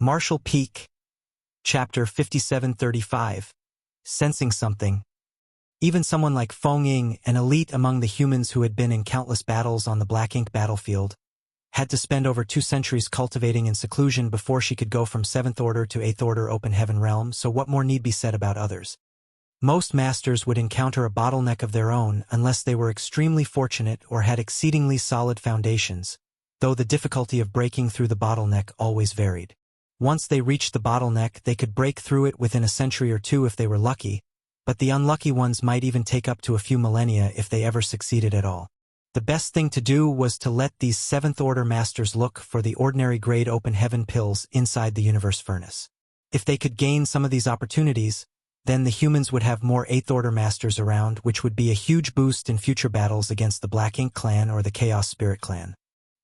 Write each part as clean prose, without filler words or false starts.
Martial Peak, Chapter 5735. Sensing something. Even someone like Feng Ying, an elite among the humans who had been in countless battles on the Black Ink battlefield, had to spend over 2 centuries cultivating in seclusion before she could go from 7th Order to 8th Order Open Heaven Realm, so what more need be said about others? Most masters would encounter a bottleneck of their own unless they were extremely fortunate or had exceedingly solid foundations, though the difficulty of breaking through the bottleneck always varied. Once they reached the bottleneck, they could break through it within a century or 2 if they were lucky, but the unlucky ones might even take up to a few millennia if they ever succeeded at all. The best thing to do was to let these 7th Order masters look for the ordinary grade open heaven pills inside the universe furnace. If they could gain some of these opportunities, then the humans would have more 8th Order masters around, which would be a huge boost in future battles against the Black Ink clan or the Chaos Spirit clan.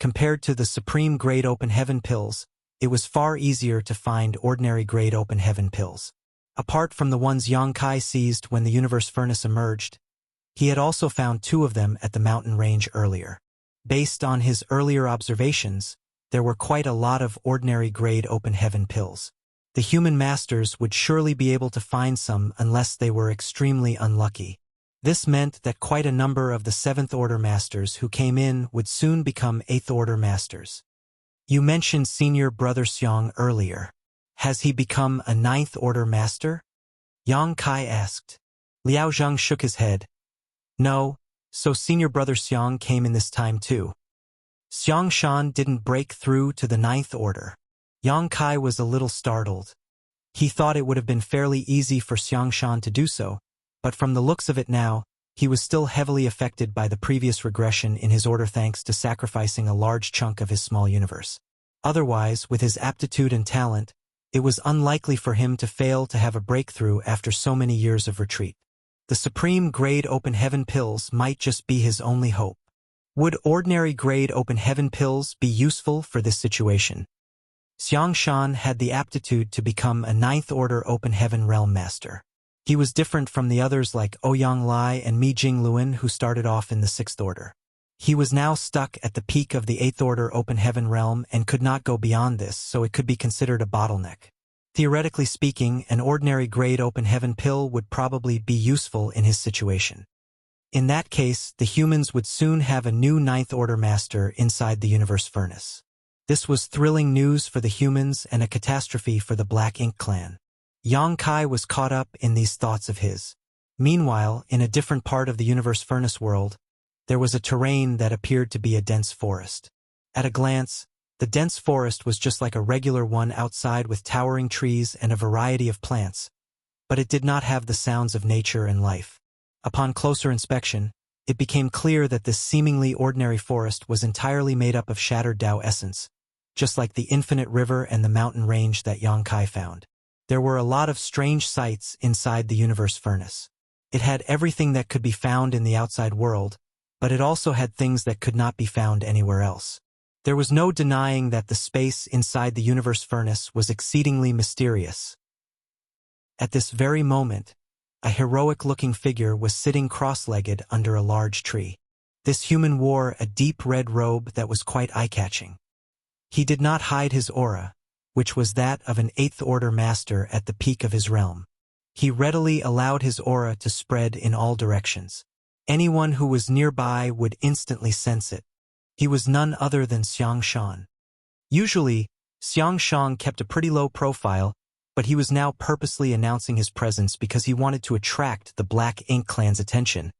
Compared to the supreme grade open heaven pills, it was far easier to find ordinary grade open heaven pills. Apart from the ones Yang Kai seized when the universe furnace emerged, he had also found 2 of them at the mountain range earlier. Based on his earlier observations, there were quite a lot of ordinary grade open heaven pills. The human masters would surely be able to find some unless they were extremely unlucky. This meant that quite a number of the 7th Order masters who came in would soon become 8th Order masters. You mentioned Senior Brother Xiang earlier. Has he become a 9th Order master? Yang Kai asked. Liao Zhang shook his head. No, so Senior Brother Xiang came in this time too. Xiang Shan didn't break through to the 9th Order. Yang Kai was a little startled. He thought it would have been fairly easy for Xiang Shan to do so, but from the looks of it now, he was still heavily affected by the previous regression in his order thanks to sacrificing a large chunk of his small universe. Otherwise, with his aptitude and talent, it was unlikely for him to fail to have a breakthrough after so many years of retreat. The supreme grade open heaven pills might just be his only hope. Would ordinary grade open heaven pills be useful for this situation? Xiang Shan had the aptitude to become a 9th Order Open Heaven Realm Master. He was different from the others like Ouyang Lai and Mi Jingluan who started off in the 6th Order. He was now stuck at the peak of the 8th Order Open Heaven Realm and could not go beyond this, so it could be considered a bottleneck. Theoretically speaking, an ordinary grade open heaven pill would probably be useful in his situation. In that case, the humans would soon have a new 9th Order master inside the universe furnace. This was thrilling news for the humans and a catastrophe for the Black Ink clan. Yang Kai was caught up in these thoughts of his. Meanwhile, in a different part of the universe furnace world, there was a terrain that appeared to be a dense forest. At a glance, the dense forest was just like a regular one outside with towering trees and a variety of plants, but it did not have the sounds of nature and life. Upon closer inspection, it became clear that this seemingly ordinary forest was entirely made up of shattered Tao essence, just like the infinite river and the mountain range that Yang Kai found. There were a lot of strange sights inside the universe furnace. It had everything that could be found in the outside world, but it also had things that could not be found anywhere else. There was no denying that the space inside the universe furnace was exceedingly mysterious. At this very moment, a heroic-looking figure was sitting cross-legged under a large tree. This human wore a deep red robe that was quite eye-catching. He did not hide his aura, which was that of an 8th Order master at the peak of his realm. He readily allowed his aura to spread in all directions. Anyone who was nearby would instantly sense it. He was none other than Xiang Shan. Usually, Xiang Shan kept a pretty low profile, but he was now purposely announcing his presence because he wanted to attract the Black Ink clan's attention,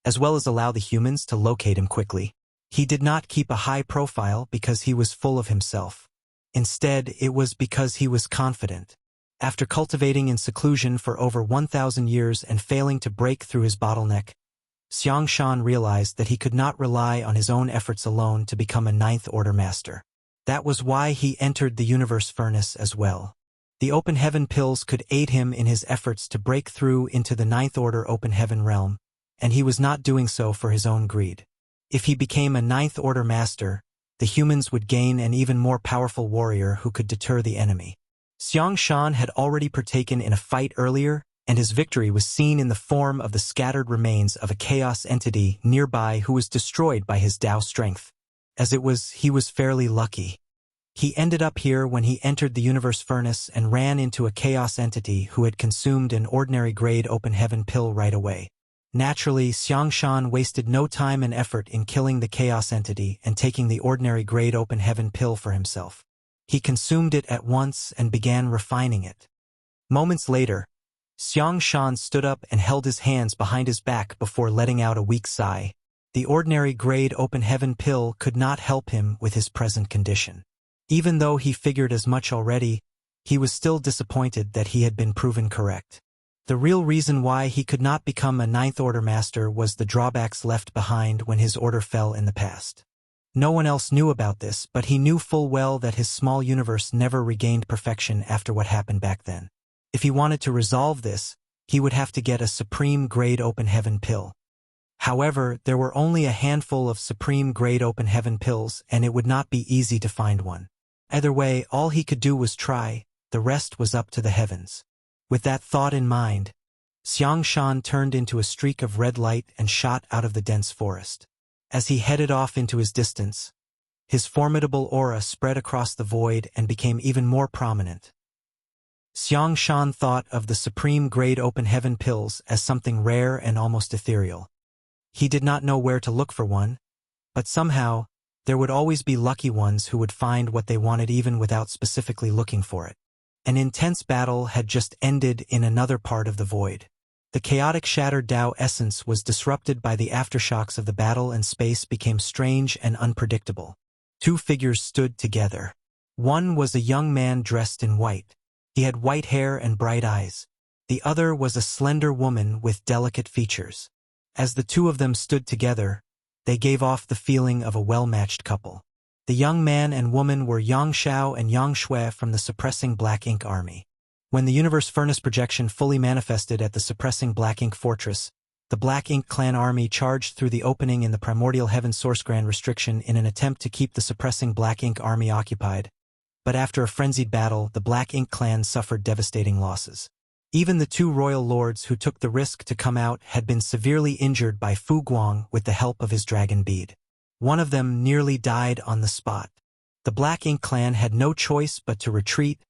as well as allow the humans to locate him quickly. He did not keep a high profile because he was full of himself. Instead, it was because he was confident. After cultivating in seclusion for over 1,000 years and failing to break through his bottleneck, Xiang Shan realized that he could not rely on his own efforts alone to become a 9th Order master. That was why he entered the universe furnace as well. The open heaven pills could aid him in his efforts to break through into the 9th Order open heaven realm, and he was not doing so for his own greed. If he became a 9th Order master, the humans would gain an even more powerful warrior who could deter the enemy. Xiang Shan had already partaken in a fight earlier, and his victory was seen in the form of the scattered remains of a chaos entity nearby who was destroyed by his Tao strength. As it was, he was fairly lucky. He ended up here when he entered the universe furnace and ran into a chaos entity who had consumed an ordinary-grade open heaven pill right away. Naturally, Xiangshan wasted no time and effort in killing the chaos entity and taking the ordinary-grade open heaven pill for himself. He consumed it at once and began refining it. Moments later, Xiangshan stood up and held his hands behind his back before letting out a weak sigh. The ordinary-grade open heaven pill could not help him with his present condition. Even though he figured as much already, he was still disappointed that he had been proven correct. The real reason why he could not become a Ninth Order Master was the drawbacks left behind when his order fell in the past. No one else knew about this, but he knew full well that his small universe never regained perfection after what happened back then. If he wanted to resolve this, he would have to get a supreme-grade open heaven pill. However, there were only a handful of supreme-grade open heaven pills, and it would not be easy to find one. Either way, all he could do was try, the rest was up to the heavens. With that thought in mind, Xiangshan turned into a streak of red light and shot out of the dense forest. As he headed off into his distance, his formidable aura spread across the void and became even more prominent. Xiangshan thought of the supreme-grade open heaven pills as something rare and almost ethereal. He did not know where to look for one, but somehow, there would always be lucky ones who would find what they wanted even without specifically looking for it. An intense battle had just ended in another part of the void. The chaotic shattered Tao essence was disrupted by the aftershocks of the battle and space became strange and unpredictable. Two figures stood together. One was a young man dressed in white. He had white hair and bright eyes. The other was a slender woman with delicate features. As the two of them stood together, they gave off the feeling of a well-matched couple. The young man and woman were Yang Xiao and Yang Shui from the Suppressing Black Ink Army. When the Universe Furnace projection fully manifested at the Suppressing Black Ink Fortress, the Black Ink Clan army charged through the opening in the Primordial Heaven Source Grand Restriction in an attempt to keep the Suppressing Black Ink army occupied, but after a frenzied battle, the Black Ink Clan suffered devastating losses. Even the two royal lords who took the risk to come out had been severely injured by Fu Guang with the help of his dragon bead. One of them nearly died on the spot. The Black Ink Clan had no choice but to retreat,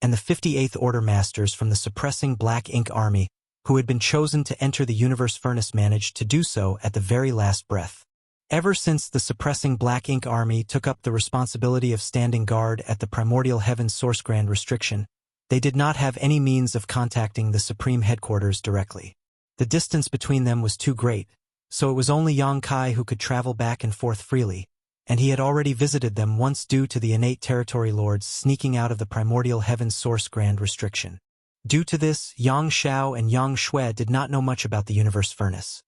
and the 58th Order Masters from the Suppressing Black Ink Army, who had been chosen to enter the Universe Furnace, managed to do so at the very last breath. Ever since the Suppressing Black Ink Army took up the responsibility of standing guard at the Primordial Heaven Source Grand Restriction, they did not have any means of contacting the Supreme Headquarters directly. The distance between them was too great, so it was only Yang Kai who could travel back and forth freely, and he had already visited them once due to the innate territory lords sneaking out of the Primordial Heaven Source Grand Restriction. Due to this, Yang Xiao and Yang Shui did not know much about the Universe Furnace.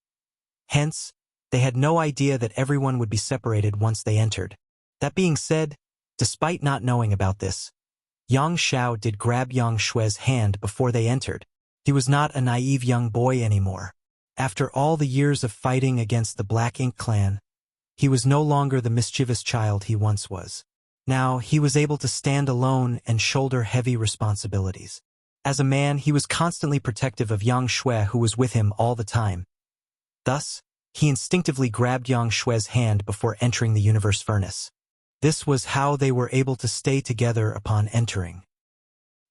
Hence, they had no idea that everyone would be separated once they entered. That being said, despite not knowing about this, Yang Xiao did grab Yang Shui's hand before they entered. He was not a naive young boy anymore. After all the years of fighting against the Black Ink Clan, he was no longer the mischievous child he once was. Now, he was able to stand alone and shoulder heavy responsibilities. As a man, he was constantly protective of Yang Shui, who was with him all the time. Thus, he instinctively grabbed Yang Shui's hand before entering the Universe Furnace. This was how they were able to stay together upon entering.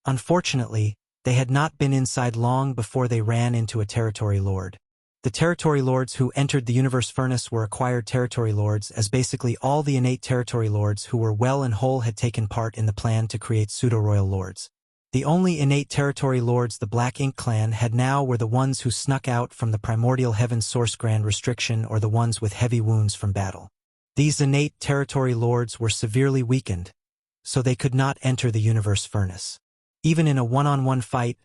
Unfortunately, they had not been inside long before they ran into a territory lord. The territory lords who entered the Universe Furnace were acquired territory lords, as basically all the innate territory lords who were well and whole had taken part in the plan to create pseudo-royal lords. The only innate territory lords the Black Ink Clan had now were the ones who snuck out from the Primordial Heaven Source Grand Restriction or the ones with heavy wounds from battle. These innate territory lords were severely weakened, so they could not enter the Universe Furnace. Even in a one-on-one fight,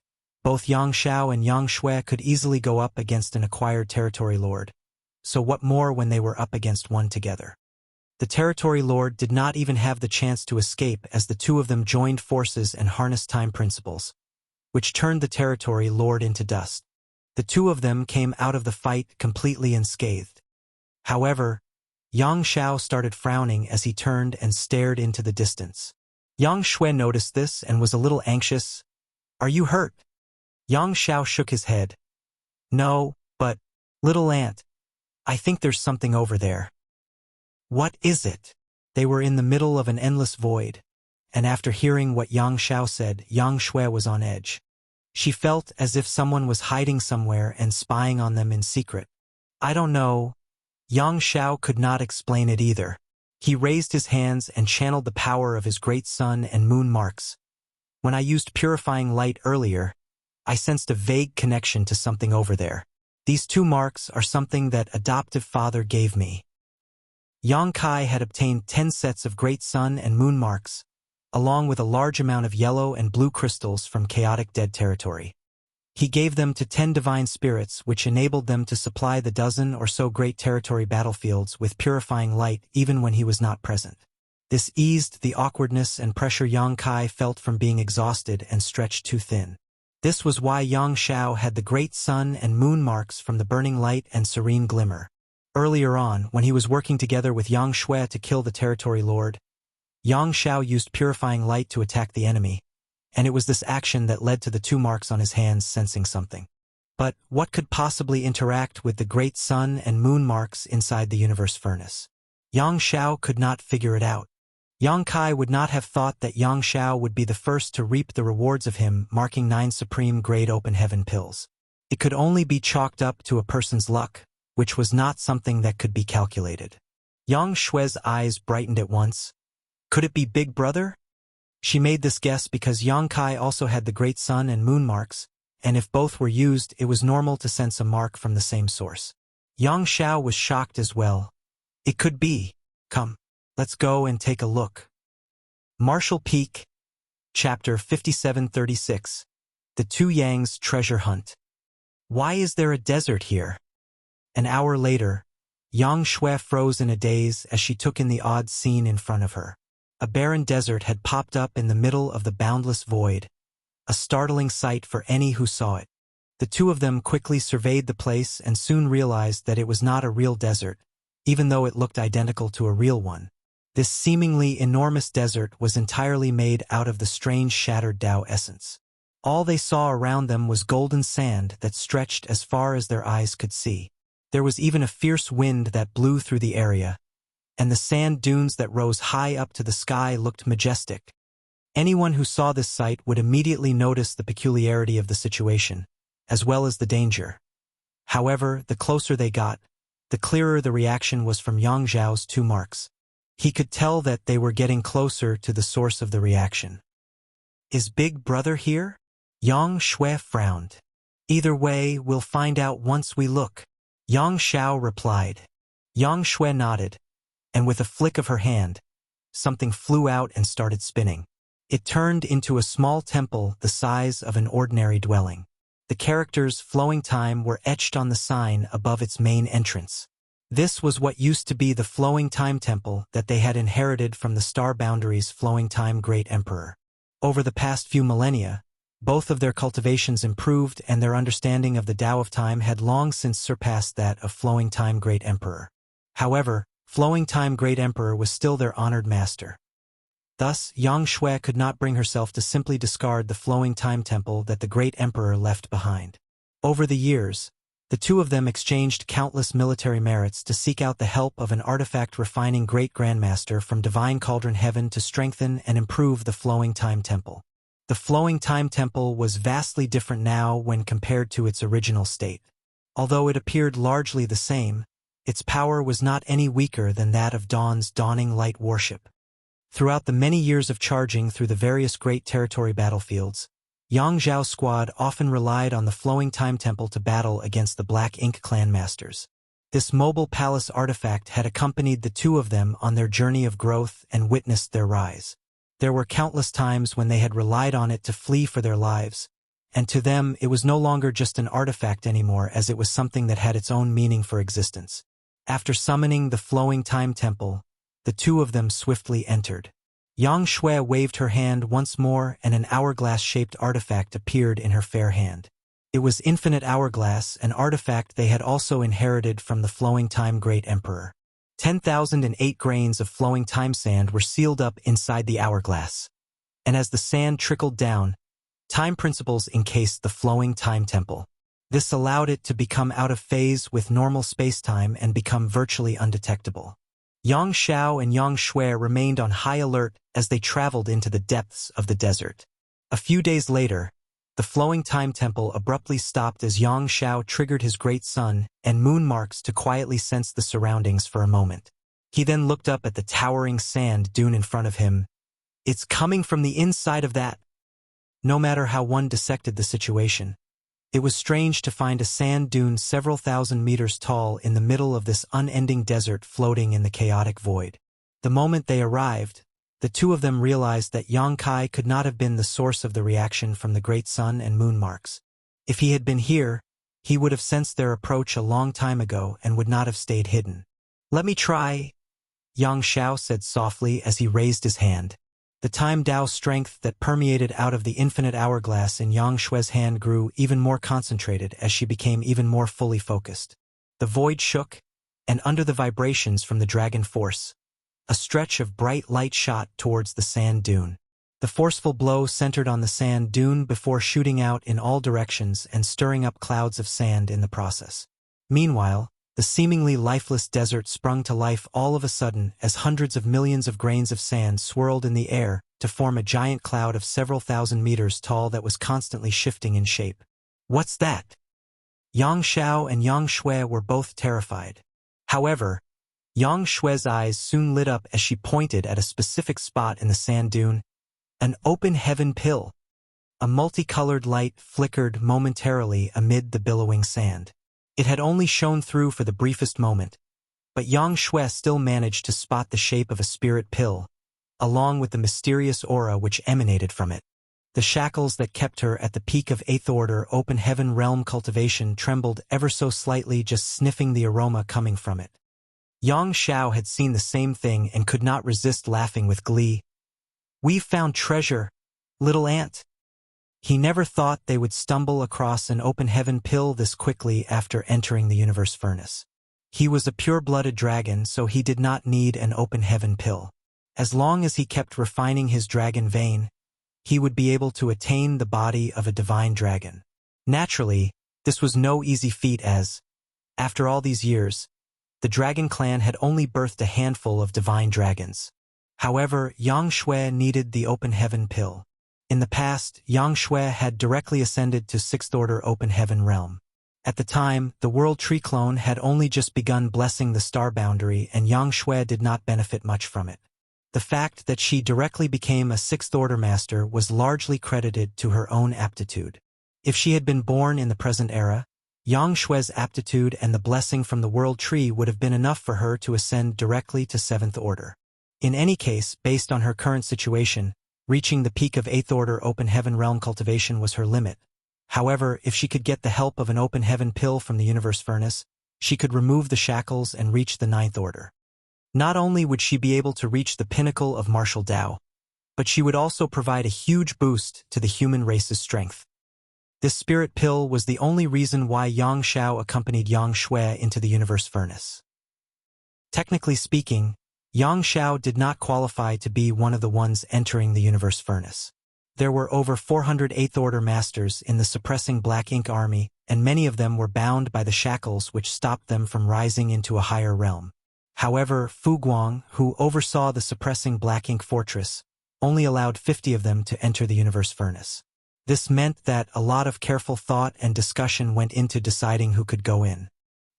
both Yang Xiao and Yang Shui could easily go up against an acquired territory lord, so what more when they were up against one together? The territory lord did not even have the chance to escape as the two of them joined forces and harnessed time principles, which turned the territory lord into dust. The two of them came out of the fight completely unscathed. However, Yang Xiao started frowning as he turned and stared into the distance. Yang Shui noticed this and was a little anxious. "Are you hurt?" Yang Xiao shook his head. "No, but, little ant, I think there's something over there." "What is it?" They were in the middle of an endless void. and after hearing what Yang Xiao said, Yang Shui was on edge. She felt as if someone was hiding somewhere and spying on them in secret. I don't know. Yang Xiao could not explain it either. He raised his hands and channeled the power of his great sun and moon marks. When I used purifying light earlier, I sensed a vague connection to something over there. These two marks are something that adoptive father gave me. Yang Kai had obtained 10 sets of great sun and moon marks, along with a large amount of yellow and blue crystals from chaotic dead territory. He gave them to 10 divine spirits, which enabled them to supply the dozen or so great territory battlefields with purifying light even when he was not present. This eased the awkwardness and pressure Yang Kai felt from being exhausted and stretched too thin. This was why Yang Xiao had the great sun and moon marks from the burning light and serene glimmer. Earlier on, when he was working together with Yang Shui to kill the territory lord, Yang Xiao used purifying light to attack the enemy, and it was this action that led to the two marks on his hands sensing something. But what could possibly interact with the great sun and moon marks inside the universe furnace? Yang Xiao could not figure it out. Yang Kai would not have thought that Yang Xiao would be the first to reap the rewards of him marking 9 supreme grade open heaven pills. It could only be chalked up to a person's luck, which was not something that could be calculated. Yang Shui's eyes brightened at once. Could it be Big Brother? She made this guess because Yang Kai also had the great sun and moon marks, and if both were used, it was normal to sense a mark from the same source. Yang Xiao was shocked as well. It could be. Come, let's go and take a look. Marshall Peak, Chapter 5736. The Two Yang's Treasure Hunt. Why is there a desert here? An hour later, Yang Shui froze in a daze as she took in the odd scene in front of her. A barren desert had popped up in the middle of the boundless void, a startling sight for any who saw it. The two of them quickly surveyed the place and soon realized that it was not a real desert, even though it looked identical to a real one. This seemingly enormous desert was entirely made out of the strange shattered Tao essence. All they saw around them was golden sand that stretched as far as their eyes could see. There was even a fierce wind that blew through the area, and the sand dunes that rose high up to the sky looked majestic. Anyone who saw this sight would immediately notice the peculiarity of the situation, as well as the danger. However, the closer they got, the clearer the reaction was from Yang Zhao's two marks. He could tell that they were getting closer to the source of the reaction. Is Big Brother here? Yang Shui frowned. Either way, we'll find out once we look. Yang Xiao replied. Yang Shui nodded, and with a flick of her hand, something flew out and started spinning. It turned into a small temple the size of an ordinary dwelling. The characters Flowing Time were etched on the sign above its main entrance. This was what used to be the Flowing Time Temple that they had inherited from the Star Boundaries Flowing Time Great Emperor. Over the past few millennia, both of their cultivations improved and their understanding of the Tao of Time had long since surpassed that of Flowing Time Great Emperor. However, Flowing Time Great Emperor was still their honored master. Thus, Yang Shui could not bring herself to simply discard the Flowing Time Temple that the Great Emperor left behind. Over the years, the two of them exchanged countless military merits to seek out the help of an artifact-refining Great Grandmaster from Divine Cauldron Heaven to strengthen and improve the Flowing Time Temple. The Flowing Time Temple was vastly different now when compared to its original state. Although it appeared largely the same, its power was not any weaker than that of Dawn's dawning light worship. Throughout the many years of charging through the various great territory battlefields, Yang Zhao's squad often relied on the Flowing Time Temple to battle against the Black Ink clan masters. This mobile palace artifact had accompanied the two of them on their journey of growth and witnessed their rise. There were countless times when they had relied on it to flee for their lives, and to them it was no longer just an artifact anymore, as it was something that had its own meaning for existence. After summoning the Flowing Time Temple, the two of them swiftly entered. Yang Shui waved her hand once more and an hourglass-shaped artifact appeared in her fair hand. It was Infinite Hourglass, an artifact they had also inherited from the Flowing Time Great Emperor. 10,008 grains of flowing time sand were sealed up inside the hourglass. And as the sand trickled down, time principles encased the Flowing Time Temple. This allowed it to become out of phase with normal space-time and become virtually undetectable. Yang Xiao and Yang Shui remained on high alert as they traveled into the depths of the desert. A few days later, the flowing time temple abruptly stopped as Yang Xiao triggered his great sun and moon marks to quietly sense the surroundings for a moment. He then looked up at the towering sand dune in front of him. It's coming from the inside of that. No matter how one dissected the situation, it was strange to find a sand dune several thousand meters tall in the middle of this unending desert floating in the chaotic void. The moment they arrived, the two of them realized that Yang Kai could not have been the source of the reaction from the great sun and moon marks. If he had been here, he would have sensed their approach a long time ago and would not have stayed hidden. "Let me try," Yang Xiao said softly as he raised his hand. The time Tao strength that permeated out of the infinite hourglass in Yang Shui's hand grew even more concentrated as she became even more fully focused. The void shook, and under the vibrations from the dragon force, a stretch of bright light shot towards the sand dune. The forceful blow centered on the sand dune before shooting out in all directions and stirring up clouds of sand in the process. Meanwhile, the seemingly lifeless desert sprung to life all of a sudden as hundreds of millions of grains of sand swirled in the air to form a giant cloud of several thousand meters tall that was constantly shifting in shape. "What's that?" Yang Xiao and Yang Shui were both terrified. However, Yang Shui's eyes soon lit up as she pointed at a specific spot in the sand dune. An open heaven pill. A multicolored light flickered momentarily amid the billowing sand. It had only shone through for the briefest moment, but Yang Shui still managed to spot the shape of a spirit pill, along with the mysterious aura which emanated from it. The shackles that kept her at the peak of 8th Order Open Heaven Realm cultivation trembled ever so slightly just sniffing the aroma coming from it. Yang Xiao had seen the same thing and could not resist laughing with glee. "We've found treasure, little ant." He never thought they would stumble across an open heaven pill this quickly after entering the universe furnace. He was a pure-blooded dragon, so he did not need an open heaven pill. As long as he kept refining his dragon vein, he would be able to attain the body of a divine dragon. Naturally, this was no easy feat as, after all these years, the dragon clan had only birthed a handful of divine dragons. However, Yang Shui needed the open heaven pill. In the past, Yang Shui had directly ascended to 6th Order Open Heaven Realm. At the time, the World Tree clone had only just begun blessing the star boundary and Yang Shui did not benefit much from it. The fact that she directly became a 6th Order Master was largely credited to her own aptitude. If she had been born in the present era, Yang Shui's aptitude and the blessing from the World Tree would have been enough for her to ascend directly to 7th Order. In any case, based on her current situation, reaching the peak of 8th Order Open Heaven Realm cultivation was her limit. However, if she could get the help of an open heaven pill from the universe furnace, she could remove the shackles and reach the 9th Order. Not only would she be able to reach the pinnacle of martial Tao, but she would also provide a huge boost to the human race's strength. This spirit pill was the only reason why Yang Xiao accompanied Yang Shui into the universe furnace. Technically speaking, Yang Xiao did not qualify to be one of the ones entering the universe furnace. There were over 400 8th Order Masters in the suppressing Black Ink Army, and many of them were bound by the shackles which stopped them from rising into a higher realm. However, Fu Guang, who oversaw the suppressing Black Ink Fortress, only allowed 50 of them to enter the universe furnace. This meant that a lot of careful thought and discussion went into deciding who could go in.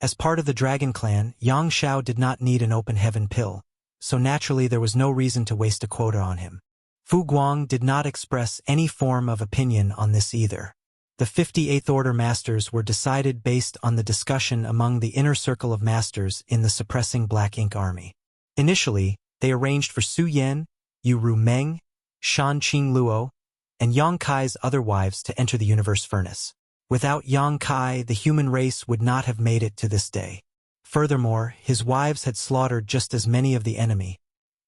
As part of the Dragon Clan, Yang Xiao did not need an open heaven pill, so naturally there was no reason to waste a quota on him. Fu Guang did not express any form of opinion on this either. The 58th Order Masters were decided based on the discussion among the inner circle of Masters in the suppressing Black Ink Army. Initially, they arranged for Su Yan, Yu Ru Meng, Shan Qing Luo, and Yang Kai's other wives to enter the universe furnace. Without Yang Kai, the human race would not have made it to this day. Furthermore, his wives had slaughtered just as many of the enemy,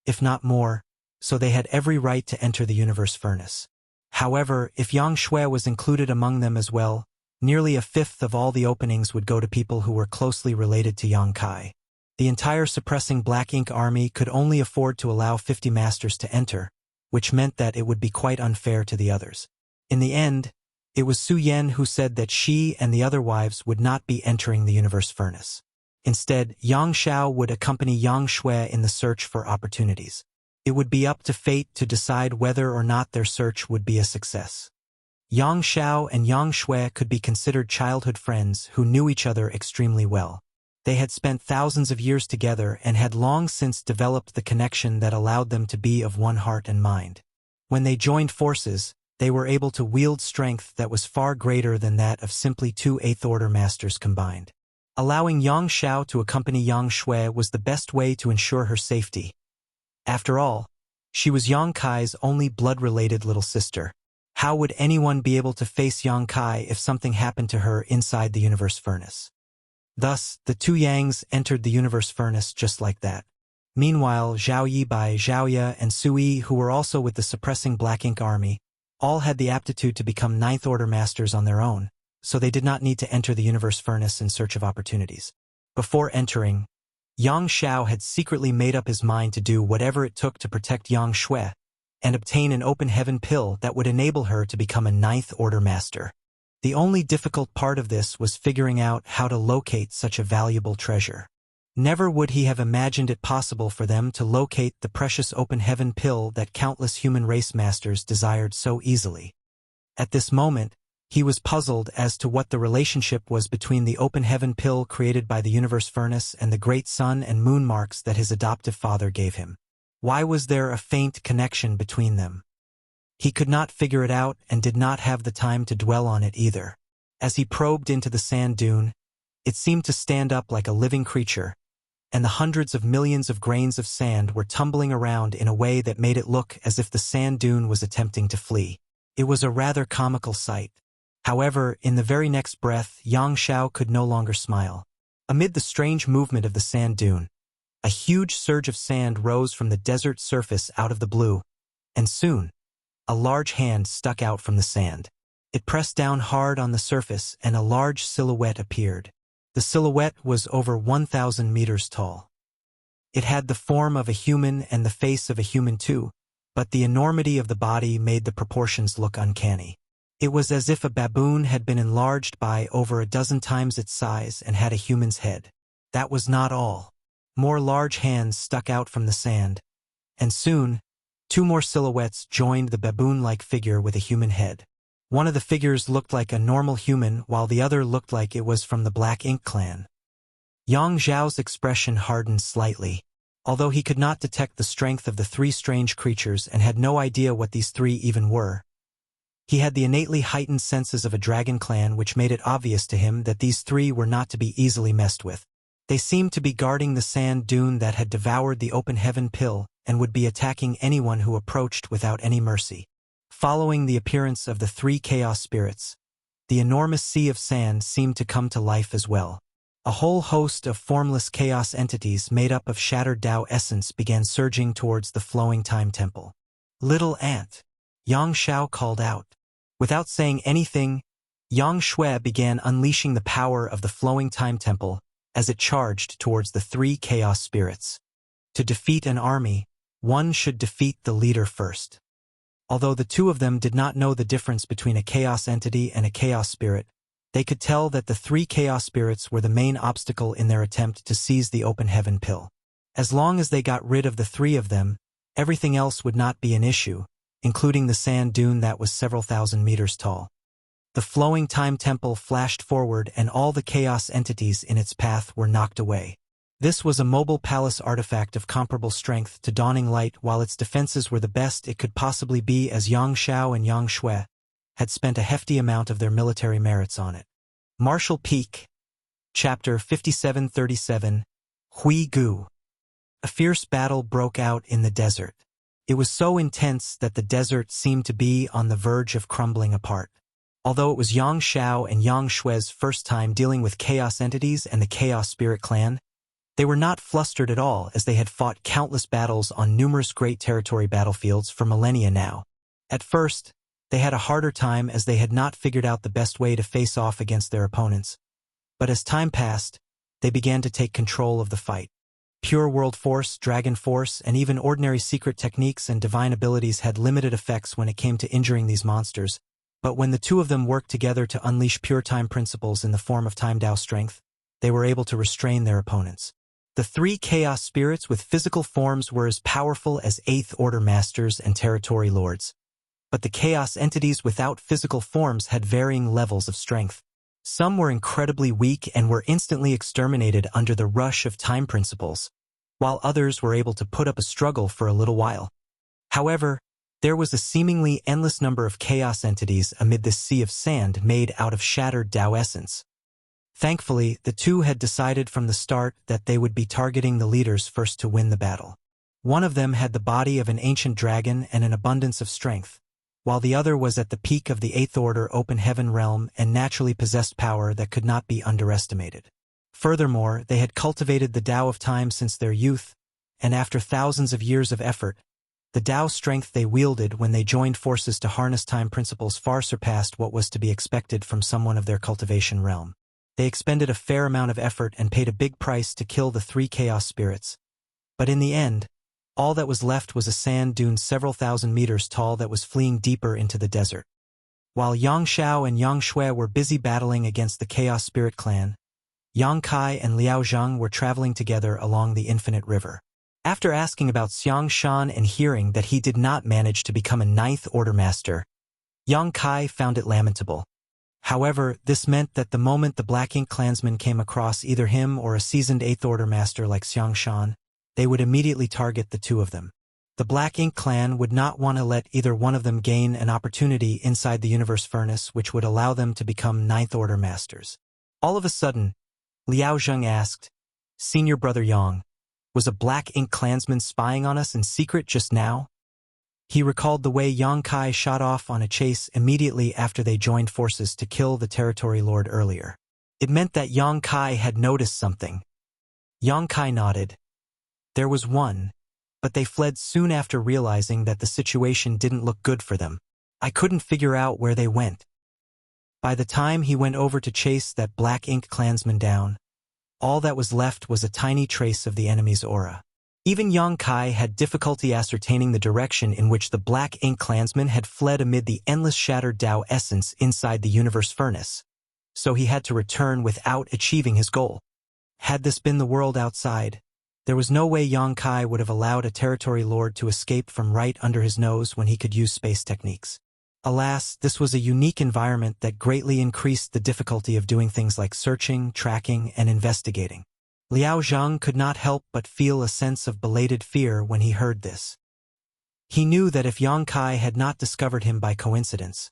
if not more, so they had every right to enter the universe furnace. However, if Yang Shui was included among them as well, nearly a fifth of all the openings would go to people who were closely related to Yang Kai. The entire suppressing Black Ink Army could only afford to allow 50 masters to enter, which meant that it would be quite unfair to the others. In the end, it was Su Yan who said that she and the other wives would not be entering the universe furnace. Instead, Yang Xiao would accompany Yang Shui in the search for opportunities. It would be up to fate to decide whether or not their search would be a success. Yang Xiao and Yang Shui could be considered childhood friends who knew each other extremely well. They had spent thousands of years together and had long since developed the connection that allowed them to be of one heart and mind. When they joined forces, they were able to wield strength that was far greater than that of simply two Eighth-Order masters combined. Allowing Yang Xiao to accompany Yang Shui was the best way to ensure her safety. After all, she was Yang Kai's only blood-related little sister. How would anyone be able to face Yang Kai if something happened to her inside the universe furnace? Thus, the two Yangs entered the universe furnace just like that. Meanwhile, Zhao Yibai, Zhao Ye, and Sui, who were also with the suppressing Black Ink Army, all had the aptitude to become Ninth-Order masters on their own, so they did not need to enter the universe furnace in search of opportunities. Before entering, Yang Xiao had secretly made up his mind to do whatever it took to protect Yang Shui and obtain an open heaven pill that would enable her to become a Ninth-Order master. The only difficult part of this was figuring out how to locate such a valuable treasure. Never would he have imagined it possible for them to locate the precious open heaven pill that countless human race masters desired so easily. At this moment, he was puzzled as to what the relationship was between the open heaven pill created by the universe furnace and the great sun and moon marks that his adoptive father gave him. Why was there a faint connection between them? He could not figure it out and did not have the time to dwell on it either. As he probed into the sand dune, it seemed to stand up like a living creature, and the hundreds of millions of grains of sand were tumbling around in a way that made it look as if the sand dune was attempting to flee. It was a rather comical sight. However, in the very next breath, Yang Xiao could no longer smile. Amid the strange movement of the sand dune, a huge surge of sand rose from the desert surface out of the blue, and soon, a large hand stuck out from the sand. It pressed down hard on the surface and a large silhouette appeared. The silhouette was over 1,000 meters tall. It had the form of a human and the face of a human too, but the enormity of the body made the proportions look uncanny. It was as if a baboon had been enlarged by over a dozen times its size and had a human's head. That was not all. More large hands stuck out from the sand, and soon, two more silhouettes joined the baboon-like figure with a human head. One of the figures looked like a normal human, while the other looked like it was from the Black Ink clan. Yang Zhao's expression hardened slightly. Although he could not detect the strength of the three strange creatures and had no idea what these three even were, he had the innately heightened senses of a dragon clan, which made it obvious to him that these three were not to be easily messed with. They seemed to be guarding the sand dune that had devoured the open heaven pill and would be attacking anyone who approached without any mercy. Following the appearance of the three chaos spirits, the enormous sea of sand seemed to come to life as well. A whole host of formless chaos entities made up of shattered Tao essence began surging towards the flowing time temple. "Little ant," Yang Xiao called out. Without saying anything, Yang Shui began unleashing the power of the flowing time temple as it charged towards the three chaos spirits. To defeat an army, one should defeat the leader first. Although the two of them did not know the difference between a chaos entity and a chaos spirit, they could tell that the three chaos spirits were the main obstacle in their attempt to seize the open heaven pill. As long as they got rid of the three of them, everything else would not be an issue, including the sand dune that was several thousand meters tall. The flowing time temple flashed forward and all the chaos entities in its path were knocked away. This was a mobile palace artifact of comparable strength to Dawning Light, while its defenses were the best it could possibly be, as Yang Xiao and Yang Shui had spent a hefty amount of their military merits on it. Martial Peak. Chapter 5737. Hui Gu. A fierce battle broke out in the desert. It was so intense that the desert seemed to be on the verge of crumbling apart. Although it was Yang Xiao and Yang Shui's first time dealing with chaos entities and the Chaos Spirit clan, they were not flustered at all, as they had fought countless battles on numerous great territory battlefields for millennia now. At first, they had a harder time as they had not figured out the best way to face off against their opponents. But as time passed, they began to take control of the fight. Pure world force, dragon force, and even ordinary secret techniques and divine abilities had limited effects when it came to injuring these monsters, but when the two of them worked together to unleash pure time principles in the form of time Tao strength, they were able to restrain their opponents. The three chaos spirits with physical forms were as powerful as Eighth Order Masters and Territory Lords. But the chaos entities without physical forms had varying levels of strength. Some were incredibly weak and were instantly exterminated under the rush of time principles, while others were able to put up a struggle for a little while. However, there was a seemingly endless number of chaos entities amid this sea of sand made out of shattered Tao essence. Thankfully, the two had decided from the start that they would be targeting the leaders first to win the battle. One of them had the body of an ancient dragon and an abundance of strength, while the other was at the peak of the Eighth Order open heaven realm and naturally possessed power that could not be underestimated. Furthermore, they had cultivated the Tao of time since their youth, and after thousands of years of effort, the Tao strength they wielded when they joined forces to harness time principles far surpassed what was to be expected from someone of their cultivation realm. They expended a fair amount of effort and paid a big price to kill the three chaos spirits. But in the end, all that was left was a sand dune several thousand meters tall that was fleeing deeper into the desert. While Yang Xiao and Yang Shui were busy battling against the Chaos Spirit clan, Yang Kai and Liao Zheng were traveling together along the Infinite River. After asking about Xiang Shan and hearing that he did not manage to become a Ninth Order Master, Yang Kai found it lamentable. However, this meant that the moment the Black Ink clansmen came across either him or a seasoned Eighth Order Master like Xiang Shan, they would immediately target the two of them. The Black Ink clan would not want to let either one of them gain an opportunity inside the Universe Furnace which would allow them to become Ninth Order Masters. All of a sudden, Liao Zheng asked, "Senior Brother Yang, was a Black Ink clansman spying on us in secret just now?" He recalled the way Yang Kai shot off on a chase immediately after they joined forces to kill the Territory Lord earlier. It meant that Yang Kai had noticed something. Yang Kai nodded. There was one, but they fled soon after realizing that the situation didn't look good for them. I couldn't figure out where they went. By the time he went over to chase that Black Ink clansman down, all that was left was a tiny trace of the enemy's aura. Even Yang Kai had difficulty ascertaining the direction in which the Black Ink clansman had fled amid the endless shattered Tao essence inside the Universe Furnace, so he had to return without achieving his goal. Had this been the world outside, there was no way Yang Kai would have allowed a Territory Lord to escape from right under his nose when he could use space techniques. Alas, this was a unique environment that greatly increased the difficulty of doing things like searching, tracking, and investigating. Liao Zheng could not help but feel a sense of belated fear when he heard this. He knew that if Yang Kai had not discovered him by coincidence,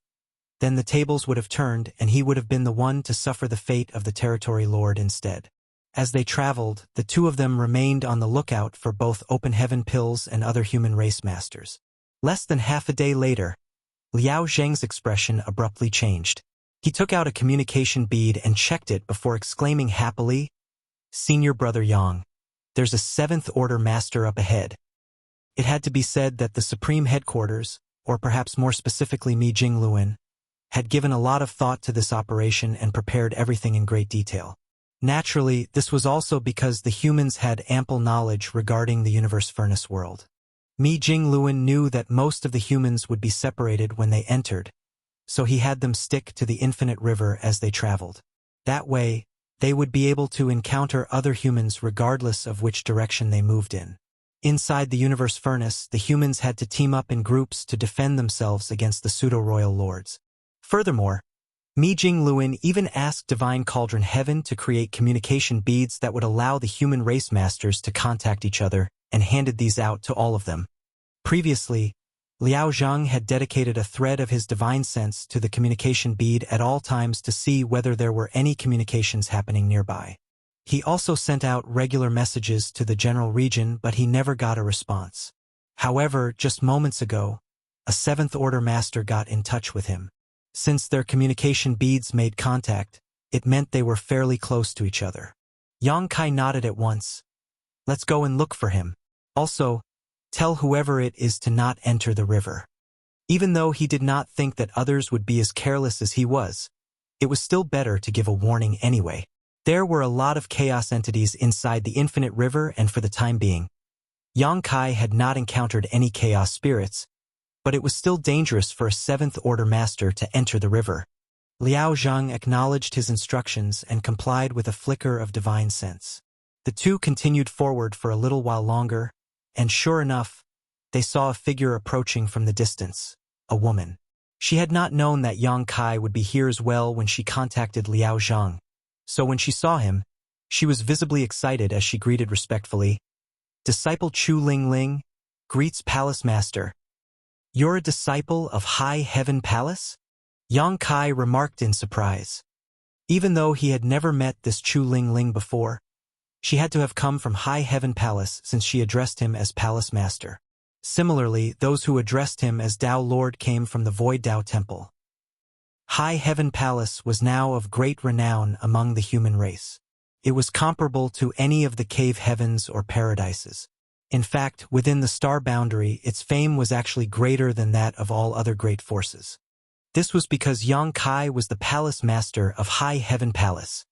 then the tables would have turned and he would have been the one to suffer the fate of the Territory Lord instead. As they traveled, the two of them remained on the lookout for both open heaven pills and other human race masters. Less than half a day later, Liao Zheng's expression abruptly changed. He took out a communication bead and checked it before exclaiming happily, "Senior Brother Yang, there's a Seventh Order Master up ahead." It had to be said that the Supreme Headquarters, or perhaps more specifically Mi Jingluan, had given a lot of thought to this operation and prepared everything in great detail. Naturally, this was also because the humans had ample knowledge regarding the Universe Furnace world. Mi Jingluan knew that most of the humans would be separated when they entered, so he had them stick to the Infinite River as they traveled. That way, they would be able to encounter other humans regardless of which direction they moved in. Inside the Universe Furnace, the humans had to team up in groups to defend themselves against the pseudo-royal lords. Furthermore, Mi Jingluan even asked Divine Cauldron Heaven to create communication beads that would allow the human race masters to contact each other and handed these out to all of them. Previously, Liao Zheng had dedicated a thread of his divine sense to the communication bead at all times to see whether there were any communications happening nearby. He also sent out regular messages to the general region, but he never got a response. However, just moments ago, a Seventh Order Master got in touch with him. Since their communication beads made contact, it meant they were fairly close to each other. Yang Kai nodded at once. "Let's go and look for him. Also, tell whoever it is to not enter the river." Even though he did not think that others would be as careless as he was, it was still better to give a warning anyway. There were a lot of chaos entities inside the Infinite River, and for the time being, Yang Kai had not encountered any chaos spirits, but it was still dangerous for a Seventh Order Master to enter the river. Liao Zhang acknowledged his instructions and complied with a flicker of divine sense. The two continued forward for a little while longer, and sure enough, they saw a figure approaching from the distance, a woman. She had not known that Yang Kai would be here as well when she contacted Liao Zhang, so when she saw him, she was visibly excited as she greeted respectfully. Disciple Chu Ling Ling greets Palace Master. You're a disciple of High Heaven Palace? Yang Kai remarked in surprise. Even though he had never met this Chu Ling Ling before, she had to have come from High Heaven Palace since she addressed him as Palace Master. Similarly, those who addressed him as Tao Lord came from the Void Tao Temple. High Heaven Palace was now of great renown among the human race. It was comparable to any of the cave heavens or paradises. In fact, within the star boundary, its fame was actually greater than that of all other great forces. This was because Yang Kai was the Palace Master of High Heaven Palace.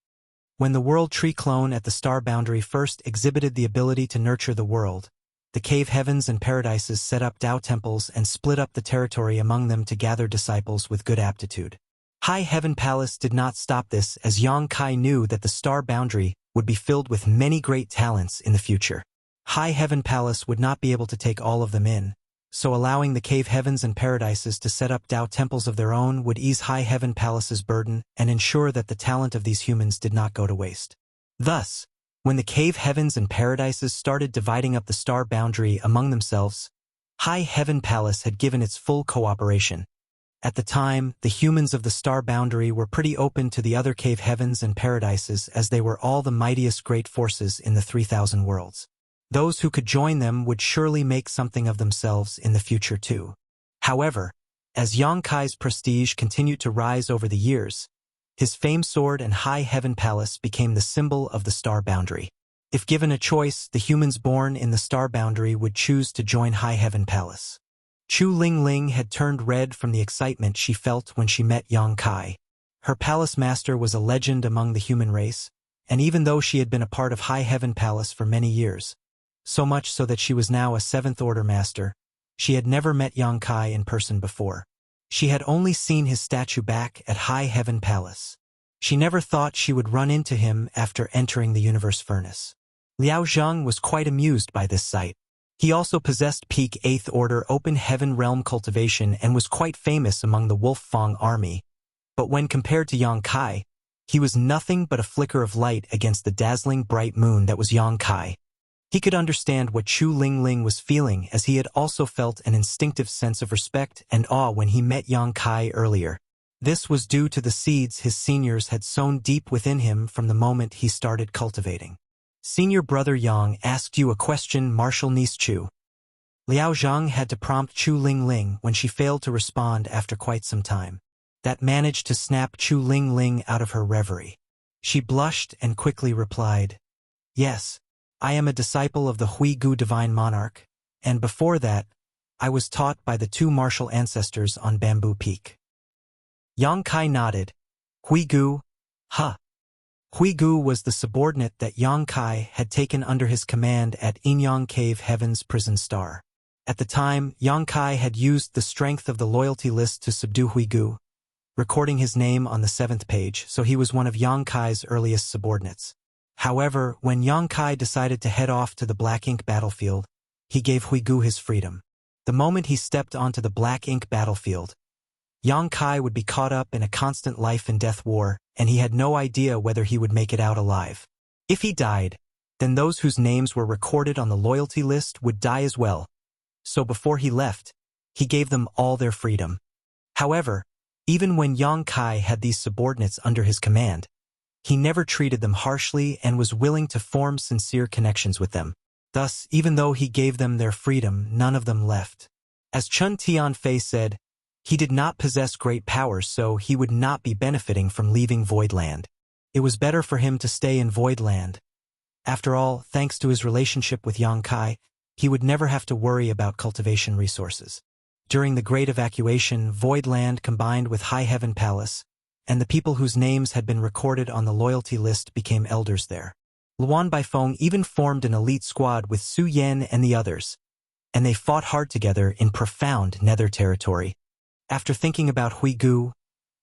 When the World Tree clone at the star boundary first exhibited the ability to nurture the world, the cave heavens and paradises set up Tao temples and split up the territory among them to gather disciples with good aptitude. High Heaven Palace did not stop this, as Yang Kai knew that the star boundary would be filled with many great talents in the future. High Heaven Palace would not be able to take all of them in, so allowing the cave heavens and paradises to set up Tao temples of their own would ease High Heaven Palace's burden and ensure that the talent of these humans did not go to waste. Thus, when the cave heavens and paradises started dividing up the star boundary among themselves, High Heaven Palace had given its full cooperation. At the time, the humans of the star boundary were pretty open to the other cave heavens and paradises, as they were all the mightiest great forces in the 3,000 worlds. Those who could join them would surely make something of themselves in the future too. However, as Yang Kai's prestige continued to rise over the years, his famed sword and High Heaven Palace became the symbol of the star boundary. If given a choice, the humans born in the star boundary would choose to join High Heaven Palace. Chu Ling Ling had turned red from the excitement she felt when she met Yang Kai. Her palace master was a legend among the human race, and even though she had been a part of High Heaven Palace for many years, so much so that she was now a 7th Order Master, she had never met Yang Kai in person before. She had only seen his statue back at High Heaven Palace. She never thought she would run into him after entering the universe furnace. Liao Zhang was quite amused by this sight. He also possessed peak 8th Order Open Heaven Realm cultivation and was quite famous among the Wolf Fang army. But when compared to Yang Kai, he was nothing but a flicker of light against the dazzling bright moon that was Yang Kai. He could understand what Chu Ling Ling was feeling, as he had also felt an instinctive sense of respect and awe when he met Yang Kai earlier. This was due to the seeds his seniors had sown deep within him from the moment he started cultivating. Senior Brother Yang asked you a question, Marshal Niece Chu. Liao Zhang had to prompt Chu Ling Ling when she failed to respond after quite some time. That managed to snap Chu Ling Ling out of her reverie. She blushed and quickly replied, Yes, I am a disciple of the Huigu Divine Monarch, and before that, I was taught by the 2 martial ancestors on Bamboo Peak. Yang Kai nodded. Huigu? Huh. Huigu was the subordinate that Yang Kai had taken under his command at Inyang Cave Heaven's prison star. At the time, Yang Kai had used the strength of the loyalty list to subdue Huigu, recording his name on the 7th page, so he was one of Yang Kai's earliest subordinates. However, when Yang Kai decided to head off to the Black Ink battlefield, he gave Huigu his freedom. The moment he stepped onto the Black Ink battlefield, Yang Kai would be caught up in a constant life and death war, and he had no idea whether he would make it out alive. If he died, then those whose names were recorded on the loyalty list would die as well. So before he left, he gave them all their freedom. However, even when Yang Kai had these subordinates under his command, he never treated them harshly and was willing to form sincere connections with them. Thus, even though he gave them their freedom, none of them left. As Chun Tianfei said, he did not possess great powers, so he would not be benefiting from leaving Voidland. It was better for him to stay in Voidland. After all, thanks to his relationship with Yang Kai, he would never have to worry about cultivation resources. During the Great Evacuation, Voidland combined with High Heaven Palace, and the people whose names had been recorded on the loyalty list became elders there. Luan Baifeng even formed an elite squad with Su Yan and the others, and they fought hard together in profound nether territory. After thinking about Huigu,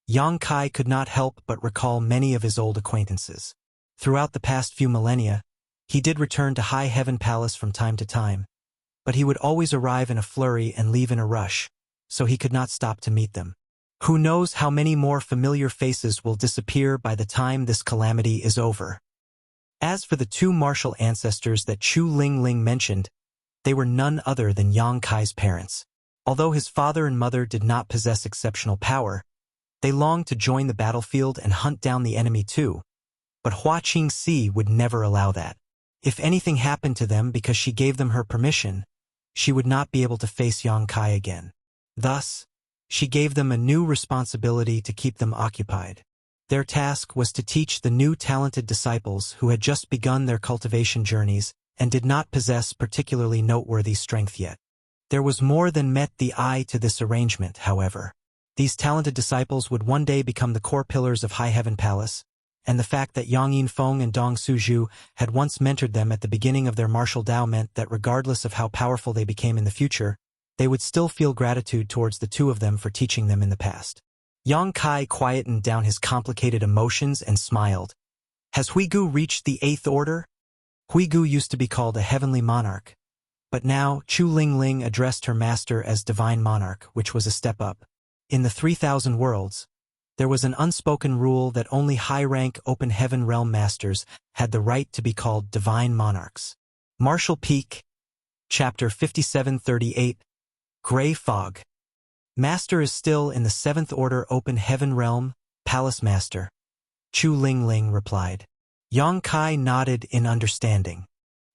Yang Kai could not help but recall many of his old acquaintances. Throughout the past few millennia, he did return to High Heaven Palace from time to time, but he would always arrive in a flurry and leave in a rush, so he could not stop to meet them. Who knows how many more familiar faces will disappear by the time this calamity is over. As for the two martial ancestors that Chu Lingling mentioned, they were none other than Yang Kai's parents. Although his father and mother did not possess exceptional power, they longed to join the battlefield and hunt down the enemy too, but Hua Qingxi would never allow that. If anything happened to them because she gave them her permission, she would not be able to face Yang Kai again. Thus, she gave them a new responsibility to keep them occupied. Their task was to teach the new talented disciples who had just begun their cultivation journeys and did not possess particularly noteworthy strength yet. There was more than met the eye to this arrangement, however. These talented disciples would one day become the core pillars of High Heaven Palace, and the fact that Yang Yinfeng and Dong Suzhu had once mentored them at the beginning of their martial Tao meant that regardless of how powerful they became in the future, they would still feel gratitude towards the two of them for teaching them in the past. Yang Kai quietened down his complicated emotions and smiled. Has Huigu reached the 8th order? Huigu used to be called a heavenly monarch, but now Chu Lingling addressed her master as divine monarch, which was a step up. In the 3,000 worlds, there was an unspoken rule that only high-rank open heaven realm masters had the right to be called divine monarchs. Martial Peak, Chapter 5738, Gray Fog. Master is still in the 7th Order Open Heaven Realm, Palace Master. Chu Lingling replied. Yang Kai nodded in understanding.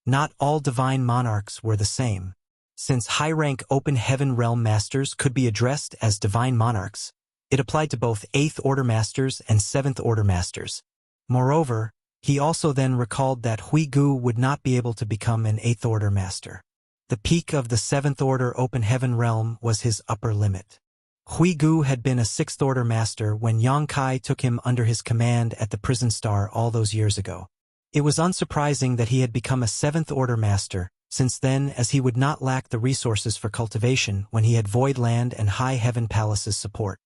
Not all divine monarchs were the same. Since high-rank Open Heaven Realm Masters could be addressed as divine monarchs, it applied to both 8th Order Masters and 7th Order Masters. Moreover, he also then recalled that Huigu would not be able to become an 8th Order Master. The peak of the 7th Order Open Heaven Realm was his upper limit. Huigu had been a 6th Order Master when Yang Kai took him under his command at the Prison Star all those years ago. It was unsurprising that he had become a 7th Order Master, since then, as he would not lack the resources for cultivation when he had Void Land and High Heaven Palace's support.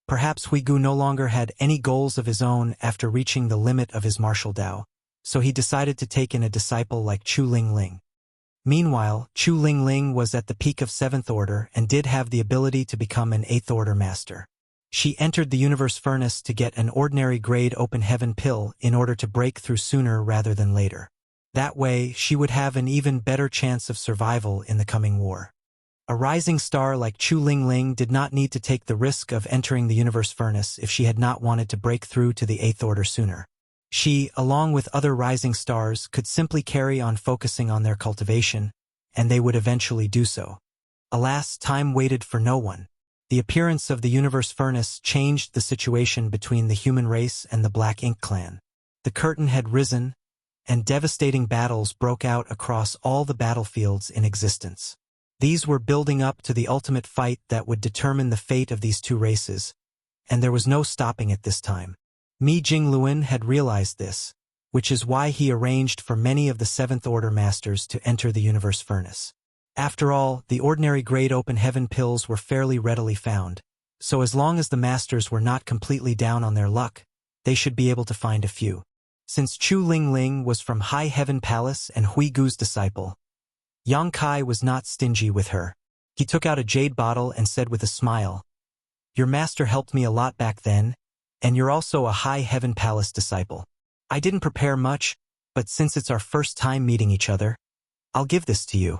Perhaps Huigu no longer had any goals of his own after reaching the limit of his martial Tao, so he decided to take in a disciple like Chu Lingling. Meanwhile, Chu Lingling was at the peak of 7th Order and did have the ability to become an 8th Order Master. She entered the Universe Furnace to get an ordinary grade Open Heaven pill in order to break through sooner rather than later. That way, she would have an even better chance of survival in the coming war. A rising star like Chu Lingling did not need to take the risk of entering the Universe Furnace if she had not wanted to break through to the 8th Order sooner. She, along with other rising stars, could simply carry on focusing on their cultivation, and they would eventually do so. Alas, time waited for no one. The appearance of the Universe Furnace changed the situation between the human race and the Black Ink clan. The curtain had risen, and devastating battles broke out across all the battlefields in existence. These were building up to the ultimate fight that would determine the fate of these two races, and there was no stopping it this time. Mi Jingluan had realized this, which is why he arranged for many of the 7th Order Masters to enter the Universe Furnace. After all, the ordinary grade Open Heaven pills were fairly readily found, so as long as the Masters were not completely down on their luck, they should be able to find a few. Since Chu Lingling was from High Heaven Palace and Huigu's disciple, Yang Kai was not stingy with her. He took out a jade bottle and said with a smile, "Your master helped me a lot back then, and you're also a High Heaven Palace disciple. I didn't prepare much, but since it's our first time meeting each other, I'll give this to you."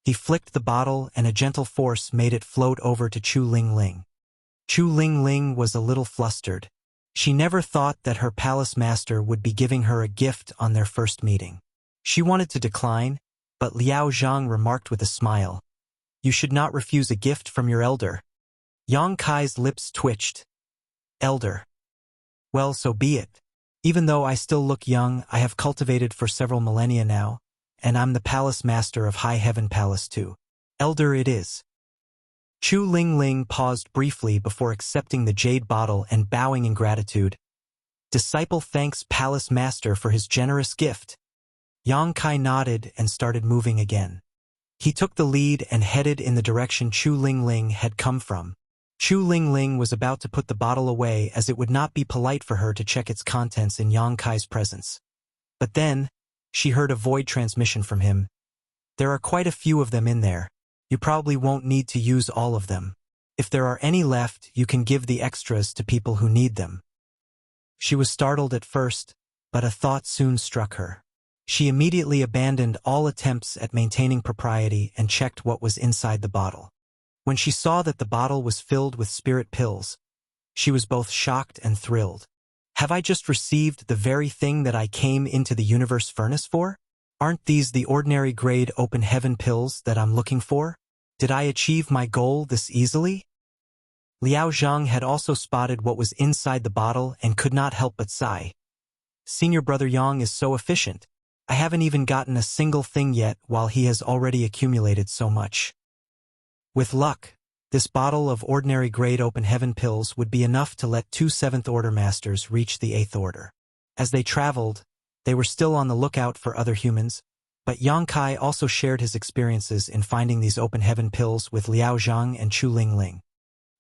He flicked the bottle and a gentle force made it float over to Chu Lingling. Chu Lingling was a little flustered. She never thought that her palace master would be giving her a gift on their first meeting. She wanted to decline, but Liao Zhang remarked with a smile, "You should not refuse a gift from your elder." Yang Kai's lips twitched. Elder. Well, so be it. Even though I still look young, I have cultivated for several millennia now, and I'm the palace master of High Heaven Palace too. Elder it is. Chu Lingling paused briefly before accepting the jade bottle and bowing in gratitude. Disciple thanks Palace Master for his generous gift. Yang Kai nodded and started moving again. He took the lead and headed in the direction Chu Lingling had come from. Chu Lingling was about to put the bottle away as it would not be polite for her to check its contents in Yang Kai's presence. But then, she heard a void transmission from him. There are quite a few of them in there. You probably won't need to use all of them. If there are any left, you can give the extras to people who need them. She was startled at first, but a thought soon struck her. She immediately abandoned all attempts at maintaining propriety and checked what was inside the bottle. When she saw that the bottle was filled with spirit pills, she was both shocked and thrilled. Have I just received the very thing that I came into the universe furnace for? Aren't these the ordinary grade open heaven pills that I'm looking for? Did I achieve my goal this easily? Liao Zhang had also spotted what was inside the bottle and could not help but sigh. Senior brother Yang is so efficient. I haven't even gotten a single thing yet while he has already accumulated so much. With luck, this bottle of ordinary grade open heaven pills would be enough to let 2 7th Order masters reach the 8th Order. As they traveled, they were still on the lookout for other humans, but Yang Kai also shared his experiences in finding these open heaven pills with Liao Zhang and Chu Lingling.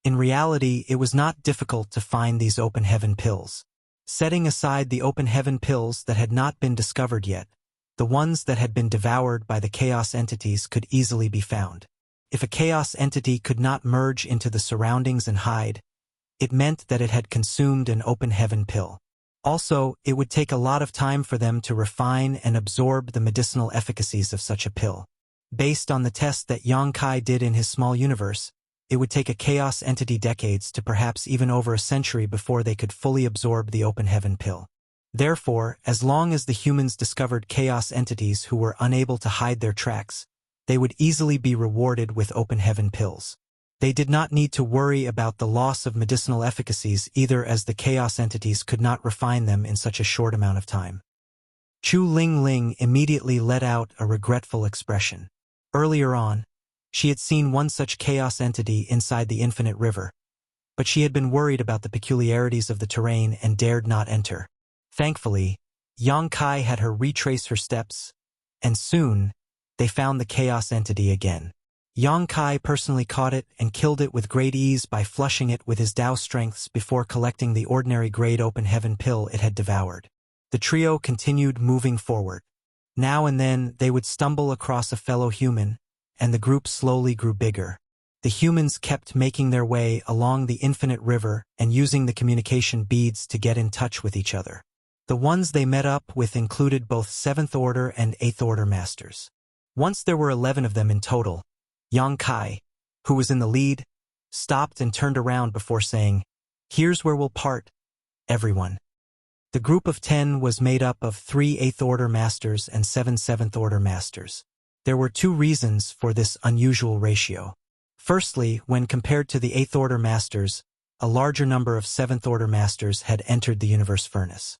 In reality, it was not difficult to find these open heaven pills. Setting aside the open heaven pills that had not been discovered yet, the ones that had been devoured by the chaos entities could easily be found. If a chaos entity could not merge into the surroundings and hide, it meant that it had consumed an open heaven pill. Also, it would take a lot of time for them to refine and absorb the medicinal efficacies of such a pill. Based on the test that Yang Kai did in his small universe, it would take a chaos entity decades to perhaps even over a century before they could fully absorb the open heaven pill. Therefore, as long as the humans discovered chaos entities who were unable to hide their tracks, they would easily be rewarded with open heaven pills. They did not need to worry about the loss of medicinal efficacies either, as the chaos entities could not refine them in such a short amount of time. Chu Lingling immediately let out a regretful expression. Earlier on, she had seen one such chaos entity inside the infinite river, but she had been worried about the peculiarities of the terrain and dared not enter. Thankfully, Yang Kai had her retrace her steps, and soon, they found the chaos entity again. Yang Kai personally caught it and killed it with great ease by flushing it with his Dao strengths before collecting the ordinary grade open heaven pill it had devoured. The trio continued moving forward. Now and then they would stumble across a fellow human, and the group slowly grew bigger. The humans kept making their way along the infinite river and using the communication beads to get in touch with each other. The ones they met up with included both 7th Order and 8th Order masters. Once there were 11 of them in total, Yang Kai, who was in the lead, stopped and turned around before saying, "Here's where we'll part, everyone." The group of 10 was made up of 3 8th Order masters and 7 7th Order masters. There were 2 reasons for this unusual ratio. Firstly, when compared to the 8th Order masters, a larger number of 7th Order masters had entered the universe furnace.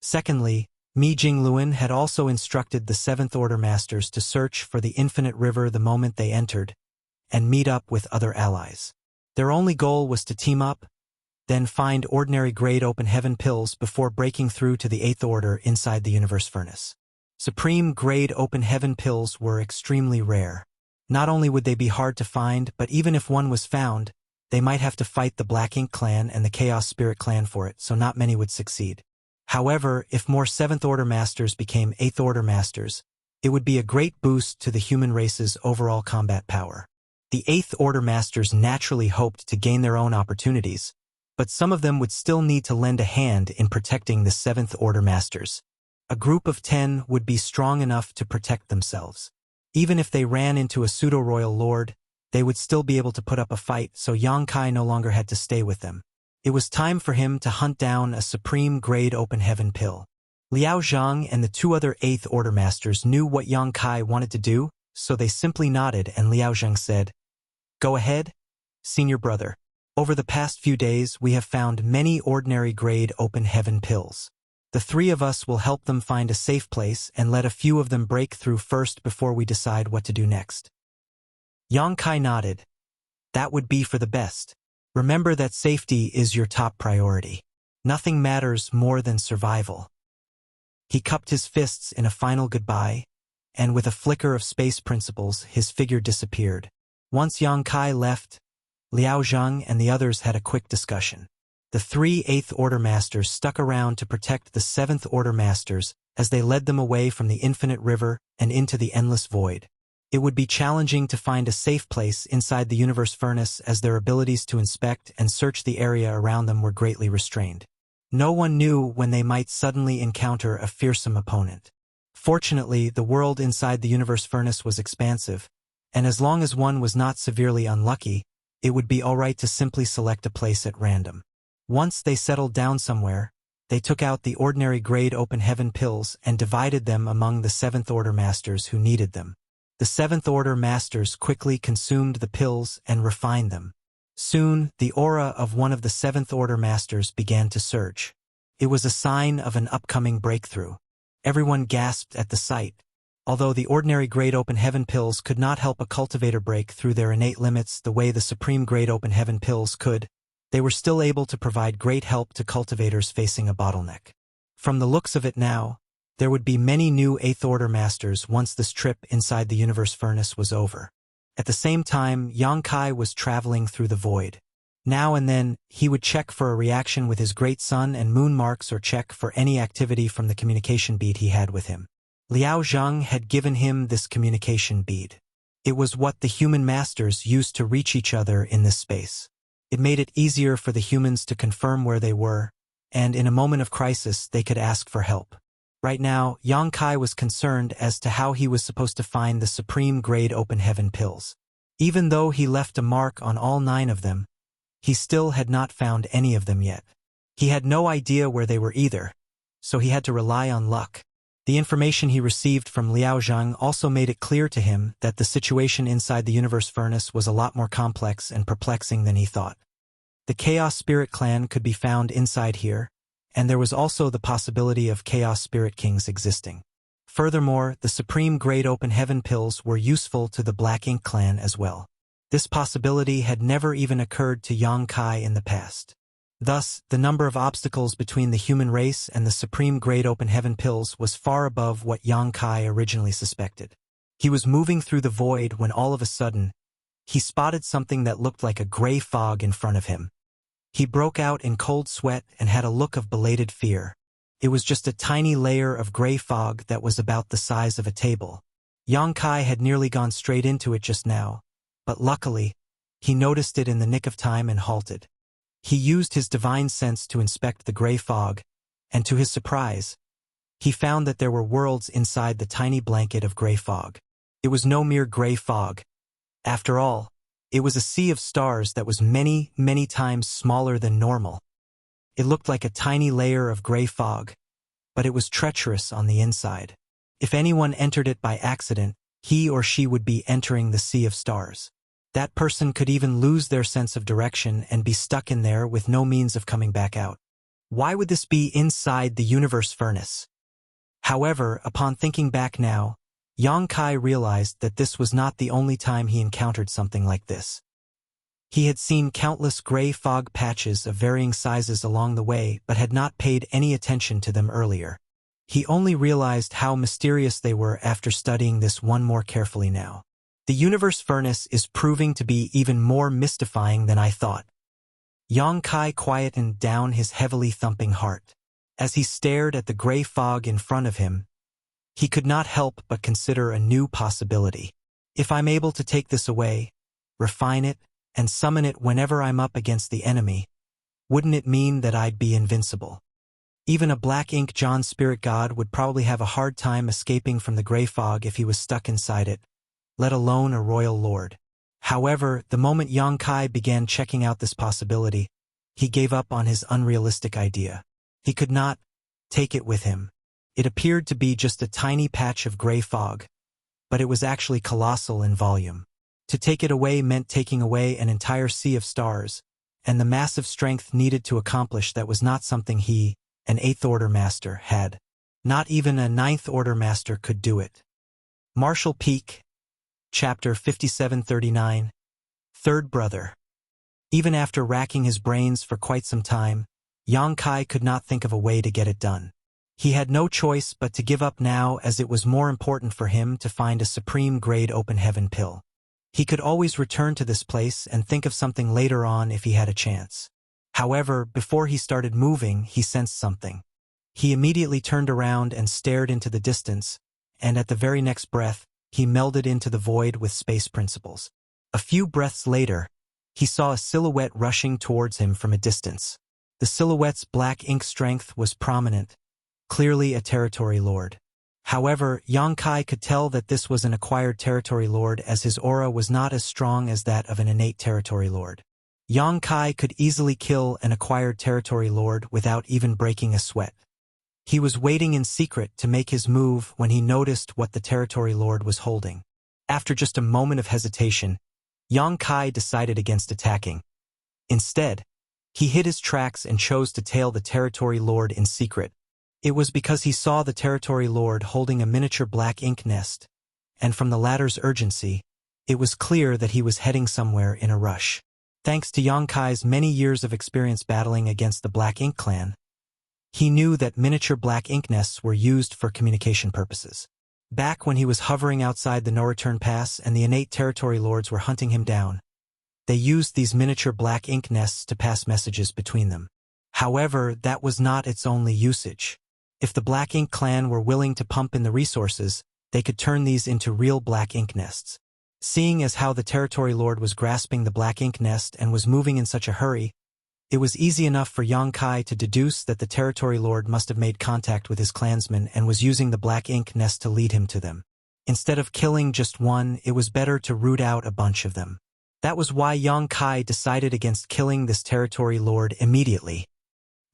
Secondly, Mi Jingluan had also instructed the 7th Order masters to search for the infinite river the moment they entered, and meet up with other allies. Their only goal was to team up, then find ordinary grade open heaven pills before breaking through to the 8th Order inside the universe furnace. Supreme grade open heaven pills were extremely rare. Not only would they be hard to find, but even if one was found, they might have to fight the Black Ink clan and the Chaos Spirit clan for it, so not many would succeed. However, if more 7th Order masters became 8th Order masters, it would be a great boost to the human race's overall combat power. The 8th Order masters naturally hoped to gain their own opportunities, but some of them would still need to lend a hand in protecting the 7th Order masters. A group of 10 would be strong enough to protect themselves. Even if they ran into a pseudo-royal lord, they would still be able to put up a fight, so Yang Kai no longer had to stay with them. It was time for him to hunt down a supreme grade open heaven pill. Liao Zhang and the 2 other 8th Order masters knew what Yang Kai wanted to do, so they simply nodded, and Liao Zhang said, "Go ahead, senior brother. Over the past few days, we have found many ordinary grade open heaven pills. The 3 of us will help them find a safe place and let a few of them break through first before we decide what to do next." Yang Kai nodded. That would be for the best. Remember that safety is your top priority. Nothing matters more than survival. He cupped his fists in a final goodbye, and with a flicker of space principles, his figure disappeared. Once Yang Kai left, Liao Zhang and the others had a quick discussion. The 3 Eighth Order Masters stuck around to protect the 7th Order Masters as they led them away from the infinite river and into the endless void. It would be challenging to find a safe place inside the universe furnace as their abilities to inspect and search the area around them were greatly restrained. No one knew when they might suddenly encounter a fearsome opponent. Fortunately, the world inside the universe furnace was expansive, and as long as one was not severely unlucky, it would be alright to simply select a place at random. Once they settled down somewhere, they took out the ordinary grade open heaven pills and divided them among the 7th Order Masters who needed them. The 7th Order Masters quickly consumed the pills and refined them. Soon, the aura of one of the 7th Order Masters began to surge. It was a sign of an upcoming breakthrough. Everyone gasped at the sight. Although the ordinary grade open heaven pills could not help a cultivator break through their innate limits the way the supreme grade open heaven pills could, they were still able to provide great help to cultivators facing a bottleneck. From the looks of it now, there would be many new 8th Order Masters once this trip inside the universe furnace was over. At the same time, Yang Kai was traveling through the void. Now and then, he would check for a reaction with his great sun and moon marks or check for any activity from the communication bead he had with him. Liao Zhang had given him this communication bead. It was what the human masters used to reach each other in this space. It made it easier for the humans to confirm where they were, and in a moment of crisis they could ask for help. Right now, Yang Kai was concerned as to how he was supposed to find the supreme grade open heaven pills. Even though he left a mark on all 9 of them, he still had not found any of them yet. He had no idea where they were either, so he had to rely on luck. The information he received from Liao Zhang also made it clear to him that the situation inside the universe furnace was a lot more complex and perplexing than he thought. The Chaos Spirit Clan could be found inside here, and there was also the possibility of Chaos Spirit Kings existing. Furthermore, the Supreme Grade Open Heaven pills were useful to the Black Ink Clan as well. This possibility had never even occurred to Yang Kai in the past. Thus, the number of obstacles between the human race and the Supreme Grade Open Heaven pills was far above what Yang Kai originally suspected. He was moving through the void when all of a sudden, he spotted something that looked like a gray fog in front of him. He broke out in cold sweat and had a look of belated fear. It was just a tiny layer of gray fog that was about the size of a table. Yang Kai had nearly gone straight into it just now, but luckily, he noticed it in the nick of time and halted. He used his divine sense to inspect the gray fog, and to his surprise, he found that there were worlds inside the tiny blanket of gray fog. It was no mere gray fog. After all, it was a sea of stars that was many, many times smaller than normal. It looked like a tiny layer of gray fog, but it was treacherous on the inside. If anyone entered it by accident, he or she would be entering the sea of stars. That person could even lose their sense of direction and be stuck in there with no means of coming back out. Why would this be inside the universe furnace? However, upon thinking back now, Yang Kai realized that this was not the only time he encountered something like this. He had seen countless gray fog patches of varying sizes along the way but had not paid any attention to them earlier. He only realized how mysterious they were after studying this one more carefully now. The universe furnace is proving to be even more mystifying than I thought. Yang Kai quietened down his heavily thumping heart. As he stared at the gray fog in front of him, he could not help but consider a new possibility. If I'm able to take this away, refine it, and summon it whenever I'm up against the enemy, wouldn't it mean that I'd be invincible? Even a Black Ink John Spirit God would probably have a hard time escaping from the gray fog if he was stuck inside it, let alone a royal lord. However, the moment Yang Kai began checking out this possibility, he gave up on his unrealistic idea. He could not take it with him. It appeared to be just a tiny patch of gray fog, but it was actually colossal in volume. To take it away meant taking away an entire sea of stars, and the massive strength needed to accomplish that was not something he, an 8th Order Master, had. Not even a 9th Order Master could do it. Marshall Peak, Chapter 5739, Third Brother. Even after racking his brains for quite some time, Yang Kai could not think of a way to get it done. He had no choice but to give up now, as it was more important for him to find a supreme grade open heaven pill. He could always return to this place and think of something later on if he had a chance. However, before he started moving, he sensed something. He immediately turned around and stared into the distance, and at the very next breath, he melded into the void with space principles. A few breaths later, he saw a silhouette rushing towards him from a distance. The silhouette's black ink strength was prominent, clearly a territory lord. However, Yang Kai could tell that this was an acquired territory lord as his aura was not as strong as that of an innate territory lord. Yang Kai could easily kill an acquired territory lord without even breaking a sweat. He was waiting in secret to make his move when he noticed what the territory lord was holding. After just a moment of hesitation, Yang Kai decided against attacking. Instead, he hid his tracks and chose to tail the territory lord in secret. It was because he saw the territory lord holding a miniature black ink nest, and from the latter's urgency, it was clear that he was heading somewhere in a rush. Thanks to Yang Kai's many years of experience battling against the Black Ink clan, he knew that miniature black ink nests were used for communication purposes. Back when he was hovering outside the no-return pass and the innate territory lords were hunting him down, they used these miniature black ink nests to pass messages between them. However, that was not its only usage. If the Black Ink clan were willing to pump in the resources, they could turn these into real black ink nests. Seeing as how the territory lord was grasping the black ink nest and was moving in such a hurry, it was easy enough for Yang Kai to deduce that the territory lord must have made contact with his clansmen and was using the black ink nest to lead him to them. Instead of killing just one, it was better to root out a bunch of them. That was why Yang Kai decided against killing this territory lord immediately.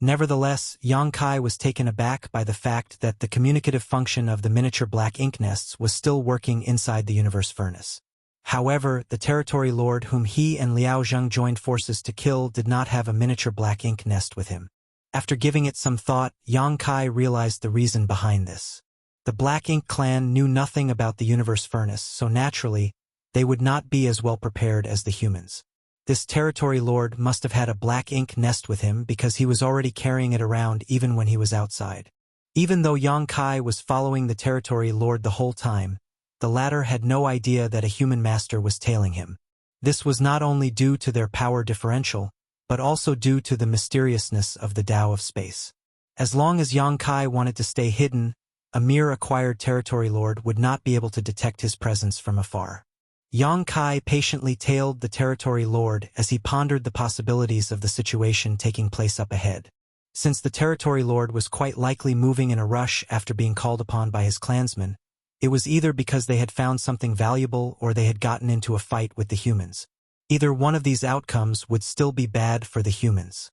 Nevertheless, Yang Kai was taken aback by the fact that the communicative function of the miniature black ink nests was still working inside the universe furnace. However, the territory lord whom he and Liao Zheng joined forces to kill did not have a miniature black ink nest with him. After giving it some thought, Yang Kai realized the reason behind this. The Black Ink clan knew nothing about the universe furnace, so naturally, they would not be as well prepared as the humans. This territory lord must have had a black ink nest with him because he was already carrying it around even when he was outside. Even though Yang Kai was following the territory lord the whole time, the latter had no idea that a human master was tailing him. This was not only due to their power differential, but also due to the mysteriousness of the Tao of space. As long as Yang Kai wanted to stay hidden, a mere acquired territory lord would not be able to detect his presence from afar. Yang Kai patiently tailed the territory lord as he pondered the possibilities of the situation taking place up ahead. Since the territory lord was quite likely moving in a rush after being called upon by his clansmen, it was either because they had found something valuable or they had gotten into a fight with the humans. Either one of these outcomes would still be bad for the humans.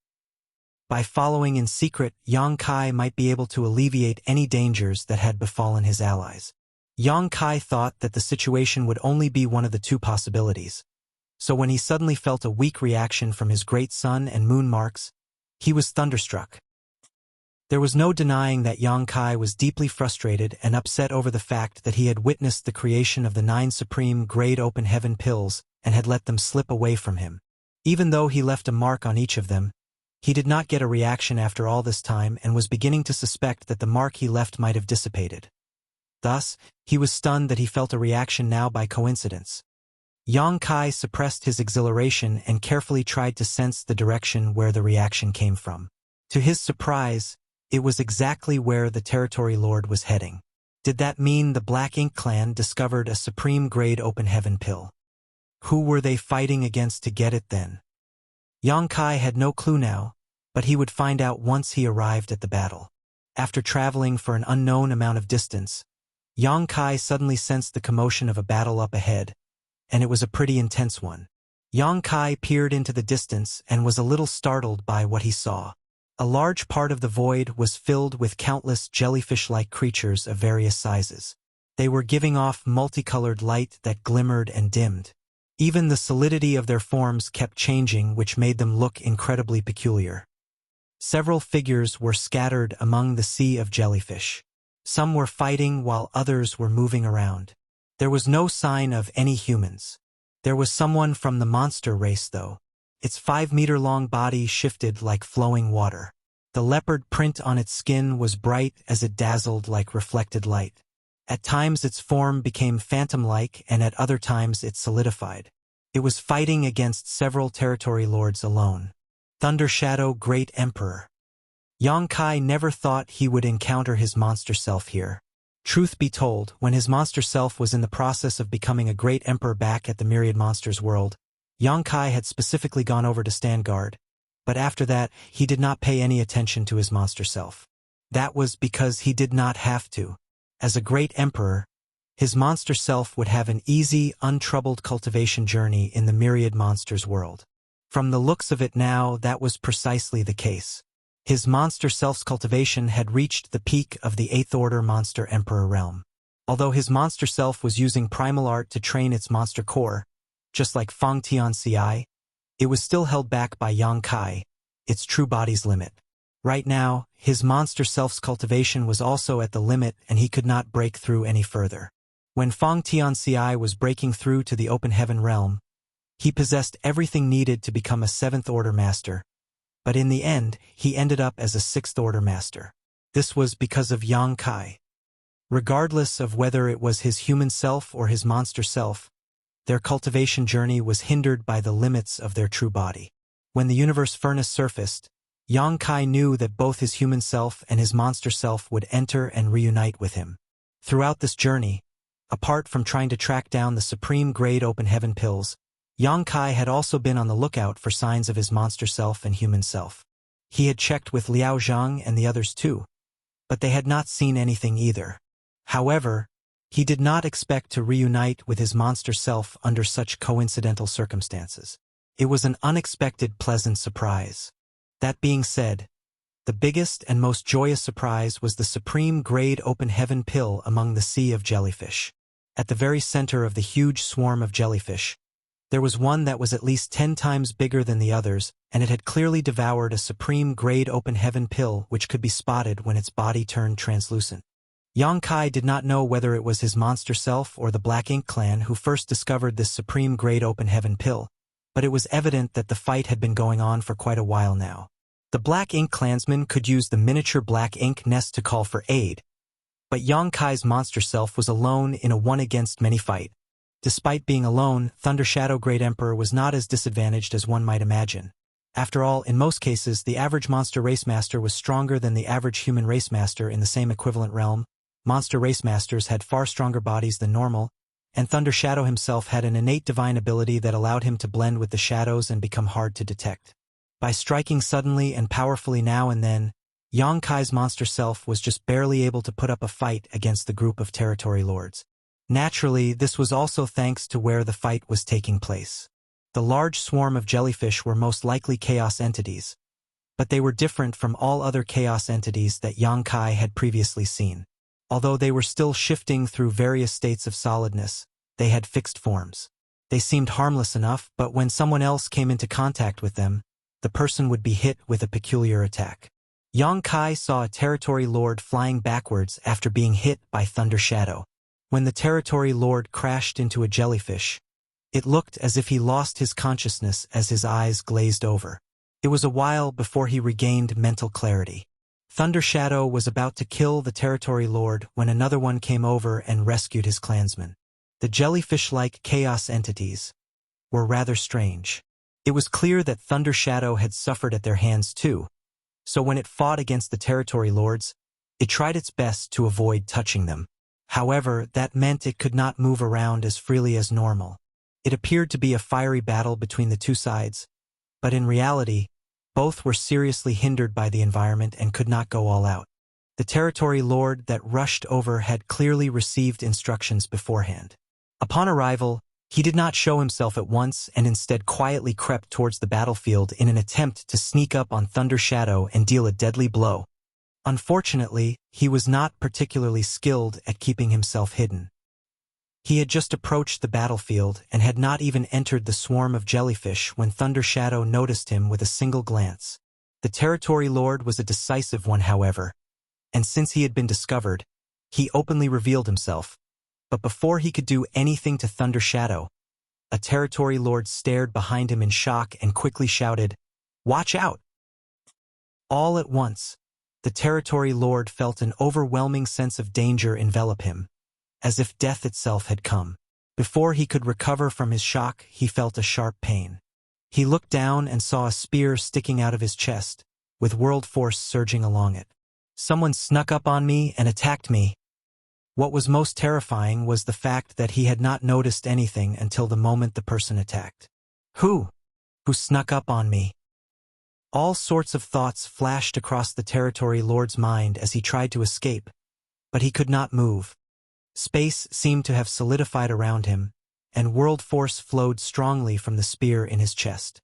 By following in secret, Yang Kai might be able to alleviate any dangers that had befallen his allies. Yang Kai thought that the situation would only be one of the two possibilities. So when he suddenly felt a weak reaction from his great sun and moon marks, he was thunderstruck. There was no denying that Yang Kai was deeply frustrated and upset over the fact that he had witnessed the creation of the 9 supreme grade open heaven pills and had let them slip away from him. Even though he left a mark on each of them, he did not get a reaction after all this time and was beginning to suspect that the mark he left might have dissipated. Thus, he was stunned that he felt a reaction now by coincidence. Yang Kai suppressed his exhilaration and carefully tried to sense the direction where the reaction came from. To his surprise, it was exactly where the territory lord was heading. Did that mean the Black Ink clan discovered a supreme-grade open heaven pill? Who were they fighting against to get it then? Yang Kai had no clue now, but he would find out once he arrived at the battle. After traveling for an unknown amount of distance, Yang Kai suddenly sensed the commotion of a battle up ahead, and it was a pretty intense one. Yang Kai peered into the distance and was a little startled by what he saw. A large part of the void was filled with countless jellyfish-like creatures of various sizes. They were giving off multicolored light that glimmered and dimmed. Even the solidity of their forms kept changing, which made them look incredibly peculiar. Several figures were scattered among the sea of jellyfish. Some were fighting while others were moving around. There was no sign of any humans. There was someone from the monster race, though. Its 5-meter-long body shifted like flowing water. The leopard print on its skin was bright as it dazzled like reflected light. At times its form became phantom-like and at other times it solidified. It was fighting against several territory lords alone. Thunder Shadow, Great Emperor. Yang Kai never thought he would encounter his monster self here. Truth be told, when his monster self was in the process of becoming a great emperor back at the Myriad Monsters world, Yang Kai had specifically gone over to stand guard. But after that, he did not pay any attention to his monster self. That was because he did not have to. As a great emperor, his monster self would have an easy, untroubled cultivation journey in the Myriad Monsters world. From the looks of it now, that was precisely the case. His monster self's cultivation had reached the peak of the 8th Order Monster Emperor realm. Although his monster self was using primal art to train its monster core, just like Feng Tianci, it was still held back by Yang Kai, its true body's limit. Right now, his monster self's cultivation was also at the limit and he could not break through any further. When Feng Tianci was breaking through to the open heaven realm, he possessed everything needed to become a 7th Order Master, but in the end, he ended up as a 6th Order Master. This was because of Yang Kai. Regardless of whether it was his human self or his monster self, their cultivation journey was hindered by the limits of their true body. When the universe furnace surfaced, Yang Kai knew that both his human self and his monster self would enter and reunite with him. Throughout this journey, apart from trying to track down the supreme grade open heaven pills, Yang Kai had also been on the lookout for signs of his monster self and human self. He had checked with Liao Zhang and the others too, but they had not seen anything either. However, he did not expect to reunite with his monster self under such coincidental circumstances. It was an unexpected, pleasant surprise. That being said, the biggest and most joyous surprise was the supreme grade open heaven pill among the sea of jellyfish. At the very center of the huge swarm of jellyfish, there was one that was at least 10 times bigger than the others, and it had clearly devoured a supreme grade open heaven pill which could be spotted when its body turned translucent. Yang Kai did not know whether it was his monster self or the Black Ink clan who first discovered this supreme grade open heaven pill, but it was evident that the fight had been going on for quite a while now. The Black Ink clansmen could use the miniature Black Ink nest to call for aid, but Yang Kai's monster self was alone in a one-against-many fight. Despite being alone, Thunder Shadow Great Emperor was not as disadvantaged as one might imagine. After all, in most cases, the average monster race master was stronger than the average human race master in the same equivalent realm. Monster race masters had far stronger bodies than normal, and Thunder Shadow himself had an innate divine ability that allowed him to blend with the shadows and become hard to detect. By striking suddenly and powerfully now and then, Yang Kai's monster self was just barely able to put up a fight against the group of territory lords. Naturally, this was also thanks to where the fight was taking place. The large swarm of jellyfish were most likely chaos entities, but they were different from all other chaos entities that Yang Kai had previously seen. Although they were still shifting through various states of solidness, they had fixed forms. They seemed harmless enough, but when someone else came into contact with them, the person would be hit with a peculiar attack. Yang Kai saw a territory lord flying backwards after being hit by Thunder Shadow. When the territory lord crashed into a jellyfish, it looked as if he lost his consciousness as his eyes glazed over. It was a while before he regained mental clarity. Thunder Shadow was about to kill the territory lord when another one came over and rescued his clansmen. The jellyfish-like chaos entities were rather strange. It was clear that Thunder Shadow had suffered at their hands too, so when it fought against the territory lords, it tried its best to avoid touching them. However, that meant it could not move around as freely as normal. It appeared to be a fiery battle between the two sides, but in reality, both were seriously hindered by the environment and could not go all out. The territory lord that rushed over had clearly received instructions beforehand. Upon arrival, he did not show himself at once and instead quietly crept towards the battlefield in an attempt to sneak up on Thunder Shadow and deal a deadly blow. Unfortunately, he was not particularly skilled at keeping himself hidden. He had just approached the battlefield and had not even entered the swarm of jellyfish when Thunder Shadow noticed him with a single glance. The territory lord was a decisive one, however, and since he had been discovered, he openly revealed himself. But before he could do anything to Thunder Shadow, a territory lord stared behind him in shock and quickly shouted, "Watch out!" All at once, the territory lord felt an overwhelming sense of danger envelop him. as if death itself had come. Before he could recover from his shock, he felt a sharp pain. He looked down and saw a spear sticking out of his chest, with world force surging along it. Someone snuck up on me and attacked me. What was most terrifying was the fact that he had not noticed anything until the moment the person attacked. Who snuck up on me? All sorts of thoughts flashed across the Territory Lord's mind as he tried to escape, but he could not move. Space seemed to have solidified around him, and world force flowed strongly from the spear in his chest.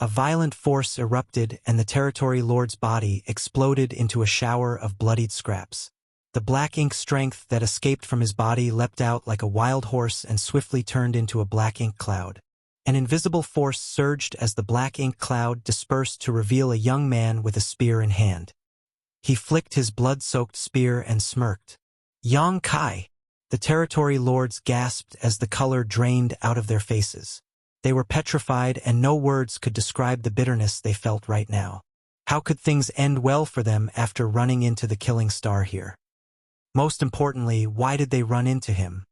A violent force erupted and the Territory Lord's body exploded into a shower of bloodied scraps. The black ink strength that escaped from his body leapt out like a wild horse and swiftly turned into a black ink cloud. An invisible force surged as the black ink cloud dispersed to reveal a young man with a spear in hand. He flicked his blood-soaked spear and smirked. Yang Kai! The Territory Lords gasped as the color drained out of their faces. They were petrified and no words could describe the bitterness they felt right now. How could things end well for them after running into the killing star here? Most importantly, why did they run into him?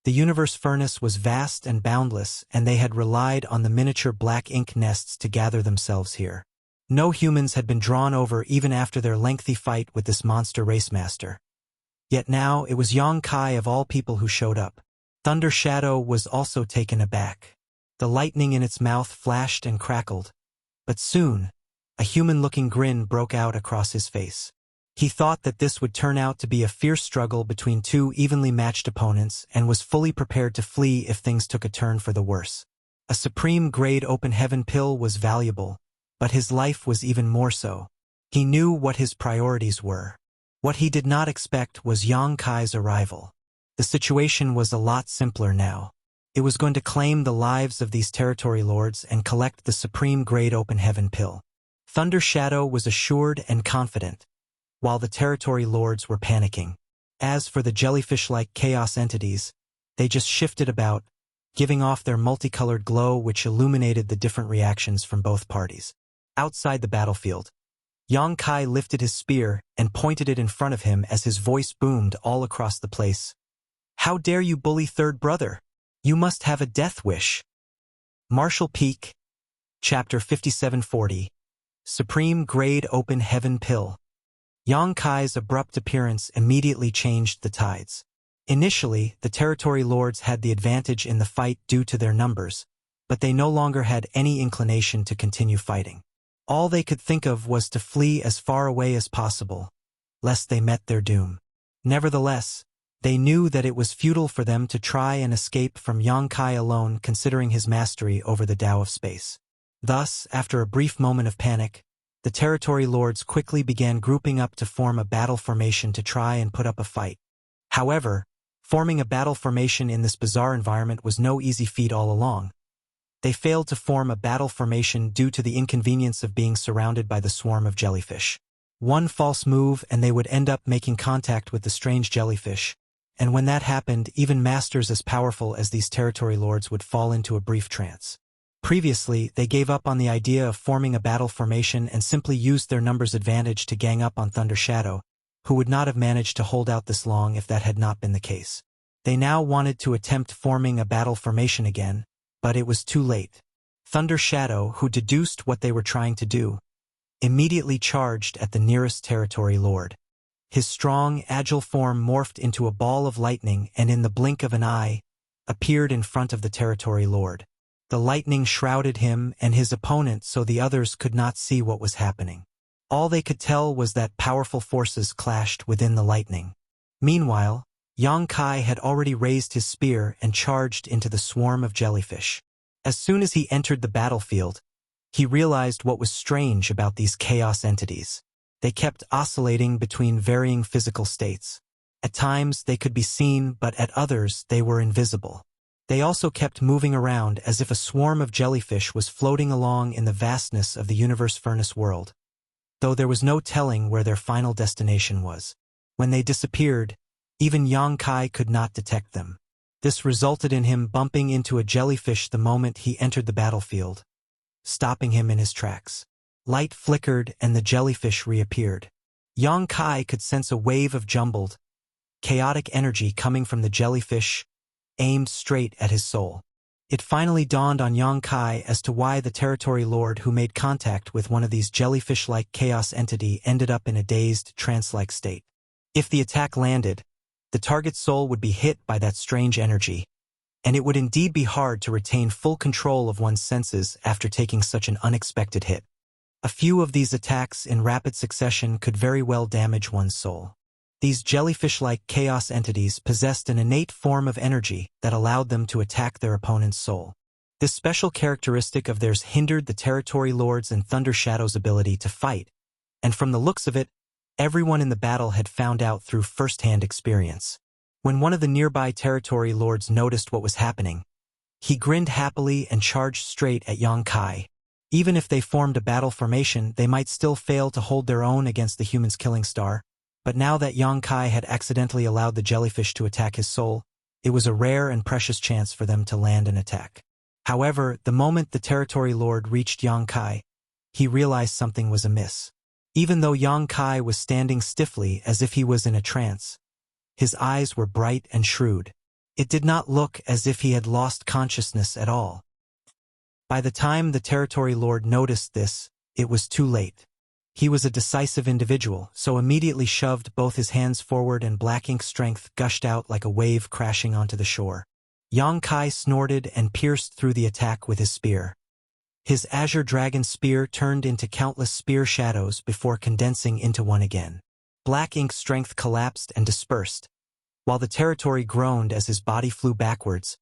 The universe furnace was vast and boundless, and they had relied on the miniature black ink nests to gather themselves here. No humans had been drawn over even after their lengthy fight with this monster racemaster. Yet now it was Yang Kai of all people who showed up. Thunder Shadow was also taken aback. The lightning in its mouth flashed and crackled, but soon, a human-looking grin broke out across his face. He thought that this would turn out to be a fierce struggle between two evenly matched opponents and was fully prepared to flee if things took a turn for the worse. A supreme-grade open heaven pill was valuable, but his life was even more so. He knew what his priorities were. What he did not expect was Yang Kai's arrival. The situation was a lot simpler now. It was going to claim the lives of these Territory Lords and collect the supreme-grade open heaven pill. Thunder Shadow was assured and confident, while the Territory Lords were panicking. As for the jellyfish-like chaos entities, they just shifted about, giving off their multicolored glow which illuminated the different reactions from both parties. Outside the battlefield, Yang Kai lifted his spear and pointed it in front of him as his voice boomed all across the place. How dare you bully third brother? You must have a death wish. Marshall Peak, Chapter 5740, Supreme Grade Open Heaven Pill. Yang Kai's abrupt appearance immediately changed the tides. Initially, the Territory Lords had the advantage in the fight due to their numbers, but they no longer had any inclination to continue fighting. All they could think of was to flee as far away as possible, lest they met their doom. Nevertheless, they knew that it was futile for them to try and escape from Yang Kai alone considering his mastery over the Tao of space. Thus, after a brief moment of panic, the Territory Lords quickly began grouping up to form a battle formation to try and put up a fight. However, forming a battle formation in this bizarre environment was no easy feat all along. They failed to form a battle formation due to the inconvenience of being surrounded by the swarm of jellyfish. One false move and they would end up making contact with the strange jellyfish, and when that happened, even masters as powerful as these Territory Lords would fall into a brief trance. Previously, they gave up on the idea of forming a battle formation and simply used their numbers advantage to gang up on Thunder Shadow, who would not have managed to hold out this long if that had not been the case. They now wanted to attempt forming a battle formation again, but it was too late. Thunder Shadow, who deduced what they were trying to do, immediately charged at the nearest Territory Lord. His strong, agile form morphed into a ball of lightning and in the blink of an eye, appeared in front of the Territory Lord. The lightning shrouded him and his opponent so the others could not see what was happening. All they could tell was that powerful forces clashed within the lightning. Meanwhile, Yang Kai had already raised his spear and charged into the swarm of jellyfish. As soon as he entered the battlefield, he realized what was strange about these chaos entities. They kept oscillating between varying physical states. At times they could be seen, but at others they were invisible. They also kept moving around as if a swarm of jellyfish was floating along in the vastness of the universe furnace world, though there was no telling where their final destination was. When they disappeared, even Yang Kai could not detect them. This resulted in him bumping into a jellyfish the moment he entered the battlefield, stopping him in his tracks. Light flickered and the jellyfish reappeared. Yang Kai could sense a wave of jumbled, chaotic energy coming from the jellyfish, aimed straight at his soul. It finally dawned on Yang Kai as to why the territory lord who made contact with one of these jellyfish-like chaos entity ended up in a dazed, trance-like state. If the attack landed, the target's soul would be hit by that strange energy, and it would indeed be hard to retain full control of one's senses after taking such an unexpected hit. A few of these attacks in rapid succession could very well damage one's soul. These jellyfish-like chaos entities possessed an innate form of energy that allowed them to attack their opponent's soul. This special characteristic of theirs hindered the territory lord's and Thunder Shadow's ability to fight, and from the looks of it, everyone in the battle had found out through first-hand experience. When one of the nearby territory lords noticed what was happening, he grinned happily and charged straight at Yang Kai. Even if they formed a battle formation, they might still fail to hold their own against the human's killing star. But now that Yang Kai had accidentally allowed the jellyfish to attack his soul, it was a rare and precious chance for them to land an attack. However, the moment the territory lord reached Yang Kai, he realized something was amiss. Even though Yang Kai was standing stiffly as if he was in a trance, his eyes were bright and shrewd. It did not look as if he had lost consciousness at all. By the time the territory lord noticed this, it was too late. He was a decisive individual, so immediately shoved both his hands forward and black ink strength gushed out like a wave crashing onto the shore. Yang Kai snorted and pierced through the attack with his spear. His azure dragon spear turned into countless spear shadows before condensing into one again. Black ink strength collapsed and dispersed, while the territory groaned as his body flew backwards,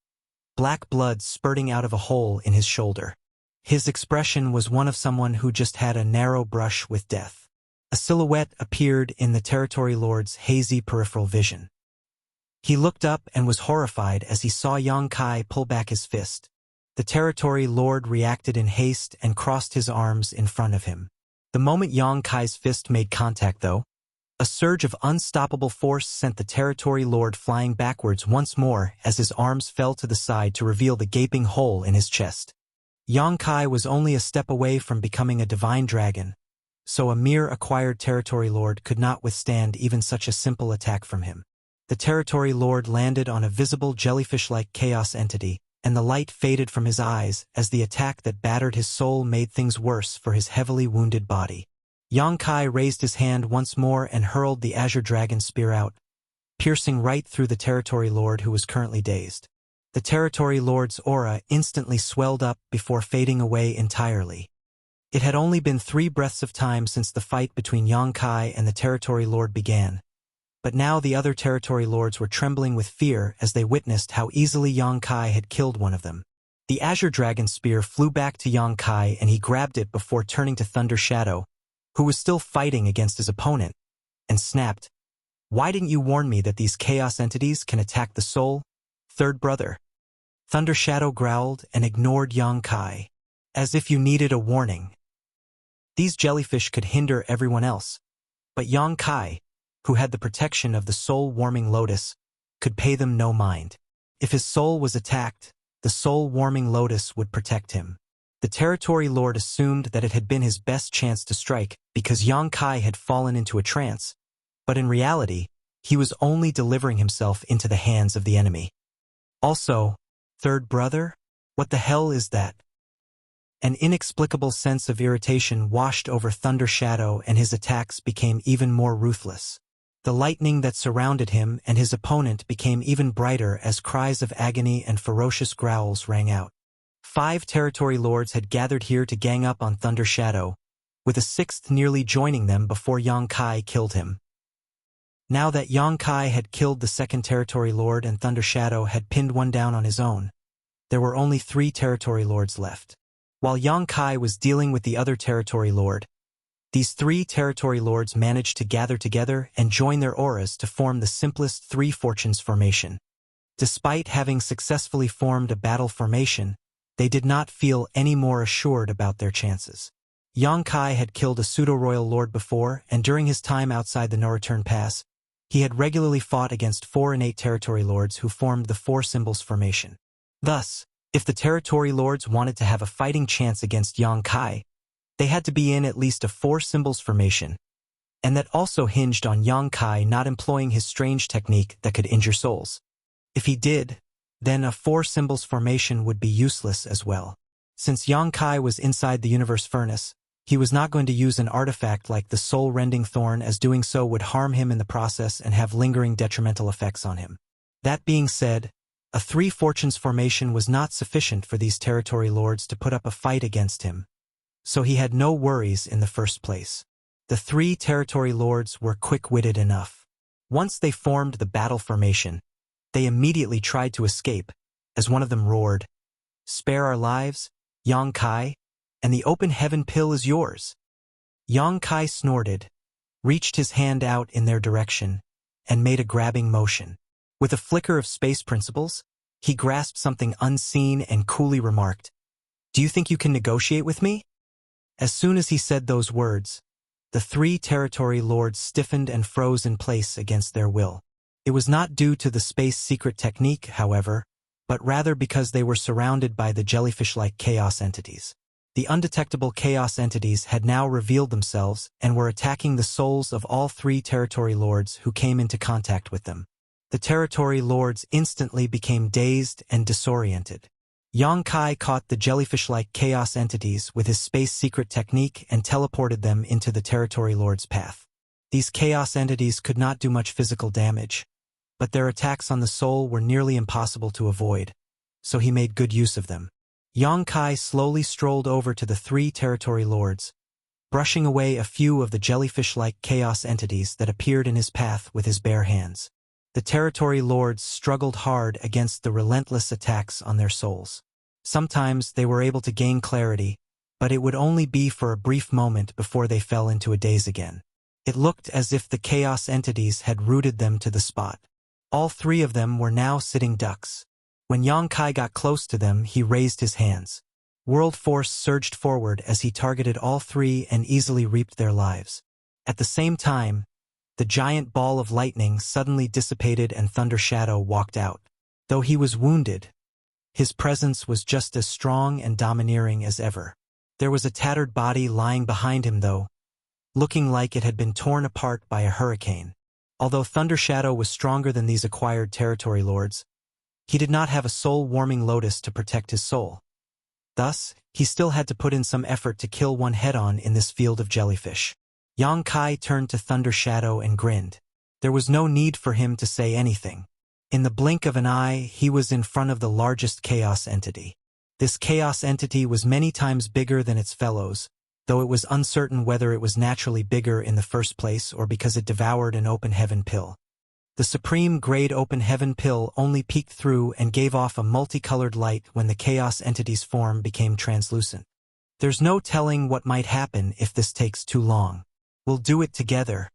black blood spurting out of a hole in his shoulder. His expression was one of someone who just had a narrow brush with death. A silhouette appeared in the territory lord's hazy peripheral vision. He looked up and was horrified as he saw Yang Kai pull back his fist. The territory lord reacted in haste and crossed his arms in front of him. The moment Yang Kai's fist made contact, though, a surge of unstoppable force sent the territory lord flying backwards once more as his arms fell to the side to reveal the gaping hole in his chest. Yang Kai was only a step away from becoming a divine dragon, so a mere acquired territory lord could not withstand even such a simple attack from him. The territory lord landed on a visible jellyfish-like chaos entity, and the light faded from his eyes as the attack that battered his soul made things worse for his heavily wounded body. Yang Kai raised his hand once more and hurled the azure dragon spear out, piercing right through the territory lord who was currently dazed. The territory lord's aura instantly swelled up before fading away entirely. It had only been 3 breaths of time since the fight between Yang Kai and the territory lord began, but now the other territory lords were trembling with fear as they witnessed how easily Yang Kai had killed one of them. The azure dragon spear flew back to Yang Kai and he grabbed it before turning to Thunder Shadow, who was still fighting against his opponent, and snapped, "Why didn't you warn me that these chaos entities can attack the soul, third brother?" Thunder Shadow growled and ignored Yang Kai, as if you needed a warning. These jellyfish could hinder everyone else, but Yang Kai, who had the protection of the soul-warming lotus, could pay them no mind. If his soul was attacked, the soul-warming lotus would protect him. The territory lord assumed that it had been his best chance to strike because Yang Kai had fallen into a trance, but in reality, he was only delivering himself into the hands of the enemy. Also, third brother? What the hell is that? An inexplicable sense of irritation washed over Thunder Shadow and his attacks became even more ruthless. The lightning that surrounded him and his opponent became even brighter as cries of agony and ferocious growls rang out. 5 territory lords had gathered here to gang up on Thunder Shadow, with a 6th nearly joining them before Yang Kai killed him. Now that Yang Kai had killed the 2nd territory lord and Thunder Shadow had pinned one down on his own, there were only 3 territory lords left. While Yang Kai was dealing with the other territory lord, these 3 territory lords managed to gather together and join their auras to form the simplest 3 fortunes formation. Despite having successfully formed a battle formation, they did not feel any more assured about their chances. Yang Kai had killed a pseudo-royal lord before, and during his time outside the no-return pass, he had regularly fought against 4 innate territory lords who formed the 4 symbols formation. Thus, if the territory lords wanted to have a fighting chance against Yang Kai, they had to be in at least a 4 symbols formation, and that also hinged on Yang Kai not employing his strange technique that could injure souls. If he did, then a 4 symbols formation would be useless as well. Since Yang Kai was inside the universe furnace, he was not going to use an artifact like the soul-rending thorn, as doing so would harm him in the process and have lingering detrimental effects on him. That being said, a 3 fortunes formation was not sufficient for these territory lords to put up a fight against him, so he had no worries in the first place. The 3 territory lords were quick-witted enough. Once they formed the battle formation, they immediately tried to escape, as one of them roared, "Spare our lives, Yang Kai, and the open heaven pill is yours." Yang Kai snorted, reached his hand out in their direction, and made a grabbing motion. With a flicker of space principles, he grasped something unseen and coolly remarked, "Do you think you can negotiate with me?" As soon as he said those words, the 3 territory lords stiffened and froze in place against their will. It was not due to the space secret technique, however, but rather because they were surrounded by the jellyfish-like chaos entities. The undetectable chaos entities had now revealed themselves and were attacking the souls of all 3 territory lords who came into contact with them. The territory lords instantly became dazed and disoriented. Yang Kai caught the jellyfish-like chaos entities with his space secret technique and teleported them into the territory lord's path. These chaos entities could not do much physical damage, but their attacks on the soul were nearly impossible to avoid, so he made good use of them. Yang Kai slowly strolled over to the 3 territory lords, brushing away a few of the jellyfish-like chaos entities that appeared in his path with his bare hands. The territory lords struggled hard against the relentless attacks on their souls. Sometimes they were able to gain clarity, but it would only be for a brief moment before they fell into a daze again. It looked as if the chaos entities had rooted them to the spot. All 3 of them were now sitting ducks. When Yang Kai got close to them, he raised his hands. World force surged forward as he targeted all 3 and easily reaped their lives. At the same time, the giant ball of lightning suddenly dissipated and Thunder Shadow walked out. Though he was wounded, his presence was just as strong and domineering as ever. There was a tattered body lying behind him though, looking like it had been torn apart by a hurricane. Although Thunder Shadow was stronger than these acquired territory lords, he did not have a soul-warming lotus to protect his soul. Thus, he still had to put in some effort to kill one head-on in this field of jellyfish. Yang Kai turned to Thunder Shadow and grinned. There was no need for him to say anything. In the blink of an eye, he was in front of the largest chaos entity. This chaos entity was many times bigger than its fellows, though it was uncertain whether it was naturally bigger in the first place or because it devoured an open heaven pill. The supreme grade open heaven pill only peeked through and gave off a multicolored light when the chaos entity's form became translucent. There's no telling what might happen if this takes too long. We'll do it together.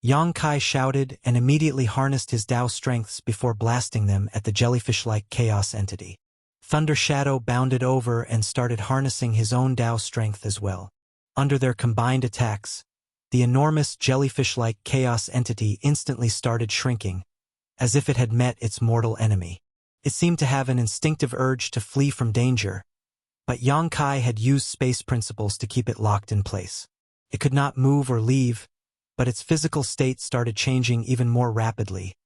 Yang Kai shouted and immediately harnessed his Tao strengths before blasting them at the jellyfish-like chaos entity. Thunder Shadow bounded over and started harnessing his own Tao strength as well. Under their combined attacks, the enormous jellyfish-like chaos entity instantly started shrinking, as if it had met its mortal enemy. It seemed to have an instinctive urge to flee from danger, but Yang Kai had used space principles to keep it locked in place. It could not move or leave, but its physical state started changing even more rapidly,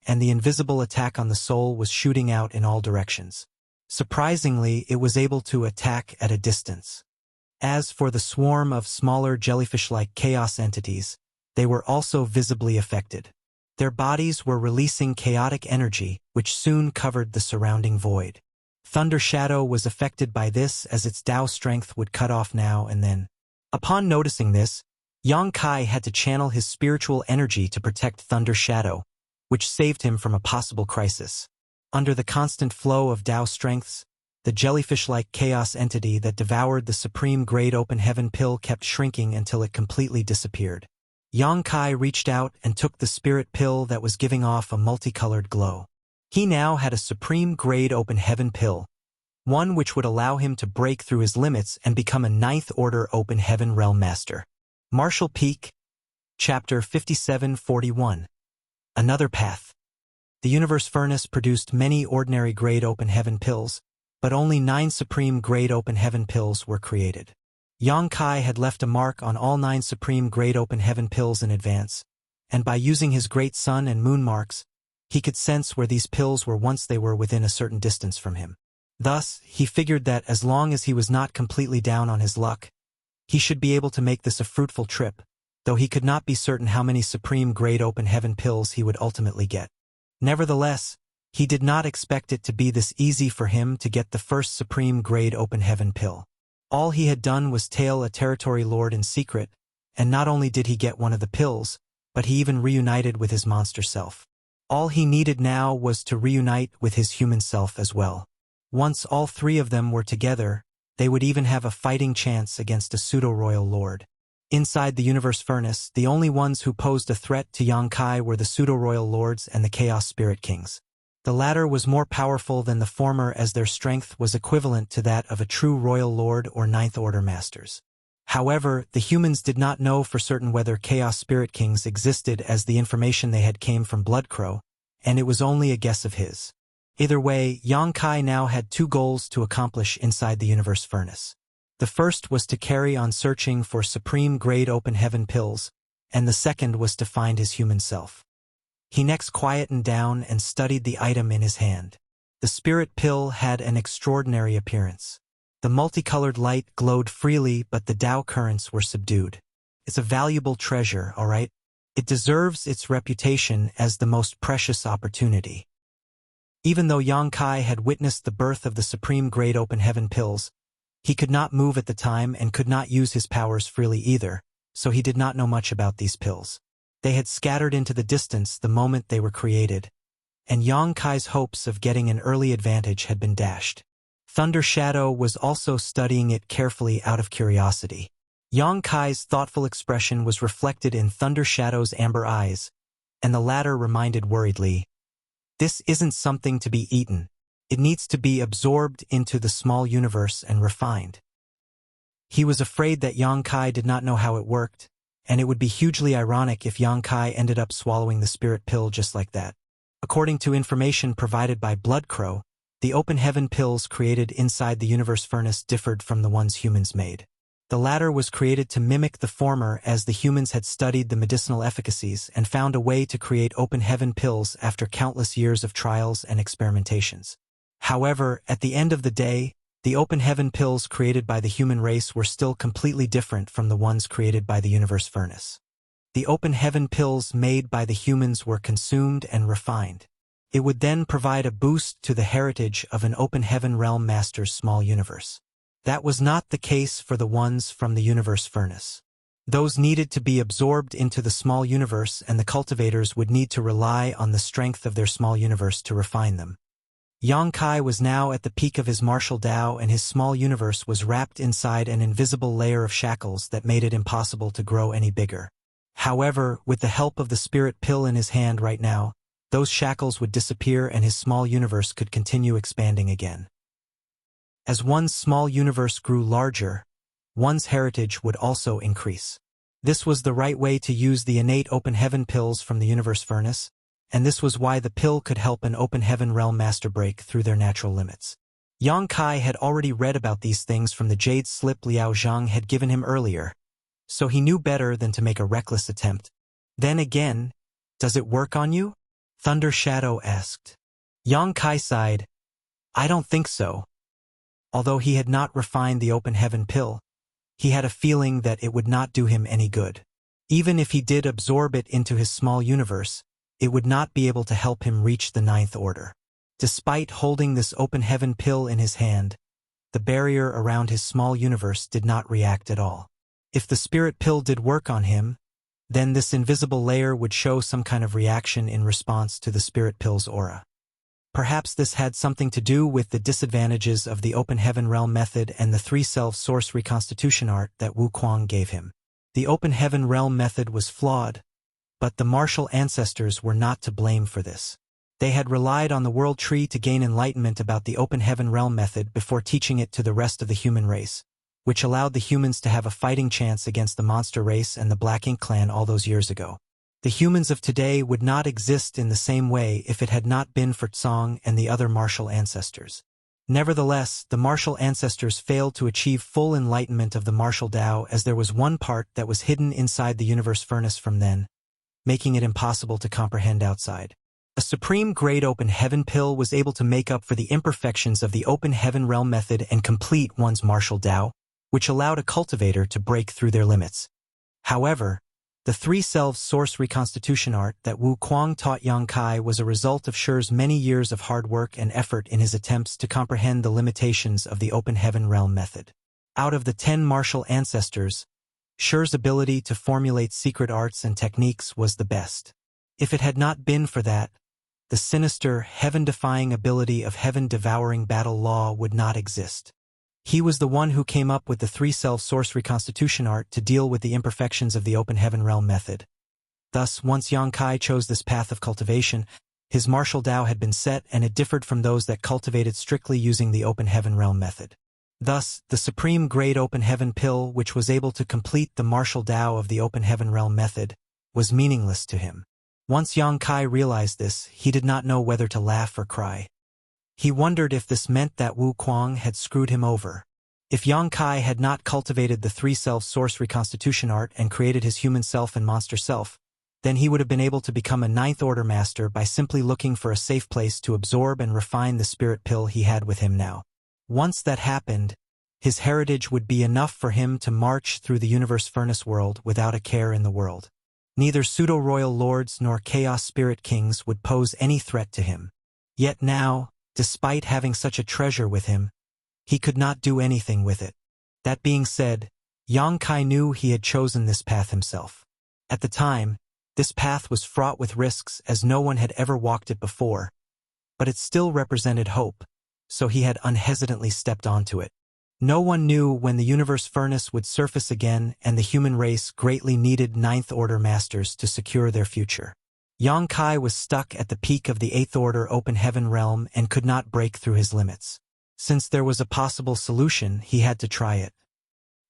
and the invisible attack on the soul was shooting out in all directions. Surprisingly, it was able to attack at a distance. As for the swarm of smaller jellyfish-like chaos entities, they were also visibly affected. Their bodies were releasing chaotic energy, which soon covered the surrounding void. Thunder Shadow was affected by this as its Tao strength would cut off now and then. Upon noticing this, Yang Kai had to channel his spiritual energy to protect Thunder Shadow, which saved him from a possible crisis. Under the constant flow of Tao strengths, the jellyfish-like chaos entity that devoured the supreme grade open heaven pill kept shrinking until it completely disappeared. Yang Kai reached out and took the spirit pill that was giving off a multicolored glow. He now had a supreme grade open heaven pill, one which would allow him to break through his limits and become a 9th order open heaven realm master. Martial Peak, Chapter 5741. Another Path. The universe furnace produced many ordinary grade open heaven pills, but only 9 supreme grade open heaven pills were created. Yang Kai had left a mark on all 9 supreme grade open heaven pills in advance, and by using his great sun and moon marks, he could sense where these pills were once they were within a certain distance from him. Thus, he figured that as long as he was not completely down on his luck, he should be able to make this a fruitful trip, though he could not be certain how many supreme grade open heaven pills he would ultimately get. Nevertheless, he did not expect it to be this easy for him to get the first supreme grade open heaven pill. All he had done was tail a territory lord in secret, and not only did he get one of the pills, but he even reunited with his monster self. All he needed now was to reunite with his human self as well. Once all 3 of them were together, they would even have a fighting chance against a pseudo-royal lord. Inside the universe furnace, the only ones who posed a threat to Yang Kai were the pseudo-royal lords and the Chaos Spirit Kings. The latter was more powerful than the former as their strength was equivalent to that of a true royal lord or Ninth Order masters. However, the humans did not know for certain whether Chaos Spirit Kings existed, as the information they had came from Bloodcrow, and it was only a guess of his. Either way, Yang Kai now had 2 goals to accomplish inside the universe furnace. The first was to carry on searching for supreme grade open heaven pills, and the second was to find his human self. He next quietened down and studied the item in his hand. The spirit pill had an extraordinary appearance. The multicolored light glowed freely, but the Tao currents were subdued. It's a valuable treasure, all right? It deserves its reputation as the most precious opportunity. Even though Yang Kai had witnessed the birth of the supreme grade open heaven pills, he could not move at the time and could not use his powers freely either, so he did not know much about these pills. They had scattered into the distance the moment they were created, and Yang Kai's hopes of getting an early advantage had been dashed. Thunder Shadow was also studying it carefully out of curiosity. Yang Kai's thoughtful expression was reflected in Thunder Shadow's amber eyes, and the latter reminded worriedly, "This isn't something to be eaten. It needs to be absorbed into the small universe and refined." He was afraid that Yang Kai did not know how it worked, and it would be hugely ironic if Yang Kai ended up swallowing the spirit pill just like that. According to information provided by Bloodcrow, the open heaven pills created inside the universe furnace differed from the ones humans made. The latter was created to mimic the former, as the humans had studied the medicinal efficacies and found a way to create open heaven pills after countless years of trials and experimentations. However, at the end of the day, the open heaven pills created by the human race were still completely different from the ones created by the universe furnace. The open heaven pills made by the humans were consumed and refined. It would then provide a boost to the heritage of an open heaven realm master's small universe. That was not the case for the ones from the universe furnace. Those needed to be absorbed into the small universe, and the cultivators would need to rely on the strength of their small universe to refine them. Yang Kai was now at the peak of his martial Tao, and his small universe was wrapped inside an invisible layer of shackles that made it impossible to grow any bigger. However, with the help of the spirit pill in his hand right now, those shackles would disappear and his small universe could continue expanding again. As one's small universe grew larger, one's heritage would also increase. This was the right way to use the innate open heaven pills from the universe furnace, and this was why the pill could help an open heaven realm master break through their natural limits. Yang Kai had already read about these things from the jade slip Liao Zhang had given him earlier, so he knew better than to make a reckless attempt. Then again, does it work on you? Thunder Shadow asked. Yang Kai sighed. I don't think so. Although he had not refined the open heaven pill, he had a feeling that it would not do him any good. Even if he did absorb it into his small universe, it would not be able to help him reach the Ninth Order. Despite holding this open heaven pill in his hand, the barrier around his small universe did not react at all. If the spirit pill did work on him, then this invisible layer would show some kind of reaction in response to the spirit pill's aura. Perhaps this had something to do with the disadvantages of the open heaven realm method and the 3-self source reconstitution art that Wu Kuang gave him. The open heaven realm method was flawed, but the martial ancestors were not to blame for this. They had relied on the world tree to gain enlightenment about the open heaven realm method before teaching it to the rest of the human race, which allowed the humans to have a fighting chance against the monster race and the Black Ink clan all those years ago. The humans of today would not exist in the same way if it had not been for Tsong and the other martial ancestors. Nevertheless, the martial ancestors failed to achieve full enlightenment of the martial Tao, as there was one part that was hidden inside the universe furnace from then, making it impossible to comprehend outside. A supreme grade open heaven pill was able to make up for the imperfections of the open heaven realm method and complete one's martial Tao, which allowed a cultivator to break through their limits. However, the three selves source reconstitution art that Wu Kuang taught Yang Kai was a result of Shi's many years of hard work and effort in his attempts to comprehend the limitations of the open heaven realm method. Out of the 10 martial ancestors, Shi's ability to formulate secret arts and techniques was the best. If it had not been for that, the sinister, heaven-defying ability of heaven-devouring battle law would not exist. He was the one who came up with the three self-source reconstitution art to deal with the imperfections of the open heaven realm method. Thus, once Yang Kai chose this path of cultivation, his martial Tao had been set and it differed from those that cultivated strictly using the open heaven realm method. Thus, the supreme grade open heaven pill, which was able to complete the martial Tao of the open heaven realm method, was meaningless to him. Once Yang Kai realized this, he did not know whether to laugh or cry. He wondered if this meant that Wu Kuang had screwed him over. If Yang Kai had not cultivated the three self-source reconstitution art and created his human self and monster self, then he would have been able to become a ninth order master by simply looking for a safe place to absorb and refine the spirit pill he had with him now. Once that happened, his heritage would be enough for him to march through the universe furnace world without a care in the world. Neither pseudo-royal lords nor chaos spirit kings would pose any threat to him. Yet now, despite having such a treasure with him, he could not do anything with it. That being said, Yang Kai knew he had chosen this path himself. At the time, this path was fraught with risks as no one had ever walked it before, but it still represented hope, so he had unhesitantly stepped onto it. No one knew when the universe furnace would surface again, and the human race greatly needed ninth order masters to secure their future. Yang Kai was stuck at the peak of the 8th order open heaven realm and could not break through his limits. Since there was a possible solution, he had to try it.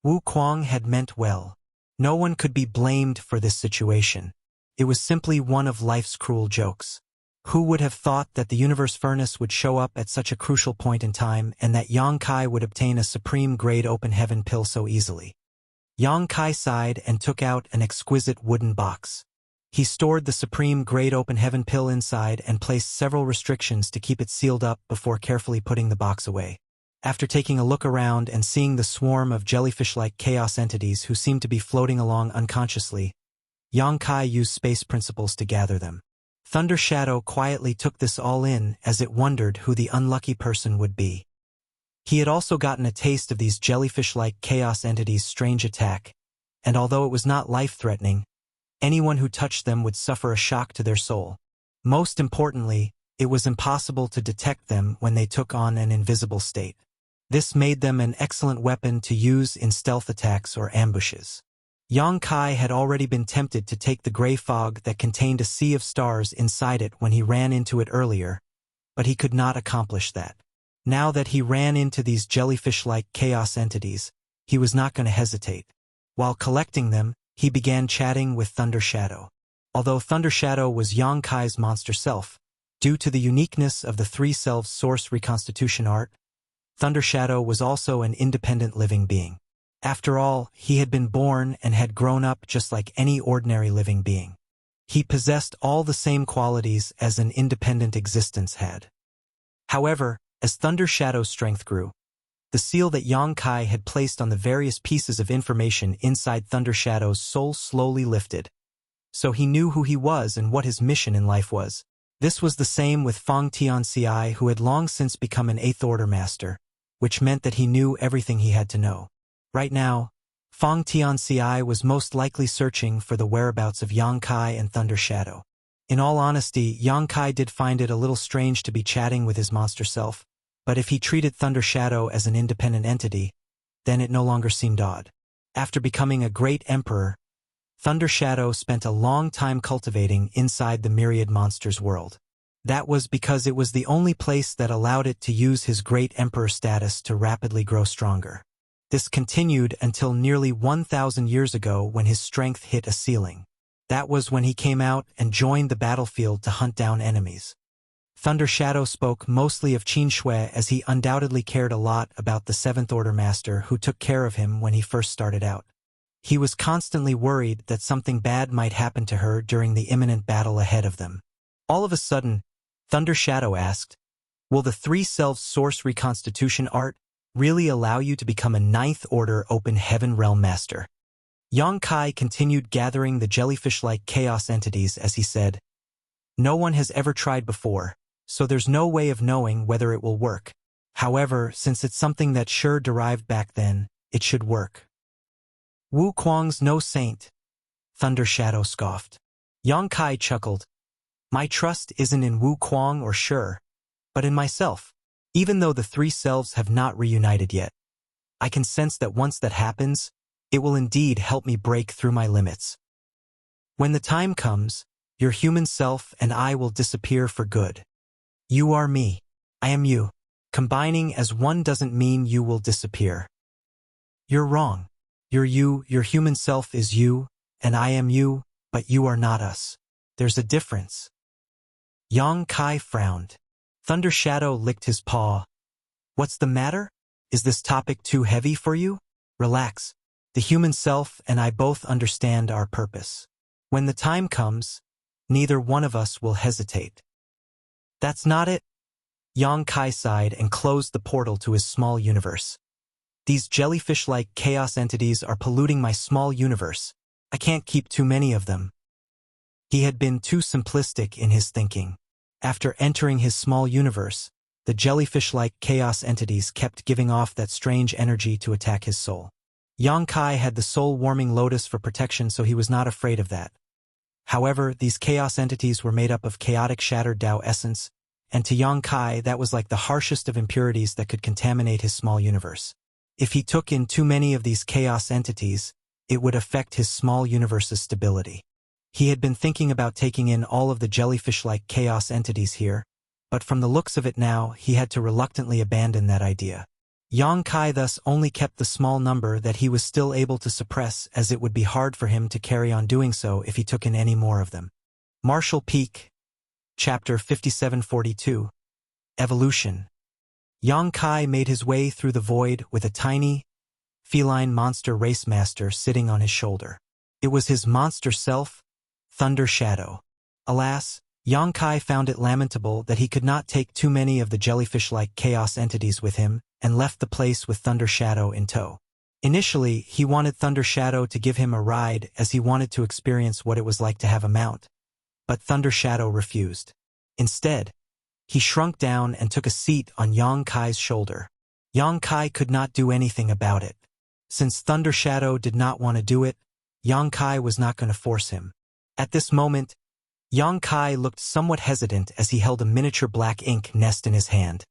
Wu Kuang had meant well. No one could be blamed for this situation. It was simply one of life's cruel jokes. Who would have thought that the universe furnace would show up at such a crucial point in time and that Yang Kai would obtain a supreme grade open heaven pill so easily? Yang Kai sighed and took out an exquisite wooden box. He stored the supreme grade open heaven pill inside and placed several restrictions to keep it sealed up before carefully putting the box away. After taking a look around and seeing the swarm of jellyfish-like chaos entities who seemed to be floating along unconsciously, Yang Kai used space principles to gather them. Thunder Shadow quietly took this all in as it wondered who the unlucky person would be. He had also gotten a taste of these jellyfish-like chaos entities' strange attack, and although it was not life-threatening, anyone who touched them would suffer a shock to their soul. Most importantly, it was impossible to detect them when they took on an invisible state. This made them an excellent weapon to use in stealth attacks or ambushes. Yang Kai had already been tempted to take the gray fog that contained a sea of stars inside it when he ran into it earlier, but he could not accomplish that. Now that he ran into these jellyfish-like chaos entities, he was not going to hesitate. While collecting them, he began chatting with Thunder Shadow. Although Thunder Shadow was Yang Kai's monster self, due to the uniqueness of the three selves source reconstitution art, Thunder Shadow was also an independent living being. After all, he had been born and had grown up just like any ordinary living being. He possessed all the same qualities as an independent existence had. However, as Thunder Shadow's strength grew, the seal that Yang Kai had placed on the various pieces of information inside Thunder Shadow's soul slowly lifted. So he knew who he was and what his mission in life was. This was the same with Fang Tianci, who had long since become an 8th Order Master, which meant that he knew everything he had to know. Right now, Fang Tianci was most likely searching for the whereabouts of Yang Kai and Thunder Shadow. In all honesty, Yang Kai did find it a little strange to be chatting with his monster self, but if he treated Thunder Shadow as an independent entity, then it no longer seemed odd. After becoming a great emperor, Thunder Shadow spent a long time cultivating inside the myriad monsters world. That was because it was the only place that allowed it to use his great emperor status to rapidly grow stronger. This continued until nearly 1,000 years ago when his strength hit a ceiling. That was when he came out and joined the battlefield to hunt down enemies. Thunder Shadow spoke mostly of Qin Shui, as he undoubtedly cared a lot about the Seventh Order Master who took care of him when he first started out. He was constantly worried that something bad might happen to her during the imminent battle ahead of them. All of a sudden, Thunder Shadow asked, "Will the Three Selves Source Reconstitution art really allow you to become a Ninth Order Open Heaven Realm Master?" Yang Kai continued gathering the jellyfish-like chaos entities as he said, "No one has ever tried before, so there's no way of knowing whether it will work. However, since it's something that sure derived back then, it should work." "Wu Kuang's no saint," Thunder Shadow scoffed. Yang Kai chuckled. "My trust isn't in Wu Kuang or Sure, but in myself. Even though the three selves have not reunited yet, I can sense that once that happens, it will indeed help me break through my limits. When the time comes, your human self and I will disappear for good. You are me. I am you. Combining as one doesn't mean you will disappear. You're wrong. You're you, your human self is you, and I am you, but you are not us. There's a difference." Yang Kai frowned. Thunder Shadow licked his paw. "What's the matter? Is this topic too heavy for you? Relax. The human self and I both understand our purpose. When the time comes, neither one of us will hesitate." "That's not it." Yang Kai sighed and closed the portal to his small universe. "These jellyfish-like chaos entities are polluting my small universe. I can't keep too many of them." He had been too simplistic in his thinking. After entering his small universe, the jellyfish-like chaos entities kept giving off that strange energy to attack his soul. Yang Kai had the soul-warming lotus for protection, so he was not afraid of that. However, these chaos entities were made up of chaotic shattered Tao essence, and to Yang Kai that was like the harshest of impurities that could contaminate his small universe. If he took in too many of these chaos entities, it would affect his small universe's stability. He had been thinking about taking in all of the jellyfish-like chaos entities here, but from the looks of it now, he had to reluctantly abandon that idea. Yang Kai thus only kept the small number that he was still able to suppress, as it would be hard for him to carry on doing so if he took in any more of them. Martial Peak, Chapter 5742, Evolution. Yang Kai made his way through the void with a tiny, feline monster race master sitting on his shoulder. It was his monster self, Thunder Shadow. Alas, Yang Kai found it lamentable that he could not take too many of the jellyfish-like chaos entities with him, and left the place with Thunder Shadow in tow. Initially, he wanted Thunder Shadow to give him a ride, as he wanted to experience what it was like to have a mount. But Thunder Shadow refused. Instead, he shrunk down and took a seat on Yang Kai's shoulder. Yang Kai could not do anything about it. Since Thunder Shadow did not want to do it, Yang Kai was not going to force him. At this moment, Yang Kai looked somewhat hesitant as he held a miniature black ink nest in his hand.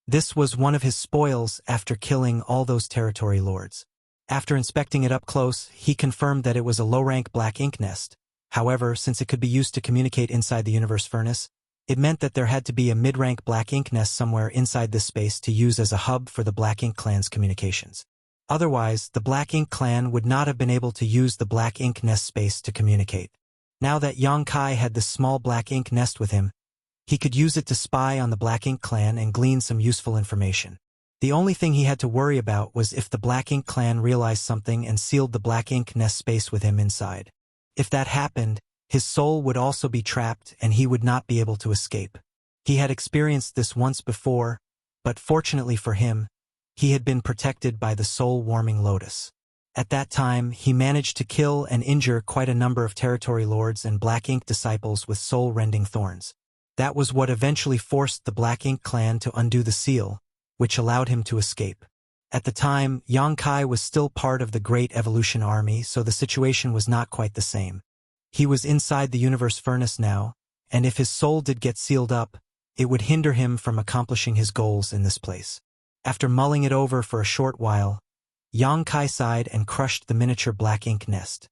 This was one of his spoils after killing all those territory lords. After inspecting it up close, he confirmed that it was a low-rank black ink nest. However, since it could be used to communicate inside the universe furnace, it meant that there had to be a mid-rank black ink nest somewhere inside this space to use as a hub for the Black Ink Clan's communications. Otherwise, the Black Ink Clan would not have been able to use the Black Ink Nest space to communicate. Now that Yang Kai had this small black ink nest with him, he could use it to spy on the Black Ink Clan and glean some useful information. The only thing he had to worry about was if the Black Ink Clan realized something and sealed the Black Ink Nest space with him inside. If that happened, his soul would also be trapped and he would not be able to escape. He had experienced this once before, but fortunately for him, he had been protected by the soul-warming lotus. At that time, he managed to kill and injure quite a number of territory lords and Black Ink disciples with soul-rending thorns. That was what eventually forced the Black Ink Clan to undo the seal, which allowed him to escape. At the time, Yang Kai was still part of the Great Evolution Army, so the situation was not quite the same. He was inside the universe furnace now, and if his soul did get sealed up, it would hinder him from accomplishing his goals in this place. After mulling it over for a short while, Yang Kai sighed and crushed the miniature black ink nest.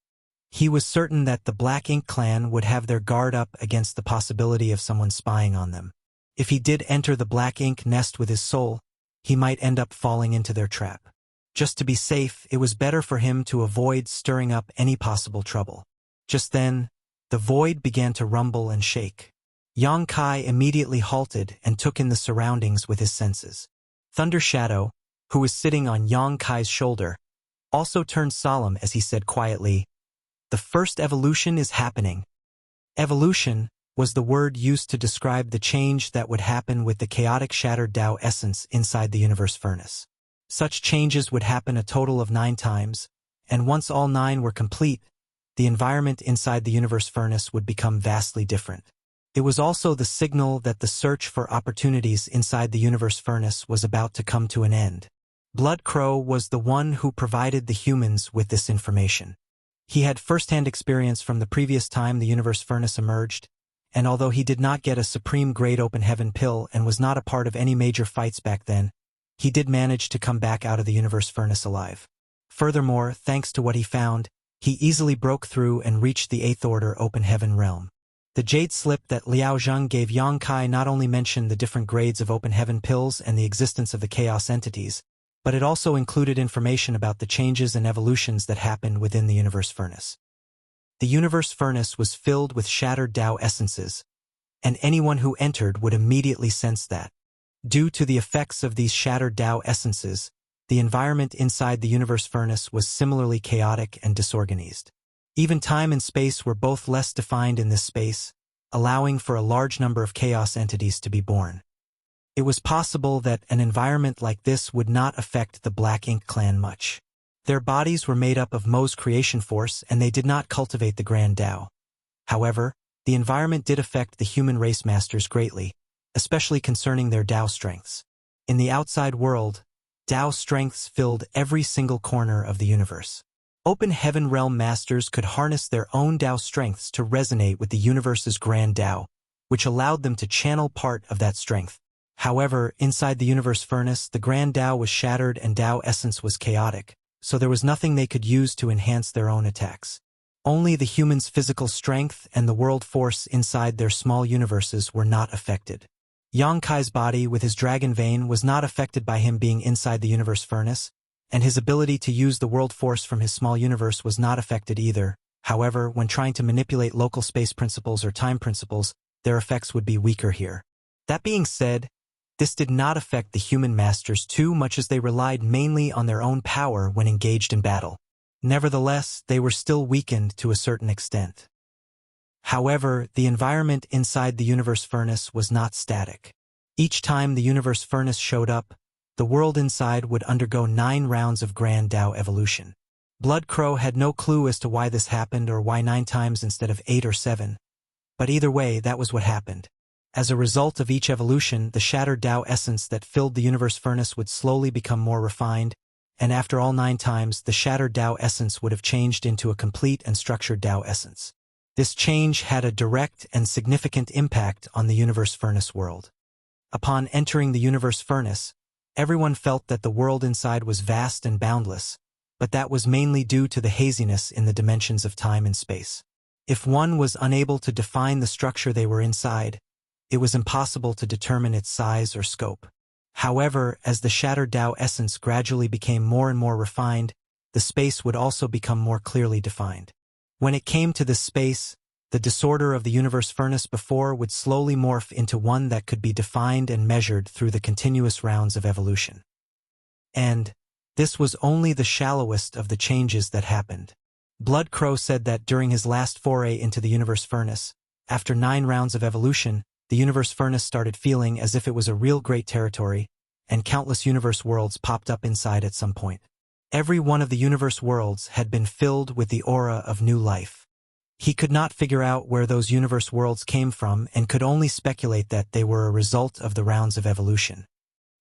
He was certain that the Black Ink Clan would have their guard up against the possibility of someone spying on them. If he did enter the Black Ink nest with his soul, he might end up falling into their trap. Just to be safe, it was better for him to avoid stirring up any possible trouble. Just then, the void began to rumble and shake. Yang Kai immediately halted and took in the surroundings with his senses. Thunder Shadow, who was sitting on Yang Kai's shoulder, also turned solemn as he said quietly, "The first evolution is happening." Evolution was the word used to describe the change that would happen with the chaotic shattered Tao essence inside the universe furnace. Such changes would happen a total of 9 times, and once all 9 were complete, the environment inside the universe furnace would become vastly different. It was also the signal that the search for opportunities inside the universe furnace was about to come to an end. Blood Crow was the one who provided the humans with this information. He had first-hand experience from the previous time the universe furnace emerged, and although he did not get a supreme-grade open heaven pill and was not a part of any major fights back then, he did manage to come back out of the universe furnace alive. Furthermore, thanks to what he found, he easily broke through and reached the 8th Order open heaven realm. The jade slip that Liao Zheng gave Yang Kai not only mentioned the different grades of open heaven pills and the existence of the chaos entities, but it also included information about the changes and evolutions that happened within the universe furnace. The universe furnace was filled with shattered Tao essences, and anyone who entered would immediately sense that. Due to the effects of these shattered Tao essences, the environment inside the universe furnace was similarly chaotic and disorganized. Even time and space were both less defined in this space, allowing for a large number of chaos entities to be born. It was possible that an environment like this would not affect the Black Ink clan much. Their bodies were made up of Mo's creation force and they did not cultivate the Grand Tao. However, the environment did affect the human race masters greatly, especially concerning their Tao strengths. In the outside world, Tao strengths filled every single corner of the universe. Open Heaven Realm masters could harness their own Tao strengths to resonate with the universe's Grand Tao, which allowed them to channel part of that strength. However, inside the universe furnace, the Grand Tao was shattered and Tao essence was chaotic, so there was nothing they could use to enhance their own attacks. Only the humans' physical strength and the world force inside their small universes were not affected. Yang Kai's body with his dragon vein was not affected by him being inside the universe furnace, and his ability to use the world force from his small universe was not affected either. However, when trying to manipulate local space principles or time principles, their effects would be weaker here. That being said, this did not affect the human masters too much as they relied mainly on their own power when engaged in battle. Nevertheless, they were still weakened to a certain extent. However, the environment inside the universe furnace was not static. Each time the universe furnace showed up, the world inside would undergo 9 rounds of Grand Tao evolution. Blood Crow had no clue as to why this happened or why 9 times instead of 8 or 7. But either way, that was what happened. As a result of each evolution, the shattered Tao essence that filled the universe furnace would slowly become more refined, and after all 9 times, the shattered Tao essence would have changed into a complete and structured Tao essence. This change had a direct and significant impact on the universe furnace world. Upon entering the universe furnace, everyone felt that the world inside was vast and boundless, but that was mainly due to the haziness in the dimensions of time and space. If one was unable to define the structure they were inside, it was impossible to determine its size or scope. However, as the shattered Tao essence gradually became more and more refined, the space would also become more clearly defined. When it came to this space, the disorder of the universe furnace before would slowly morph into one that could be defined and measured through the continuous rounds of evolution. And this was only the shallowest of the changes that happened. Blood Crow said that during his last foray into the universe furnace, after 9 rounds of evolution, the universe furnace started feeling as if it was a real great territory, and countless universe worlds popped up inside at some point. Every one of the universe worlds had been filled with the aura of new life. He could not figure out where those universe worlds came from and could only speculate that they were a result of the rounds of evolution.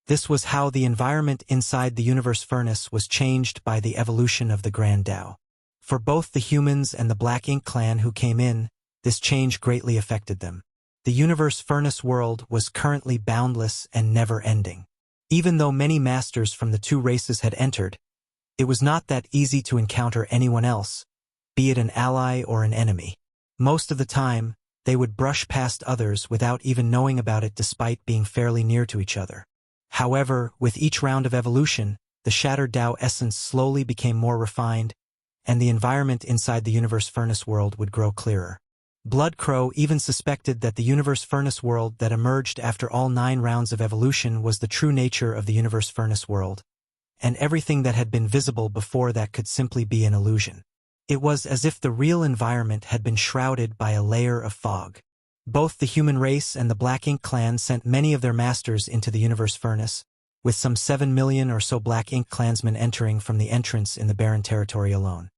This was how the environment inside the universe furnace was changed by the evolution of the Grand Tao. For both the humans and the Black Ink clan who came in, this change greatly affected them. The universe furnace world was currently boundless and never-ending. Even though many masters from the 2 races had entered, it was not that easy to encounter anyone else, be it an ally or an enemy. Most of the time, they would brush past others without even knowing about it despite being fairly near to each other. However, with each round of evolution, the shattered Tao essence slowly became more refined, and the environment inside the universe furnace world would grow clearer. Bloodcrow even suspected that the universe furnace world that emerged after all 9 rounds of evolution was the true nature of the universe furnace world, and everything that had been visible before that could simply be an illusion. It was as if the real environment had been shrouded by a layer of fog. Both the human race and the Black Ink clan sent many of their masters into the universe furnace, with some 7 million or so Black Ink clansmen entering from the entrance in the barren territory alone.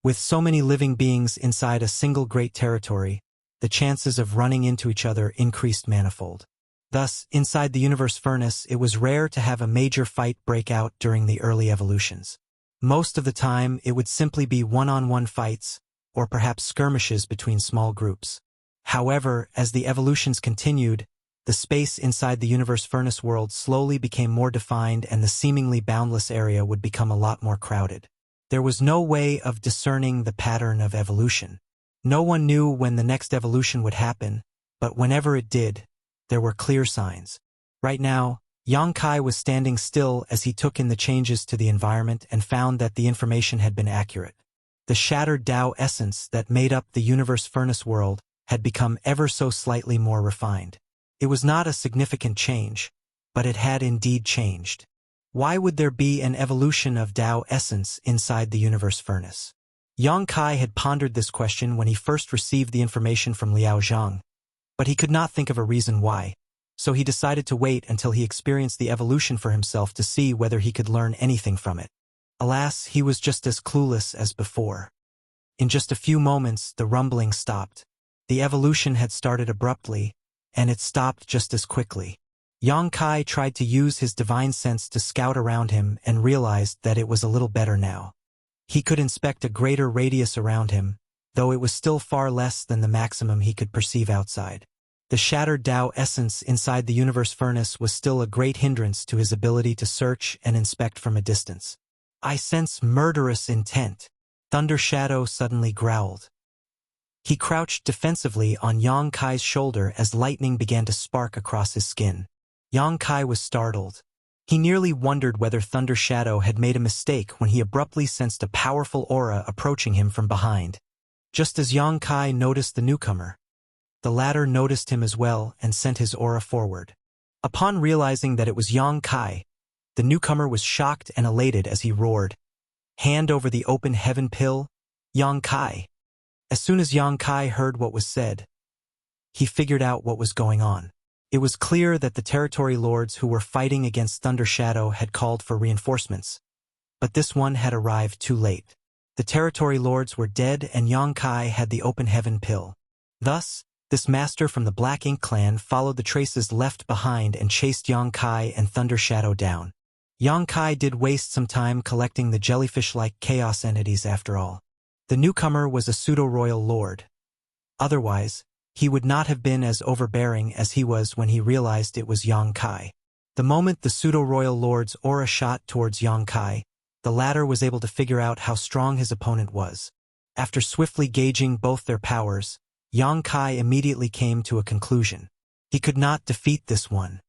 With so many living beings inside a single great territory, the chances of running into each other increased manifold. Thus, inside the universe furnace, it was rare to have a major fight break out during the early evolutions. Most of the time, it would simply be one-on-one fights, or perhaps skirmishes between small groups. However, as the evolutions continued, the space inside the universe furnace world slowly became more defined and the seemingly boundless area would become a lot more crowded. There was no way of discerning the pattern of evolution. No one knew when the next evolution would happen, but whenever it did, there were clear signs. Right now, Yang Kai was standing still as he took in the changes to the environment and found that the information had been accurate. The shattered Tao essence that made up the universe furnace world had become ever so slightly more refined. It was not a significant change, but it had indeed changed. Why would there be an evolution of Tao essence inside the universe furnace? Yang Kai had pondered this question when he first received the information from Liao Zhang, but he could not think of a reason why, so he decided to wait until he experienced the evolution for himself to see whether he could learn anything from it. Alas, he was just as clueless as before. In just a few moments, the rumbling stopped. The evolution had started abruptly, and it stopped just as quickly. Yang Kai tried to use his divine sense to scout around him and realized that it was a little better now. He could inspect a greater radius around him, though it was still far less than the maximum he could perceive outside. The shattered Tao essence inside the universe furnace was still a great hindrance to his ability to search and inspect from a distance. "I sense murderous intent," Thunder Shadow suddenly growled. He crouched defensively on Yang Kai's shoulder as lightning began to spark across his skin. Yang Kai was startled. He nearly wondered whether Thunder Shadow had made a mistake when he abruptly sensed a powerful aura approaching him from behind. Just as Yang Kai noticed the newcomer, the latter noticed him as well and sent his aura forward. Upon realizing that it was Yang Kai, the newcomer was shocked and elated as he roared, "Hand over the open heaven pill, Yang Kai." As soon as Yang Kai heard what was said, he figured out what was going on. It was clear that the territory lords who were fighting against Thunder Shadow had called for reinforcements, but this one had arrived too late. The territory lords were dead and Yang Kai had the open heaven pill. Thus, this master from the Black Ink clan followed the traces left behind and chased Yang Kai and Thunder Shadow down. Yang Kai did waste some time collecting the jellyfish-like chaos entities after all. The newcomer was a pseudo-royal lord. Otherwise, he would not have been as overbearing as he was when he realized it was Yang Kai. The moment the pseudo-royal lord's aura shot towards Yang Kai, the latter was able to figure out how strong his opponent was. After swiftly gauging both their powers, Yang Kai immediately came to a conclusion. He could not defeat this one.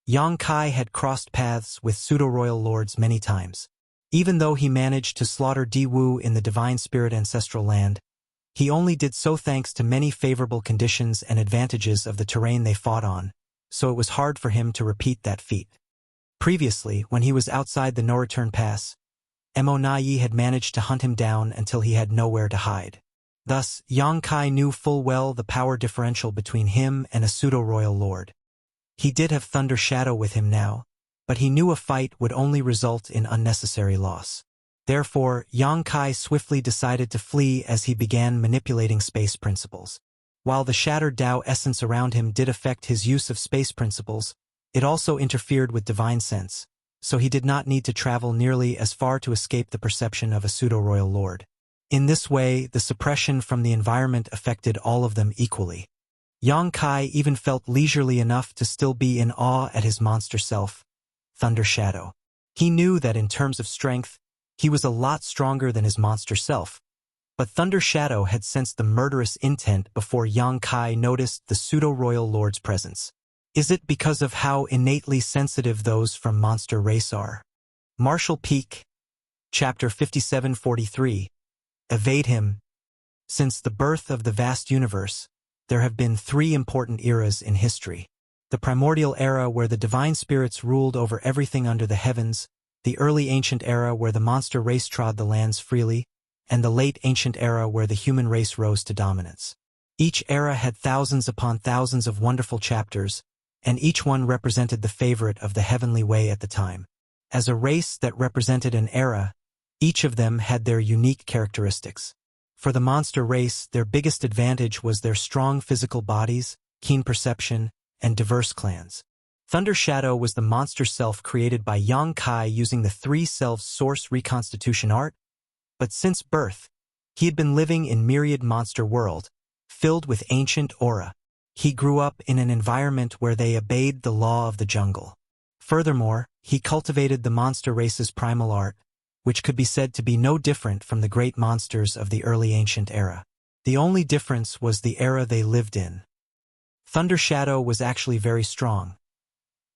Yang Kai had crossed paths with pseudo-royal lords many times. Even though he managed to slaughter Di Wu in the Divine Spirit Ancestral Land, he only did so thanks to many favorable conditions and advantages of the terrain they fought on, so it was hard for him to repeat that feat. Previously, when he was outside the no-return pass, Mo Nai had managed to hunt him down until he had nowhere to hide. Thus, Yang Kai knew full well the power differential between him and a pseudo-royal lord. He did have Thunder Shadow with him now, but he knew a fight would only result in unnecessary loss. Therefore, Yang Kai swiftly decided to flee as he began manipulating space principles. While the shattered Tao essence around him did affect his use of space principles, it also interfered with divine sense, so he did not need to travel nearly as far to escape the perception of a pseudo-royal lord. In this way, the suppression from the environment affected all of them equally. Yang Kai even felt leisurely enough to still be in awe at his monster self, Thunder Shadow. He knew that in terms of strength, he was a lot stronger than his monster self, but Thunder Shadow had sensed the murderous intent before Yang Kai noticed the pseudo-royal lord's presence. Is it because of how innately sensitive those from monster race are? Martial Peak, Chapter 5743. Evade him. Since the birth of the vast universe, there have been three important eras in history. The primordial era where the divine spirits ruled over everything under the heavens, the early ancient era where the monster race trod the lands freely, and the late ancient era where the human race rose to dominance. Each era had thousands upon thousands of wonderful chapters, and each one represented the favorite of the heavenly way at the time. As a race that represented an era, each of them had their unique characteristics. For the monster race, their biggest advantage was their strong physical bodies, keen perception, and diverse clans. Thunder Shadow was the monster self created by Yang Kai using the three selves source reconstitution art, but since birth, he had been living in myriad monster world, filled with ancient aura. He grew up in an environment where they obeyed the law of the jungle. Furthermore, he cultivated the monster race's primal art, which could be said to be no different from the great monsters of the early ancient era. The only difference was the era they lived in. Thunder Shadow was actually very strong.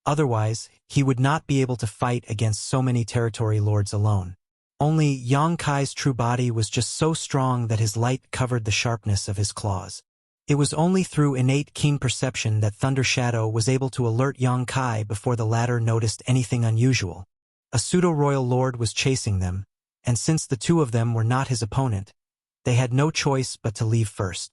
Otherwise, he would not be able to fight against so many territory lords alone. Only Yang Kai's true body was just so strong that his light covered the sharpness of his claws. It was only through innate keen perception that Thunder Shadow was able to alert Yang Kai before the latter noticed anything unusual. A pseudo-royal lord was chasing them, and since the two of them were not his opponent, they had no choice but to leave first.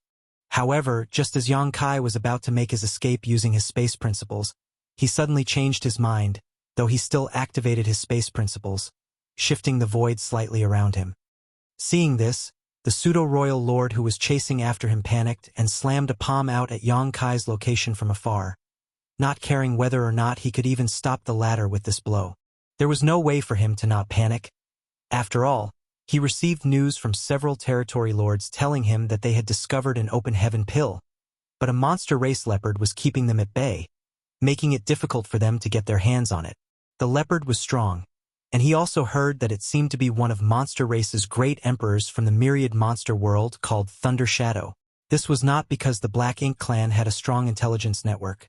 However, just as Yang Kai was about to make his escape using his space principles, he suddenly changed his mind, though he still activated his space principles, shifting the void slightly around him. Seeing this, the pseudo-royal lord who was chasing after him panicked and slammed a palm out at Yang Kai's location from afar, not caring whether or not he could even stop the latter with this blow. There was no way for him to not panic. After all, he received news from several territory lords telling him that they had discovered an open heaven pill, but a monster race leopard was keeping them at bay, making it difficult for them to get their hands on it. The leopard was strong, and he also heard that it seemed to be one of monster race's great emperors from the myriad monster world called Thunder Shadow. This was not because the Black Ink clan had a strong intelligence network,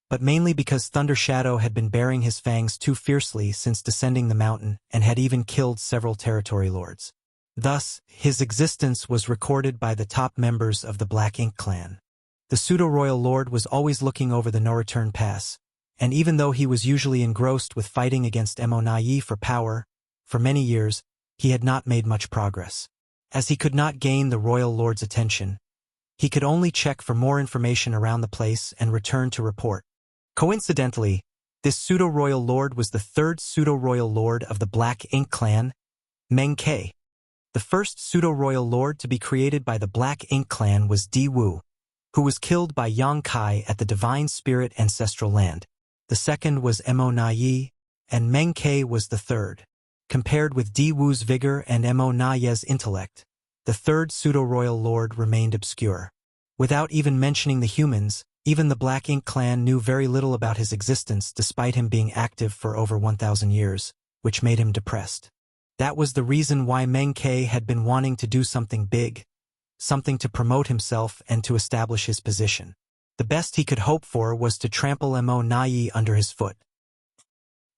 but mainly because Thunder Shadow had been baring his fangs too fiercely since descending the mountain and had even killed several territory lords. Thus, his existence was recorded by the top members of the Black Ink clan. The pseudo-royal lord was always looking over the no-return pass, and even though he was usually engrossed with fighting against Mo for power, for many years, he had not made much progress. As he could not gain the royal lord's attention, he could only check for more information around the place and return to report. Coincidentally, this pseudo-royal lord was the third pseudo-royal lord of the Black Ink clan, Meng Ke. The first pseudo-royal lord to be created by the Black Ink clan was Di Wu, who was killed by Yang Kai at the Divine Spirit Ancestral Land. The second was Mo, and Meng Ke was the third. Compared with Di Wu's vigor and Mo's intellect, the third pseudo-royal lord remained obscure. Without even mentioning the humans, even the Black Ink clan knew very little about his existence despite him being active for over 1,000 years, which made him depressed. That was the reason why Meng Ke had been wanting to do something big, something to promote himself and to establish his position. The best he could hope for was to trample Mo under his foot.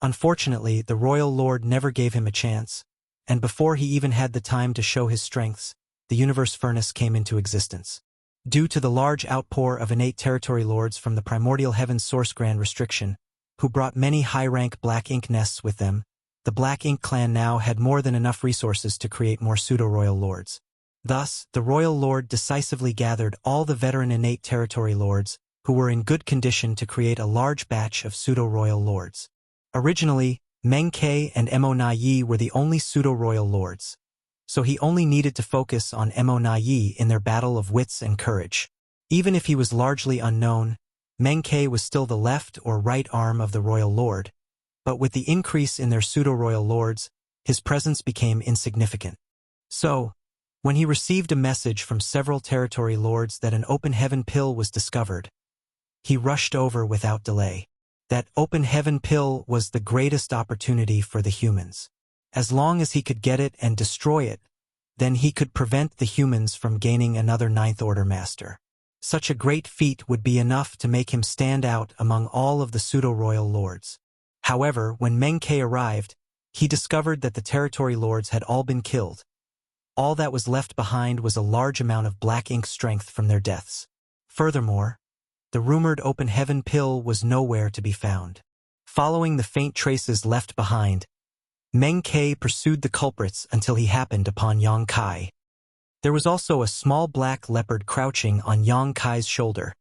Unfortunately, the royal lord never gave him a chance, and before he even had the time to show his strengths, the universe furnace came into existence. Due to the large outpour of innate territory lords from the primordial heaven's source grand restriction, who brought many high-rank Black Ink nests with them, the Black Ink clan now had more than enough resources to create more pseudo-royal lords. Thus, the royal lord decisively gathered all the veteran innate territory lords who were in good condition to create a large batch of pseudo-royal lords. Originally, Meng Ke and Mo were the only pseudo-royal lords, so he only needed to focus on Mo in their battle of wits and courage. Even if he was largely unknown, Meng Ke was still the left or right arm of the royal lord, but with the increase in their pseudo-royal lords, his presence became insignificant. So, when he received a message from several territory lords that an open heaven pill was discovered, he rushed over without delay. That open heaven pill was the greatest opportunity for the humans. As long as he could get it and destroy it, then he could prevent the humans from gaining another Ninth Order Master. Such a great feat would be enough to make him stand out among all of the pseudo-royal lords. However, when Meng Ke arrived, he discovered that the territory lords had all been killed, All that was left behind was a large amount of black ink strength from their deaths. Furthermore, the rumored open heaven pill was nowhere to be found. Following the faint traces left behind, Meng Ke pursued the culprits until he happened upon Yang Kai. There was also a small black leopard crouching on Yang Kai's shoulder.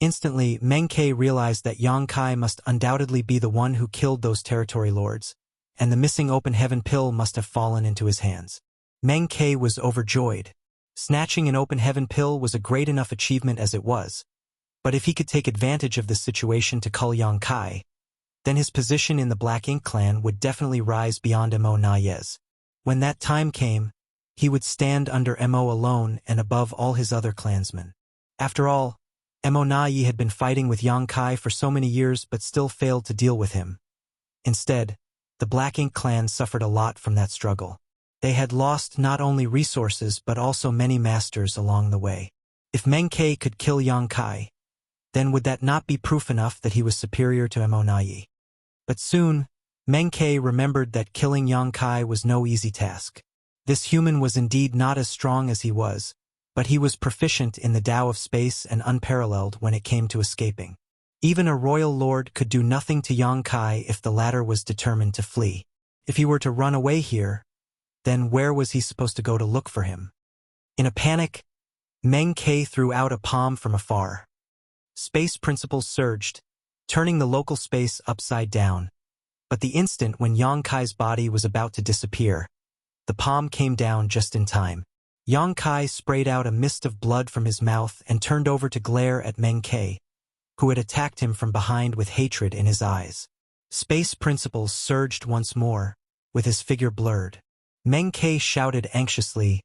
Instantly, Meng Ke realized that Yang Kai must undoubtedly be the one who killed those territory lords, and the missing open heaven pill must have fallen into his hands. Meng Ke was overjoyed. Snatching an open heaven pill was a great enough achievement as it was, but if he could take advantage of this situation to cull Yang Kai, then his position in the Black Ink clan would definitely rise beyond Mo Nayez. When that time came, he would stand under Mo alone and above all his other clansmen. After all, Mo Nayi had been fighting with Yang Kai for so many years but still failed to deal with him. Instead, the Black Ink clan suffered a lot from that struggle. They had lost not only resources but also many masters along the way. If Meng Ke could kill Yang Kai, then would that not be proof enough that he was superior to Mo Nayi? But soon, Meng Ke remembered that killing Yang Kai was no easy task. This human was indeed not as strong as he was, but he was proficient in the Tao of space and unparalleled when it came to escaping. Even a royal lord could do nothing to Yang Kai if the latter was determined to flee. If he were to run away here, then where was he supposed to go to look for him? In a panic, Meng Ke threw out a palm from afar. Space principles surged, turning the local space upside down. But the instant when Yang Kai's body was about to disappear, the palm came down just in time. Yang Kai sprayed out a mist of blood from his mouth and turned over to glare at Meng Ke, who had attacked him from behind with hatred in his eyes. Space principles surged once more, with his figure blurred. Meng Ke shouted anxiously,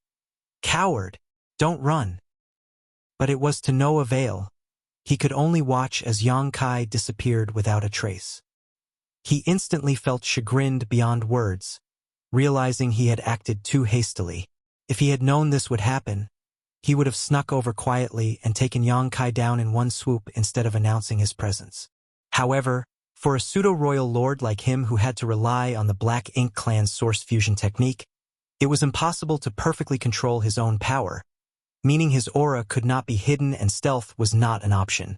"Coward! Don't run!" But it was to no avail. He could only watch as Yang Kai disappeared without a trace. He instantly felt chagrined beyond words, realizing he had acted too hastily. If he had known this would happen, he would have snuck over quietly and taken Yang Kai down in one swoop instead of announcing his presence. However, for a pseudo-royal lord like him who had to rely on the Black Ink clan's source fusion technique, it was impossible to perfectly control his own power, meaning his aura could not be hidden and stealth was not an option.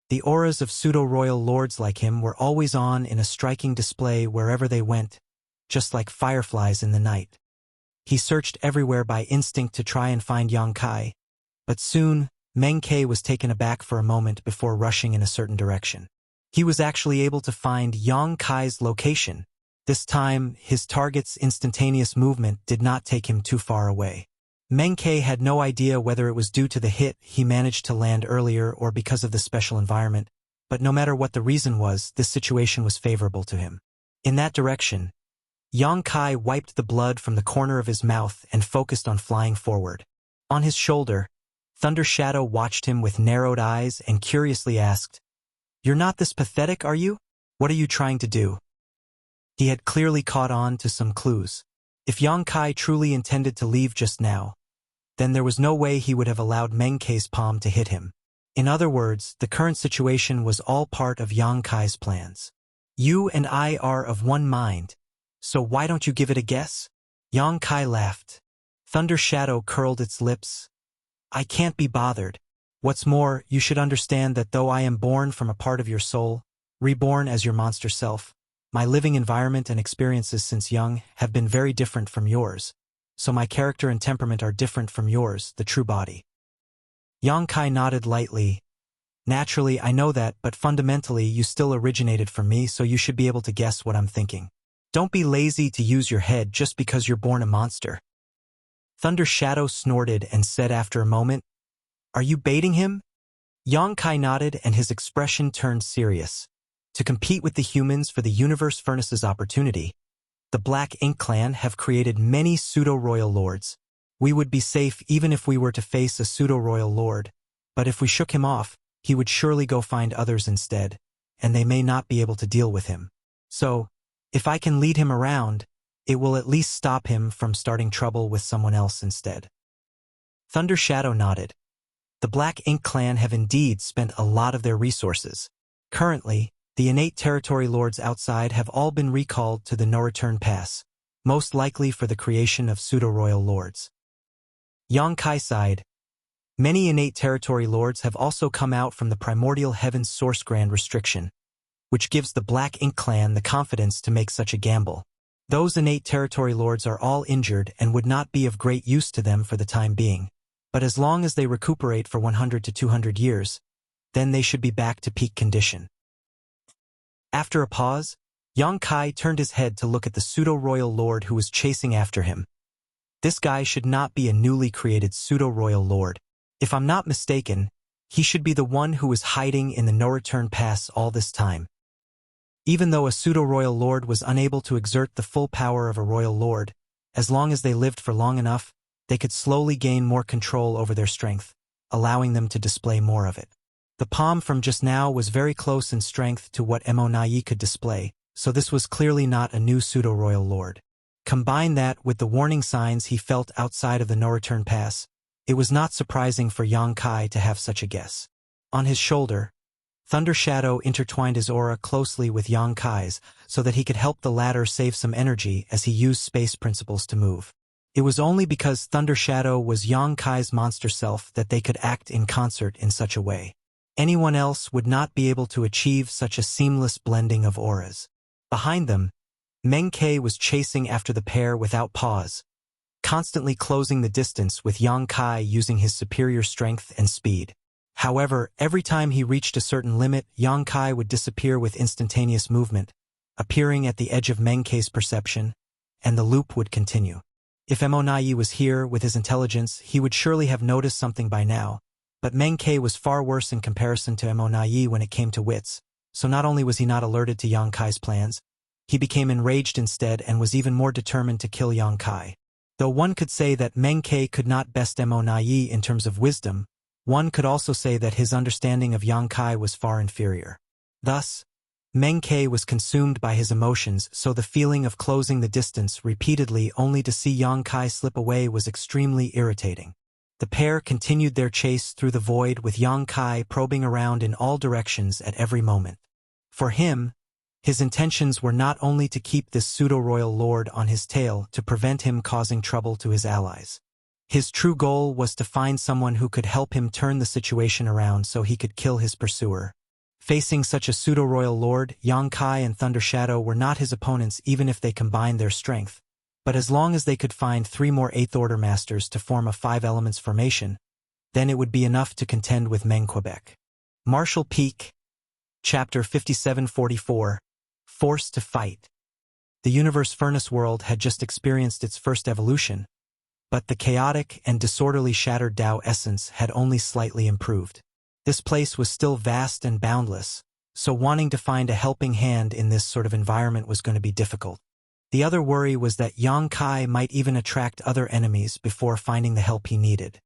The auras of pseudo-royal lords like him were always on in a striking display wherever they went, just like fireflies in the night. He searched everywhere by instinct to try and find Yang Kai, but soon, Meng Ke was taken aback for a moment before rushing in a certain direction. He was actually able to find Yang Kai's location. This time, his target's instantaneous movement did not take him too far away. Meng Ke had no idea whether it was due to the hit he managed to land earlier or because of the special environment, but no matter what the reason was, this situation was favorable to him. In that direction, Yang Kai wiped the blood from the corner of his mouth and focused on flying forward. On his shoulder, Thunder Shadow watched him with narrowed eyes and curiously asked, "You're not this pathetic, are you? What are you trying to do?" He had clearly caught on to some clues. If Yang Kai truly intended to leave just now, then there was no way he would have allowed Meng Ke's palm to hit him. In other words, the current situation was all part of Yang Kai's plans. "You and I are of one mind, so why don't you give it a guess?" Yang Kai laughed. Thunder Shadow curled its lips. "I can't be bothered. What's more, you should understand that though I am born from a part of your soul, reborn as your monster self, my living environment and experiences since young have been very different from yours, so my character and temperament are different from yours, the true body." Yang Kai nodded lightly. "Naturally, I know that, but fundamentally you still originated from me, so you should be able to guess what I'm thinking. Don't be lazy to use your head just because you're born a monster." Thunder Shadow snorted and said after a moment, "Are you baiting him?" Yang Kai nodded and his expression turned serious. To compete with the humans for the Universe Furnace's opportunity, the Black Ink clan have created many pseudo-royal lords. We would be safe even if we were to face a pseudo-royal lord, but if we shook him off, he would surely go find others instead, and they may not be able to deal with him. So, if I can lead him around, it will at least stop him from starting trouble with someone else instead. Thunder Shadow nodded. The Black Ink clan have indeed spent a lot of their resources. Currently, the innate territory lords outside have all been recalled to the no-return pass, most likely for the creation of pseudo-royal lords. Yang Kai sighed. Many innate territory lords have also come out from the primordial heaven's source grand restriction, which gives the Black Ink clan the confidence to make such a gamble. Those innate territory lords are all injured and would not be of great use to them for the time being, but as long as they recuperate for 100 to 200 years, then they should be back to peak condition. After a pause, Yang Kai turned his head to look at the pseudo-royal lord who was chasing after him. This guy should not be a newly created pseudo-royal lord. If I'm not mistaken, he should be the one who was hiding in the no-return pass all this time. Even though a pseudo-royal lord was unable to exert the full power of a royal lord, as long as they lived for long enough, they could slowly gain more control over their strength, allowing them to display more of it. The palm from just now was very close in strength to what Monai could display, so this was clearly not a new pseudo-royal lord. Combine that with the warning signs he felt outside of the no-return pass, it was not surprising for Yang Kai to have such a guess. On his shoulder, Thunder Shadow intertwined his aura closely with Yang Kai's so that he could help the latter save some energy as he used space principles to move. It was only because Thunder Shadow was Yang Kai's monster self that they could act in concert in such a way. Anyone else would not be able to achieve such a seamless blending of auras. Behind them, Meng Ke was chasing after the pair without pause, constantly closing the distance with Yang Kai using his superior strength and speed. However, every time he reached a certain limit, Yang Kai would disappear with instantaneous movement, appearing at the edge of Meng Ke's perception, and the loop would continue. If Monai was here with his intelligence, he would surely have noticed something by now, but Meng Ke was far worse in comparison to Monai when it came to wits, so not only was he not alerted to Yang Kai's plans, he became enraged instead and was even more determined to kill Yang Kai. Though one could say that Meng Ke could not best Monai in terms of wisdom, one could also say that his understanding of Yang Kai was far inferior. Thus, Meng Ke was consumed by his emotions, so the feeling of closing the distance repeatedly only to see Yang Kai slip away was extremely irritating. The pair continued their chase through the void with Yang Kai probing around in all directions at every moment. For him, his intentions were not only to keep this pseudo-royal lord on his tail to prevent him causing trouble to his allies. His true goal was to find someone who could help him turn the situation around so he could kill his pursuer. Facing such a pseudo-royal lord, Yang Kai and Thunder Shadow were not his opponents even if they combined their strength, but as long as they could find 3 more 8th Order Masters to form a 5 elements formation, then it would be enough to contend with Meng Quebec. Martial Peak, Chapter 5744, Forced to Fight. The Universe Furnace World had just experienced its first evolution, but the chaotic and disorderly shattered Tao essence had only slightly improved. This place was still vast and boundless, so wanting to find a helping hand in this sort of environment was going to be difficult. The other worry was that Yang Kai might even attract other enemies before finding the help he needed.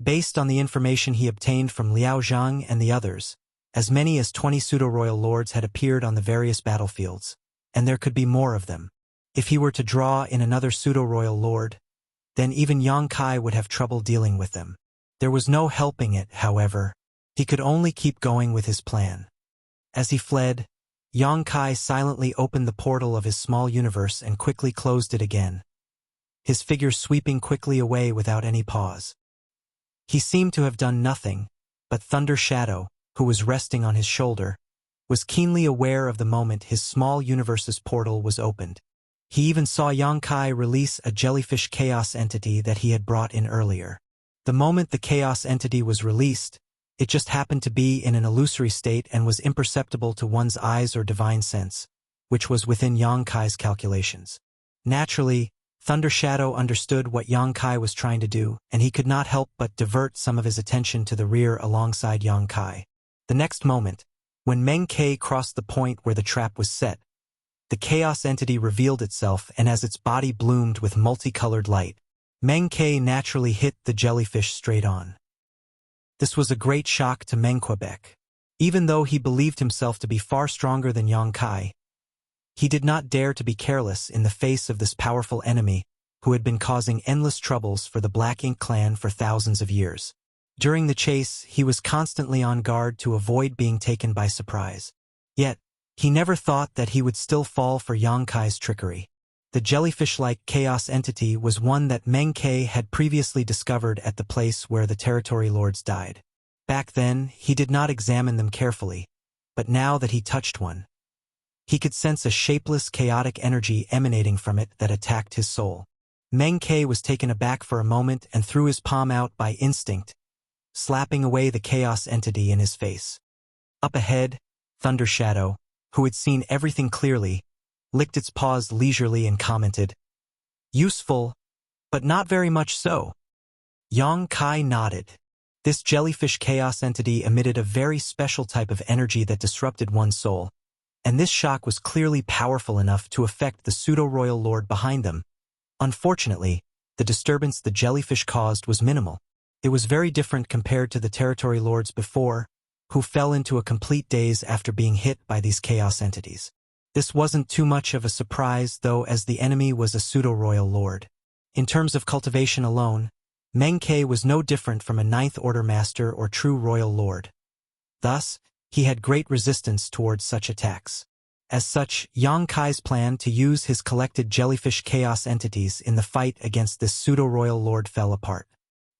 Based on the information he obtained from Liao Zhang and the others, as many as 20 pseudo-royal lords had appeared on the various battlefields, and there could be more of them. If he were to draw in another pseudo-royal lord, then even Yang Kai would have trouble dealing with them. There was no helping it, however. He could only keep going with his plan. As he fled, Yang Kai silently opened the portal of his small universe and quickly closed it again, his figure sweeping quickly away without any pause. He seemed to have done nothing, but Thunder Shadow, who was resting on his shoulder, was keenly aware of the moment his small universe's portal was opened. He even saw Yang Kai release a jellyfish chaos entity that he had brought in earlier. The moment the chaos entity was released, it just happened to be in an illusory state and was imperceptible to one's eyes or divine sense, which was within Yang Kai's calculations. Naturally, Thunder Shadow understood what Yang Kai was trying to do, and he could not help but divert some of his attention to the rear alongside Yang Kai. The next moment, when Meng Ke crossed the point where the trap was set, the chaos entity revealed itself, and as its body bloomed with multicolored light, Meng Ke naturally hit the jellyfish straight on. This was a great shock to Meng Quebec. Even though he believed himself to be far stronger than Yang Kai, he did not dare to be careless in the face of this powerful enemy who had been causing endless troubles for the Black Ink clan for thousands of years. During the chase, he was constantly on guard to avoid being taken by surprise. Yet, he never thought that he would still fall for Yang Kai's trickery. The jellyfish-like chaos entity was one that Meng Ke had previously discovered at the place where the territory lords died. Back then, he did not examine them carefully, but now that he touched one, he could sense a shapeless, chaotic energy emanating from it that attacked his soul. Meng Ke was taken aback for a moment and threw his palm out by instinct, slapping away the chaos entity in his face. Up ahead, Thunder Shadow, who had seen everything clearly, licked its paws leisurely and commented, "Useful, but not very much so." Yang Kai nodded. This jellyfish chaos entity emitted a very special type of energy that disrupted one's soul, and this shock was clearly powerful enough to affect the pseudo-royal lord behind them. Unfortunately, the disturbance the jellyfish caused was minimal. It was very different compared to the territory lords before, who fell into a complete daze after being hit by these chaos entities. This wasn't too much of a surprise, though, as the enemy was a pseudo-royal lord. In terms of cultivation alone, Meng Ke was no different from a Ninth Order master or true royal lord. Thus, he had great resistance towards such attacks. As such, Yang Kai's plan to use his collected jellyfish chaos entities in the fight against this pseudo-royal lord fell apart.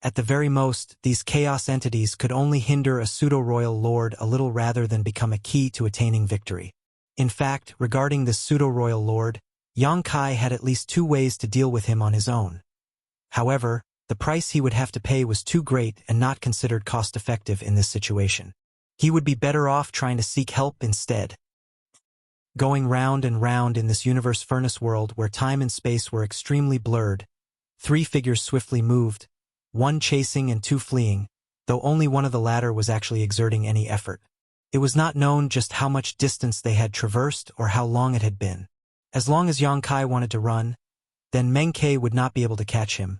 At the very most, these chaos entities could only hinder a pseudo-royal lord a little rather than become a key to attaining victory. In fact, regarding this pseudo-royal lord, Yang Kai had at least two ways to deal with him on his own. However, the price he would have to pay was too great and not considered cost-effective in this situation. He would be better off trying to seek help instead. Going round and round in this universe furnace world where time and space were extremely blurred, three figures swiftly moved, one chasing and two fleeing, though only one of the latter was actually exerting any effort. It was not known just how much distance they had traversed or how long it had been. As long as Yang Kai wanted to run, then Meng Ke would not be able to catch him.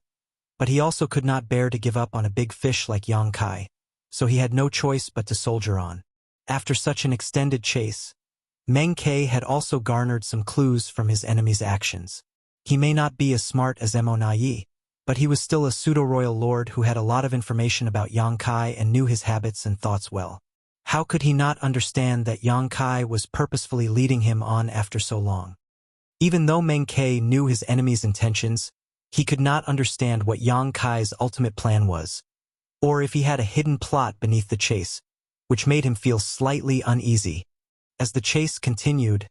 But he also could not bear to give up on a big fish like Yang Kai, so he had no choice but to soldier on. After such an extended chase, Meng Ke had also garnered some clues from his enemy's actions. He may not be as smart as Mo Nai, but he was still a pseudo-royal lord who had a lot of information about Yang Kai and knew his habits and thoughts well. How could he not understand that Yang Kai was purposefully leading him on after so long? Even though Meng Ke knew his enemy's intentions, he could not understand what Yang Kai's ultimate plan was, or if he had a hidden plot beneath the chase, which made him feel slightly uneasy. As the chase continued,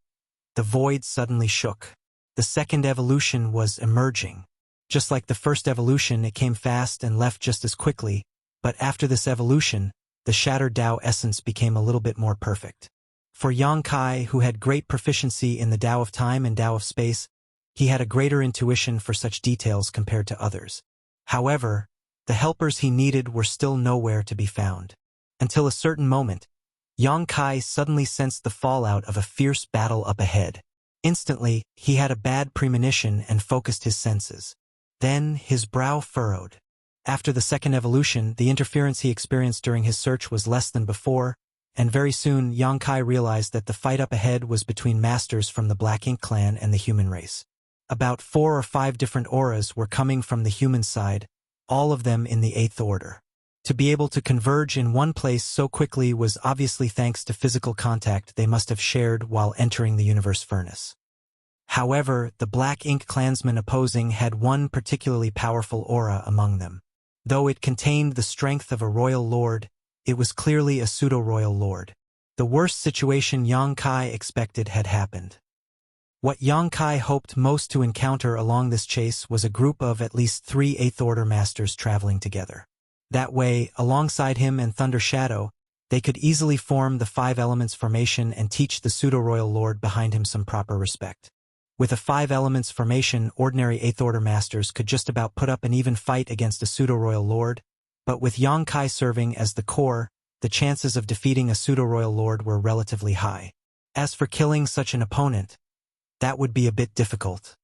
the void suddenly shook. The second evolution was emerging. Just like the first evolution, it came fast and left just as quickly, but after this evolution, the shattered Tao essence became a little bit more perfect. For Yang Kai, who had great proficiency in the Tao of time and Tao of space, he had a greater intuition for such details compared to others. However, the helpers he needed were still nowhere to be found. Until a certain moment, Yang Kai suddenly sensed the fallout of a fierce battle up ahead. Instantly, he had a bad premonition and focused his senses. Then, his brow furrowed. After the second evolution, the interference he experienced during his search was less than before, and very soon Yang Kai realized that the fight up ahead was between masters from the Black Ink clan and the human race. About 4 or 5 different auras were coming from the human side, all of them in the 8th order. To be able to converge in one place so quickly was obviously thanks to physical contact they must have shared while entering the universe furnace. However, the Black Ink clansmen opposing had one particularly powerful aura among them. Though it contained the strength of a royal lord, it was clearly a pseudo-royal lord. The worst situation Yang Kai expected had happened. What Yang Kai hoped most to encounter along this chase was a group of at least 3 8th Order masters traveling together. That way, alongside him and Thunder Shadow, they could easily form the 5 Elements formation and teach the pseudo-royal lord behind him some proper respect. With a 5 Elements formation, ordinary 8th Order masters could just about put up an even fight against a pseudo-royal lord, but with Yang Kai serving as the core, the chances of defeating a pseudo-royal lord were relatively high. As for killing such an opponent, that would be a bit difficult.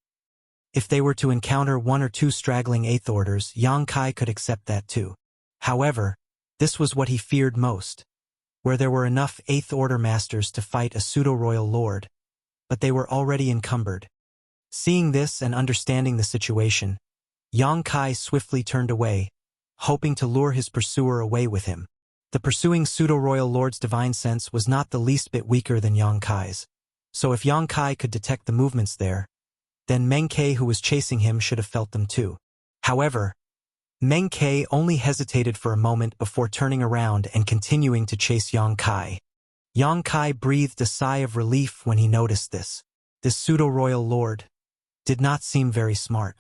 If they were to encounter 1 or 2 straggling 8th Orders, Yang Kai could accept that too. However, this was what he feared most, where there were enough 8th Order masters to fight a pseudo-royal lord, but they were already encumbered. Seeing this and understanding the situation, Yang Kai swiftly turned away, hoping to lure his pursuer away with him. The pursuing pseudo-royal lord's divine sense was not the least bit weaker than Yang Kai's, so if Yang Kai could detect the movements there, then Meng Ke who was chasing him should have felt them too. However, Meng Ke only hesitated for a moment before turning around and continuing to chase Yang Kai. Yang Kai breathed a sigh of relief when he noticed this. This pseudo-royal lord did not seem very smart.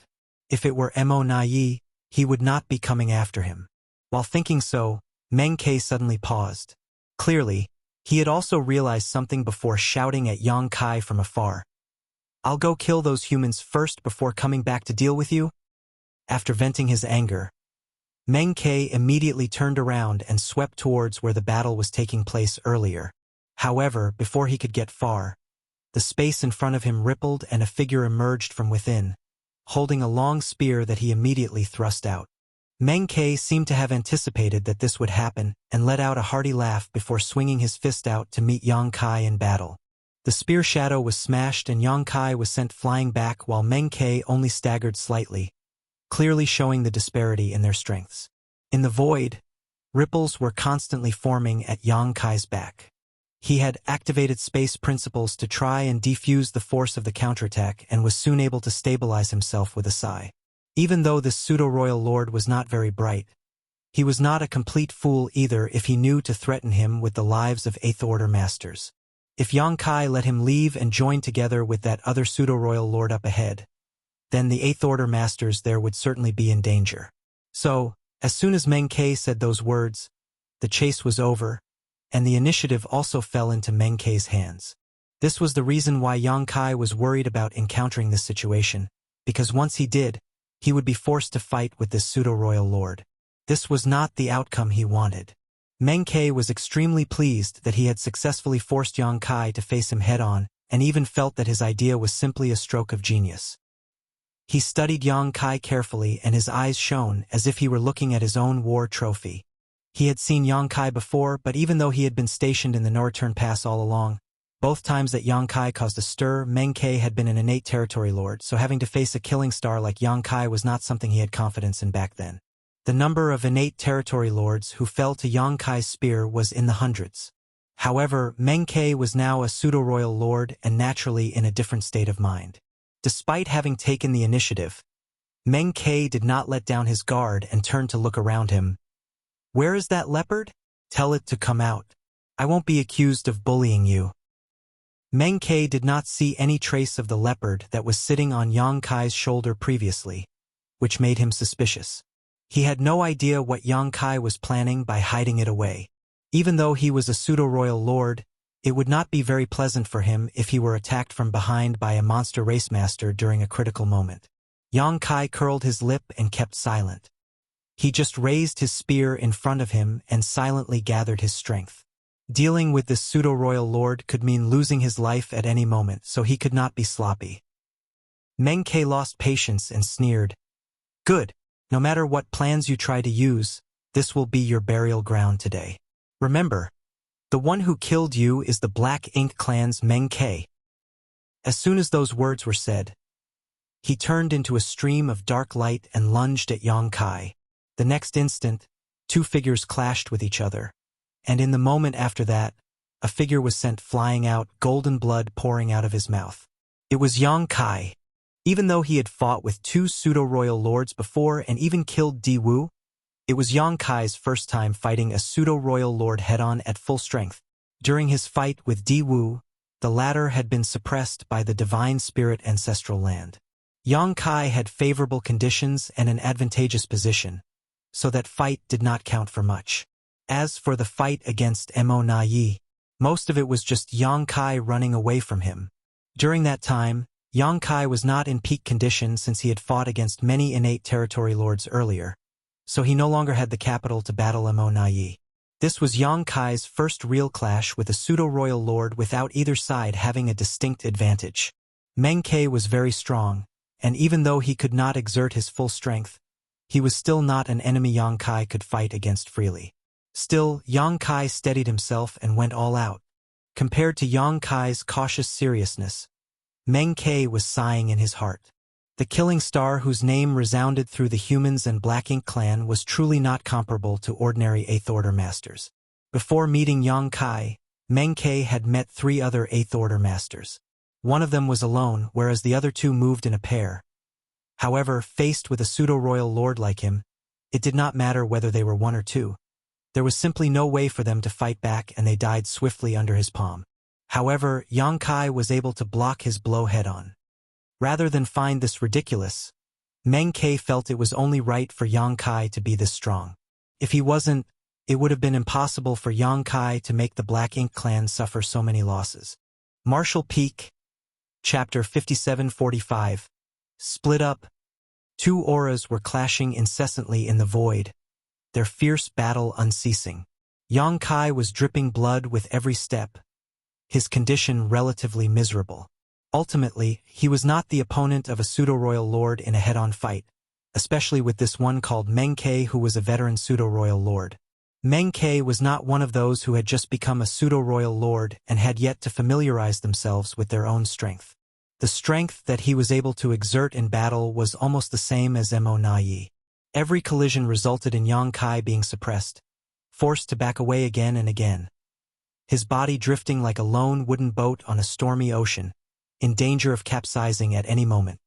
If it were Mo Nai, he would not be coming after him. While thinking so, Meng Ke suddenly paused. Clearly, he had also realized something before shouting at Yang Kai from afar. "I'll go kill those humans first before coming back to deal with you?" After venting his anger, Meng Ke immediately turned around and swept towards where the battle was taking place earlier. However, before he could get far, the space in front of him rippled and a figure emerged from within, holding a long spear that he immediately thrust out. Meng Ke seemed to have anticipated that this would happen and let out a hearty laugh before swinging his fist out to meet Yang Kai in battle. The spear shadow was smashed and Yang Kai was sent flying back while Meng Ke only staggered slightly, clearly showing the disparity in their strengths. In the void, ripples were constantly forming at Yang Kai's back. He had activated space principles to try and defuse the force of the counterattack and was soon able to stabilize himself with a sigh. Even though this pseudo-royal lord was not very bright, he was not a complete fool either if he knew to threaten him with the lives of Eighth Order masters. If Yang Kai let him leave and join together with that other pseudo-royal lord up ahead, then the Eighth Order masters there would certainly be in danger. So, as soon as Meng Ke said those words, the chase was over, and the initiative also fell into Meng Ke's hands. This was the reason why Yang Kai was worried about encountering this situation, because once he did, he would be forced to fight with this pseudo-royal lord. This was not the outcome he wanted. Meng Ke was extremely pleased that he had successfully forced Yang Kai to face him head-on, and even felt that his idea was simply a stroke of genius. He studied Yang Kai carefully and his eyes shone as if he were looking at his own war trophy. He had seen Yang Kai before, but even though he had been stationed in the no-return pass all along, both times that Yang Kai caused a stir, Meng Ke had been an innate territory lord, so having to face a killing star like Yang Kai was not something he had confidence in back then. The number of innate territory lords who fell to Yang Kai's spear was in the hundreds. However, Meng Ke was now a pseudo-royal lord and naturally in a different state of mind. Despite having taken the initiative, Meng Ke did not let down his guard and turned to look around him. "Where is that leopard? Tell it to come out. I won't be accused of bullying you." Meng Ke did not see any trace of the leopard that was sitting on Yang Kai's shoulder previously, which made him suspicious. He had no idea what Yang Kai was planning by hiding it away. Even though he was a pseudo-royal lord, it would not be very pleasant for him if he were attacked from behind by a monster race master during a critical moment. Yang Kai curled his lip and kept silent. He just raised his spear in front of him and silently gathered his strength. Dealing with this pseudo-royal lord could mean losing his life at any moment, so he could not be sloppy. Meng Ke lost patience and sneered. "Good. No matter what plans you try to use, this will be your burial ground today. Remember, the one who killed you is the Black Ink clan's Meng Ke." As soon as those words were said, he turned into a stream of dark light and lunged at Yang Kai. The next instant, two figures clashed with each other, and in the moment after that, a figure was sent flying out, golden blood pouring out of his mouth. It was Yang Kai. Even though he had fought with two pseudo-royal lords before and even killed Di Wu, it was Yang Kai's first time fighting a pseudo-royal lord head-on at full strength. During his fight with Di Wu, the latter had been suppressed by the divine spirit ancestral land. Yang Kai had favorable conditions and an advantageous position, so that fight did not count for much. As for the fight against Mo Nai, most of it was just Yang Kai running away from him. During that time, Yang Kai was not in peak condition since he had fought against many innate territory lords earlier, so he no longer had the capital to battle Mo Nai. This was Yang Kai's first real clash with a pseudo-royal lord without either side having a distinct advantage. Meng Ke was very strong, and even though he could not exert his full strength, he was still not an enemy Yang Kai could fight against freely. Still, Yang Kai steadied himself and went all out. Compared to Yang Kai's cautious seriousness, Meng Ke was sighing in his heart. The killing star whose name resounded through the humans and Black Ink clan was truly not comparable to ordinary Eighth Order masters. Before meeting Yang Kai, Meng Ke had met 3 other Eighth Order masters. One of them was alone, whereas the other two moved in a pair. However, faced with a pseudo-royal lord like him, it did not matter whether they were one or two. There was simply no way for them to fight back, and they died swiftly under his palm. However, Yang Kai was able to block his blow head-on. Rather than find this ridiculous, Meng Ke felt it was only right for Yang Kai to be this strong. If he wasn't, it would have been impossible for Yang Kai to make the Black Ink clan suffer so many losses. Martial Peak, Chapter 5745. Split up. Two auras were clashing incessantly in the void, their fierce battle unceasing. Yang Kai was dripping blood with every step, his condition relatively miserable. Ultimately, he was not the opponent of a pseudo-royal lord in a head-on fight, especially with this one called Meng Ke, who was a veteran pseudo-royal lord. Meng Ke was not one of those who had just become a pseudo-royal lord and had yet to familiarize themselves with their own strength. The strength that he was able to exert in battle was almost the same as Mo Na Yi. Every collision resulted in Yang Kai being suppressed, forced to back away again and again. His body drifting like a lone wooden boat on a stormy ocean, in danger of capsizing at any moment.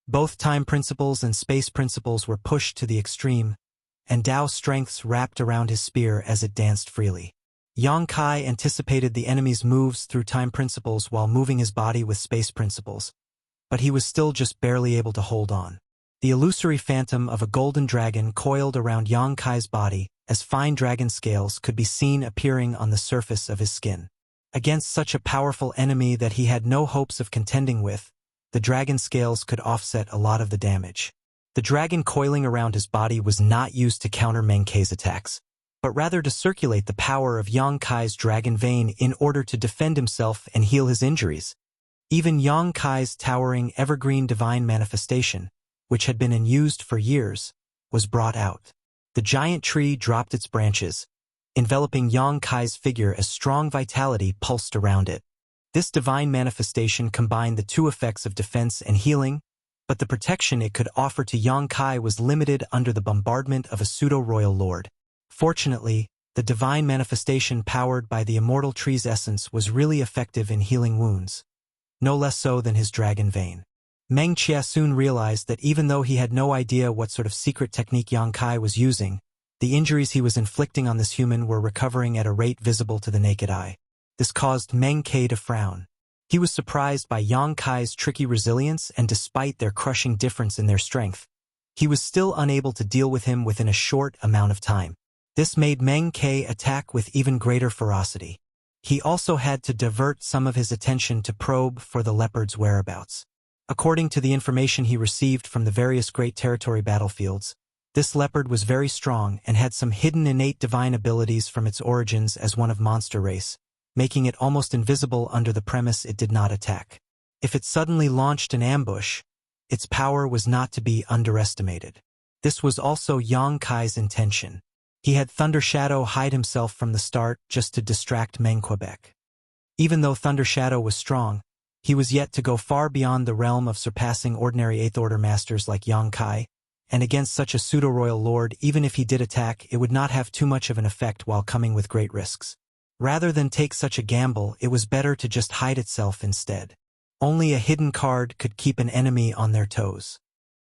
Both time principles and space principles were pushed to the extreme, and Dao strengths wrapped around his spear as it danced freely. Yang Kai anticipated the enemy's moves through time principles while moving his body with space principles, but he was still just barely able to hold on. The illusory phantom of a golden dragon coiled around Yang Kai's body, as fine dragon scales could be seen appearing on the surface of his skin. Against such a powerful enemy that he had no hopes of contending with, the dragon scales could offset a lot of the damage. The dragon coiling around his body was not used to counter Meng Ke's attacks, but rather to circulate the power of Yang Kai's dragon vein in order to defend himself and heal his injuries. Even Yang Kai's towering evergreen divine manifestation, which had been unused for years, was brought out. The giant tree dropped its branches, enveloping Yang Kai's figure as strong vitality pulsed around it. This divine manifestation combined the two effects of defense and healing, but the protection it could offer to Yang Kai was limited under the bombardment of a pseudo-royal lord. Fortunately, the divine manifestation powered by the immortal tree's essence was really effective in healing wounds, no less so than his dragon vein. Meng Chia soon realized that even though he had no idea what sort of secret technique Yang Kai was using, the injuries he was inflicting on this human were recovering at a rate visible to the naked eye. This caused Meng Ke to frown. He was surprised by Yang Kai's tricky resilience, and despite their crushing difference in their strength, he was still unable to deal with him within a short amount of time. This made Meng Ke attack with even greater ferocity. He also had to divert some of his attention to probe for the leopard's whereabouts. According to the information he received from the various Great Territory battlefields, this leopard was very strong and had some hidden innate divine abilities from its origins as one of monster race, making it almost invisible under the premise it did not attack. If it suddenly launched an ambush, its power was not to be underestimated. This was also Yang Kai's intention. He had Thunder Shadow hide himself from the start just to distract Meng Quebec. Even though Thunder Shadow was strong, he was yet to go far beyond the realm of surpassing ordinary Eighth Order masters like Yang Kai, and against such a pseudo-royal lord, even if he did attack, it would not have too much of an effect while coming with great risks. Rather than take such a gamble, it was better to just hide itself instead. Only a hidden card could keep an enemy on their toes.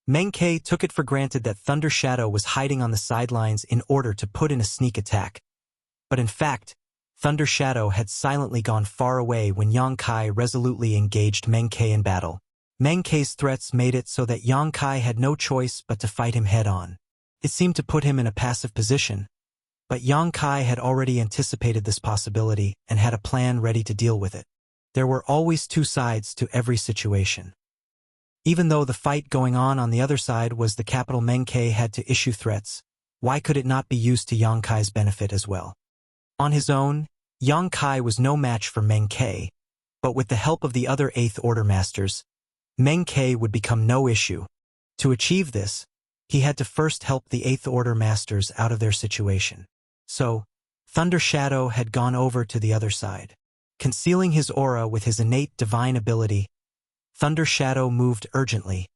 Meng Ke took it for granted that Thunder Shadow was hiding on the sidelines in order to put in a sneak attack. But in fact, Thunder Shadow had silently gone far away when Yang Kai resolutely engaged Meng Ke in battle. Meng Ke's threats made it so that Yang Kai had no choice but to fight him head-on. It seemed to put him in a passive position, but Yang Kai had already anticipated this possibility and had a plan ready to deal with it. There were always two sides to every situation. Even though the fight going on the other side was the capital, Meng Ke had to issue threats. Why could it not be used to Yang Kai's benefit as well? On his own, Yang Kai was no match for Meng Ke, but with the help of the other Eighth Order masters, Meng Ke would become no issue. To achieve this, he had to first help the Eighth Order masters out of their situation. So, Thunder Shadow had gone over to the other side. Concealing his aura with his innate divine ability, Thunder Shadow moved urgently,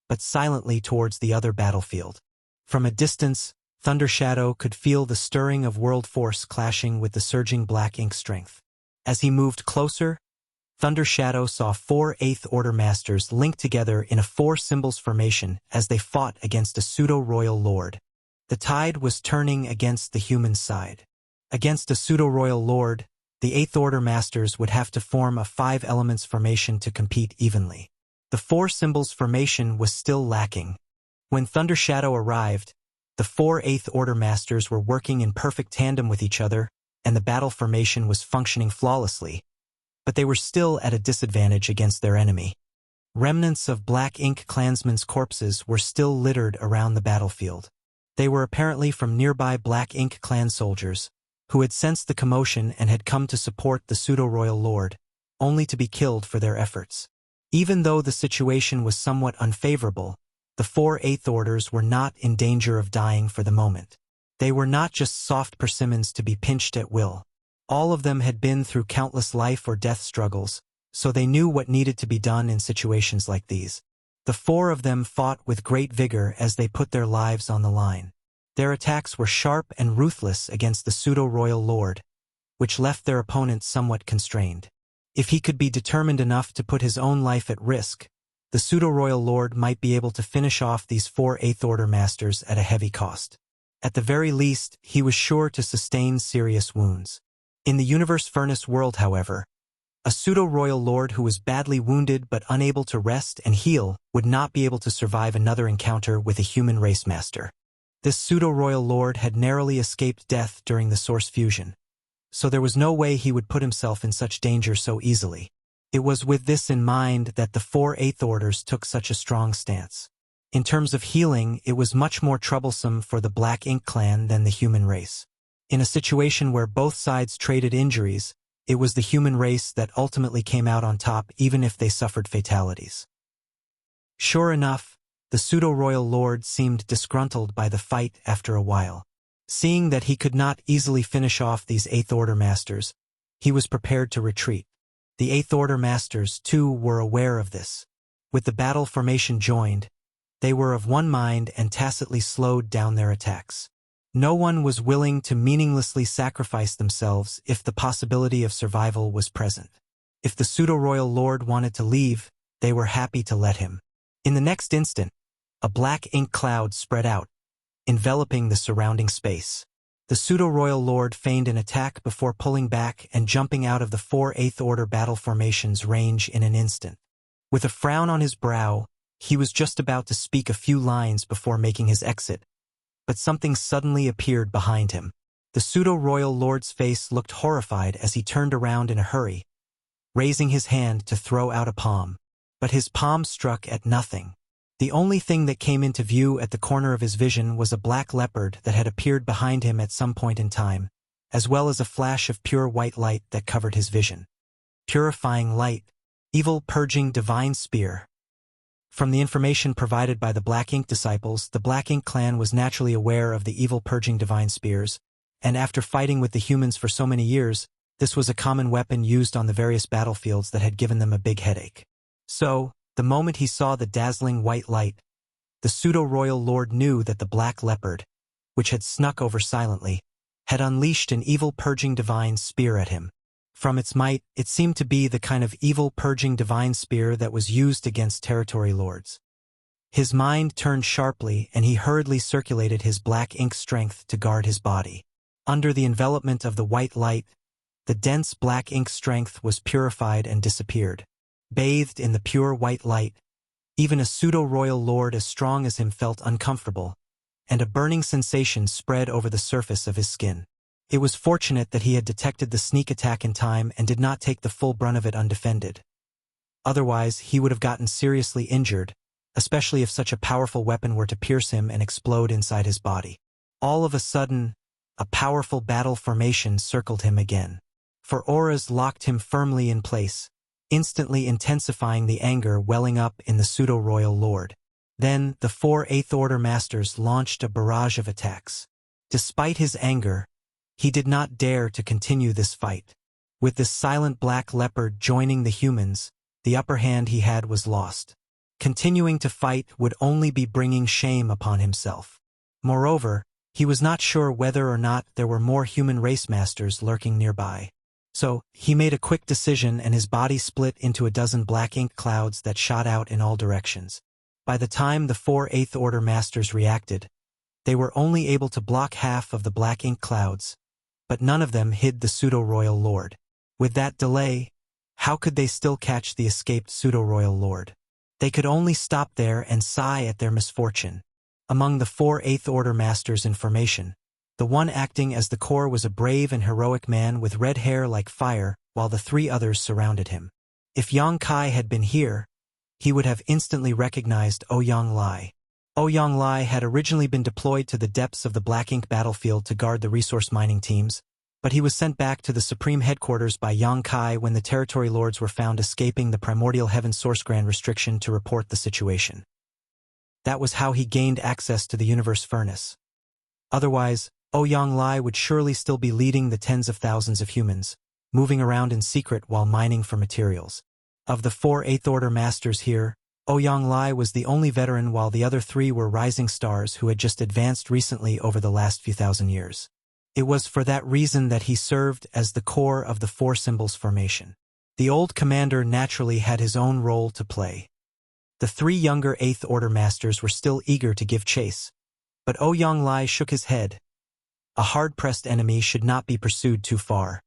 but silently towards the other battlefield. From a distance, Thunder Shadow could feel the stirring of world force clashing with the surging black ink strength. As he moved closer, Thunder Shadow saw 4 Eighth Order Masters linked together in a 4 symbols formation as they fought against a pseudo-royal lord. The tide was turning against the human side. Against a pseudo-royal lord, the Eighth Order Masters would have to form a 5 elements formation to compete evenly. The 4 symbols formation was still lacking. When Thunder Shadow arrived, the 4 Eighth Order Masters were working in perfect tandem with each other, and the battle formation was functioning flawlessly. But they were still at a disadvantage against their enemy. Remnants of Black Ink clansmen's corpses were still littered around the battlefield. They were apparently from nearby Black Ink clan soldiers, who had sensed the commotion and had come to support the pseudo-royal lord, only to be killed for their efforts. Even though the situation was somewhat unfavorable, the 4 Eighth Orders were not in danger of dying for the moment. They were not just soft persimmons to be pinched at will. All of them had been through countless life or death struggles, so they knew what needed to be done in situations like these. The 4 of them fought with great vigor as they put their lives on the line. Their attacks were sharp and ruthless against the pseudo-royal lord, which left their opponent somewhat constrained. If he could be determined enough to put his own life at risk, the pseudo-royal lord might be able to finish off these 4 Eighth Order Masters at a heavy cost. At the very least, he was sure to sustain serious wounds. In the Universe Furnace world, however, a pseudo-royal lord who was badly wounded but unable to rest and heal would not be able to survive another encounter with a human race master. This pseudo-royal lord had narrowly escaped death during the Source Fusion, so there was no way he would put himself in such danger so easily. It was with this in mind that the 4 Eighth Orders took such a strong stance. In terms of healing, it was much more troublesome for the Black Ink clan than the human race. In a situation where both sides traded injuries, it was the human race that ultimately came out on top even if they suffered fatalities. Sure enough, the pseudo-royal lord seemed disgruntled by the fight after a while. Seeing that he could not easily finish off these Eighth Order Masters, he was prepared to retreat. The Eighth Order Masters, too, were aware of this. With the battle formation joined, they were of one mind and tacitly slowed down their attacks. No one was willing to meaninglessly sacrifice themselves if the possibility of survival was present. If the pseudo-royal lord wanted to leave, they were happy to let him. In the next instant, a black ink cloud spread out, enveloping the surrounding space. The pseudo-royal lord feigned an attack before pulling back and jumping out of the 4 Eighth Order battle formation's range in an instant. With a frown on his brow, he was just about to speak a few lines before making his exit, but something suddenly appeared behind him. The pseudo-royal lord's face looked horrified as he turned around in a hurry, raising his hand to throw out a palm. But his palm struck at nothing. The only thing that came into view at the corner of his vision was a black leopard that had appeared behind him at some point in time, as well as a flash of pure white light that covered his vision. Purifying light, evil purging divine spear. From the information provided by the Black Ink disciples, the Black Ink clan was naturally aware of the evil purging divine spears, and after fighting with the humans for so many years, this was a common weapon used on the various battlefields that had given them a big headache. So, the moment he saw the dazzling white light, the pseudo-royal lord knew that the black leopard, which had snuck over silently, had unleashed an evil purging divine spear at him. From its might, it seemed to be the kind of evil purging divine spear that was used against territory lords. His mind turned sharply and he hurriedly circulated his black ink strength to guard his body. Under the envelopment of the white light, the dense black ink strength was purified and disappeared. Bathed in the pure white light, even a pseudo-royal lord as strong as him felt uncomfortable, and a burning sensation spread over the surface of his skin. It was fortunate that he had detected the sneak attack in time and did not take the full brunt of it undefended. Otherwise, he would have gotten seriously injured, especially if such a powerful weapon were to pierce him and explode inside his body. All of a sudden, a powerful battle formation circled him again. For auras locked him firmly in place, instantly intensifying the anger welling up in the pseudo-royal lord. Then, the 4 Eighth Order Masters launched a barrage of attacks. Despite his anger, he did not dare to continue this fight. With this silent black leopard joining the humans, the upper hand he had was lost. Continuing to fight would only be bringing shame upon himself. Moreover, he was not sure whether or not there were more human race masters lurking nearby. So, he made a quick decision and his body split into a dozen black ink clouds that shot out in all directions. By the time the 4 Eighth Order Masters reacted, they were only able to block half of the black ink clouds, but none of them hid the pseudo-royal lord. With that delay, how could they still catch the escaped pseudo-royal lord? They could only stop there and sigh at their misfortune. Among the 4 Eighth Order Masters in formation, the one acting as the core was a brave and heroic man with red hair like fire, while the 3 others surrounded him. If Yang Kai had been here, he would have instantly recognized Ouyang Lai. Ouyang Lai had originally been deployed to the depths of the Black Ink battlefield to guard the resource mining teams, but he was sent back to the Supreme Headquarters by Yang Kai when the Territory Lords were found escaping the Primordial Heaven Source Grand restriction to report the situation. That was how he gained access to the Universe Furnace. Otherwise, Ouyang Lai would surely still be leading the tens of thousands of humans, moving around in secret while mining for materials. Of the 4 Eighth Order Masters here, Ouyang Lai was the only veteran while the other 3 were rising stars who had just advanced recently over the last few thousand years. It was for that reason that he served as the core of the 4 Symbols formation. The old commander naturally had his own role to play. The 3 younger Eighth Order Masters were still eager to give chase, but Ouyang Lai shook his head. A hard-pressed enemy should not be pursued too far.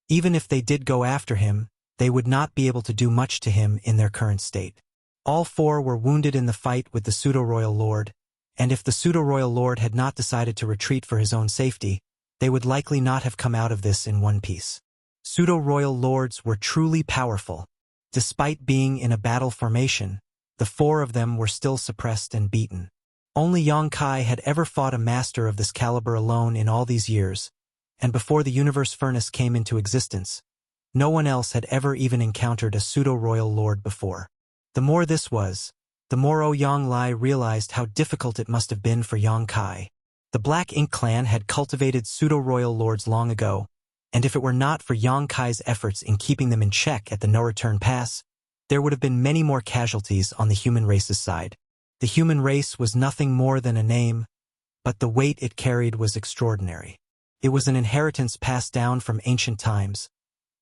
Even if they did go after him, they would not be able to do much to him in their current state. All 4 were wounded in the fight with the Pseudo-Royal Lord, and if the Pseudo-Royal Lord had not decided to retreat for his own safety, they would likely not have come out of this in one piece. Pseudo-Royal Lords were truly powerful. Despite being in a battle formation, the 4 of them were still suppressed and beaten. Only Yang Kai had ever fought a master of this caliber alone in all these years, and before the Universe Furnace came into existence, no one else had ever even encountered a pseudo-royal lord before. The more this was, the more Ouyang Lai realized how difficult it must have been for Yang Kai. The Black Ink clan had cultivated pseudo-royal lords long ago, and if it were not for Yang Kai's efforts in keeping them in check at the no-return pass, there would have been many more casualties on the human race's side. The human race was nothing more than a name, but the weight it carried was extraordinary. It was an inheritance passed down from ancient times,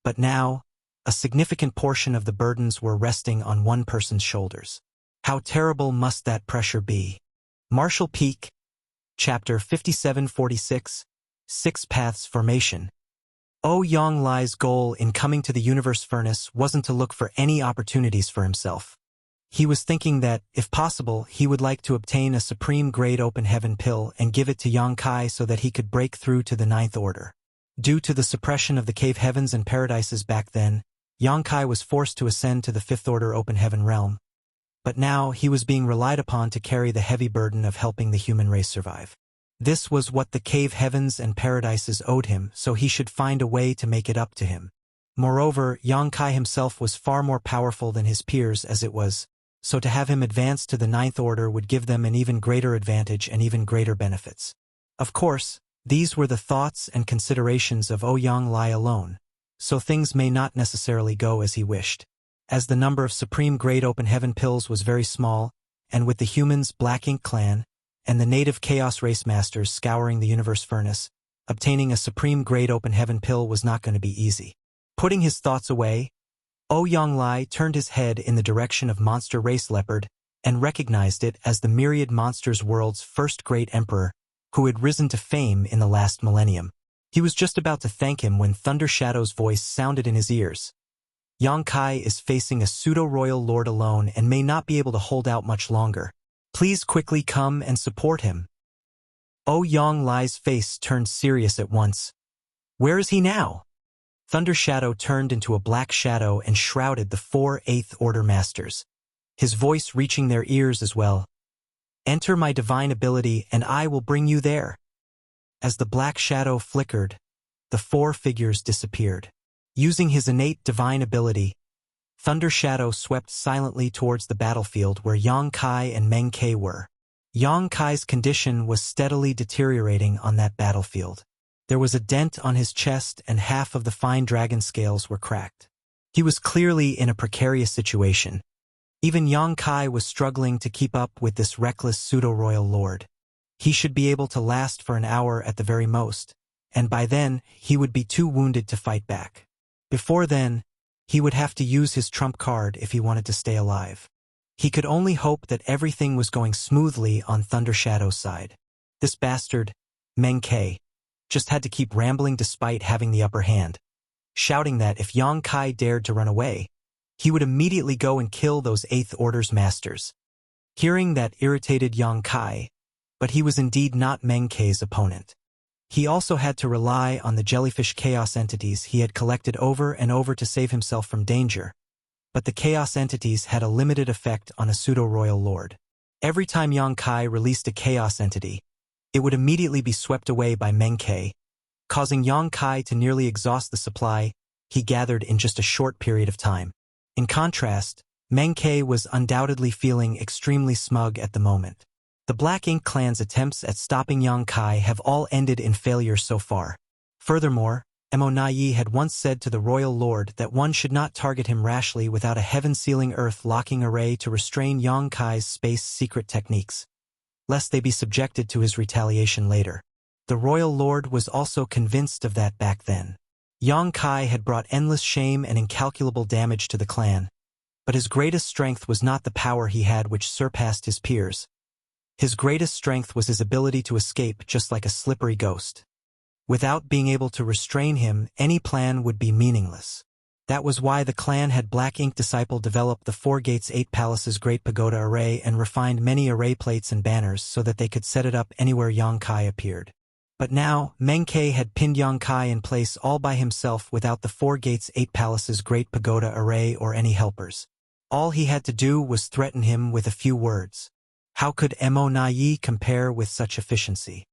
but now, a significant portion of the burdens were resting on one person's shoulders. How terrible must that pressure be? Marshall Peak, Chapter 5746, 6 Paths Formation. Ouyang Lai's goal in coming to the Universe Furnace wasn't to look for any opportunities for himself. He was thinking that, if possible, he would like to obtain a supreme-grade open heaven pill and give it to Yang Kai so that he could break through to the Ninth Order. Due to the suppression of the cave heavens and paradises back then, Yang Kai was forced to ascend to the Fifth Order open heaven realm. But now he was being relied upon to carry the heavy burden of helping the human race survive. This was what the cave heavens and paradises owed him, so he should find a way to make it up to him. Moreover, Yang Kai himself was far more powerful than his peers as it was, so to have him advance to the Ninth Order would give them an even greater advantage and even greater benefits. Of course, these were the thoughts and considerations of Ouyang Lai alone, so things may not necessarily go as he wished. As the number of supreme-grade open heaven pills was very small, and with the humans' Black Ink clan, and the native Chaos Race Masters scouring the Universe Furnace, obtaining a supreme-grade open heaven pill was not going to be easy. Putting his thoughts away, Ouyang Lai turned his head in the direction of Monster Race Leopard and recognized it as the Myriad Monsters world's first great emperor, who had risen to fame in the last millennium. He was just about to thank him when Thunder Shadow's voice sounded in his ears. Yang Kai is facing a pseudo-royal lord alone and may not be able to hold out much longer. Please quickly come and support him. Ouyang Lai's face turned serious at once. Where is he now? Thunder Shadow turned into a black shadow and shrouded the 4 Eighth Order Masters, his voice reaching their ears as well. Enter my divine ability and I will bring you there. As the black shadow flickered, the 4 figures disappeared. Using his innate divine ability, Thunder Shadow swept silently towards the battlefield where Yang Kai and Meng Ke were. Yang Kai's condition was steadily deteriorating on that battlefield. There was a dent on his chest and half of the fine dragon scales were cracked. He was clearly in a precarious situation. Even Yang Kai was struggling to keep up with this reckless pseudo-royal lord. He should be able to last for an hour at the very most, and by then he would be too wounded to fight back. Before then, he would have to use his trump card if he wanted to stay alive. He could only hope that everything was going smoothly on Thunder Shadow's side. This bastard, Meng Ke, just had to keep rambling despite having the upper hand, shouting that if Yang Kai dared to run away, he would immediately go and kill those Eighth Order's masters. Hearing that irritated Yang Kai, but he was indeed not Meng Ke's opponent. He also had to rely on the jellyfish chaos entities he had collected over and over to save himself from danger, but the chaos entities had a limited effect on a pseudo-royal lord. Every time Yang Kai released a chaos entity, it would immediately be swept away by Meng Ke, causing Yang Kai to nearly exhaust the supply he gathered in just a short period of time. In contrast, Meng Ke was undoubtedly feeling extremely smug at the moment. The Black Ink clan's attempts at stopping Yang Kai have all ended in failure so far. Furthermore, Mo Nai had once said to the royal lord that one should not target him rashly without a heaven-sealing earth-locking array to restrain Yang Kai's space secret techniques, lest they be subjected to his retaliation later. The royal lord was also convinced of that back then. Yang Kai had brought endless shame and incalculable damage to the clan, but his greatest strength was not the power he had which surpassed his peers. His greatest strength was his ability to escape just like a slippery ghost. Without being able to restrain him, any plan would be meaningless. That was why the clan had Black Ink Disciple develop the Four Gates Eight Palaces Great Pagoda Array and refined many array plates and banners so that they could set it up anywhere Yang Kai appeared. But now, Meng Ke had pinned Yang Kai in place all by himself without the Four Gates Eight Palaces Great Pagoda Array or any helpers. All he had to do was threaten him with a few words. How could Mo Nai compare with such efficiency?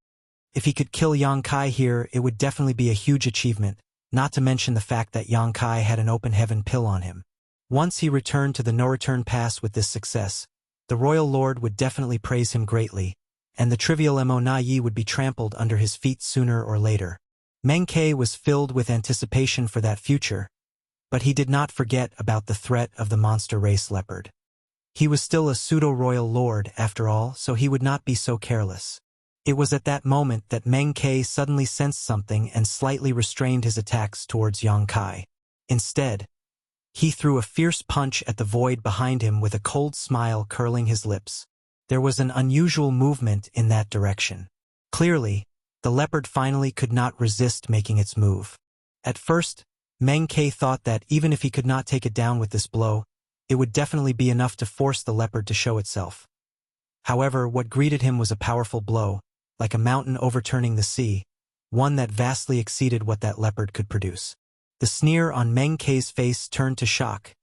If he could kill Yang Kai here, it would definitely be a huge achievement, not to mention the fact that Yang Kai had an open heaven pill on him. Once he returned to the no-return pass with this success, the royal lord would definitely praise him greatly, and the trivial Mo Nai would be trampled under his feet sooner or later. Meng Ke was filled with anticipation for that future, but he did not forget about the threat of the monster race leopard. He was still a pseudo-royal lord, after all, so he would not be so careless. It was at that moment that Meng Ke suddenly sensed something and slightly restrained his attacks towards Yang Kai. Instead, he threw a fierce punch at the void behind him with a cold smile curling his lips. There was an unusual movement in that direction. Clearly, the leopard finally could not resist making its move. At first, Meng Ke thought that even if he could not take it down with this blow, it would definitely be enough to force the leopard to show itself. However, what greeted him was a powerful blow, like a mountain overturning the sea, one that vastly exceeded what that leopard could produce. The sneer on Meng Ke's face turned to shock,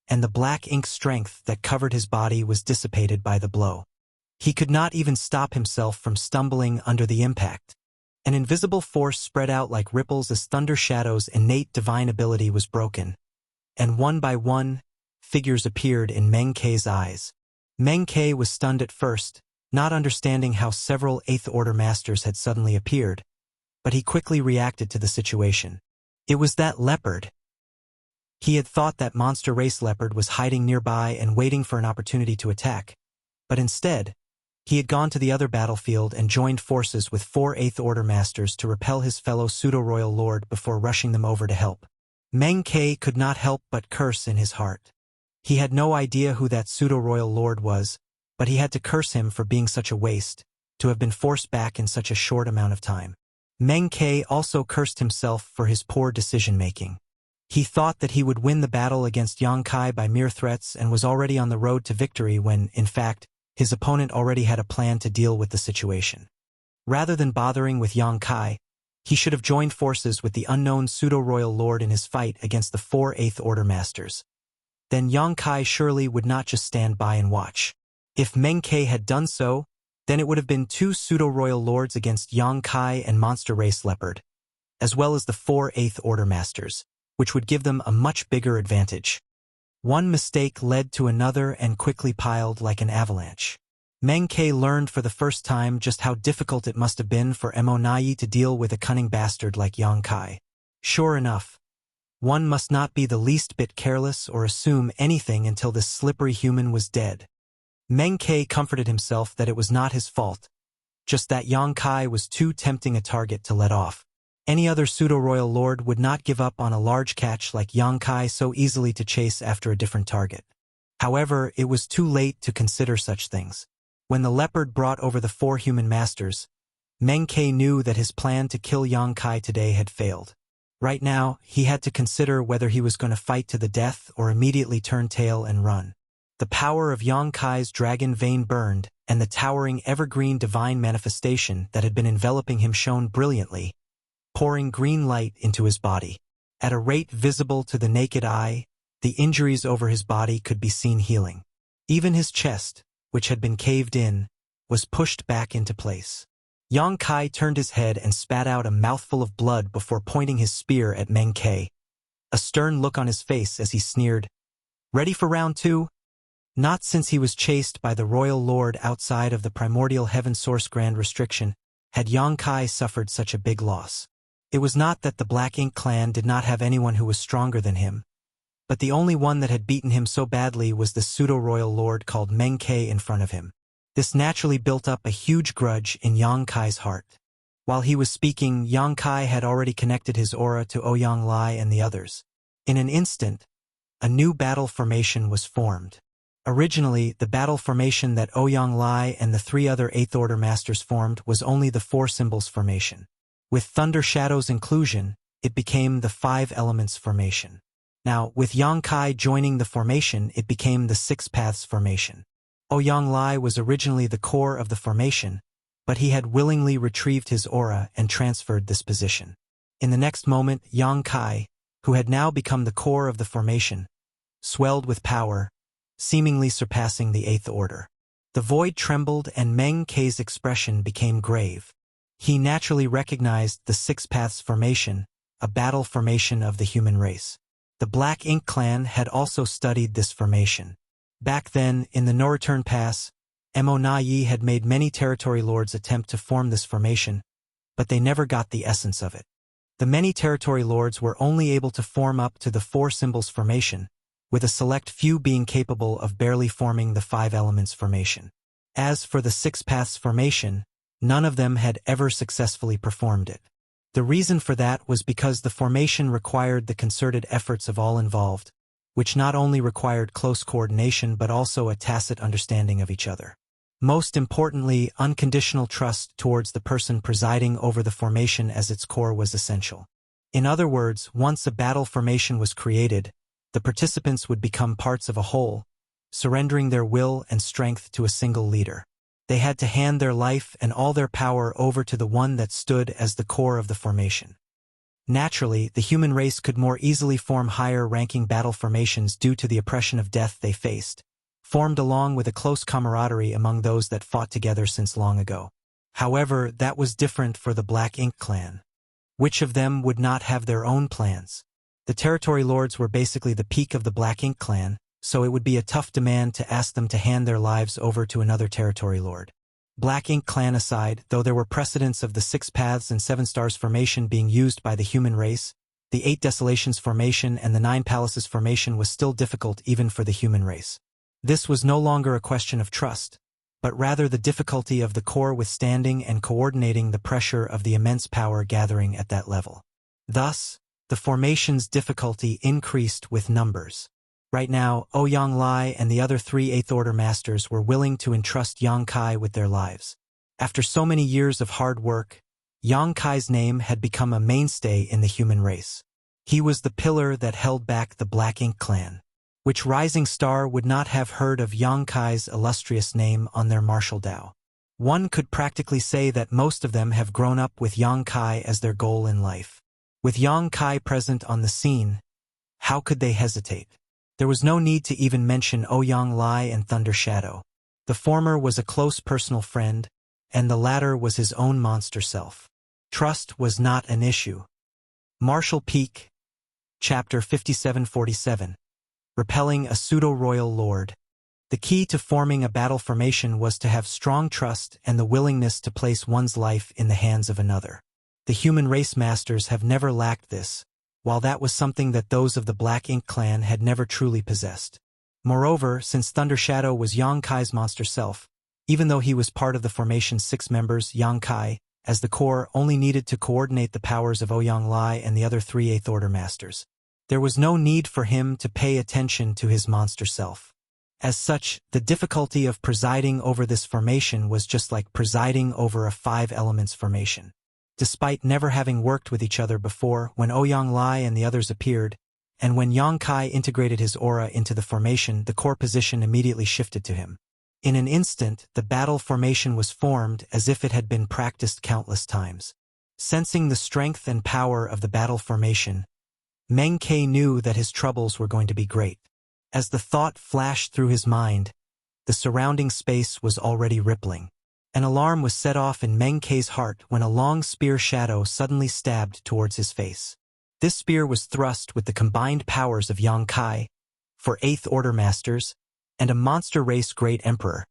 and the black ink strength that covered his body was dissipated by the blow. He could not even stop himself from stumbling under the impact. An invisible force spread out like ripples as Thunder Shadow's innate divine ability was broken, and one by one, figures appeared in Meng Ke's eyes. Meng Ke was stunned at first, not understanding how several Eighth Order Masters had suddenly appeared, but he quickly reacted to the situation. It was that leopard. He had thought that monster race leopard was hiding nearby and waiting for an opportunity to attack, but instead, he had gone to the other battlefield and joined forces with 4 Eighth Order Masters to repel his fellow pseudo-royal lord before rushing them over to help. Meng Ke could not help but curse in his heart. He had no idea who that pseudo-royal lord was, but he had to curse him for being such a waste, to have been forced back in such a short amount of time. Meng Ke also cursed himself for his poor decision-making. He thought that he would win the battle against Yang Kai by mere threats and was already on the road to victory when, in fact, his opponent already had a plan to deal with the situation. Rather than bothering with Yang Kai, he should have joined forces with the unknown pseudo-royal lord in his fight against the 4 Eighth Order Masters. Then Yang Kai surely would not just stand by and watch. If Meng Ke had done so, then it would have been 2 pseudo-royal lords against Yang Kai and Monster Race Leopard, as well as the 4 Eighth Order Masters, which would give them a much bigger advantage. One mistake led to another and quickly piled like an avalanche. Meng Ke learned for the first time just how difficult it must have been for Mo Nai to deal with a cunning bastard like Yang Kai. Sure enough, one must not be the least bit careless or assume anything until this slippery human was dead. Meng Ke comforted himself that it was not his fault, just that Yang Kai was too tempting a target to let off. Any other pseudo-royal lord would not give up on a large catch like Yang Kai so easily to chase after a different target. However, it was too late to consider such things. When the leopard brought over the 4 human masters, Meng Ke knew that his plan to kill Yang Kai today had failed. Right now, he had to consider whether he was going to fight to the death or immediately turn tail and run. The power of Yang Kai's dragon vein burned, and the towering evergreen divine manifestation that had been enveloping him shone brilliantly, pouring green light into his body. At a rate visible to the naked eye, the injuries over his body could be seen healing. Even his chest, which had been caved in, was pushed back into place. Yang Kai turned his head and spat out a mouthful of blood before pointing his spear at Meng Ke, a stern look on his face as he sneered, "Ready for round 2? Not since he was chased by the royal lord outside of the primordial heaven source grand restriction had Yang Kai suffered such a big loss. It was not that the Black Ink clan did not have anyone who was stronger than him, but the only one that had beaten him so badly was the pseudo-royal lord called Meng Ke in front of him. This naturally built up a huge grudge in Yang Kai's heart. While he was speaking, Yang Kai had already connected his aura to Ouyang Lai and the others. In an instant, a new battle formation was formed. Originally, the battle formation that Ouyang Lai and the 3 other 8th Order Masters formed was only the 4 Symbols formation. With Thunder Shadow's inclusion, it became the 5 Elements formation. Now, with Yang Kai joining the formation, it became the 6 Paths formation. Ouyang Lai was originally the core of the formation, but he had willingly retrieved his aura and transferred this position. In the next moment, Yang Kai, who had now become the core of the formation, swelled with power, seemingly surpassing the 8th Order. The void trembled and Meng Ke's expression became grave. He naturally recognized the 6 Paths formation, a battle formation of the human race. The Black Ink clan had also studied this formation. Back then, in the No Return Pass, Mo Na Yi had made many territory lords attempt to form this formation, but they never got the essence of it. The many territory lords were only able to form up to the 4 Symbols formation, with a select few being capable of barely forming the 5 Elements formation. As for the 6 Paths formation, none of them had ever successfully performed it. The reason for that was because the formation required the concerted efforts of all involved, which not only required close coordination but also a tacit understanding of each other. Most importantly, unconditional trust towards the person presiding over the formation as its core was essential. In other words, once a battle formation was created, the participants would become parts of a whole, surrendering their will and strength to a single leader. They had to hand their life and all their power over to the one that stood as the core of the formation. Naturally, the human race could more easily form higher-ranking battle formations due to the oppression of death they faced, formed along with a close camaraderie among those that fought together since long ago. However, that was different for the Black Ink clan. Which of them would not have their own plans? The territory lords were basically the peak of the Black Ink clan, so it would be a tough demand to ask them to hand their lives over to another territory lord. Black Ink clan aside, though there were precedents of the 6 Paths and 7 Stars formation being used by the human race, the 8 Desolations formation and the 9 Palaces formation was still difficult even for the human race. This was no longer a question of trust, but rather the difficulty of the core withstanding and coordinating the pressure of the immense power gathering at that level. Thus, the formation's difficulty increased with numbers. Right now, Ouyang Lai and the other 3 8th Order Masters were willing to entrust Yang Kai with their lives. After so many years of hard work, Yang Kai's name had become a mainstay in the human race. He was the pillar that held back the Black Ink clan. Which rising star would not have heard of Yang Kai's illustrious name on their martial Dao? One could practically say that most of them have grown up with Yang Kai as their goal in life. With Yang Kai present on the scene, how could they hesitate? There was no need to even mention Ouyang Lai and Thunder Shadow. The former was a close personal friend, and the latter was his own monster self. Trust was not an issue. Martial Peak, Chapter 5747. Repelling a pseudo-royal lord. The key to forming a battle formation was to have strong trust and the willingness to place one's life in the hands of another. The human race masters have never lacked this, while that was something that those of the Black Ink clan had never truly possessed. Moreover, since Thunder Shadow was Yang Kai's monster self, even though he was part of the formation's 6 members, Yang Kai, as the core only needed to coordinate the powers of Ouyang Lai and the other 3 Eighth Order Masters. There was no need for him to pay attention to his monster self. As such, the difficulty of presiding over this formation was just like presiding over a 5 elements formation. Despite never having worked with each other before, when Ouyang Lai and the others appeared, and when Yang Kai integrated his aura into the formation, the core position immediately shifted to him. In an instant, the battle formation was formed as if it had been practiced countless times. Sensing the strength and power of the battle formation, Meng Ke knew that his troubles were going to be great. As the thought flashed through his mind, the surrounding space was already rippling. An alarm was set off in Meng Ke's heart when a long spear shadow suddenly stabbed towards his face. This spear was thrust with the combined powers of Yang Kai, for 8th Order Masters, and a monster race Great Emperor,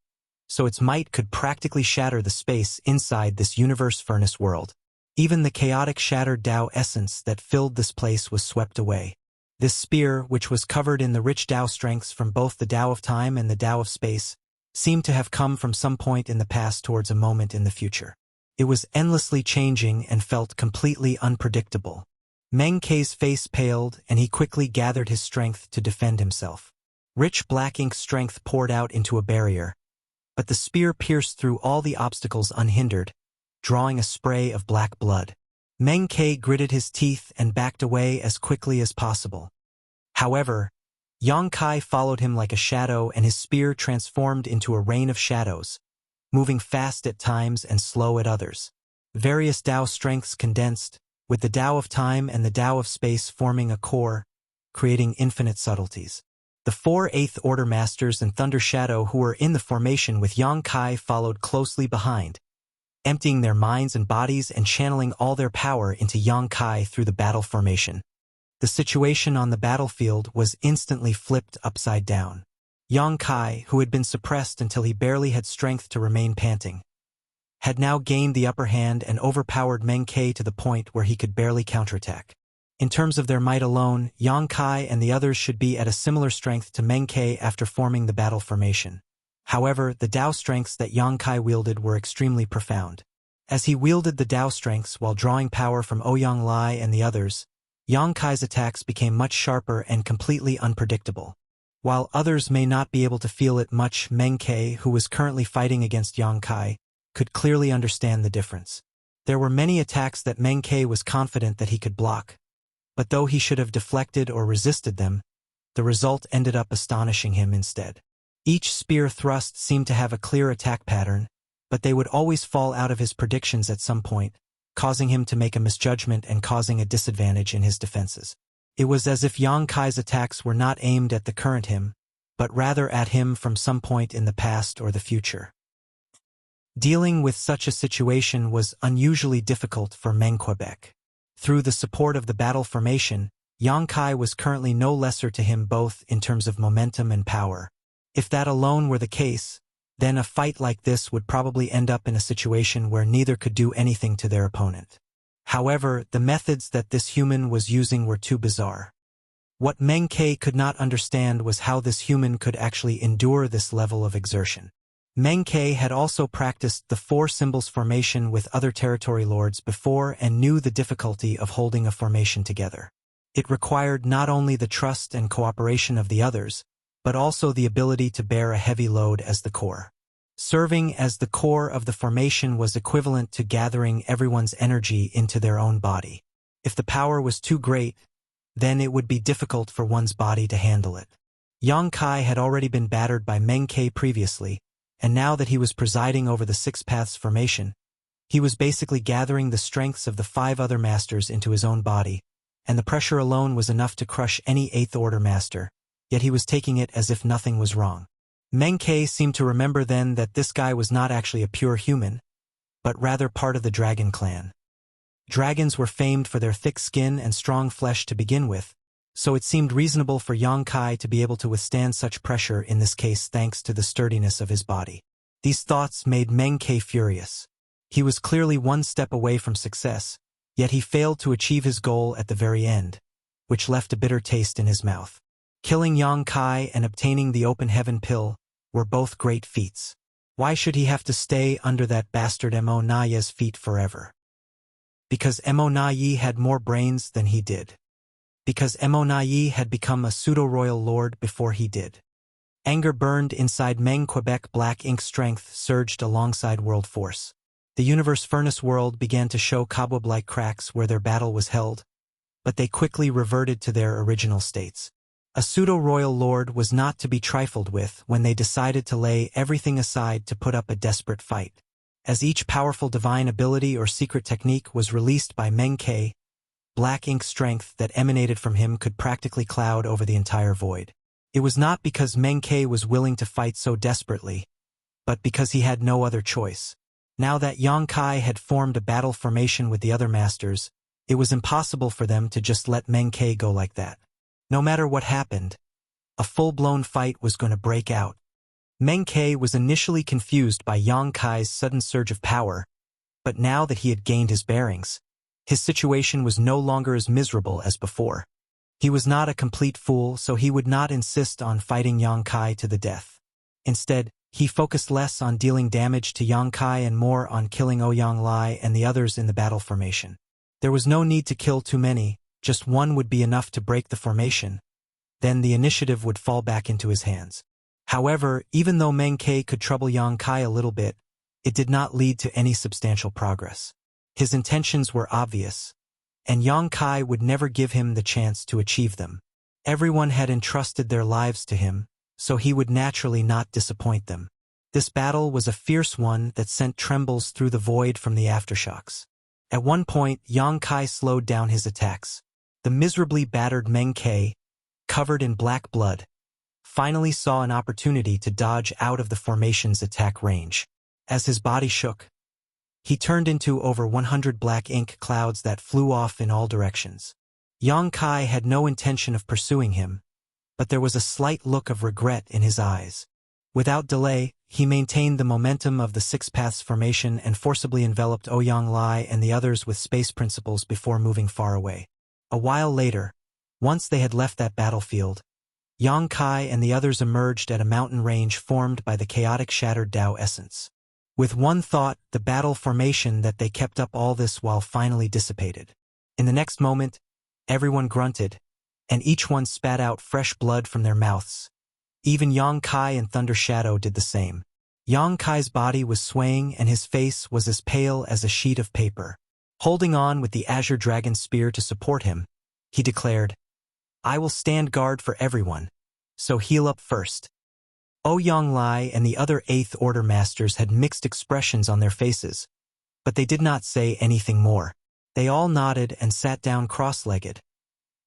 so its might could practically shatter the space inside this universe furnace world. Even the chaotic shattered Tao essence that filled this place was swept away. This spear, which was covered in the rich Tao strengths from both the Tao of time and the Tao of space, seemed to have come from some point in the past towards a moment in the future. It was endlessly changing and felt completely unpredictable. Meng Ke's face paled, and he quickly gathered his strength to defend himself. Rich black ink strength poured out into a barrier, but the spear pierced through all the obstacles unhindered, drawing a spray of black blood. Meng Ke gritted his teeth and backed away as quickly as possible. However, Yang Kai followed him like a shadow, and his spear transformed into a rain of shadows, moving fast at times and slow at others. Various Tao strengths condensed, with the Tao of time and the Tao of space forming a core, creating infinite subtleties. The 4 Eighth Order Masters and Thunder Shadow who were in the formation with Yang Kai followed closely behind, emptying their minds and bodies and channeling all their power into Yang Kai through the battle formation. The situation on the battlefield was instantly flipped upside down. Yang Kai, who had been suppressed until he barely had strength to remain panting, had now gained the upper hand and overpowered Meng Ke to the point where he could barely counterattack. In terms of their might alone, Yang Kai and the others should be at a similar strength to Meng Ke after forming the battle formation. However, the Tao strengths that Yang Kai wielded were extremely profound. As he wielded the Tao strengths while drawing power from Ouyang Lai and the others, Yang Kai's attacks became much sharper and completely unpredictable. While others may not be able to feel it much, Meng Ke, who was currently fighting against Yang Kai, could clearly understand the difference. There were many attacks that Meng Ke was confident that he could block, but though he should have deflected or resisted them, the result ended up astonishing him instead. Each spear thrust seemed to have a clear attack pattern, but they would always fall out of his predictions at some point, causing him to make a misjudgment and causing a disadvantage in his defenses. It was as if Yang Kai's attacks were not aimed at the current him, but rather at him from some point in the past or the future. Dealing with such a situation was unusually difficult for Meng Quebec. Through the support of the battle formation, Yang Kai was currently no lesser to him both in terms of momentum and power. If that alone were the case, then a fight like this would probably end up in a situation where neither could do anything to their opponent. However, the methods that this human was using were too bizarre. What Meng Ke could not understand was how this human could actually endure this level of exertion. Meng Ke had also practiced the 4 symbols formation with other territory lords before and knew the difficulty of holding a formation together. It required not only the trust and cooperation of the others, but also the ability to bear a heavy load as the core. Serving as the core of the formation was equivalent to gathering everyone's energy into their own body. If the power was too great, then it would be difficult for one's body to handle it. Yang Kai had already been battered by Meng Ke previously, and now that he was presiding over the 6 Paths formation, he was basically gathering the strengths of the 5 other masters into his own body, and the pressure alone was enough to crush any 8th Order master, yet he was taking it as if nothing was wrong. Meng Ke seemed to remember then that this guy was not actually a pure human, but rather part of the dragon clan. Dragons were famed for their thick skin and strong flesh to begin with, so it seemed reasonable for Yang Kai to be able to withstand such pressure in this case thanks to the sturdiness of his body. These thoughts made Meng Ke furious. He was clearly one step away from success, yet he failed to achieve his goal at the very end, which left a bitter taste in his mouth. Killing Yang Kai and obtaining the Open Heaven Pill were both great feats. Why should he have to stay under that bastard Mo Naye's feet forever? Because Mo Naye had more brains than he did. Because Mo Naye had become a pseudo-royal lord before he did. Anger burned inside Meng Quebec. Black ink strength surged alongside world force. The universe furnace world began to show cobweb-like cracks where their battle was held, but they quickly reverted to their original states. A pseudo-royal lord was not to be trifled with when they decided to lay everything aside to put up a desperate fight. As each powerful divine ability or secret technique was released by Meng Ke, black ink strength that emanated from him could practically cloud over the entire void. It was not because Meng Ke was willing to fight so desperately, but because he had no other choice. Now that Yang Kai had formed a battle formation with the other masters, it was impossible for them to just let Meng Ke go like that. No matter what happened, a full-blown fight was going to break out. Meng Ke was initially confused by Yang Kai's sudden surge of power, but now that he had gained his bearings, his situation was no longer as miserable as before. He was not a complete fool, so he would not insist on fighting Yang Kai to the death. Instead, he focused less on dealing damage to Yang Kai and more on killing Ouyang Lai and the others in the battle formation. There was no need to kill too many, just one would be enough to break the formation. Then the initiative would fall back into his hands. However, even though Meng Ke could trouble Yang Kai a little bit, it did not lead to any substantial progress. His intentions were obvious, and Yang Kai would never give him the chance to achieve them. Everyone had entrusted their lives to him, so he would naturally not disappoint them. This battle was a fierce one that sent trembles through the void from the aftershocks. At one point, Yang Kai slowed down his attacks. The miserably battered Meng Ke, covered in black blood, finally saw an opportunity to dodge out of the formation's attack range. As his body shook, he turned into over 100 black ink clouds that flew off in all directions. Yang Kai had no intention of pursuing him, but there was a slight look of regret in his eyes. Without delay, he maintained the momentum of the Six Paths formation and forcibly enveloped Ouyang Lai and the others with space principles before moving far away. A while later, once they had left that battlefield, Yang Kai and the others emerged at a mountain range formed by the chaotic shattered Tao essence. With one thought, the battle formation that they kept up all this while finally dissipated. In the next moment, everyone grunted, and each one spat out fresh blood from their mouths. Even Yang Kai and Thunder Shadow did the same. Yang Kai's body was swaying and his face was as pale as a sheet of paper. Holding on with the Azure Dragon Spear to support him, he declared, "I will stand guard for everyone, so heal up first." Ouyang Lai and the other 8th Order Masters had mixed expressions on their faces, but they did not say anything more. They all nodded and sat down cross-legged,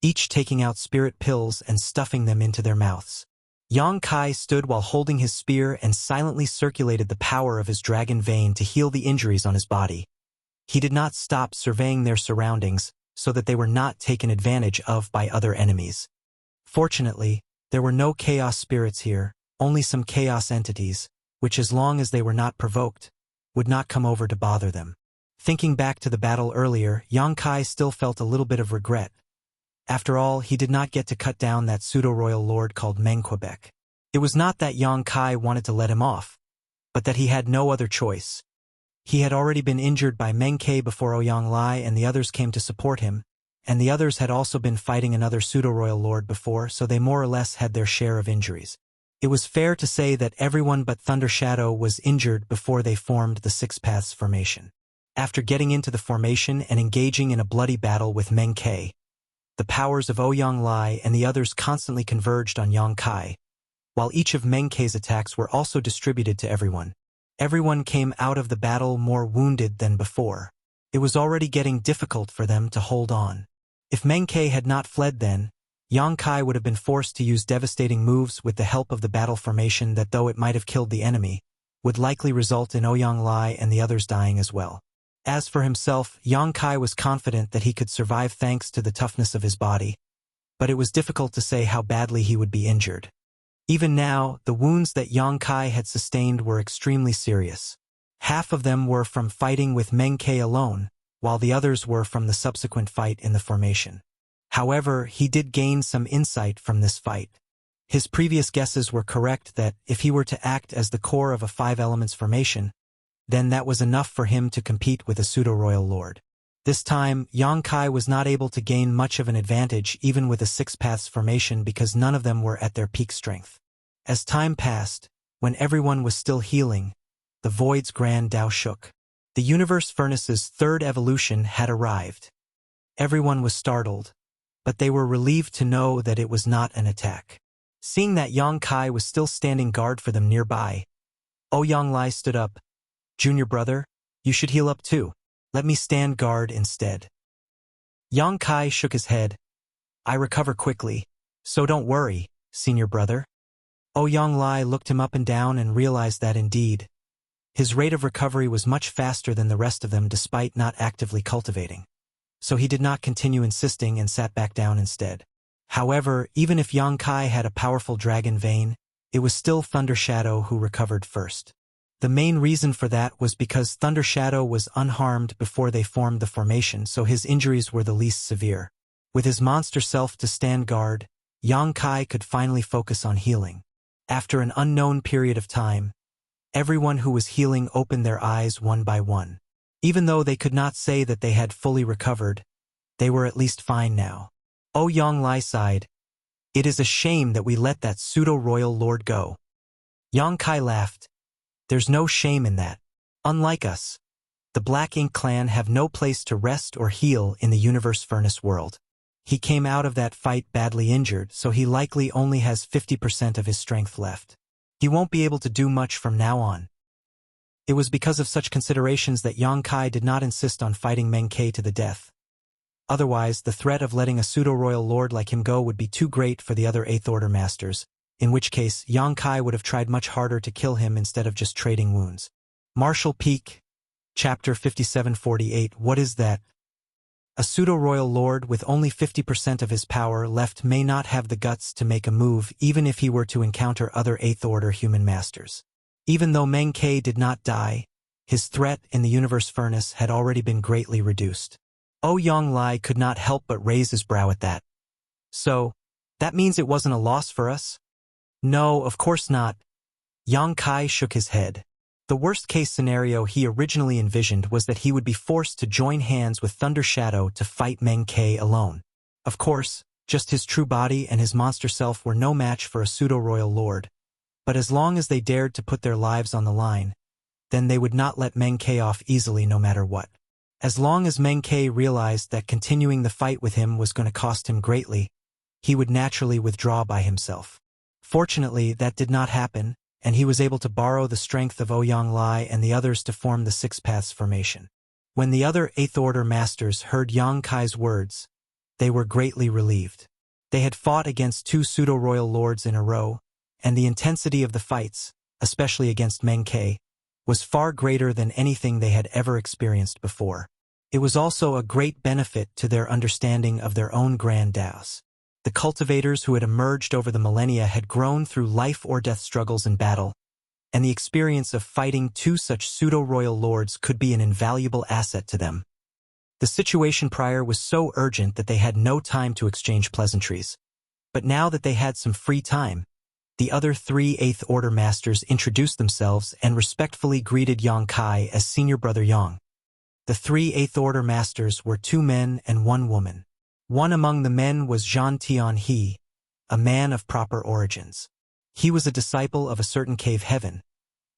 each taking out spirit pills and stuffing them into their mouths. Yang Kai stood while holding his spear and silently circulated the power of his dragon vein to heal the injuries on his body. He did not stop surveying their surroundings so that they were not taken advantage of by other enemies. Fortunately, there were no chaos spirits here, only some chaos entities, which as long as they were not provoked, would not come over to bother them. Thinking back to the battle earlier, Yang Kai still felt a little bit of regret. After all, he did not get to cut down that pseudo-royal lord called Meng Quebec. It was not that Yang Kai wanted to let him off, but that he had no other choice. He had already been injured by Meng Ke before Ouyang Lai and the others came to support him, and the others had also been fighting another pseudo-royal lord before, so they more or less had their share of injuries. It was fair to say that everyone but Thunder Shadow was injured before they formed the Six Paths formation. After getting into the formation and engaging in a bloody battle with Meng Ke, the powers of Ouyang Lai and the others constantly converged on Yang Kai, while each of Meng Ke's attacks were also distributed to everyone. Everyone came out of the battle more wounded than before. It was already getting difficult for them to hold on. If Meng Ke had not fled then, Yang Kai would have been forced to use devastating moves with the help of the battle formation that, though it might have killed the enemy, would likely result in Ouyang Lai and the others dying as well. As for himself, Yang Kai was confident that he could survive thanks to the toughness of his body, but it was difficult to say how badly he would be injured. Even now, the wounds that Yang Kai had sustained were extremely serious. Half of them were from fighting with Meng Ke alone, while the others were from the subsequent fight in the formation. However, he did gain some insight from this fight. His previous guesses were correct that if he were to act as the core of a 5 elements formation, then that was enough for him to compete with a pseudo-royal lord. This time, Yang Kai was not able to gain much of an advantage even with a 6 paths formation because none of them were at their peak strength. As time passed, when everyone was still healing, the Void's grand Tao shook. The universe furnace's 3rd evolution had arrived. Everyone was startled, but they were relieved to know that it was not an attack. Seeing that Yang Kai was still standing guard for them nearby, Ouyang Lai stood up. "Junior brother, you should heal up too. Let me stand guard instead." Yang Kai shook his head. "I recover quickly, so don't worry, senior brother." Ouyang Lai looked him up and down and realized that indeed, his rate of recovery was much faster than the rest of them despite not actively cultivating. So he did not continue insisting and sat back down instead. However, even if Yang Kai had a powerful dragon vein, it was still Thunder Shadow who recovered first. The main reason for that was because Thunder Shadow was unharmed before they formed the formation, so his injuries were the least severe. With his monster self to stand guard, Yang Kai could finally focus on healing. After an unknown period of time, everyone who was healing opened their eyes one by one. Even though they could not say that they had fully recovered, they were at least fine now. Ouyang Lai sighed. "It is a shame that we let that pseudo-royal lord go." Yang Kai laughed. "There's no shame in that. Unlike us, the Black Ink clan have no place to rest or heal in the universe furnace world. He came out of that fight badly injured, so he likely only has 50% of his strength left. He won't be able to do much from now on." It was because of such considerations that Yang Kai did not insist on fighting Meng Ke to the death. Otherwise, the threat of letting a pseudo-royal lord like him go would be too great for the other 8th Order masters, in which case Yang Kai would have tried much harder to kill him instead of just trading wounds. Martial Peak, Chapter 5748. What is that? A pseudo-royal lord with only 50% of his power left may not have the guts to make a move even if he were to encounter other 8th Order human masters. Even though Meng Ke did not die, his threat in the universe furnace had already been greatly reduced. Ouyang Lai could not help but raise his brow at that. "So, that means it wasn't a loss for us?" "No, of course not." Yang Kai shook his head. The worst-case scenario he originally envisioned was that he would be forced to join hands with Thunder Shadow to fight Meng Ke alone. Of course, just his true body and his monster self were no match for a pseudo-royal lord. But as long as they dared to put their lives on the line, then they would not let Meng Ke off easily no matter what. As long as Meng Ke realized that continuing the fight with him was going to cost him greatly, he would naturally withdraw by himself. Fortunately, that did not happen, and he was able to borrow the strength of Ouyang Lai and the others to form the 6 paths formation. When the other 8th Order masters heard Yang Kai's words, they were greatly relieved. They had fought against 2 pseudo-royal lords in a row, and the intensity of the fights, especially against Meng Ke, was far greater than anything they had ever experienced before. It was also a great benefit to their understanding of their own grand Taos. The cultivators who had emerged over the millennia had grown through life-or-death struggles in battle, and the experience of fighting 2 such pseudo-royal lords could be an invaluable asset to them. The situation prior was so urgent that they had no time to exchange pleasantries. But now that they had some free time, the other 3 8th Order masters introduced themselves and respectfully greeted Yang Kai as Senior Brother Yang. The 3 8th Order masters were 2 men and 1 woman. One among the men was Zhan Tian He, a man of proper origins. He was a disciple of a certain cave heaven,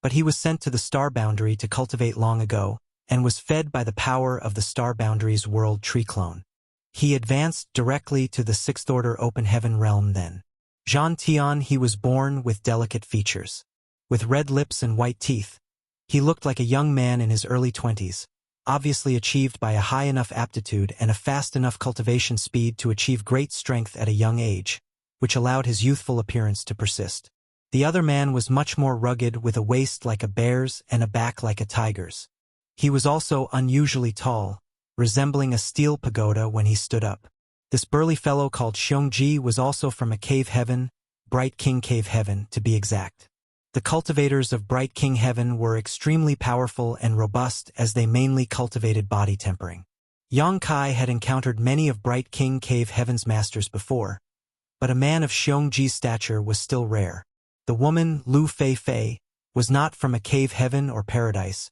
but he was sent to the star boundary to cultivate long ago, and was fed by the power of the star boundary's world tree clone. He advanced directly to the 6th Order open heaven realm then. Zhan Tian He was born with delicate features. With red lips and white teeth, he looked like a young man in his early 20s, obviously achieved by a high enough aptitude and a fast enough cultivation speed to achieve great strength at a young age, which allowed his youthful appearance to persist. The other man was much more rugged, with a waist like a bear's and a back like a tiger's. He was also unusually tall, resembling a steel pagoda when he stood up. This burly fellow called Xiongji was also from a cave heaven, Bright King Cave Heaven to be exact. The cultivators of Bright King Heaven were extremely powerful and robust as they mainly cultivated body tempering. Yang Kai had encountered many of Bright King Cave Heaven's masters before, But a man of Xiongji's stature was still rare. The woman, Lu Fei, was not from a cave heaven or paradise,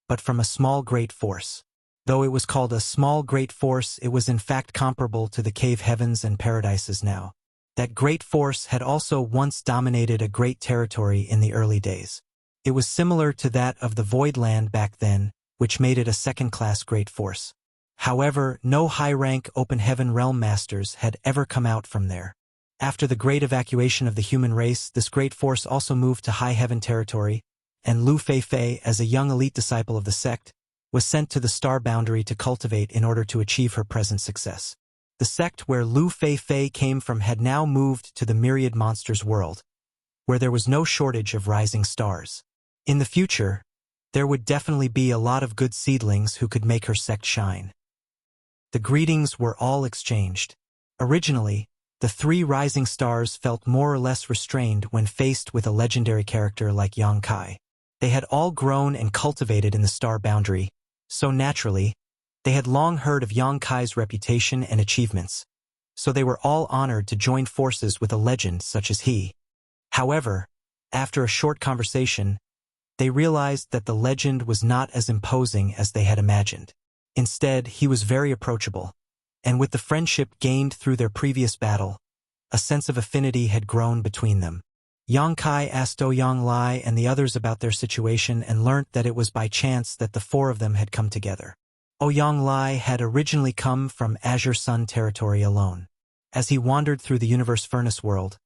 but from a small great force. Though it was called a small great force, it was in fact comparable to the cave heavens and paradises now. That great force had also once dominated a great territory in the early days. It was similar to that of the Void Land back then, which made it a second-class great force. However, no high-rank open heaven realm masters had ever come out from there. After the great evacuation of the human race, this great force also moved to high heaven territory, and Lu Fei, as a young elite disciple of the sect, was sent to the star boundary to cultivate in order to achieve her present success. The sect where Lu Fei came from had now moved to the myriad monsters world, where there was no shortage of rising stars. In the future, there would definitely be a lot of good seedlings who could make her sect shine. The greetings were all exchanged. Originally, the three rising stars felt more or less restrained when faced with a legendary character like Yang Kai. They had all grown and cultivated in the star boundary, so naturally, they had long heard of Yang Kai's reputation and achievements, so they were all honored to join forces with a legend such as he. However, after a short conversation, they realized that the legend was not as imposing as they had imagined. Instead, he was very approachable, and with the friendship gained through their previous battle, a sense of affinity had grown between them. Yang Kai asked Ouyang Lai and the others about their situation and learnt that it was by chance that the four of them had come together. Ouyang Lai had originally come from Azure Sun territory alone. As he wandered through the Universe Furnace world,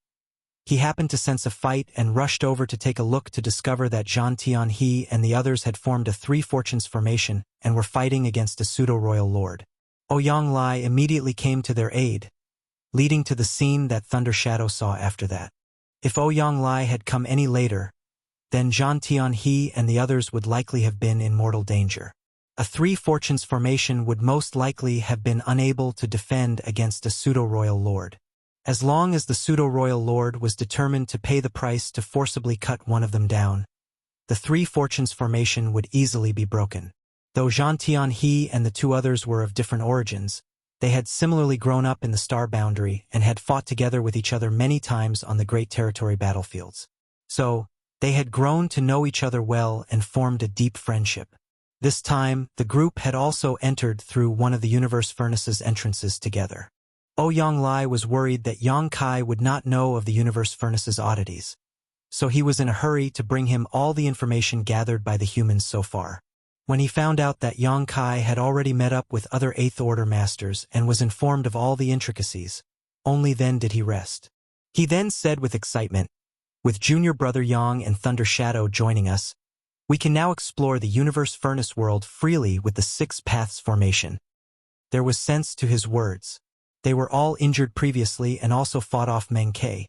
he happened to sense a fight and rushed over to take a look to discover that Zhan Tianhe and the others had formed a Three Fortunes formation and were fighting against a pseudo-royal lord. Ouyang Lai immediately came to their aid, leading to the scene that Thunder Shadow saw after that. If Ouyang Lai had come any later, then Zhan Tianhe and the others would likely have been in mortal danger. A Three Fortunes formation would most likely have been unable to defend against a pseudo-royal lord. As long as the pseudo-royal lord was determined to pay the price to forcibly cut one of them down, the Three Fortunes formation would easily be broken. Though Zhan Tianhe and the two others were of different origins, they had similarly grown up in the star boundary and had fought together with each other many times on the great territory battlefields. So, they had grown to know each other well and formed a deep friendship. This time, the group had also entered through one of the Universe Furnace's entrances together. Ouyang Lai was worried that Yang Kai would not know of the Universe Furnace's oddities, so he was in a hurry to bring him all the information gathered by the humans so far. When he found out that Yang Kai had already met up with other Eighth Order masters and was informed of all the intricacies, only then did he rest. He then said with excitement, "With Junior Brother Yang and Thunder Shadow joining us, we can now explore the Universe Furnace world freely with the Six Paths formation." There was sense to his words. They were all injured previously and also fought off Meng Ke,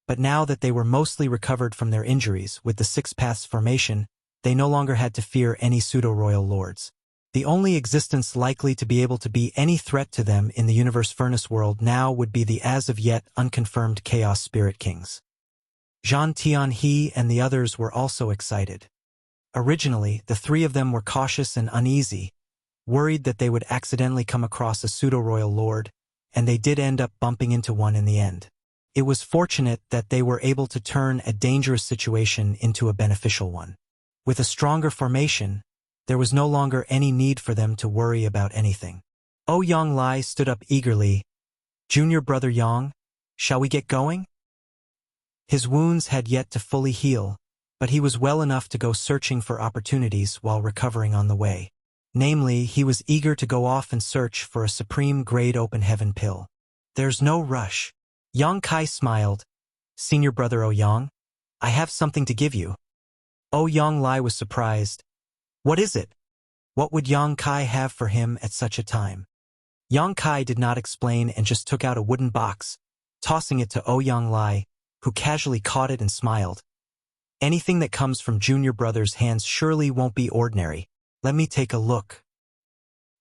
but now that they were mostly recovered from their injuries with the Six Paths formation, they no longer had to fear any pseudo-royal lords. The only existence likely to be able to be any threat to them in the Universe Furnace world now would be the as-of-yet unconfirmed Chaos Spirit Kings. Zhan Tianhe and the others were also excited. Originally, the three of them were cautious and uneasy, worried that they would accidentally come across a pseudo-royal lord, and they did end up bumping into one in the end. It was fortunate that they were able to turn a dangerous situation into a beneficial one. With a stronger formation, there was no longer any need for them to worry about anything. Ouyang Lai stood up eagerly. "Junior Brother Yang, shall we get going?" His wounds had yet to fully heal, but he was well enough to go searching for opportunities while recovering on the way. Namely, he was eager to go off and search for a supreme grade open heaven pill. "There's no rush." Yang Kai smiled. "Senior Brother Ouyang, I have something to give you." Ouyang Lai was surprised. "What is it?" What would Yang Kai have for him at such a time? Yang Kai did not explain and just took out a wooden box, tossing it to Ouyang Lai, who casually caught it and smiled. "Anything that comes from Junior Brother's hands surely won't be ordinary. Let me take a look."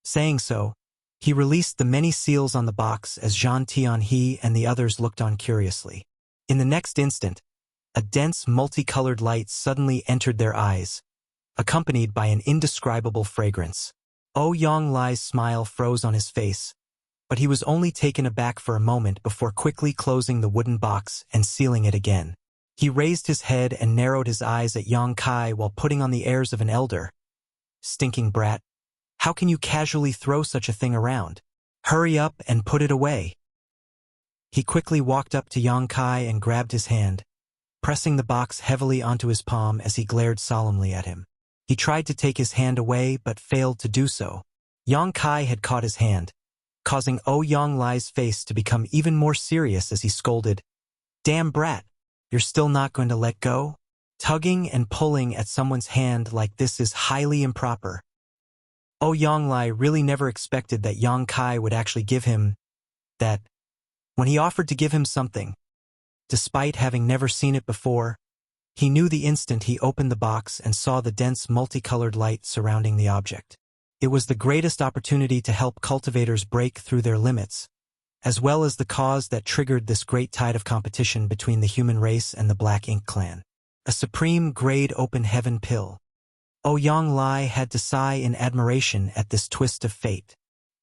Saying so, he released the many seals on the box as Zhan Tianhe and the others looked on curiously. In the next instant, a dense multicolored light suddenly entered their eyes, accompanied by an indescribable fragrance. Ouyang Lai's smile froze on his face, but he was only taken aback for a moment before quickly closing the wooden box and sealing it again. He raised his head and narrowed his eyes at Yang Kai while putting on the airs of an elder. "Stinking brat. How can you casually throw such a thing around? Hurry up and put it away." He quickly walked up to Yang Kai and grabbed his hand, pressing the box heavily onto his palm as he glared solemnly at him. He tried to take his hand away but failed to do so. Yang Kai had caught his hand, causing Yang Lai's face to become even more serious as he scolded, "Damn brat, you're still not going to let go? Tugging and pulling at someone's hand like this is highly improper." Yang Lai really never expected that Yang Kai would actually give him that. When he offered to give him something, despite having never seen it before, he knew the instant he opened the box and saw the dense multicolored light surrounding the object. It was the greatest opportunity to help cultivators break through their limits, as well as the cause that triggered this great tide of competition between the human race and the Black Ink clan. A supreme grade open heaven pill. Yang Lai had to sigh in admiration at this twist of fate.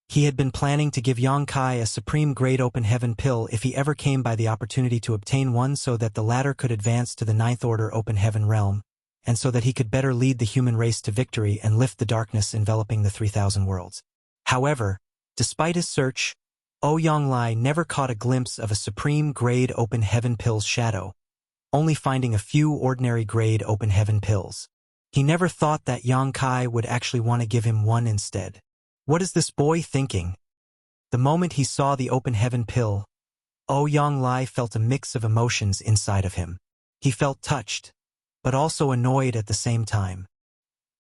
He had been planning to give Yang Kai a supreme grade open heaven pill if he ever came by the opportunity to obtain one, so that the latter could advance to the Ninth Order open heaven realm, and so that he could better lead the human race to victory and lift the darkness enveloping the 3,000 worlds. However, despite his search, Yang Lai never caught a glimpse of a supreme grade open heaven pill's shadow, only finding a few ordinary grade open heaven pills. He never thought that Yang Kai would actually want to give him one instead. What is this boy thinking? The moment he saw the open heaven pill, Yang Lai felt a mix of emotions inside of him. He felt touched, but also annoyed at the same time.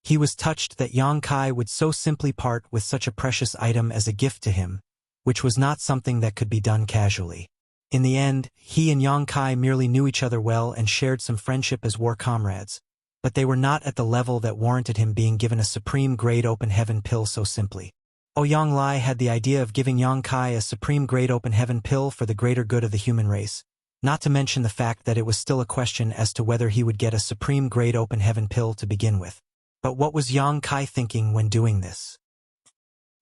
He was touched that Yang Kai would so simply part with such a precious item as a gift to him, which was not something that could be done casually. In the end, he and Yang Kai merely knew each other well and shared some friendship as war comrades, but they were not at the level that warranted him being given a supreme grade open heaven pill so simply. Yang Lai had the idea of giving Yang Kai a supreme grade open heaven pill for the greater good of the human race, not to mention the fact that it was still a question as to whether he would get a supreme grade open heaven pill to begin with. But what was Yang Kai thinking when doing this?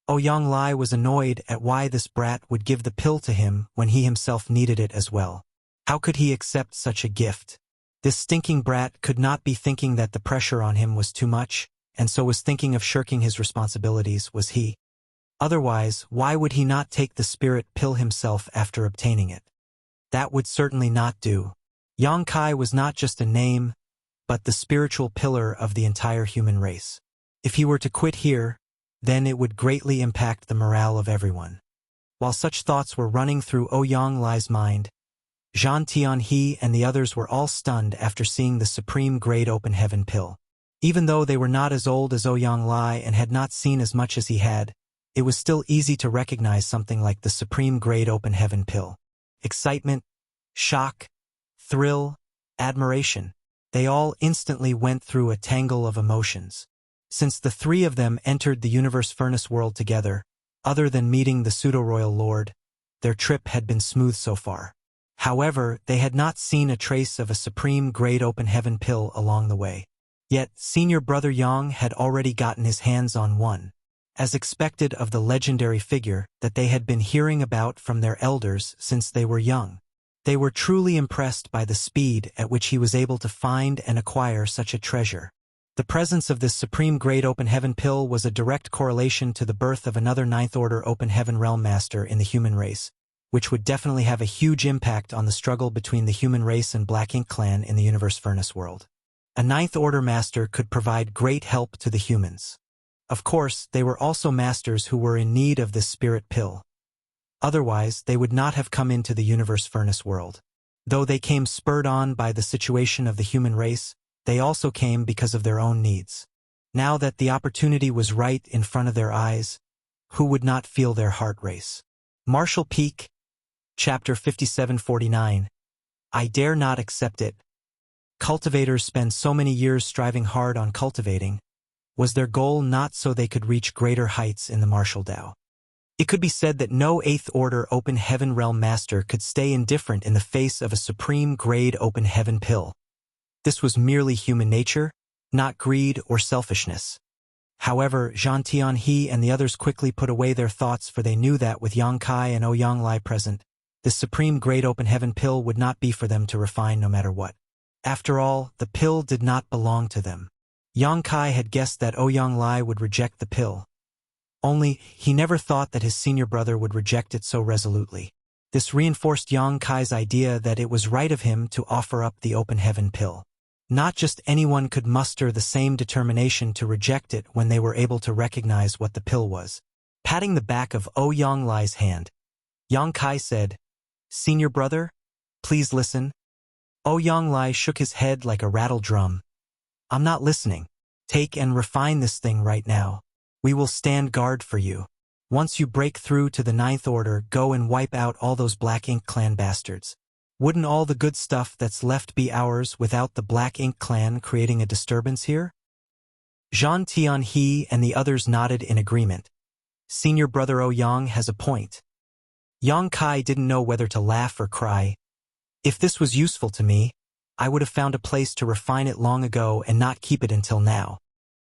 Yang Lai was annoyed at why this brat would give the pill to him when he himself needed it as well. How could he accept such a gift? This stinking brat could not be thinking that the pressure on him was too much, and so was thinking of shirking his responsibilities, was he? Otherwise, why would he not take the spirit pill himself after obtaining it? That would certainly not do. Yang Kai was not just a name, but the spiritual pillar of the entire human race. If he were to quit here, then it would greatly impact the morale of everyone. While such thoughts were running through Yang Lai's mind, Zhan Tianhe and the others were all stunned after seeing the supreme grade open heaven pill. Even though they were not as old as Yang Lai and had not seen as much as he had, it was still easy to recognize something like the supreme grade open heaven pill. Excitement, shock, thrill, admiration. They all instantly went through a tangle of emotions. Since the three of them entered the universe furnace world together, other than meeting the pseudo-royal lord, their trip had been smooth so far. However, they had not seen a trace of a supreme grade open heaven pill along the way. Yet, senior brother Yang had already gotten his hands on one, as expected of the legendary figure that they had been hearing about from their elders since they were young. They were truly impressed by the speed at which he was able to find and acquire such a treasure. The presence of this supreme grade open heaven pill was a direct correlation to the birth of another Ninth Order open heaven realm master in the human race, which would definitely have a huge impact on the struggle between the human race and Black Ink clan in the universe furnace world. A Ninth Order master could provide great help to the humans. Of course, they were also masters who were in need of this spirit pill. Otherwise, they would not have come into the universe furnace world. Though they came spurred on by the situation of the human race, they also came because of their own needs. Now that the opportunity was right in front of their eyes, who would not feel their heart race? Martial Peak, Chapter 5749. I dare not accept it. Cultivators spend so many years striving hard on cultivating. Was their goal not so they could reach greater heights in the martial Tao? It could be said that no Eighth Order open heaven realm master could stay indifferent in the face of a supreme grade open heaven pill. This was merely human nature, not greed or selfishness. However, Zhang Tianhe and the others quickly put away their thoughts, for they knew that with Yang Kai and Ouyang Lai present, this supreme great open heaven pill would not be for them to refine no matter what. After all, the pill did not belong to them. Yang Kai had guessed that Ouyang Lai would reject the pill. Only, he never thought that his senior brother would reject it so resolutely. This reinforced Yang Kai's idea that it was right of him to offer up the open heaven pill. Not just anyone could muster the same determination to reject it when they were able to recognize what the pill was. Patting the back of Ouyang Lai's hand, Yang Kai said, "Senior brother, please listen." Ouyang Lai shook his head like a rattled drum. "I'm not listening. Take and refine this thing right now. We will stand guard for you. Once you break through to the Ninth Order, go and wipe out all those Black Ink Clan bastards. Wouldn't all the good stuff that's left be ours without the Black Ink Clan creating a disturbance here?" Zhang Tianhe and the others nodded in agreement. Senior brother Ouyang has a point. Yang Kai didn't know whether to laugh or cry. If this was useful to me, I would have found a place to refine it long ago and not keep it until now.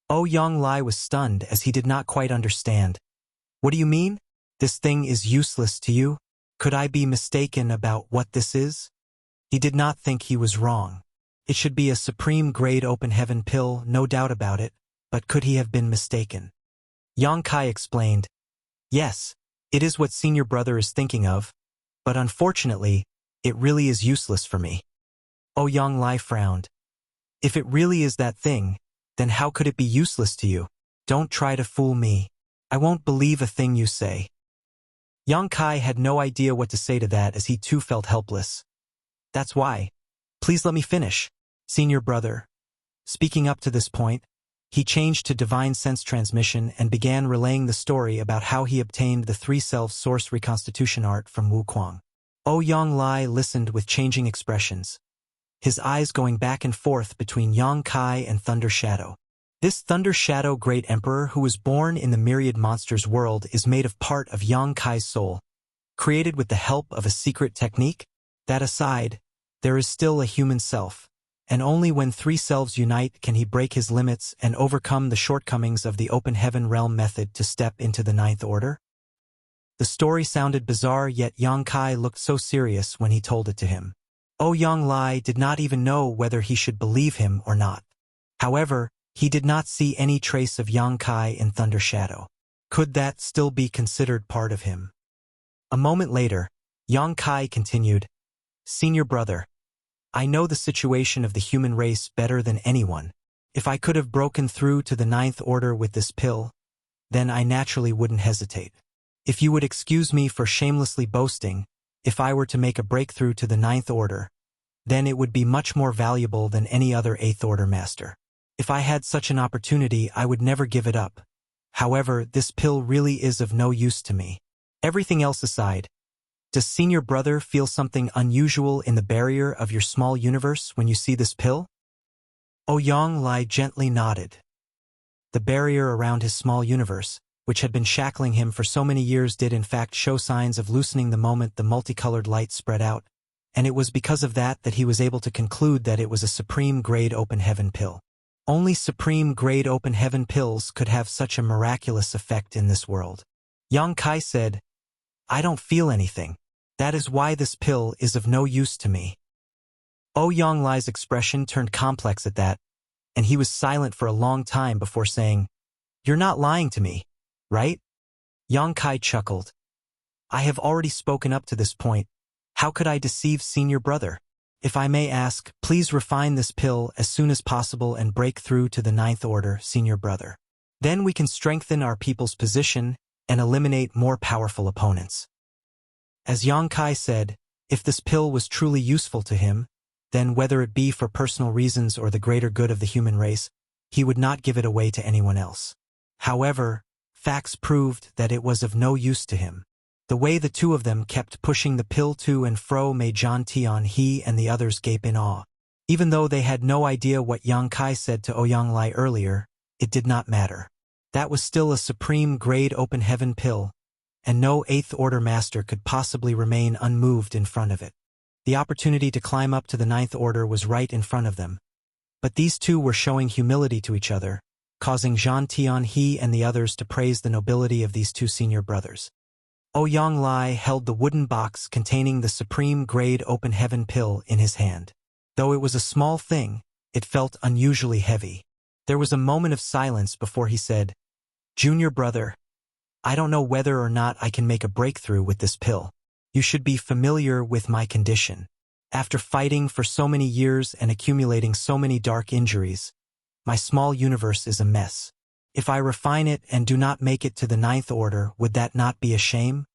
Ouyang Lai was stunned as he did not quite understand. "What do you mean? This thing is useless to you? Could I be mistaken about what this is?" He did not think he was wrong. It should be a supreme grade open heaven pill, no doubt about it, but could he have been mistaken? Yang Kai explained, "Yes, it is what senior brother is thinking of, but unfortunately, it really is useless for me." Ouyang Lai frowned. "If it really is that thing, then how could it be useless to you? Don't try to fool me. I won't believe a thing you say." Yang Kai had no idea what to say to that, as he too felt helpless. "That's why. Please let me finish, senior brother." Speaking up to this point, he changed to divine sense transmission and began relaying the story about how he obtained the three-self source reconstitution art from Wuquang. Ouyang Lai listened with changing expressions, his eyes going back and forth between Yang Kai and Thunder Shadow. This Thunder Shadow Great Emperor, who was born in the Myriad Monsters world, is made of part of Yang Kai's soul, created with the help of a secret technique. That aside, there is still a human self, and only when three selves unite can he break his limits and overcome the shortcomings of the Open Heaven Realm method to step into the Ninth Order. The story sounded bizarre, yet Yang Kai looked so serious when he told it to him. Ouyang Lai did not even know whether he should believe him or not. However, he did not see any trace of Yang Kai in Thunder Shadow. Could that still be considered part of him? A moment later, Yang Kai continued, "Senior brother, I know the situation of the human race better than anyone. If I could have broken through to the Ninth Order with this pill, then I naturally wouldn't hesitate. If you would excuse me for shamelessly boasting, if I were to make a breakthrough to the Ninth Order, then it would be much more valuable than any other Eighth Order master. If I had such an opportunity, I would never give it up. However, this pill really is of no use to me. Everything else aside, does senior brother feel something unusual in the barrier of your small universe when you see this pill?" Ouyang Lai gently nodded. The barrier around his small universe, which had been shackling him for so many years, did in fact show signs of loosening the moment the multicolored light spread out, and it was because of that that he was able to conclude that it was a supreme grade open heaven pill. Only supreme grade open heaven pills could have such a miraculous effect in this world. Yang Kai said, "I don't feel anything. That is why this pill is of no use to me." Ouyang Lai's expression turned complex at that, and he was silent for a long time before saying, "You're not lying to me, right?" Yang Kai chuckled. "I have already spoken up to this point. How could I deceive senior brother? If I may ask, please refine this pill as soon as possible and break through to the Ninth Order, senior brother. Then we can strengthen our people's position and eliminate more powerful opponents." As Yang Kai said, if this pill was truly useful to him, then whether it be for personal reasons or the greater good of the human race, he would not give it away to anyone else. However, facts proved that it was of no use to him. The way the two of them kept pushing the pill to and fro made Zhang Tianhe and the others gape in awe. Even though they had no idea what Yang Kai said to Ouyang Lai earlier, it did not matter. That was still a supreme grade open heaven pill, and no Eighth Order master could possibly remain unmoved in front of it. The opportunity to climb up to the Ninth Order was right in front of them. But these two were showing humility to each other, causing Zhang Tianhe and the others to praise the nobility of these two senior brothers. Ouyang Lai held the wooden box containing the supreme-grade open heaven pill in his hand. Though it was a small thing, it felt unusually heavy. There was a moment of silence before he said, "Junior brother, I don't know whether or not I can make a breakthrough with this pill. You should be familiar with my condition. After fighting for so many years and accumulating so many dark injuries, my small universe is a mess. If I refine it and do not make it to the ninth order, would that not be a shame?"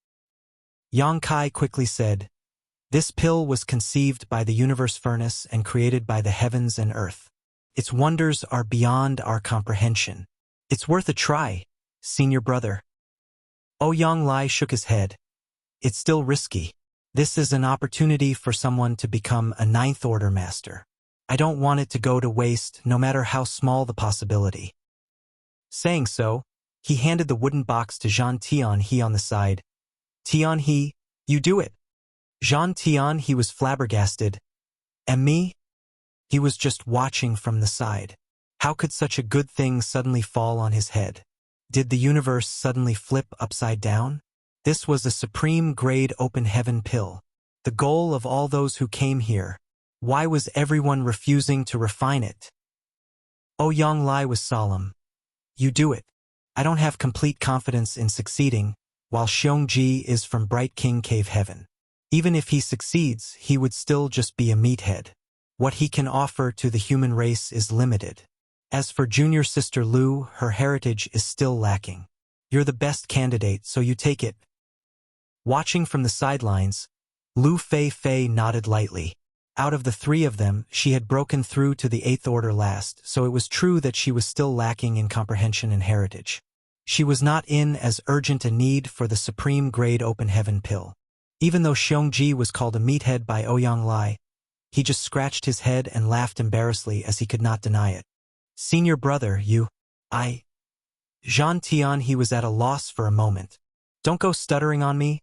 Yang Kai quickly said, "This pill was conceived by the universe furnace and created by the heavens and earth. Its wonders are beyond our comprehension. It's worth a try, senior brother." Ouyang Lai shook his head. "It's still risky. This is an opportunity for someone to become a ninth order master. I don't want it to go to waste, no matter how small the possibility." Saying so, he handed the wooden box to Zhang Tianhe on the side. "Tianhe, you do it." Zhang Tianhe was flabbergasted. "And me?" He was just watching from the side. How could such a good thing suddenly fall on his head? Did the universe suddenly flip upside down? This was a supreme-grade open heaven pill, the goal of all those who came here. Why was everyone refusing to refine it? Ouyang Lai was solemn. "You do it. I don't have complete confidence in succeeding, while Xiongji is from Bright King Cave Heaven. Even if he succeeds, he would still just be a meathead. What he can offer to the human race is limited. As for junior sister Lu, her heritage is still lacking. You're the best candidate, so you take it." Watching from the sidelines, Lu Fei nodded lightly. Out of the three of them, she had broken through to the eighth order last, so it was true that she was still lacking in comprehension and heritage. She was not in as urgent a need for the supreme-grade open heaven pill. Even though Xiongji was called a meathead by Ouyang Lai, he just scratched his head and laughed embarrassedly as he could not deny it. "Senior brother, Zhang Tianhe was at a loss for a moment. "Don't go stuttering on me."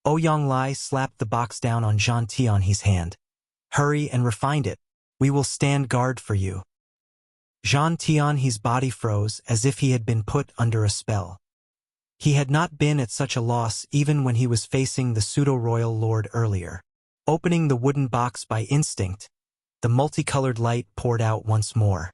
Ouyang Lai slapped the box down on Zhang Tianhe's hand. "Hurry and refine it. We will stand guard for you." Zhang Tianhe's body froze as if he had been put under a spell. He had not been at such a loss even when he was facing the pseudo-royal lord earlier. Opening the wooden box by instinct, the multicolored light poured out once more.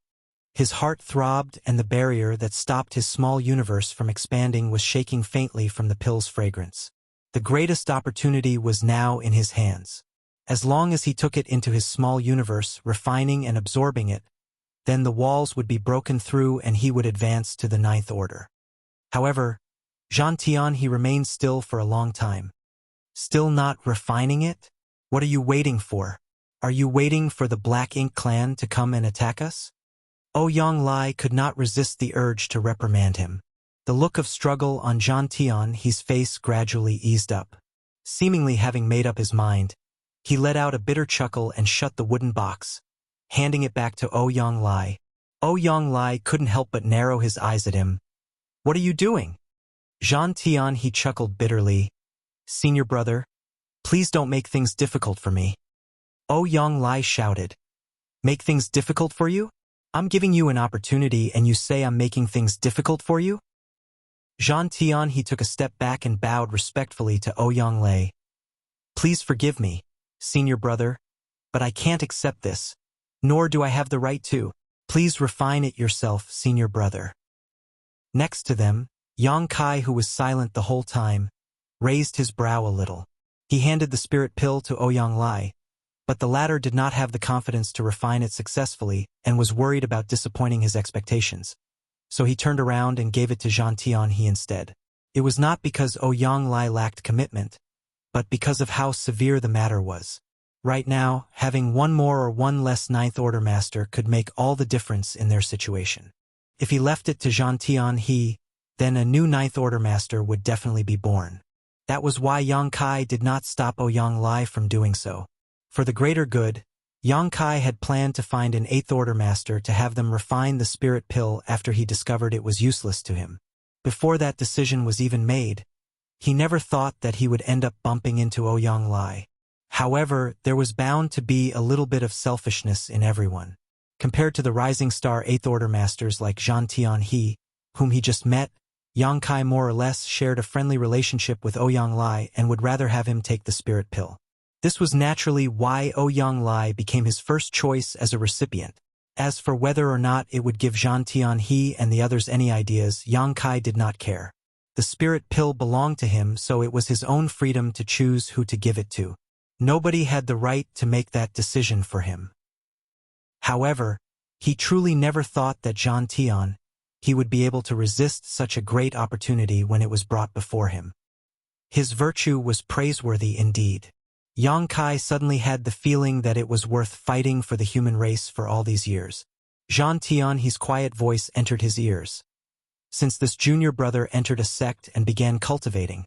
His heart throbbed, and the barrier that stopped his small universe from expanding was shaking faintly from the pill's fragrance. The greatest opportunity was now in his hands. As long as he took it into his small universe, refining and absorbing it, then the walls would be broken through and he would advance to the ninth order. However, Zhang Tianhe remained still for a long time. "Still not refining it? What are you waiting for? Are you waiting for the Black Ink clan to come and attack us?" Ouyang Lai could not resist the urge to reprimand him. The look of struggle on Zhang Tianhe's face gradually eased up. Seemingly having made up his mind, he let out a bitter chuckle and shut the wooden box, handing it back to Ouyang Lai. Ouyang Lai couldn't help but narrow his eyes at him. "What are you doing?" Zhang Tianhe chuckled bitterly. "Senior brother, please don't make things difficult for me." Ouyang Lai shouted. "Make things difficult for you? I'm giving you an opportunity and you say I'm making things difficult for you?" Zhang Tianhe took a step back and bowed respectfully to Ouyang Lai. "Please forgive me, senior brother, but I can't accept this, nor do I have the right to. Please refine it yourself, senior brother." Next to them, Yang Kai, who was silent the whole time, raised his brow a little. He handed the spirit pill to Ouyang Lai, but the latter did not have the confidence to refine it successfully and was worried about disappointing his expectations. So he turned around and gave it to Zhang Tianhe instead. It was not because Ouyang Lai lacked commitment, but because of how severe the matter was. Right now, having one more or one less ninth order master could make all the difference in their situation. If he left it to Zhang Tianhe, then a new ninth order master would definitely be born. That was why Yang Kai did not stop Ouyang Lai from doing so. For the greater good, Yang Kai had planned to find an eighth order master to have them refine the spirit pill after he discovered it was useless to him. Before that decision was even made, he never thought that he would end up bumping into Ouyang Lai. However, there was bound to be a little bit of selfishness in everyone. Compared to the rising star 8th Order masters like Zhang Tianhe, whom he just met, Yang Kai more or less shared a friendly relationship with Ouyang Lai and would rather have him take the spirit pill. This was naturally why Ouyang Lai became his first choice as a recipient. As for whether or not it would give Zhang Tianhe and the others any ideas, Yang Kai did not care. The spirit pill belonged to him, so it was his own freedom to choose who to give it to. Nobody had the right to make that decision for him. However, he truly never thought that Zhang Tianhe would be able to resist such a great opportunity when it was brought before him. His virtue was praiseworthy indeed. Yang Kai suddenly had the feeling that it was worth fighting for the human race for all these years. Zhang Tianhe's quiet voice entered his ears. Since this junior brother entered a sect and began cultivating,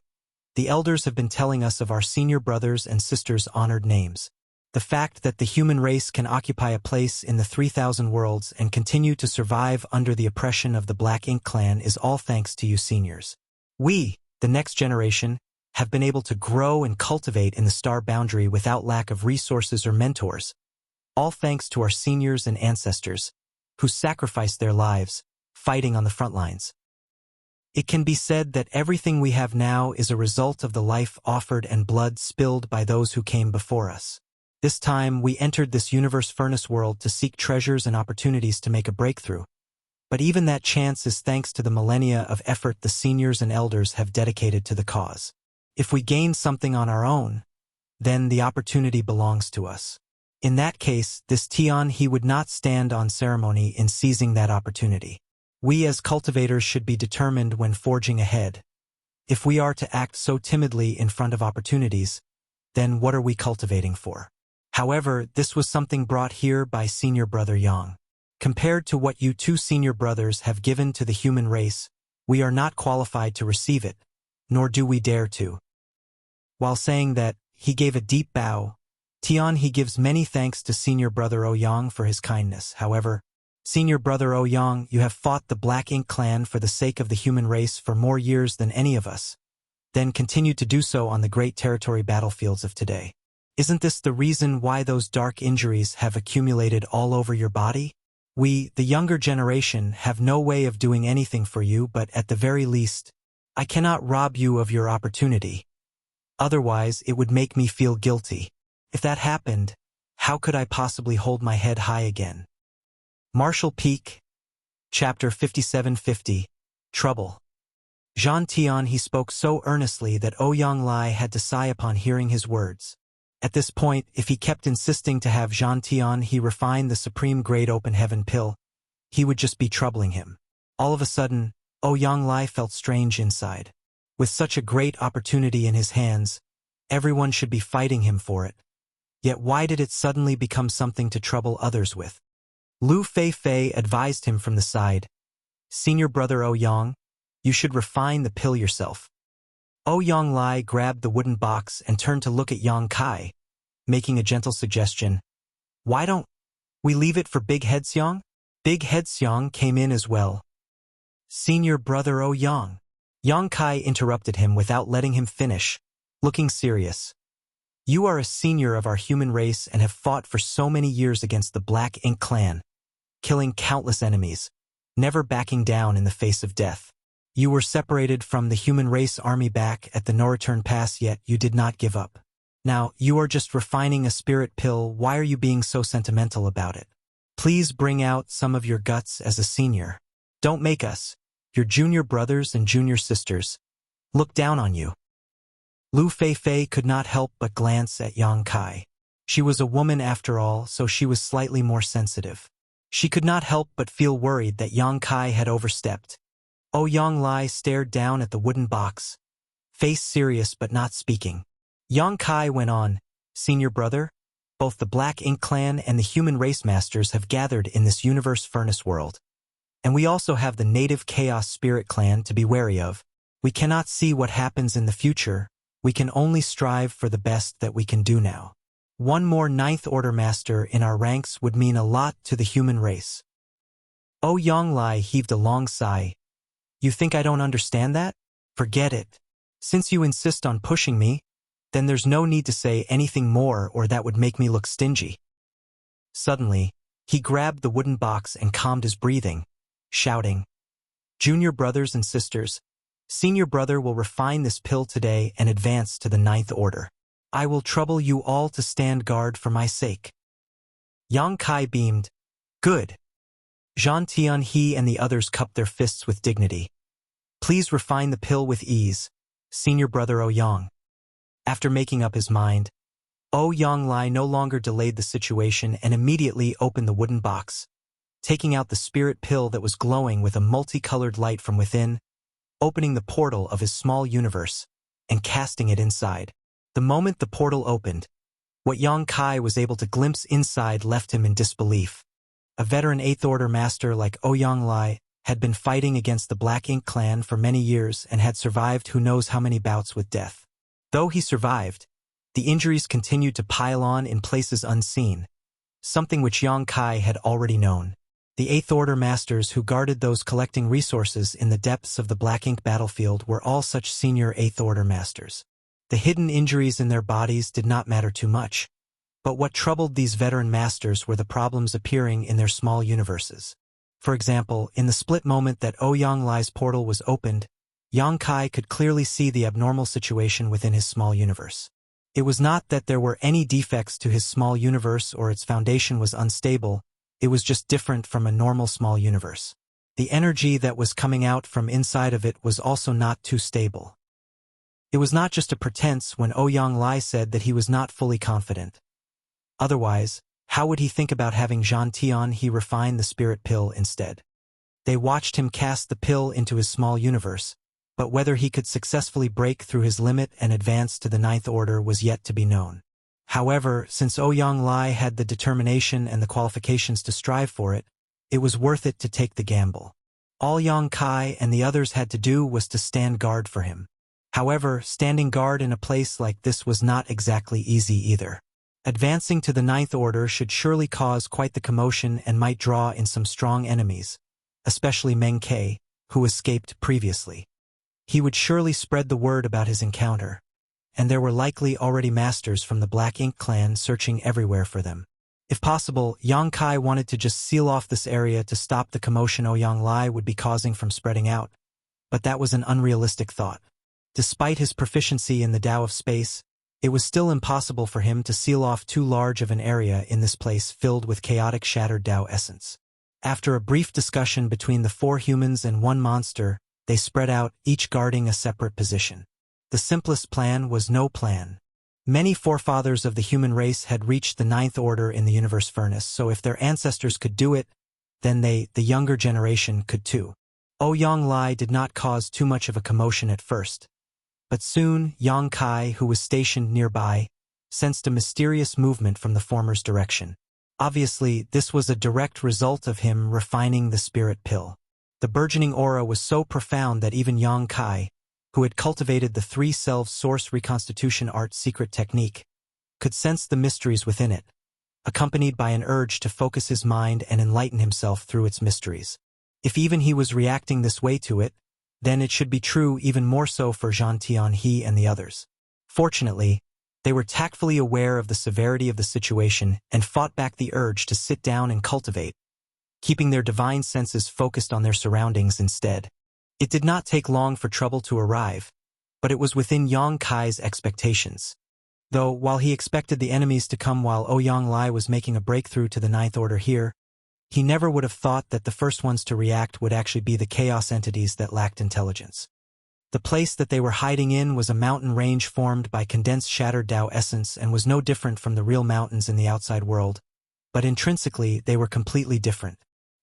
the elders have been telling us of our senior brothers and sisters' honored names. The fact that the human race can occupy a place in the 3,000 worlds and continue to survive under the oppression of the Black Ink clan is all thanks to you seniors. We, the next generation, have been able to grow and cultivate in the star boundary without lack of resources or mentors, all thanks to our seniors and ancestors, who sacrificed their lives, fighting on the front lines. It can be said that everything we have now is a result of the life offered and blood spilled by those who came before us. This time we entered this universe furnace world to seek treasures and opportunities to make a breakthrough. But even that chance is thanks to the millennia of effort the seniors and elders have dedicated to the cause. If we gain something on our own, then the opportunity belongs to us. In that case, this Tianhe would not stand on ceremony in seizing that opportunity. We as cultivators should be determined when forging ahead. If we are to act so timidly in front of opportunities, then what are we cultivating for? However, this was something brought here by senior brother Yang. Compared to what you two senior brothers have given to the human race, we are not qualified to receive it, nor do we dare to. While saying that, he gave a deep bow. Tianhe gives many thanks to senior brother Ouyang for his kindness. However, senior brother Ouyang, you have fought the Black Ink clan for the sake of the human race for more years than any of us, then continued to do so on the great territory battlefields of today. Isn't this the reason why those dark injuries have accumulated all over your body? We, the younger generation, have no way of doing anything for you, but at the very least, I cannot rob you of your opportunity. Otherwise, it would make me feel guilty. If that happened, how could I possibly hold my head high again? Martial Peak, Chapter 5750, Trouble. Zhang Tianhe spoke so earnestly that Ouyang Lai had to sigh upon hearing his words. At this point, if he kept insisting to have Zhang Tianhe refine the supreme grade open heaven pill, he would just be troubling him. All of a sudden, Ouyang Lai felt strange inside. With such a great opportunity in his hands, everyone should be fighting him for it. Yet why did it suddenly become something to trouble others with? Lu Fei advised him from the side. Senior brother Ouyang, you should refine the pill yourself. Ouyang Lai grabbed the wooden box and turned to look at Yang Kai, making a gentle suggestion. Why don't we leave it for Big Head Xiang? Big Head Xiang came in as well. Senior brother Ouyang. Yang Kai interrupted him without letting him finish, looking serious. You are a senior of our human race and have fought for so many years against the Black Ink clan, killing countless enemies, never backing down in the face of death. You were separated from the human race army back at the no-return pass, yet you did not give up. Now, you are just refining a spirit pill. Why are you being so sentimental about it? Please bring out some of your guts as a senior. Don't make us, your junior brothers and junior sisters, look down on you. Lu Fei could not help but glance at Yang Kai. She was a woman after all, so she was slightly more sensitive. She could not help but feel worried that Yang Kai had overstepped. Ouyang Lai stared down at the wooden box, face serious but not speaking. Yang Kai went on, Senior brother, both the Black Ink clan and the human race masters have gathered in this universe furnace world. And we also have the native Chaos Spirit clan to be wary of. We cannot see what happens in the future. We can only strive for the best that we can do now. One more Ninth Order master in our ranks would mean a lot to the human race. Ouyang Lai heaved a long sigh. You think I don't understand that? Forget it. Since you insist on pushing me, then there's no need to say anything more or that would make me look stingy. Suddenly, He grabbed the wooden box and calmed his breathing, shouting, "Junior brothers and sisters, Senior Brother will refine this pill today and advance to the ninth order. I will trouble you all to stand guard for my sake." Yang Kai beamed. "Good." Zhang Tianhe and the others cupped their fists with dignity. "Please refine the pill with ease, Senior Brother Ouyang." After making up his mind, Ouyang Lai no longer delayed the situation and immediately opened the wooden box, taking out the spirit pill that was glowing with a multicolored light from within, opening the portal of his small universe, and casting it inside. The moment the portal opened, what Yang Kai was able to glimpse inside left him in disbelief. A veteran 8th Order master like Ouyang Lai had been fighting against the Black Ink clan for many years and had survived who knows how many bouts with death. Though he survived, the injuries continued to pile on in places unseen, something which Yang Kai had already known. The 8th Order masters who guarded those collecting resources in the depths of the Black Ink battlefield were all such senior 8th Order masters. The hidden injuries in their bodies did not matter too much, but what troubled these veteran masters were the problems appearing in their small universes. For example, in the split moment that Ouyang Lai's portal was opened, Yang Kai could clearly see the abnormal situation within his small universe. It was not that there were any defects to his small universe or its foundation was unstable, it was just different from a normal small universe. The energy that was coming out from inside of it was also not too stable. It was not just a pretense when Ouyang Lai said that he was not fully confident. Otherwise, how would he think about having Zhang Tianhe refine the spirit pill instead? They watched him cast the pill into his small universe, but whether he could successfully break through his limit and advance to the ninth order was yet to be known. However, since Ouyang Lai had the determination and the qualifications to strive for it, it was worth it to take the gamble. All Yang Kai and the others had to do was to stand guard for him. However, standing guard in a place like this was not exactly easy either. Advancing to the ninth order should surely cause quite the commotion and might draw in some strong enemies, especially Meng Ke, who escaped previously. He would surely spread the word about his encounter, and there were likely already masters from the Black Ink clan searching everywhere for them. If possible, Yang Kai wanted to just seal off this area to stop the commotion Ouyang Lai would be causing from spreading out, but that was an unrealistic thought. Despite his proficiency in the Tao of space, it was still impossible for him to seal off too large of an area in this place filled with chaotic shattered Tao essence. After a brief discussion between the 4 humans and 1 monster, they spread out, each guarding a separate position. The simplest plan was no plan. Many forefathers of the human race had reached the ninth order in the universe furnace, so if their ancestors could do it, then they, the younger generation, could too. Ouyang Lai did not cause too much of a commotion at first, but soon Yang Kai, who was stationed nearby, sensed a mysterious movement from the former's direction. Obviously, this was a direct result of him refining the spirit pill. The burgeoning aura was so profound that even Yang Kai, who had cultivated the 3 selves source reconstitution art secret technique, could sense the mysteries within it, accompanied by an urge to focus his mind and enlighten himself through its mysteries. If even he was reacting this way to it, then it should be true even more so for Zhang Tianhe and the others. Fortunately, they were tactfully aware of the severity of the situation and fought back the urge to sit down and cultivate, keeping their divine senses focused on their surroundings instead. It did not take long for trouble to arrive, but it was within Yang Kai's expectations. Though, while he expected the enemies to come while Ouyang Lai was making a breakthrough to the ninth order here, he never would have thought that the first ones to react would actually be the chaos entities that lacked intelligence. The place that they were hiding in was a mountain range formed by condensed shattered Tao essence and was no different from the real mountains in the outside world, but intrinsically they were completely different.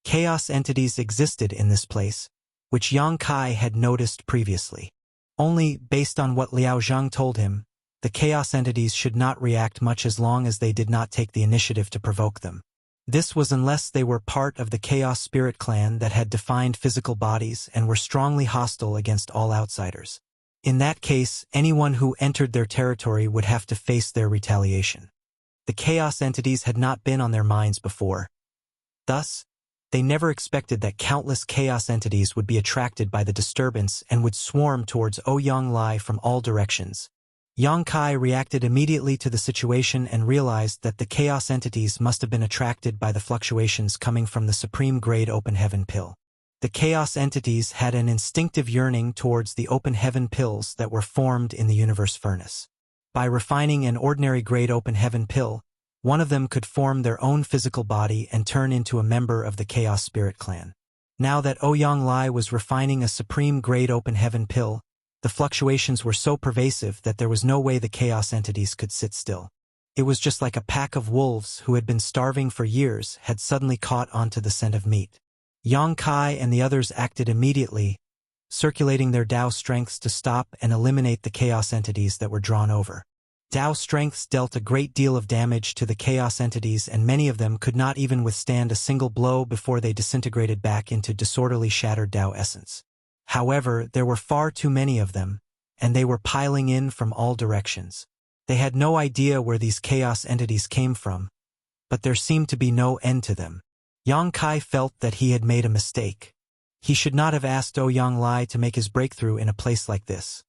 Chaos entities existed in this place, which Yang Kai had noticed previously. Only, based on what Liao Zhang told him, the chaos entities should not react much as long as they did not take the initiative to provoke them. This was unless they were part of the Chaos Spirit clan that had defined physical bodies and were strongly hostile against all outsiders. In that case, anyone who entered their territory would have to face their retaliation. The chaos entities had not been on their minds before. Thus, they never expected that countless chaos entities would be attracted by the disturbance and would swarm towards Ouyang Lai from all directions, Yang Kai reacted immediately to the situation and realized that the chaos entities must have been attracted by the fluctuations coming from the supreme grade open heaven pill. The chaos entities had an instinctive yearning towards the open heaven pills that were formed in the universe furnace. By refining an ordinary grade open heaven pill, one of them could form their own physical body and turn into a member of the Chaos Spirit clan. Now that Ouyang Lai was refining a supreme grade open heaven pill, the fluctuations were so pervasive that there was no way the chaos entities could sit still. It was just like a pack of wolves who had been starving for years had suddenly caught onto the scent of meat. Yang Kai and the others acted immediately, circulating their Dao strengths to stop and eliminate the chaos entities that were drawn over. Dao strengths dealt a great deal of damage to the chaos entities, and many of them could not even withstand a single blow before they disintegrated back into disorderly shattered Dao essence. However, there were far too many of them, and they were piling in from all directions. They had no idea where these chaos entities came from, but there seemed to be no end to them. Yang Kai felt that he had made a mistake. He should not have asked Ouyang Lai to make his breakthrough in a place like this.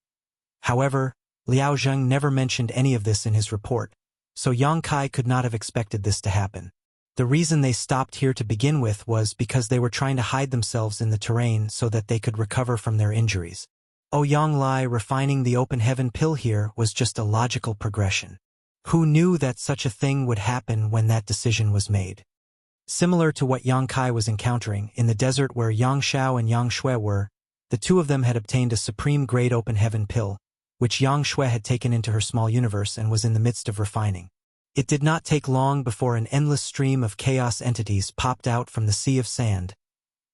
However, Liao Zheng never mentioned any of this in his report, so Yang Kai could not have expected this to happen. The reason they stopped here to begin with was because they were trying to hide themselves in the terrain so that they could recover from their injuries. Ouyang Lai refining the open heaven pill here was just a logical progression. Who knew that such a thing would happen when that decision was made? Similar to what Yang Kai was encountering in the desert where Yang Xiao and Yang Shui were, the two of them had obtained a supreme grade open heaven pill, which Yang Shui had taken into her small universe and was in the midst of refining. It did not take long before an endless stream of chaos entities popped out from the sea of sand,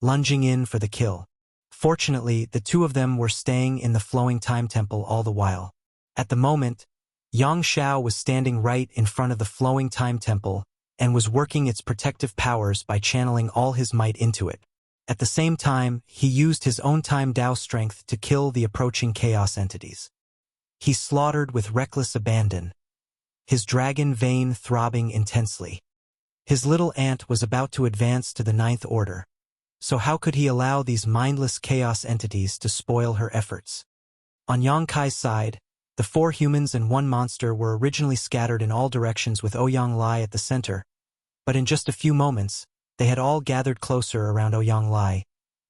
lunging in for the kill. Fortunately, the two of them were staying in the flowing time temple all the while. At the moment, Yang Xiao was standing right in front of the flowing time temple and was working its protective powers by channeling all his might into it. At the same time, he used his own time Dao strength to kill the approaching chaos entities. He slaughtered with reckless abandon, his dragon vein throbbing intensely. His little ant was about to advance to the ninth order, so how could he allow these mindless chaos entities to spoil her efforts? On Yang Kai's side, the 4 humans and 1 monster were originally scattered in all directions with Ouyang Lai at the center, but in just a few moments, they had all gathered closer around Ouyang Lai,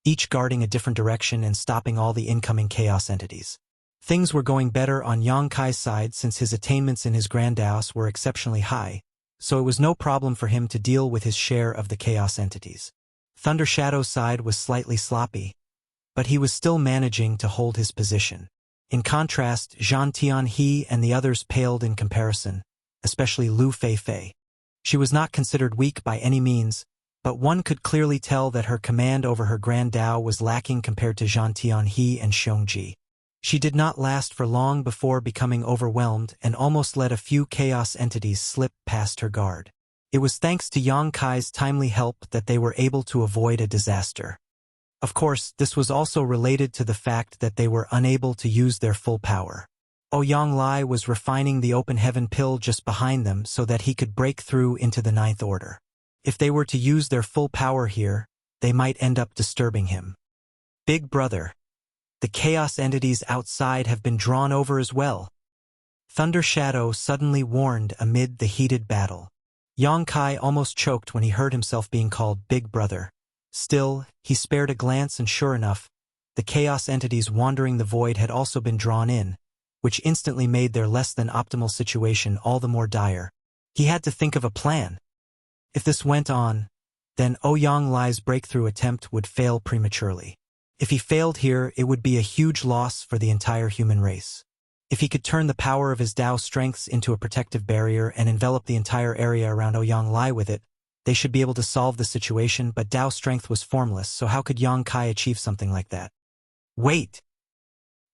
each guarding a different direction and stopping all the incoming chaos entities. Things were going better on Yang Kai's side since his attainments in his Grand Daos were exceptionally high, so it was no problem for him to deal with his share of the chaos entities. Thunder Shadow's side was slightly sloppy, but he was still managing to hold his position. In contrast, Zhan Tianhe and the others paled in comparison, especially Lu Feifei. She was not considered weak by any means, but one could clearly tell that her command over her Grand Dao was lacking compared to Zhan Tianhe and Xiongji. She did not last for long before becoming overwhelmed and almost let a few chaos entities slip past her guard. It was thanks to Yang Kai's timely help that they were able to avoid a disaster. Of course, this was also related to the fact that they were unable to use their full power. Ouyang Lai was refining the open heaven pill just behind them so that he could break through into the ninth order. If they were to use their full power here, they might end up disturbing him. Big brother, the chaos entities outside have been drawn over as well. Thunder Shadow suddenly warned amid the heated battle. Yang Kai almost choked when he heard himself being called Big Brother. Still, he spared a glance and sure enough, the chaos entities wandering the void had also been drawn in, which instantly made their less than optimal situation all the more dire. He had to think of a plan. If this went on, then Ouyang Lai's breakthrough attempt would fail prematurely. If he failed here, it would be a huge loss for the entire human race. If he could turn the power of his Dao strengths into a protective barrier and envelop the entire area around Ouyang Lai with it, they should be able to solve the situation, but Dao strength was formless, so how could Yang Kai achieve something like that? Wait!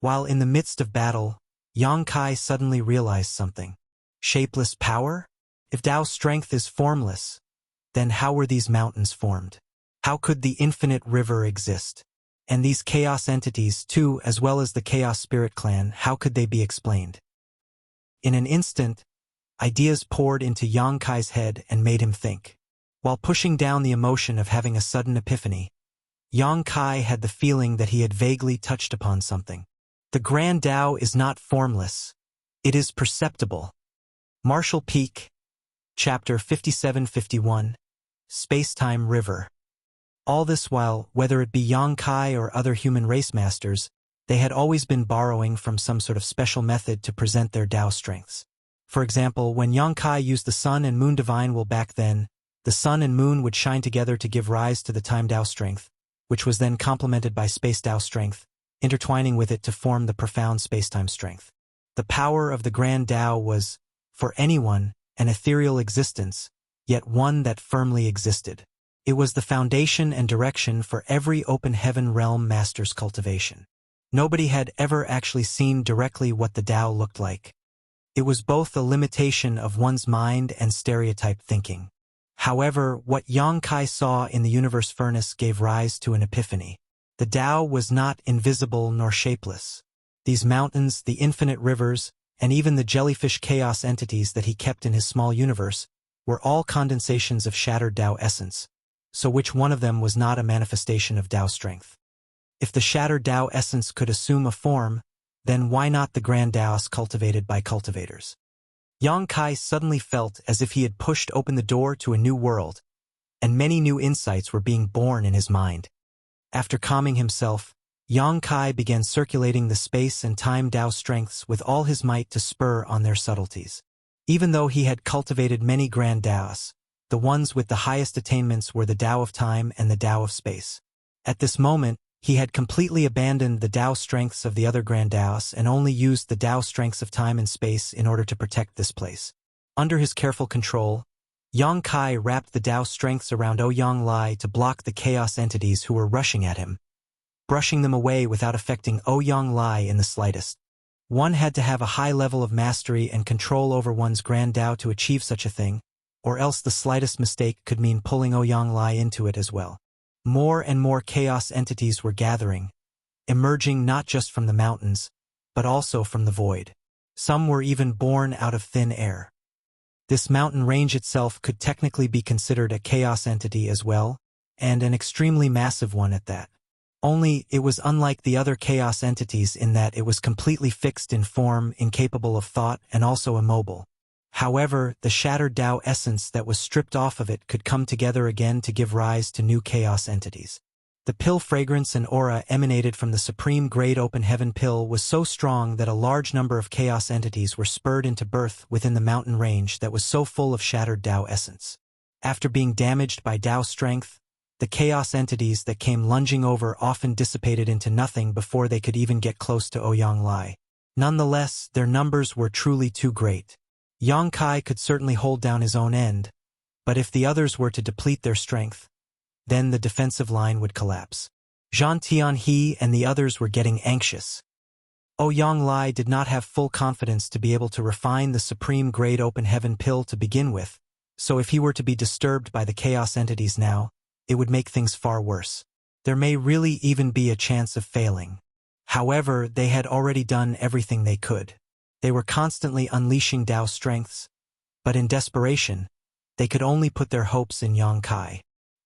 While in the midst of battle, Yang Kai suddenly realized something. Shapeless power? If Dao strength is formless, then how were these mountains formed? How could the infinite river exist? And these chaos entities too, as well as the Chaos Spirit Clan, how could they be explained? In an instant, ideas poured into Yang Kai's head and made him think. While pushing down the emotion of having a sudden epiphany, Yang Kai had the feeling that he had vaguely touched upon something. The Grand Dao is not formless. It is perceptible. Marshall Peak, Chapter 5751, Space-Time River. All this while, whether it be Yang Kai or other human race masters, they had always been borrowing from some sort of special method to present their Tao strengths. For example, when Yang Kai used the sun and moon divine will back then, the sun and moon would shine together to give rise to the time Tao strength, which was then complemented by space Tao strength, intertwining with it to form the profound space-time strength. The power of the grand Tao was, for anyone, an ethereal existence, yet one that firmly existed. It was the foundation and direction for every open heaven realm master's cultivation. Nobody had ever actually seen directly what the Tao looked like. It was both a limitation of one's mind and stereotype thinking. However, what Yang Kai saw in the universe furnace gave rise to an epiphany. The Tao was not invisible nor shapeless. These mountains, the infinite rivers, and even the jellyfish chaos entities that he kept in his small universe were all condensations of shattered Tao essence. So which one of them was not a manifestation of Tao strength? If the shattered Tao essence could assume a form, then why not the grand Taos cultivated by cultivators? Yang Kai suddenly felt as if he had pushed open the door to a new world, and many new insights were being born in his mind. After calming himself, Yang Kai began circulating the space and time Tao strengths with all his might to spur on their subtleties. Even though he had cultivated many grand Taos, the ones with the highest attainments were the Tao of time and the Tao of space. At this moment, he had completely abandoned the Tao strengths of the other grand Taos and only used the Tao strengths of time and space in order to protect this place. Under his careful control, Yang Kai wrapped the Tao strengths around Ouyang Lai to block the chaos entities who were rushing at him, brushing them away without affecting Ouyang Lai in the slightest. One had to have a high level of mastery and control over one's grand Tao to achieve such a thing, or else the slightest mistake could mean pulling Ouyang Lai into it as well. More and more chaos entities were gathering, emerging not just from the mountains, but also from the void. Some were even born out of thin air. This mountain range itself could technically be considered a chaos entity as well, and an extremely massive one at that. Only, it was unlike the other chaos entities in that it was completely fixed in form, incapable of thought, and also immobile. However, the shattered Tao essence that was stripped off of it could come together again to give rise to new chaos entities. The pill fragrance and aura emanated from the supreme grade open heaven pill was so strong that a large number of chaos entities were spurred into birth within the mountain range that was so full of shattered Tao essence. After being damaged by Tao strength, the chaos entities that came lunging over often dissipated into nothing before they could even get close to Ouyang Lai. Nonetheless, their numbers were truly too great. Yang Kai could certainly hold down his own end, but if the others were to deplete their strength, then the defensive line would collapse. Zhang Tianhe and the others were getting anxious. Ouyang Lai did not have full confidence to be able to refine the supreme grade open heaven pill to begin with, so if he were to be disturbed by the chaos entities now, it would make things far worse. There may really even be a chance of failing. However, they had already done everything they could. They were constantly unleashing Tao strengths, but in desperation, they could only put their hopes in Yang Kai.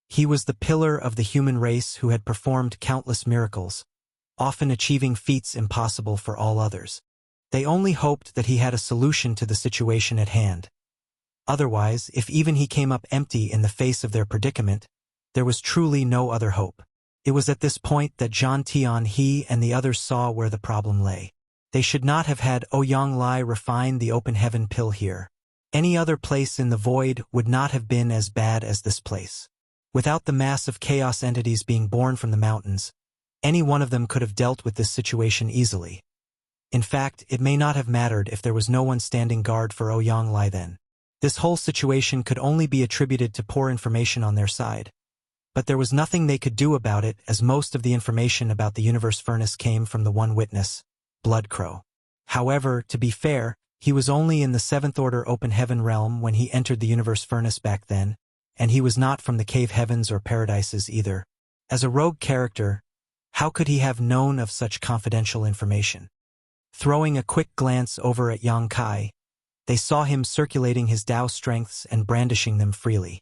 He was the pillar of the human race who had performed countless miracles, often achieving feats impossible for all others. They only hoped that he had a solution to the situation at hand. Otherwise, if even he came up empty in the face of their predicament, there was truly no other hope. It was at this point that Zhang Tianhe and the others saw where the problem lay. They should not have had Ouyang Lai refine the open heaven pill here. Any other place in the void would not have been as bad as this place. Without the mass of chaos entities being born from the mountains, any one of them could have dealt with this situation easily. In fact, it may not have mattered if there was no one standing guard for Ouyang Lai then. This whole situation could only be attributed to poor information on their side. But there was nothing they could do about it, as most of the information about the universe furnace came from the one witness, Bloodcrow. However, to be fair, he was only in the 7th Order Open Heaven realm when he entered the universe furnace back then, and he was not from the cave heavens or paradises either. As a rogue character, how could he have known of such confidential information? Throwing a quick glance over at Yang Kai, they saw him circulating his Tao strengths and brandishing them freely.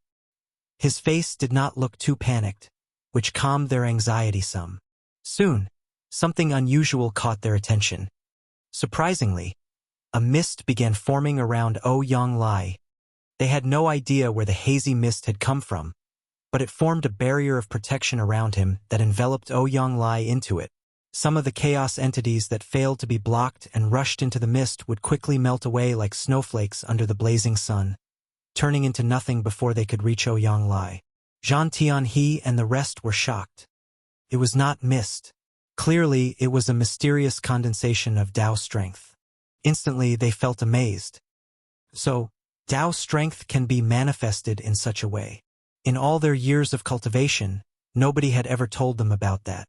His face did not look too panicked, which calmed their anxiety some. Soon, something unusual caught their attention. Surprisingly, A mist began forming around Ouyang Lai. They had no idea where the hazy mist had come from, but it formed a barrier of protection around him that enveloped Ouyang Lai into it. Some of the chaos entities that failed to be blocked and rushed into the mist would quickly melt away like snowflakes under the blazing sun, turning into nothing before they could reach Ouyang Lai. Zhan Tianhe and the rest were shocked. It was not mist. Clearly, it was a mysterious condensation of Dao strength. Instantly, they felt amazed. So, Dao strength can be manifested in such a way. In all their years of cultivation, nobody had ever told them about that.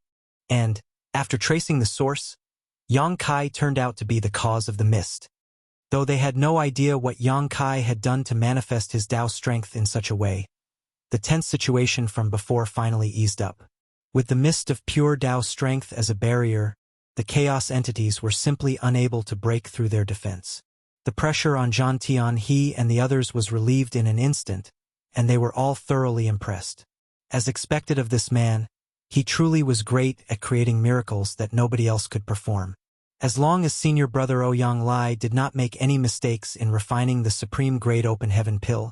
And, after tracing the source, Yang Kai turned out to be the cause of the mist. Though they had no idea what Yang Kai had done to manifest his Dao strength in such a way, the tense situation from before finally eased up. With the mist of pure Dao strength as a barrier, the chaos entities were simply unable to break through their defense. The pressure on Zhan Tianhe and the others was relieved in an instant, and they were all thoroughly impressed. As expected of this man, he truly was great at creating miracles that nobody else could perform. As long as senior brother Ouyang Lai did not make any mistakes in refining the supreme grade open heaven pill,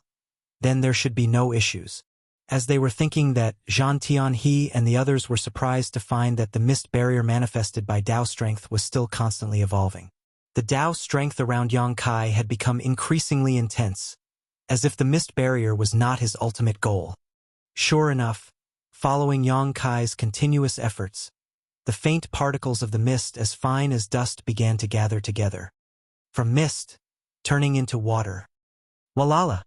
then there should be no issues. As they were thinking that, Zhan Tianhe and the others were surprised to find that the mist barrier manifested by Dao strength was still constantly evolving. The Dao strength around Yang Kai had become increasingly intense, as if the mist barrier was not his ultimate goal. Sure enough, following Yang Kai's continuous efforts, the faint particles of the mist as fine as dust began to gather together. From mist, turning into water. Walala!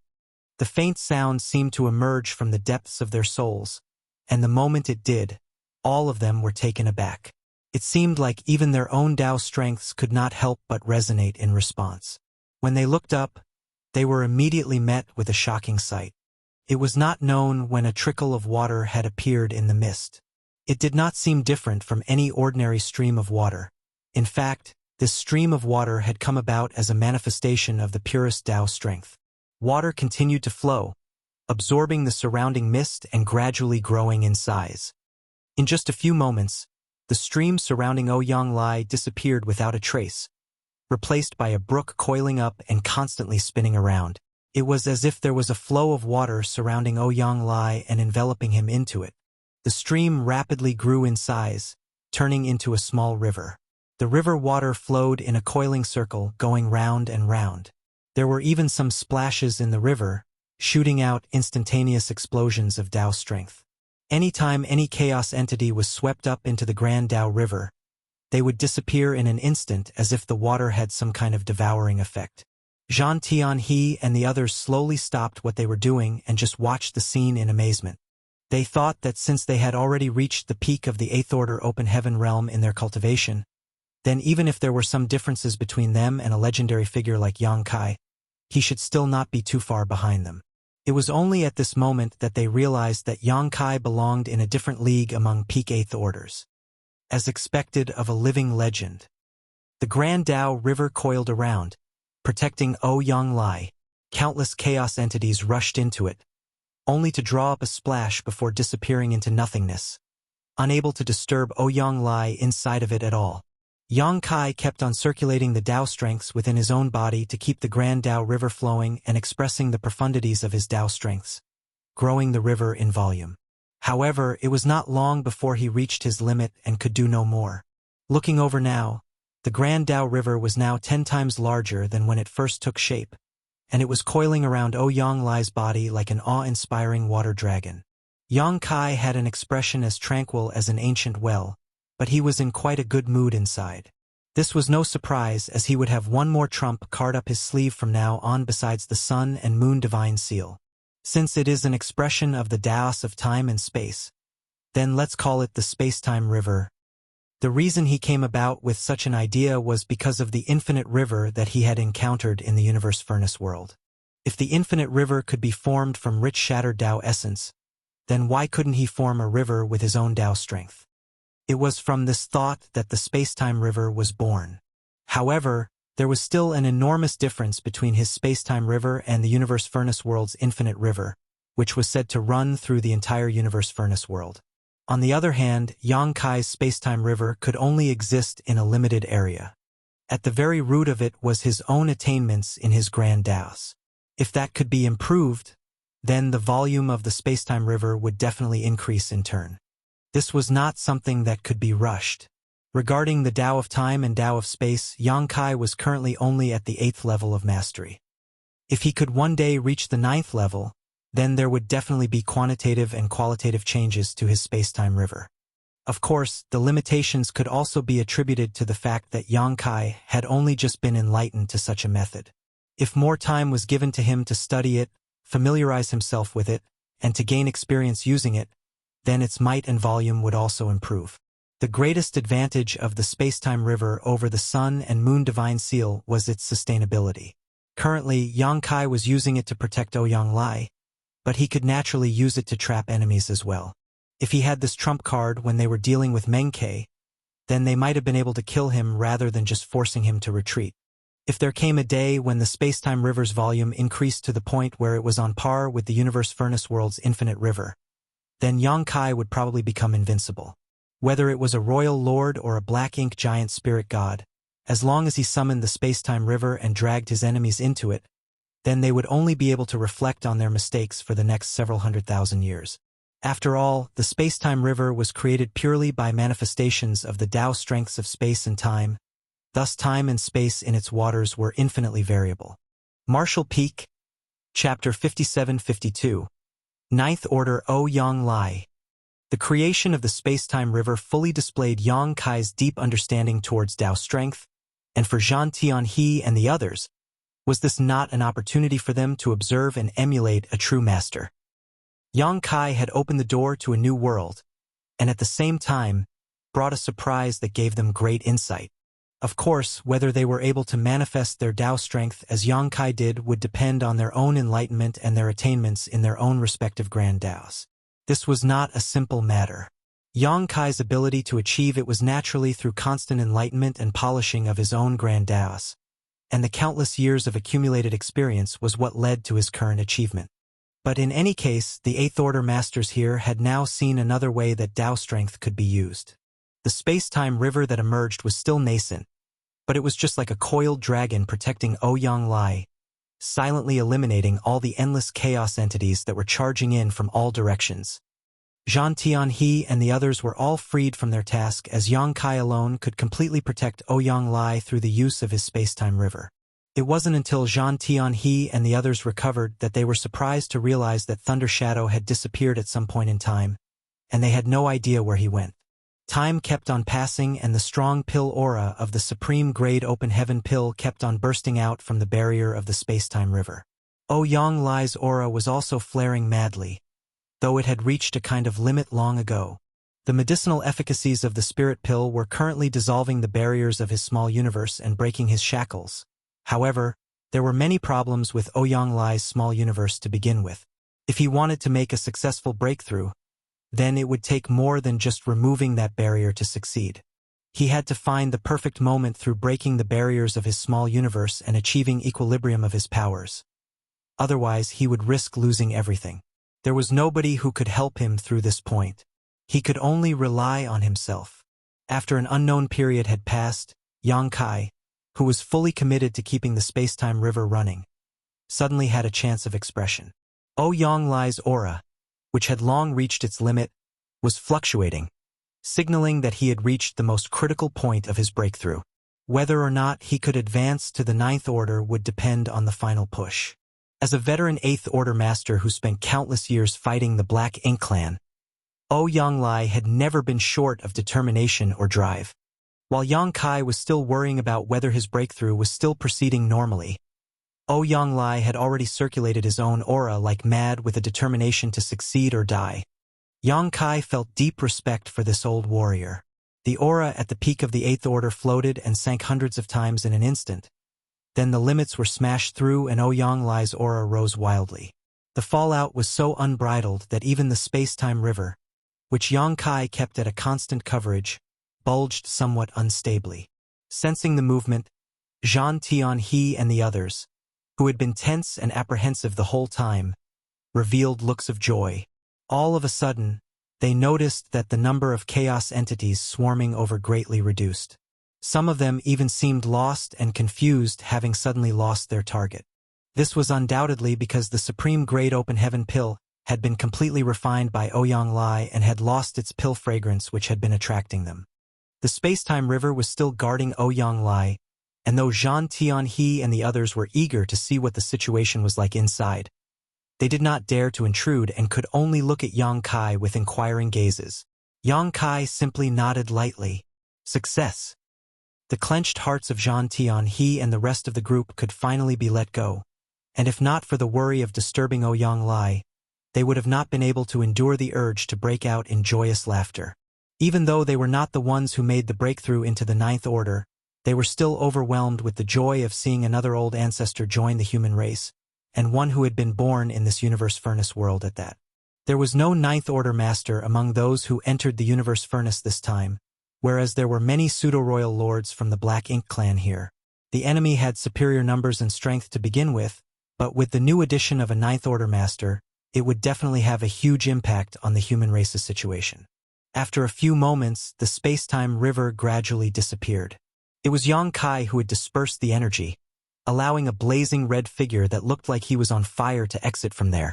The faint sound seemed to emerge from the depths of their souls, and the moment it did, all of them were taken aback. It seemed like even their own Dao strengths could not help but resonate in response. When they looked up, they were immediately met with a shocking sight. It was not known when a trickle of water had appeared in the mist. It did not seem different from any ordinary stream of water. In fact, this stream of water had come about as a manifestation of the purest Dao strength. Water continued to flow, absorbing the surrounding mist and gradually growing in size. In just a few moments, the stream surrounding Ouyang Lai disappeared without a trace, replaced by a brook coiling up and constantly spinning around. It was as if there was a flow of water surrounding Ouyang Lai and enveloping him into it. The stream rapidly grew in size, turning into a small river. The river water flowed in a coiling circle, going round and round. There were even some splashes in the river, shooting out instantaneous explosions of Dao strength. Anytime any chaos entity was swept up into the Grand Dao River, they would disappear in an instant as if the water had some kind of devouring effect. Zhan Tianhe and the others slowly stopped what they were doing and just watched the scene in amazement. They thought that since they had already reached the peak of the 8th Order Open Heaven realm in their cultivation, then even if there were some differences between them and a legendary figure like Yang Kai, he should still not be too far behind them. It was only at this moment that they realized that Yang Kai belonged in a different league among peak 8th Orders. As expected of a living legend, the Grand Dao River coiled around, protecting Ouyang Lai. Countless chaos entities rushed into it, only to draw up a splash before disappearing into nothingness, unable to disturb Ouyang Lai inside of it at all. Yang Kai kept on circulating the Dao strengths within his own body to keep the Grand Dao River flowing and expressing the profundities of his Dao strengths, growing the river in volume. However, it was not long before he reached his limit and could do no more. Looking over now, the Grand Dao River was now 10 times larger than when it first took shape, and it was coiling around Ouyang Lai's body like an awe-inspiring water dragon. Yang Kai had an expression as tranquil as an ancient well, but he was in quite a good mood inside. This was no surprise, as he would have one more trump card up his sleeve from now on besides the Sun and Moon Divine Seal. Since it is an expression of the Daos of time and space, then let's call it the Space-Time River. The reason he came about with such an idea was because of the infinite river that he had encountered in the universe furnace world. If the infinite river could be formed from rich shattered Dao essence, then why couldn't he form a river with his own Dao strength? It was from this thought that the space-time river was born. However, there was still an enormous difference between his space-time river and the universe furnace world's infinite river, which was said to run through the entire universe furnace world. On the other hand, Yang Kai's space-time river could only exist in a limited area. At the very root of it was his own attainments in his grand Taos. If that could be improved, then the volume of the spacetime river would definitely increase in turn. This was not something that could be rushed. Regarding the Tao of time and Tao of space, Yang Kai was currently only at the 8th level of mastery. If he could one day reach the 9th level, then there would definitely be quantitative and qualitative changes to his spacetime river. Of course, the limitations could also be attributed to the fact that Yang Kai had only just been enlightened to such a method. If more time was given to him to study it, familiarize himself with it, and to gain experience using it, then its might and volume would also improve. The greatest advantage of the spacetime river over the Sun and Moon Divine Seal was its sustainability. Currently, Yang Kai was using it to protect Ouyang Lai, but he could naturally use it to trap enemies as well. If he had this trump card when they were dealing with Meng Ke, then they might have been able to kill him rather than just forcing him to retreat. If there came a day when the spacetime river's volume increased to the point where it was on par with the Universe Furnace World's infinite river, then Yang Kai would probably become invincible. Whether it was a royal lord or a black ink giant spirit god, as long as he summoned the spacetime river and dragged his enemies into it, then they would only be able to reflect on their mistakes for the next several 100,000 years. After all, the spacetime river was created purely by manifestations of the Tao strengths of space and time, thus time and space in its waters were infinitely variable. Martial Peak, Chapter 57-52, Ninth Order Ouyang Lai. The creation of the spacetime river fully displayed Yang Kai's deep understanding towards Tao strength, and for Zhan Tianhe and the others, was this not an opportunity for them to observe and emulate a true master? Yang Kai had opened the door to a new world, and at the same time, brought a surprise that gave them great insight. Of course, whether they were able to manifest their Tao strength as Yang Kai did would depend on their own enlightenment and their attainments in their own respective grand Taos. This was not a simple matter. Yang Kai's ability to achieve it was naturally through constant enlightenment and polishing of his own grand Taos, and the countless years of accumulated experience was what led to his current achievement. But in any case, the 8th Order Masters here had now seen another way that Tao strength could be used. The space-time river that emerged was still nascent, but it was just like a coiled dragon protecting Ouyang Lai, silently eliminating all the endless chaos entities that were charging in from all directions. Zhan Tianhe and the others were all freed from their task as Yang Kai alone could completely protect Ouyang Lai through the use of his space-time river. It wasn't until Zhan Tianhe and the others recovered that they were surprised to realize that Thunder Shadow had disappeared at some point in time, and they had no idea where he went. Time kept on passing and the strong pill aura of the supreme grade open heaven pill kept on bursting out from the barrier of the spacetime river. Ouyang Lai's aura was also flaring madly, though it had reached a kind of limit long ago. The medicinal efficacies of the spirit pill were currently dissolving the barriers of his small universe and breaking his shackles. However, there were many problems with Ouyang Lai's small universe to begin with. If he wanted to make a successful breakthrough, then it would take more than just removing that barrier to succeed. He had to find the perfect moment through breaking the barriers of his small universe and achieving equilibrium of his powers. Otherwise, he would risk losing everything. There was nobody who could help him through this point. He could only rely on himself. After an unknown period had passed, Yang Kai, who was fully committed to keeping the spacetime river running, suddenly had a chance of expression. Ouyang Lai's aura, which had long reached its limit, was fluctuating, signaling that he had reached the most critical point of his breakthrough. Whether or not he could advance to the 9th Order would depend on the final push. As a veteran 8th Order master who spent countless years fighting the Black Ink Clan, Ouyang Lai had never been short of determination or drive. While Yang Kai was still worrying about whether his breakthrough was still proceeding normally, Ouyang Lai had already circulated his own aura like mad with a determination to succeed or die. Yang Kai felt deep respect for this old warrior. The aura at the peak of the 8th Order floated and sank hundreds of times in an instant. Then the limits were smashed through and Ouyang Lai's aura rose wildly. The fallout was so unbridled that even the space-time river, which Yang Kai kept at a constant coverage, bulged somewhat unstably. Sensing the movement, Zhan Tianhe and the others, who had been tense and apprehensive the whole time, revealed looks of joy. All of a sudden, they noticed that the number of chaos entities swarming over greatly reduced. Some of them even seemed lost and confused, having suddenly lost their target. This was undoubtedly because the supreme grade open heaven pill had been completely refined by Ouyang Lai and had lost its pill fragrance, which had been attracting them. The space-time river was still guarding Ouyang Lai, and though Zhan Tianhe and the others were eager to see what the situation was like inside, they did not dare to intrude and could only look at Yang Kai with inquiring gazes. Yang Kai simply nodded lightly. Success. The clenched hearts of Zhan Tianhe and the rest of the group could finally be let go, and if not for the worry of disturbing Ouyang Lai, they would have not been able to endure the urge to break out in joyous laughter. Even though they were not the ones who made the breakthrough into the Ninth Order, they were still overwhelmed with the joy of seeing another old ancestor join the human race, and one who had been born in this universe furnace world at that. There was no Ninth Order master among those who entered the universe furnace this time, whereas there were many pseudo-royal lords from the Black Ink clan here. The enemy had superior numbers and strength to begin with, but with the new addition of a Ninth Order master, it would definitely have a huge impact on the human race's situation. After a few moments, the space-time river gradually disappeared. It was Yang Kai who had dispersed the energy, allowing a blazing red figure that looked like he was on fire to exit from there,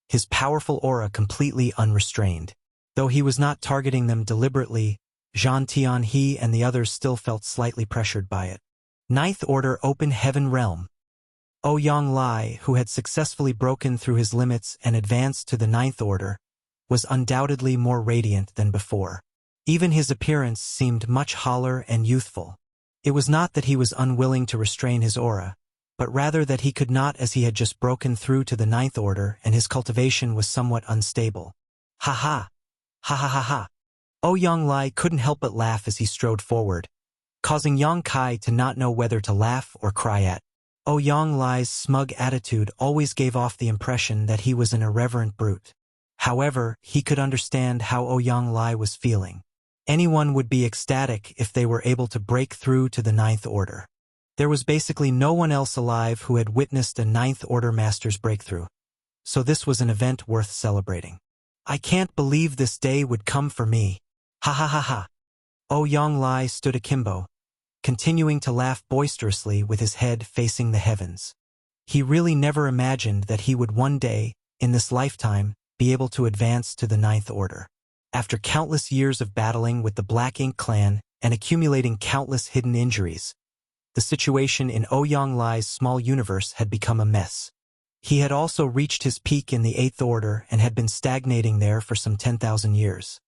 his powerful aura completely unrestrained. Though he was not targeting them deliberately, Zhan Tianhe and the others still felt slightly pressured by it. Ninth Order Open Heaven Realm. Ouyang Lai, who had successfully broken through his limits and advanced to the Ninth Order, was undoubtedly more radiant than before. Even his appearance seemed much holler and youthful. It was not that he was unwilling to restrain his aura, but rather that he could not, as he had just broken through to the Ninth Order and his cultivation was somewhat unstable. Ha ha! Ha ha ha ha! Ouyang Lai couldn't help but laugh as he strode forward, causing Yang Kai to not know whether to laugh or cry at. Ouyang Lai's smug attitude always gave off the impression that he was an irreverent brute. However, he could understand how Ouyang Lai was feeling. Anyone would be ecstatic if they were able to break through to the Ninth Order. There was basically no one else alive who had witnessed a Ninth Order master's breakthrough, so this was an event worth celebrating. I can't believe this day would come for me. Ha ha ha ha. Ouyang Lai stood akimbo, continuing to laugh boisterously with his head facing the heavens. He really never imagined that he would one day, in this lifetime, be able to advance to the Ninth Order. After countless years of battling with the Black Ink clan and accumulating countless hidden injuries, the situation in Ouyang Lai's small universe had become a mess. He had also reached his peak in the Eighth Order and had been stagnating there for some 10,000 years.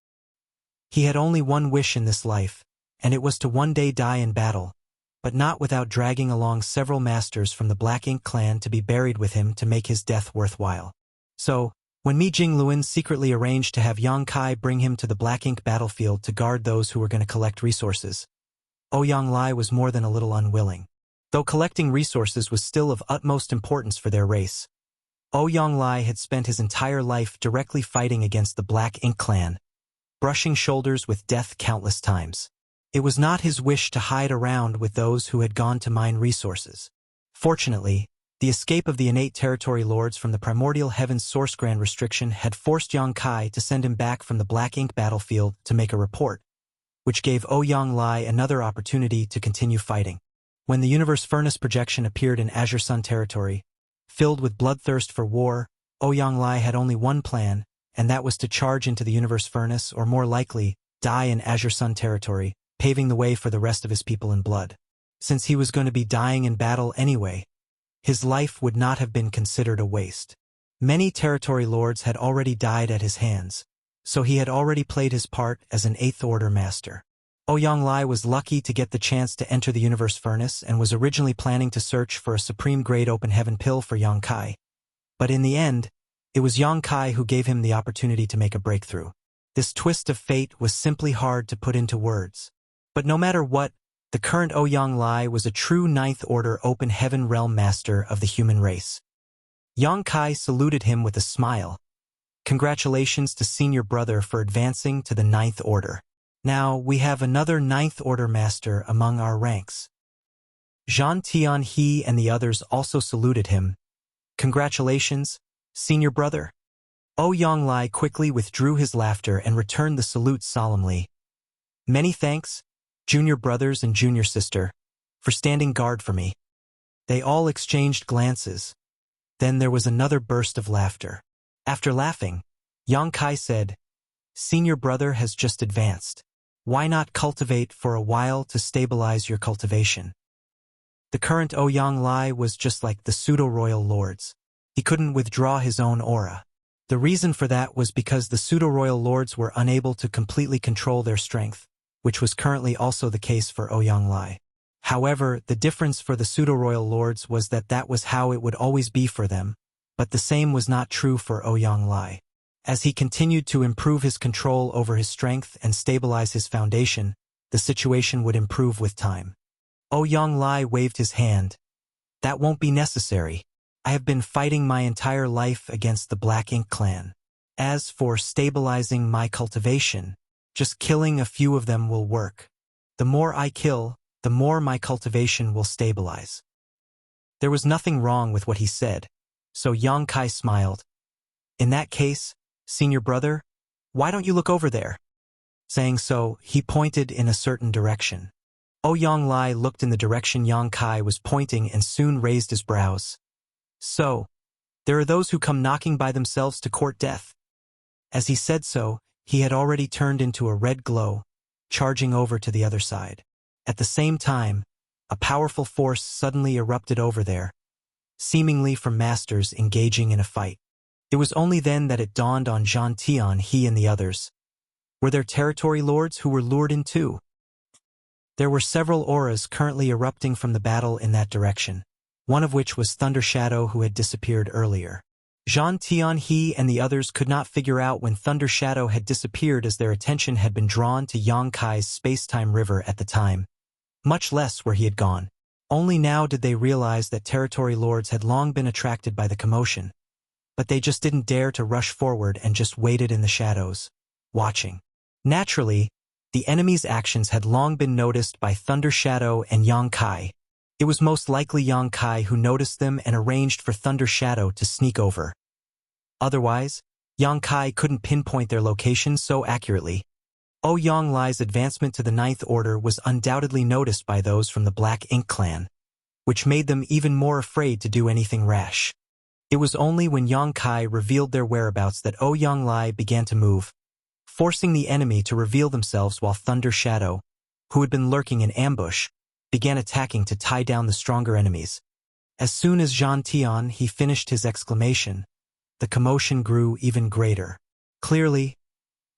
He had only one wish in this life, and it was to one day die in battle, but not without dragging along several masters from the Black Ink clan to be buried with him to make his death worthwhile. So, when Mi Jingluan secretly arranged to have Yang Kai bring him to the Black Ink battlefield to guard those who were going to collect resources, Ouyang Lai was more than a little unwilling. Though collecting resources was still of utmost importance for their race, Ouyang Lai had spent his entire life directly fighting against the Black Ink clan, brushing shoulders with death countless times. It was not his wish to hide around with those who had gone to mine resources. Fortunately, the escape of the innate territory lords from the primordial heaven's source grand restriction had forced Yang Kai to send him back from the Black Ink battlefield to make a report, which gave Ouyang Lai another opportunity to continue fighting. When the universe furnace projection appeared in Azure Sun territory, filled with bloodthirst for war, Ouyang Lai had only one plan, and that was to charge into the universe furnace, or more likely, die in Azure Sun territory, paving the way for the rest of his people in blood. Since he was going to be dying in battle anyway, his life would not have been considered a waste. Many territory lords had already died at his hands, so he had already played his part as an Eighth Order master. Ouyang Lai was lucky to get the chance to enter the universe furnace and was originally planning to search for a supreme-grade open heaven pill for Yang Kai. But in the end, it was Yang Kai who gave him the opportunity to make a breakthrough. This twist of fate was simply hard to put into words. But no matter what, the current Ouyang Lai was a true Ninth Order Open Heaven Realm Master of the human race. Yang Kai saluted him with a smile. Congratulations to Senior Brother for advancing to the Ninth Order. Now we have another Ninth Order Master among our ranks. Zhan Tianhe and the others also saluted him. Congratulations, Senior Brother. Ouyang Lai quickly withdrew his laughter and returned the salute solemnly. Many thanks, junior brothers and junior sister, for standing guard for me." They all exchanged glances. Then there was another burst of laughter. After laughing, Yang Kai said, "Senior brother has just advanced. Why not cultivate for a while to stabilize your cultivation?" The current Ouyang Lai was just like the pseudo-royal lords. He couldn't withdraw his own aura. The reason for that was because the pseudo-royal lords were unable to completely control their strength, which was currently also the case for Ouyang Lai. However, the difference for the pseudo-royal lords was that was how it would always be for them, but the same was not true for Ouyang Lai. As he continued to improve his control over his strength and stabilize his foundation, the situation would improve with time. Ouyang Lai waved his hand. "That won't be necessary. I have been fighting my entire life against the Black Ink clan. As for stabilizing my cultivation, just killing a few of them will work. The more I kill, the more my cultivation will stabilize." There was nothing wrong with what he said, so Yang Kai smiled. "In that case, senior brother, why don't you look over there?" Saying so, he pointed in a certain direction. Ouyang Lai looked in the direction Yang Kai was pointing and soon raised his brows. "So, there are those who come knocking by themselves to court death." As he said so, he had already turned into a red glow, charging over to the other side. At the same time, a powerful force suddenly erupted over there, seemingly from masters engaging in a fight. It was only then that it dawned on Zhan Tian he and the others. Were there territory lords who were lured in too? There were several auras currently erupting from the battle in that direction, one of which was Thunder Shadow who had disappeared earlier. Zhan Tian he and the others could not figure out when Thunder Shadow had disappeared as their attention had been drawn to Yang Kai's space-time river at the time, much less where he had gone. Only now did they realize that territory lords had long been attracted by the commotion, but they just didn't dare to rush forward and just waited in the shadows, watching. Naturally, the enemy's actions had long been noticed by Thunder Shadow and Yang Kai. It was most likely Yang Kai who noticed them and arranged for Thunder Shadow to sneak over. Otherwise, Yang Kai couldn't pinpoint their location so accurately. Ouyang Lai's advancement to the Ninth Order was undoubtedly noticed by those from the Black Ink clan, which made them even more afraid to do anything rash. It was only when Yang Kai revealed their whereabouts that Ouyang Lai began to move, forcing the enemy to reveal themselves while Thunder Shadow, who had been lurking in ambush, began attacking to tie down the stronger enemies. As soon as Zhan Tian he finished his exclamation, the commotion grew even greater. Clearly,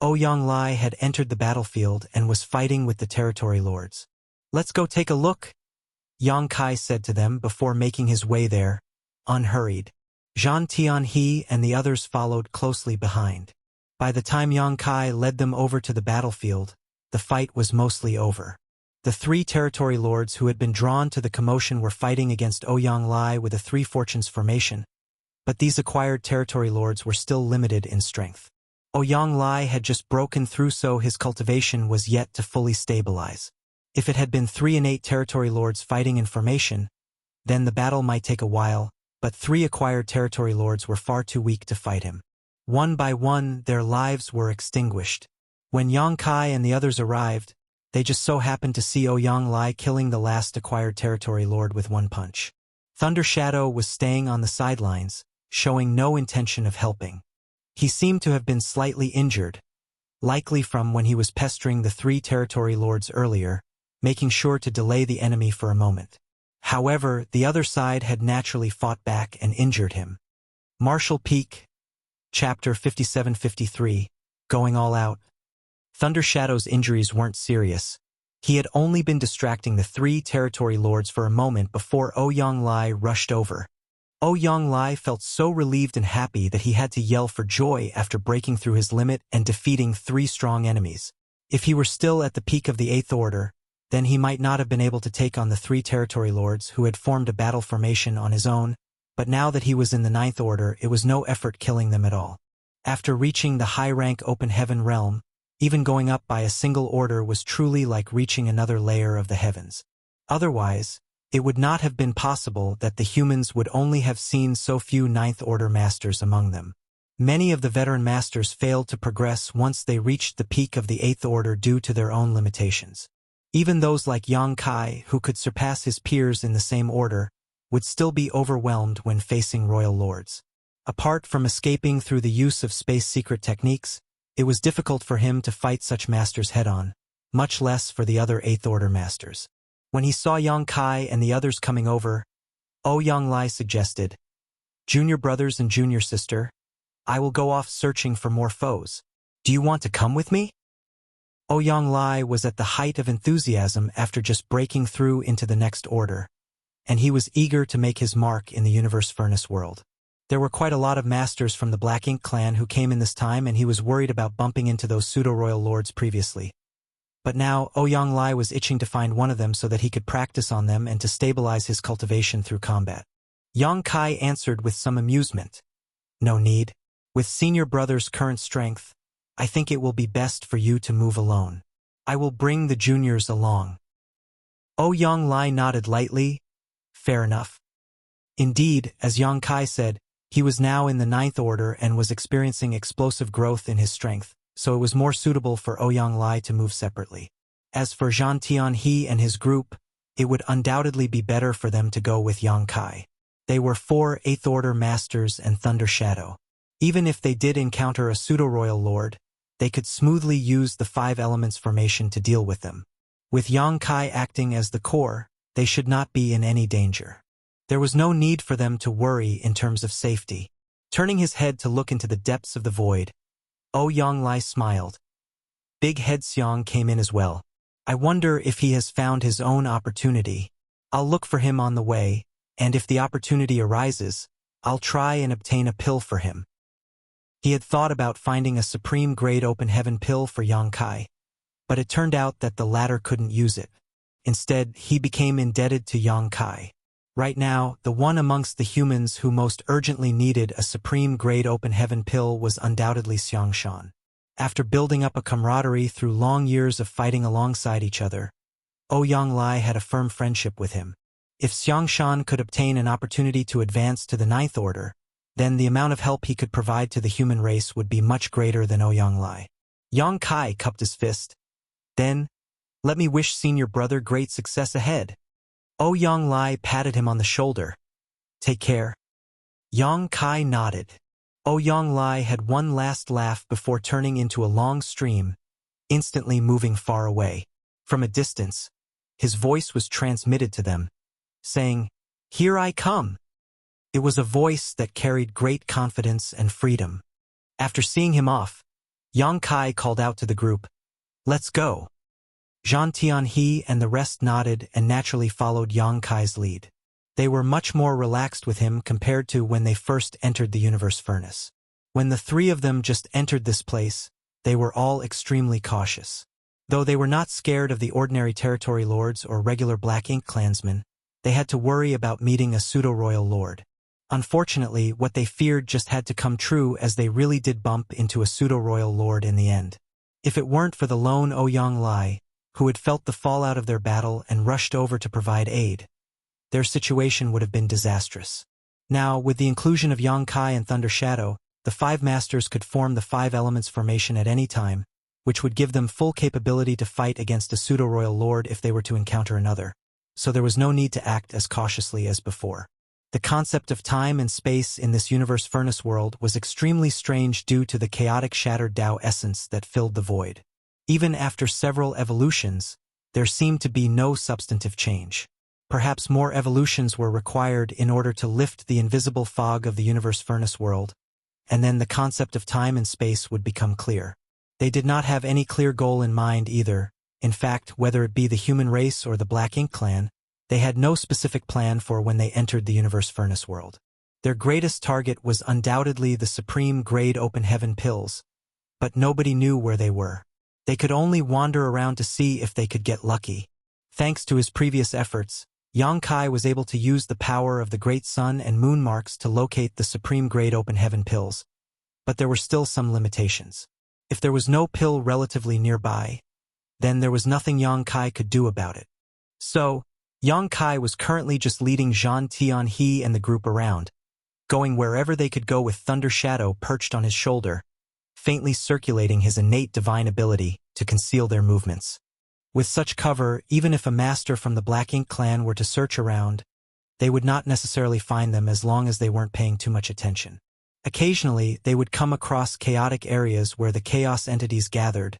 Ouyang Lai had entered the battlefield and was fighting with the territory lords. "Let's go take a look," Yang Kai said to them before making his way there, unhurried. Zhan Tian he and the others followed closely behind. By the time Yang Kai led them over to the battlefield, the fight was mostly over. The three territory lords who had been drawn to the commotion were fighting against Ouyang Lai with a Three Fortunes formation, but these acquired territory lords were still limited in strength. Ouyang Lai had just broken through, so his cultivation was yet to fully stabilize. If it had been 3 and 8 territory lords fighting in formation, then the battle might take a while, but 3 acquired territory lords were far too weak to fight him. One by one, their lives were extinguished. When Yang Kai and the others arrived, they just so happened to see Ouyang Lai killing the last acquired territory lord with one punch. Thunder Shadow was staying on the sidelines, showing no intention of helping. He seemed to have been slightly injured, likely from when he was pestering the 3 territory lords earlier, making sure to delay the enemy for a moment. However, the other side had naturally fought back and injured him. Martial Peak, Chapter 57-53, Going All Out. Thunder Shadow's injuries weren't serious. He had only been distracting the 3 territory lords for a moment before Ouyang Lai rushed over. Ouyang Lai felt so relieved and happy that he had to yell for joy after breaking through his limit and defeating 3 strong enemies. If he were still at the peak of the 8th Order, then he might not have been able to take on the 3 territory lords who had formed a battle formation on his own, but now that he was in the 9th Order, it was no effort killing them at all. After reaching the high-rank Open Heaven realm, even going up by a single order was truly like reaching another layer of the heavens. Otherwise, it would not have been possible that the humans would only have seen so few 9th Order masters among them. Many of the veteran masters failed to progress once they reached the peak of the 8th Order due to their own limitations. Even those like Yang Kai, who could surpass his peers in the same order, would still be overwhelmed when facing royal lords. Apart from escaping through the use of space secret techniques, it was difficult for him to fight such masters head-on, much less for the other Eighth Order masters. When he saw Yang Kai and the others coming over, Ouyang Lai suggested, "Junior brothers and junior sister, I will go off searching for more foes. Do you want to come with me?" Ouyang Lai was at the height of enthusiasm after just breaking through into the next order, and he was eager to make his mark in the universe furnace world. There were quite a lot of masters from the Black Ink clan who came in this time, and he was worried about bumping into those pseudo-royal lords previously. But now Ouyang Lai was itching to find one of them so that he could practice on them and to stabilize his cultivation through combat. Yang Kai answered with some amusement, "No need. With senior brother's current strength, I think it will be best for you to move alone. I will bring the juniors along." Ouyang Lai nodded lightly. Fair enough. Indeed, as Yang Kai said, he was now in the Ninth Order and was experiencing explosive growth in his strength, so it was more suitable for Ouyang Lai to move separately. As for Zhan Tianhe and his group, it would undoubtedly be better for them to go with Yang Kai. They were 4 Eighth Order masters and Thunder Shadow. Even if they did encounter a pseudo-royal lord, they could smoothly use the 5 elements formation to deal with them. With Yang Kai acting as the core, they should not be in any danger. There was no need for them to worry in terms of safety. Turning his head to look into the depths of the void, Ouyang Lai smiled. Big Head Xiong came in as well. I wonder if he has found his own opportunity. I'll look for him on the way, and if the opportunity arises, I'll try and obtain a pill for him. He had thought about finding a supreme-grade open heaven pill for Yang Kai, but it turned out that the latter couldn't use it. Instead, he became indebted to Yang Kai. Right now, the one amongst the humans who most urgently needed a supreme-grade open heaven pill was undoubtedly Xiangshan. After building up a camaraderie through long years of fighting alongside each other, Ouyang Lai had a firm friendship with him. If Xiangshan could obtain an opportunity to advance to the Ninth Order, then the amount of help he could provide to the human race would be much greater than Ouyang Lai. Yang Kai cupped his fist. Then, let me wish senior brother great success ahead. Ouyang Lai patted him on the shoulder. Take care. Yang Kai nodded. Ouyang Lai had one last laugh before turning into a long stream, instantly moving far away. From a distance, his voice was transmitted to them, saying, "Here I come." It was a voice that carried great confidence and freedom. After seeing him off, Yang Kai called out to the group, "Let's go." Zhan Tianhe and the rest nodded and naturally followed Yang Kai's lead. They were much more relaxed with him compared to when they first entered the universe furnace. When the 3 of them just entered this place, they were all extremely cautious. Though they were not scared of the ordinary territory lords or regular Black Ink clansmen, they had to worry about meeting a pseudo-royal lord. Unfortunately, what they feared just had to come true, as they really did bump into a pseudo-royal lord in the end. If it weren't for the lone Ouyang Lai, who had felt the fallout of their battle and rushed over to provide aid, their situation would have been disastrous. Now, with the inclusion of Yang Kai and Thunder Shadow, the 5 masters could form the 5 elements formation at any time, which would give them full capability to fight against a pseudo-royal lord if they were to encounter another. So there was no need to act as cautiously as before. The concept of time and space in this universe furnace world was extremely strange due to the chaotic shattered Tao essence that filled the void. Even after several evolutions, there seemed to be no substantive change. Perhaps more evolutions were required in order to lift the invisible fog of the universe furnace world, and then the concept of time and space would become clear. They did not have any clear goal in mind either. In fact, whether it be the human race or the Black Ink clan, they had no specific plan for when they entered the universe furnace world. Their greatest target was undoubtedly the supreme-grade open heaven pills, but nobody knew where they were. They could only wander around to see if they could get lucky. Thanks to his previous efforts, Yang Kai was able to use the power of the Great Sun and Moon marks to locate the supreme-grade open heaven pills, but there were still some limitations. If there was no pill relatively nearby, then there was nothing Yang Kai could do about it. So, Yang Kai was currently just leading Zhan Tianhe and the group around, going wherever they could go with Thunder Shadow perched on his shoulder, faintly circulating his innate divine ability to conceal their movements. With such cover, even if a master from the Black Ink clan were to search around, they would not necessarily find them as long as they weren't paying too much attention. Occasionally, they would come across chaotic areas where the chaos entities gathered,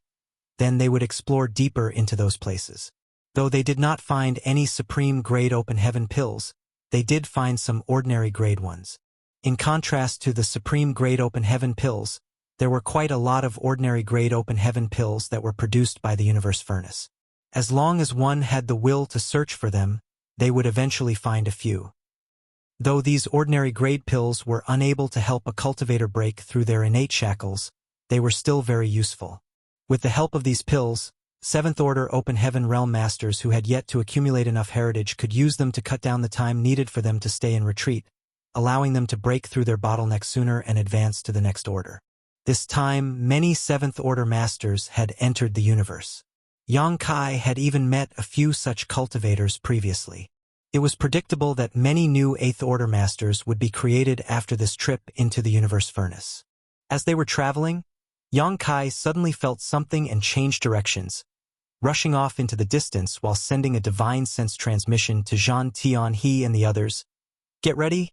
then they would explore deeper into those places. Though they did not find any supreme-grade open heaven pills, they did find some ordinary-grade ones. In contrast to the supreme-grade open heaven pills, there were quite a lot of ordinary-grade open heaven pills that were produced by the universe furnace. As long as one had the will to search for them, they would eventually find a few. Though these ordinary-grade pills were unable to help a cultivator break through their innate shackles, they were still very useful. With the help of these pills, Seventh-order Open Heaven Realm Masters who had yet to accumulate enough heritage could use them to cut down the time needed for them to stay in retreat, allowing them to break through their bottleneck sooner and advance to the next order. This time, many Seventh-order Masters had entered the universe. Yang Kai had even met a few such cultivators previously. It was predictable that many new Eighth-order Masters would be created after this trip into the universe furnace. As they were traveling, Yang Kai suddenly felt something and changed directions, rushing off into the distance while sending a divine sense transmission to Zhan Tianhe and the others. "Get ready?"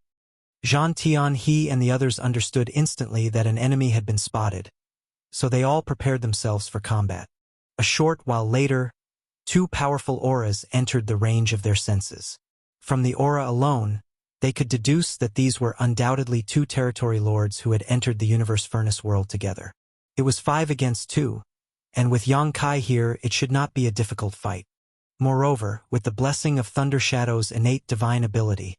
Zhan Tianhe and the others understood instantly that an enemy had been spotted, so they all prepared themselves for combat. A short while later, two powerful auras entered the range of their senses. From the aura alone, they could deduce that these were undoubtedly two territory lords who had entered the universe furnace world together. It was 5 against 2, and with Yang Kai here it should not be a difficult fight. Moreover, with the blessing of Thunder Shadow's innate divine ability,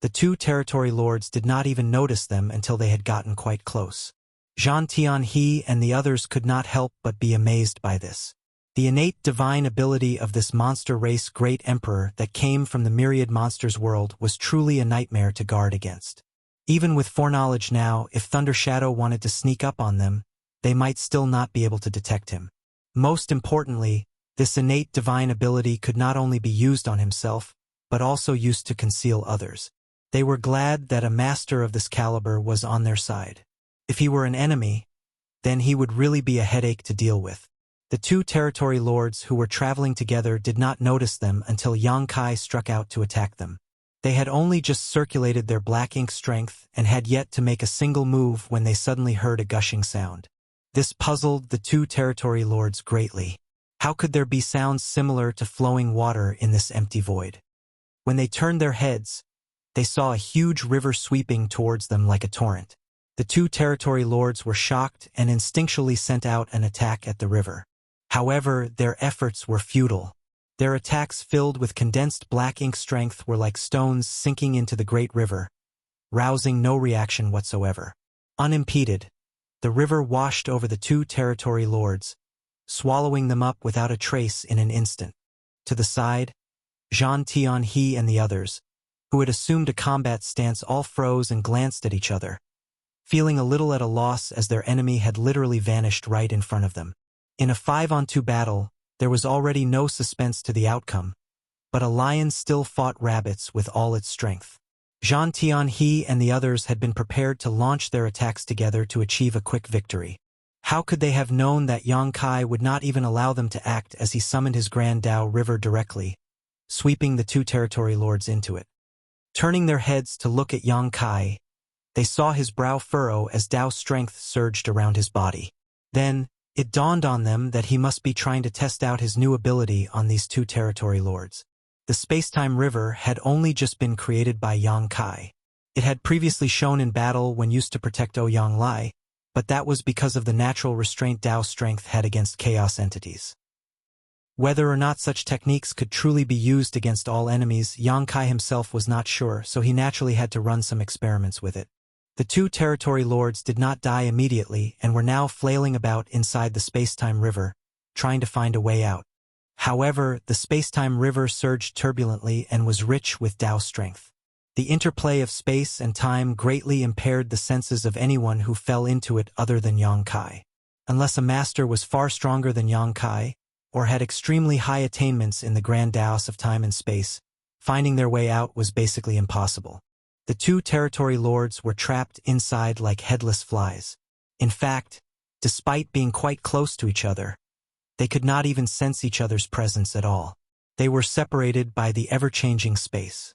the two territory lords did not even notice them until they had gotten quite close. Zhan Tianhe and the others could not help but be amazed by this. The innate divine ability of this monster race great emperor that came from the myriad monsters world was truly a nightmare to guard against. Even with foreknowledge now, if Thunder Shadow wanted to sneak up on them, they might still not be able to detect him. Most importantly, this innate divine ability could not only be used on himself, but also used to conceal others. They were glad that a master of this caliber was on their side. If he were an enemy, then he would really be a headache to deal with. The two territory lords who were traveling together did not notice them until Yang Kai struck out to attack them. They had only just circulated their black ink strength and had yet to make a single move when they suddenly heard a gushing sound. This puzzled the two territory lords greatly. How could there be sounds similar to flowing water in this empty void? When they turned their heads, they saw a huge river sweeping towards them like a torrent. The two territory lords were shocked and instinctually sent out an attack at the river. However, their efforts were futile. Their attacks filled with condensed black ink strength were like stones sinking into the great river, rousing no reaction whatsoever. Unimpeded, the river washed over the two territory lords, swallowing them up without a trace in an instant. To the side, Zhan Tianhe and the others, who had assumed a combat stance, all froze and glanced at each other, feeling a little at a loss as their enemy had literally vanished right in front of them. In a 5-on-2 battle, there was already no suspense to the outcome, but a lion still fought rabbits with all its strength. Zhan Tianhe and the others had been prepared to launch their attacks together to achieve a quick victory. How could they have known that Yang Kai would not even allow them to act as he summoned his Grand Dao River directly, sweeping the two territory lords into it? Turning their heads to look at Yang Kai, they saw his brow furrow as Dao strength surged around his body. Then, it dawned on them that he must be trying to test out his new ability on these two territory lords. The space-time river had only just been created by Yang Kai. It had previously shown in battle when used to protect Ouyang Lai, but that was because of the natural restraint Dao strength had against chaos entities. Whether or not such techniques could truly be used against all enemies, Yang Kai himself was not sure, so he naturally had to run some experiments with it. The two territory lords did not die immediately and were now flailing about inside the space-time river, trying to find a way out. However, the space-time river surged turbulently and was rich with Dao strength. The interplay of space and time greatly impaired the senses of anyone who fell into it other than Yang Kai. Unless a master was far stronger than Yang Kai, or had extremely high attainments in the grand Daos of time and space, finding their way out was basically impossible. The two territory lords were trapped inside like headless flies. In fact, despite being quite close to each other, They could not even sense each other's presence at all. They were separated by the ever-changing space.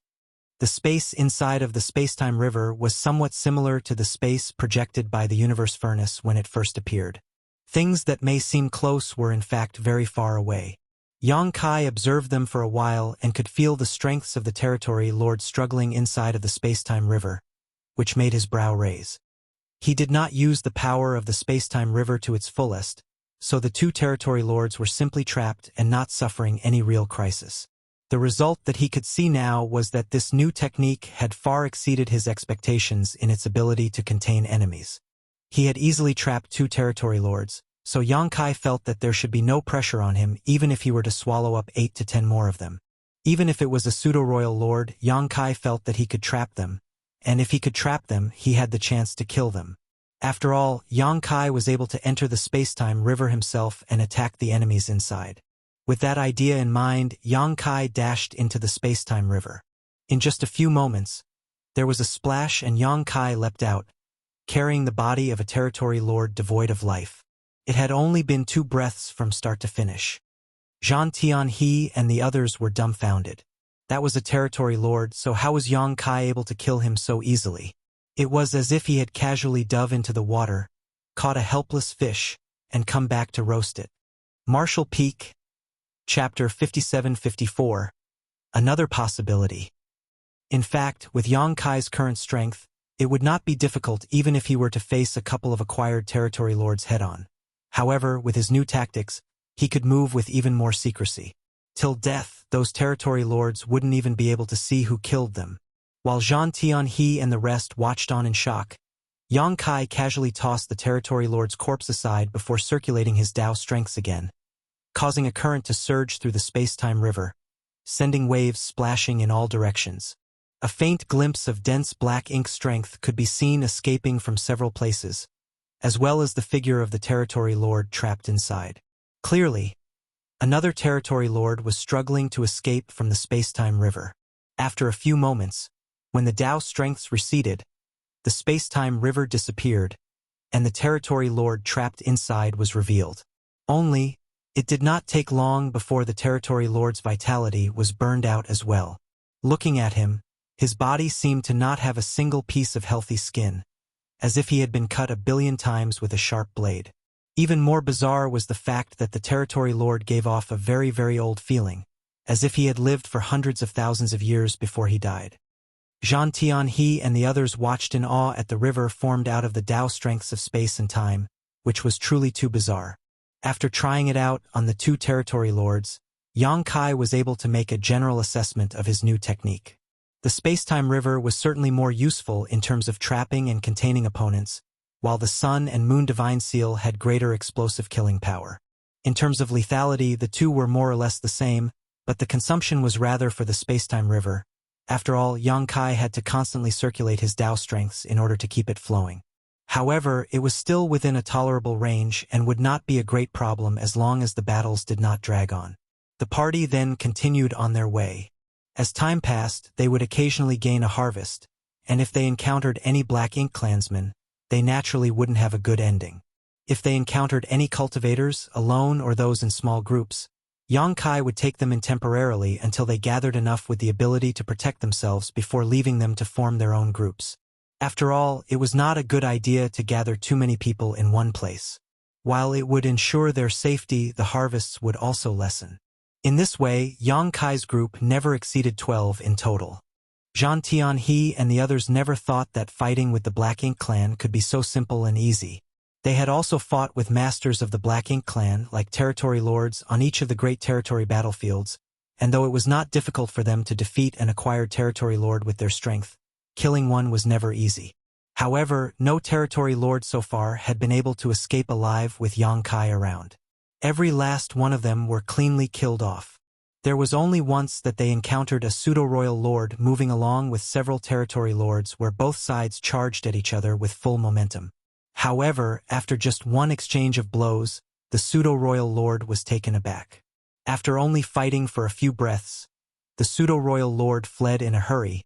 The space inside of the space-time river was somewhat similar to the space projected by the universe furnace when it first appeared. Things that may seem close were in fact very far away. Yang Kai observed them for a while and could feel the strengths of the territory lord struggling inside of the space-time river, which made his brow raise. He did not use the power of the space-time river to its fullest, so the two territory lords were simply trapped and not suffering any real crisis. The result that he could see now was that this new technique had far exceeded his expectations in its ability to contain enemies. He had easily trapped two territory lords, so Yang Kai felt that there should be no pressure on him even if he were to swallow up 8 to 10 more of them. Even if it was a pseudo-royal lord, Yang Kai felt that he could trap them, and if he could trap them, he had the chance to kill them. After all, Yang Kai was able to enter the space-time river himself and attack the enemies inside. With that idea in mind, Yang Kai dashed into the space-time river. In just a few moments, there was a splash and Yang Kai leapt out, carrying the body of a territory lord devoid of life. It had only been 2 breaths from start to finish. Zhang Tianhe and the others were dumbfounded. That was a territory lord, so how was Yang Kai able to kill him so easily? It was as if he had casually dove into the water, caught a helpless fish, and come back to roast it. Martial Peak, Chapter 57-54. Another possibility. In fact, with Yang Kai's current strength, it would not be difficult even if he were to face a couple of acquired territory lords head-on. However, with his new tactics, he could move with even more secrecy. Till death, those territory lords wouldn't even be able to see who killed them. While Zhang Tianhe and the rest watched on in shock, Yang Kai casually tossed the territory lord's corpse aside before circulating his Tao strengths again, causing a current to surge through the space-time river, sending waves splashing in all directions. A faint glimpse of dense black ink strength could be seen escaping from several places, as well as the figure of the territory lord trapped inside. Clearly, another territory lord was struggling to escape from the space-time river. After a few moments, when the Tao strengths receded, the space-time river disappeared, and the territory lord trapped inside was revealed. Only, it did not take long before the territory lord's vitality was burned out as well. Looking at him, his body seemed to not have a single piece of healthy skin, as if he had been cut 1 billion times with a sharp blade. Even more bizarre was the fact that the territory lord gave off a very, very old feeling, as if he had lived for hundreds of thousands of years before he died. Zhang Tianhe and the others watched in awe at the river formed out of the Tao strengths of space and time, which was truly too bizarre. After trying it out on the 2 territory lords, Yang Kai was able to make a general assessment of his new technique. The space-time river was certainly more useful in terms of trapping and containing opponents, while the Sun and Moon Divine Seal had greater explosive killing power. In terms of lethality, the two were more or less the same, but the consumption was rather for the space-time river. After all, Yang Kai had to constantly circulate his Tao strengths in order to keep it flowing. However, it was still within a tolerable range and would not be a great problem as long as the battles did not drag on. The party then continued on their way. As time passed, they would occasionally gain a harvest, and if they encountered any Black Ink clansmen, they naturally wouldn't have a good ending. If they encountered any cultivators, alone or those in small groups, Yang Kai would take them in temporarily until they gathered enough with the ability to protect themselves before leaving them to form their own groups. After all, it was not a good idea to gather too many people in one place. While it would ensure their safety, the harvests would also lessen. In this way, Yang Kai's group never exceeded 12 in total. Zhang Tianhe and the others never thought that fighting with the Black Ink clan could be so simple and easy. They had also fought with masters of the Black Ink clan, like territory lords, on each of the great territory battlefields, and though it was not difficult for them to defeat an acquired territory lord with their strength, killing one was never easy. However, no territory lord so far had been able to escape alive with Yang Kai around. Every last one of them were cleanly killed off. There was only once that they encountered a pseudo-royal lord moving along with several territory lords where both sides charged at each other with full momentum. However, after just one exchange of blows, the pseudo-royal lord was taken aback. After only fighting for a few breaths, the pseudo-royal lord fled in a hurry,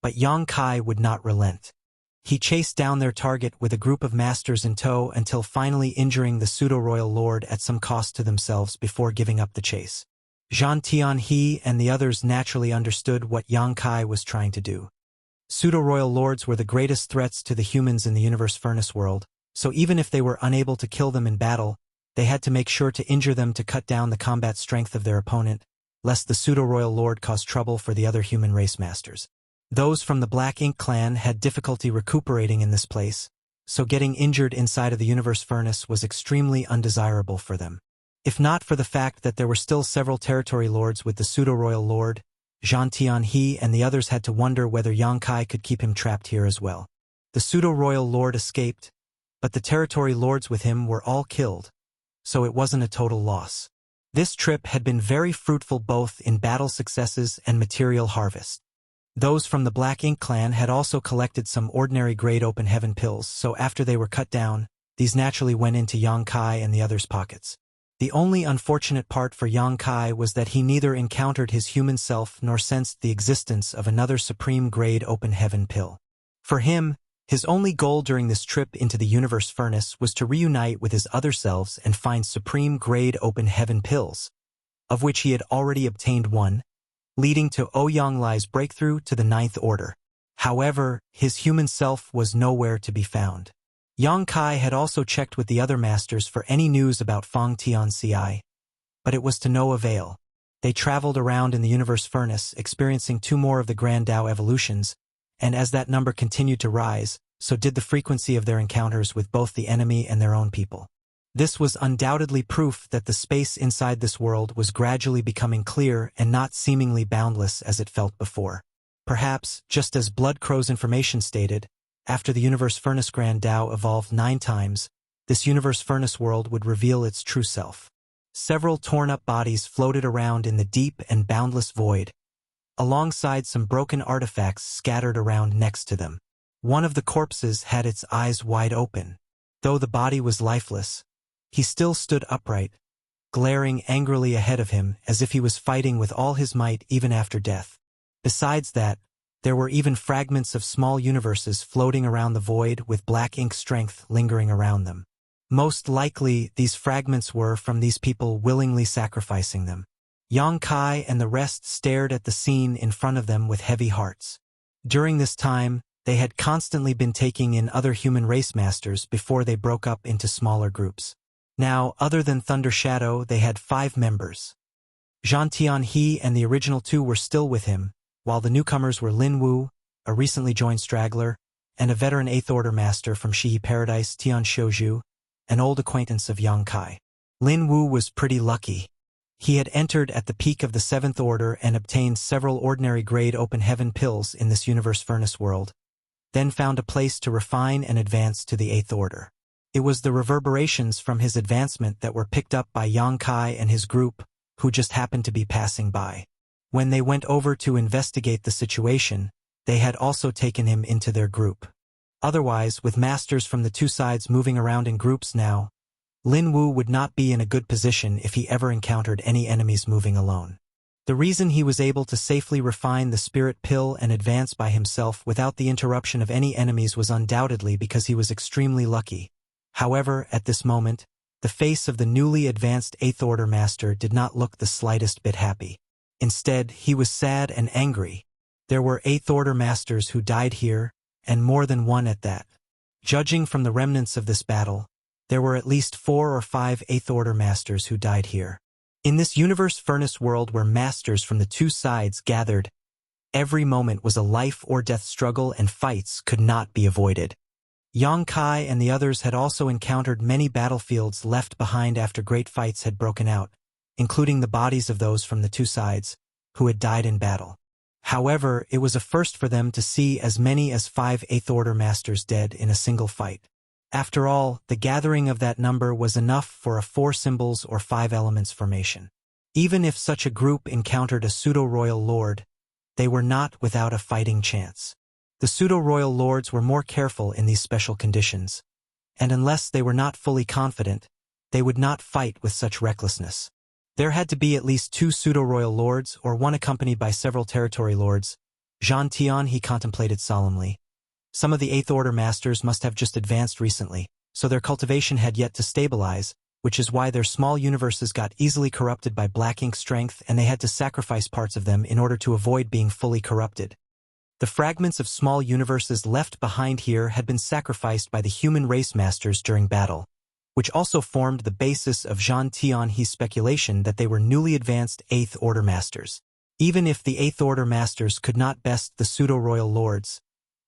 but Yang Kai would not relent. He chased down their target with a group of masters in tow until finally injuring the pseudo-royal lord at some cost to themselves before giving up the chase. Zhang Tianhe and the others naturally understood what Yang Kai was trying to do. Pseudo-royal lords were the greatest threats to the humans in the universe furnace world, so even if they were unable to kill them in battle, they had to make sure to injure them to cut down the combat strength of their opponent, lest the pseudo-royal lord cause trouble for the other human race masters. Those from the Black Ink clan had difficulty recuperating in this place, so getting injured inside of the universe furnace was extremely undesirable for them. If not for the fact that there were still several territory lords with the pseudo-royal lord, Zhang Tianhe and the others had to wonder whether Yang Kai could keep him trapped here as well. The pseudo-royal lord escaped, but the territory lords with him were all killed, so it wasn't a total loss. This trip had been very fruitful both in battle successes and material harvest. Those from the Black Ink clan had also collected some ordinary grade open heaven pills, so after they were cut down, these naturally went into Yang Kai and the others' pockets. The only unfortunate part for Yang Kai was that he neither encountered his human self nor sensed the existence of another supreme grade open heaven pill. For him, his only goal during this trip into the universe furnace was to reunite with his other selves and find supreme grade open heaven pills, of which he had already obtained one, leading to Ouyang Lai's breakthrough to the 9th order. However, his human self was nowhere to be found. Yang Kai had also checked with the other masters for any news about Fang Tianci, but it was to no avail. They traveled around in the universe furnace, experiencing 2 more of the Grand Dao evolutions, and as that number continued to rise, so did the frequency of their encounters with both the enemy and their own people. This was undoubtedly proof that the space inside this world was gradually becoming clear and not seemingly boundless as it felt before. Perhaps, just as Blood Crow's information stated, after the universe furnace Grand Dao evolved 9 times, this universe furnace world would reveal its true self. Several torn-up bodies floated around in the deep and boundless void, alongside some broken artifacts scattered around next to them. One of the corpses had its eyes wide open. Though the body was lifeless, he still stood upright, glaring angrily ahead of him as if he was fighting with all his might even after death. Besides that, there were even fragments of small universes floating around the void with black ink strength lingering around them. Most likely, these fragments were from these people willingly sacrificing them. Yang Kai and the rest stared at the scene in front of them with heavy hearts. During this time, they had constantly been taking in other human race masters before they broke up into smaller groups. Now, other than Thunder Shadow, they had 5 members. Zhang Tianhe and the original 2 were still with him, while the newcomers were Lin Wu, a recently joined straggler, and a veteran 8th Order master from Shihi Paradise, Tian Xiuzhu, an old acquaintance of Yang Kai. Lin Wu was pretty lucky. He had entered at the peak of the 7th Order and obtained several ordinary grade open heaven pills in this universe furnace world, then found a place to refine and advance to the 8th Order. It was the reverberations from his advancement that were picked up by Yang Kai and his group, who just happened to be passing by. When they went over to investigate the situation, they had also taken him into their group. Otherwise, with masters from the 2 sides moving around in groups now, Lin Wu would not be in a good position if he ever encountered any enemies moving alone. The reason he was able to safely refine the spirit pill and advance by himself without the interruption of any enemies was undoubtedly because he was extremely lucky. However, at this moment, the face of the newly advanced 8th Order master did not look the slightest bit happy. Instead, he was sad and angry. There were 8th Order masters who died here, and more than one at that. Judging from the remnants of this battle, there were at least 4 or 5 8th Order masters who died here. In this universe furnace world where masters from the 2 sides gathered, every moment was a life or death struggle and fights could not be avoided. Yang Kai and the others had also encountered many battlefields left behind after great fights had broken out, including the bodies of those from the 2 sides, who had died in battle. However, it was a first for them to see as many as 5 8th Order masters dead in a single fight. After all, the gathering of that number was enough for a 4 symbols or 5 elements formation. Even if such a group encountered a pseudo-royal lord, they were not without a fighting chance. The pseudo-royal lords were more careful in these special conditions, and unless they were not fully confident, they would not fight with such recklessness. There had to be at least 2 pseudo-royal lords or one accompanied by several territory lords. Zhang Tianhe contemplated solemnly, Some of the Eighth Order Masters must have just advanced recently, so their cultivation had yet to stabilize, which is why their small universes got easily corrupted by black ink strength and they had to sacrifice parts of them in order to avoid being fully corrupted. The fragments of small universes left behind here had been sacrificed by the human race masters during battle, which also formed the basis of Zhang Tianhe's speculation that they were newly advanced Eighth Order Masters. Even if the Eighth Order Masters could not best the pseudo-royal lords,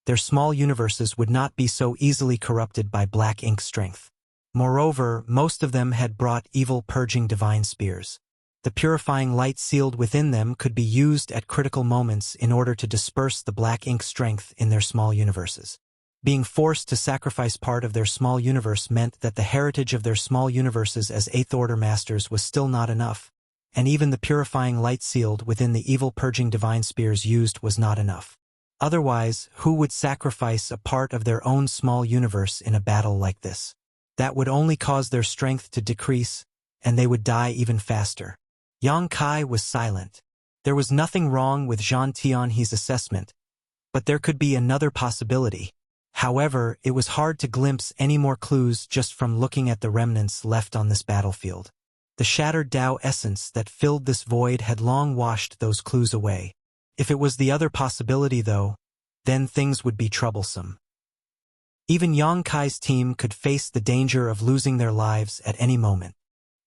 their small universes would not be so easily corrupted by black ink strength. Moreover, most of them had brought evil purging divine spears. The purifying light sealed within them could be used at critical moments in order to disperse the black ink strength in their small universes. Being forced to sacrifice part of their small universe meant that the heritage of their small universes as Eighth Order Masters was still not enough, and even the purifying light sealed within the evil purging divine spears used was not enough. Otherwise, who would sacrifice a part of their own small universe in a battle like this? That would only cause their strength to decrease, and they would die even faster. Yang Kai was silent. There was nothing wrong with Zhang Tianhe's assessment, but there could be another possibility. However, it was hard to glimpse any more clues just from looking at the remnants left on this battlefield. The shattered Tao essence that filled this void had long washed those clues away. If it was the other possibility, though, then things would be troublesome. Even Yang Kai's team could face the danger of losing their lives at any moment.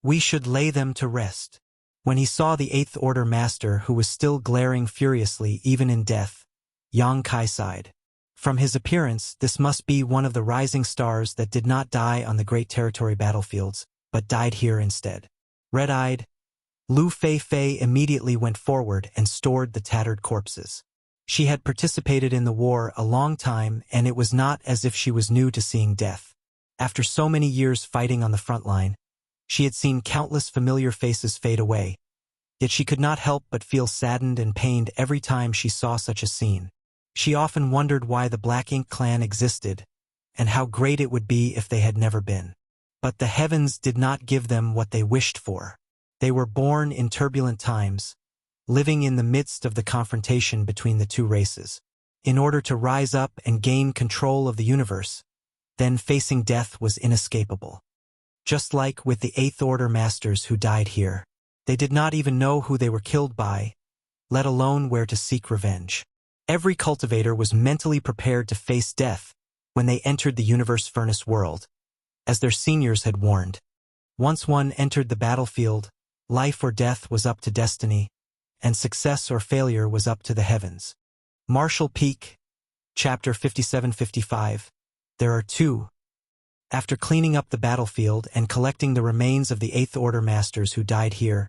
We should lay them to rest. When he saw the Eighth Order Master who was still glaring furiously even in death, Yang Kai sighed. From his appearance, this must be one of the rising stars that did not die on the Great Territory battlefields, but died here instead. Red-eyed, Lu Fei immediately went forward and stored the tattered corpses. She had participated in the war a long time, and it was not as if she was new to seeing death. After so many years fighting on the front line, she had seen countless familiar faces fade away, yet she could not help but feel saddened and pained every time she saw such a scene. She often wondered why the Black Ink clan existed, and how great it would be if they had never been. But the heavens did not give them what they wished for. They were born in turbulent times, living in the midst of the confrontation between the two races. In order to rise up and gain control of the universe, then facing death was inescapable. Just like with the Eighth Order Masters who died here, they did not even know who they were killed by, let alone where to seek revenge. Every cultivator was mentally prepared to face death when they entered the universe furnace world, as their seniors had warned. Once one entered the battlefield, life or death was up to destiny, and success or failure was up to the heavens. Marshall Peak, Chapter 57-55. There are two. After cleaning up the battlefield and collecting the remains of the Eighth Order Masters who died here,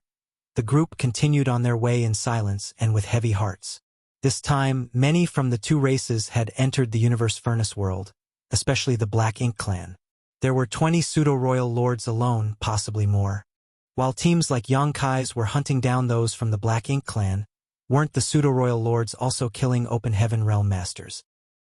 the group continued on their way in silence and with heavy hearts. This time, many from the two races had entered the universe furnace world, especially the Black Ink clan. There were 20 pseudo-royal lords alone, possibly more. While teams like Yang Kai's were hunting down those from the Black Ink clan, weren't the pseudo-royal lords also killing Open Heaven Realm Masters?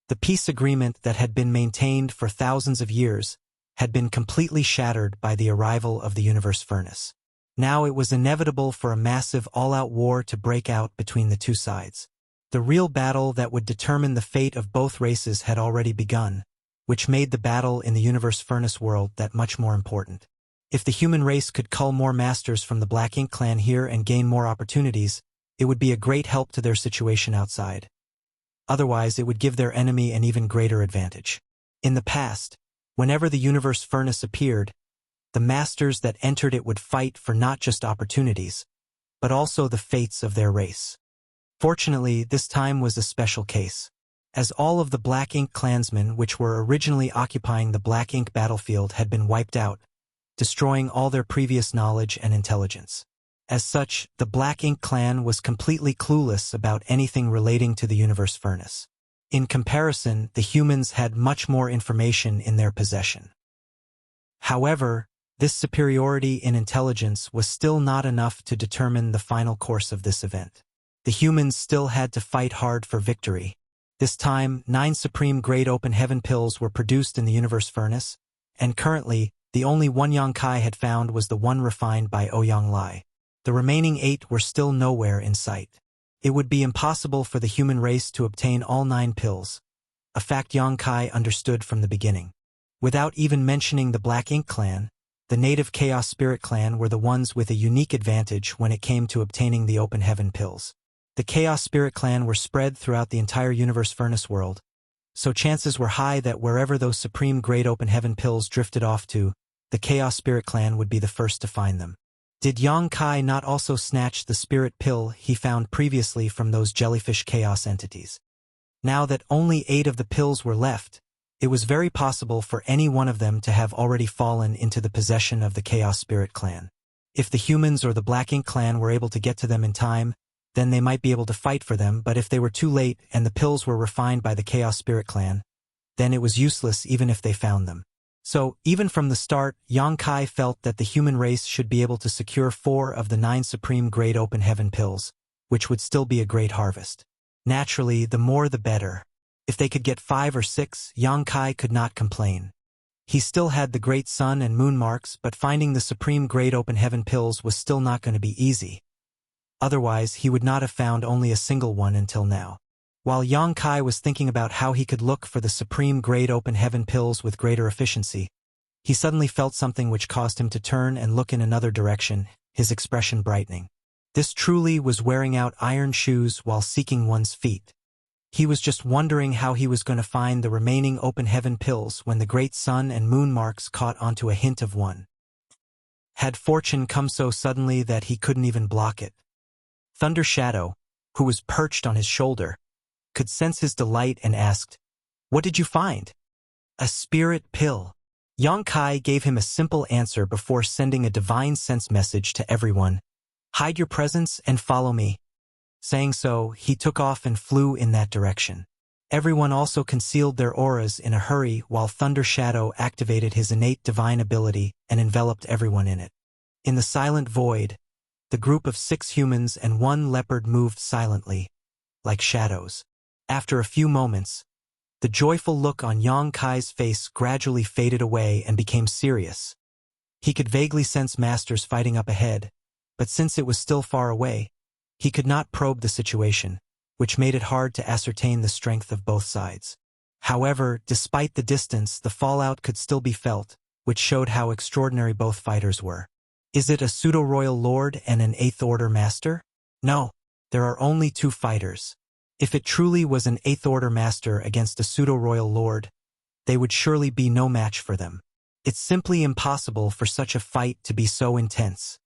The peace agreement that had been maintained for thousands of years had been completely shattered by the arrival of the universe furnace. Now it was inevitable for a massive all-out war to break out between the two sides. The real battle that would determine the fate of both races had already begun, which made the battle in the universe furnace world that much more important. If the human race could cull more masters from the Black Ink clan here and gain more opportunities, it would be a great help to their situation outside. Otherwise, it would give their enemy an even greater advantage. In the past, whenever the universe furnace appeared, the masters that entered it would fight for not just opportunities, but also the fates of their race. Fortunately, this time was a special case, as all of the Black Ink clansmen which were originally occupying the Black Ink battlefield had been wiped out, destroying all their previous knowledge and intelligence. As such, the Black Ink clan was completely clueless about anything relating to the universe furnace. In comparison, the humans had much more information in their possession. However, this superiority in intelligence was still not enough to determine the final course of this event. The humans still had to fight hard for victory. This time, 9 supreme grade open heaven pills were produced in the universe furnace, and currently, the only one Yang Kai had found was the one refined by Ouyang Lai. The remaining 8 were still nowhere in sight. It would be impossible for the human race to obtain all 9 pills, a fact Yang Kai understood from the beginning. Without even mentioning the Black Ink Clan, the native Chaos Spirit Clan were the ones with a unique advantage when it came to obtaining the Open Heaven Pills. The Chaos Spirit Clan were spread throughout the entire Universe Furnace world, so chances were high that wherever those supreme grade Open Heaven Pills drifted off to, the Chaos Spirit Clan would be the first to find them. Did Yang Kai not also snatch the spirit pill he found previously from those jellyfish chaos entities? Now that only 8 of the pills were left, it was very possible for any one of them to have already fallen into the possession of the Chaos Spirit Clan. If the humans or the Black Ink Clan were able to get to them in time, then they might be able to fight for them, but if they were too late and the pills were refined by the Chaos Spirit Clan, then it was useless even if they found them. So, even from the start, Yang Kai felt that the human race should be able to secure 4 of the 9 supreme grade Open Heaven Pills, which would still be a great harvest. Naturally, the more the better. If they could get 5 or 6, Yang Kai could not complain. He still had the great sun and moon marks, but finding the supreme grade Open Heaven Pills was still not going to be easy. Otherwise, he would not have found only a single one until now. While Yang Kai was thinking about how he could look for the supreme grade Open Heaven Pills with greater efficiency, he suddenly felt something which caused him to turn and look in another direction, his expression brightening. This truly was wearing out iron shoes while seeking one's feet. He was just wondering how he was going to find the remaining Open Heaven Pills when the great sun and moon marks caught onto a hint of one. Had fortune come so suddenly that he couldn't even block it? Thunder Shadow, who was perched on his shoulder, could sense his delight and asked, "What did you find?" "A spirit pill." Yang Kai gave him a simple answer before sending a divine sense message to everyone. "Hide your presence and follow me." Saying so, he took off and flew in that direction. Everyone also concealed their auras in a hurry while Thunder Shadow activated his innate divine ability and enveloped everyone in it. In the silent void, the group of 6 humans and 1 leopard moved silently, like shadows. After a few moments, the joyful look on Yang Kai's face gradually faded away and became serious. He could vaguely sense masters fighting up ahead, but since it was still far away, he could not probe the situation, which made it hard to ascertain the strength of both sides. However, despite the distance, the fallout could still be felt, which showed how extraordinary both fighters were. Is it a pseudo-royal lord and an 8th Order master? No, there are only 2 fighters. If it truly was an 8th Order master against a pseudo-royal lord, they would surely be no match for them. It's simply impossible for such a fight to be so intense.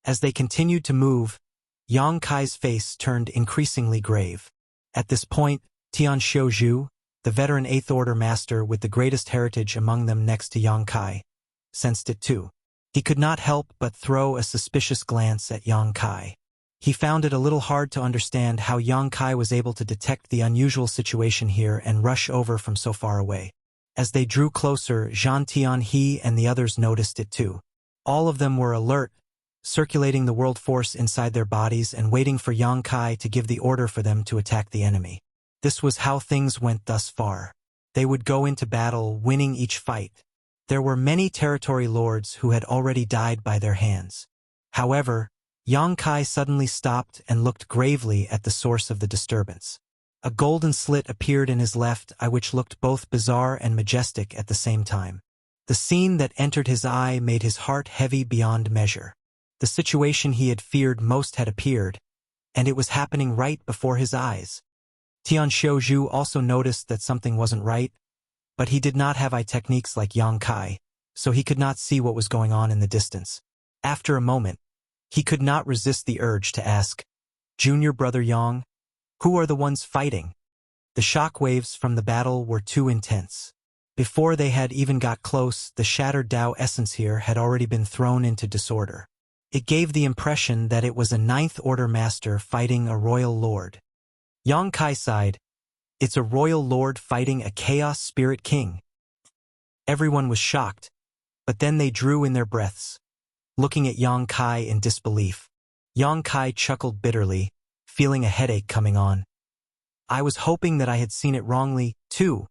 As they continued to move, Yang Kai's face turned increasingly grave. At this point, Tian Xiuzhu, the veteran 8th Order master with the greatest heritage among them next to Yang Kai, sensed it too. He could not help but throw a suspicious glance at Yang Kai. He found it a little hard to understand how Yang Kai was able to detect the unusual situation here and rush over from so far away. As they drew closer, Zhan Tianhe and the others noticed it too. All of them were alert, circulating the world force inside their bodies and waiting for Yang Kai to give the order for them to attack the enemy. This was how things went thus far. They would go into battle, winning each fight. There were many territory lords who had already died by their hands. However, Yang Kai suddenly stopped and looked gravely at the source of the disturbance. A golden slit appeared in his left eye which looked both bizarre and majestic at the same time. The scene that entered his eye made his heart heavy beyond measure. The situation he had feared most had appeared, and it was happening right before his eyes. Tian Xiuzhu also noticed that something wasn't right, but he did not have eye techniques like Yang Kai, so he could not see what was going on in the distance. After a moment, he could not resist the urge to ask, "Junior brother Yang, who are the ones fighting?" The shockwaves from the battle were too intense. Before they had even got close, the shattered Tao essence here had already been thrown into disorder. It gave the impression that it was a 9th Order master fighting a royal lord. Yang Kai sighed. It's a royal lord fighting a chaos spirit king. Everyone was shocked, but then they drew in their breaths, looking at Yang Kai in disbelief. Yang Kai chuckled bitterly, feeling a headache coming on. I was hoping that I had seen it wrongly, too,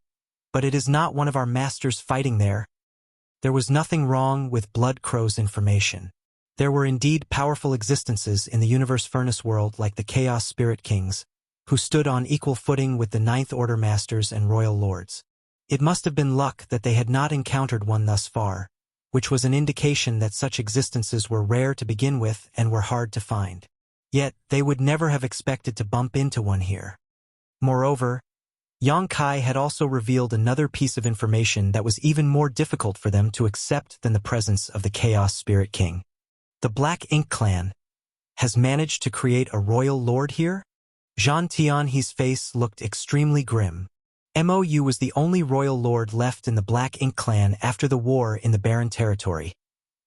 but it is not one of our masters fighting there. There was nothing wrong with Blood Crow's information. There were indeed powerful existences in the Universe Furnace world like the Chaos Spirit Kings, who stood on equal footing with the Ninth Order Masters and Royal Lords. It must have been luck that they had not encountered one thus far, which was an indication that such existences were rare to begin with and were hard to find. Yet, they would never have expected to bump into one here. Moreover, Yang Kai had also revealed another piece of information that was even more difficult for them to accept than the presence of the Chaos Spirit King. The Black Ink Clan has managed to create a royal lord here? Zhang Tianhe's face looked extremely grim. Mou was the only royal lord left in the Black Ink Clan after the war in the Barren Territory.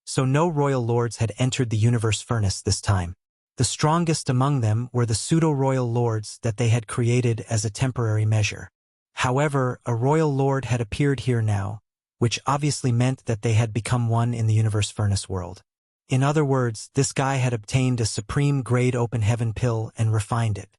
So no royal lords had entered the universe furnace this time. The strongest among them were the pseudo-royal lords that they had created as a temporary measure. However, a royal lord had appeared here now, which obviously meant that they had become one in the universe furnace world. In other words, this guy had obtained a supreme-grade open heaven pill and refined it.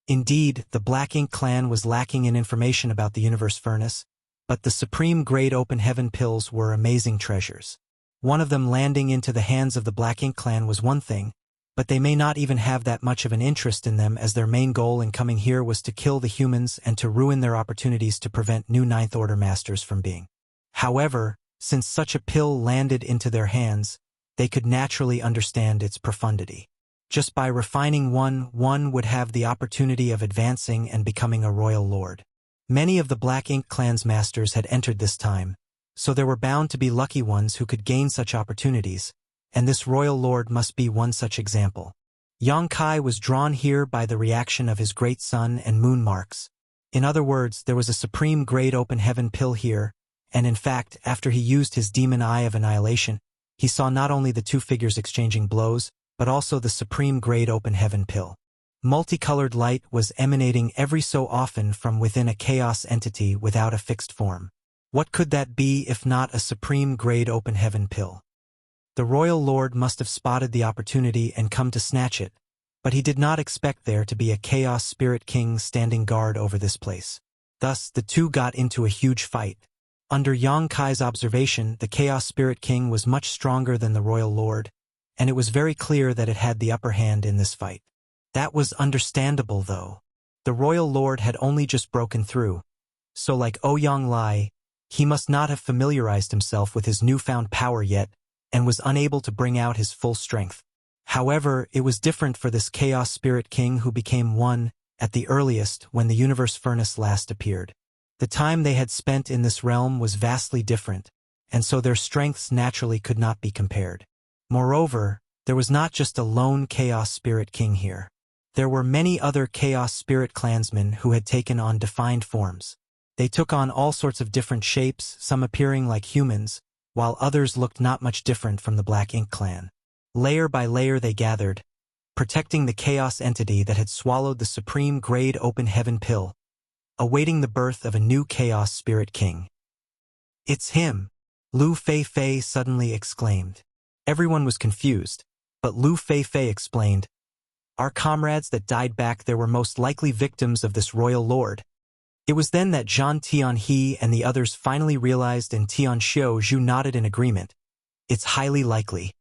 Indeed, the Black Ink Clan was lacking in information about the universe furnace, but the supreme-grade open heaven pills were amazing treasures. One of them landing into the hands of the Black Ink Clan was one thing, but they may not even have that much of an interest in them, as their main goal in coming here was to kill the humans and to ruin their opportunities to prevent new Ninth Order Masters from being. However, since such a pill landed into their hands, they could naturally understand its profundity. Just by refining one would have the opportunity of advancing and becoming a royal lord. Many of the Black Ink Clan's masters had entered this time, so there were bound to be lucky ones who could gain such opportunities, and this royal lord must be one such example. Yang Kai was drawn here by the reaction of his great sun and moon marks. In other words, there was a supreme-grade open heaven pill here, and in fact, after he used his demon eye of annihilation, he saw not only the two figures exchanging blows, but also the supreme-grade open heaven pill. Multicolored light was emanating every so often from within a chaos entity without a fixed form. What could that be if not a supreme-grade open heaven pill? The royal lord must have spotted the opportunity and come to snatch it, but he did not expect there to be a Chaos Spirit King standing guard over this place. Thus, the two got into a huge fight. Under Yang Kai's observation, the Chaos Spirit King was much stronger than the royal lord, and it was very clear that it had the upper hand in this fight. That was understandable, though. The royal lord had only just broken through, so like Ouyang Lai, he must not have familiarized himself with his newfound power yet, and was unable to bring out his full strength. However, it was different for this Chaos Spirit King who became one, at the earliest, when the universe furnace last appeared. The time they had spent in this realm was vastly different, and so their strengths naturally could not be compared. Moreover, there was not just a lone Chaos Spirit King here. There were many other Chaos Spirit clansmen who had taken on defined forms. They took on all sorts of different shapes, some appearing like humans, while others looked not much different from the Black Ink Clan. Layer by layer they gathered, protecting the chaos entity that had swallowed the supreme-grade open heaven pill, awaiting the birth of a new Chaos Spirit King. "It's him!" Lu Fei suddenly exclaimed. Everyone was confused, but Lu Fei explained, "Our comrades that died back there were most likely victims of this royal lord." It was then that Zhang Tianhe and the others finally realized, and Tian Xiaozhu nodded in agreement. "It's highly likely."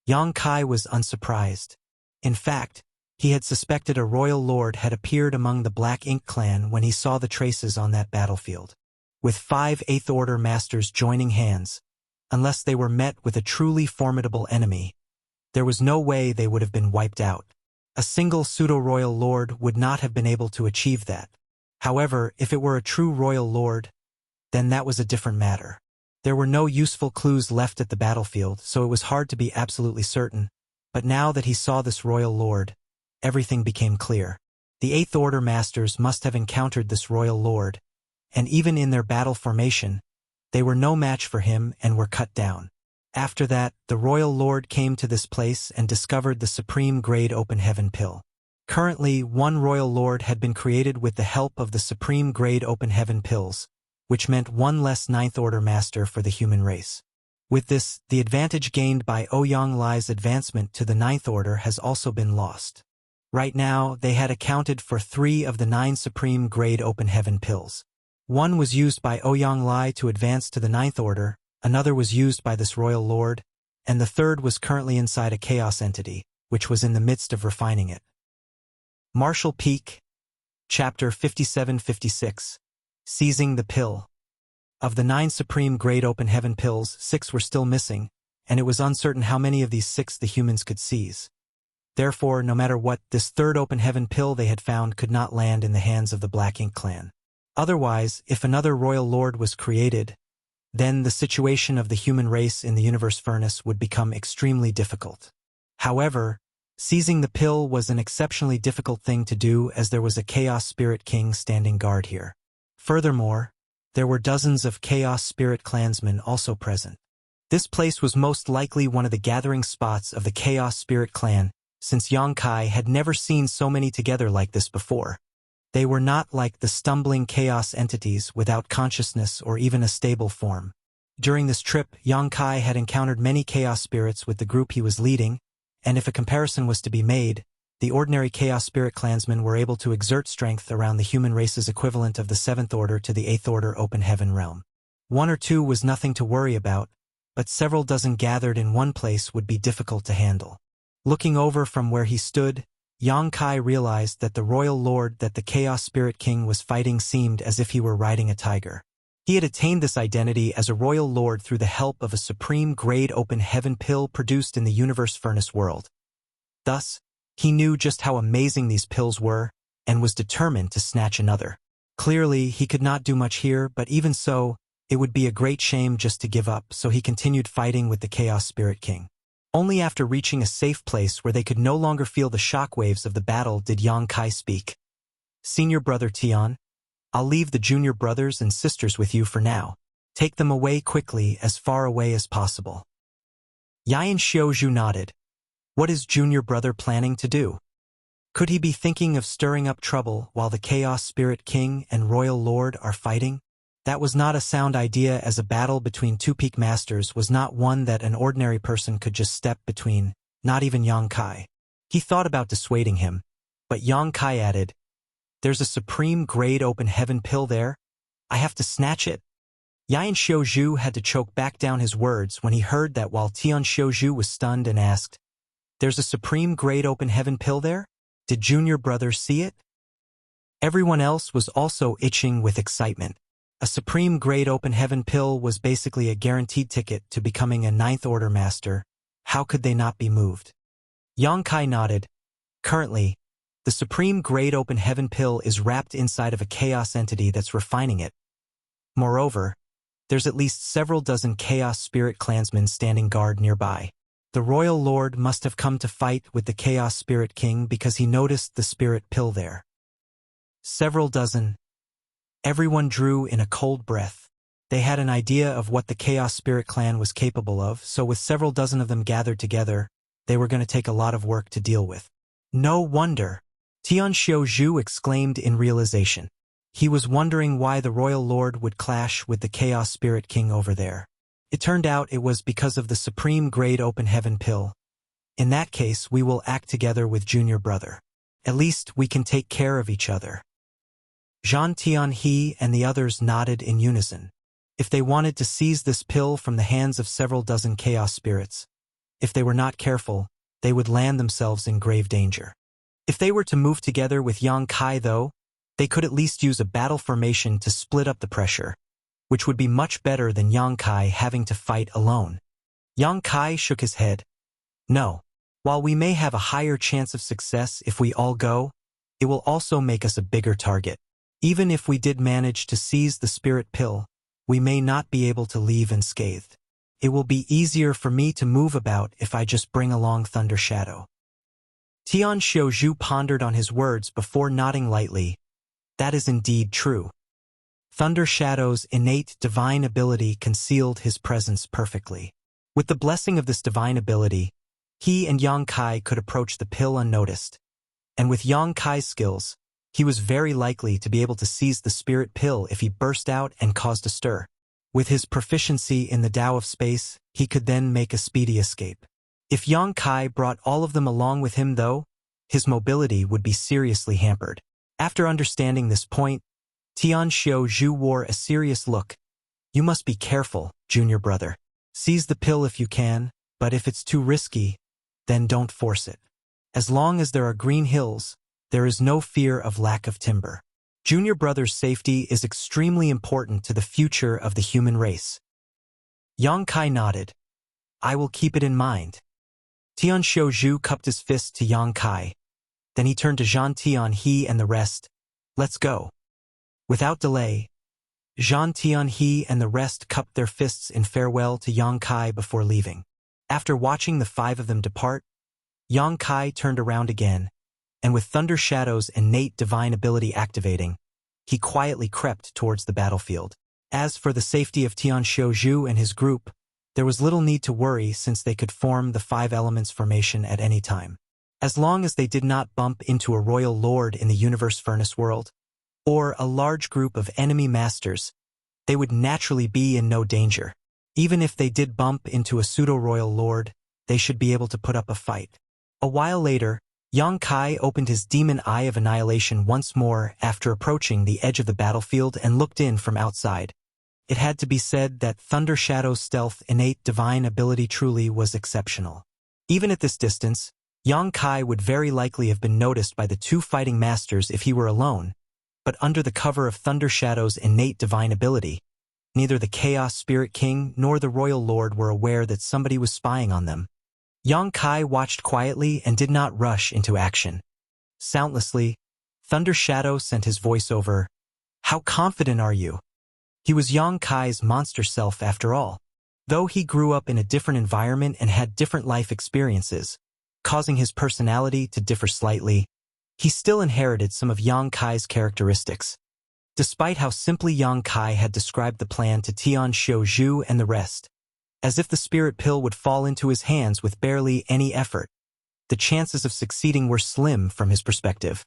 Yang Kai was unsurprised. In fact, he had suspected a royal lord had appeared among the Black Ink Clan when he saw the traces on that battlefield. With 5 Eighth Order Masters joining hands, unless they were met with a truly formidable enemy, there was no way they would have been wiped out. A single pseudo-royal lord would not have been able to achieve that. However, if it were a true royal lord, then that was a different matter. There were no useful clues left at the battlefield, so it was hard to be absolutely certain, but now that he saw this royal lord, everything became clear. The Eighth Order Masters must have encountered this royal lord, and even in their battle formation, they were no match for him and were cut down. After that, the royal lord came to this place and discovered the supreme-grade open heaven pill. Currently, one royal lord had been created with the help of the supreme-grade open heaven pills, which meant one less Ninth Order Master for the human race. With this, the advantage gained by Ouyang Lai's advancement to the Ninth Order has also been lost. Right now, they had accounted for 3 of the 9 supreme-grade open heaven pills. One was used by Ouyang Lai to advance to the Ninth Order, another was used by this royal lord, and the third was currently inside a chaos entity, which was in the midst of refining it. Marshall Peak, Chapter 57-56. Seizing the Pill. Of the 9 supreme Great Open Heaven pills, 6 were still missing, and it was uncertain how many of these 6 the humans could seize. Therefore, no matter what, this 3rd Open Heaven pill they had found could not land in the hands of the Black Ink clan. Otherwise, if another royal lord was created, then the situation of the human race in the universe furnace would become extremely difficult. However, seizing the pill was an exceptionally difficult thing to do, as there was a Chaos Spirit King standing guard here. Furthermore, there were dozens of Chaos Spirit clansmen also present. This place was most likely one of the gathering spots of the Chaos Spirit clan, since Yongkai had never seen so many together like this before. They were not like the stumbling chaos entities without consciousness or even a stable form. During this trip, Yongkai had encountered many chaos spirits with the group he was leading, and if a comparison was to be made, the ordinary Chaos Spirit clansmen were able to exert strength around the human race's equivalent of the 7th Order to the 8th Order Open Heaven realm. 1 or 2 was nothing to worry about, but several dozen gathered in one place would be difficult to handle. Looking over from where he stood, Yongkai realized that the royal lord that the Chaos Spirit King was fighting seemed as if he were riding a tiger. He had attained this identity as a royal lord through the help of a supreme Great Open Heaven pill produced in the universe furnace world. Thus, he knew just how amazing these pills were, and was determined to snatch another. Clearly, he could not do much here, but even so, it would be a great shame just to give up, so he continued fighting with the Chaos Spirit King. Only after reaching a safe place where they could no longer feel the shockwaves of the battle did Yongkai speak. "Senior brother Tian, I'll leave the junior brothers and sisters with you for now. Take them away quickly, as far away as possible." Yan Xiaozhu nodded. What is junior brother planning to do? Could he be thinking of stirring up trouble while the Chaos Spirit King and Royal Lord are fighting? That was not a sound idea, as a battle between 2 peak masters was not one that an ordinary person could just step between, not even Yongkai. He thought about dissuading him, but Yongkai added, "There's a supreme Great Open Heaven pill there. I have to snatch it." Yan Xiaozhu had to choke back down his words when he heard that, while Tian Xiaozhu was stunned and asked, "There's a supreme Great Open Heaven pill there? Did junior brother see it?" Everyone else was also itching with excitement. A supreme Great Open Heaven pill was basically a guaranteed ticket to becoming a 9th Order master. How could they not be moved? Yongkai nodded. Currently, the supreme Great Open Heaven pill is wrapped inside of a chaos entity that's refining it. Moreover, there's at least several dozen Chaos Spirit clansmen standing guard nearby. The Royal Lord must have come to fight with the Chaos Spirit King because he noticed the spirit pill there. Several dozen. Everyone drew in a cold breath. They had an idea of what the Chaos Spirit clan was capable of, so with several dozen of them gathered together, they were going to take a lot of work to deal with. No wonder, Tian Xiaozhu exclaimed in realization. He was wondering why the Royal Lord would clash with the Chaos Spirit King over there. It turned out it was because of the supreme Great Open Heaven pill. In that case, we will act together with junior brother. At least we can take care of each other. Zhan Tianhe and the others nodded in unison. If they wanted to seize this pill from the hands of several dozen chaos spirits, if they were not careful, they would land themselves in grave danger. If they were to move together with Yongkai, though, they could at least use a battle formation to split up the pressure, which would be much better than Yongkai having to fight alone. Yongkai shook his head. No. While we may have a higher chance of success if we all go, it will also make us a bigger target. Even if we did manage to seize the spirit pill, we may not be able to leave unscathed. It will be easier for me to move about if I just bring along Thunder Shadow. Tian Xiaozhu pondered on his words before nodding lightly. That is indeed true. Thunder Shadow's innate divine ability concealed his presence perfectly. With the blessing of this divine ability, he and Yongkai could approach the pill unnoticed. And with Yongkai's skills, he was very likely to be able to seize the spirit pill if he burst out and caused a stir. With his proficiency in the Tao of space, he could then make a speedy escape. If Yongkai brought all of them along with him, though, his mobility would be seriously hampered. After understanding this point, Tian Xiaozhu wore a serious look. You must be careful, junior brother. Seize the pill if you can, but if it's too risky, then don't force it. As long as there are green hills, there is no fear of lack of timber. Junior brother's safety is extremely important to the future of the human race. Yang Kai nodded. I will keep it in mind. Tian Xiaozhu cupped his fist to Yang Kai. Then he turned to Zhan Tianhe and the rest. Let's go. Without delay, Zhan Tianhe and the rest cupped their fists in farewell to Yang Kai before leaving. After watching the five of them depart, Yang Kai turned around again, and with Thunder Shadow's innate divine ability activating, he quietly crept towards the battlefield. As for the safety of Tian Xiaozhu and his group, there was little need to worry since they could form the five elements formation at any time. As long as they did not bump into a royal lord in the universe furnace world, or a large group of enemy masters, they would naturally be in no danger. Even if they did bump into a pseudo-royal lord, they should be able to put up a fight. A while later, Yang Kai opened his demon eye of annihilation once more after approaching the edge of the battlefield and looked in from outside. It had to be said that Thunder Shadow's stealth innate divine ability truly was exceptional. Even at this distance, Yang Kai would very likely have been noticed by the two fighting masters if he were alone, but under the cover of Thunder Shadow's innate divine ability, neither the Chaos Spirit King nor the Royal Lord were aware that somebody was spying on them. Yang Kai watched quietly and did not rush into action. Soundlessly, Thunder Shadow sent his voice over. How confident are you? He was Yang Kai's monster self after all. Though he grew up in a different environment and had different life experiences, causing his personality to differ slightly, he still inherited some of Yang Kai's characteristics. Despite how simply Yang Kai had described the plan to Tian Xiaozhu and the rest, as if the spirit pill would fall into his hands with barely any effort, the chances of succeeding were slim from his perspective.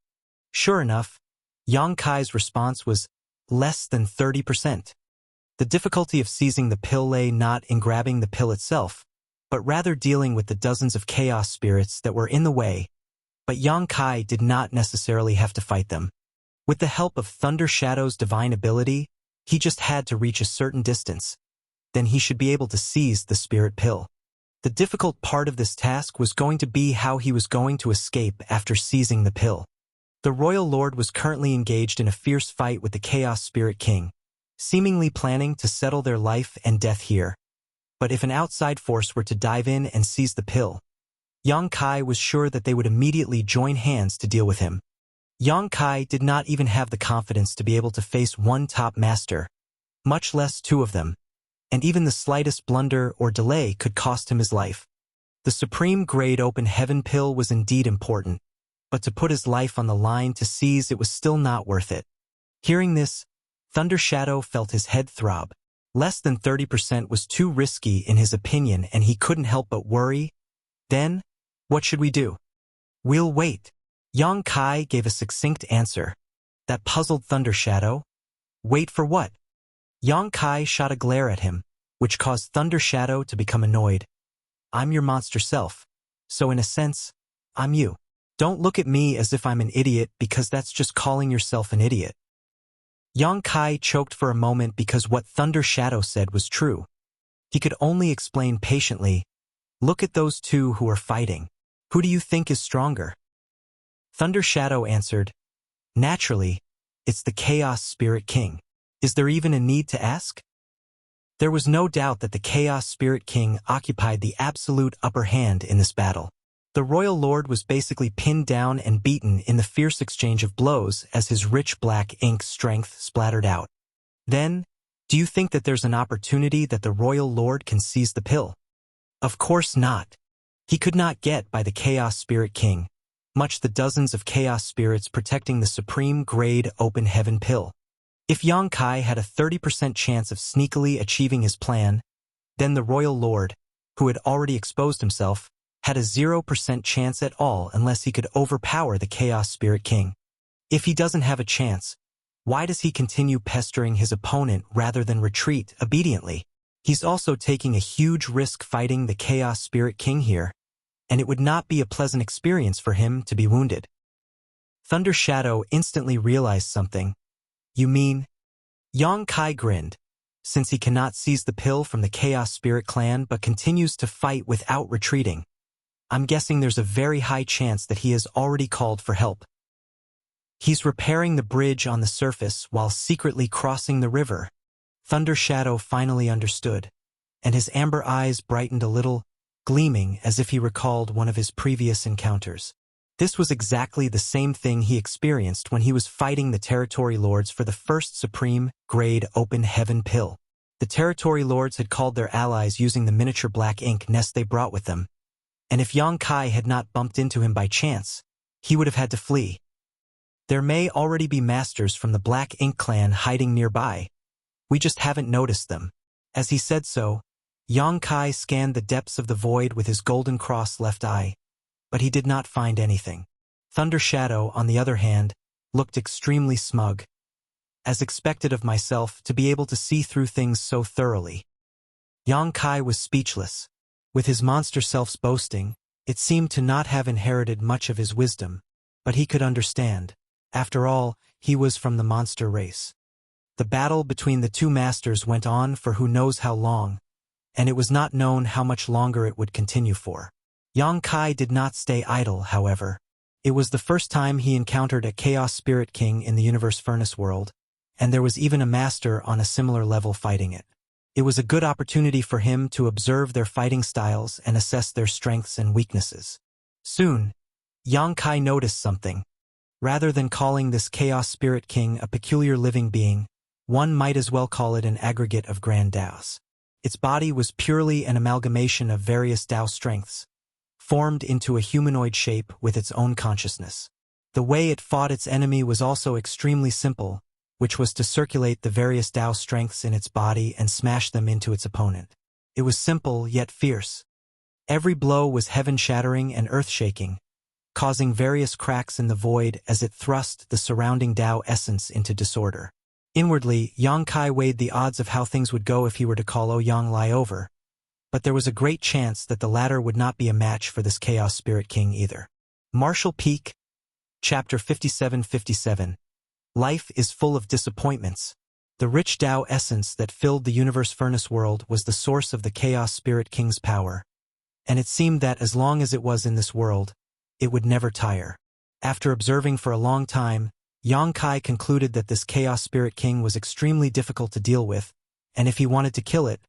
Sure enough, Yang Kai's response was less than 30%. The difficulty of seizing the pill lay not in grabbing the pill itself, but rather dealing with the dozens of chaos spirits that were in the way. But Yang Kai did not necessarily have to fight them. With the help of Thunder Shadow's divine ability, he just had to reach a certain distance. Then he should be able to seize the spirit pill. The difficult part of this task was going to be how he was going to escape after seizing the pill. The Royal Lord was currently engaged in a fierce fight with the Chaos Spirit King, seemingly planning to settle their life and death here. But if an outside force were to dive in and seize the pill, Yang Kai was sure that they would immediately join hands to deal with him. Yang Kai did not even have the confidence to be able to face one top master, much less two of them, and even the slightest blunder or delay could cost him his life. The supreme grade open heaven pill was indeed important, but to put his life on the line to seize it was still not worth it. Hearing this, Thunder Shadow felt his head throb. Less than 30% was too risky in his opinion and he couldn't help but worry. Then, what should we do? We'll wait. Yang Kai gave a succinct answer. That puzzled Thunder Shadow. Wait for what? Yang Kai shot a glare at him, which caused Thunder Shadow to become annoyed. I'm your monster self, so in a sense, I'm you. Don't look at me as if I'm an idiot because that's just calling yourself an idiot. Yang Kai choked for a moment because what Thunder Shadow said was true. He could only explain patiently, look at those two who are fighting. Who do you think is stronger? Thunder Shadow answered, naturally, it's the Chaos Spirit King. Is there even a need to ask? There was no doubt that the Chaos Spirit King occupied the absolute upper hand in this battle. The Royal Lord was basically pinned down and beaten in the fierce exchange of blows as his rich black ink strength splattered out. Then, do you think that there's an opportunity that the Royal Lord can seize the pill? Of course not. He could not get by the Chaos Spirit King, much the dozens of Chaos Spirits protecting the supreme grade open heaven pill. If Yang Kai had a 30% chance of sneakily achieving his plan, then the Royal Lord, who had already exposed himself, had a 0% chance at all unless he could overpower the Chaos Spirit King. If he doesn't have a chance, why does he continue pestering his opponent rather than retreat obediently? He's also taking a huge risk fighting the Chaos Spirit King here, and it would not be a pleasant experience for him to be wounded. Thunder Shadow instantly realized something. You mean? Yang Kai grinned. Since he cannot seize the pill from the Chaos Spirit clan but continues to fight without retreating, I'm guessing there's a very high chance that he has already called for help. He's repairing the bridge on the surface while secretly crossing the river. Thunder Shadow finally understood, and his amber eyes brightened a little, gleaming as if he recalled one of his previous encounters. This was exactly the same thing he experienced when he was fighting the Territory Lords for the first Supreme-grade Open Heaven pill. The Territory Lords had called their allies using the miniature black ink nest they brought with them, and if Yang Kai had not bumped into him by chance, he would have had to flee. There may already be masters from the Black Ink clan hiding nearby. We just haven't noticed them. As he said so, Yang Kai scanned the depths of the void with his golden cross left eye, but he did not find anything. Thunder Shadow, on the other hand, looked extremely smug. As expected of myself to be able to see through things so thoroughly. Yang Kai was speechless. With his monster self's boasting, it seemed to not have inherited much of his wisdom, but he could understand. After all, he was from the monster race. The battle between the two masters went on for who knows how long, and it was not known how much longer it would continue for. Yang Kai did not stay idle, however. It was the first time he encountered a Chaos Spirit King in the Universe Furnace world, and there was even a master on a similar level fighting it. It was a good opportunity for him to observe their fighting styles and assess their strengths and weaknesses. Soon, Yang Kai noticed something. Rather than calling this Chaos Spirit King a peculiar living being, one might as well call it an aggregate of grand Daos. Its body was purely an amalgamation of various Dao strengths, formed into a humanoid shape with its own consciousness. The way it fought its enemy was also extremely simple, which was to circulate the various Dao strengths in its body and smash them into its opponent. It was simple yet fierce. Every blow was heaven-shattering and earth-shaking, causing various cracks in the void as it thrust the surrounding Dao essence into disorder. Inwardly, Yang Kai weighed the odds of how things would go if he were to call Ouyang Lai over, but there was a great chance that the latter would not be a match for this Chaos Spirit King either. Martial Peak, Chapter 5757. Life is full of disappointments. The rich Dao essence that filled the Universe Furnace world was the source of the Chaos Spirit King's power, and it seemed that as long as it was in this world, it would never tire. After observing for a long time, Yang Kai concluded that this Chaos Spirit King was extremely difficult to deal with, and if he wanted to kill it,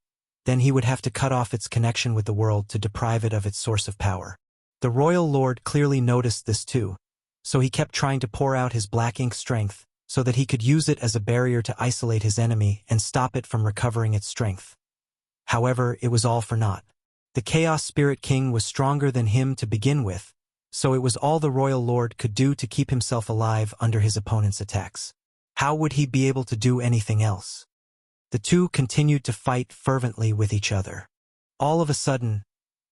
then he would have to cut off its connection with the world to deprive it of its source of power. The Royal Lord clearly noticed this too, so he kept trying to pour out his black ink strength so that he could use it as a barrier to isolate his enemy and stop it from recovering its strength. However, it was all for naught. The Chaos Spirit King was stronger than him to begin with, so it was all the Royal Lord could do to keep himself alive under his opponent's attacks. How would he be able to do anything else? The two continued to fight fervently with each other. All of a sudden,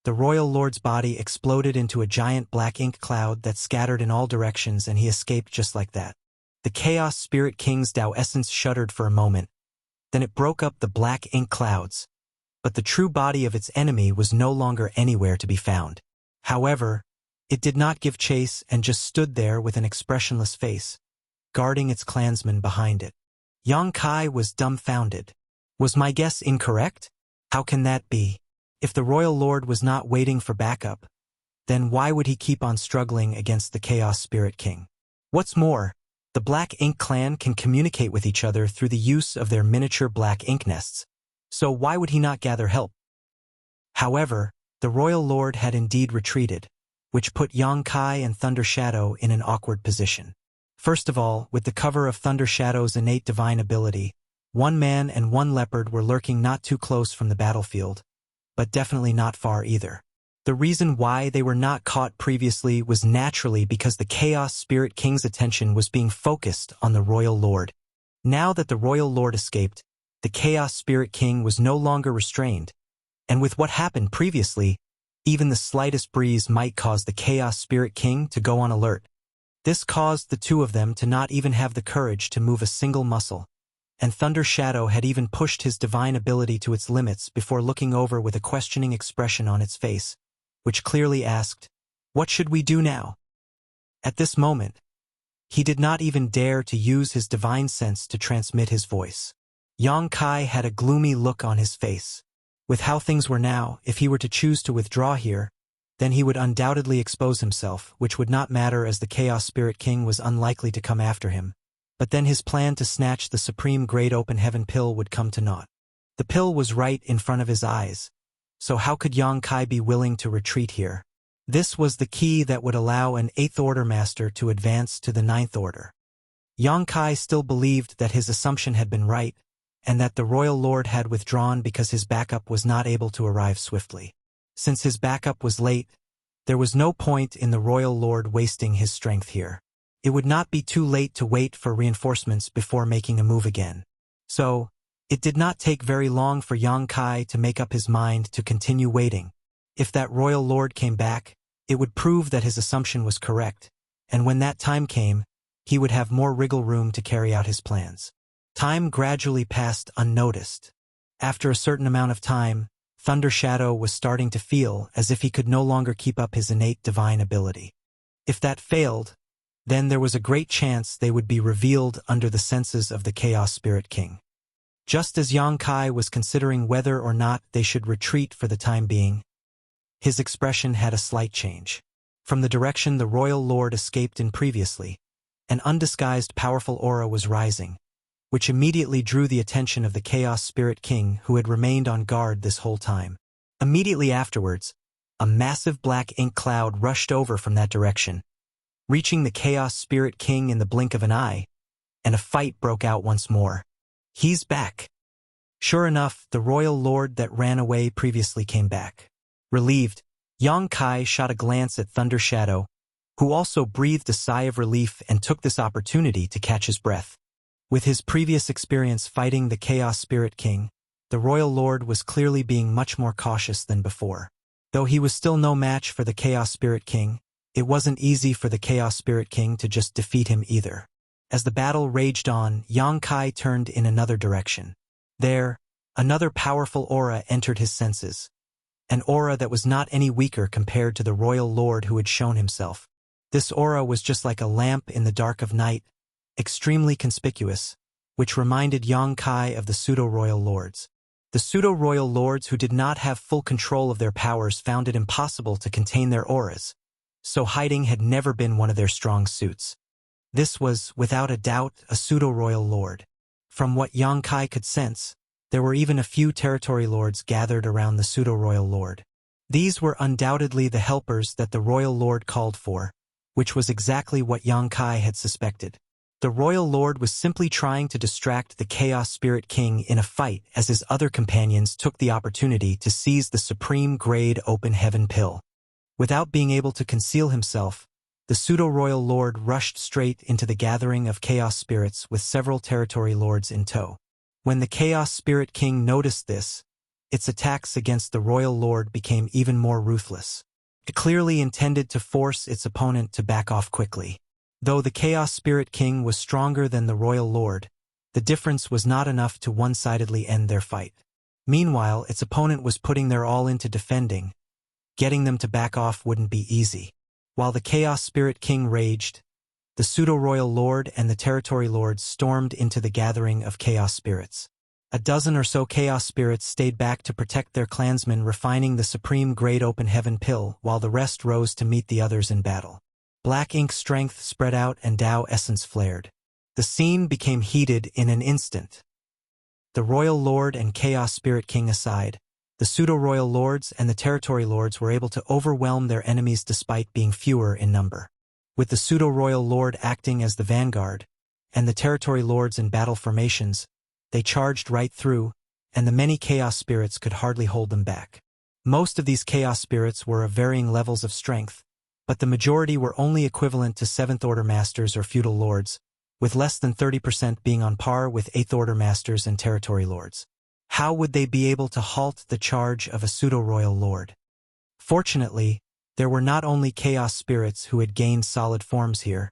the Royal Lord's body exploded into a giant black ink cloud that scattered in all directions, and he escaped just like that. The Chaos Spirit King's Dao essence shuddered for a moment, then it broke up the black ink clouds, but the true body of its enemy was no longer anywhere to be found. However, it did not give chase and just stood there with an expressionless face, guarding its clansmen behind it. Yang Kai was dumbfounded. Was my guess incorrect? How can that be? If the Royal Lord was not waiting for backup, then why would he keep on struggling against the Chaos Spirit King? What's more, the Black Ink clan can communicate with each other through the use of their miniature black ink nests, so why would he not gather help? However, the Royal Lord had indeed retreated, which put Yang Kai and Thunder Shadow in an awkward position. First of all, with the cover of Thunder Shadow's innate divine ability, one man and one leopard were lurking not too close from the battlefield, but definitely not far either. The reason why they were not caught previously was naturally because the Chaos Spirit King's attention was being focused on the Royal Lord. Now that the Royal Lord escaped, the Chaos Spirit King was no longer restrained, and with what happened previously, even the slightest breeze might cause the Chaos Spirit King to go on alert. This caused the two of them to not even have the courage to move a single muscle, and Thunder Shadow had even pushed his divine ability to its limits before looking over with a questioning expression on its face, which clearly asked, "What should we do now?" At this moment, he did not even dare to use his divine sense to transmit his voice. Yang Kai had a gloomy look on his face. With how things were now, if he were to choose to withdraw here, then he would undoubtedly expose himself, which would not matter as the Chaos Spirit King was unlikely to come after him. But then his plan to snatch the supreme Great Open Heaven pill would come to naught. The pill was right in front of his eyes, so how could Yang Kai be willing to retreat here? This was the key that would allow an 8th Order Master to advance to the 9th Order. Yang Kai still believed that his assumption had been right, and that the Royal Lord had withdrawn because his backup was not able to arrive swiftly. Since his backup was late, there was no point in the Royal Lord wasting his strength here. It would not be too late to wait for reinforcements before making a move again. So, it did not take very long for Yang Kai to make up his mind to continue waiting. If that Royal Lord came back, it would prove that his assumption was correct, and when that time came, he would have more wriggle room to carry out his plans. Time gradually passed unnoticed. After a certain amount of time, Thunder Shadow was starting to feel as if he could no longer keep up his innate divine ability. If that failed, then there was a great chance they would be revealed under the senses of the Chaos Spirit King. Just as Yang Kai was considering whether or not they should retreat for the time being, his expression had a slight change. From the direction the Royal Lord escaped in previously, an undisguised powerful aura was rising, which immediately drew the attention of the Chaos Spirit King who had remained on guard this whole time. Immediately afterwards, a massive black ink cloud rushed over from that direction, reaching the Chaos Spirit King in the blink of an eye, and a fight broke out once more. He's back. Sure enough, the Royal Lord that ran away previously came back. Relieved, Yang Kai shot a glance at Thunder Shadow, who also breathed a sigh of relief and took this opportunity to catch his breath. With his previous experience fighting the Chaos Spirit King, the Royal Lord was clearly being much more cautious than before. Though he was still no match for the Chaos Spirit King, it wasn't easy for the Chaos Spirit King to just defeat him either. As the battle raged on, Yang Kai turned in another direction. There, another powerful aura entered his senses. An aura that was not any weaker compared to the Royal Lord who had shown himself. This aura was just like a lamp in the dark of night, extremely conspicuous, which reminded Yang Kai of the pseudo-royal lords. The pseudo-royal lords who did not have full control of their powers found it impossible to contain their auras, so hiding had never been one of their strong suits. This was, without a doubt, a pseudo-royal lord. From what Yang Kai could sense, there were even a few territory lords gathered around the pseudo-royal lord. These were undoubtedly the helpers that the royal lord called for, which was exactly what Yang Kai had suspected. The Royal Lord was simply trying to distract the Chaos Spirit King in a fight as his other companions took the opportunity to seize the supreme grade open heaven pill. Without being able to conceal himself, the pseudo-royal lord rushed straight into the gathering of chaos spirits with several territory lords in tow. When the Chaos Spirit King noticed this, its attacks against the royal lord became even more ruthless. It clearly intended to force its opponent to back off quickly. Though the Chaos Spirit King was stronger than the Royal Lord, the difference was not enough to one-sidedly end their fight. Meanwhile, its opponent was putting their all into defending. Getting them to back off wouldn't be easy. While the Chaos Spirit King raged, the pseudo-Royal Lord and the Territory Lords stormed into the gathering of Chaos Spirits. A dozen or so Chaos Spirits stayed back to protect their clansmen, refining the supreme Great Open Heaven pill, while the rest rose to meet the others in battle. Black ink strength spread out and Tao essence flared. The scene became heated in an instant. The Royal Lord and Chaos Spirit King aside, the pseudo-royal lords and the territory lords were able to overwhelm their enemies despite being fewer in number. With the pseudo-royal lord acting as the vanguard, and the territory lords in battle formations, they charged right through, and the many chaos spirits could hardly hold them back. Most of these chaos spirits were of varying levels of strength, but the majority were only equivalent to 7th Order Masters or Feudal Lords, with less than 30% being on par with 8th Order Masters and Territory Lords. How would they be able to halt the charge of a pseudo-royal lord? Fortunately, there were not only chaos spirits who had gained solid forms here,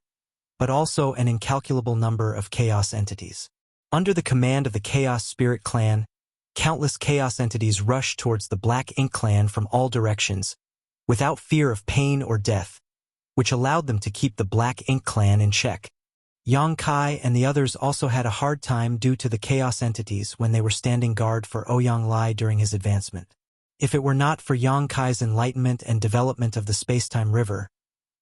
but also an incalculable number of chaos entities. Under the command of the Chaos Spirit Clan, countless chaos entities rushed towards the Black Ink Clan from all directions, without fear of pain or death, which allowed them to keep the Black Ink Clan in check. Yang Kai and the others also had a hard time due to the chaos entities when they were standing guard for Ouyang Lai during his advancement. If it were not for Yang Kai's enlightenment and development of the space-time river,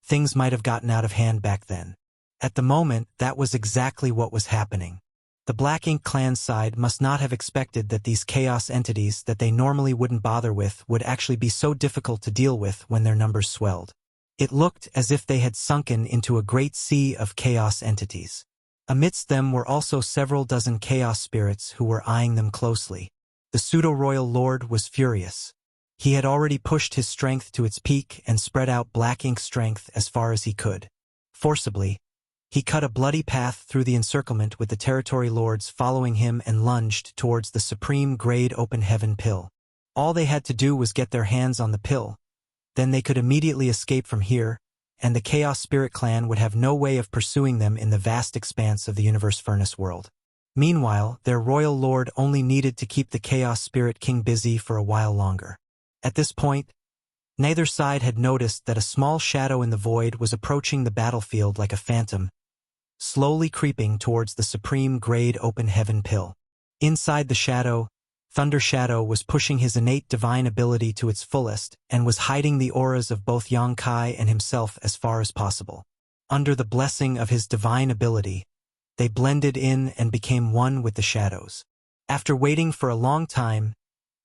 things might have gotten out of hand back then. At the moment, that was exactly what was happening. The Black Ink clan's side must not have expected that these chaos entities that they normally wouldn't bother with would actually be so difficult to deal with when their numbers swelled. It looked as if they had sunken into a great sea of chaos entities. Amidst them were also several dozen chaos spirits who were eyeing them closely. The pseudo-royal lord was furious. He had already pushed his strength to its peak and spread out Black Ink strength as far as he could. Forcibly, he cut a bloody path through the encirclement with the territory lords following him and lunged towards the supreme grade open heaven pill. All they had to do was get their hands on the pill. Then they could immediately escape from here, and the Chaos Spirit Clan would have no way of pursuing them in the vast expanse of the Universe Furnace world. Meanwhile, their royal lord only needed to keep the Chaos Spirit King busy for a while longer. At this point, neither side had noticed that a small shadow in the void was approaching the battlefield like a phantom, slowly creeping towards the supreme grade open heaven pill. Inside the shadow, Thunder Shadow was pushing his innate divine ability to its fullest and was hiding the auras of both Yang Kai and himself as far as possible. Under the blessing of his divine ability, they blended in and became one with the shadows. After waiting for a long time,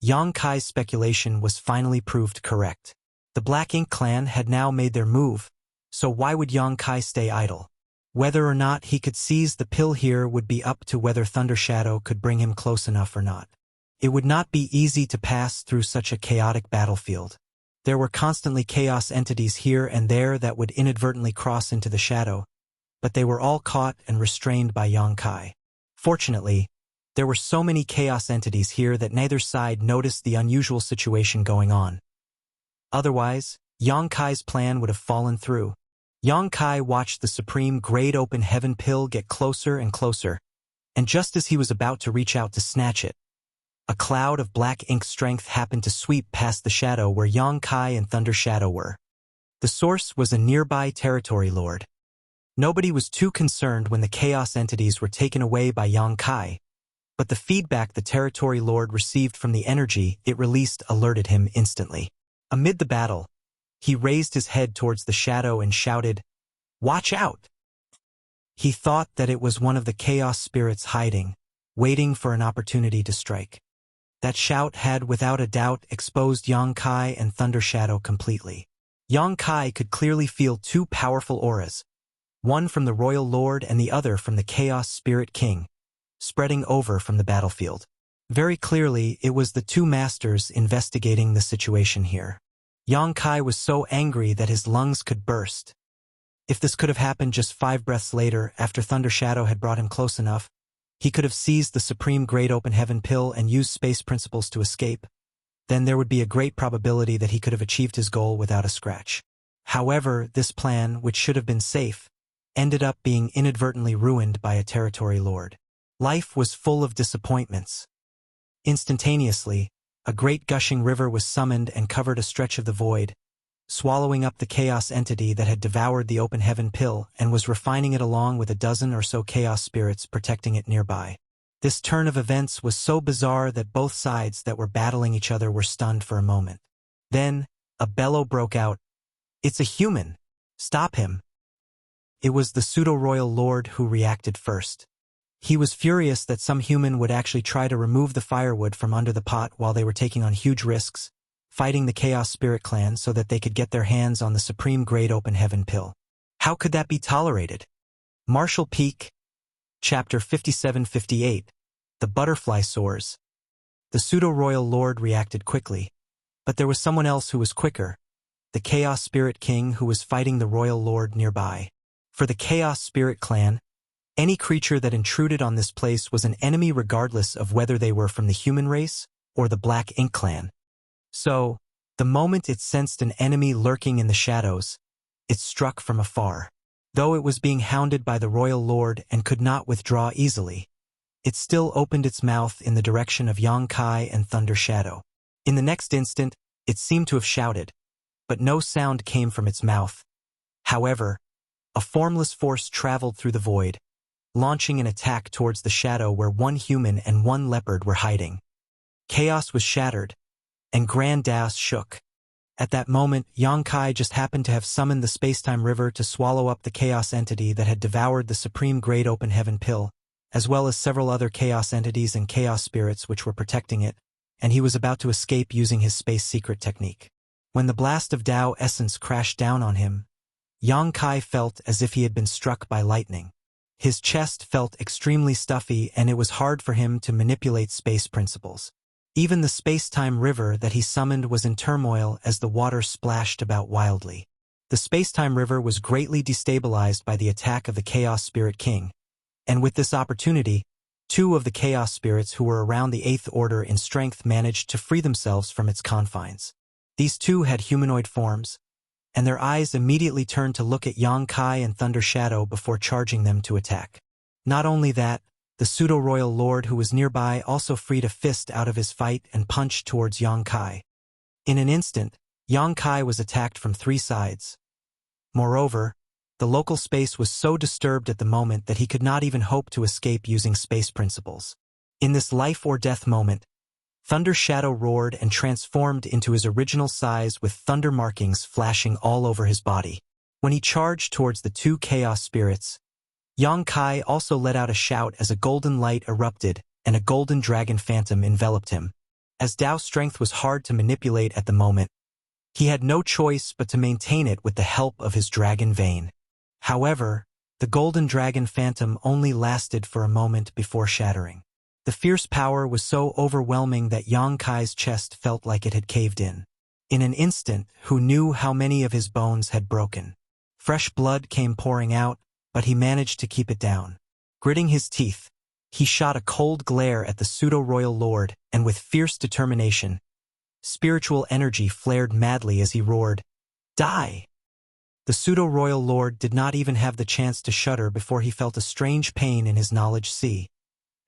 Yang Kai's speculation was finally proved correct. The Black Ink clan had now made their move, so why would Yang Kai stay idle? Whether or not he could seize the pill here would be up to whether Thunder Shadow could bring him close enough or not. It would not be easy to pass through such a chaotic battlefield. There were constantly chaos entities here and there that would inadvertently cross into the shadow, but they were all caught and restrained by Yang Kai. Fortunately, there were so many chaos entities here that neither side noticed the unusual situation going on. Otherwise, Yang Kai's plan would have fallen through. Yang Kai watched the supreme grade open heaven pill get closer and closer, and just as he was about to reach out to snatch it, a cloud of Black Ink strength happened to sweep past the shadow where Yang Kai and Thunder Shadow were. The source was a nearby territory lord. Nobody was too concerned when the chaos entities were taken away by Yang Kai, but the feedback the territory lord received from the energy it released alerted him instantly. Amid the battle, he raised his head towards the shadow and shouted, "Watch out!" He thought that it was one of the chaos spirits hiding, waiting for an opportunity to strike. That shout had without a doubt exposed Yang Kai and Thunder Shadow completely. Yang Kai could clearly feel two powerful auras, one from the Royal Lord and the other from the Chaos Spirit King, spreading over from the battlefield. Very clearly, it was the two masters investigating the situation here. Yang Kai was so angry that his lungs could burst. If this could have happened just 5 breaths later after Thunder Shadow had brought him close enough, he could have seized the supreme grade open heaven pill and used space principles to escape. Then there would be a great probability that he could have achieved his goal without a scratch. However, this plan, which should have been safe, ended up being inadvertently ruined by a territory lord. Life was full of disappointments. Instantaneously, a great gushing river was summoned and covered a stretch of the void, swallowing up the chaos entity that had devoured the open heaven pill and was refining it along with a dozen or so chaos spirits protecting it nearby. This turn of events was so bizarre that both sides that were battling each other were stunned for a moment. Then, a bellow broke out. "It's a human! Stop him!" It was the pseudo-royal lord who reacted first. He was furious that some human would actually try to remove the firewood from under the pot while they were taking on huge risks, fighting the Chaos Spirit Clan so that they could get their hands on the supreme grade open heaven pill. How could that be tolerated? Marshall Peak, Chapter 5758, The Butterfly Soars. The pseudo-royal lord reacted quickly, but there was someone else who was quicker, the Chaos Spirit King who was fighting the royal lord nearby. For the Chaos Spirit Clan, any creature that intruded on this place was an enemy regardless of whether they were from the human race or the Black Ink clan. So, the moment it sensed an enemy lurking in the shadows, it struck from afar. Though it was being hounded by the royal lord and could not withdraw easily, it still opened its mouth in the direction of Yang Kai and Thunder Shadow. In the next instant, it seemed to have shouted, but no sound came from its mouth. However, a formless force traveled through the void, launching an attack towards the shadow where one human and one leopard were hiding. Chaos was shattered, and Grand Das shook. At that moment, Yang Kai just happened to have summoned the space-time river to swallow up the chaos entity that had devoured the supreme Great Open Heaven pill, as well as several other chaos entities and chaos spirits which were protecting it, and he was about to escape using his space secret technique. When the blast of Tao essence crashed down on him, Yang Kai felt as if he had been struck by lightning. His chest felt extremely stuffy and it was hard for him to manipulate space principles. Even the space-time river that he summoned was in turmoil as the water splashed about wildly. The space-time river was greatly destabilized by the attack of the Chaos Spirit King, and with this opportunity, two of the Chaos Spirits who were around the Eighth Order in strength managed to free themselves from its confines. These two had humanoid forms, and their eyes immediately turned to look at Yang Kai and Thunder Shadow before charging them to attack. Not only that, the pseudo-royal lord who was nearby also freed a fist out of his fight and punched towards Yang Kai. In an instant, Yang Kai was attacked from three sides. Moreover, the local space was so disturbed at the moment that he could not even hope to escape using space principles. In this life-or-death moment, Thunder Shadow roared and transformed into his original size with thunder markings flashing all over his body. When he charged towards the two chaos spirits, Yang Kai also let out a shout as a golden light erupted and a golden dragon phantom enveloped him. As Tao's strength was hard to manipulate at the moment, he had no choice but to maintain it with the help of his dragon vein. However, the golden dragon phantom only lasted for a moment before shattering. The fierce power was so overwhelming that Yang Kai's chest felt like it had caved in. In an instant, who knew how many of his bones had broken? Fresh blood came pouring out, but he managed to keep it down. Gritting his teeth, he shot a cold glare at the pseudo-royal lord, and with fierce determination, spiritual energy flared madly as he roared, "Die!" The pseudo-royal lord did not even have the chance to shudder before he felt a strange pain in his knowledge sea,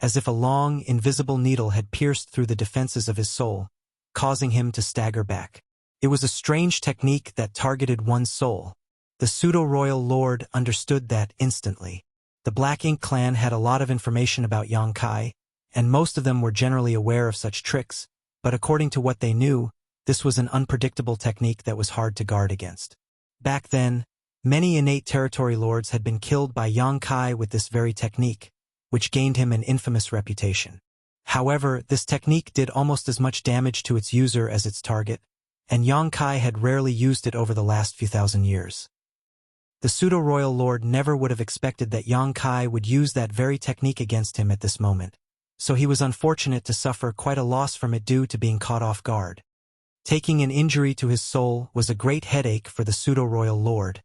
as if a long, invisible needle had pierced through the defenses of his soul, causing him to stagger back. It was a strange technique that targeted one's soul. The pseudo-royal lord understood that instantly. The Black Ink clan had a lot of information about Yang Kai, and most of them were generally aware of such tricks, but according to what they knew, this was an unpredictable technique that was hard to guard against. Back then, many innate territory lords had been killed by Yang Kai with this very technique, which gained him an infamous reputation. However, this technique did almost as much damage to its user as its target, and Yang Kai had rarely used it over the last few thousand years. The pseudo-royal lord never would have expected that Yang Kai would use that very technique against him at this moment, so he was unfortunate to suffer quite a loss from it due to being caught off guard. Taking an injury to his soul was a great headache for the pseudo-royal lord,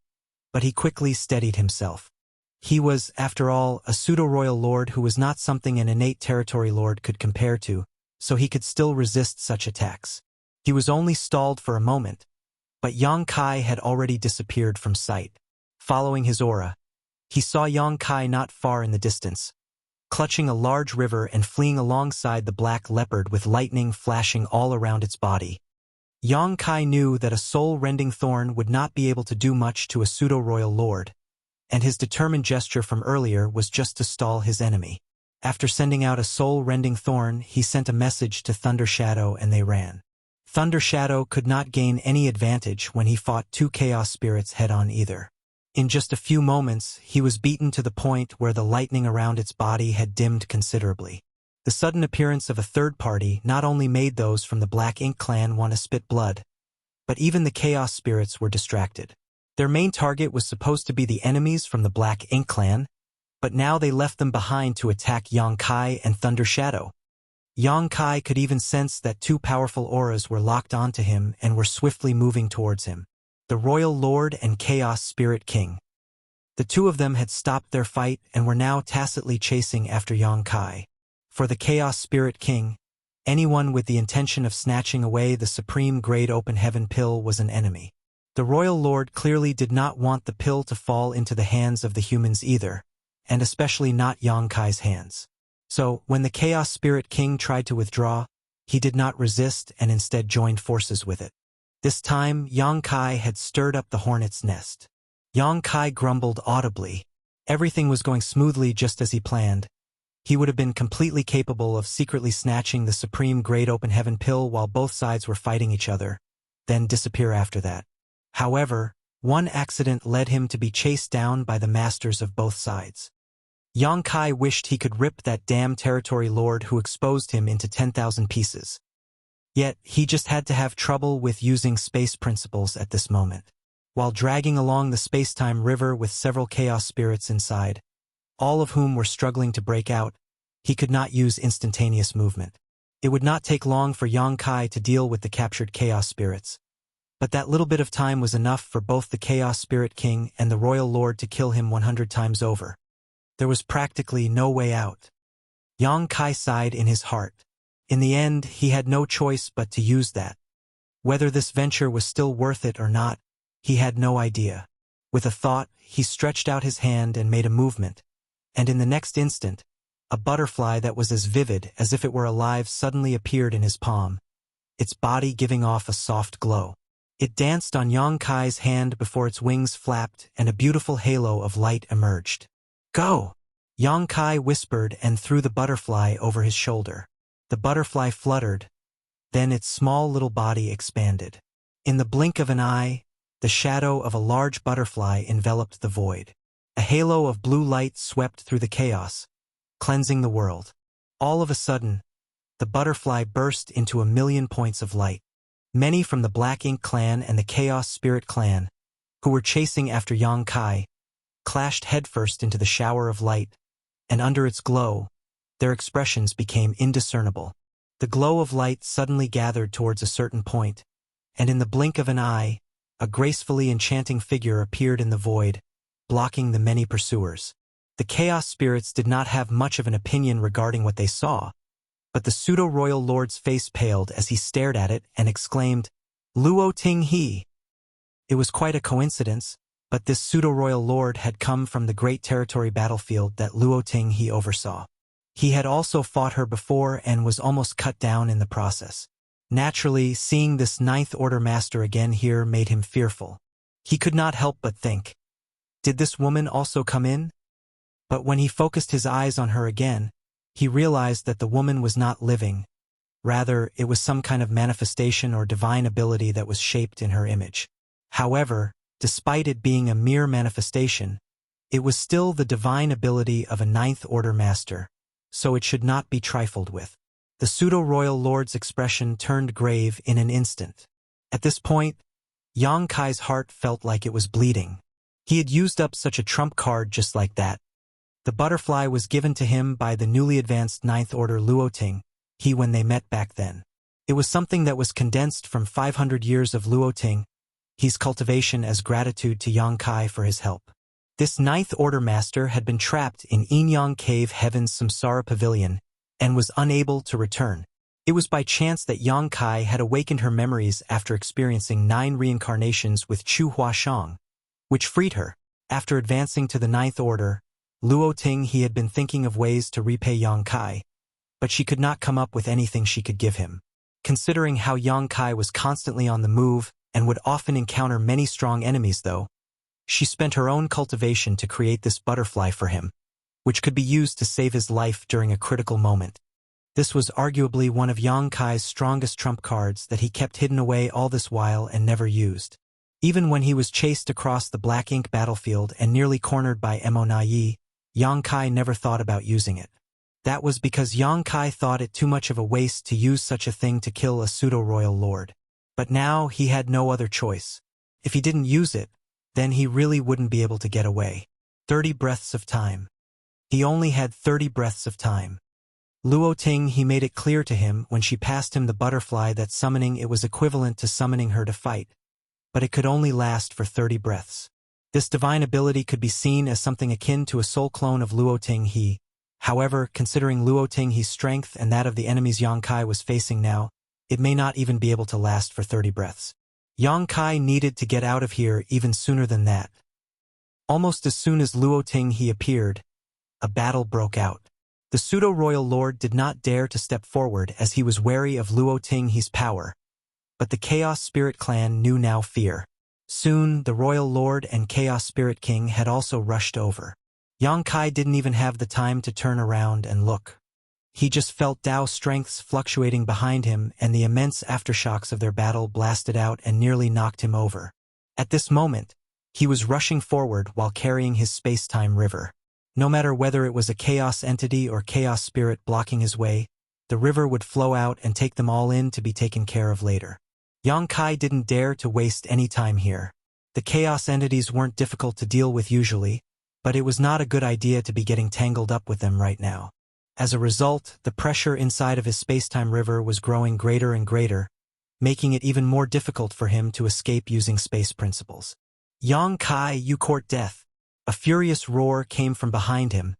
but he quickly steadied himself. He was, after all, a pseudo-royal lord who was not something an innate territory lord could compare to, so he could still resist such attacks. He was only stalled for a moment, but Yang Kai had already disappeared from sight. Following his aura, he saw Yang Kai not far in the distance, clutching a large river and fleeing alongside the black leopard with lightning flashing all around its body. Yang Kai knew that a soul-rending thorn would not be able to do much to a pseudo-royal lord, and his determined gesture from earlier was just to stall his enemy. After sending out a soul-rending thorn, he sent a message to Thunder Shadow and they ran. Thunder Shadow could not gain any advantage when he fought two chaos spirits head-on either. In just a few moments, he was beaten to the point where the lightning around its body had dimmed considerably. The sudden appearance of a third party not only made those from the Black Ink clan want to spit blood, but even the chaos spirits were distracted. Their main target was supposed to be the enemies from the Black Ink clan, but now they left them behind to attack Yang Kai and Thunder Shadow. Yang Kai could even sense that two powerful auras were locked onto him and were swiftly moving towards him. The Royal Lord and Chaos Spirit King. The two of them had stopped their fight and were now tacitly chasing after Yang Kai. For the Chaos Spirit King, anyone with the intention of snatching away the supreme Great Open Heaven pill was an enemy. The Royal Lord clearly did not want the pill to fall into the hands of the humans either, and especially not Yang Kai's hands. So, when the Chaos Spirit King tried to withdraw, he did not resist and instead joined forces with it. This time, Yang Kai had stirred up the hornet's nest. Yang Kai grumbled audibly. Everything was going smoothly just as he planned, he would have been completely capable of secretly snatching the supreme Great Open Heaven pill while both sides were fighting each other, then disappear after that. However, one accident led him to be chased down by the masters of both sides. Yang Kai wished he could rip that damn territory lord who exposed him into 10,000 pieces. Yet, he just had to have trouble with using space principles at this moment. While dragging along the space-time river with several chaos spirits inside, all of whom were struggling to break out, he could not use instantaneous movement. It would not take long for Yang Kai to deal with the captured chaos spirits. But that little bit of time was enough for both the Chaos Spirit King and the Royal Lord to kill him 100 times over. There was practically no way out. Yang Kai sighed in his heart. In the end, he had no choice but to use that. Whether this venture was still worth it or not, he had no idea. With a thought, he stretched out his hand and made a movement, and in the next instant, a butterfly that was as vivid as if it were alive suddenly appeared in his palm, its body giving off a soft glow. It danced on Yang Kai's hand before its wings flapped and a beautiful halo of light emerged. "Go!" Yang Kai whispered and threw the butterfly over his shoulder. The butterfly fluttered, then its small little body expanded. In the blink of an eye, the shadow of a large butterfly enveloped the void. A halo of blue light swept through the chaos, cleansing the world. All of a sudden, the butterfly burst into 1,000,000 points of light. Many from the Black Ink clan and the Chaos Spirit clan, who were chasing after Yang Kai, clashed headfirst into the shower of light, and under its glow, their expressions became indiscernible. The glow of light suddenly gathered towards a certain point, and in the blink of an eye, a gracefully enchanting figure appeared in the void, blocking the many pursuers. The Chaos Spirits did not have much of an opinion regarding what they saw, but the pseudo-royal lord's face paled as he stared at it and exclaimed, "Luo Ting He!" It was quite a coincidence, but this pseudo-royal lord had come from the great territory battlefield that Luo Ting He oversaw. He had also fought her before and was almost cut down in the process. Naturally, seeing this Ninth Order master again here made him fearful. He could not help but think, did this woman also come in? But when he focused his eyes on her again, he realized that the woman was not living. Rather, it was some kind of manifestation or divine ability that was shaped in her image. However, despite it being a mere manifestation, it was still the divine ability of a Ninth Order master, so it should not be trifled with. The pseudo-royal lord's expression turned grave in an instant. At this point, Yang Kai's heart felt like it was bleeding. He had used up such a trump card just like that. The butterfly was given to him by the newly advanced Ninth Order Luoting He when they met back then. It was something that was condensed from 500 years of Luoting He's cultivation as gratitude to Yang Kai for his help. This Ninth Order master had been trapped in Yin-Yang Cave Heaven's Samsara Pavilion and was unable to return. It was by chance that Yang Kai had awakened her memories after experiencing 9 reincarnations with Chu Huashang, which freed her. After advancing to the Ninth Order, Luoting He had been thinking of ways to repay Yang Kai, but she could not come up with anything she could give him. Considering how Yang Kai was constantly on the move and would often encounter many strong enemies though, she spent her own cultivation to create this butterfly for him, which could be used to save his life during a critical moment. This was arguably one of Yang Kai's strongest trump cards that he kept hidden away all this while and never used. Even when he was chased across the Black Ink battlefield and nearly cornered by Mo Na Yi, Yang Kai never thought about using it. That was because Yang Kai thought it too much of a waste to use such a thing to kill a pseudo-royal lord. But now he had no other choice. If he didn't use it, then he really wouldn't be able to get away. 30 breaths of time. He only had 30 breaths of time. Luoting He made it clear to him when she passed him the butterfly that summoning it was equivalent to summoning her to fight, but it could only last for 30 breaths. This divine ability could be seen as something akin to a soul clone of Luoting He. However, considering Luoting He's strength and that of the enemies Yang Kai was facing now, it may not even be able to last for 30 breaths. Yang Kai needed to get out of here even sooner than that. Almost as soon as Luoting He appeared, a battle broke out. The pseudo-royal lord did not dare to step forward as he was wary of Luoting He's power, but the Chaos Spirit clan knew now fear. Soon, the royal lord and Chaos Spirit King had also rushed over. Yang Kai didn't even have the time to turn around and look. He just felt Dao strengths fluctuating behind him, and the immense aftershocks of their battle blasted out and nearly knocked him over. At this moment, he was rushing forward while carrying his space-time river. No matter whether it was a chaos entity or chaos spirit blocking his way, the river would flow out and take them all in to be taken care of later. Yang Kai didn't dare to waste any time here. The chaos entities weren't difficult to deal with usually, but it was not a good idea to be getting tangled up with them right now. As a result, the pressure inside of his space-time river was growing greater and greater, making it even more difficult for him to escape using space principles. Yang Kai, you court death. A furious roar came from behind him,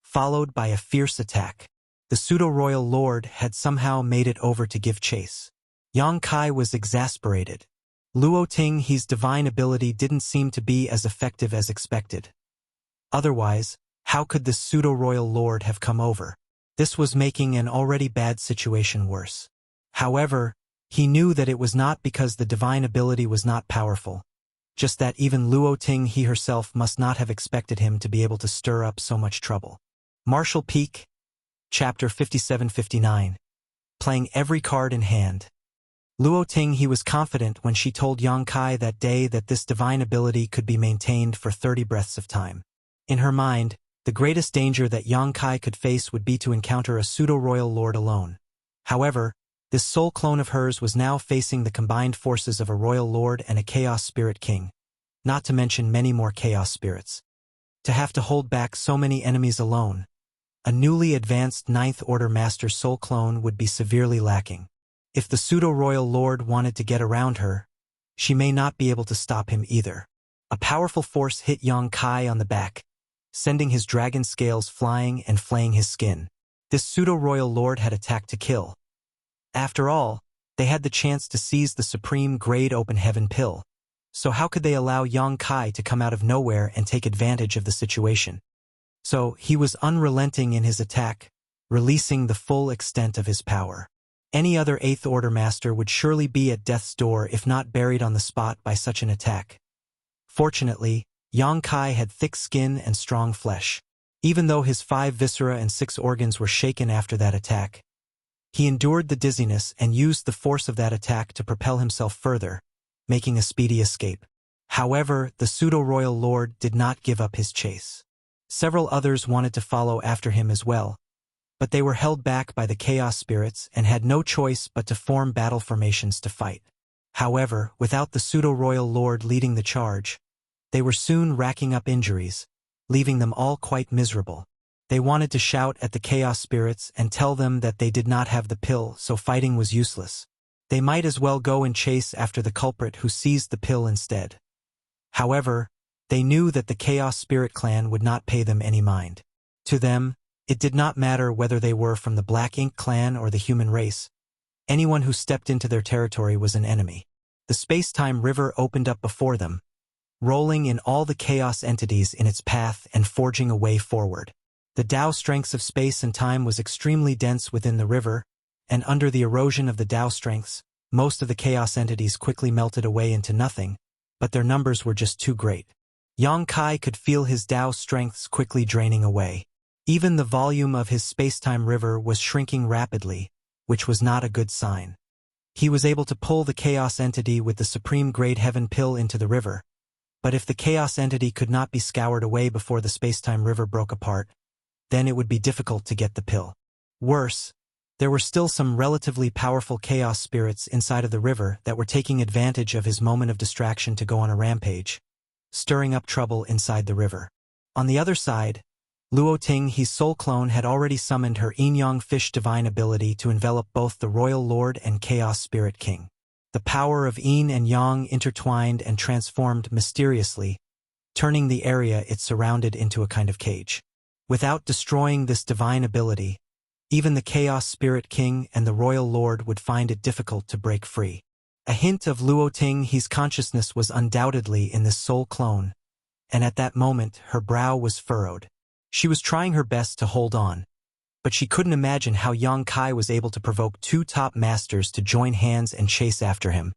followed by a fierce attack. The pseudo-royal lord had somehow made it over to give chase. Yang Kai was exasperated. Luo Ting He's divine ability didn't seem to be as effective as expected. Otherwise, how could this pseudo-royal lord have come over? This was making an already bad situation worse. However, he knew that it was not because the divine ability was not powerful, just that even Luo Ting He herself must not have expected him to be able to stir up so much trouble. Martial Peak, Chapter 57-59. Playing every card in hand. Luo Ting He was confident when she told Yang Kai that day that this divine ability could be maintained for 30 breaths of time. In her mind, the greatest danger that Yang Kai could face would be to encounter a pseudo-royal lord alone. However, this soul clone of hers was now facing the combined forces of a royal lord and a chaos spirit king, not to mention many more chaos spirits. To have to hold back so many enemies alone, a newly advanced 9th Order Master soul clone would be severely lacking. If the pseudo-royal lord wanted to get around her, she may not be able to stop him either. A powerful force hit Yang Kai on the back, sending his dragon scales flying and flaying his skin. This pseudo-royal lord had attacked to kill. After all, they had the chance to seize the supreme grade open heaven pill, so how could they allow Yang Kai to come out of nowhere and take advantage of the situation? So he was unrelenting in his attack, releasing the full extent of his power. Any other 8th Order Master would surely be at death's door if not buried on the spot by such an attack. Fortunately, Yang Kai had thick skin and strong flesh. Even though his 5 viscera and 6 organs were shaken after that attack, he endured the dizziness and used the force of that attack to propel himself further, making a speedy escape. However, the pseudo-royal lord did not give up his chase. Several others wanted to follow after him as well, but they were held back by the chaos spirits and had no choice but to form battle formations to fight. However, without the pseudo-royal lord leading the charge, they were soon racking up injuries, leaving them all quite miserable. They wanted to shout at the chaos spirits and tell them that they did not have the pill, so fighting was useless. They might as well go and chase after the culprit who seized the pill instead. However, they knew that the Chaos Spirit Clan would not pay them any mind. To them, it did not matter whether they were from the Black Ink Clan or the human race. Anyone who stepped into their territory was an enemy. The space-time river opened up before them, rolling in all the chaos entities in its path and forging a way forward. The Tao strengths of space and time was extremely dense within the river, and under the erosion of the Tao strengths, most of the chaos entities quickly melted away into nothing, but their numbers were just too great. Yang Kai could feel his Tao strengths quickly draining away. Even the volume of his space-time river was shrinking rapidly, which was not a good sign. He was able to pull the chaos entity with the supreme grade heaven pill into the river, but if the chaos entity could not be scoured away before the space-time river broke apart, then it would be difficult to get the pill. Worse, there were still some relatively powerful chaos spirits inside of the river that were taking advantage of his moment of distraction to go on a rampage, stirring up trouble inside the river. On the other side, Luo Ting, his soul clone, had already summoned her Yin-Yang Fish divine ability to envelop both the Royal Lord and Chaos Spirit King. The power of Yin and Yang intertwined and transformed mysteriously, turning the area it surrounded into a kind of cage. Without destroying this divine ability, even the Chaos Spirit King and the Royal Lord would find it difficult to break free. A hint of Luo Ting, his consciousness was undoubtedly in this soul clone, and at that moment her brow was furrowed. She was trying her best to hold on, but she couldn't imagine how Yang Kai was able to provoke 2 top masters to join hands and chase after him.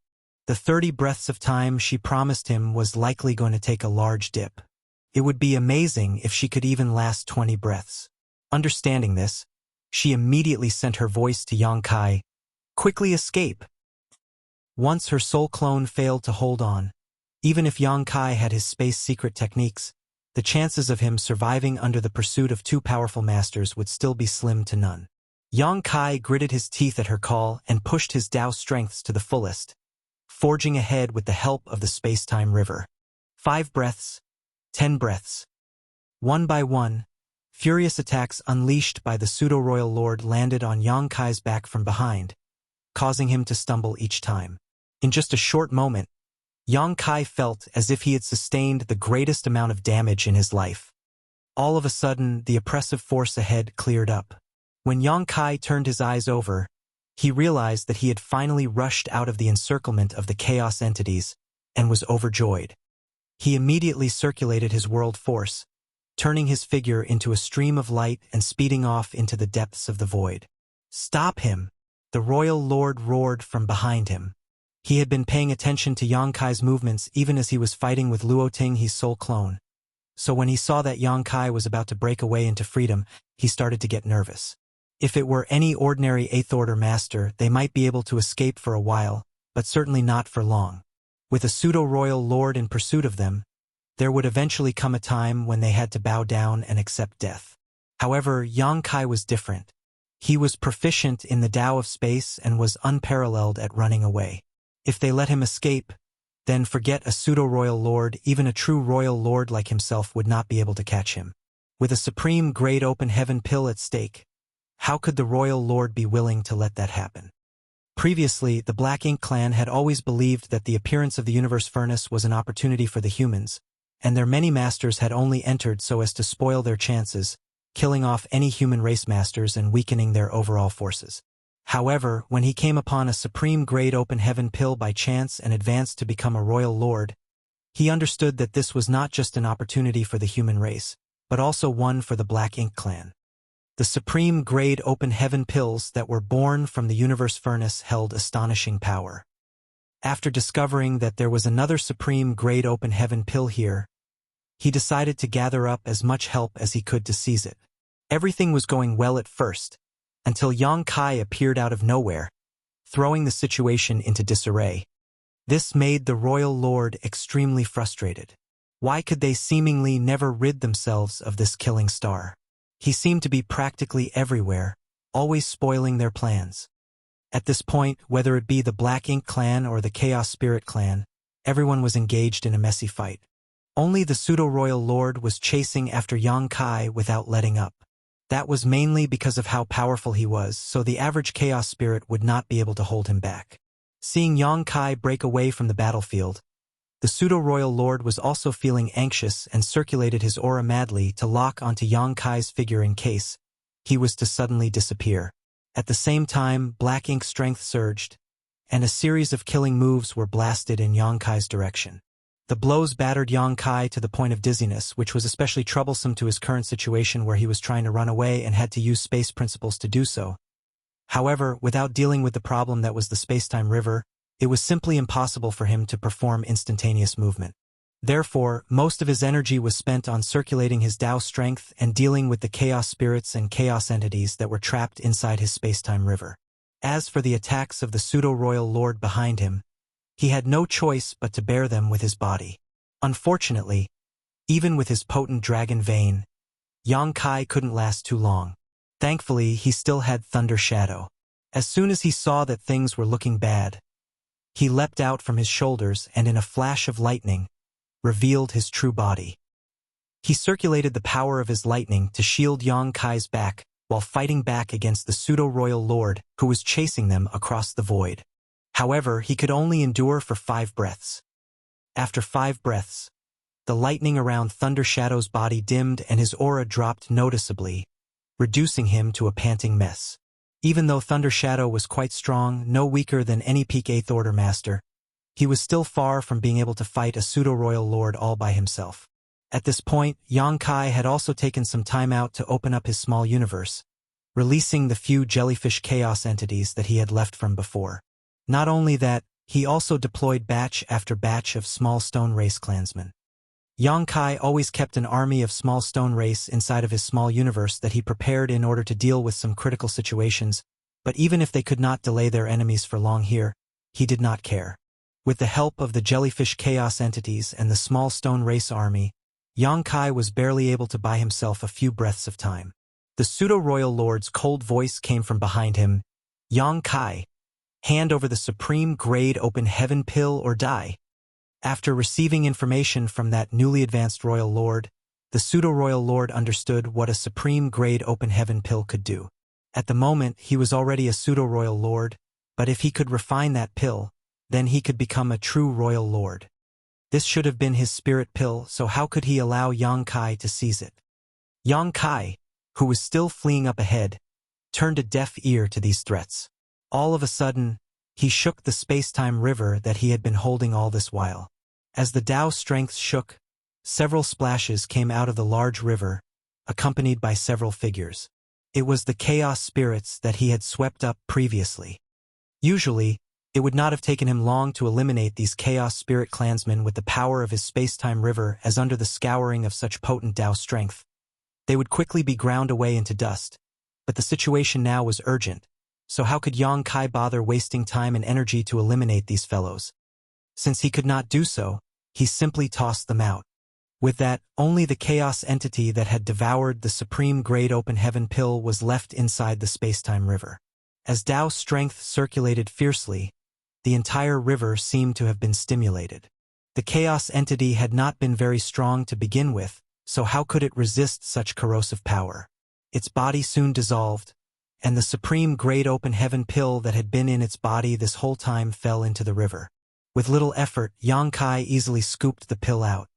The 30 breaths of time she promised him was likely going to take a large dip. It would be amazing if she could even last 20 breaths. Understanding this, she immediately sent her voice to Yang Kai. Quickly escape! Once her soul clone failed to hold on, even if Yang Kai had his space secret techniques, the chances of him surviving under the pursuit of two powerful masters would still be slim to none. Yang Kai gritted his teeth at her call and pushed his Tao strengths to the fullest, forging ahead with the help of the space-time river. 5 breaths, 10 breaths. One by one, furious attacks unleashed by the pseudo-royal lord landed on Yang Kai's back from behind, causing him to stumble each time. In just a short moment, Yang Kai felt as if he had sustained the greatest amount of damage in his life. All of a sudden, the oppressive force ahead cleared up. When Yang Kai turned his eyes over, he realized that he had finally rushed out of the encirclement of the chaos entities and was overjoyed. He immediately circulated his world force, turning his figure into a stream of light and speeding off into the depths of the void. "Stop him!" the royal lord roared from behind him. He had been paying attention to Yang Kai's movements even as he was fighting with Luo Ting, his soul clone. So when he saw that Yang Kai was about to break away into freedom, he started to get nervous. If it were any ordinary 8th Order master, they might be able to escape for a while, but certainly not for long. With a pseudo-royal lord in pursuit of them, there would eventually come a time when they had to bow down and accept death. However, Yang Kai was different. He was proficient in the Tao of space and was unparalleled at running away. If they let him escape, then forget a pseudo-royal lord, even a true royal lord like himself would not be able to catch him. With a supreme grade open heaven pill at stake, how could the royal lord be willing to let that happen? Previously, the Black Ink clan had always believed that the appearance of the universe furnace was an opportunity for the humans, and their many masters had only entered so as to spoil their chances, killing off any human race masters and weakening their overall forces. However, when he came upon a supreme grade open heaven pill by chance and advanced to become a royal lord, he understood that this was not just an opportunity for the human race, but also one for the Black Ink clan. The supreme grade open heaven pills that were born from the universe furnace held astonishing power. After discovering that there was another supreme grade open heaven pill here, he decided to gather up as much help as he could to seize it. Everything was going well at first, until Yang Kai appeared out of nowhere, throwing the situation into disarray. This made the royal lord extremely frustrated. Why could they seemingly never rid themselves of this killing star? He seemed to be practically everywhere, always spoiling their plans. At this point, whether it be the Black Ink clan or the Chaos Spirit clan, everyone was engaged in a messy fight. Only the pseudo-royal lord was chasing after Yang Kai without letting up. That was mainly because of how powerful he was, so the average Chaos Spirit would not be able to hold him back. Seeing Yang Kai break away from the battlefield, the pseudo-royal lord was also feeling anxious and circulated his aura madly to lock onto Yang Kai's figure in case he was to suddenly disappear. At the same time, Black Ink strength surged, and a series of killing moves were blasted in Yang Kai's direction. The blows battered Yang Kai to the point of dizziness, which was especially troublesome to his current situation where he was trying to run away and had to use space principles to do so. However, without dealing with the problem that was the space-time river, it was simply impossible for him to perform instantaneous movement. Therefore, most of his energy was spent on circulating his Tao strength and dealing with the chaos spirits and chaos entities that were trapped inside his space-time river. As for the attacks of the pseudo-royal lord behind him, he had no choice but to bear them with his body. Unfortunately, even with his potent dragon vein, Yang Kai couldn't last too long. Thankfully, he still had Thunder Shadow. As soon as he saw that things were looking bad, he leapt out from his shoulders and in a flash of lightning, revealed his true body. He circulated the power of his lightning to shield Yang Kai's back while fighting back against the pseudo-royal lord who was chasing them across the void. However, he could only endure for 5 breaths. After 5 breaths, the lightning around Thunder Shadow's body dimmed and his aura dropped noticeably, reducing him to a panting mess. Even though Thunder Shadow was quite strong, no weaker than any peak 8th Order master, he was still far from being able to fight a pseudo-royal lord all by himself. At this point, Yang Kai had also taken some time out to open up his small universe, releasing the few jellyfish chaos entities that he had left from before. Not only that, he also deployed batch after batch of small stone race clansmen. Yang Kai always kept an army of small stone race inside of his small universe that he prepared in order to deal with some critical situations, but even if they could not delay their enemies for long here, he did not care. With the help of the jellyfish chaos entities and the small stone race army, Yang Kai was barely able to buy himself a few breaths of time. The pseudo-royal lord's cold voice came from behind him. Yang Kai, hand over the supreme grade open heaven pill or die. After receiving information from that newly advanced royal lord, the pseudo-royal lord understood what a supreme grade open heaven pill could do. At the moment, he was already a pseudo-royal lord, but if he could refine that pill, then he could become a true royal lord. This should have been his spirit pill, so how could he allow Yang Kai to seize it? Yang Kai, who was still fleeing up ahead, turned a deaf ear to these threats. All of a sudden, he shook the space-time river that he had been holding all this while. As the Tao strength shook, several splashes came out of the large river, accompanied by several figures. It was the chaos spirits that he had swept up previously. Usually, it would not have taken him long to eliminate these chaos spirit clansmen with the power of his space-time river, as under the scouring of such potent Tao strength, they would quickly be ground away into dust. But the situation now was urgent, so how could Yang Kai bother wasting time and energy to eliminate these fellows? Since he could not do so, he simply tossed them out. With that, only the chaos entity that had devoured the supreme grade open heaven pill was left inside the space-time river. As Tao strength circulated fiercely, the entire river seemed to have been stimulated. The chaos entity had not been very strong to begin with, so how could it resist such corrosive power? Its body soon dissolved, and the supreme grade open heaven pill that had been in its body this whole time fell into the river. With little effort, Yang Kai easily scooped the pill out.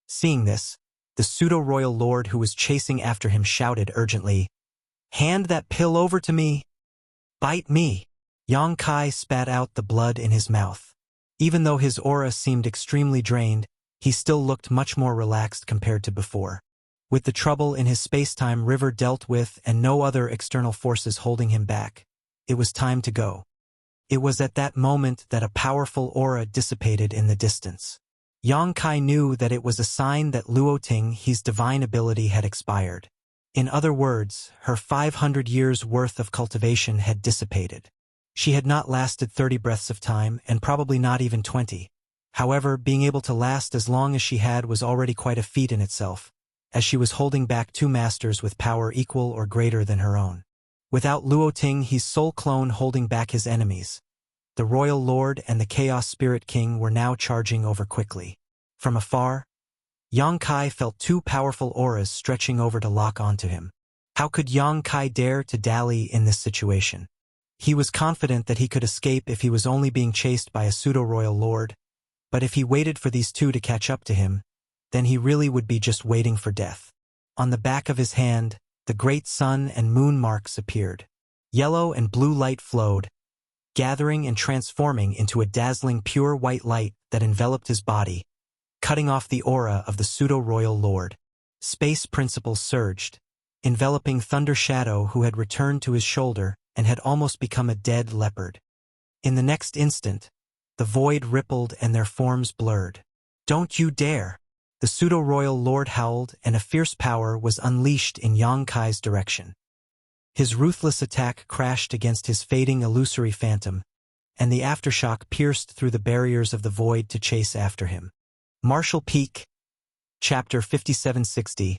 Seeing this, the pseudo-royal lord who was chasing after him shouted urgently, "Hand that pill over to me! Bite me!" Yang Kai spat out the blood in his mouth. Even though his aura seemed extremely drained, he still looked much more relaxed compared to before. With the trouble in his space-time river dealt with and no other external forces holding him back, it was time to go. It was at that moment that a powerful aura dissipated in the distance. Yang Kai knew that it was a sign that Luoting He's divine ability had expired. In other words, her 500 years' worth of cultivation had dissipated. She had not lasted 30 breaths of time, and probably not even 20. However, being able to last as long as she had was already quite a feat in itself, as she was holding back two masters with power equal or greater than her own. Without Luoting He's soul clone holding back his enemies, the Royal Lord and the Chaos Spirit King were now charging over quickly. From afar, Yang Kai felt two powerful auras stretching over to lock onto him. How could Yang Kai dare to dally in this situation? He was confident that he could escape if he was only being chased by a pseudo-royal lord, but if he waited for these two to catch up to him, then he really would be just waiting for death. On the back of his hand, the great sun and moon marks appeared. Yellow and blue light flowed, gathering and transforming into a dazzling pure white light that enveloped his body, cutting off the aura of the pseudo-royal lord. Space principles surged, enveloping Thunder Shadow, who had returned to his shoulder and had almost become a dead leopard. In the next instant, the void rippled and their forms blurred. "Don't you dare!" The pseudo-royal lord howled, and a fierce power was unleashed in Yang Kai's direction. His ruthless attack crashed against his fading illusory phantom, and the aftershock pierced through the barriers of the void to chase after him. Martial Peak, Chapter 5760,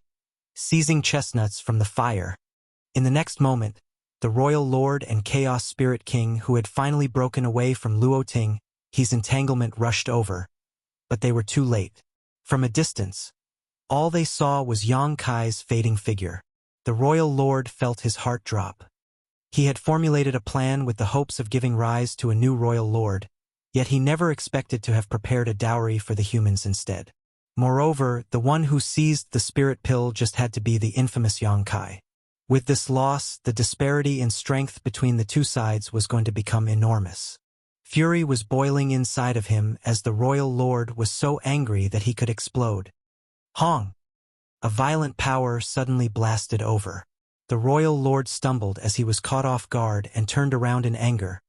Seizing Chestnuts from the Fire. In the next moment, the Royal Lord and Chaos Spirit King, who had finally broken away from Luoting He's entanglement, rushed over, but they were too late. From a distance, all they saw was Yang Kai's fading figure. The Royal Lord felt his heart drop. He had formulated a plan with the hopes of giving rise to a new Royal Lord, yet he never expected to have prepared a dowry for the humans instead. Moreover, the one who seized the spirit pill just had to be the infamous Yang Kai. With this loss, the disparity in strength between the two sides was going to become enormous. Fury was boiling inside of him as the Royal Lord was so angry that he could explode. Hong! A violent power suddenly blasted over. The Royal Lord stumbled as he was caught off guard and turned around in anger,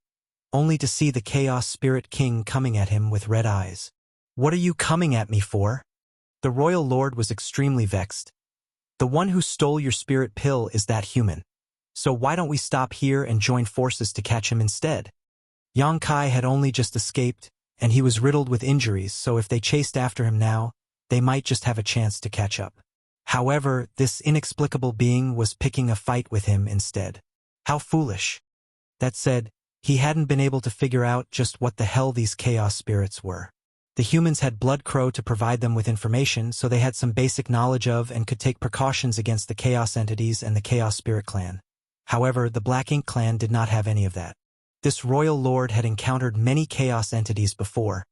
only to see the Chaos Spirit King coming at him with red eyes. "What are you coming at me for?" The royal lord was extremely vexed. The one who stole your spirit pill is that human. So why don't we stop here and join forces to catch him instead? Yang Kai had only just escaped, and he was riddled with injuries, so if they chased after him now, they might just have a chance to catch up. However, this inexplicable being was picking a fight with him instead. How foolish. That said, he hadn't been able to figure out just what the hell these chaos spirits were. The humans had Blood Crow to provide them with information, so they had some basic knowledge of and could take precautions against the chaos entities and the Chaos Spirit Clan. However, the Black Ink Clan did not have any of that. This royal lord had encountered many chaos entities before,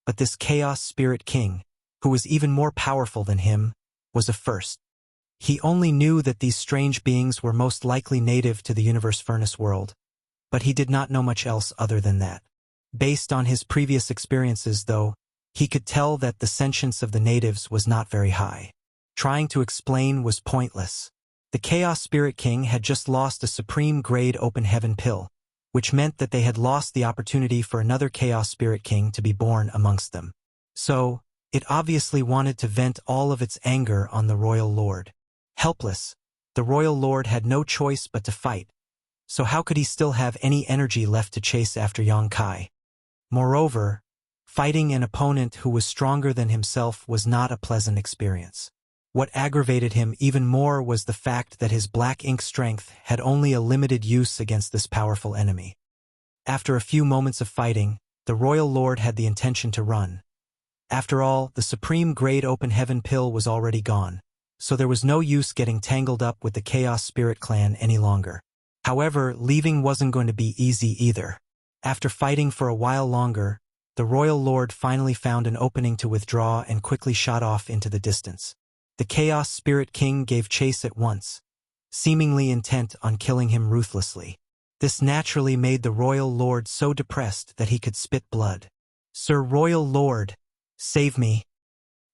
but this Chaos Spirit King, who was even more powerful than him, was a first. He only knew that these strange beings were most likely native to the Universe Furnace world, but he did not know much else other than that. Based on his previous experiences, though, he could tell that the sentience of the natives was not very high. Trying to explain was pointless. The Chaos Spirit King had just lost a supreme-grade open heaven pill, which meant that they had lost the opportunity for another Chaos Spirit King to be born amongst them. So, it obviously wanted to vent all of its anger on the royal lord. Helpless, the royal lord had no choice but to fight. So how could he still have any energy left to chase after Yang Kai? Moreover, fighting an opponent who was stronger than himself was not a pleasant experience. What aggravated him even more was the fact that his black ink strength had only a limited use against this powerful enemy. After a few moments of fighting, the royal lord had the intention to run. After all, the supreme grade open heaven pill was already gone, so there was no use getting tangled up with the Chaos Spirit Clan any longer. However, leaving wasn't going to be easy either. After fighting for a while longer, the royal lord finally found an opening to withdraw and quickly shot off into the distance. The Chaos Spirit King gave chase at once, seemingly intent on killing him ruthlessly. This naturally made the royal lord so depressed that he could spit blood. "Sir Royal Lord, save me!"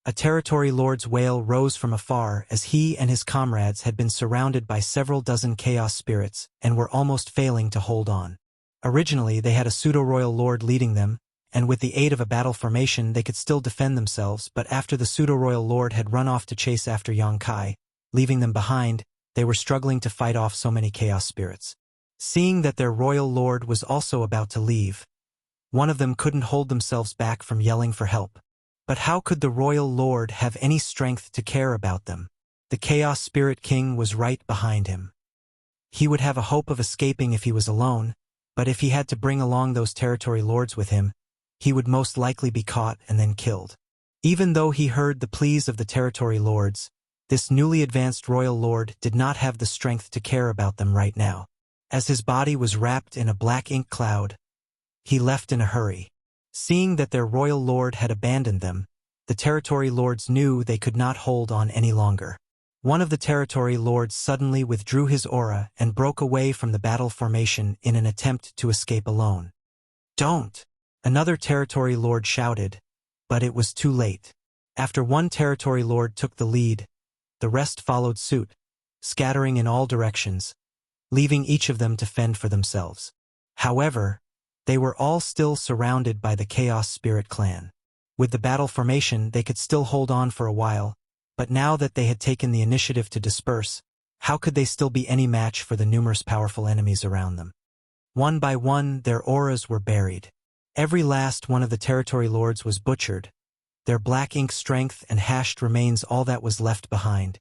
A territory lord's wail rose from afar as he and his comrades had been surrounded by several dozen chaos spirits and were almost failing to hold on. Originally, they had a pseudo-royal lord leading them, and with the aid of a battle formation they could still defend themselves, but after the pseudo-royal lord had run off to chase after Yang Kai, leaving them behind, they were struggling to fight off so many chaos spirits. Seeing that their royal lord was also about to leave, one of them couldn't hold themselves back from yelling for help. But how could the royal lord have any strength to care about them? The Chaos Spirit King was right behind him. He would have a hope of escaping if he was alone, but if he had to bring along those territory lords with him, he would most likely be caught and then killed. Even though he heard the pleas of the territory lords, this newly advanced royal lord did not have the strength to care about them right now. As his body was wrapped in a black ink cloud, he left in a hurry. Seeing that their royal lord had abandoned them, the territory lords knew they could not hold on any longer. One of the territory lords suddenly withdrew his aura and broke away from the battle formation in an attempt to escape alone. "Don't!" Another territory lord shouted, but it was too late. After one territory lord took the lead, the rest followed suit, scattering in all directions, leaving each of them to fend for themselves. However, they were all still surrounded by the Chaos Spirit Clan. With the battle formation, they could still hold on for a while, but now that they had taken the initiative to disperse, how could they still be any match for the numerous powerful enemies around them? One by one, their auras were buried. Every last one of the territory lords was butchered, their black ink strength and hashed remains all that was left behind.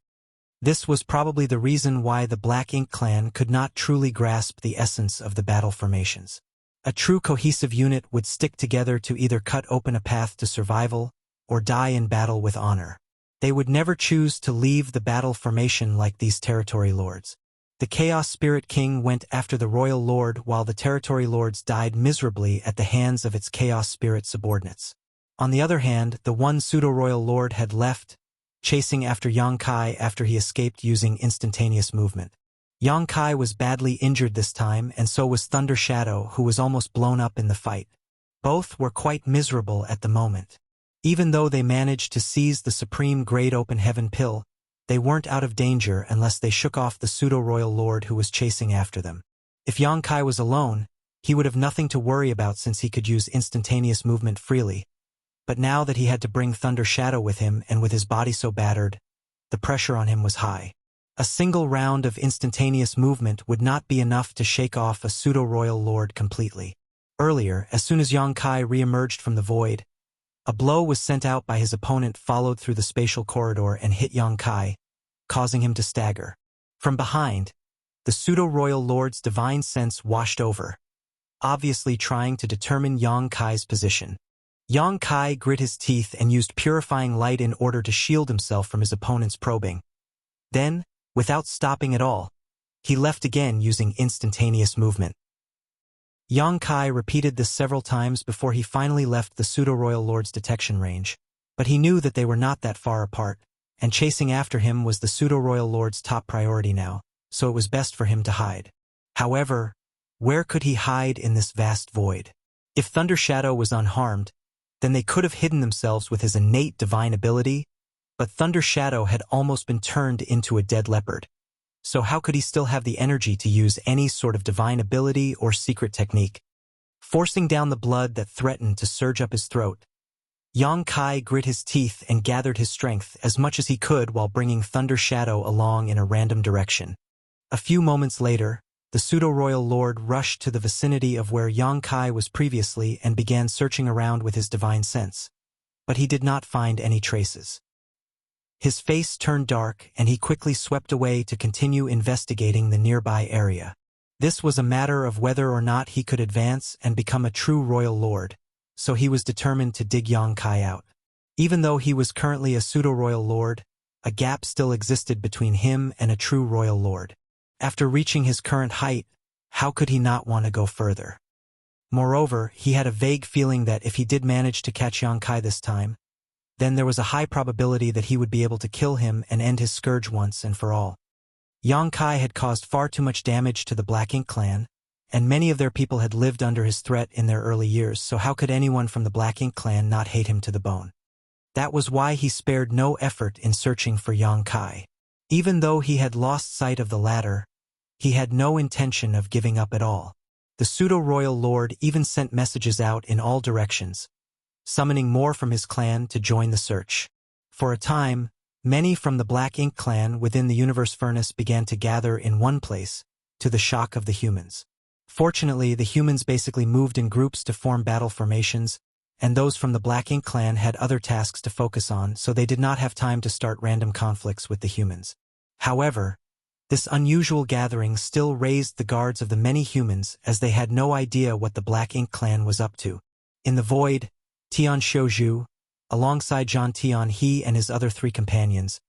This was probably the reason why the Black Ink Clan could not truly grasp the essence of the battle formations. A true cohesive unit would stick together to either cut open a path to survival or die in battle with honor. They would never choose to leave the battle formation like these territory lords. The Chaos Spirit King went after the Royal Lord while the territory lords died miserably at the hands of its Chaos Spirit subordinates. On the other hand, the one pseudo-Royal Lord had left, chasing after Yang Kai after he escaped using instantaneous movement. Yang Kai was badly injured this time, and so was Thunder Shadow, who was almost blown up in the fight. Both were quite miserable at the moment. Even though they managed to seize the supreme Great Open Heaven pill, they weren't out of danger unless they shook off the pseudo-royal lord who was chasing after them. If Yang Kai was alone, he would have nothing to worry about since he could use instantaneous movement freely. But now that he had to bring Thunder Shadow with him and with his body so battered, the pressure on him was high. A single round of instantaneous movement would not be enough to shake off a pseudo-royal lord completely. Earlier, as soon as Yang Kai re-emerged from the void, a blow was sent out by his opponent followed through the spatial corridor and hit Yang Kai, causing him to stagger. From behind, the pseudo-royal lord's divine sense washed over, obviously trying to determine Yang Kai's position. Yang Kai grit his teeth and used purifying light in order to shield himself from his opponent's probing. Then, without stopping at all, he left again using instantaneous movement. Yang Kai repeated this several times before he finally left the pseudo-royal lord's detection range, but he knew that they were not that far apart, and chasing after him was the pseudo-royal lord's top priority now, so it was best for him to hide. However, where could he hide in this vast void? If Thunder Shadow was unharmed, then they could have hidden themselves with his innate divine ability, but Thunder Shadow had almost been turned into a dead leopard. So how could he still have the energy to use any sort of divine ability or secret technique? Forcing down the blood that threatened to surge up his throat, Yang Kai grit his teeth and gathered his strength as much as he could while bringing Thunder Shadow along in a random direction. A few moments later, the pseudo-royal lord rushed to the vicinity of where Yang Kai was previously and began searching around with his divine sense. But he did not find any traces. His face turned dark and he quickly swept away to continue investigating the nearby area. This was a matter of whether or not he could advance and become a true royal lord, so he was determined to dig Yang Kai out. Even though he was currently a pseudo-royal lord, a gap still existed between him and a true royal lord. After reaching his current height, how could he not want to go further? Moreover, he had a vague feeling that if he did manage to catch Yang Kai this time, then there was a high probability that he would be able to kill him and end his scourge once and for all. Yang Kai had caused far too much damage to the Black Ink clan, and many of their people had lived under his threat in their early years, so how could anyone from the Black Ink clan not hate him to the bone? That was why he spared no effort in searching for Yang Kai. Even though he had lost sight of the latter, he had no intention of giving up at all. The pseudo-royal lord even sent messages out in all directions, summoning more from his clan to join the search. For a time, many from the Black Ink clan within the Universe Furnace began to gather in one place, to the shock of the humans. Fortunately, the humans basically moved in groups to form battle formations, and those from the Black Ink clan had other tasks to focus on, so they did not have time to start random conflicts with the humans. However, this unusual gathering still raised the guards of the many humans as they had no idea what the Black Ink clan was up to. In the void, Tian Xiuzhu, alongside Zhan Tian, he and his other 3 companions,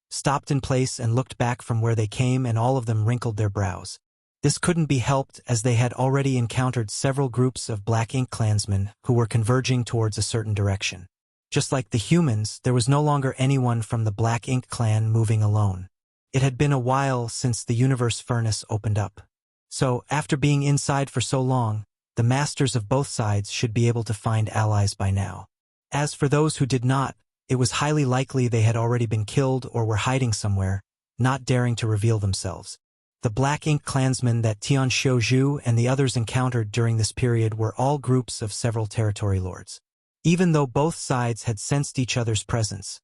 stopped in place and looked back from where they came, and all of them wrinkled their brows. This couldn't be helped as they had already encountered several groups of Black Ink clansmen who were converging towards a certain direction. Just like the humans, there was no longer anyone from the Black Ink clan moving alone. It had been a while since the Universe Furnace opened up. So, after being inside for so long, the masters of both sides should be able to find allies by now. As for those who did not, it was highly likely they had already been killed or were hiding somewhere, not daring to reveal themselves. The Black Ink clansmen that Tian Xiuzhu and the others encountered during this period were all groups of several territory lords. Even though both sides had sensed each other's presence,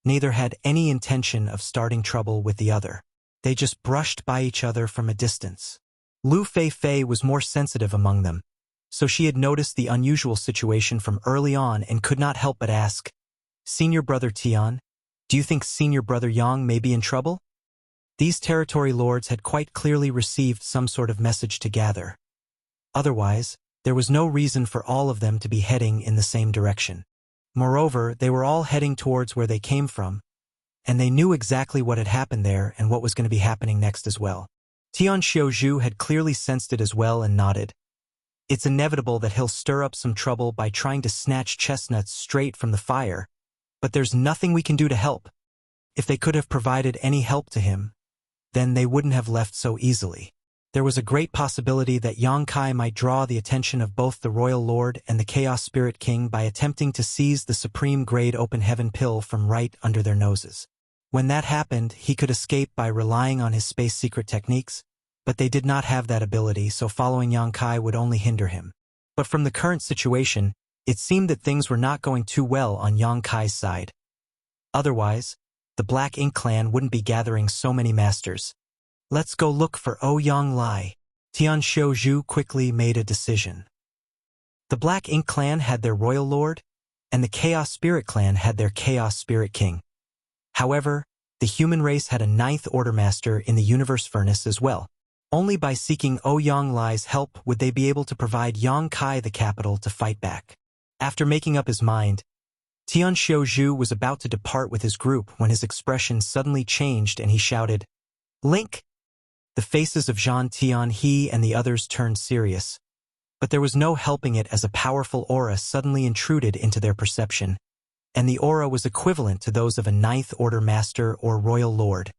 neither had any intention of starting trouble with the other. They just brushed by each other from a distance. Lu Fei was more sensitive among them, so she had noticed the unusual situation from early on and could not help but ask, "Senior brother Tian, do you think senior brother Yang may be in trouble?" These territory lords had quite clearly received some sort of message to gather. Otherwise, there was no reason for all of them to be heading in the same direction. Moreover, they were all heading towards where they came from, and they knew exactly what had happened there and what was going to be happening next as well. Tian Xiuzhu had clearly sensed it as well and nodded. It's inevitable that he'll stir up some trouble by trying to snatch chestnuts straight from the fire, but there's nothing we can do to help. If they could have provided any help to him, then they wouldn't have left so easily. There was a great possibility that Yang Kai might draw the attention of both the Royal Lord and the Chaos Spirit King by attempting to seize the Supreme Grade Open Heaven pill from right under their noses. When that happened, he could escape by relying on his space secret techniques, but they did not have that ability, so following Yang Kai would only hinder him. But from the current situation, It seemed that things were not going too well on Yang Kai's side. Otherwise, the Black Ink clan wouldn't be gathering so many masters. Let's go look for Ouyang Lai. Tian Xiuzhu quickly made a decision. The Black Ink clan had their royal lord, and the Chaos Spirit clan had their Chaos Spirit king. However, the human race had a ninth order master in the universe furnace as well. Only by seeking Ouyang Lai's help would they be able to provide Yang Kai the capital to fight back. After making up his mind, Tian Xiuzhu was about to depart with his group when his expression suddenly changed and he shouted, "Link!" The faces of Zhan Tianhe and the others turned serious, but there was no helping it as a powerful aura suddenly intruded into their perception, and the aura was equivalent to those of a ninth order master or royal lord.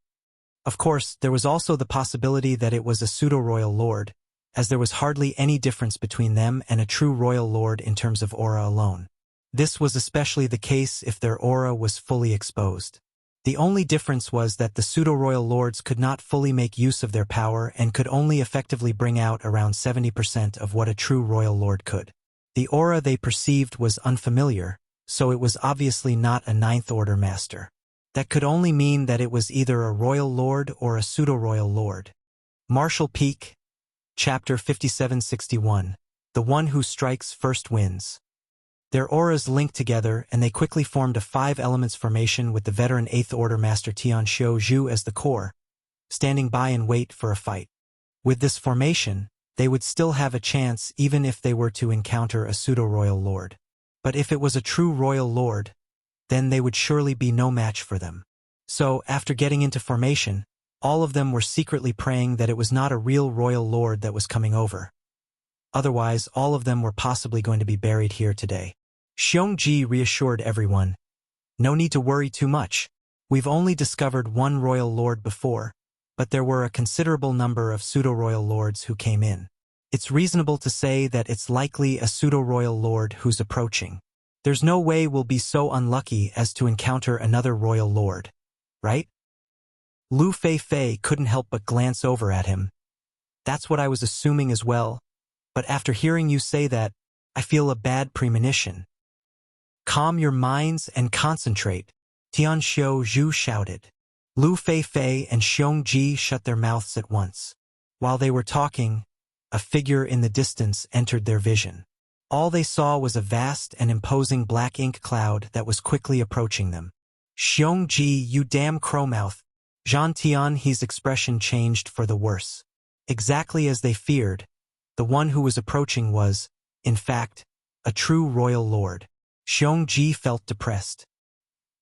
Of course, there was also the possibility that it was a pseudo-royal lord, as there was hardly any difference between them and a true royal lord in terms of aura alone. This was especially the case if their aura was fully exposed. The only difference was that the pseudo-royal lords could not fully make use of their power and could only effectively bring out around 70% of what a true royal lord could. The aura they perceived was unfamiliar, so it was obviously not a ninth order master. That could only mean that it was either a royal lord or a pseudo-royal lord. Martial Peak, Chapter 5761, The One Who Strikes First Wins. Their auras linked together and they quickly formed a 5 elements formation with the veteran 8th Order Master Tian Xiuzhu as the core, standing by in wait for a fight. With this formation, they would still have a chance even if they were to encounter a pseudo-royal lord. But if it was a true royal lord, then they would surely be no match for them. So, after getting into formation, all of them were secretly praying that it was not a real royal lord that was coming over. Otherwise, all of them were possibly going to be buried here today. Xiongji reassured everyone. No need to worry too much. We've only discovered one royal lord before, but there were a considerable number of pseudo-royal lords who came in. It's reasonable to say that it's likely a pseudo-royal lord who's approaching. There's no way we'll be so unlucky as to encounter another royal lord, right? Lu Feifei couldn't help but glance over at him. That's what I was assuming as well, but after hearing you say that, I feel a bad premonition. Calm your minds and concentrate, Tian Xiuzhu shouted. Lu Feifei and Xiongji shut their mouths at once. While they were talking, a figure in the distance entered their vision. All they saw was a vast and imposing black ink cloud that was quickly approaching them. Xiongji, you damn crowmouth! Zhan Tianhe's expression changed for the worse. Exactly as they feared, the one who was approaching was, in fact, a true royal lord. Xiongji felt depressed.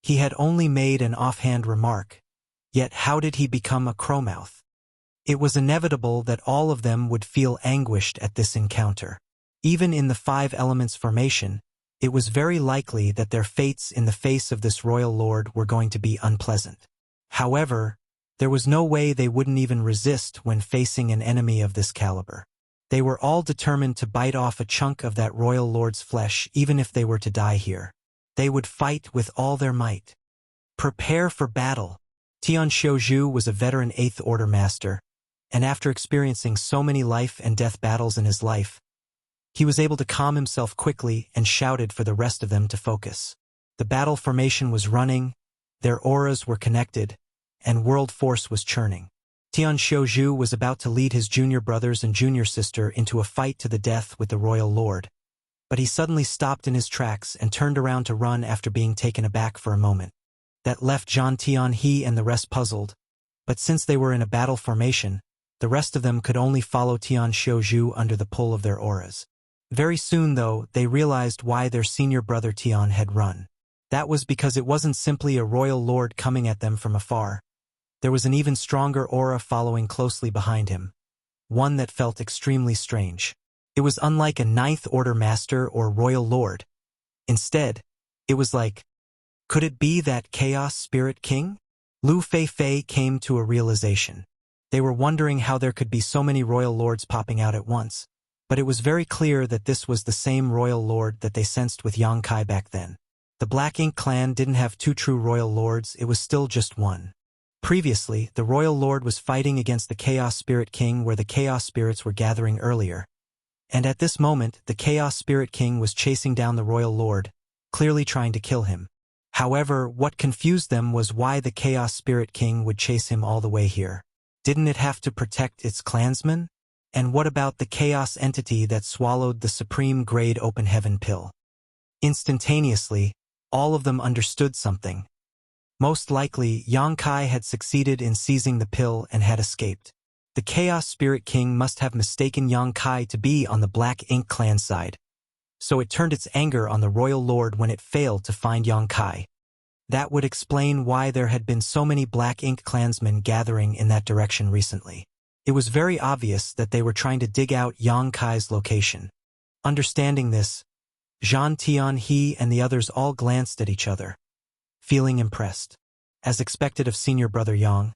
He had only made an offhand remark, yet how did he become a crowmouth? It was inevitable that all of them would feel anguished at this encounter. Even in the 5 elements formation, it was very likely that their fates in the face of this royal lord were going to be unpleasant. However, there was no way they wouldn't even resist when facing an enemy of this caliber. They were all determined to bite off a chunk of that royal lord's flesh even if they were to die here. They would fight with all their might. Prepare for battle. Tian Xiuzhu was a veteran 8th Order Master, and after experiencing so many life and death battles in his life, he was able to calm himself quickly and shouted for the rest of them to focus. The battle formation was running, their auras were connected, and world force was churning. Tian Xiuzhu was about to lead his junior brothers and junior sister into a fight to the death with the royal lord, but he suddenly stopped in his tracks and turned around to run after being taken aback for a moment. That left Zhan Tianhe and the rest puzzled, but since they were in a battle formation, the rest of them could only follow Tian Xiuzhu under the pull of their auras. Very soon, though, they realized why their senior brother Tian had run. That was because it wasn't simply a royal lord coming at them from afar. There was an even stronger aura following closely behind him, one that felt extremely strange. It was unlike a 9th Order Master or Royal Lord. Instead, it was like, could it be that Chaos Spirit King? Lu Feifei came to a realization. They were wondering how there could be so many Royal Lords popping out at once, but it was very clear that this was the same Royal Lord that they sensed with Yang Kai back then. The Black Ink clan didn't have 2 true Royal Lords, it was still just one. Previously, the Royal Lord was fighting against the Chaos Spirit King where the Chaos Spirits were gathering earlier, And at this moment, the Chaos Spirit King was chasing down the Royal Lord, clearly trying to kill him. However, what confused them was why the Chaos Spirit King would chase him all the way here. Didn't it have to protect its clansmen? And what about the chaos entity that swallowed the supreme grade open heaven pill? Instantaneously, all of them understood something. Most likely, Yang Kai had succeeded in seizing the pill and had escaped. The Chaos Spirit King must have mistaken Yang Kai to be on the Black Ink clan side. So it turned its anger on the Royal Lord when it failed to find Yang Kai. That would explain why there had been so many Black Ink clansmen gathering in that direction recently. It was very obvious that they were trying to dig out Yang Kai's location. Understanding this, Zhan Tianhe and the others all glanced at each other, feeling impressed. As expected of senior brother Yang,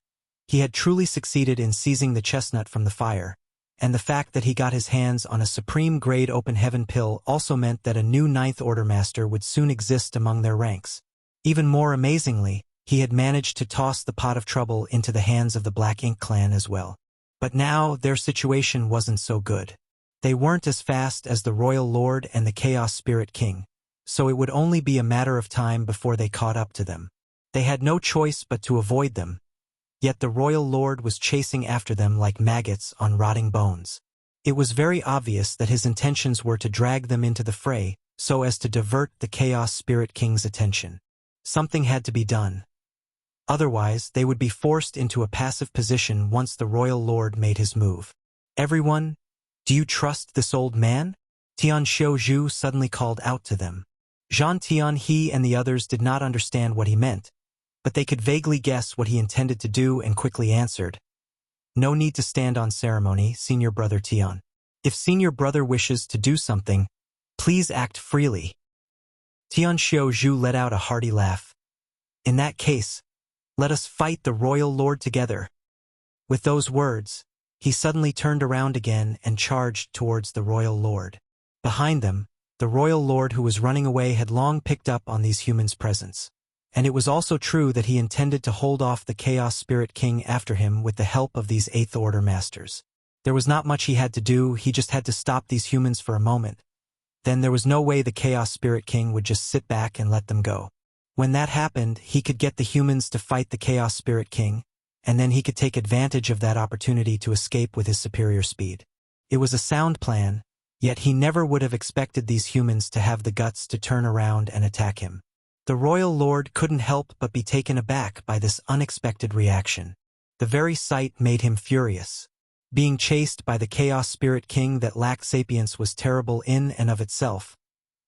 he had truly succeeded in seizing the chestnut from the fire, and the fact that he got his hands on a supreme-grade open heaven pill also meant that a new Ninth Order Master would soon exist among their ranks. Even more amazingly, he had managed to toss the pot of trouble into the hands of the Black Ink clan as well. But now their situation wasn't so good. They weren't as fast as the Royal Lord and the Chaos Spirit King, so it would only be a matter of time before they caught up to them. They had no choice but to avoid them. Yet the Royal Lord was chasing after them like maggots on rotting bones. It was very obvious that his intentions were to drag them into the fray, so as to divert the Chaos Spirit King's attention. Something had to be done. Otherwise, they would be forced into a passive position once the Royal Lord made his move. "Everyone, do you trust this old man?" Tian Xiaozhu suddenly called out to them. Zhan Tianhe and the others did not understand what he meant, but they could vaguely guess what he intended to do and quickly answered. "No need to stand on ceremony, senior brother Tian. If senior brother wishes to do something, please act freely." Tian Xiaozhu let out a hearty laugh. "In that case, let us fight the Royal Lord together." With those words, he suddenly turned around again and charged towards the Royal Lord. Behind them, the Royal Lord who was running away had long picked up on these humans' presence. And it was also true that he intended to hold off the Chaos Spirit King after him with the help of these Eighth Order Masters. There was not much he had to do, he just had to stop these humans for a moment. Then there was no way the Chaos Spirit King would just sit back and let them go. When that happened, he could get the humans to fight the Chaos Spirit King, and then he could take advantage of that opportunity to escape with his superior speed. It was a sound plan, yet he never would have expected these humans to have the guts to turn around and attack him. The Royal Lord couldn't help but be taken aback by this unexpected reaction. The very sight made him furious. Being chased by the Chaos Spirit King that lacked sapience was terrible in and of itself,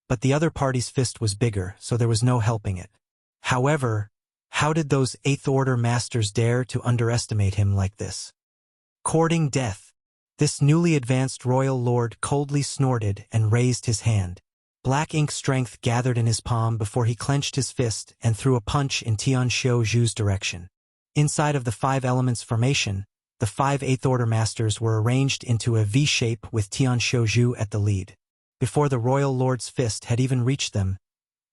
but the other party's fist was bigger, so there was no helping it. However, how did those Eighth Order Masters dare to underestimate him like this? Courting death. This newly advanced Royal Lord coldly snorted and raised his hand. Black ink strength gathered in his palm before he clenched his fist and threw a punch in Tian Xiaozhu's direction. Inside of the Five Elements formation, the 5 Eighth Order Masters were arranged into a V shape with Tian Xiaozhu at the lead. Before the Royal Lord's fist had even reached them,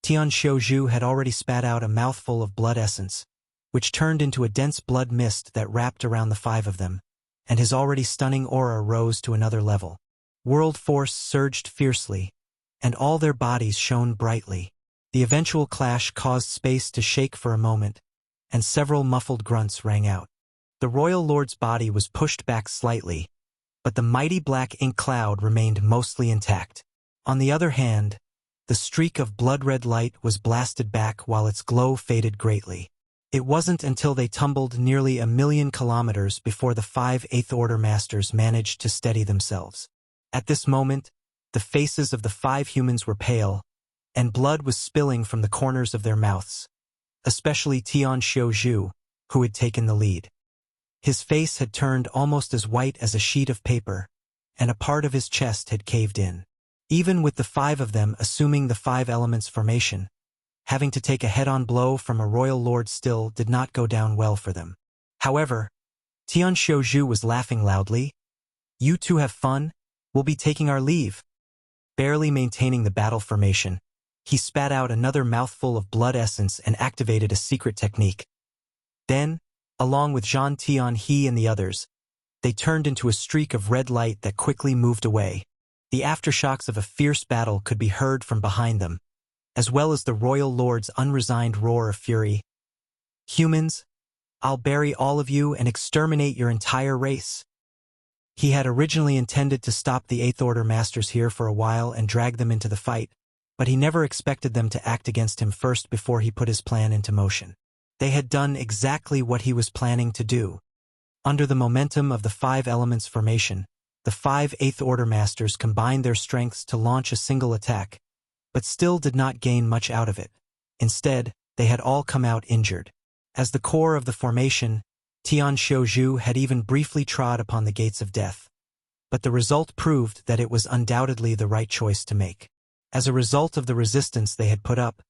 Tian Xiaozhu had already spat out a mouthful of blood essence, which turned into a dense blood mist that wrapped around the 5 of them, and his already stunning aura rose to another level. World force surged fiercely, and all their bodies shone brightly. The eventual clash caused space to shake for a moment, and several muffled grunts rang out. The Royal Lord's body was pushed back slightly, but the mighty black ink cloud remained mostly intact. On the other hand, the streak of blood-red light was blasted back while its glow faded greatly. It wasn't until they tumbled nearly 1,000,000 kilometers before the 5 Eighth Order Masters managed to steady themselves. At this moment, the faces of the 5 humans were pale, and blood was spilling from the corners of their mouths, especially Tian Xiaozhu, who had taken the lead. His face had turned almost as white as a sheet of paper, and a part of his chest had caved in. Even with the 5 of them assuming the 5 Elements formation, having to take a head-on blow from a Royal Lord still did not go down well for them. However, Tian Xiaozhu was laughing loudly. "You two have fun, we'll be taking our leave." Barely maintaining the battle formation, he spat out another mouthful of blood essence and activated a secret technique. Then, along with Zhan Tianhe and the others, they turned into a streak of red light that quickly moved away. The aftershocks of a fierce battle could be heard from behind them, as well as the royal lord's unresigned roar of fury. "Humans, I'll bury all of you and exterminate your entire race." He had originally intended to stop the Eighth Order Masters here for a while and drag them into the fight, but he never expected them to act against him first before he put his plan into motion. They had done exactly what he was planning to do. Under the momentum of the Five Elements formation, the 5 Eighth Order Masters combined their strengths to launch a single attack, but still did not gain much out of it. Instead, they had all come out injured. As the core of the formation, Tian Xiuzhu had even briefly trod upon the gates of death. But the result proved that it was undoubtedly the right choice to make. As a result of the resistance they had put up,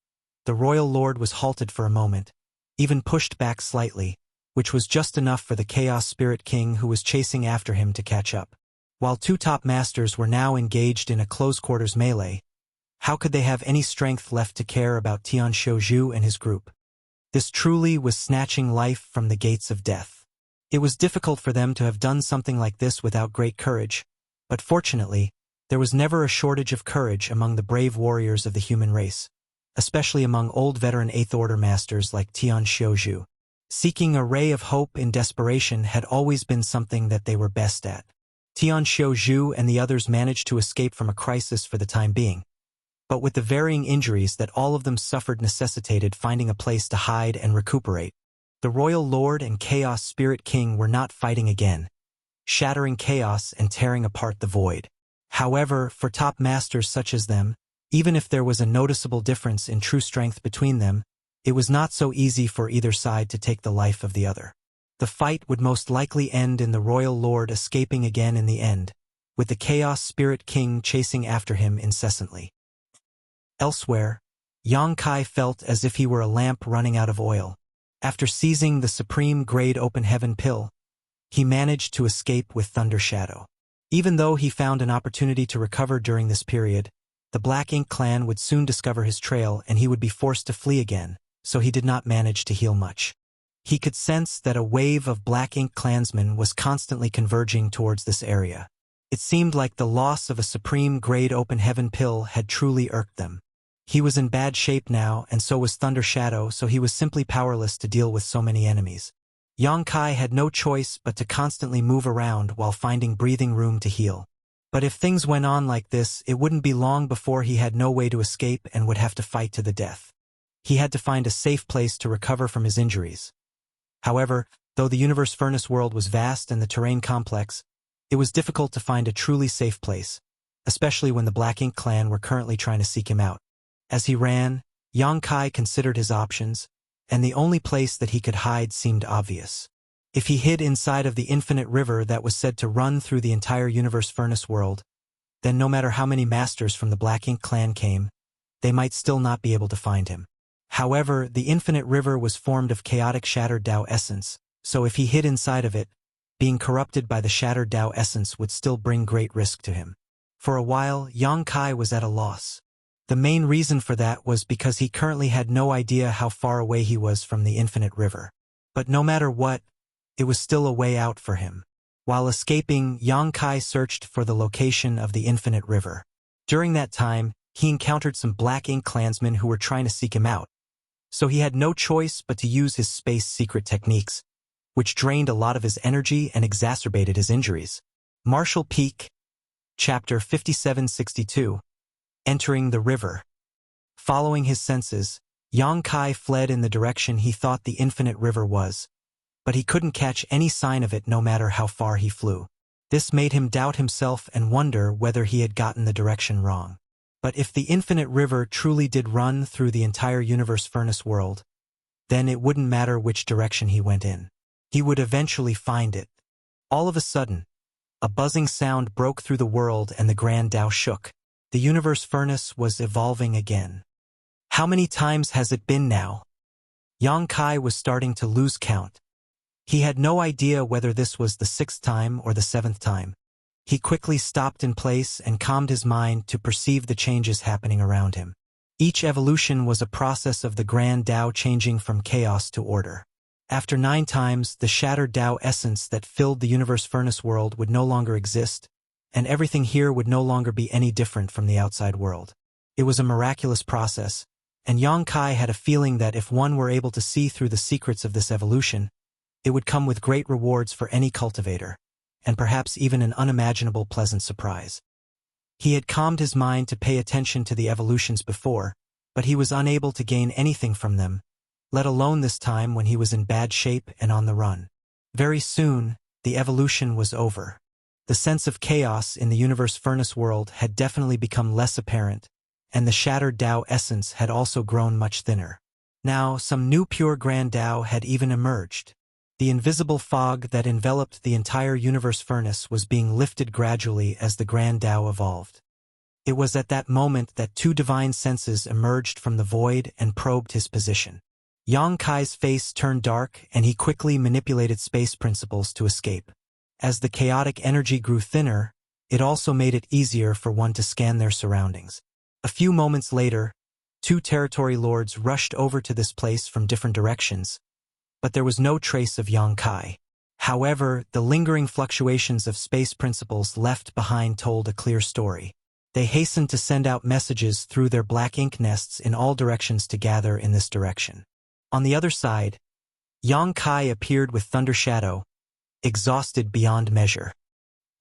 the royal lord was halted for a moment, even pushed back slightly, which was just enough for the Chaos Spirit King who was chasing after him to catch up. While 2 top masters were now engaged in a close-quarters melee, how could they have any strength left to care about Tian Xiuzhu and his group? This truly was snatching life from the gates of death. It was difficult for them to have done something like this without great courage, but fortunately, there was never a shortage of courage among the brave warriors of the human race, especially among old veteran Eighth Order Masters like Tian Xiuzhu. Seeking a ray of hope in desperation had always been something that they were best at. Tian Xiuzhu and the others managed to escape from a crisis for the time being, but with the varying injuries that all of them suffered necessitated finding a place to hide and recuperate. The Royal Lord and Chaos Spirit King were not fighting again, shattering chaos and tearing apart the void. However, for top masters such as them, even if there was a noticeable difference in true strength between them, it was not so easy for either side to take the life of the other. The fight would most likely end in the Royal Lord escaping again in the end, with the Chaos Spirit King chasing after him incessantly. Elsewhere, Yang Kai felt as if he were a lamp running out of oil. After seizing the Supreme Grade Open Heaven pill, he managed to escape with Thunder Shadow. Even though he found an opportunity to recover during this period, the Black Ink clan would soon discover his trail and he would be forced to flee again, so he did not manage to heal much. He could sense that a wave of Black Ink clansmen was constantly converging towards this area. It seemed like the loss of a Supreme Grade Open Heaven pill had truly irked them. He was in bad shape now, and so was Thunder Shadow, so he was simply powerless to deal with so many enemies. Yang Kai had no choice but to constantly move around while finding breathing room to heal. But if things went on like this, it wouldn't be long before he had no way to escape and would have to fight to the death. He had to find a safe place to recover from his injuries. However, though the Universe Furnace world was vast and the terrain complex, it was difficult to find a truly safe place, especially when the Black Ink clan were currently trying to seek him out. As he ran, Yang Kai considered his options, and the only place that he could hide seemed obvious. If he hid inside of the infinite river that was said to run through the entire Universe Furnace world, then no matter how many masters from the Black Ink clan came, they might still not be able to find him. However, the infinite river was formed of chaotic shattered Tao essence, so if he hid inside of it, being corrupted by the shattered Tao essence would still bring great risk to him. For a while, Yang Kai was at a loss. The main reason for that was because he currently had no idea how far away he was from the infinite river. But no matter what, it was still a way out for him. While escaping, Yang Kai searched for the location of the infinite river. During that time, he encountered some Black Ink clansmen who were trying to seek him out. So he had no choice but to use his space secret techniques, which drained a lot of his energy and exacerbated his injuries. Marshall Peak, Chapter 5762. Entering the river. Following his senses, Yang Kai fled in the direction he thought the infinite river was, but he couldn't catch any sign of it no matter how far he flew. This made him doubt himself and wonder whether he had gotten the direction wrong. But if the infinite river truly did run through the entire Universe Furnace world, then it wouldn't matter which direction he went in. He would eventually find it. All of a sudden, a buzzing sound broke through the world and the Grand Tao shook. The Universe Furnace was evolving again. How many times has it been now? Yang Kai was starting to lose count. He had no idea whether this was the 6th time or the 7th time. He quickly stopped in place and calmed his mind to perceive the changes happening around him. Each evolution was a process of the Grand Tao changing from chaos to order. After 9 times, the shattered Tao essence that filled the Universe Furnace world would no longer exist, and everything here would no longer be any different from the outside world. It was a miraculous process, and Yang Kai had a feeling that if one were able to see through the secrets of this evolution, it would come with great rewards for any cultivator, and perhaps even an unimaginable pleasant surprise. He had calmed his mind to pay attention to the evolutions before, but he was unable to gain anything from them, let alone this time when he was in bad shape and on the run. Very soon, the evolution was over. The sense of chaos in the universe furnace world had definitely become less apparent, and the shattered Tao essence had also grown much thinner. Now, some new pure grand Tao had even emerged. The invisible fog that enveloped the entire universe furnace was being lifted gradually as the grand Tao evolved. It was at that moment that two divine senses emerged from the void and probed his position. Yang Kai's face turned dark and he quickly manipulated space principles to escape. As the chaotic energy grew thinner, it also made it easier for one to scan their surroundings. A few moments later, two territory lords rushed over to this place from different directions, but there was no trace of Yang Kai. However, the lingering fluctuations of space principles left behind told a clear story. They hastened to send out messages through their black ink nests in all directions to gather in this direction. On the other side, Yang Kai appeared with Thunder Shadow, exhausted beyond measure.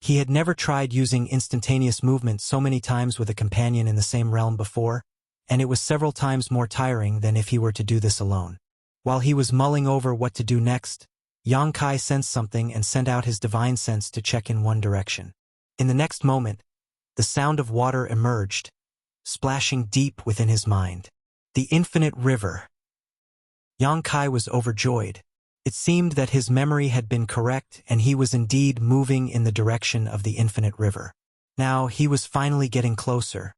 He had never tried using instantaneous movement so many times with a companion in the same realm before, and it was several times more tiring than if he were to do this alone. While he was mulling over what to do next, Yang Kai sensed something and sent out his divine sense to check in one direction. In the next moment, the sound of water emerged, splashing deep within his mind. The infinite river. Yang Kai was overjoyed. It seemed that his memory had been correct and he was indeed moving in the direction of the infinite river. Now he was finally getting closer.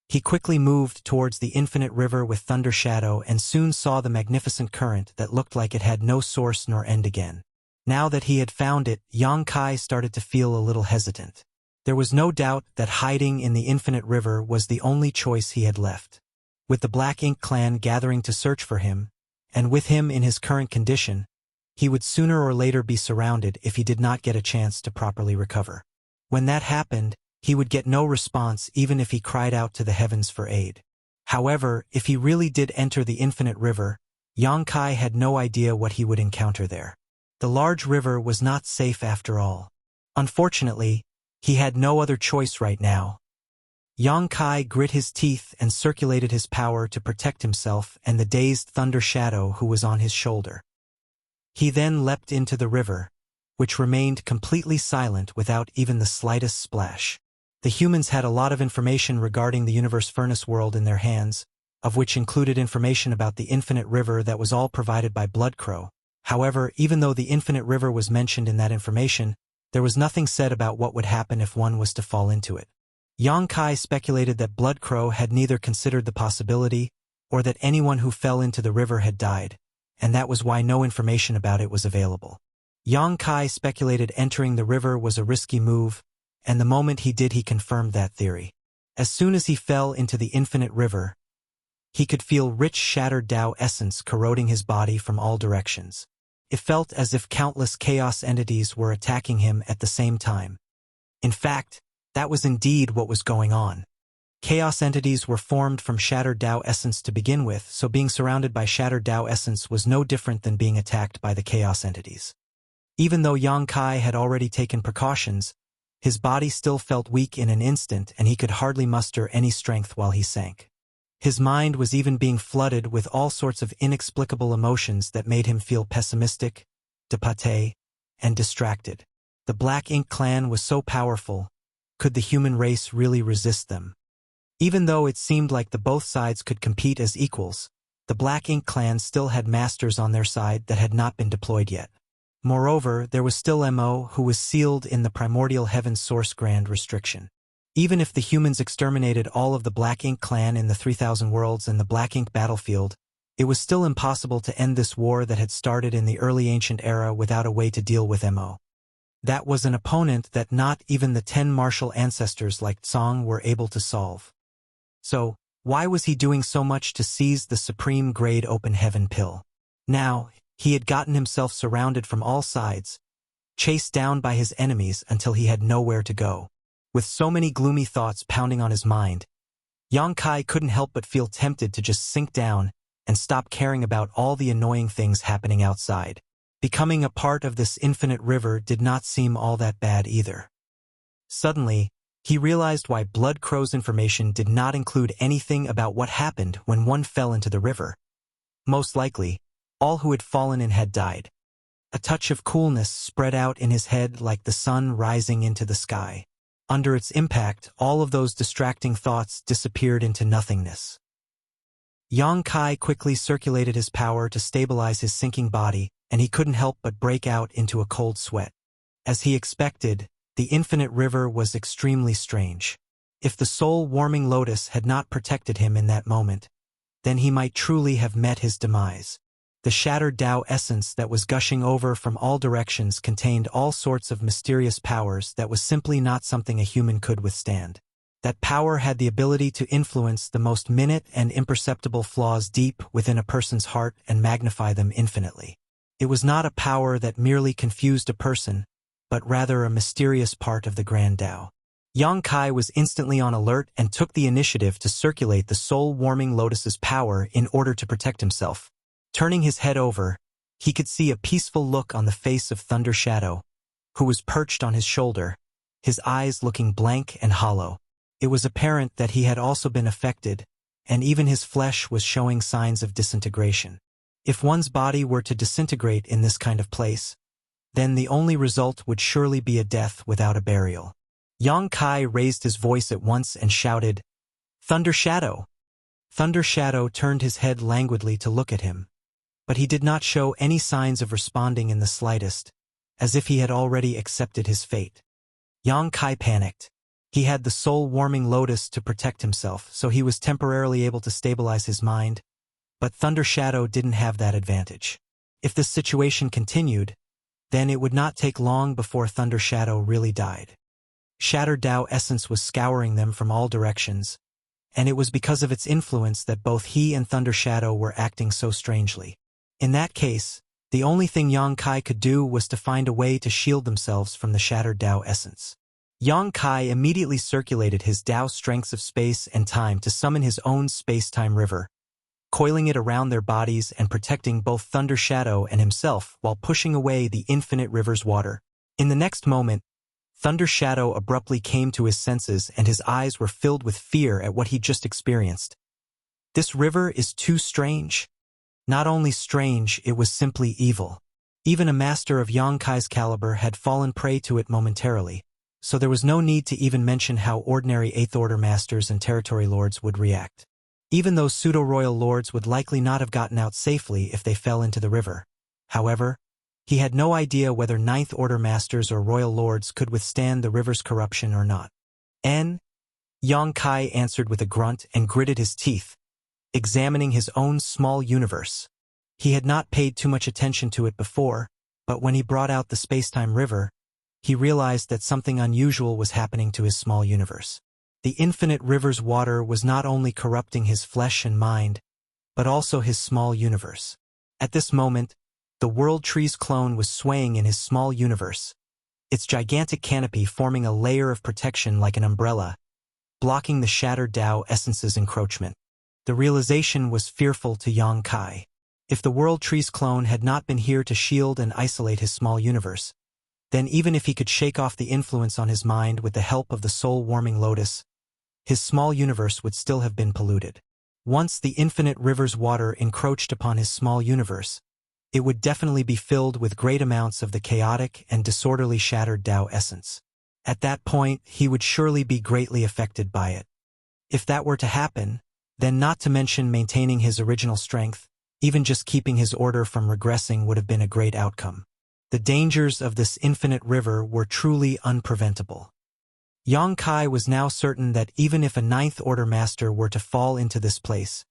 He quickly moved towards the infinite river with Thunder Shadow and soon saw the magnificent current that looked like it had no source nor end again. Now that he had found it, Yang Kai started to feel a little hesitant. There was no doubt that hiding in the infinite river was the only choice he had left. With the Black Ink clan gathering to search for him, and with him in his current condition, he would sooner or later be surrounded if he did not get a chance to properly recover. When that happened, he would get no response even if he cried out to the heavens for aid. However, if he really did enter the infinite river, Yang Kai had no idea what he would encounter there. The large river was not safe after all. Unfortunately, he had no other choice right now. Yang Kai grit his teeth and circulated his power to protect himself and the dazed Thunder Shadow who was on his shoulder. He then leapt into the river, which remained completely silent without even the slightest splash. The humans had a lot of information regarding the universe furnace world in their hands, of which included information about the infinite river that was all provided by Bloodcrow. However, even though the infinite river was mentioned in that information, there was nothing said about what would happen if one was to fall into it. Yang Kai speculated that Bloodcrow had neither considered the possibility, or that anyone who fell into the river had died, and that was why no information about it was available. Yang Kai speculated entering the river was a risky move, and the moment he did he confirmed that theory. As soon as he fell into the infinite river, he could feel rich shattered Tao essence corroding his body from all directions. It felt as if countless chaos entities were attacking him at the same time. In fact, that was indeed what was going on. Chaos entities were formed from shattered Tao essence to begin with, so being surrounded by shattered Tao essence was no different than being attacked by the chaos entities. Even though Yang Kai had already taken precautions, his body still felt weak in an instant and he could hardly muster any strength while he sank. His mind was even being flooded with all sorts of inexplicable emotions that made him feel pessimistic, dépassé, and distracted. The Black Ink clan was so powerful. Could the human race really resist them? Even though it seemed like the both sides could compete as equals, the Black Ink clan still had masters on their side that had not been deployed yet. Moreover, there was still Mo, who was sealed in the primordial heaven source grand restriction. Even if the humans exterminated all of the Black Ink clan in the 3000 worlds and the Black Ink battlefield, it was still impossible to end this war that had started in the early ancient era without a way to deal with Mo. That was an opponent that not even the 10 martial ancestors like Tsong were able to solve. So, why was he doing so much to seize the supreme grade open heaven pill? Now, he had gotten himself surrounded from all sides, chased down by his enemies until he had nowhere to go. With so many gloomy thoughts pounding on his mind, Yang Kai couldn't help but feel tempted to just sink down and stop caring about all the annoying things happening outside. Becoming a part of this infinite river did not seem all that bad either. Suddenly, he realized why Blood Crow's information did not include anything about what happened when one fell into the river. Most likely, all who had fallen in had died. A touch of coolness spread out in his head like the sun rising into the sky. Under its impact, all of those distracting thoughts disappeared into nothingness. Yang Kai quickly circulated his power to stabilize his sinking body, and he couldn't help but break out into a cold sweat. As he expected, the infinite river was extremely strange. If the soul-warming lotus had not protected him in that moment, then he might truly have met his demise. The shattered Tao essence that was gushing over from all directions contained all sorts of mysterious powers that was simply not something a human could withstand. That power had the ability to influence the most minute and imperceptible flaws deep within a person's heart and magnify them infinitely. It was not a power that merely confused a person, but rather a mysterious part of the Grand Tao. Yang Kai was instantly on alert and took the initiative to circulate the soul-warming lotus's power in order to protect himself. Turning his head over, he could see a peaceful look on the face of Thunder Shadow, who was perched on his shoulder, his eyes looking blank and hollow. It was apparent that he had also been affected, and even his flesh was showing signs of disintegration. If one's body were to disintegrate in this kind of place, then the only result would surely be a death without a burial. Yang Kai raised his voice at once and shouted, "Thunder Shadow!" Thunder Shadow turned his head languidly to look at him, but he did not show any signs of responding in the slightest, as if he had already accepted his fate. Yang Kai panicked. He had the soul-warming lotus to protect himself, so he was temporarily able to stabilize his mind, but Thunder Shadow didn't have that advantage. If this situation continued, then it would not take long before Thunder Shadow really died. Shattered Tao essence was scouring them from all directions, and it was because of its influence that both he and Thunder Shadow were acting so strangely. In that case, the only thing Yang Kai could do was to find a way to shield themselves from the shattered Tao essence. Yang Kai immediately circulated his Tao strengths of space and time to summon his own space-time river, coiling it around their bodies and protecting both Thunder Shadow and himself while pushing away the infinite river's water. In the next moment, Thunder Shadow abruptly came to his senses and his eyes were filled with fear at what he just experienced. This river is too strange. Not only strange, it was simply evil. Even a master of Yang Kai's caliber had fallen prey to it momentarily, so there was no need to even mention how ordinary Eighth Order masters and territory lords would react. Even those pseudo-royal lords would likely not have gotten out safely if they fell into the river. However, he had no idea whether Ninth Order masters or royal lords could withstand the river's corruption or not. Yang Kai answered with a grunt and gritted his teeth, examining his own small universe. He had not paid too much attention to it before, but when he brought out the space-time river, he realized that something unusual was happening to his small universe. The infinite river's water was not only corrupting his flesh and mind, but also his small universe. At this moment, the World Tree's clone was swaying in his small universe, its gigantic canopy forming a layer of protection like an umbrella, blocking the shattered Tao essence's encroachment. The realization was fearful to Yang Kai. If the World Tree's clone had not been here to shield and isolate his small universe, then even if he could shake off the influence on his mind with the help of the soul-warming lotus, his small universe would still have been polluted. Once the infinite river's water encroached upon his small universe, it would definitely be filled with great amounts of the chaotic and disorderly shattered Tao essence. At that point, he would surely be greatly affected by it. If that were to happen, then not to mention maintaining his original strength, even just keeping his order from regressing would have been a great outcome. The dangers of this infinite river were truly unpreventable. Yang Kai was now certain that even if a Ninth Order master were to fall into this place,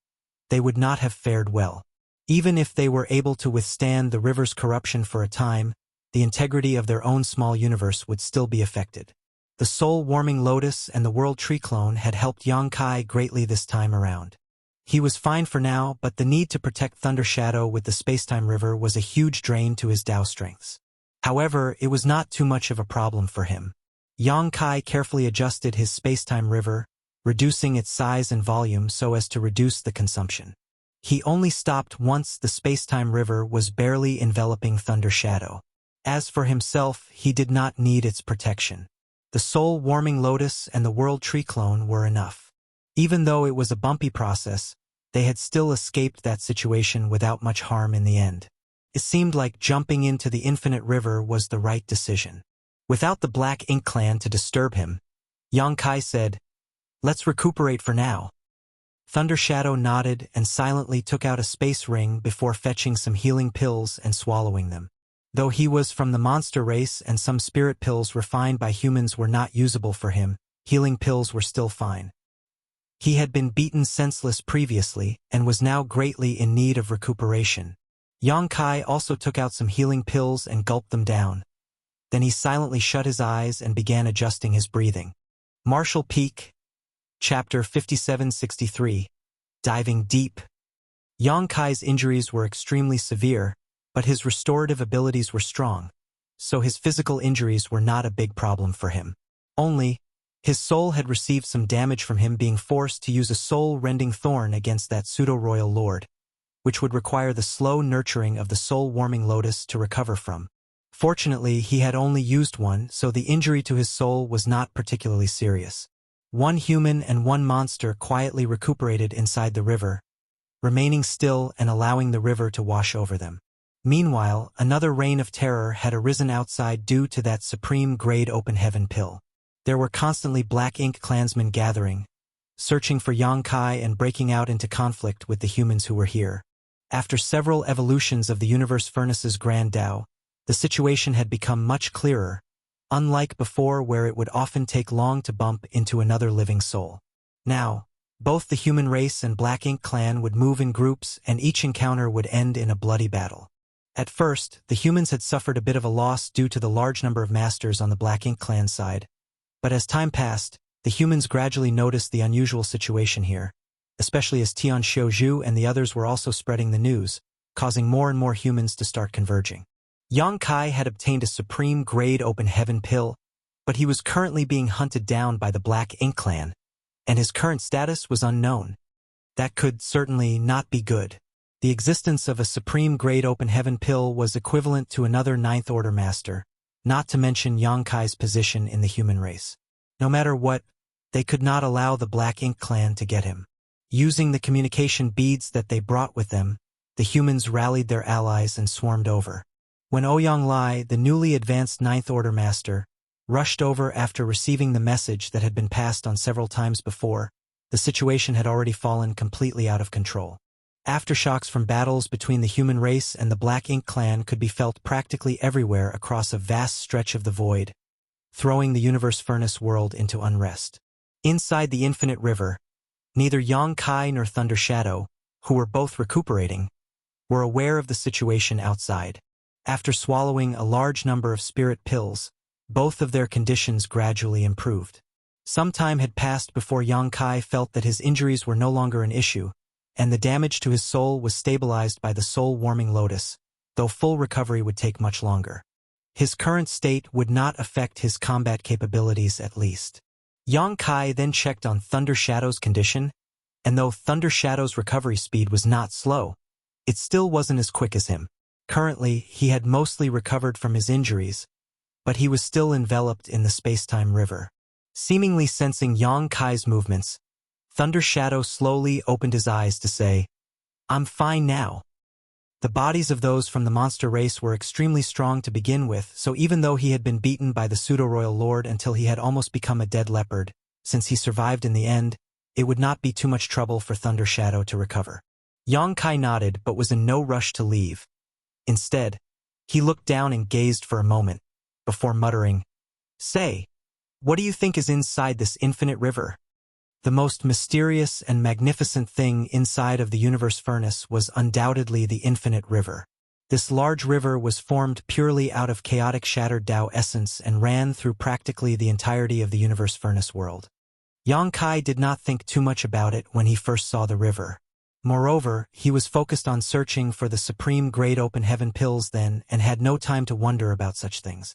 they would not have fared well. Even if they were able to withstand the river's corruption for a time, the integrity of their own small universe would still be affected. The soul-warming lotus and the World Tree clone had helped Yang Kai greatly this time around. He was fine for now, but the need to protect Thunder Shadow with the space-time river was a huge drain to his Tao strengths. However, it was not too much of a problem for him. Yang Kai carefully adjusted his space-time river, reducing its size and volume so as to reduce the consumption. He only stopped once the space-time river was barely enveloping Thunder Shadow. As for himself, he did not need its protection. The soul-warming lotus and the world tree clone were enough. Even though it was a bumpy process, they had still escaped that situation without much harm in the end. It seemed like jumping into the infinite river was the right decision. Without the Black Ink Clan to disturb him, Yang Kai said, "Let's recuperate for now." Thunder Shadow nodded and silently took out a space ring before fetching some healing pills and swallowing them. Though he was from the monster race and some spirit pills refined by humans were not usable for him, healing pills were still fine. He had been beaten senseless previously and was now greatly in need of recuperation. Yang Kai also took out some healing pills and gulped them down. Then he silently shut his eyes and began adjusting his breathing. Martial Peak, Chapter 5763, Diving Deep. Yang Kai's injuries were extremely severe, but his restorative abilities were strong, so his physical injuries were not a big problem for him. Only, his soul had received some damage from him being forced to use a soul-rending thorn against that pseudo-royal lord, which would require the slow nurturing of the soul-warming lotus to recover from. Fortunately, he had only used one, so the injury to his soul was not particularly serious. One human and one monster quietly recuperated inside the river, remaining still and allowing the river to wash over them. Meanwhile, another reign of terror had arisen outside due to that supreme-grade open heaven pill. There were constantly Black Ink clansmen gathering, searching for Yang Kai and breaking out into conflict with the humans who were here. After several evolutions of the Universe Furnace's Grand Tao, the situation had become much clearer, unlike before where it would often take long to bump into another living soul. Now, both the human race and Black Ink clan would move in groups and each encounter would end in a bloody battle. At first, the humans had suffered a bit of a loss due to the large number of masters on the Black Ink clan side, but as time passed, the humans gradually noticed the unusual situation here, especially as Tian Xiaozhu and the others were also spreading the news, causing more and more humans to start converging. Yang Kai had obtained a supreme-grade open heaven pill, but he was currently being hunted down by the Black Ink clan, and his current status was unknown. That could certainly not be good. The existence of a supreme-grade open heaven pill was equivalent to another Ninth Order master, not to mention Yang Kai's position in the human race. No matter what, they could not allow the Black Ink clan to get him. Using the communication beads that they brought with them, the humans rallied their allies and swarmed over. When Ouyang Lai, the newly advanced Ninth Order master, rushed over after receiving the message that had been passed on several times before, the situation had already fallen completely out of control. Aftershocks from battles between the human race and the Black Ink clan could be felt practically everywhere across a vast stretch of the void, throwing the Universe Furnace world into unrest. Inside the infinite river, neither Yang Kai nor Thunder Shadow, who were both recuperating, were aware of the situation outside. After swallowing a large number of spirit pills, both of their conditions gradually improved. Some time had passed before Yang Kai felt that his injuries were no longer an issue, and the damage to his soul was stabilized by the soul-warming lotus, though full recovery would take much longer. His current state would not affect his combat capabilities at least. Yang Kai then checked on Thunder Shadow's condition, and though Thunder Shadow's recovery speed was not slow, it still wasn't as quick as him. Currently, he had mostly recovered from his injuries, but he was still enveloped in the space-time river. Seemingly sensing Yang Kai's movements, Thunder Shadow slowly opened his eyes to say, "I'm fine now." The bodies of those from the monster race were extremely strong to begin with, so even though he had been beaten by the pseudo-royal lord until he had almost become a dead leopard, since he survived in the end, it would not be too much trouble for Thunder Shadow to recover. Yang Kai nodded but was in no rush to leave. Instead, he looked down and gazed for a moment, before muttering, "Say, what do you think is inside this infinite river?" The most mysterious and magnificent thing inside of the Universe Furnace was undoubtedly the infinite river. This large river was formed purely out of chaotic shattered Tao essence and ran through practically the entirety of the Universe Furnace world. Yang Kai did not think too much about it when he first saw the river. Moreover, he was focused on searching for the supreme grade open heaven pills then and had no time to wonder about such things.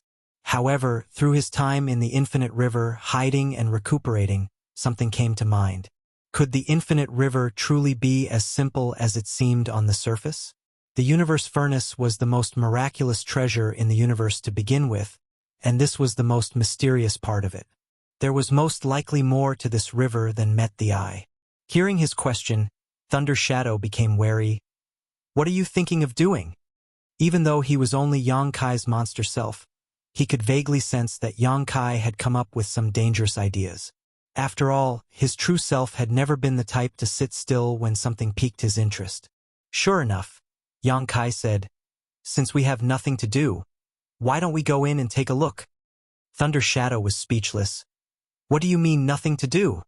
However, through his time in the infinite river, hiding and recuperating, something came to mind. Could the infinite river truly be as simple as it seemed on the surface? The universe furnace was the most miraculous treasure in the universe to begin with, and this was the most mysterious part of it. There was most likely more to this river than met the eye. Hearing his question, Thunder Shadow became wary. "What are you thinking of doing?" Even though he was only Yang Kai's monster self, he could vaguely sense that Yang Kai had come up with some dangerous ideas. After all, his true self had never been the type to sit still when something piqued his interest. "Sure enough," Yang Kai said, "since we have nothing to do, why don't we go in and take a look?" Thunder Shadow was speechless. "What do you mean nothing to do?"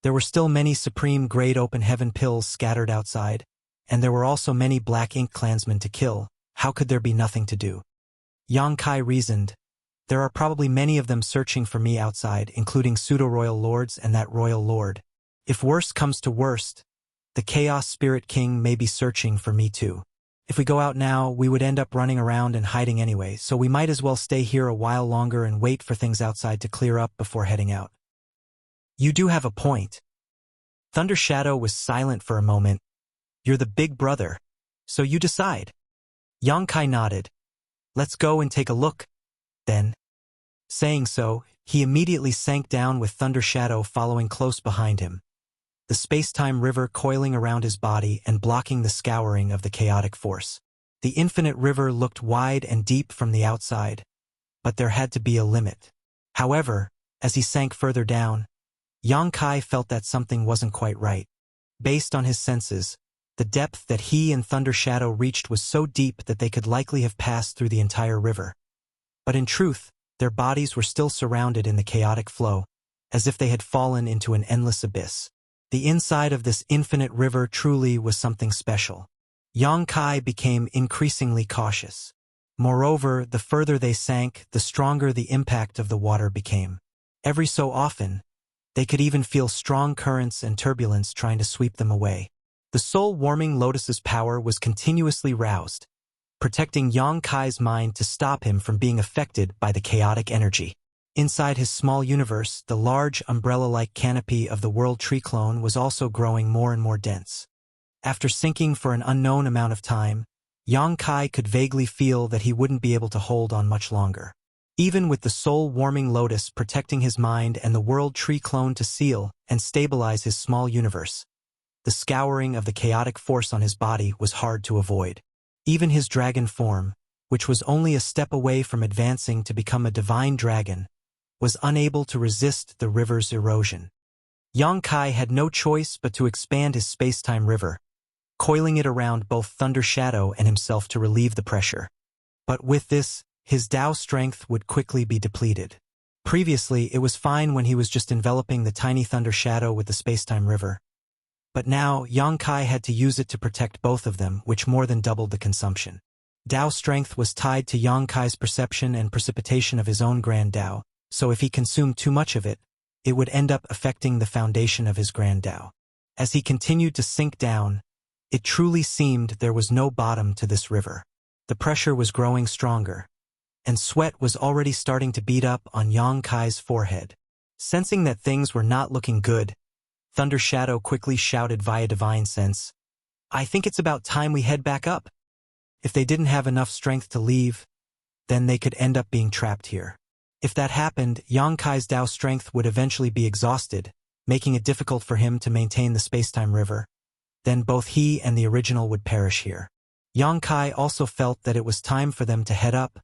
There were still many supreme grade open heaven pills scattered outside, and there were also many black ink clansmen to kill. How could there be nothing to do? Yang Kai reasoned. There are probably many of them searching for me outside, including pseudo-royal lords and that royal lord. If worst comes to worst, the Chaos Spirit King may be searching for me too. If we go out now, we would end up running around and hiding anyway, so we might as well stay here a while longer and wait for things outside to clear up before heading out. You do have a point. Thunder Shadow was silent for a moment. You're the big brother, so you decide. Yang Kai nodded. Let's go and take a look, then. Saying so, he immediately sank down with Thunder Shadow following close behind him, the space-time river coiling around his body and blocking the scouring of the chaotic force. The infinite river looked wide and deep from the outside, but there had to be a limit. However, as he sank further down, Yang Kai felt that something wasn't quite right. Based on his senses, the depth that he and Thunder Shadow reached was so deep that they could likely have passed through the entire river. But in truth, their bodies were still surrounded in the chaotic flow, as if they had fallen into an endless abyss. The inside of this infinite river truly was something special. Yang Kai became increasingly cautious. Moreover, the further they sank, the stronger the impact of the water became. Every so often, they could even feel strong currents and turbulence trying to sweep them away. The soul-warming lotus's power was continuously roused, protecting Yang Kai's mind to stop him from being affected by the chaotic energy. Inside his small universe, the large umbrella-like canopy of the World Tree clone was also growing more and more dense. After sinking for an unknown amount of time, Yang Kai could vaguely feel that he wouldn't be able to hold on much longer. Even with the soul-warming lotus protecting his mind and the World Tree clone to seal and stabilize his small universe, the scouring of the chaotic force on his body was hard to avoid. Even his dragon form, which was only a step away from advancing to become a divine dragon, was unable to resist the river's erosion. Yang Kai had no choice but to expand his space-time river, coiling it around both Thunder Shadow and himself to relieve the pressure. But with this, his Tao strength would quickly be depleted. Previously, it was fine when he was just enveloping the tiny Thunder Shadow with the space-time river. But now, Yang Kai had to use it to protect both of them, which more than doubled the consumption. Tao strength was tied to Yang Kai's perception and precipitation of his own Grand Tao, so if he consumed too much of it, it would end up affecting the foundation of his Grand Tao. As he continued to sink down, it truly seemed there was no bottom to this river. The pressure was growing stronger, and sweat was already starting to bead up on Yang Kai's forehead. Sensing that things were not looking good, Thunder Shadow quickly shouted via divine sense, "I think it's about time we head back up." If they didn't have enough strength to leave, then they could end up being trapped here. If that happened, Yang Kai's Tao strength would eventually be exhausted, making it difficult for him to maintain the space-time river. Then both he and the original would perish here. Yang Kai also felt that it was time for them to head up,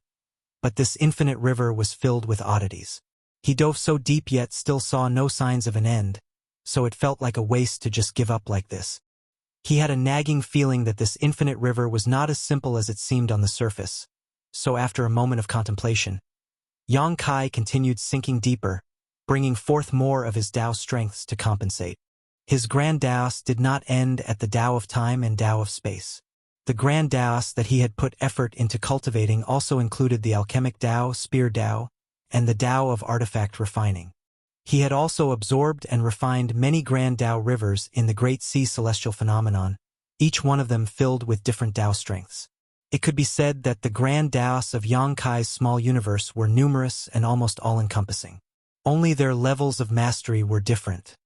but this infinite river was filled with oddities. He dove so deep yet still saw no signs of an end, so it felt like a waste to just give up like this. He had a nagging feeling that this infinite river was not as simple as it seemed on the surface, so after a moment of contemplation, Yang Kai continued sinking deeper, bringing forth more of his Tao strengths to compensate. His Grand Taos did not end at the Tao of time and Tao of space. The Grand Taos that he had put effort into cultivating also included the alchemic Tao, spear Tao, and the Tao of artifact refining. He had also absorbed and refined many Grand Tao rivers in the Great Sea celestial phenomenon, each one of them filled with different Tao strengths. It could be said that the grand Daos of Yang Kai's small universe were numerous and almost all-encompassing. Only their levels of mastery were different.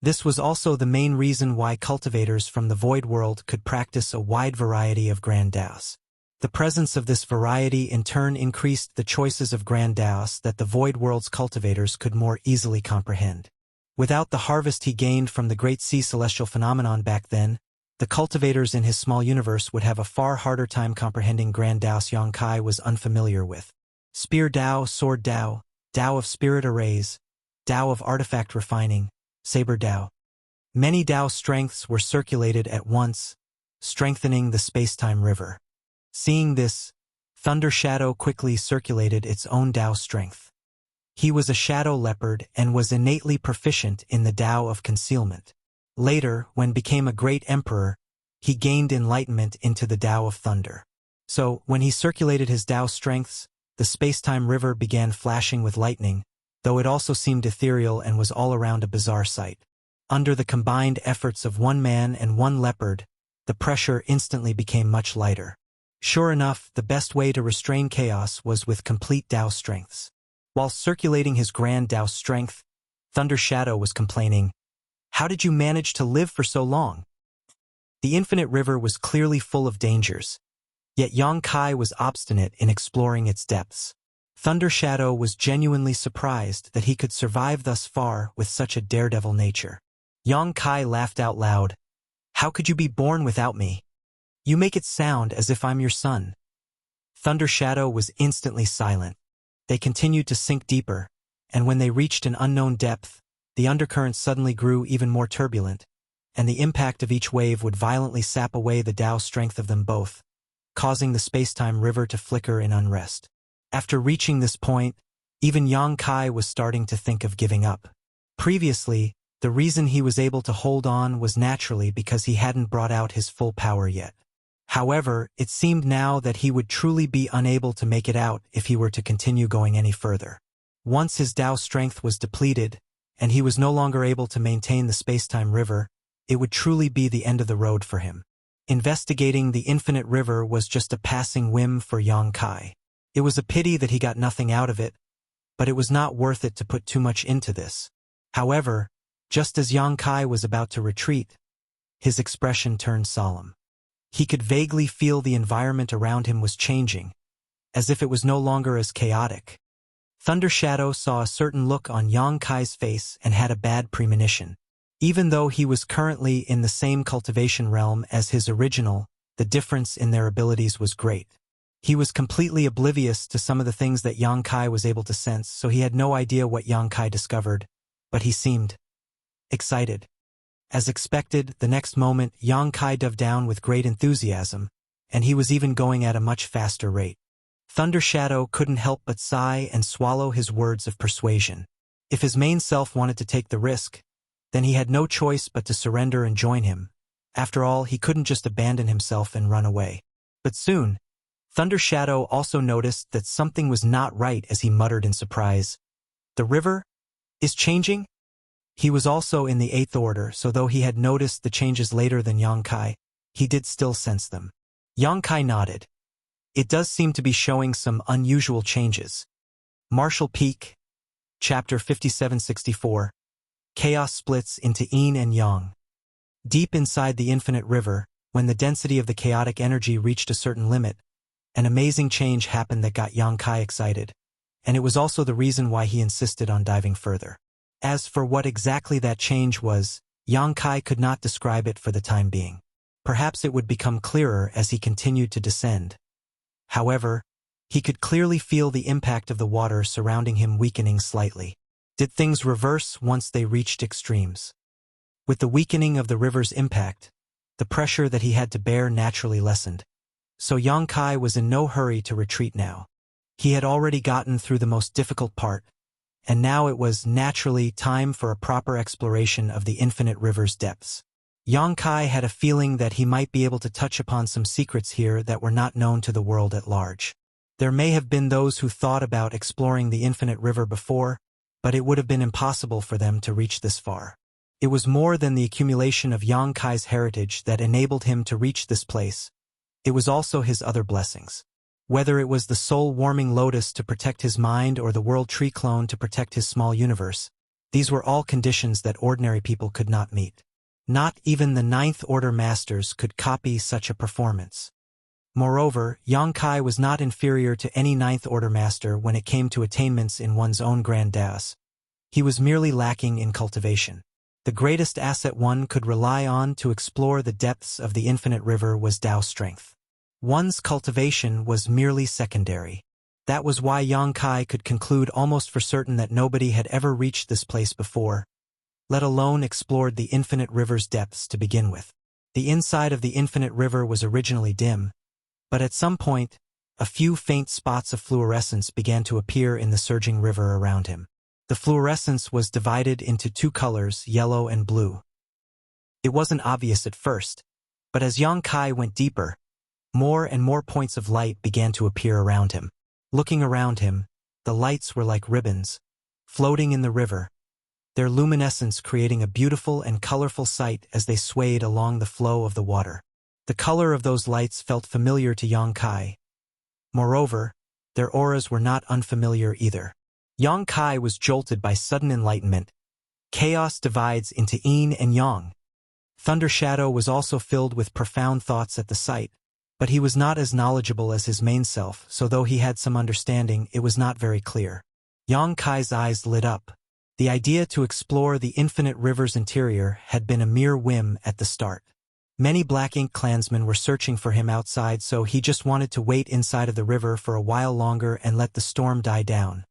This was also the main reason why cultivators from the Void World could practice a wide variety of grand Daos. The presence of this variety in turn increased the choices of grand Daos that the Void World's cultivators could more easily comprehend. Without the harvest he gained from the Great Sea Celestial phenomenon back then, the cultivators in his small universe would have a far harder time comprehending grand Daos Yang Kai was unfamiliar with. Spear Dao, Sword Dao, Dao of Spirit Arrays, Dao of Artifact Refining, Saber Dao. Many Dao strengths were circulated at once, strengthening the space-time river. Seeing this, Thunder Shadow quickly circulated its own Dao strength. He was a shadow leopard and was innately proficient in the Dao of Concealment. Later, when became a great emperor, he gained enlightenment into the Dao of Thunder. So, when he circulated his Dao strengths, the space-time river began flashing with lightning, though it also seemed ethereal and was all around a bizarre sight. Under the combined efforts of one man and one leopard, the pressure instantly became much lighter. Sure enough, the best way to restrain chaos was with complete Dao strengths. While circulating his grand Dao strength, Thunder Shadow was complaining, "How did you manage to live for so long?" The infinite river was clearly full of dangers, yet Yang Kai was obstinate in exploring its depths. Thunder Shadow was genuinely surprised that he could survive thus far with such a daredevil nature. Yang Kai laughed out loud. "How could you be born without me? You make it sound as if I'm your son." Thunder Shadow was instantly silent. They continued to sink deeper, and when they reached an unknown depth, the undercurrent suddenly grew even more turbulent, and the impact of each wave would violently sap away the Dao strength of them both, causing the space-time river to flicker in unrest. After reaching this point, even Yang Kai was starting to think of giving up. Previously, the reason he was able to hold on was naturally because he hadn't brought out his full power yet. However, it seemed now that he would truly be unable to make it out if he were to continue going any further. Once his Dao strength was depleted, and he was no longer able to maintain the space-time river, it would truly be the end of the road for him. Investigating the infinite river was just a passing whim for Yang Kai. It was a pity that he got nothing out of it, but it was not worth it to put too much into this. However, just as Yang Kai was about to retreat, his expression turned solemn. He could vaguely feel the environment around him was changing, as if it was no longer as chaotic. Thunder Shadow saw a certain look on Yang Kai's face and had a bad premonition. Even though he was currently in the same cultivation realm as his original, the difference in their abilities was great. He was completely oblivious to some of the things that Yang Kai was able to sense, so he had no idea what Yang Kai discovered, but he seemed excited. As expected, the next moment, Yang Kai dove down with great enthusiasm, and he was even going at a much faster rate. Thunder Shadow couldn't help but sigh and swallow his words of persuasion. If his main self wanted to take the risk, then he had no choice but to surrender and join him. After all, he couldn't just abandon himself and run away. But soon, Thunder Shadow also noticed that something was not right as he muttered in surprise, "The river is changing?" He was also in the 8th order, so though he had noticed the changes later than Yang Kai, he did still sense them. Yang Kai nodded. "It does seem to be showing some unusual changes." Martial Peak, Chapter 5764. Chaos splits into yin and yang. Deep inside the infinite river, when the density of the chaotic energy reached a certain limit, an amazing change happened that got Yang Kai excited, and it was also the reason why he insisted on diving further. As for what exactly that change was, Yang Kai could not describe it for the time being. Perhaps it would become clearer as he continued to descend. However, he could clearly feel the impact of the water surrounding him weakening slightly. Did things reverse once they reached extremes? With the weakening of the river's impact, the pressure that he had to bear naturally lessened. So Yang Kai was in no hurry to retreat now. He had already gotten through the most difficult part, and now it was naturally time for a proper exploration of the infinite river's depths. Yang Kai had a feeling that he might be able to touch upon some secrets here that were not known to the world at large. There may have been those who thought about exploring the infinite river before, but it would have been impossible for them to reach this far. It was more than the accumulation of Yang Kai's heritage that enabled him to reach this place. it was also his other blessings. Whether it was the soul-warming lotus to protect his mind or the world tree clone to protect his small universe, these were all conditions that ordinary people could not meet. Not even the Ninth Order masters could copy such a performance. Moreover, Yang Kai was not inferior to any Ninth Order master when it came to attainments in one's own grand Daos. He was merely lacking in cultivation. The greatest asset one could rely on to explore the depths of the infinite river was Dao strength. One's cultivation was merely secondary. That was why Yang Kai could conclude almost for certain that nobody had ever reached this place before, let alone explored the infinite river's depths to begin with. The inside of the infinite river was originally dim, but at some point, a few faint spots of fluorescence began to appear in the surging river around him. The fluorescence was divided into two colors, yellow and blue. It wasn't obvious at first, but as Yang Kai went deeper, more and more points of light began to appear around him. Looking around him, the lights were like ribbons, floating in the river, their luminescence creating a beautiful and colorful sight as they swayed along the flow of the water. The color of those lights felt familiar to Yang Kai. Moreover, their auras were not unfamiliar either. Yang Kai was jolted by sudden enlightenment. Chaos divides into yin and yang. Thunder Shadow was also filled with profound thoughts at the sight, but he was not as knowledgeable as his main self, so though he had some understanding, it was not very clear. Yang Kai's eyes lit up. The idea to explore the infinite river's interior had been a mere whim at the start. Many Black Ink clansmen were searching for him outside, so he just wanted to wait inside of the river for a while longer and let the storm die down.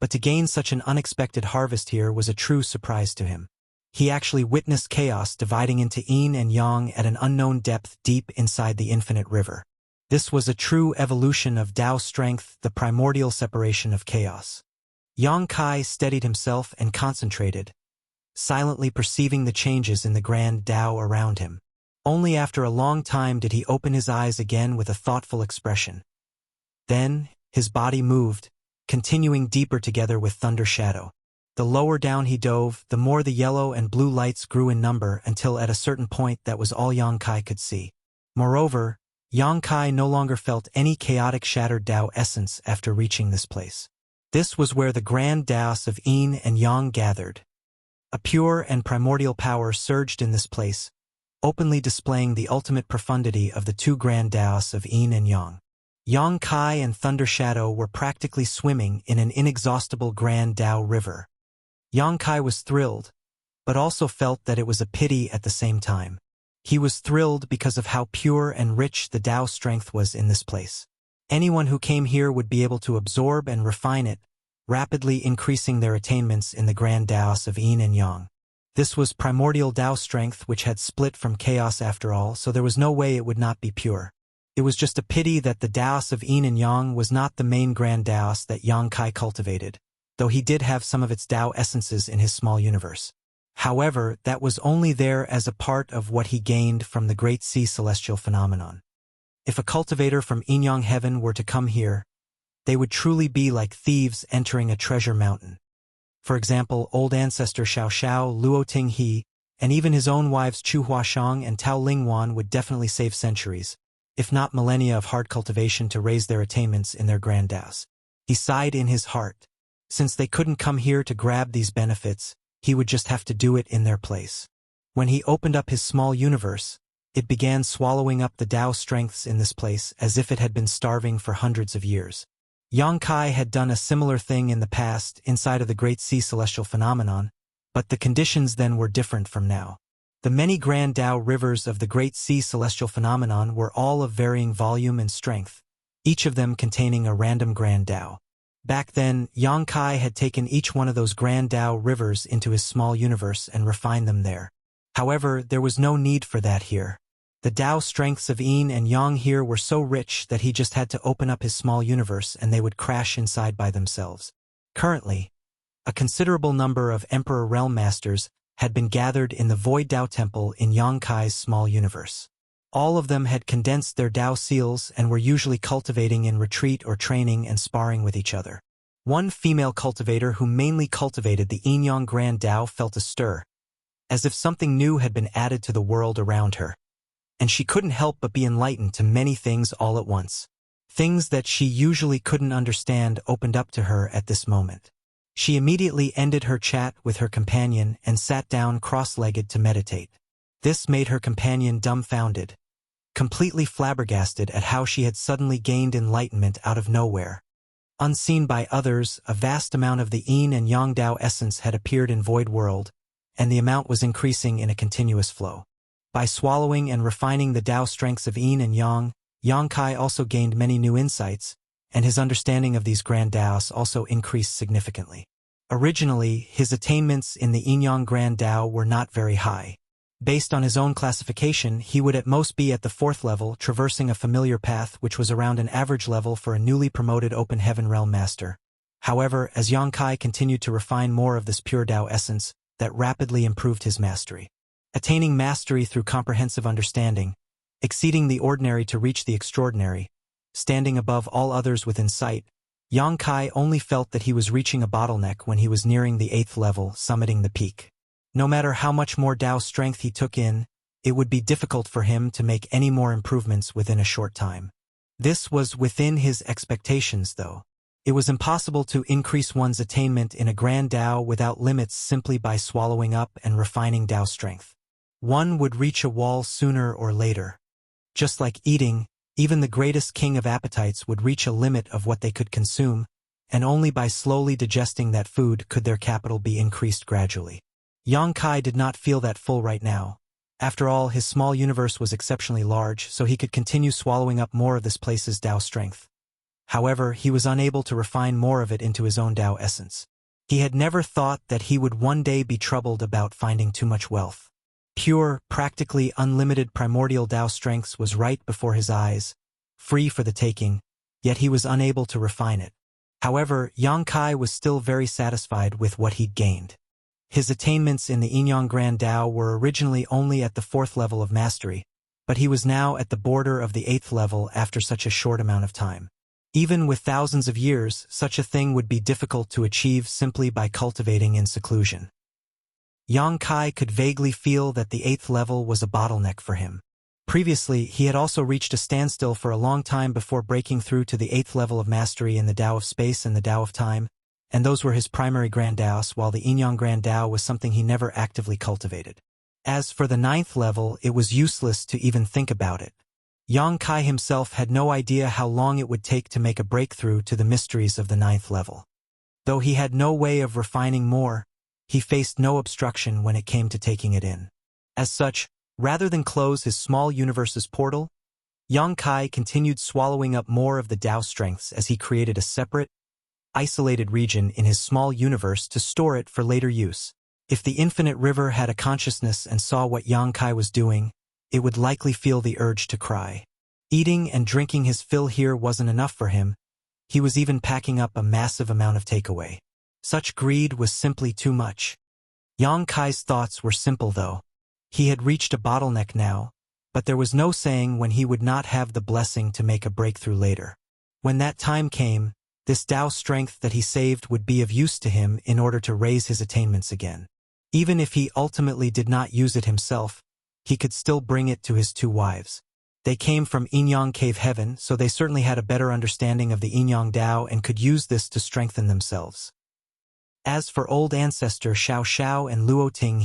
But to gain such an unexpected harvest here was a true surprise to him. He actually witnessed chaos dividing into yin and yang at an unknown depth deep inside the infinite river. This was a true evolution of Dao strength, the primordial separation of chaos. Yang Kai steadied himself and concentrated, silently perceiving the changes in the grand Dao around him. Only after a long time did he open his eyes again with a thoughtful expression. Then, his body moved, continuing deeper together with Thunder Shadow. The lower down he dove, the more the yellow and blue lights grew in number until at a certain point that was all Yang Kai could see. Moreover, Yang Kai no longer felt any chaotic shattered Dao essence after reaching this place. This was where the grand Daos of yin and yang gathered. A pure and primordial power surged in this place, openly displaying the ultimate profundity of the two grand Daos of yin and yang. Yang Kai and Thunder Shadow were practically swimming in an inexhaustible grand Dao river. Yang Kai was thrilled, but also felt that it was a pity at the same time. He was thrilled because of how pure and rich the Dao strength was in this place. Anyone who came here would be able to absorb and refine it, rapidly increasing their attainments in the grand Daos of yin and yang. This was primordial Dao strength which had split from chaos after all, so there was no way it would not be pure. It was just a pity that the Daos of yin and yang was not the main grand Daos that Yang Kai cultivated, though he did have some of its Dao essences in his small universe. However, that was only there as a part of what he gained from the Great Sea celestial phenomenon. If a cultivator from yin-yang heaven were to come here, they would truly be like thieves entering a treasure mountain. For example, old ancestor Xiao Xiao, Luo Ting He, and even his own wives Chu Huashang and Tao Lingwan would definitely save centuries, if not millennia of hard cultivation to raise their attainments in their grand Daos. He sighed in his heart. Since they couldn't come here to grab these benefits, he would just have to do it in their place. When he opened up his small universe, it began swallowing up the Dao strengths in this place as if it had been starving for hundreds of years. Yang Kai had done a similar thing in the past inside of the Great Sea celestial phenomenon, but the conditions then were different from now. The many grand Dao rivers of the Great Sea celestial phenomenon were all of varying volume and strength, each of them containing a random grand Dao. Back then, Yang Kai had taken each one of those grand Dao rivers into his small universe and refined them there. However, there was no need for that here. The Dao strengths of yin and yang here were so rich that he just had to open up his small universe and they would crash inside by themselves. Currently, a considerable number of Emperor Realm Masters had been gathered in the Void Dao Temple in Yang Kai's small universe. All of them had condensed their Dao seals and were usually cultivating in retreat or training and sparring with each other. One female cultivator who mainly cultivated the yin-yang grand Dao felt a stir, as if something new had been added to the world around her. and she couldn't help but be enlightened to many things all at once. Things that she usually couldn't understand opened up to her at this moment. She immediately ended her chat with her companion and sat down cross-legged to meditate. This made her companion dumbfounded, completely flabbergasted at how she had suddenly gained enlightenment out of nowhere. Unseen by others, a vast amount of the Yin and Yang Dao essence had appeared in Void World, and the amount was increasing in a continuous flow. By swallowing and refining the Dao strengths of Yin and Yang, Yang Kai also gained many new insights, and his understanding of these grand Daos also increased significantly. Originally, his attainments in the Yin-Yang Grand Dao were not very high. Based on his own classification, he would at most be at the 4th level, traversing a familiar path which was around an average level for a newly promoted Open Heaven Realm Master. However, as Yang Kai continued to refine more of this pure Dao essence, that rapidly improved his mastery. Attaining mastery through comprehensive understanding, exceeding the ordinary to reach the extraordinary, standing above all others within sight, Yang Kai only felt that he was reaching a bottleneck when he was nearing the 8th level, summiting the peak. No matter how much more Dao strength he took in, it would be difficult for him to make any more improvements within a short time. This was within his expectations, though. It was impossible to increase one's attainment in a Grand Dao without limits simply by swallowing up and refining Dao strength. One would reach a wall sooner or later. Just like eating, even the greatest king of appetites would reach a limit of what they could consume, and only by slowly digesting that food could their capital be increased gradually. Yang Kai did not feel that full right now. After all, his small universe was exceptionally large, so he could continue swallowing up more of this place's Dao strength. However, he was unable to refine more of it into his own Dao essence. He had never thought that he would one day be troubled about finding too much wealth. Pure, practically unlimited primordial Dao strength was right before his eyes, free for the taking, yet he was unable to refine it. However, Yang Kai was still very satisfied with what he'd gained. His attainments in the Yin-Yang Grand Dao were originally only at the 4th level of mastery, but he was now at the border of the 8th level after such a short amount of time. Even with thousands of years, such a thing would be difficult to achieve simply by cultivating in seclusion. Yang Kai could vaguely feel that the 8th level was a bottleneck for him. Previously, he had also reached a standstill for a long time before breaking through to the 8th level of mastery in the Tao of Space and the Tao of Time, and those were his primary Grand Daos, while the Yin-Yang Grand Dao was something he never actively cultivated. As for the 9th level, it was useless to even think about it. Yang Kai himself had no idea how long it would take to make a breakthrough to the mysteries of the 9th level. Though he had no way of refining more, he faced no obstruction when it came to taking it in. As such, rather than close his small universe's portal, Yang Kai continued swallowing up more of the Dao strengths as he created a separate, isolated region in his small universe to store it for later use. If the infinite river had a consciousness and saw what Yang Kai was doing, it would likely feel the urge to cry. Eating and drinking his fill here wasn't enough for him. He was even packing up a massive amount of takeaway. Such greed was simply too much. Yang Kai's thoughts were simple, though. He had reached a bottleneck now, but there was no saying when he would not have the blessing to make a breakthrough later. When that time came, this Dao strength that he saved would be of use to him in order to raise his attainments again. Even if he ultimately did not use it himself, he could still bring it to his 2 wives. They came from Yin-Yang Cave Heaven, so they certainly had a better understanding of the Yin-Yang Dao and could use this to strengthen themselves. As for old ancestor Xiao Xiao and Luo Ting,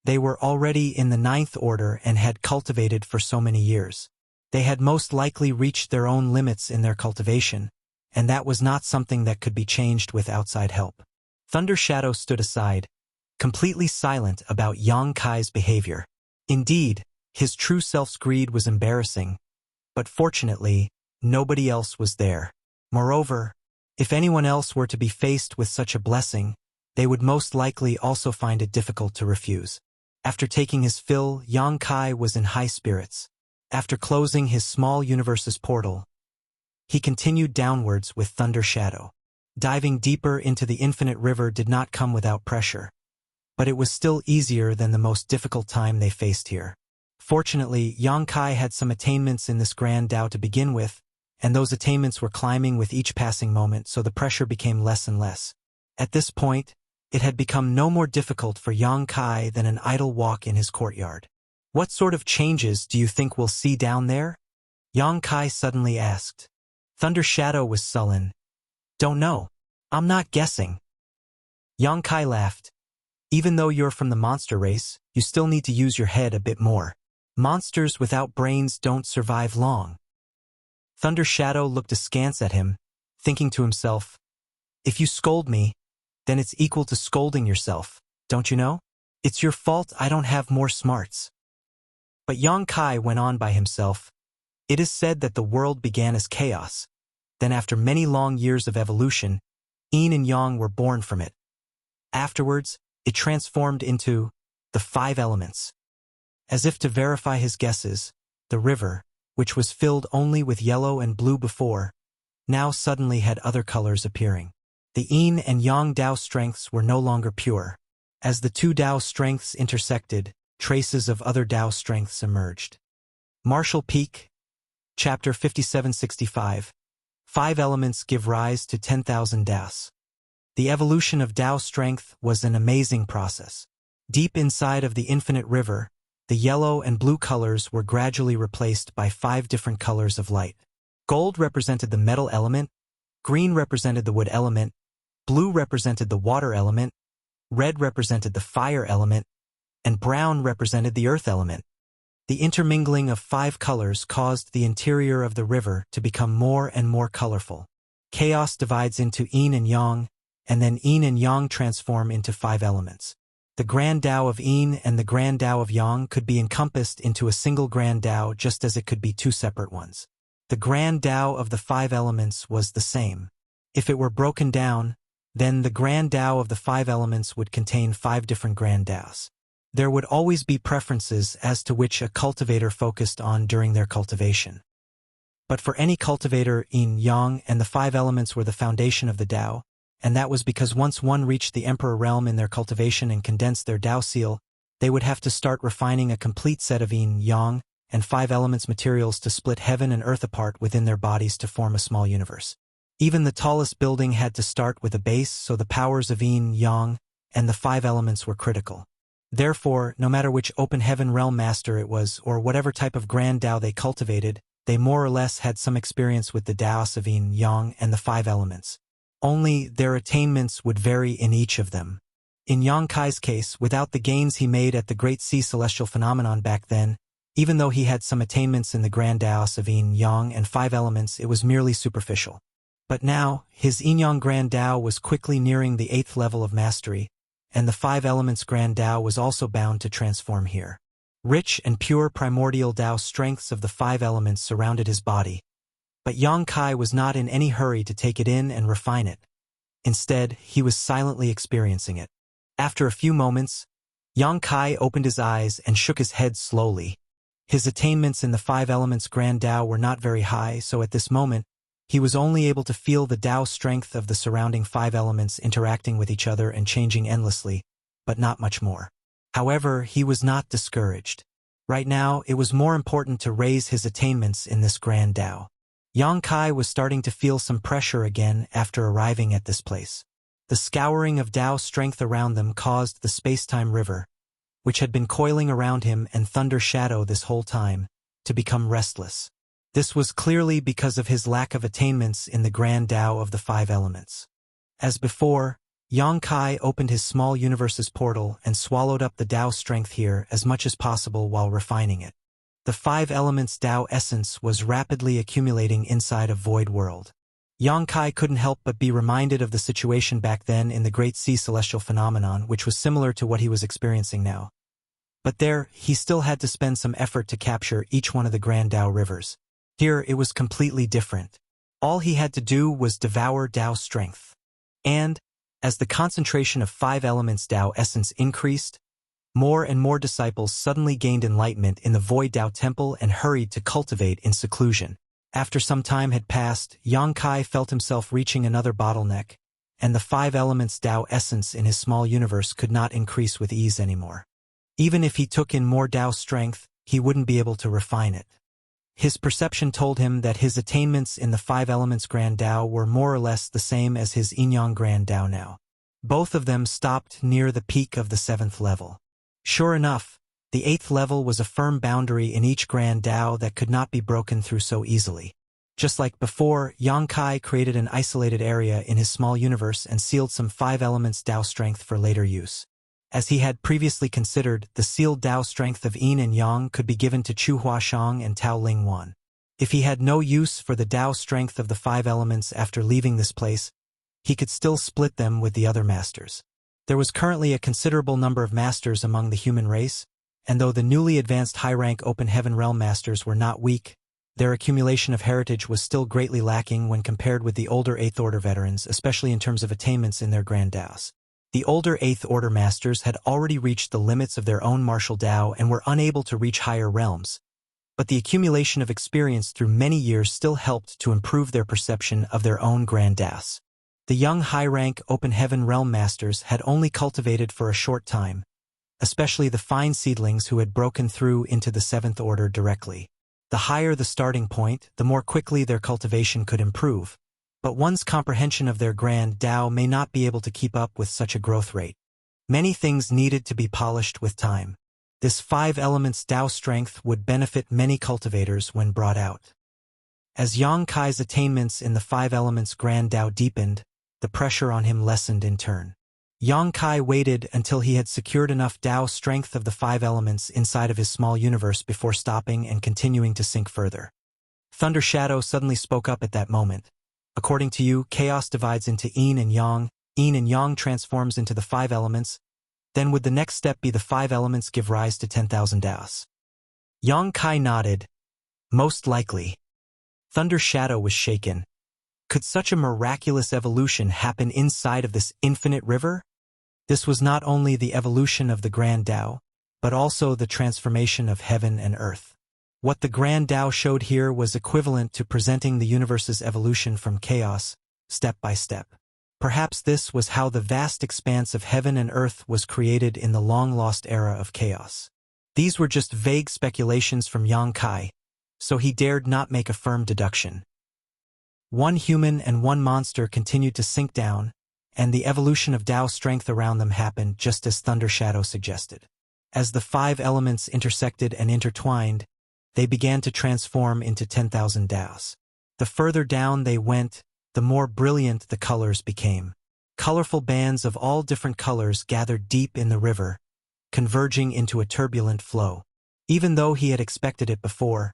they were already in the 9th order and had cultivated for so many years. They had most likely reached their own limits in their cultivation, and that was not something that could be changed with outside help. Thunder Shadow stood aside, completely silent about Yang Kai's behavior. Indeed, his true self's greed was embarrassing, but fortunately, nobody else was there. Moreover, if anyone else were to be faced with such a blessing, they would most likely also find it difficult to refuse. After taking his fill, Yang Kai was in high spirits. After closing his small universe's portal, he continued downwards with Thunder Shadow. Diving deeper into the infinite river did not come without pressure, but it was still easier than the most difficult time they faced here. Fortunately, Yang Kai had some attainments in this Grand Dao to begin with, and those attainments were climbing with each passing moment, so the pressure became less and less. At this point, it had become no more difficult for Yang Kai than an idle walk in his courtyard. What sort of changes do you think we'll see down there? Yang Kai suddenly asked. Thunder Shadow was sullen. Don't know. I'm not guessing. Yang Kai laughed. Even though you're from the monster race, you still need to use your head a bit more. Monsters without brains don't survive long. Thunder Shadow looked askance at him, thinking to himself, if you scold me, then it's equal to scolding yourself, don't you know? It's your fault I don't have more smarts. But Yang Kai went on by himself. It is said that the world began as chaos. Then after many long years of evolution, Yin and Yang were born from it. Afterwards, it transformed into the 5 elements. As if to verify his guesses, the river, which was filled only with yellow and blue before, now suddenly had other colors appearing. The Yin and Yang Dao strengths were no longer pure. As the 2 Dao strengths intersected, traces of other Dao strengths emerged. Martial Peak, Chapter 5765. 5 elements give rise to 10,000 Daos. The evolution of Dao strength was an amazing process. Deep inside of the infinite river, the yellow and blue colors were gradually replaced by 5 different colors of light. Gold represented the metal element, green represented the wood element, blue represented the water element, red represented the fire element, and brown represented the earth element. The intermingling of 5 colors caused the interior of the river to become more and more colorful. Chaos divides into Yin and Yang, and then Yin and Yang transform into 5 elements. The Grand Tao of Yin and the Grand Tao of Yang could be encompassed into a single Grand Tao just as it could be 2 separate ones. The Grand Tao of the 5 elements was the same. If it were broken down, then the Grand Tao of the 5 elements would contain 5 different Grand Taos. There would always be preferences as to which a cultivator focused on during their cultivation. But for any cultivator, Yin, Yang, and the 5 elements were the foundation of the Tao, and that was because once one reached the Emperor realm in their cultivation and condensed their Tao seal, they would have to start refining a complete set of Yin, Yang, and 5 elements materials to split heaven and earth apart within their bodies to form a small universe. Even the tallest building had to start with a base, so the powers of Yin, Yang, and the 5 elements were critical. Therefore, no matter which open heaven realm master it was, or whatever type of grand Tao they cultivated, they more or less had some experience with the Taos of Yin, Yang, and the 5 elements. Only their attainments would vary in each of them. In Yang Kai's case, without the gains he made at the Great Sea Celestial Phenomenon back then, even though he had some attainments in the grand Taos of Yin, Yang, and 5 elements, it was merely superficial. But now, his Yin Yang Grand Tao was quickly nearing the 8th level of mastery, and the 5 elements Grand Tao was also bound to transform here. Rich and pure primordial Tao strengths of the 5 elements surrounded his body, but Yang Kai was not in any hurry to take it in and refine it. Instead, he was silently experiencing it. After a few moments, Yang Kai opened his eyes and shook his head slowly. His attainments in the 5 elements Grand Tao were not very high, so at this moment, he was only able to feel the Tao strength of the surrounding 5 elements interacting with each other and changing endlessly, but not much more. However, he was not discouraged. Right now, it was more important to raise his attainments in this Grand Tao. Yang Kai was starting to feel some pressure again after arriving at this place. The scouring of Tao strength around them caused the space-time river, which had been coiling around him and Thunder Shadow this whole time, to become restless. This was clearly because of his lack of attainments in the Grand Tao of the 5 elements. As before, Yang Kai opened his small universe's portal and swallowed up the Tao strength here as much as possible while refining it. The 5 elements Tao essence was rapidly accumulating inside of Void World. Yang Kai couldn't help but be reminded of the situation back then in the Great Sea Celestial Phenomenon, which was similar to what he was experiencing now. But there, he still had to spend some effort to capture each one of the Grand Tao rivers. Here, it was completely different. All he had to do was devour Tao strength. And, as the concentration of 5 elements Tao essence increased, more and more disciples suddenly gained enlightenment in the Void Tao Temple and hurried to cultivate in seclusion. After some time had passed, Yang Kai felt himself reaching another bottleneck, and the 5 elements Tao essence in his small universe could not increase with ease anymore. Even if he took in more Tao strength, he wouldn't be able to refine it. His perception told him that his attainments in the 5 elements Grand Tao were more or less the same as his Yin Yang Grand Tao now. Both of them stopped near the peak of the 7th level. Sure enough, The 8th level was a firm boundary in each Grand Tao that could not be broken through so easily. Just like before, Yang Kai created an isolated area in his small universe and sealed some 5 elements Tao strength for later use. As he had previously considered, the sealed Tao strength of Yin and Yang could be given to Chu Huashang and Tao Ling Wan. If he had no use for the Tao strength of the 5 elements after leaving this place, he could still split them with the other masters. There was currently a considerable number of masters among the human race, and though the newly advanced high-rank Open Heaven Realm masters were not weak, their accumulation of heritage was still greatly lacking when compared with the older 8th Order veterans, especially in terms of attainments in their Grand Taos. The older 8th Order masters had already reached the limits of their own martial Tao and were unable to reach higher realms, but the accumulation of experience through many years still helped to improve their perception of their own Grand Taos. The young high-rank Open Heaven Realm masters had only cultivated for a short time, especially the fine seedlings who had broken through into the 7th Order directly. The higher the starting point, the more quickly their cultivation could improve, but one's comprehension of their Grand Tao may not be able to keep up with such a growth rate. Many things needed to be polished with time. This 5 elements Tao strength would benefit many cultivators when brought out. As Yang Kai's attainments in the 5 elements Grand Tao deepened, the pressure on him lessened in turn. Yang Kai waited until he had secured enough Tao strength of the 5 elements inside of his small universe before stopping and continuing to sink further. Thunder Shadow suddenly spoke up at that moment. According to you, chaos divides into Yin and Yang transforms into the 5 elements, then would the next step be the 5 elements give rise to 10,000 Taos? Yang Kai nodded. Most likely. Thunder Shadow was shaken. Could such a miraculous evolution happen inside of this infinite river? This was not only the evolution of the Grand Tao, but also the transformation of heaven and earth. What the Grand Tao showed here was equivalent to presenting the universe's evolution from chaos, step by step. Perhaps this was how the vast expanse of heaven and earth was created in the long-lost era of chaos. These were just vague speculations from Yang Kai, so he dared not make a firm deduction. One human and one monster continued to sink down, and the evolution of Tao strength around them happened just as Thunder Shadow suggested. As the 5 elements intersected and intertwined, they began to transform into 10,000 Taos. The further down they went, the more brilliant the colors became. Colorful bands of all different colors gathered deep in the river, converging into a turbulent flow. Even though he had expected it before,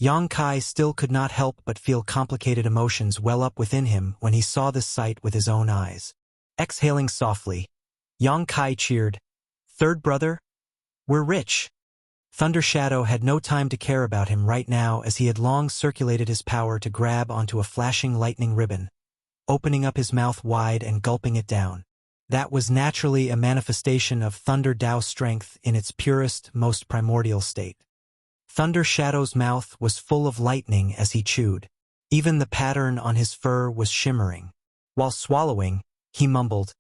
Yang Kai still could not help but feel complicated emotions well up within him when he saw this sight with his own eyes. Exhaling softly, Yang Kai cheered, "Third brother? We're rich." Thunder Shadow had no time to care about him right now as he had long circulated his power to grab onto a flashing lightning ribbon, opening up his mouth wide and gulping it down. That was naturally a manifestation of Thunder Tao strength in its purest, most primordial state. Thunder Shadow's mouth was full of lightning as he chewed. Even the pattern on his fur was shimmering. While swallowing, he mumbled,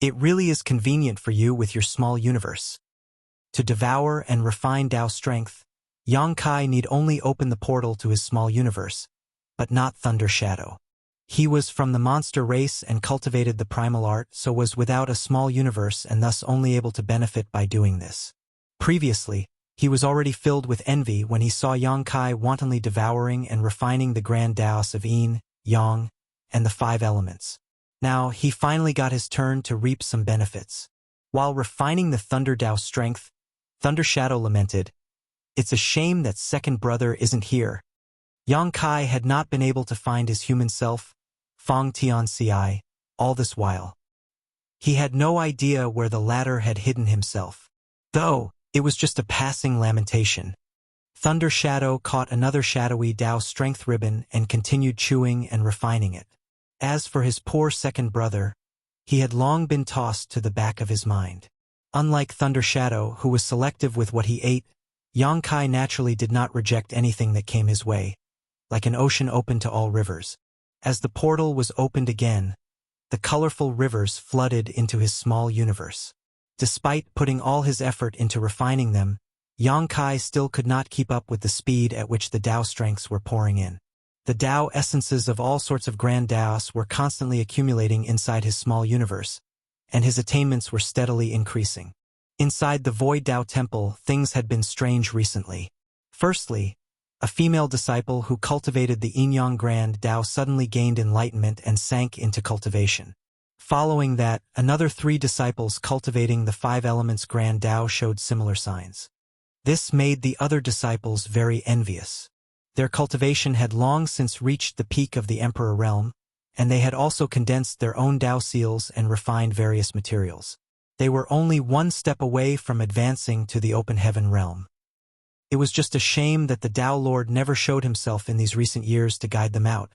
"It really is convenient for you with your small universe." To devour and refine Tao strength, Yang Kai need only open the portal to his small universe, but not Thunder Shadow. He was from the monster race and cultivated the primal art, so was without a small universe and thus only able to benefit by doing this. Previously, he was already filled with envy when he saw Yang Kai wantonly devouring and refining the Grand Taos of Yin, Yang, and the 5 elements. Now, he finally got his turn to reap some benefits. While refining the Thunder Tao strength, Thunder Shadow lamented, "It's a shame that second brother isn't here." Yang Kai had not been able to find his human self, Fong Tianci, all this while. He had no idea where the latter had hidden himself. Though, it was just a passing lamentation. Thunder Shadow caught another shadowy Tao strength ribbon and continued chewing and refining it. As for his poor second brother, he had long been tossed to the back of his mind. Unlike Thunder Shadow, who was selective with what he ate, Yang Kai naturally did not reject anything that came his way, like an ocean open to all rivers. As the portal was opened again, the colorful rivers flooded into his small universe. Despite putting all his effort into refining them, Yang Kai still could not keep up with the speed at which the Tao strengths were pouring in. The Tao essences of all sorts of Grand Taos were constantly accumulating inside his small universe, and his attainments were steadily increasing. Inside the Void Dao Temple, things had been strange recently. Firstly, a female disciple who cultivated the Yin-Yang Grand Dao suddenly gained enlightenment and sank into cultivation. Following that, another 3 disciples cultivating the 5 Elements Grand Dao showed similar signs. This made the other disciples very envious. Their cultivation had long since reached the peak of the Emperor realm, and they had also condensed their own Dao seals and refined various materials. They were only one step away from advancing to the open heaven realm. It was just a shame that the Dao Lord never showed himself in these recent years to guide them out,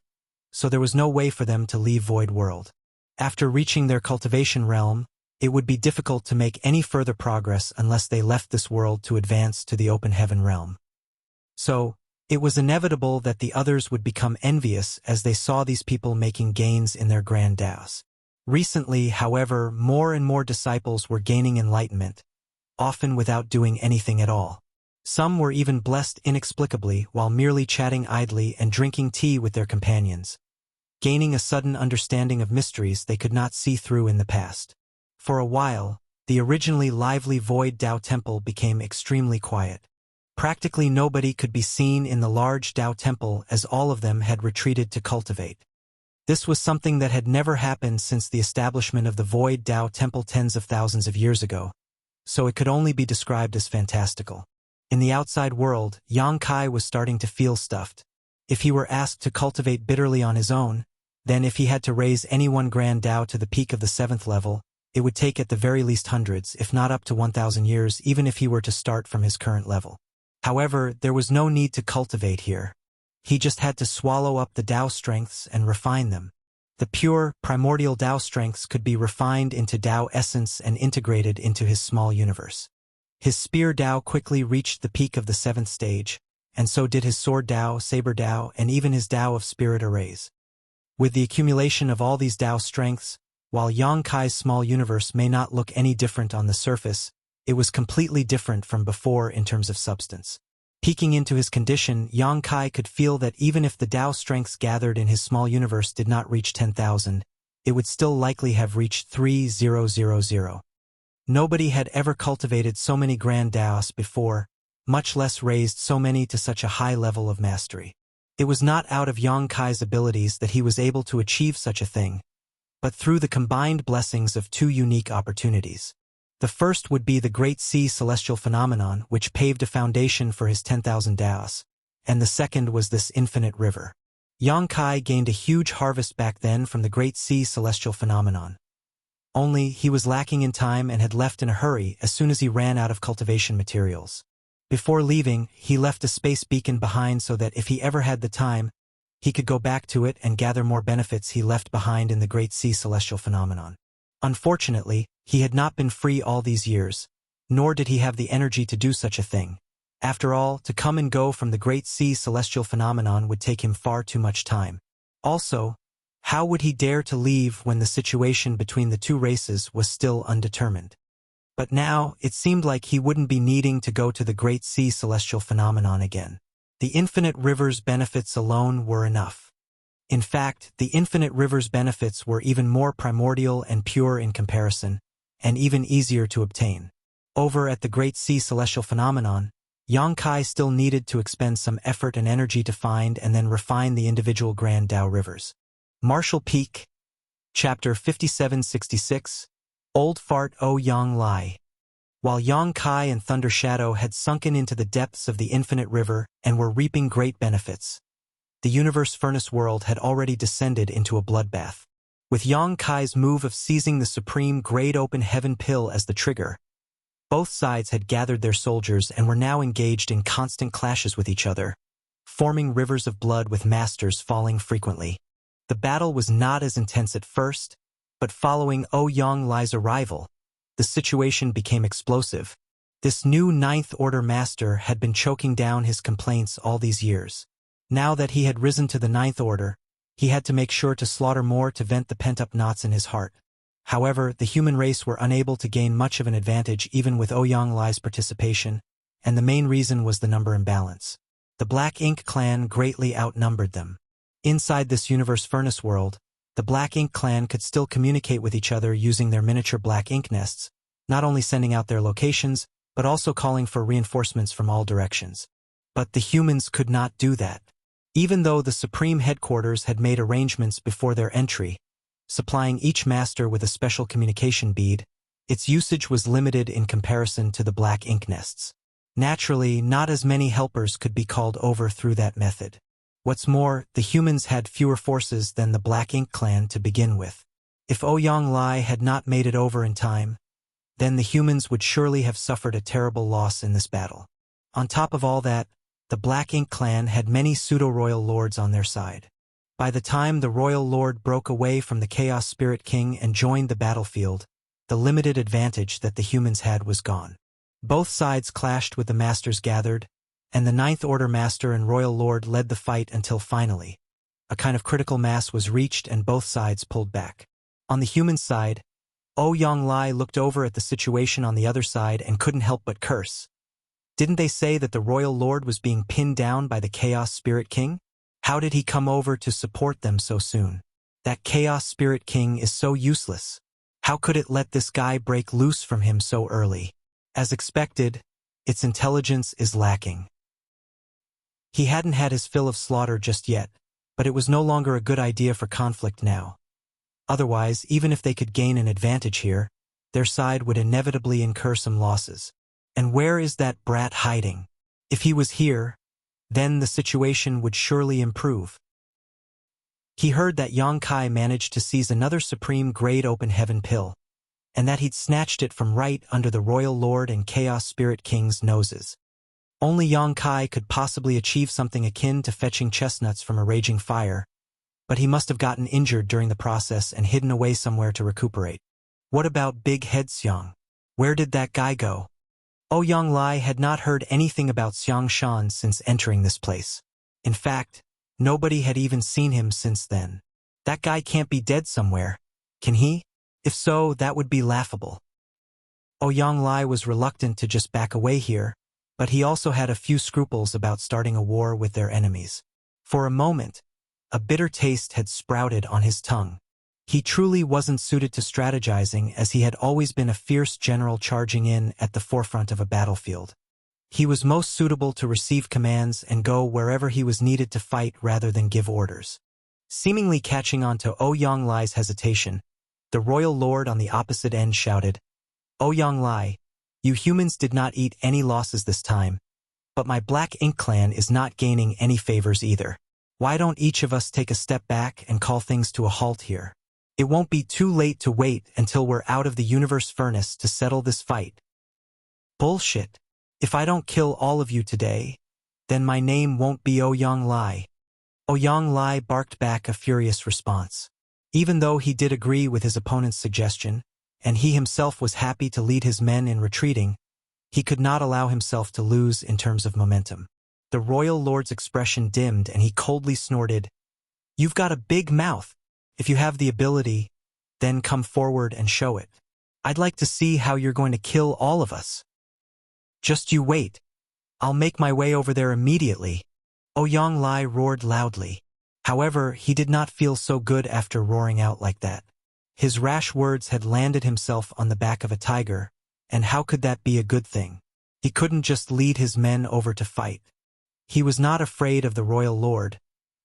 so there was no way for them to leave Void World. After reaching their cultivation realm, it would be difficult to make any further progress unless they left this world to advance to the open heaven realm. So, it was inevitable that the others would become envious as they saw these people making gains in their Grand Daos. Recently, however, more and more disciples were gaining enlightenment, often without doing anything at all. Some were even blessed inexplicably while merely chatting idly and drinking tea with their companions, gaining a sudden understanding of mysteries they could not see through in the past. For a while, the originally lively Void Dao Temple became extremely quiet. Practically nobody could be seen in the large Dao Temple as all of them had retreated to cultivate. This was something that had never happened since the establishment of the Void Dao Temple tens of thousands of years ago, so it could only be described as fantastical. In the outside world, Yang Kai was starting to feel stuffed. If he were asked to cultivate bitterly on his own, then if he had to raise any one Grand Dao to the peak of the 7th level, it would take at the very least hundreds, if not up to 1,000 years, even if he were to start from his current level. However, there was no need to cultivate here. He just had to swallow up the Dao strengths and refine them. The pure, primordial Dao strengths could be refined into Dao essence and integrated into his small universe. His spear Dao quickly reached the peak of the 7th stage, and so did his sword Dao, saber Dao, and even his Dao of spirit arrays. With the accumulation of all these Dao strengths, while Yang Kai's small universe may not look any different on the surface, it was completely different from before in terms of substance. Peeking into his condition, Yang Kai could feel that even if the Dao strengths gathered in his small universe did not reach 10,000, it would still likely have reached 3000. Nobody had ever cultivated so many Grand Daos before, much less raised so many to such a high level of mastery. It was not out of Yang Kai's abilities that he was able to achieve such a thing, but through the combined blessings of 2 unique opportunities. The first would be the Great Sea Celestial Phenomenon, which paved a foundation for his 10,000 Daos, and the second was this infinite river. Yang Kai gained a huge harvest back then from the Great Sea Celestial Phenomenon. Only, he was lacking in time and had left in a hurry as soon as he ran out of cultivation materials. Before leaving, he left a space beacon behind so that if he ever had the time, he could go back to it and gather more benefits he left behind in the Great Sea Celestial Phenomenon. Unfortunately, he had not been free all these years, nor did he have the energy to do such a thing. After all, to come and go from the Great Sea Celestial Phenomenon would take him far too much time. Also, how would he dare to leave when the situation between the 2 races was still undetermined? But now, it seemed like he wouldn't be needing to go to the Great Sea Celestial Phenomenon again. The Infinite River's benefits alone were enough. In fact, the Infinite River's benefits were even more primordial and pure in comparison, and even easier to obtain. Over at the Great Sea Celestial Phenomenon, Yang Kai still needed to expend some effort and energy to find and then refine the individual Grand Dao rivers. Martial Peak, Chapter 5766, Old Fart O Yang Lai. While Yang Kai and Thunder Shadow had sunken into the depths of the Infinite River and were reaping great benefits, the Universe Furnace World had already descended into a bloodbath. With Yang Kai's move of seizing the supreme Great Open Heaven Pill as the trigger, both sides had gathered their soldiers and were now engaged in constant clashes with each other, forming rivers of blood with masters falling frequently. The battle was not as intense at first, but following Yang Lai's arrival, the situation became explosive. This new 9th Order Master had been choking down his complaints all these years. Now that he had risen to the 9th Order, he had to make sure to slaughter more to vent the pent-up knots in his heart. However, the human race were unable to gain much of an advantage even with Yang Lai's participation, and the main reason was the number imbalance. The Black Ink clan greatly outnumbered them. Inside this Universe Furnace world, the Black Ink clan could still communicate with each other using their miniature black ink nests, not only sending out their locations, but also calling for reinforcements from all directions. But the humans could not do that. Even though the Supreme Headquarters had made arrangements before their entry, supplying each master with a special communication bead, its usage was limited in comparison to the black ink nests. Naturally, not as many helpers could be called over through that method. What's more, the humans had fewer forces than the Black Ink clan to begin with. If Ouyang Lai had not made it over in time, then the humans would surely have suffered a terrible loss in this battle. On top of all that, the Black Ink clan had many pseudo-royal lords on their side. By the time the royal lord broke away from the Chaos Spirit King and joined the battlefield, the limited advantage that the humans had was gone. Both sides clashed with the masters gathered, and the Ninth Order Master and Royal Lord led the fight until finally, a kind of critical mass was reached and both sides pulled back. On the human side, Ouyang Lai looked over at the situation on the other side and couldn't help but curse. Didn't they say that the Royal Lord was being pinned down by the Chaos Spirit King? How did he come over to support them so soon? That Chaos Spirit King is so useless. How could it let this guy break loose from him so early? As expected, its intelligence is lacking. He hadn't had his fill of slaughter just yet, but it was no longer a good idea for conflict now. Otherwise, even if they could gain an advantage here, their side would inevitably incur some losses. And where is that brat hiding? If he was here, then the situation would surely improve. He heard that Yang Kai managed to seize another Supreme Grade Open Heaven pill, and that he'd snatched it from right under the Royal Lord and Chaos Spirit King's noses. Only Yang Kai could possibly achieve something akin to fetching chestnuts from a raging fire, but he must have gotten injured during the process and hidden away somewhere to recuperate. What about Big Head Xiang? Where did that guy go? Ouyang Lai had not heard anything about Xiang Shan since entering this place. In fact, nobody had even seen him since then. That guy can't be dead somewhere, can he? If so, that would be laughable. Ouyang Lai was reluctant to just back away here, but he also had a few scruples about starting a war with their enemies. For a moment, a bitter taste had sprouted on his tongue. He truly wasn't suited to strategizing, as he had always been a fierce general charging in at the forefront of a battlefield. He was most suitable to receive commands and go wherever he was needed to fight rather than give orders. Seemingly catching on to Ouyang Lai's hesitation, the Royal Lord on the opposite end shouted, "Ouyang Lai, you humans did not eat any losses this time, but my Black Ink clan is not gaining any favors either. Why don't each of us take a step back and call things to a halt here? It won't be too late to wait until we're out of the universe furnace to settle this fight." Bullshit. If I don't kill all of you today, then my name won't be Ouyang Lai. Ouyang Lai barked back a furious response. Even though he did agree with his opponent's suggestion, and he himself was happy to lead his men in retreating, he could not allow himself to lose in terms of momentum. The Royal Lord's expression dimmed and he coldly snorted, "You've got a big mouth. If you have the ability, then come forward and show it. I'd like to see how you're going to kill all of us. Just you wait. I'll make my way over there immediately." Ouyang Lai roared loudly. However, he did not feel so good after roaring out like that. His rash words had landed himself on the back of a tiger, and how could that be a good thing? He couldn't just lead his men over to fight. He was not afraid of the Royal Lord,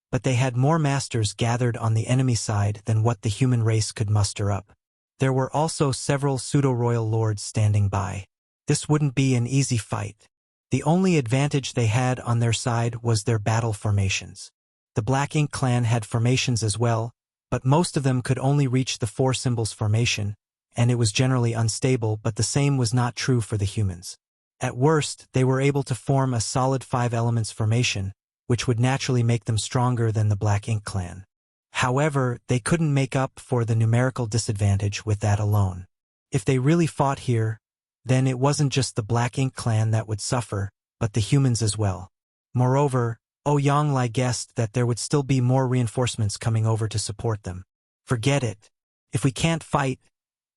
but they had more masters gathered on the enemy side than what the human race could muster up. There were also several pseudo-royal lords standing by. This wouldn't be an easy fight. The only advantage they had on their side was their battle formations. The Black Ink clan had formations as well, but most of them could only reach the four symbols formation, and it was generally unstable, but the same was not true for the humans. At worst, they were able to form a solid 5 elements formation, which would naturally make them stronger than the Black Ink clan. However, they couldn't make up for the numerical disadvantage with that alone. If they really fought here, then it wasn't just the Black Ink clan that would suffer, but the humans as well. Moreover, Ouyang Lai guessed that there would still be more reinforcements coming over to support them. Forget it. If we can't fight,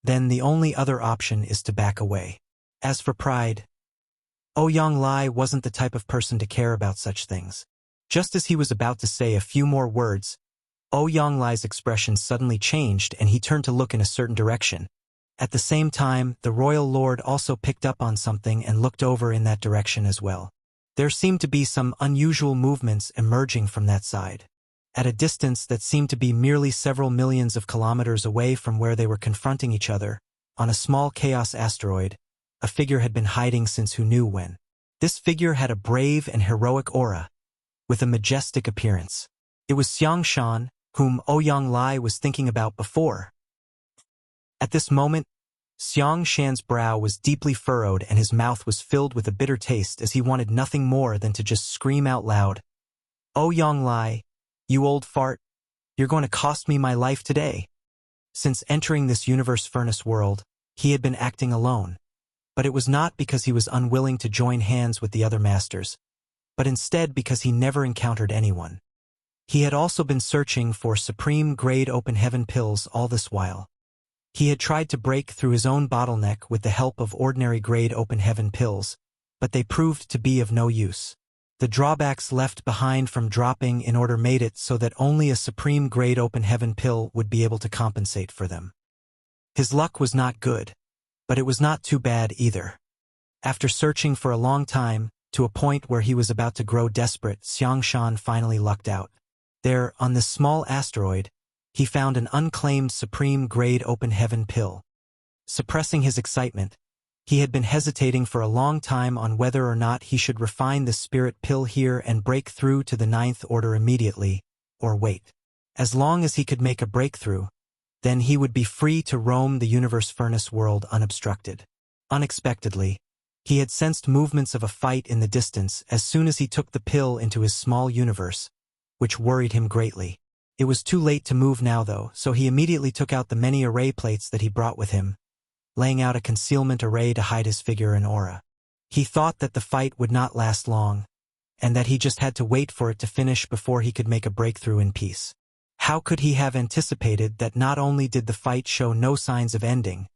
then the only other option is to back away. As for pride, Ouyang Lai wasn't the type of person to care about such things. Just as he was about to say a few more words, Ouyang Lai's expression suddenly changed and he turned to look in a certain direction, At the same time, the royal lord also picked up on something and looked over in that direction as well. There seemed to be some unusual movements emerging from that side. At a distance that seemed to be merely several millions of kilometers away from where they were confronting each other, on a small chaos asteroid, a figure had been hiding since who knew when. This figure had a brave and heroic aura, with a majestic appearance. It was Xiang Shan, whom Ouyang Lai was thinking about before. At this moment, Xiang Shan's brow was deeply furrowed and his mouth was filled with a bitter taste as he wanted nothing more than to just scream out loud, "Ouyang Lai, you old fart, you're going to cost me my life today." Since entering this universe furnace world, he had been acting alone. But it was not because he was unwilling to join hands with the other masters, but instead because he never encountered anyone. He had also been searching for supreme-grade open heaven pills all this while. He had tried to break through his own bottleneck with the help of ordinary-grade open heaven pills, but they proved to be of no use. The drawbacks left behind from dropping in order made it so that only a supreme-grade open heaven pill would be able to compensate for them. His luck was not good, but it was not too bad either. After searching for a long time, to a point where he was about to grow desperate, Xiang Shan finally lucked out. There, on this small asteroid, he found an unclaimed supreme-grade open heaven pill. Suppressing his excitement, he had been hesitating for a long time on whether or not he should refine the spirit pill here and break through to the ninth order immediately, or wait. As long as he could make a breakthrough, then he would be free to roam the universe furnace world unobstructed. Unexpectedly, he had sensed movements of a fight in the distance as soon as he took the pill into his small universe, which worried him greatly. It was too late to move now though, so he immediately took out the many array plates that he brought with him, laying out a concealment array to hide his figure and aura. He thought that the fight would not last long, and that he just had to wait for it to finish before he could make a breakthrough in peace. How could he have anticipated that not only did the fight show no signs of ending,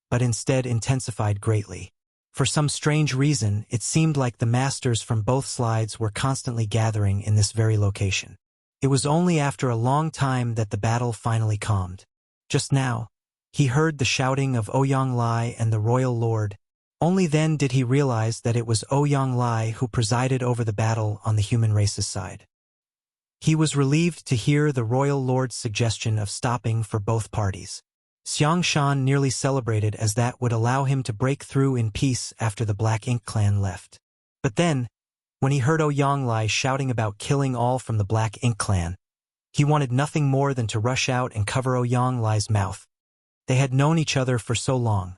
but instead intensified greatly? For some strange reason, it seemed like the masters from both sides were constantly gathering in this very location. It was only after a long time that the battle finally calmed. Just now, he heard the shouting of Ouyang Lai and the royal lord. Only then did he realize that it was Ouyang Lai who presided over the battle on the human race's side. He was relieved to hear the royal lord's suggestion of stopping for both parties. Xiang Shan nearly celebrated as that would allow him to break through in peace after the Black Ink clan left. But then, when he heard Ouyang Lai shouting about killing all from the Black Ink clan, he wanted nothing more than to rush out and cover Ouyang Lai's mouth. They had known each other for so long,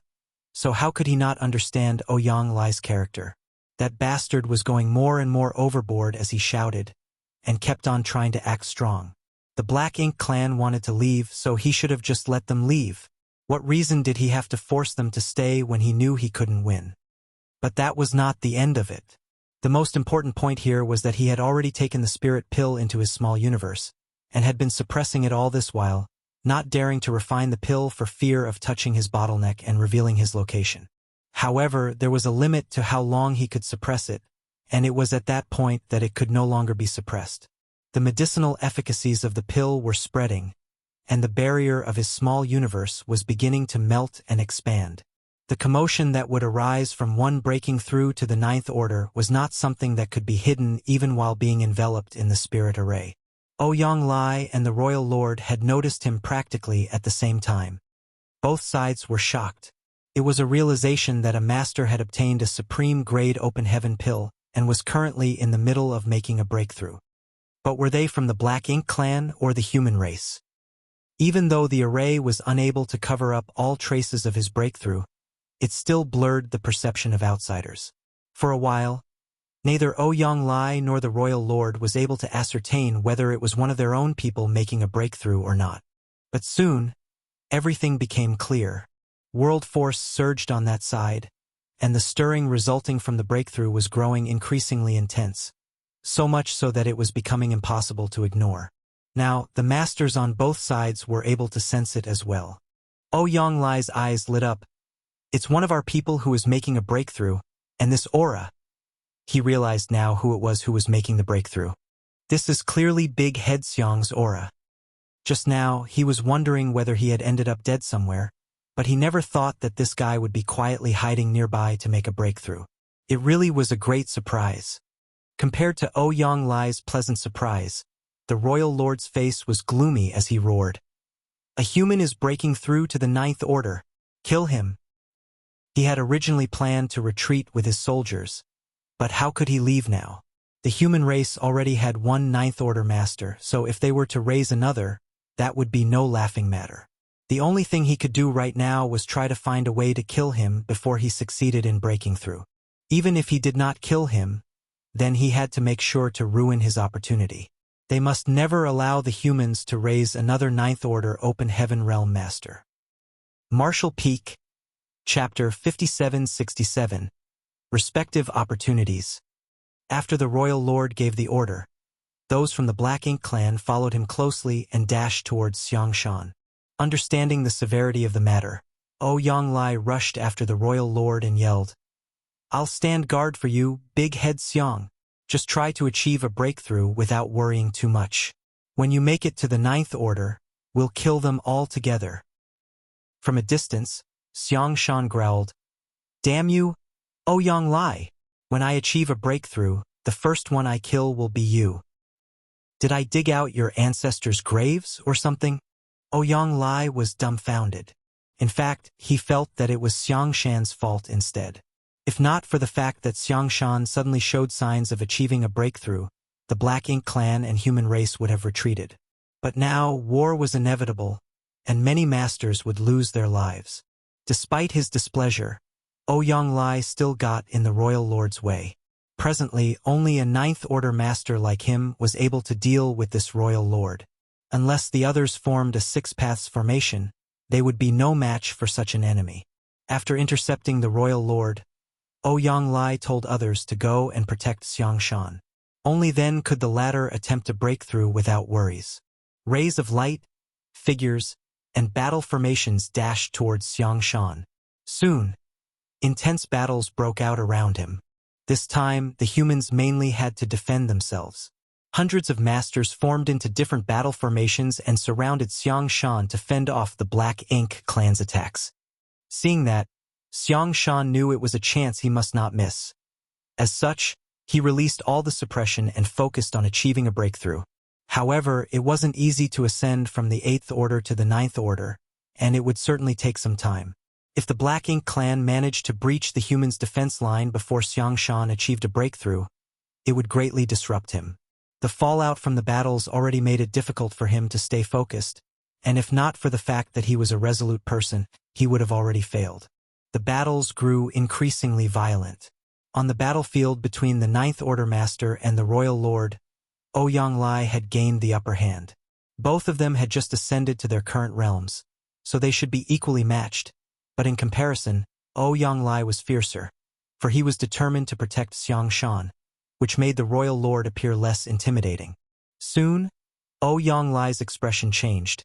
so how could he not understand Ouyang Lai's character? That bastard was going more and more overboard as he shouted, and kept on trying to act strong. The Black Ink clan wanted to leave, so he should have just let them leave. What reason did he have to force them to stay when he knew he couldn't win? But that was not the end of it. The most important point here was that he had already taken the spirit pill into his small universe, and had been suppressing it all this while, not daring to refine the pill for fear of touching his bottleneck and revealing his location. However, there was a limit to how long he could suppress it, and it was at that point that it could no longer be suppressed. The medicinal efficacies of the pill were spreading, and the barrier of his small universe was beginning to melt and expand. The commotion that would arise from one breaking through to the ninth order was not something that could be hidden even while being enveloped in the spirit array. Ouyang Lai and the royal lord had noticed him practically at the same time. Both sides were shocked. It was a realization that a master had obtained a supreme-grade open heaven pill and was currently in the middle of making a breakthrough. But were they from the Black Ink clan or the human race? Even though the array was unable to cover up all traces of his breakthrough, it still blurred the perception of outsiders. For a while, neither Ouyang Lai nor the royal lord was able to ascertain whether it was one of their own people making a breakthrough or not. But soon, everything became clear. World force surged on that side, and the stirring resulting from the breakthrough was growing increasingly intense, so much so that it was becoming impossible to ignore. Now, the masters on both sides were able to sense it as well. Ouyang Lai's eyes lit up. It's one of our people who is making a breakthrough, and this aura. He realized now who it was who was making the breakthrough. This is clearly Big Head Xiang's aura. Just now, he was wondering whether he had ended up dead somewhere, but he never thought that this guy would be quietly hiding nearby to make a breakthrough. It really was a great surprise. Compared to Ouyang Lai's pleasant surprise, the royal lord's face was gloomy as he roared. A human is breaking through to the Ninth Order. Kill him. He had originally planned to retreat with his soldiers, but how could he leave now? The human race already had one Ninth Order master, so if they were to raise another, that would be no laughing matter. The only thing he could do right now was try to find a way to kill him before he succeeded in breaking through. Even if he did not kill him, then he had to make sure to ruin his opportunity. They must never allow the humans to raise another Ninth Order Open Heaven Realm Master. Marshall Peak, Chapter 5767, Respective Opportunities. After the Royal Lord gave the order, those from the Black Ink clan followed him closely and dashed towards Xiangshan. Understanding the severity of the matter, Ouyang Lai rushed after the Royal Lord and yelled, "I'll stand guard for you, Big Head Xiang. Just try to achieve a breakthrough without worrying too much. When you make it to the Ninth Order, we'll kill them all together." From a distance, Xiangshan growled, "Damn you, Ouyang Lai. When I achieve a breakthrough, the first one I kill will be you. Did I dig out your ancestors' graves or something?" Ouyang Lai was dumbfounded. In fact, he felt that it was Xiangshan's fault instead. If not for the fact that Xiangshan suddenly showed signs of achieving a breakthrough, the Black Ink clan and human race would have retreated. But now, war was inevitable, and many masters would lose their lives. Despite his displeasure, Ouyang Lai still got in the Royal Lord's way. Presently, only a Ninth Order master like him was able to deal with this Royal Lord. Unless the others formed a six-paths formation, they would be no match for such an enemy. After intercepting the Royal Lord, Ouyang Lai told others to go and protect Xiangshan. Only then could the latter attempt a breakthrough without worries. Rays of light, figures, and battle formations dashed towards Xiangshan. Soon, intense battles broke out around him. This time, the humans mainly had to defend themselves. Hundreds of masters formed into different battle formations and surrounded Xiangshan to fend off the Black Ink clan's attacks. Seeing that, Xiangshan knew it was a chance he must not miss. As such, he released all the suppression and focused on achieving a breakthrough. However, it wasn't easy to ascend from the 8th Order to the 9th Order, and it would certainly take some time. If the Black Ink clan managed to breach the humans' defense line before Xiangshan achieved a breakthrough, it would greatly disrupt him. The fallout from the battles already made it difficult for him to stay focused, and if not for the fact that he was a resolute person, he would have already failed. The battles grew increasingly violent. On the battlefield between the Ninth Order Master and the Royal Lord, Ouyang Lai had gained the upper hand. Both of them had just ascended to their current realms, so they should be equally matched. But in comparison, Ouyang Lai was fiercer, for he was determined to protect Xiangshan, which made the Royal Lord appear less intimidating. Soon, Ouyang Lai's expression changed,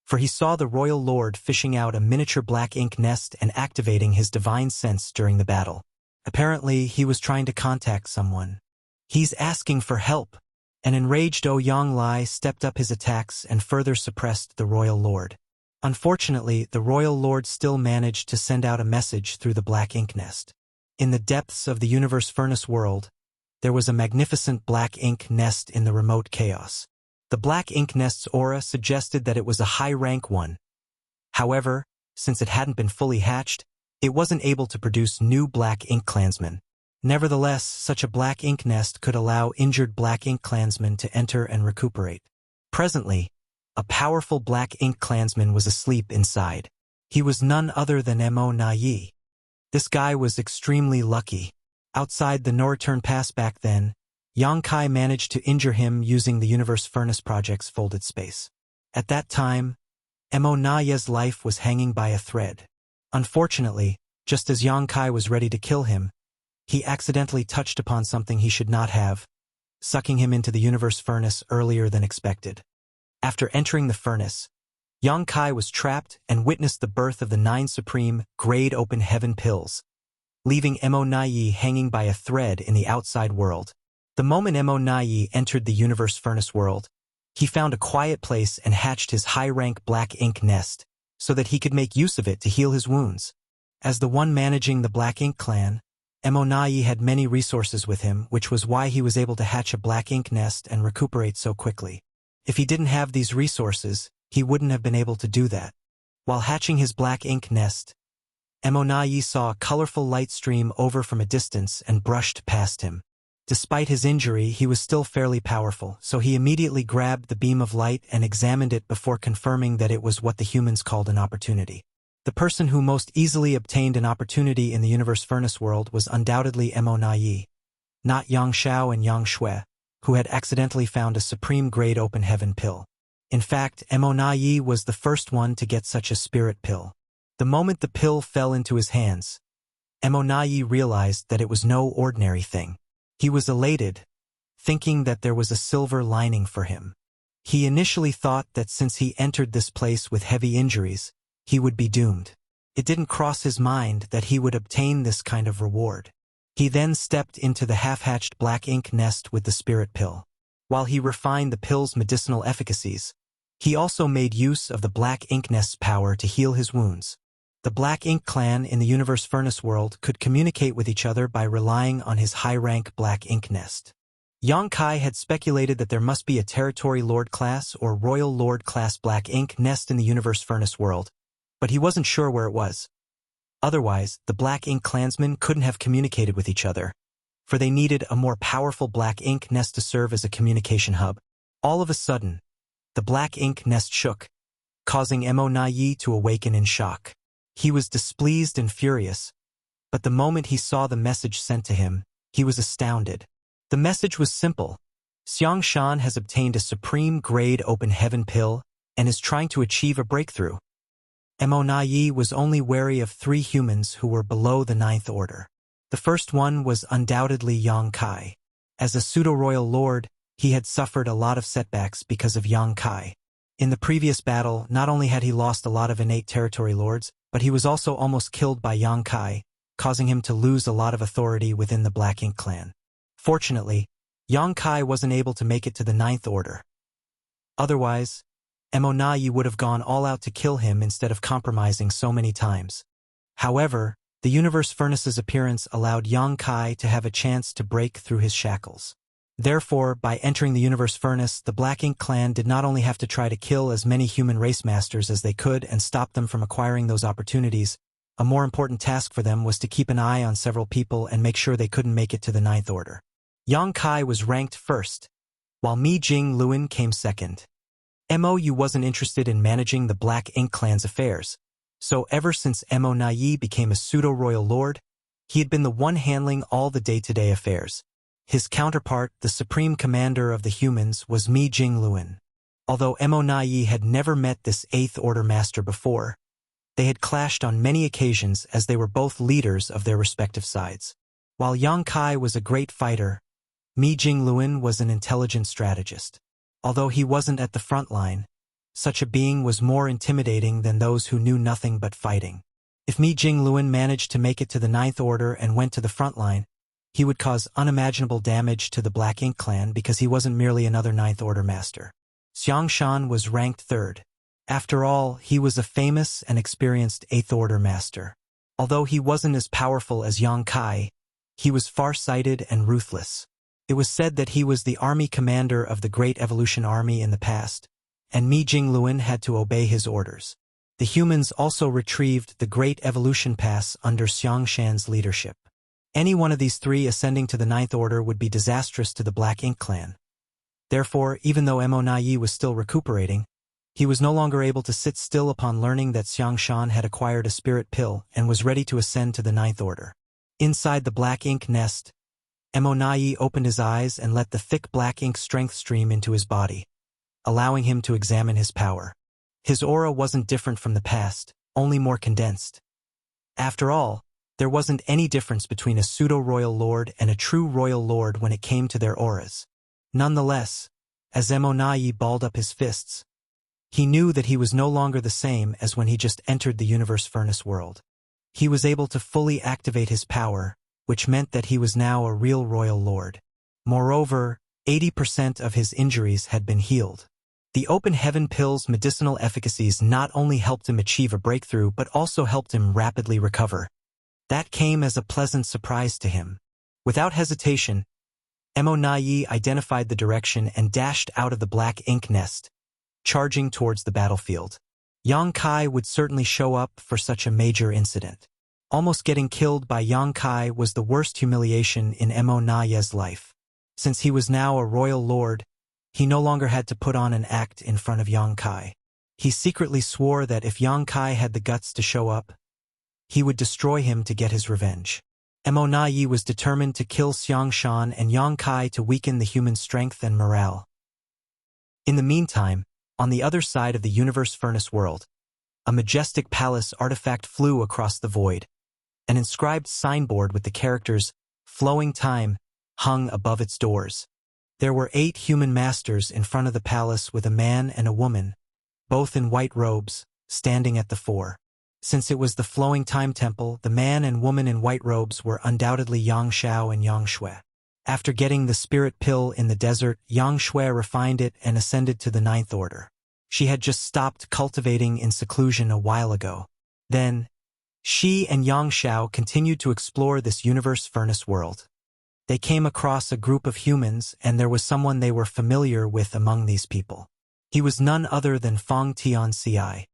for he saw the Royal Lord fishing out a miniature black ink nest and activating his divine sense during the battle. Apparently, he was trying to contact someone. "He's asking for help." An enraged Ouyang Lai stepped up his attacks and further suppressed the Royal Lord. Unfortunately, the Royal Lord still managed to send out a message through the black ink nest. In the depths of the universe furnace world, there was a magnificent black ink nest in the remote chaos. The black ink nest's aura suggested that it was a high-rank one. However, since it hadn't been fully hatched, it wasn't able to produce new black ink clansmen. Nevertheless, such a black ink nest could allow injured black ink clansmen to enter and recuperate. Presently, a powerful black ink clansman was asleep inside. He was none other than Mo Na Yi. This guy was extremely lucky. Outside the Norreturn Pass back then, Yang Kai managed to injure him using the Universe Furnace Project's folded space. At that time, Mo Na Yi's life was hanging by a thread. Unfortunately, just as Yang Kai was ready to kill him, he accidentally touched upon something he should not have, sucking him into the Universe Furnace earlier than expected. After entering the furnace, Yang Kai was trapped and witnessed the birth of the 9 supreme grade open heaven pills, leaving Mo Na Yi hanging by a thread in the outside world. The moment Mo Na Yi entered the Universe Furnace world, he found a quiet place and hatched his high-rank black ink nest, so that he could make use of it to heal his wounds. As the one managing the Black Ink clan, Emonai had many resources with him, which was why he was able to hatch a black ink nest and recuperate so quickly. If he didn't have these resources, he wouldn't have been able to do that. While hatching his black ink nest, Emonai saw a colorful light stream over from a distance and brushed past him. Despite his injury, he was still fairly powerful, so he immediately grabbed the beam of light and examined it before confirming that it was what the humans called an opportunity. The person who most easily obtained an opportunity in the universe furnace world was undoubtedly Emonai, not Yang Xiao and Yang Shui, who had accidentally found a supreme-grade open heaven pill. In fact, Emonai was the first one to get such a spirit pill. The moment the pill fell into his hands, Emonai realized that it was no ordinary thing. He was elated, thinking that there was a silver lining for him. He initially thought that since he entered this place with heavy injuries, he would be doomed. It didn't cross his mind that he would obtain this kind of reward. He then stepped into the half-hatched black ink nest with the spirit pill. While he refined the pill's medicinal efficacies, he also made use of the black ink nest's power to heal his wounds. The Black Ink clan in the universe furnace world could communicate with each other by relying on his high-rank black ink nest. Yang Kai had speculated that there must be a territory lord class or royal lord class black ink nest in the universe furnace world, but he wasn't sure where it was. Otherwise, the Black Ink clansmen couldn't have communicated with each other, for they needed a more powerful black ink nest to serve as a communication hub. All of a sudden, the black ink nest shook, causing Emonai to awaken in shock. He was displeased and furious, but the moment he saw the message sent to him, he was astounded. The message was simple. Xiang Shan has obtained a supreme-grade open heaven pill and is trying to achieve a breakthrough. Emonai was only wary of 3 humans who were below the 9th order. The first one was undoubtedly Yang Kai. As a pseudo-royal lord, he had suffered a lot of setbacks because of Yang Kai. In the previous battle, not only had he lost a lot of innate territory lords, but he was also almost killed by Yang Kai, causing him to lose a lot of authority within the Black Ink clan. Fortunately, Yang Kai wasn't able to make it to the 9th order. Otherwise, Emonai would have gone all out to kill him instead of compromising so many times. However, the universe furnace's appearance allowed Yang Kai to have a chance to break through his shackles. Therefore, by entering the universe furnace, the Black Ink clan did not only have to try to kill as many human race masters as they could and stop them from acquiring those opportunities, a more important task for them was to keep an eye on several people and make sure they couldn't make it to the 9th order. Yang Kai was ranked first, while Mi Jing Luin came second. Mou wasn't interested in managing the Black Ink clan's affairs, so ever since Emonai became a pseudo-royal lord, he had been the one handling all the day-to-day affairs. His counterpart, the supreme commander of the humans, was Mi Jing Luin. Although Emonai had never met this 8th order master before, they had clashed on many occasions as they were both leaders of their respective sides. While Yang Kai was a great fighter, Mi Jing Luin was an intelligent strategist. Although he wasn't at the front line, such a being was more intimidating than those who knew nothing but fighting. If Mi Jing Luin managed to make it to the 9th order and went to the front line, he would cause unimaginable damage to the Black Ink clan because he wasn't merely another 9th order master. Xiang Shan was ranked 3rd. After all, he was a famous and experienced 8th order master. Although he wasn't as powerful as Yang Kai, he was far-sighted and ruthless. It was said that he was the army commander of the Great Evolution Army in the past, and Mi Jing Luin had to obey his orders. The humans also retrieved the Great Evolution Pass under Xiang Shan's leadership. Any one of these 3 ascending to the 9th order would be disastrous to the Black Ink clan. Therefore, even though Emonai was still recuperating, he was no longer able to sit still upon learning that Xiang Shan had acquired a spirit pill and was ready to ascend to the 9th order. Inside the Black Ink nest, Emonai opened his eyes and let the thick black ink strength stream into his body, allowing him to examine his power. His aura wasn't different from the past, only more condensed. After all, there wasn't any difference between a pseudo-royal lord and a true royal lord when it came to their auras. Nonetheless, as Emonai balled up his fists, he knew that he was no longer the same as when he just entered the universe furnace world. He was able to fully activate his power, which meant that he was now a real royal lord. Moreover, 80% of his injuries had been healed. The open heaven pill's medicinal efficacies not only helped him achieve a breakthrough but also helped him rapidly recover. That came as a pleasant surprise to him. Without hesitation, Mo Nai identified the direction and dashed out of the black ink nest, charging towards the battlefield. Yang Kai would certainly show up for such a major incident. Almost getting killed by Yang Kai was the worst humiliation in Mo Nai's life. Since he was now a royal lord, he no longer had to put on an act in front of Yang Kai. He secretly swore that if Yang Kai had the guts to show up, he would destroy him to get his revenge. Mo Nai was determined to kill Xiang Shan and Yang Kai to weaken the human strength and morale. In the meantime, on the other side of the universe furnace world, a majestic palace artifact flew across the void. An inscribed signboard with the characters, "Flowing Time," hung above its doors. There were 8 human masters in front of the palace with a man and a woman, both in white robes, standing at the fore. Since it was the Flowing Time Temple, the man and woman in white robes were undoubtedly Yang Shao and Yang Shui. After getting the spirit pill in the desert, Yang Shui refined it and ascended to the 9th order. She had just stopped cultivating in seclusion a while ago. Then, she and Yang Shao continued to explore this universe furnace world. They came across a group of humans, and there was someone they were familiar with among these people. He was none other than Fong Tianci.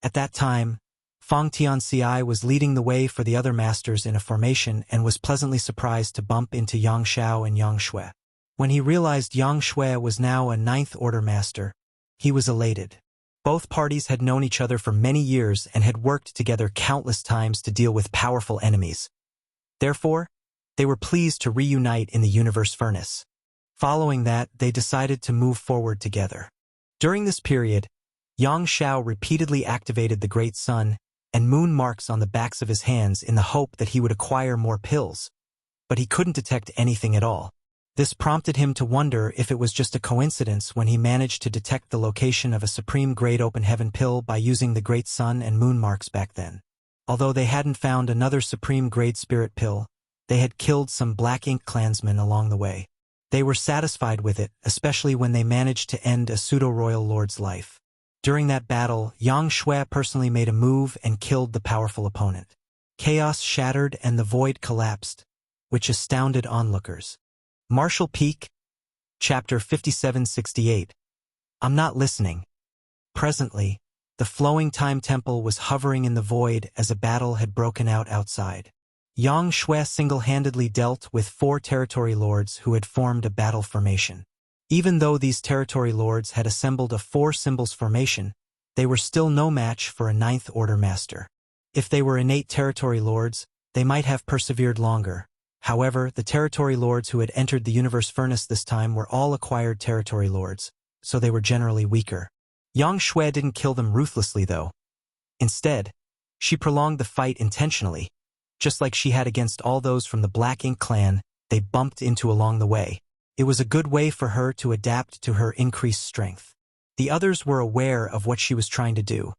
At that time, Fong Tianci was leading the way for the other masters in a formation and was pleasantly surprised to bump into Yang Shao and Yang Shui. When he realized Yang Shui was now a 9th order master, he was elated. Both parties had known each other for many years and had worked together countless times to deal with powerful enemies. Therefore, they were pleased to reunite in the universe furnace. Following that, they decided to move forward together. During this period, Yang Shao repeatedly activated the Great Sun and moon marks on the backs of his hands in the hope that he would acquire more pills, but he couldn't detect anything at all. This prompted him to wonder if it was just a coincidence when he managed to detect the location of a supreme grade open heaven pill by using the Great Sun and moon marks back then. Although they hadn't found another supreme grade spirit pill, they had killed some black ink clansmen along the way. They were satisfied with it, especially when they managed to end a pseudo-royal lord's life. During that battle, Yang Shui personally made a move and killed the powerful opponent. Chaos shattered and the void collapsed, which astounded onlookers. Martial Peak, Chapter 5768. I'm not listening. Presently, the Flowing Time Temple was hovering in the void as a battle had broken out outside. Yang Shui single-handedly dealt with 4 territory lords who had formed a battle formation. Even though these territory lords had assembled a 4 symbols formation, they were still no match for a 9th order master. If they were innate territory lords, they might have persevered longer. However, the territory lords who had entered the universe furnace this time were all acquired territory lords, so they were generally weaker. Yang Shui didn't kill them ruthlessly though. Instead, she prolonged the fight intentionally. Just like she had against all those from the Black Ink clan they bumped into along the way. It was a good way for her to adapt to her increased strength. The others were aware of what she was trying to do,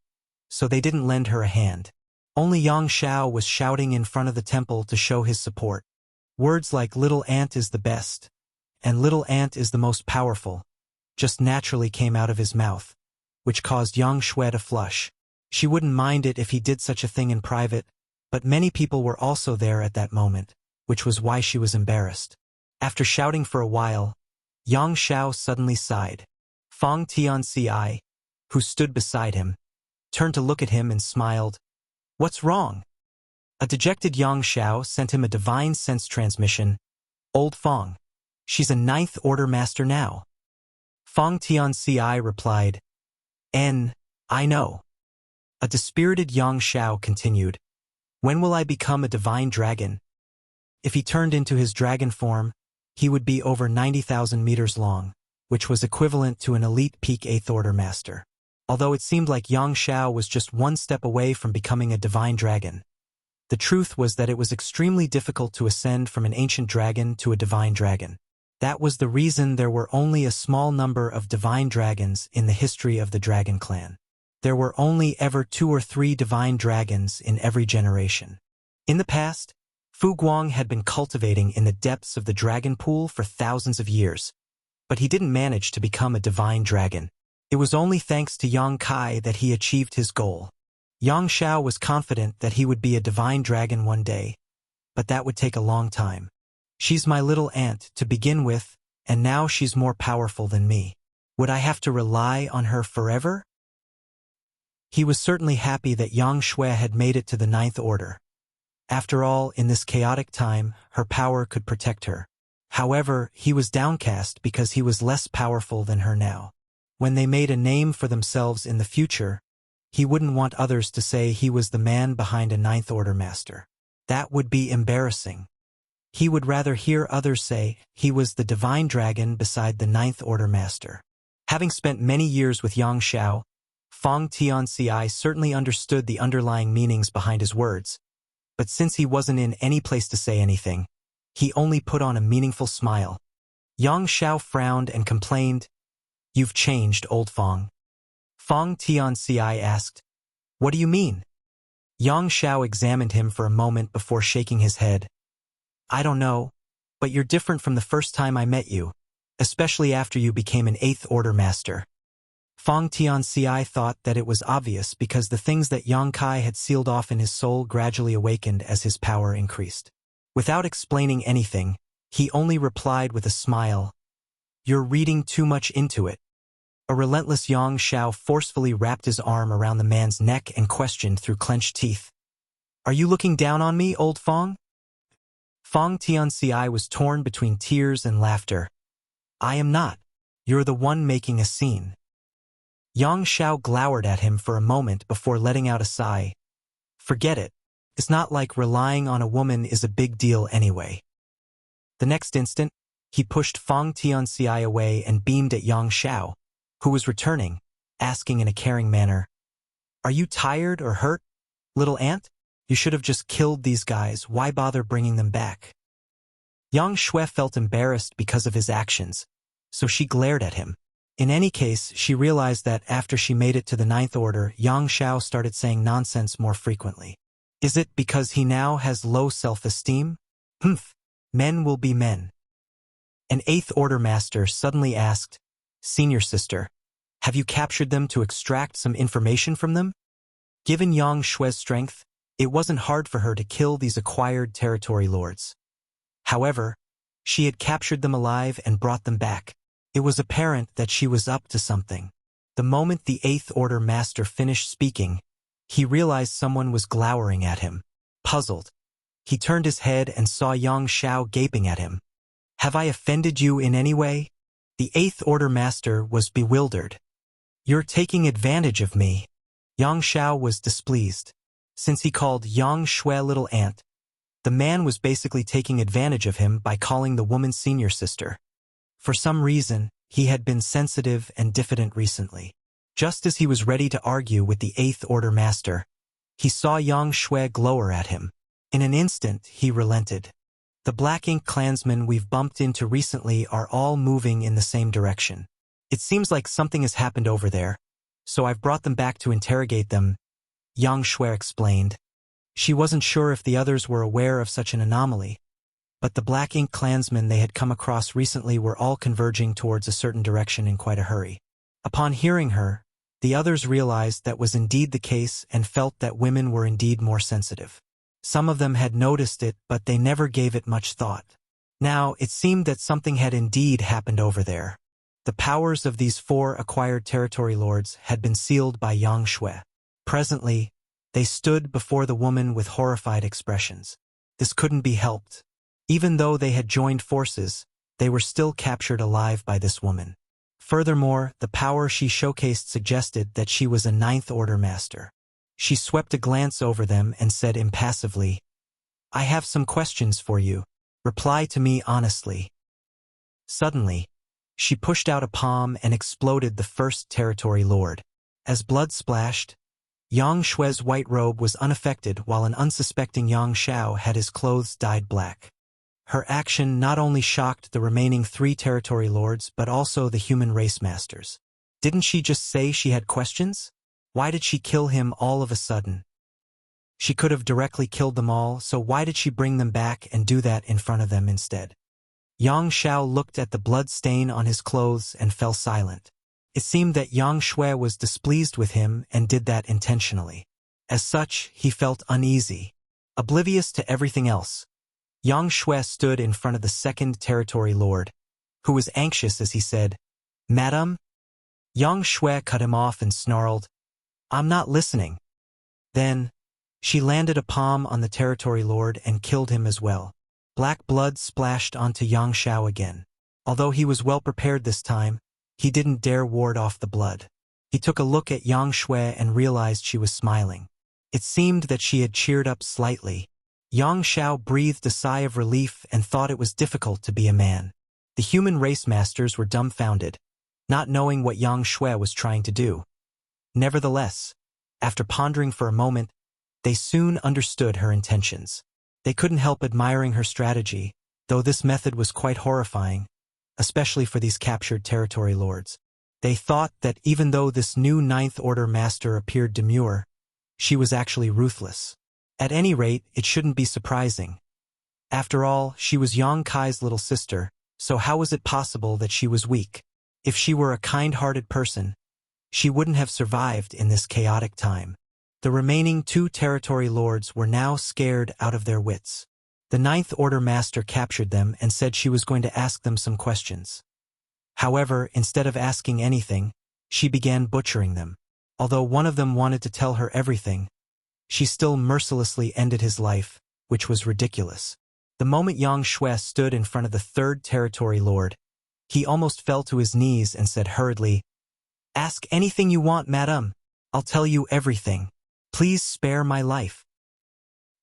so they didn't lend her a hand. Only Yang Shao was shouting in front of the temple to show his support. Words like "little ant is the best" and "little ant is the most powerful" just naturally came out of his mouth, which caused Yang Shui to flush. She wouldn't mind it if he did such a thing in private, but many people were also there at that moment, which was why she was embarrassed. After shouting for a while, Yang Shao suddenly sighed. Fong Tianci, who stood beside him, turned to look at him and smiled. "What's wrong?" A dejected Yang Shao sent him a divine sense transmission. "Old Fong. She's a 9th order master now." Fong Tianci replied, I know." A dispirited Yang Shao continued, "When will I become a divine dragon?" If he turned into his dragon form, he would be over 90,000 meters long, which was equivalent to an elite peak 8th order master. Although it seemed like Yang Shao was just one step away from becoming a divine dragon, the truth was that it was extremely difficult to ascend from an ancient dragon to a divine dragon. That was the reason there were only a small number of divine dragons in the history of the Dragon Clan. There were only ever 2 or 3 divine dragons in every generation. In the past, Fu Guang had been cultivating in the depths of the dragon pool for thousands of years, but he didn't manage to become a divine dragon. It was only thanks to Yang Kai that he achieved his goal. Yang Xiao was confident that he would be a divine dragon one day, but that would take a long time. She's my little aunt to begin with, and now she's more powerful than me. Would I have to rely on her forever? He was certainly happy that Yang Shui had made it to the Ninth Order. After all, in this chaotic time, her power could protect her. However, he was downcast because he was less powerful than her now. When they made a name for themselves in the future, he wouldn't want others to say he was the man behind a Ninth Order master. That would be embarrassing. He would rather hear others say he was the divine dragon beside the Ninth Order master. Having spent many years with Yang Xiao, Feng Tianci certainly understood the underlying meanings behind his words, but since he wasn't in any place to say anything, he only put on a meaningful smile. Yang Xiao frowned and complained, "You've changed, old Feng." Feng Tianci asked, "What do you mean?" Yang Xiao examined him for a moment before shaking his head. "I don't know, but you're different from the first time I met you, especially after you became an Eighth Order master." Feng Tianci thought that it was obvious because the things that Yang Kai had sealed off in his soul gradually awakened as his power increased. Without explaining anything, he only replied with a smile, "You're reading too much into it." A relentless Yang Xiao forcefully wrapped his arm around the man's neck and questioned through clenched teeth, "Are you looking down on me, old Feng?" Feng Tianci was torn between tears and laughter. "I am not. You're the one making a scene." Yang Xiao glowered at him for a moment before letting out a sigh. "Forget it. It's not like relying on a woman is a big deal anyway." The next instant, he pushed Feng Tianci away and beamed at Yang Xiao, who was returning, asking in a caring manner, "Are you tired or hurt, little aunt? You should have just killed these guys. Why bother bringing them back?" Yang Shui felt embarrassed because of his actions, so she glared at him. In any case, she realized that after she made it to the Ninth Order, Yang Xiao started saying nonsense more frequently. Is it because he now has low self-esteem? Humph, men will be men. An Eighth Order master suddenly asked, "Senior sister, have you captured them to extract some information from them?" Given Yang Shui's strength, it wasn't hard for her to kill these acquired territory lords. However, she had captured them alive and brought them back. It was apparent that she was up to something. The moment the Eighth Order master finished speaking, he realized someone was glowering at him. Puzzled, he turned his head and saw Yang Xiao gaping at him. "Have I offended you in any way?" The Eighth Order master was bewildered. "You're taking advantage of me." Yang Xiao was displeased. Since he called Yang Shui little aunt, the man was basically taking advantage of him by calling the woman senior sister. For some reason, he had been sensitive and diffident recently. Just as he was ready to argue with the Eighth Order master, he saw Yang Shui glower at him. In an instant, he relented. The Black Ink clansmen we've bumped into recently are all moving in the same direction. It seems like something has happened over there, so I've brought them back to interrogate them, Yang Shui explained. She wasn't sure if the others were aware of such an anomaly, but the Black Ink clansmen they had come across recently were all converging towards a certain direction in quite a hurry. Upon hearing her, the others realized that was indeed the case and felt that women were indeed more sensitive. Some of them had noticed it, but they never gave it much thought. Now, it seemed that something had indeed happened over there. The powers of these 4 acquired territory lords had been sealed by Yang Shui. Presently, they stood before the woman with horrified expressions. This couldn't be helped. Even though they had joined forces, they were still captured alive by this woman. Furthermore, the power she showcased suggested that she was a Ninth Order master. She swept a glance over them and said impassively, "I have some questions for you. Reply to me honestly." Suddenly, she pushed out a palm and exploded the first territory lord. As blood splashed, Yang Shui's white robe was unaffected while an unsuspecting Yang Xiao had his clothes dyed black. Her action not only shocked the remaining 3 territory lords but also the human race masters. Didn't she just say she had questions? Why did she kill him all of a sudden? She could have directly killed them all, so why did she bring them back and do that in front of them instead? Yang Xiao looked at the blood stain on his clothes and fell silent. It seemed that Yang Shui was displeased with him and did that intentionally. As such, he felt uneasy. Oblivious to everything else, Yang Shui stood in front of the second territory lord, who was anxious as he said, "Madam?" Yang Shui cut him off and snarled, "I'm not listening." Then, she landed a palm on the territory lord and killed him as well. Black blood splashed onto Yang Shao again. Although he was well prepared this time, he didn't dare ward off the blood. He took a look at Yang Shui and realized she was smiling. It seemed that she had cheered up slightly. Yang Shao breathed a sigh of relief and thought it was difficult to be a man. The human race masters were dumbfounded, not knowing what Yang Shui was trying to do. Nevertheless, after pondering for a moment, they soon understood her intentions. They couldn't help admiring her strategy, though this method was quite horrifying, especially for these captured territory lords. They thought that even though this new Ninth Order master appeared demure, she was actually ruthless. At any rate, it shouldn't be surprising. After all, she was Yang Kai's little sister, so how was it possible that she was weak? If she were a kind-hearted person, she wouldn't have survived in this chaotic time. The remaining two territory lords were now scared out of their wits. The Ninth Order master captured them and said she was going to ask them some questions. However, instead of asking anything, she began butchering them. Although one of them wanted to tell her everything, she still mercilessly ended his life, which was ridiculous. The moment Yang Shui stood in front of the third territory lord, he almost fell to his knees and said hurriedly, "Ask anything you want, madam. I'll tell you everything. Please spare my life."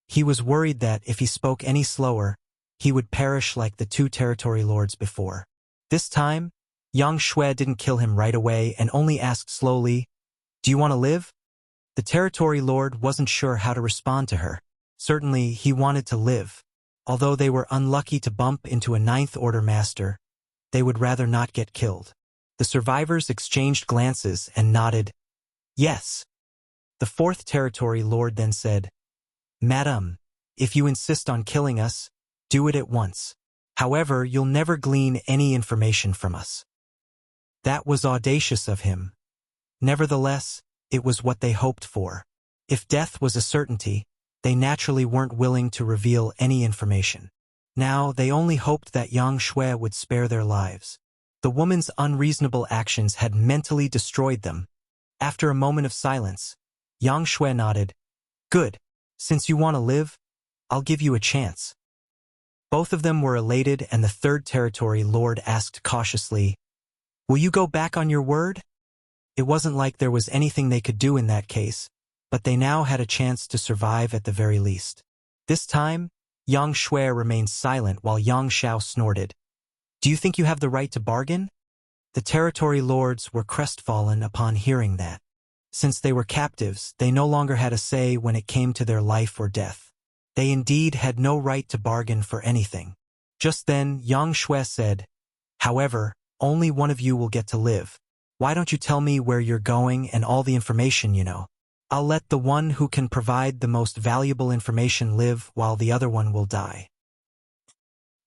He was worried that if he spoke any slower, he would perish like the two territory lords before. This time, Yang Shui didn't kill him right away and only asked slowly, "Do you want to live?" The territory lord wasn't sure how to respond to her. Certainly, he wanted to live. Although they were unlucky to bump into a Ninth Order master, they would rather not get killed. The survivors exchanged glances and nodded, "Yes." The fourth territory lord then said, "Madam, if you insist on killing us, do it at once. However, you'll never glean any information from us." That was audacious of him. Nevertheless, it was what they hoped for. If death was a certainty, they naturally weren't willing to reveal any information. Now, they only hoped that Yang Shui would spare their lives. The woman's unreasonable actions had mentally destroyed them. After a moment of silence, Yang Shui nodded, "Good. Since you want to live, I'll give you a chance." Both of them were elated, and the third territory lord asked cautiously, "Will you go back on your word?" It wasn't like there was anything they could do in that case, but they now had a chance to survive at the very least. This time, Yang Shui remained silent while Yang Shao snorted, "Do you think you have the right to bargain?" The territory lords were crestfallen upon hearing that. Since they were captives, they no longer had a say when it came to their life or death. They indeed had no right to bargain for anything. Just then, Yang Shui said, "However, only one of you will get to live. Why don't you tell me where you're going and all the information you know? I'll let the one who can provide the most valuable information live while the other one will die."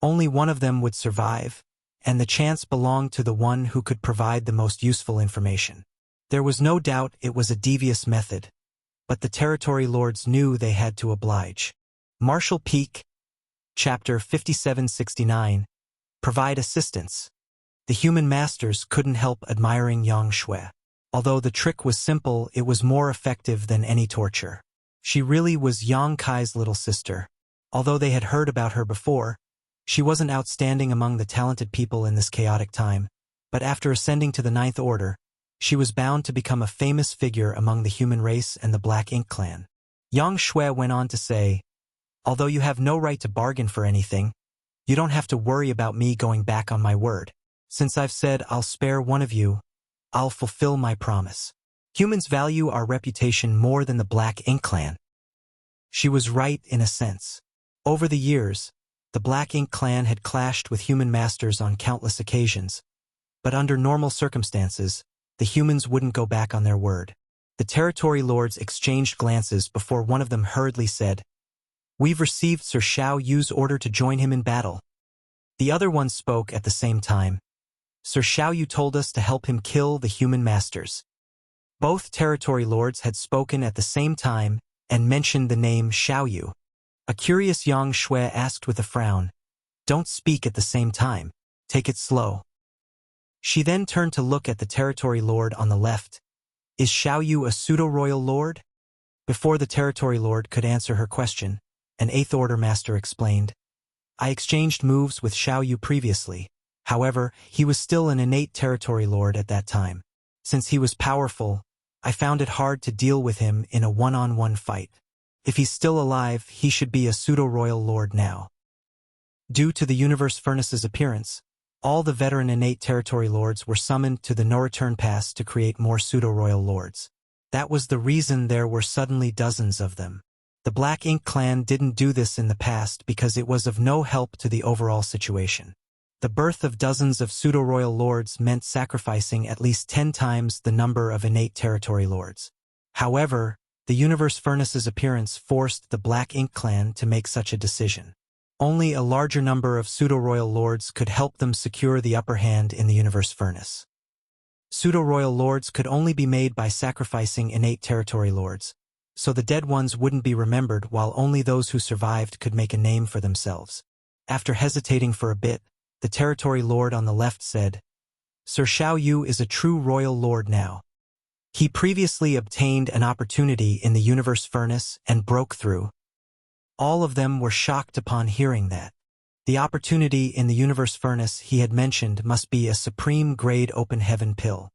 Only one of them would survive, and the chance belonged to the one who could provide the most useful information. There was no doubt it was a devious method, but the territory lords knew they had to oblige. Marshall Peak, Chapter 5769, Provide Assistance. The human masters couldn't help admiring Yang Shui. Although the trick was simple, it was more effective than any torture. She really was Yang Kai's little sister. Although they had heard about her before, she wasn't outstanding among the talented people in this chaotic time, but after ascending to the Ninth Order, she was bound to become a famous figure among the human race and the Black Ink clan. Yang Shui went on to say, "Although you have no right to bargain for anything, you don't have to worry about me going back on my word. Since I've said I'll spare one of you, I'll fulfill my promise. Humans value our reputation more than the Black Ink clan." She was right in a sense. Over the years, the Black Ink clan had clashed with human masters on countless occasions, but under normal circumstances, the humans wouldn't go back on their word. The territory lords exchanged glances before one of them hurriedly said, "We've received Sir Xiao Yu's order to join him in battle." The other one spoke at the same time, Sir Xiaoyu told us to help him kill the human masters. Both territory lords had spoken at the same time and mentioned the name Xiaoyu. A curious Yang Shui asked with a frown, "Don't speak at the same time. Take it slow." She then turned to look at the territory lord on the left. "Is Xiaoyu a pseudo-royal lord?" Before the territory lord could answer her question, an Eighth Order master explained, "I exchanged moves with Xiaoyu previously. However, he was still an innate territory lord at that time. Since he was powerful, I found it hard to deal with him in a one-on-one fight. If he's still alive, he should be a pseudo-royal lord now." Due to the universe furnace's appearance, all the veteran innate territory lords were summoned to the no-return pass to create more pseudo-royal lords. That was the reason there were suddenly dozens of them. The Black Ink clan didn't do this in the past because it was of no help to the overall situation. The birth of dozens of pseudo-royal lords meant sacrificing at least 10 times the number of innate territory lords. However, the universe furnace's appearance forced the Black Ink clan to make such a decision. Only a larger number of pseudo-royal lords could help them secure the upper hand in the universe furnace. Pseudo-royal lords could only be made by sacrificing innate territory lords, so the dead ones wouldn't be remembered while only those who survived could make a name for themselves. After hesitating for a bit, the territory lord on the left said, "Sir Xiaoyu is a true royal lord now. He previously obtained an opportunity in the universe furnace and broke through." All of them were shocked upon hearing that. The opportunity in the universe furnace he had mentioned must be a supreme-grade open heaven pill.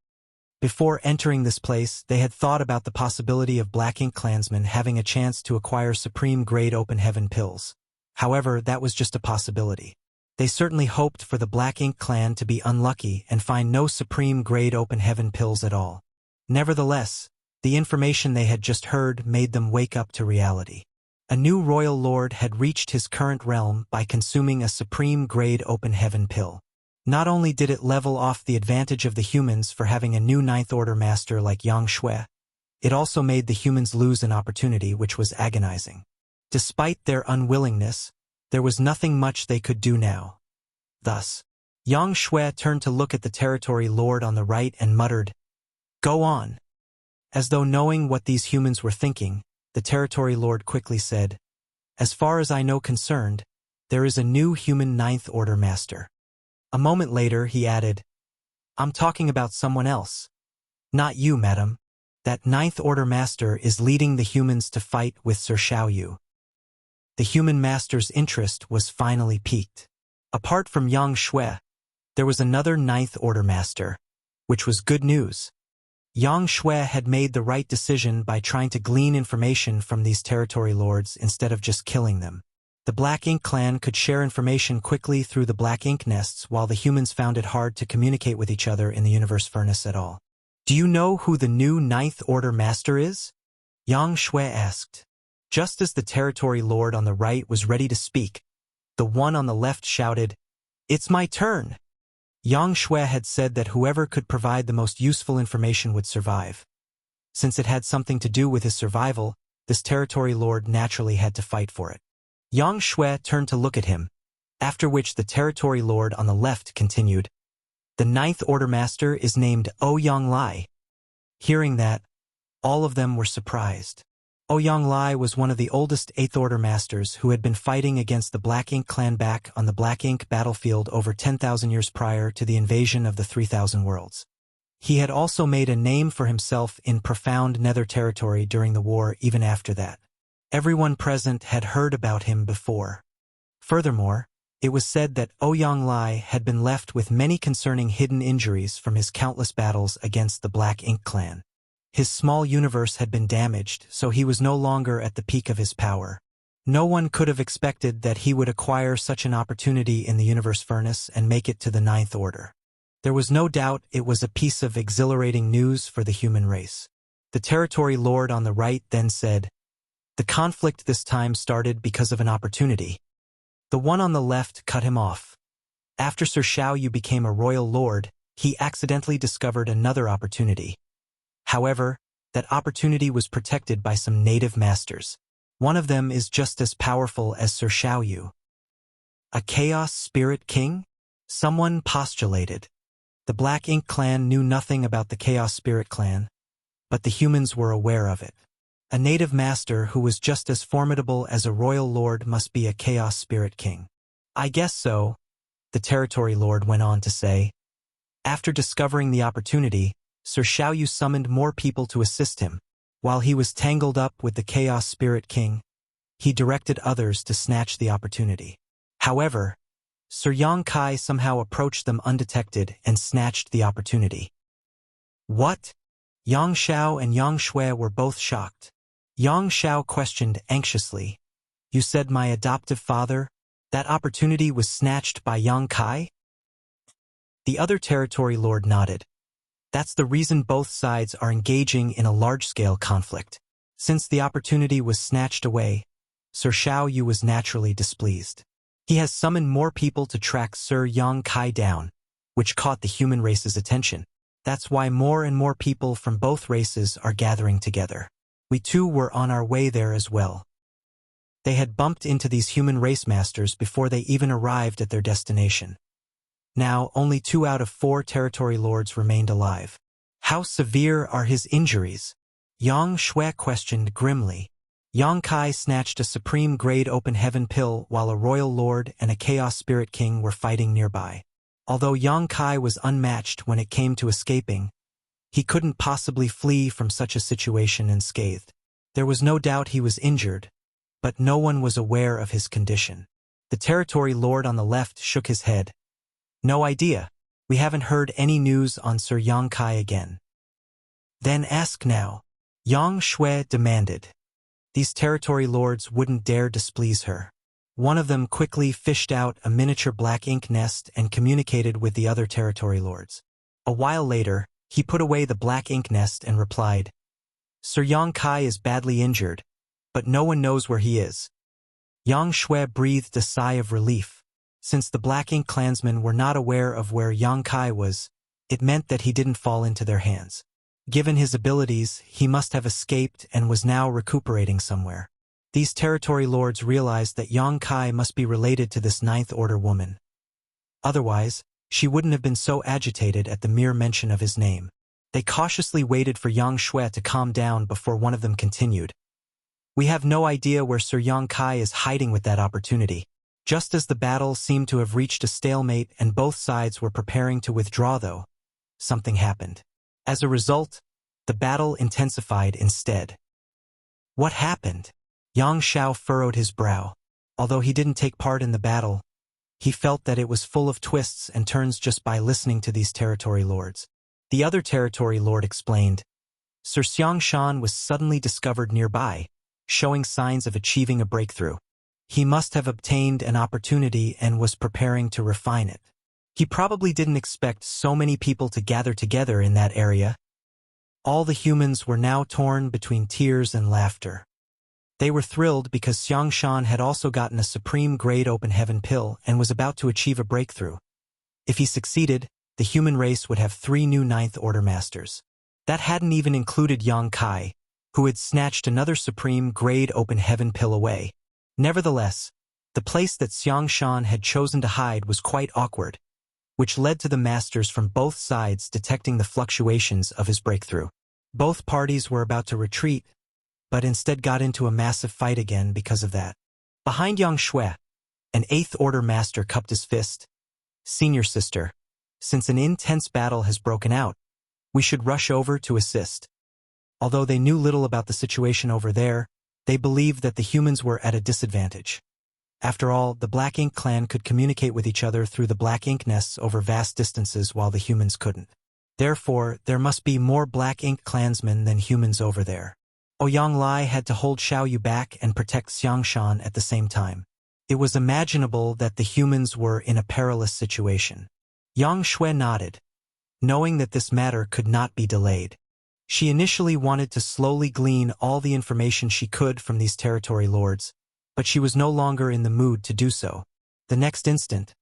Before entering this place, they had thought about the possibility of Black Ink clansmen having a chance to acquire supreme-grade open heaven pills. However, that was just a possibility. They certainly hoped for the Black Ink clan to be unlucky and find no supreme-grade open heaven pills at all. Nevertheless, the information they had just heard made them wake up to reality. A new royal lord had reached his current realm by consuming a supreme-grade open heaven pill. Not only did it level off the advantage of the humans for having a new Ninth Order master like Yang Shui, it also made the humans lose an opportunity which was agonizing. Despite their unwillingness, there was nothing much they could do now. Thus, Yang Shui turned to look at the territory lord on the right and muttered, "Go on." As though knowing what these humans were thinking, the territory lord quickly said, "As far as I know concerned, there is a new human Ninth Order master." A moment later, he added, "I'm talking about someone else. Not you, madam. That Ninth Order master is leading the humans to fight with Sir Xiaoyu." The human master's interest was finally piqued. Apart from Yang Shui, there was another Ninth Order master, which was good news. Yang Shui had made the right decision by trying to glean information from these territory lords instead of just killing them. The Black Ink clan could share information quickly through the Black Ink nests while the humans found it hard to communicate with each other in the universe furnace at all. "Do you know who the new Ninth Order master is?" Yang Shui asked. Just as the territory lord on the right was ready to speak, the one on the left shouted, "It's my turn!" Yang Shui had said that whoever could provide the most useful information would survive. Since it had something to do with his survival, this territory lord naturally had to fight for it. Yang Shui turned to look at him, after which the territory lord on the left continued, "The Ninth Order master is named Ouyang Lai." Hearing that, all of them were surprised. Ouyang Lai was one of the oldest Eighth Order masters who had been fighting against the Black Ink clan back on the Black Ink battlefield over 10,000 years prior to the invasion of the 3,000 worlds. He had also made a name for himself in profound Nether territory during the war even after that. Everyone present had heard about him before. Furthermore, it was said that Ouyang Lai had been left with many concerning hidden injuries from his countless battles against the Black Ink clan. His small universe had been damaged, so he was no longer at the peak of his power. No one could have expected that he would acquire such an opportunity in the universe furnace and make it to the Ninth Order. There was no doubt it was a piece of exhilarating news for the human race. The territory lord on the right then said, "The conflict this time started because of an opportunity." The one on the left cut him off. After Sir Xiaoyu became a royal lord, he accidentally discovered another opportunity. However, that opportunity was protected by some native masters. One of them is just as powerful as Sir Xiaoyu. A Chaos Spirit King? Someone postulated. The Black Ink clan knew nothing about the Chaos Spirit clan, but the humans were aware of it. A native master who was just as formidable as a royal lord must be a Chaos Spirit king. I guess so, the territory lord went on to say. After discovering the opportunity, Sir Xiaoyu summoned more people to assist him. While he was tangled up with the Chaos Spirit king, he directed others to snatch the opportunity. However, Sir Yang Kai somehow approached them undetected and snatched the opportunity. What? Yang Xiao and Yang Shui were both shocked. Yang Xiao questioned anxiously. You said my adoptive father? That opportunity was snatched by Yang Kai? The other territory lord nodded. That's the reason both sides are engaging in a large-scale conflict. Since the opportunity was snatched away, Sir Xiaoyu was naturally displeased. He has summoned more people to track Sir Yang Kai down, which caught the human race's attention. That's why more and more people from both races are gathering together. We too were on our way there as well. They had bumped into these human race masters before they even arrived at their destination. Now, only 2 out of 4 territory lords remained alive. How severe are his injuries? Yang Shui questioned grimly. Yang Kai snatched a supreme-grade open heaven pill while a royal lord and a chaos spirit king were fighting nearby. Although Yang Kai was unmatched when it came to escaping, he couldn't possibly flee from such a situation unscathed. There was no doubt he was injured, but no one was aware of his condition. The territory lord on the left shook his head. No idea. We haven't heard any news on Sir Yang Kai again. Then ask now, Yang Shui demanded. These territory lords wouldn't dare displease her. One of them quickly fished out a miniature black ink nest and communicated with the other territory lords. A while later, he put away the black ink nest and replied, Sir Yang Kai is badly injured, but no one knows where he is. Yang Shui breathed a sigh of relief. Since the Black Ink clansmen were not aware of where Yang Kai was, it meant that he didn't fall into their hands. Given his abilities, he must have escaped and was now recuperating somewhere. These territory lords realized that Yang Kai must be related to this Ninth Order woman. Otherwise, she wouldn't have been so agitated at the mere mention of his name. They cautiously waited for Yang Shui to calm down before one of them continued. We have no idea where Sir Yang Kai is hiding with that opportunity. Just as the battle seemed to have reached a stalemate and both sides were preparing to withdraw though, something happened. As a result, the battle intensified instead. What happened? Yang Xiao furrowed his brow. Although he didn't take part in the battle, he felt that it was full of twists and turns just by listening to these territory lords. The other territory lord explained. Sir Xiangshan was suddenly discovered nearby, showing signs of achieving a breakthrough. He must have obtained an opportunity and was preparing to refine it. He probably didn't expect so many people to gather together in that area. All the humans were now torn between tears and laughter. They were thrilled because Xiangshan had also gotten a supreme-grade open heaven pill and was about to achieve a breakthrough. If he succeeded, the human race would have 3 new Ninth Order masters. That hadn't even included Yang Kai, who had snatched another supreme-grade open heaven pill away. Nevertheless, the place that Xiangshan had chosen to hide was quite awkward, which led to the masters from both sides detecting the fluctuations of his breakthrough. Both parties were about to retreat, but instead got into a massive fight again because of that. Behind Yang Shui, an 8th Order master cupped his fist. Senior sister, since an intense battle has broken out, we should rush over to assist. Although they knew little about the situation over there, they believed that the humans were at a disadvantage. After all, the Black Ink clan could communicate with each other through the Black Ink nests over vast distances while the humans couldn't. Therefore, there must be more Black Ink clansmen than humans over there. Ouyang Lai had to hold Xiaoyu back and protect Xiangshan at the same time. It was imaginable that the humans were in a perilous situation. Yang Shui nodded, knowing that this matter could not be delayed. She initially wanted to slowly glean all the information she could from these territory lords, but she was no longer in the mood to do so. The next instant,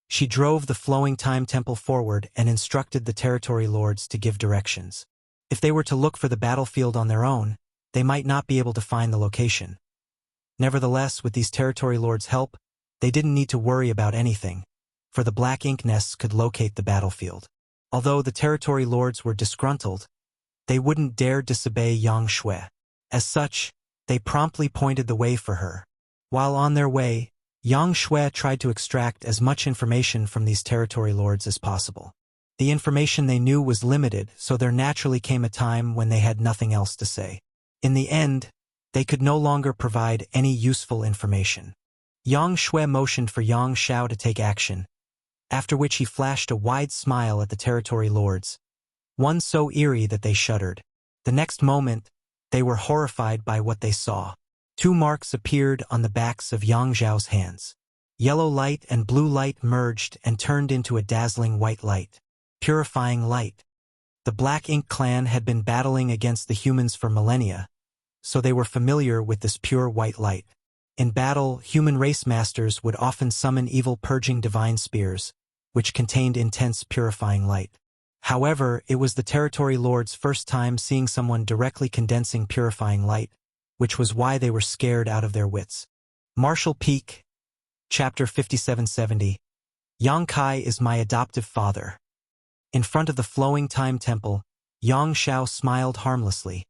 she drove the flowing time temple forward and instructed the territory lords to give directions. If they were to look for the battlefield on their own, they might not be able to find the location. Nevertheless, with these territory lords' help, they didn't need to worry about anything, for the Black Ink nests could locate the battlefield. Although the territory lords were disgruntled, they wouldn't dare disobey Yang Shui. As such, they promptly pointed the way for her. While on their way, Yang Shui tried to extract as much information from these territory lords as possible. The information they knew was limited, so there naturally came a time when they had nothing else to say. In the end, they could no longer provide any useful information. Yang Shui motioned for Yang Xiao to take action, after which he flashed a wide smile at the territory lords, one so eerie that they shuddered. The next moment, they were horrified by what they saw. Two marks appeared on the backs of Yang Zhao's hands. Yellow light and blue light merged and turned into a dazzling white light. Purifying light. The Black Ink clan had been battling against the humans for millennia, so they were familiar with this pure white light. In battle, human race masters would often summon evil purging divine spears, which contained intense purifying light. However, it was the territory lord's first time seeing someone directly condensing purifying light, which was why they were scared out of their wits. Martial Peak, Chapter 5770. Yang Kai is my adoptive father. In front of the flowing time temple, Yang Xiao smiled harmlessly,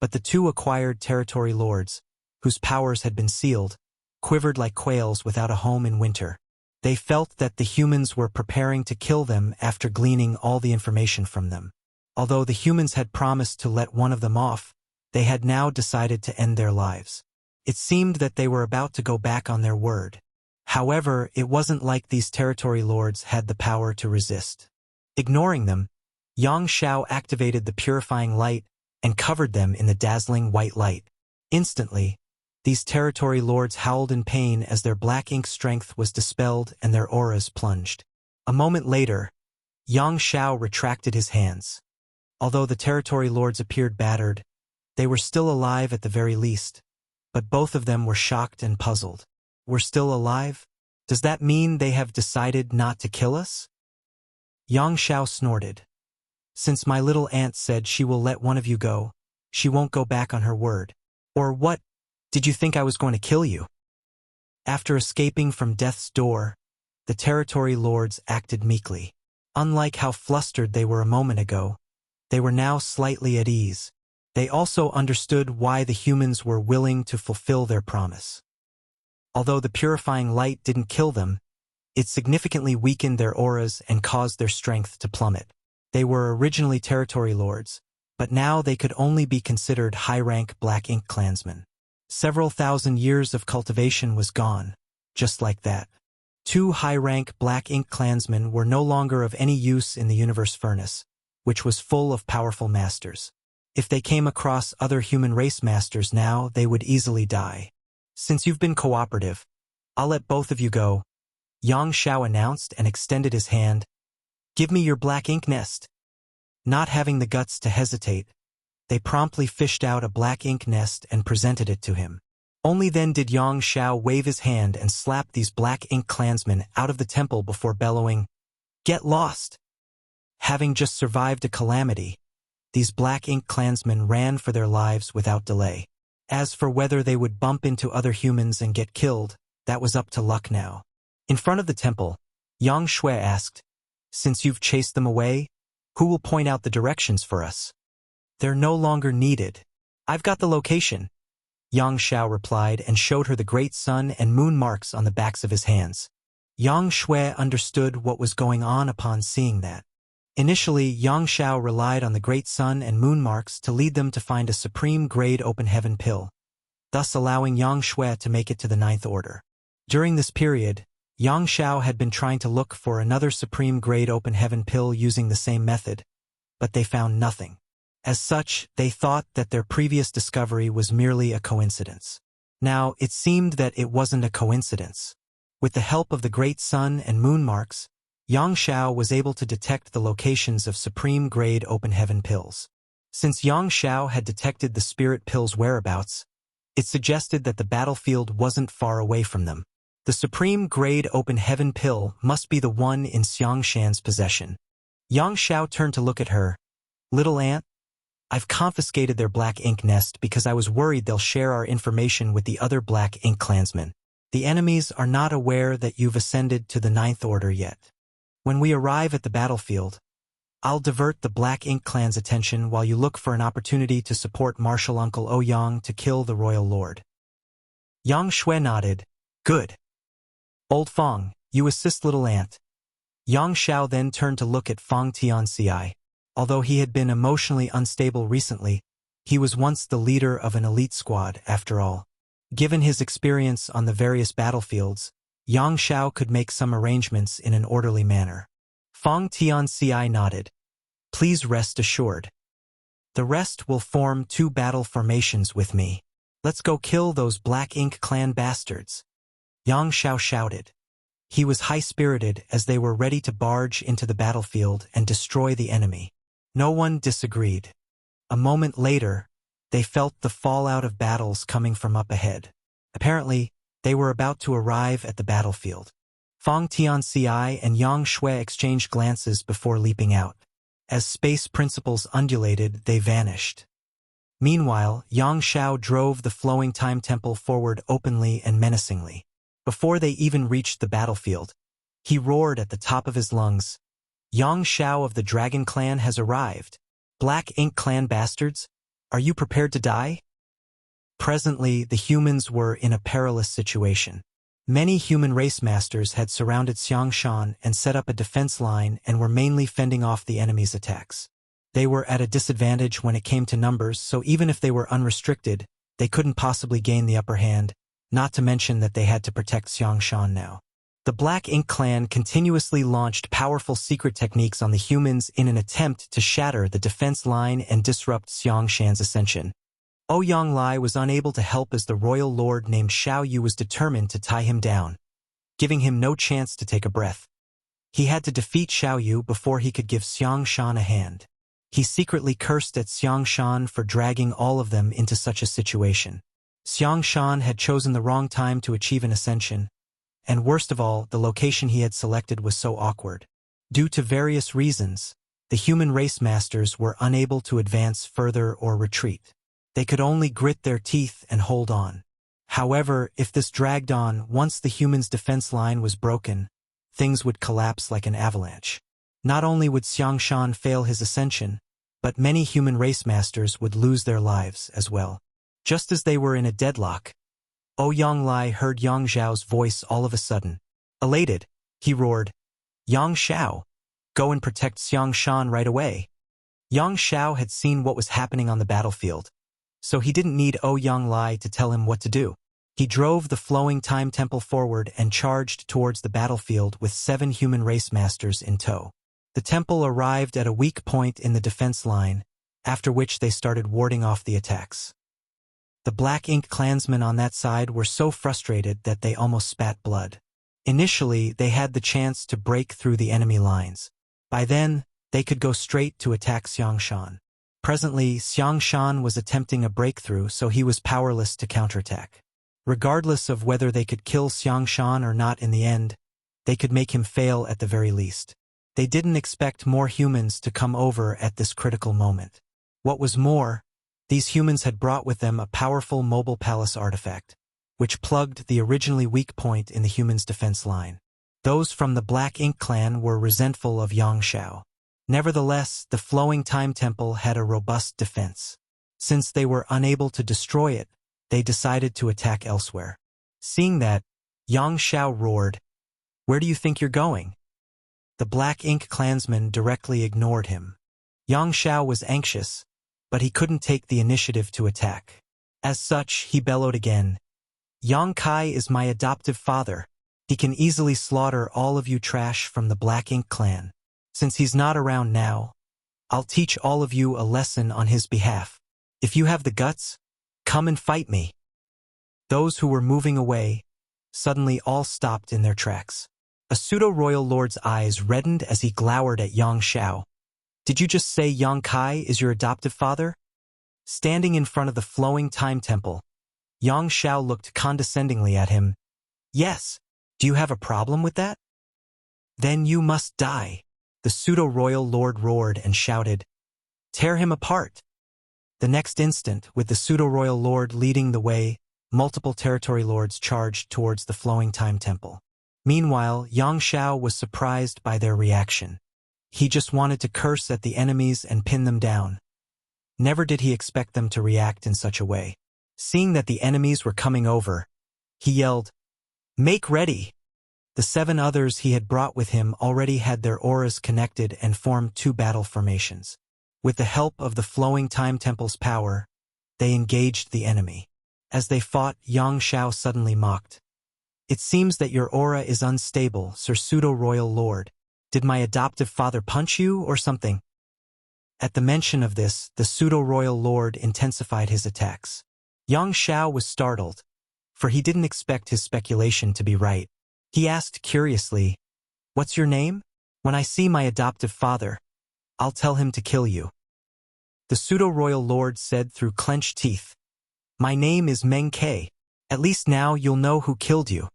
but the two acquired territory lords, whose powers had been sealed, quivered like quails without a home in winter. They felt that the humans were preparing to kill them after gleaning all the information from them. Although the humans had promised to let one of them off, they had now decided to end their lives. It seemed that they were about to go back on their word. However, it wasn't like these territory lords had the power to resist. Ignoring them, Yang Xiao activated the purifying light and covered them in the dazzling white light. Instantly, these territory lords howled in pain as their black ink strength was dispelled and their auras plunged. A moment later, Yang Xiao retracted his hands. Although the territory lords appeared battered, they were still alive at the very least, but both of them were shocked and puzzled. We're still alive? Does that mean they have decided not to kill us? Yang Xiao snorted. Since my little aunt said she will let one of you go, she won't go back on her word. Or what? Did you think I was going to kill you? After escaping from death's door, the territory lords acted meekly. Unlike how flustered they were a moment ago, they were now slightly at ease. They also understood why the humans were willing to fulfill their promise. Although the purifying light didn't kill them, it significantly weakened their auras and caused their strength to plummet. They were originally territory lords, but now they could only be considered high-rank Black Ink clansmen. Several thousand years of cultivation was gone, just like that. Two high-rank Black Ink clansmen were no longer of any use in the universe furnace, which was full of powerful masters. If they came across other human race masters now, they would easily die. Since you've been cooperative, I'll let both of you go, Yang Xiao announced and extended his hand. Give me your black ink nest. Not having the guts to hesitate, they promptly fished out a black ink nest and presented it to him. Only then did Yang Xiao wave his hand and slap these Black Ink clansmen out of the temple before bellowing, "Get lost!" Having just survived a calamity, these Black Ink clansmen ran for their lives without delay. As for whether they would bump into other humans and get killed, that was up to luck now. In front of the temple, Yang Shui asked, "Since you've chased them away, who will point out the directions for us?" "They're no longer needed. I've got the location," Yang Xiao replied and showed her the great sun and moon marks on the backs of his hands. Yang Shui understood what was going on upon seeing that. Initially, Yang Xiao relied on the great sun and moon marks to lead them to find a supreme-grade open heaven pill, thus allowing Yang Shui to make it to the Ninth Order. During this period, Yang Xiao had been trying to look for another supreme-grade open heaven pill using the same method, but they found nothing. As such, they thought that their previous discovery was merely a coincidence. Now, it seemed that it wasn't a coincidence. With the help of the great sun and moon marks, Yang Xiao was able to detect the locations of supreme-grade open heaven pills. Since Yang Xiao had detected the spirit pill's whereabouts, it suggested that the battlefield wasn't far away from them. The supreme-grade open heaven pill must be the one in Xiangshan's possession. Yang Xiao turned to look at her. "Little aunt, I've confiscated their black ink nest because I was worried they'll share our information with the other Black Ink clansmen. The enemies are not aware that you've ascended to the Ninth Order yet. When we arrive at the battlefield, I'll divert the Black Ink clan's attention while you look for an opportunity to support Martial Uncle Ouyang to kill the royal lord. Yang Shui nodded. Good. Old Fong, you assist little aunt. Yang Xiao then turned to look at Fong Tianci. Although he had been emotionally unstable recently, he was once the leader of an elite squad, after all. Given his experience on the various battlefields, Yang Xiao could make some arrangements in an orderly manner. Fong Tianci nodded. Please rest assured. The rest will form 2 battle formations with me. Let's go kill those Black Ink clan bastards. Yang Xiao shouted. He was high-spirited as they were ready to barge into the battlefield and destroy the enemy. No one disagreed. A moment later, they felt the fallout of battles coming from up ahead. Apparently, they were about to arrive at the battlefield. Fong Tianci and Yang Shui exchanged glances before leaping out. As space principles undulated, they vanished. Meanwhile, Yang Xiao drove the flowing time temple forward openly and menacingly. Before they even reached the battlefield, he roared at the top of his lungs. Yang Xiao of the Dragon Clan has arrived. Black Ink Clan bastards, are you prepared to die? Presently, the humans were in a perilous situation. Many human race masters had surrounded Xiangshan and set up a defense line and were mainly fending off the enemy's attacks. They were at a disadvantage when it came to numbers, so even if they were unrestricted, they couldn't possibly gain the upper hand, not to mention that they had to protect Xiangshan now. The Black Ink Clan continuously launched powerful secret techniques on the humans in an attempt to shatter the defense line and disrupt Xiangshan's ascension. Ouyang Lai was unable to help as the royal lord named Xiao Yu was determined to tie him down, giving him no chance to take a breath. He had to defeat Xiao Yu before he could give Xiangshan a hand. He secretly cursed at Xiangshan for dragging all of them into such a situation. Xiangshan had chosen the wrong time to achieve an ascension, and worst of all, the location he had selected was so awkward. Due to various reasons, the human race masters were unable to advance further or retreat. They could only grit their teeth and hold on. However, if this dragged on, once the humans' defense line was broken, things would collapse like an avalanche. Not only would Xiangshan fail his ascension, but many human race masters would lose their lives as well. Just as they were in a deadlock, Ouyang Lai heard Yang Xiao's voice all of a sudden. Elated, he roared, Yang Xiao, go and protect Xiangshan right away. Yang Xiao had seen what was happening on the battlefield, so he didn't need Ouyang Lai to tell him what to do. He drove the flowing time temple forward and charged towards the battlefield with 7 human race masters in tow. The temple arrived at a weak point in the defense line, after which they started warding off the attacks. The Black Ink clansmen on that side were so frustrated that they almost spat blood. Initially, they had the chance to break through the enemy lines. By then, they could go straight to attack Xiangshan. Presently, Xiangshan was attempting a breakthrough, so he was powerless to counterattack. Regardless of whether they could kill Xiangshan or not in the end, they could make him fail at the very least. They didn't expect more humans to come over at this critical moment. What was more, these humans had brought with them a powerful mobile palace artifact, which plugged the originally weak point in the humans' defense line. Those from the Black Ink clan were resentful of Yang Xiao. Nevertheless, the flowing time temple had a robust defense. Since they were unable to destroy it, they decided to attack elsewhere. Seeing that, Yang Xiao roared, "Where do you think you're going?" The Black Ink clansman directly ignored him. Yang Xiao was anxious, but he couldn't take the initiative to attack. As such, he bellowed again, "Yang Kai is my adoptive father. He can easily slaughter all of you trash from the Black Ink clan. Since he's not around now, I'll teach all of you a lesson on his behalf. If you have the guts, come and fight me." Those who were moving away suddenly all stopped in their tracks. A pseudo-royal lord's eyes reddened as he glowered at Yang Xiao. "Did you just say Yang Kai is your adoptive father?" Standing in front of the flowing time temple, Yang Xiao looked condescendingly at him. "Yes, do you have a problem with that?" "Then you must die," the pseudo-royal lord roared and shouted. "Tear him apart." The next instant, with the pseudo-royal lord leading the way, multiple territory lords charged towards the flowing time temple. Meanwhile, Yang Xiao was surprised by their reaction. He just wanted to curse at the enemies and pin them down. Never did he expect them to react in such a way. Seeing that the enemies were coming over, he yelled, "Make ready!" The 7 others he had brought with him already had their auras connected and formed 2 battle formations. With the help of the flowing time temple's power, they engaged the enemy. As they fought, Yang Shao suddenly mocked. "It seems that your aura is unstable, Sir Pseudo-Royal Lord. Did my adoptive father punch you or something?" At the mention of this, the Pseudo-Royal Lord intensified his attacks. Yang Shao was startled, for he didn't expect his speculation to be right. He asked curiously, "What's your name? When I see my adoptive father, I'll tell him to kill you." The Pseudo-Royal Lord said through clenched teeth, "My name is Meng Ke. At least now you'll know who killed you."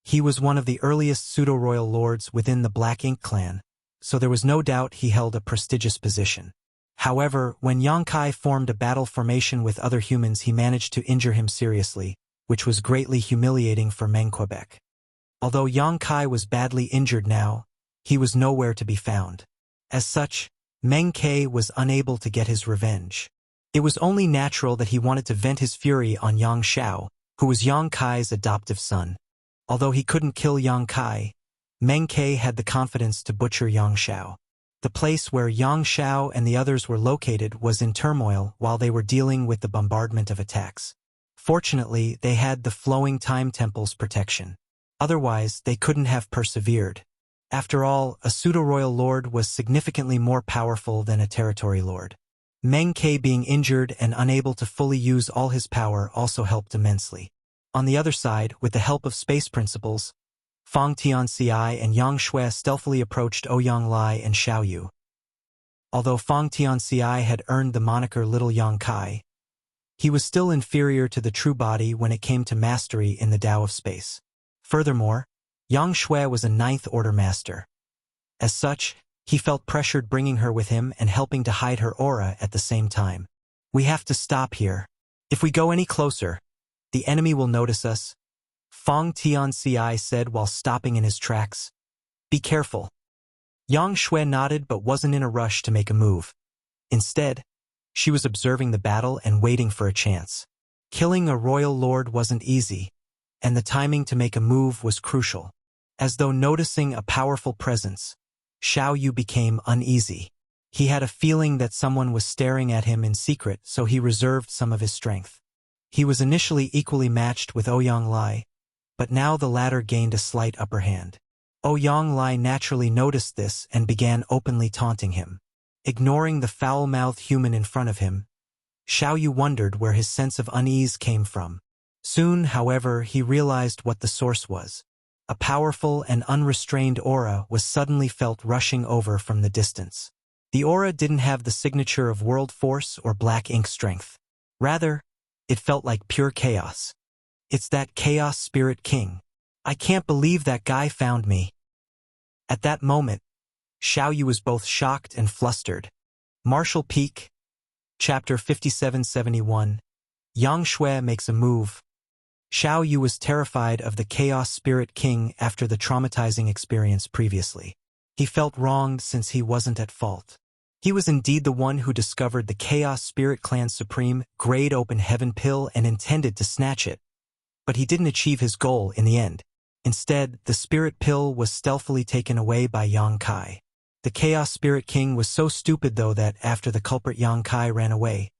He was one of the earliest Pseudo-Royal Lords within the Black Ink clan, so there was no doubt he held a prestigious position. However, when Yang Kai formed a battle formation with other humans, he managed to injure him seriously, which was greatly humiliating for Meng Quebec. Although Yang Kai was badly injured now, he was nowhere to be found. As such, Meng Ke was unable to get his revenge. It was only natural that he wanted to vent his fury on Yang Shao, who was Yang Kai's adoptive son. Although he couldn't kill Yang Kai, Meng Ke had the confidence to butcher Yang Shao. The place where Yang Shao and the others were located was in turmoil while they were dealing with the bombardment of attacks. Fortunately, they had the flowing time temple's protection. Otherwise, they couldn't have persevered. After all, a pseudo-royal lord was significantly more powerful than a territory lord. Meng Ke being injured and unable to fully use all his power also helped immensely. On the other side, with the help of space principles, Fang Tianxi and Yang Shui stealthily approached Ouyang Lai and Xiao Yu. Although Fang Tianxi had earned the moniker Little Yang Kai, he was still inferior to the true body when it came to mastery in the Tao of space. Furthermore, Yang Shui was a 9th Order master. As such, he felt pressured bringing her with him and helping to hide her aura at the same time. "We have to stop here. If we go any closer, the enemy will notice us," Fang Tianxi said while stopping in his tracks. "Be careful." Yang Shui nodded but wasn't in a rush to make a move. Instead, she was observing the battle and waiting for a chance. Killing a royal lord wasn't easy, and the timing to make a move was crucial. As though noticing a powerful presence, Xiao Yu became uneasy. He had a feeling that someone was staring at him in secret, so he reserved some of his strength. He was initially equally matched with Ouyang Lai, but now the latter gained a slight upper hand. Ouyang Lai naturally noticed this and began openly taunting him. Ignoring the foul-mouthed human in front of him, Xiao Yu wondered where his sense of unease came from. Soon, however, he realized what the source was. A powerful and unrestrained aura was suddenly felt rushing over from the distance. The aura didn't have the signature of world force or black ink strength. Rather, it felt like pure chaos. "It's that Chaos Spirit King. I can't believe that guy found me." At that moment, Xiao Yu was both shocked and flustered. Martial Peak, Chapter 5771, Yang Shui makes a move. Xiao Yu was terrified of the Chaos Spirit King after the traumatizing experience previously. He felt wronged since he wasn't at fault. He was indeed the one who discovered the Chaos Spirit Clan's supreme, grade open heaven pill and intended to snatch it. But he didn't achieve his goal in the end. Instead, the spirit pill was stealthily taken away by Yang Kai. The Chaos Spirit King was so stupid though that after the culprit Yang Kai ran away,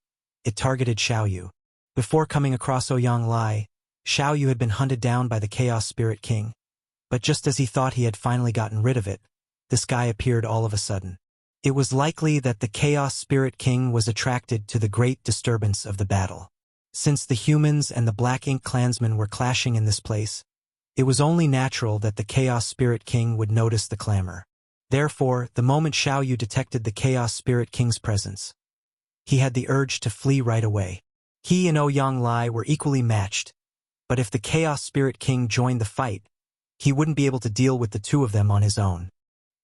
it targeted Xiao Yu. Before coming across Ouyang Lai, Xiao Yu had been hunted down by the Chaos Spirit King. But just as he thought he had finally gotten rid of it, this guy appeared all of a sudden. It was likely that the Chaos Spirit King was attracted to the great disturbance of the battle. Since the humans and the Black Ink clansmen were clashing in this place, it was only natural that the Chaos Spirit King would notice the clamor. Therefore, the moment Xiao Yu detected the Chaos Spirit King's presence, he had the urge to flee right away. He and Ouyang Lai were equally matched, but if the Chaos Spirit King joined the fight, he wouldn't be able to deal with the two of them on his own.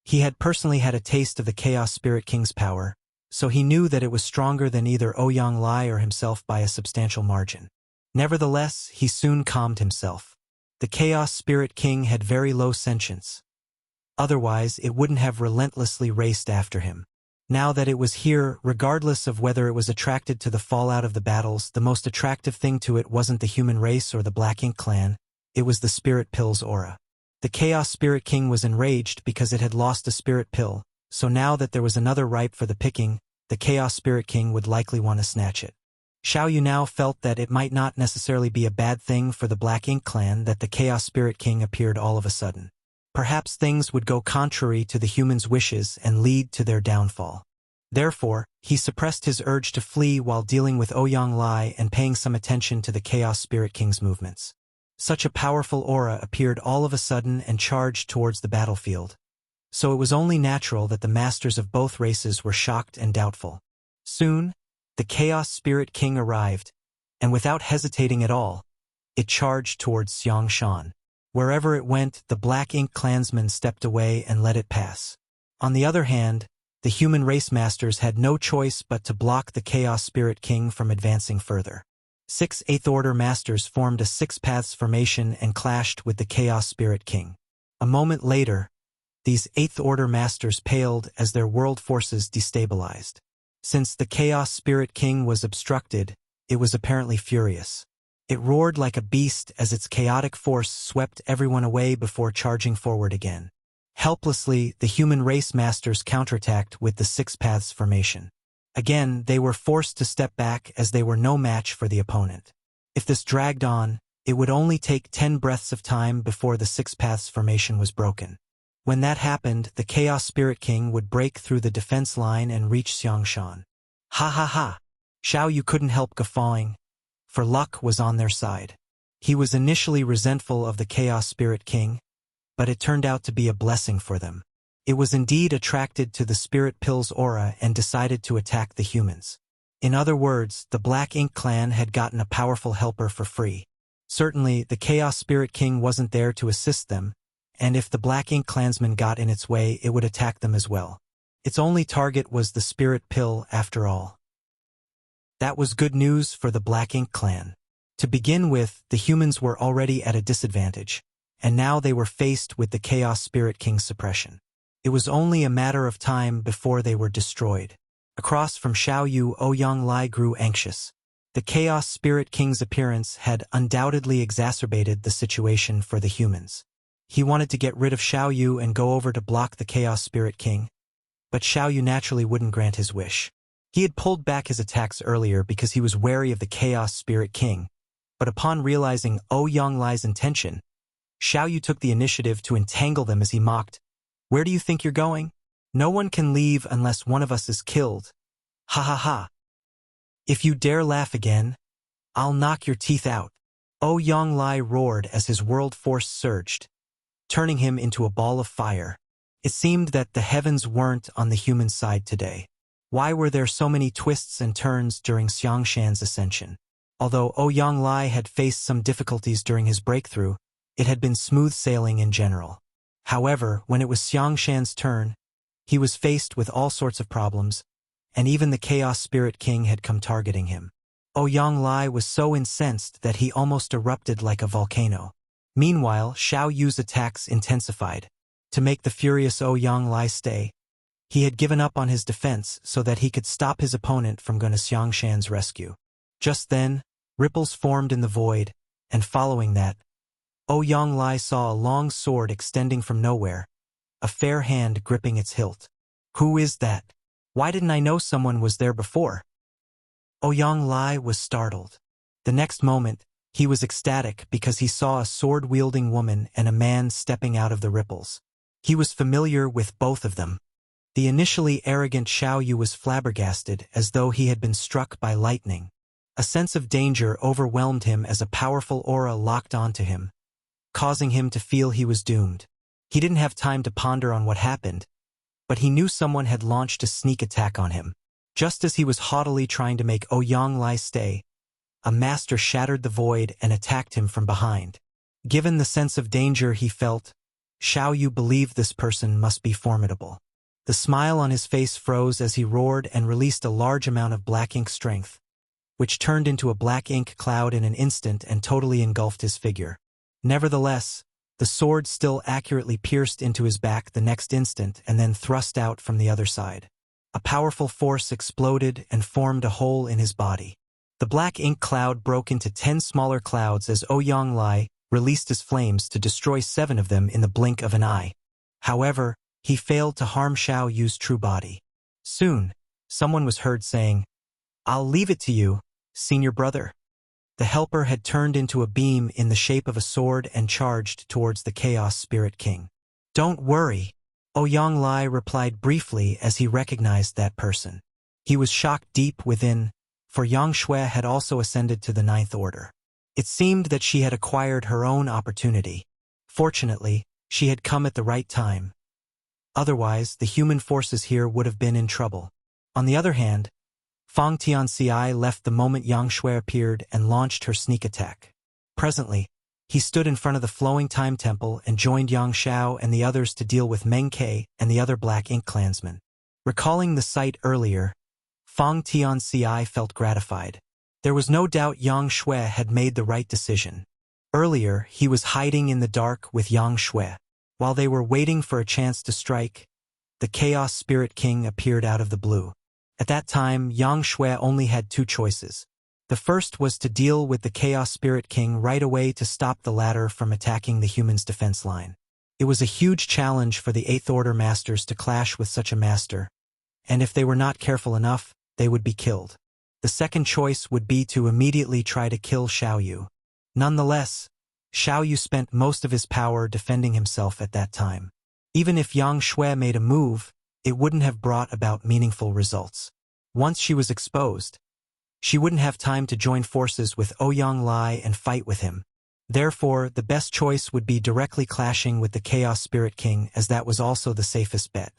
He had personally had a taste of the Chaos Spirit King's power, so he knew that it was stronger than either Ouyang Lai or himself by a substantial margin. Nevertheless, he soon calmed himself. The Chaos Spirit King had very low sentience. Otherwise, it wouldn't have relentlessly raced after him. Now that it was here, regardless of whether it was attracted to the fallout of the battles, the most attractive thing to it wasn't the human race or the Black Ink clan, it was the spirit pill's aura. The Chaos Spirit King was enraged because it had lost a spirit pill, so now that there was another ripe for the picking, the Chaos Spirit King would likely want to snatch it. Xiao Yu now felt that it might not necessarily be a bad thing for the Black Ink clan that the Chaos Spirit King appeared all of a sudden. Perhaps things would go contrary to the humans' wishes and lead to their downfall. Therefore, he suppressed his urge to flee while dealing with Ouyang Lai and paying some attention to the Chaos Spirit King's movements. Such a powerful aura appeared all of a sudden and charged towards the battlefield. So it was only natural that the masters of both races were shocked and doubtful. Soon, the Chaos Spirit King arrived, and without hesitating at all, it charged towards Xiangshan. Wherever it went, the Black Ink clansmen stepped away and let it pass. On the other hand, the human race masters had no choice but to block the Chaos Spirit King from advancing further. 6 Eighth Order masters formed a 6 paths formation and clashed with the Chaos Spirit King. A moment later, these 8th Order masters paled as their world forces destabilized. Since the Chaos Spirit King was obstructed, it was apparently furious. It roared like a beast as its chaotic force swept everyone away before charging forward again. Helplessly, the human race masters counterattacked with the 6 paths formation. Again, they were forced to step back as they were no match for the opponent. If this dragged on, it would only take 10 breaths of time before the 6 paths formation was broken. When that happened, the Chaos Spirit King would break through the defense line and reach Xiangshan. Ha ha ha! Xiao Yu couldn't help guffawing, for luck was on their side. He was initially resentful of the Chaos Spirit King, but it turned out to be a blessing for them. It was indeed attracted to the Spirit Pill's aura and decided to attack the humans. In other words, the Black Ink clan had gotten a powerful helper for free. Certainly, the Chaos Spirit King wasn't there to assist them, and if the Black Ink clansmen got in its way, it would attack them as well. Its only target was the Spirit Pill, after all. That was good news for the Black Ink clan. To begin with, the humans were already at a disadvantage, and now they were faced with the Chaos Spirit King's suppression. It was only a matter of time before they were destroyed. Across from Xiao Yu, Ouyang Lai grew anxious. The Chaos Spirit King's appearance had undoubtedly exacerbated the situation for the humans. He wanted to get rid of Xiao Yu and go over to block the Chaos Spirit King, but Xiao Yu naturally wouldn't grant his wish. He had pulled back his attacks earlier because he was wary of the Chaos Spirit King, but upon realizing Ouyang Lai's intention, Xiao Yu took the initiative to entangle them as he mocked, "Where do you think you're going? No one can leave unless one of us is killed. Ha ha ha. If you dare laugh again, I'll knock your teeth out." Ouyang Lai roared as his world force surged, turning him into a ball of fire. It seemed that the heavens weren't on the human side today. Why were there so many twists and turns during Xiangshan's ascension? Although Ouyang Lai had faced some difficulties during his breakthrough, it had been smooth sailing in general. However, when it was Xiangshan's turn, he was faced with all sorts of problems, and even the Chaos Spirit King had come targeting him. Ouyang Lai was so incensed that he almost erupted like a volcano. Meanwhile, Xiao Yu's attacks intensified. To make the furious Ouyang Lai stay, he had given up on his defense so that he could stop his opponent from going to Xiangshan's rescue. Just then, ripples formed in the void, and following that, Ouyang Lai saw a long sword extending from nowhere, a fair hand gripping its hilt. "Who is that? Why didn't I know someone was there before?" Ouyang Lai was startled. The next moment, he was ecstatic because he saw a sword-wielding woman and a man stepping out of the ripples. He was familiar with both of them. The initially arrogant Xiao Yu was flabbergasted as though he had been struck by lightning. A sense of danger overwhelmed him as a powerful aura locked onto him, causing him to feel he was doomed. He didn't have time to ponder on what happened, but he knew someone had launched a sneak attack on him. Just as he was haughtily trying to make Ouyang Lai stay, a master shattered the void and attacked him from behind. Given the sense of danger he felt, Xiao Yu believed this person must be formidable. The smile on his face froze as he roared and released a large amount of black ink strength, which turned into a black ink cloud in an instant and totally engulfed his figure. Nevertheless, The sword still accurately pierced into his back the next instant and then thrust out from the other side. A powerful force exploded and formed a hole in his body. The black ink cloud broke into 10 smaller clouds as Ouyang Lai released his flames to destroy 7 of them in the blink of an eye. However, he failed to harm Xiao Yu's true body. Soon, someone was heard saying, "I'll leave it to you, senior brother." The helper had turned into a beam in the shape of a sword and charged towards the Chaos Spirit King. "Don't worry," Ouyang Lai replied briefly as he recognized that person. He was shocked deep within, for Yang Shui had also ascended to the 9th Order. It seemed that she had acquired her own opportunity. Fortunately, she had come at the right time. Otherwise, the human forces here would have been in trouble. On the other hand, Fang Tianxi left the moment Yang Shui appeared and launched her sneak attack. Presently, he stood in front of the flowing time temple and joined Yang Xiao and the others to deal with Meng Ke and the other Black Ink clansmen. Recalling the sight earlier, Fang Tianxi felt gratified. There was no doubt Yang Shui had made the right decision. Earlier, he was hiding in the dark with Yang Shui. While they were waiting for a chance to strike, the Chaos Spirit King appeared out of the blue. At that time, Yang Shui only had 2 choices. The first was to deal with the Chaos Spirit King right away to stop the latter from attacking the humans' defense line. It was a huge challenge for the 8th Order Masters to clash with such a master, and if they were not careful enough, they would be killed. The second choice would be to immediately try to kill Xiao Yu. Nonetheless, Xiao Yu spent most of his power defending himself at that time. Even if Yang Shui made a move, it wouldn't have brought about meaningful results. Once she was exposed, she wouldn't have time to join forces with Ouyang Lai and fight with him. Therefore, the best choice would be directly clashing with the Chaos Spirit King, as that was also the safest bet.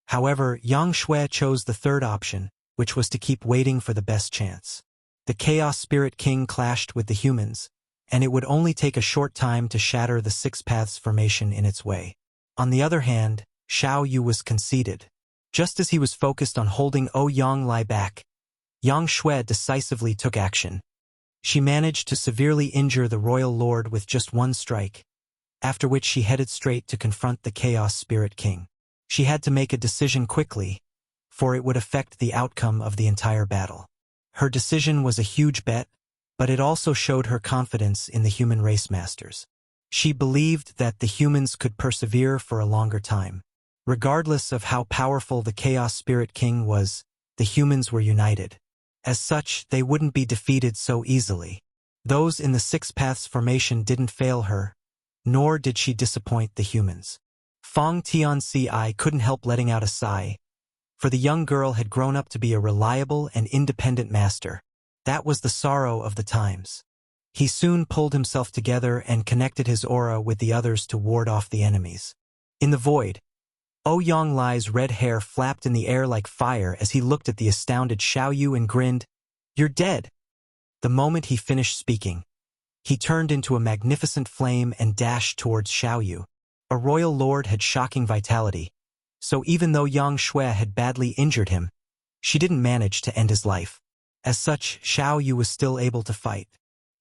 However, Yang Shui chose the third option, which was to keep waiting for the best chance. The Chaos Spirit King clashed with the humans, and it would only take a short time to shatter the 6 Paths formation in its way. On the other hand, Xiao Yu was conceited. Just as he was focused on holding Ouyang Lai back, Yang Shui decisively took action. She managed to severely injure the Royal Lord with just 1 strike, after which she headed straight to confront the Chaos Spirit King. She had to make a decision quickly, for it would affect the outcome of the entire battle. Her decision was a huge bet, but it also showed her confidence in the human race masters. She believed that the humans could persevere for a longer time. Regardless of how powerful the Chaos Spirit King was, the humans were united. As such, they wouldn't be defeated so easily. Those in the 6 Paths formation didn't fail her, nor did she disappoint the humans. Fang Tianxi couldn't help letting out a sigh, for the young girl had grown up to be a reliable and independent master. That was the sorrow of the times. He soon pulled himself together and connected his aura with the others to ward off the enemies. In the void, Ouyang Lai's red hair flapped in the air like fire as he looked at the astounded Xiao Yu and grinned, "You're dead." The moment he finished speaking, he turned into a magnificent flame and dashed towards Xiao Yu. A royal lord had shocking vitality, so even though Yang Shui had badly injured him, she didn't manage to end his life. As such, Xiao Yu was still able to fight.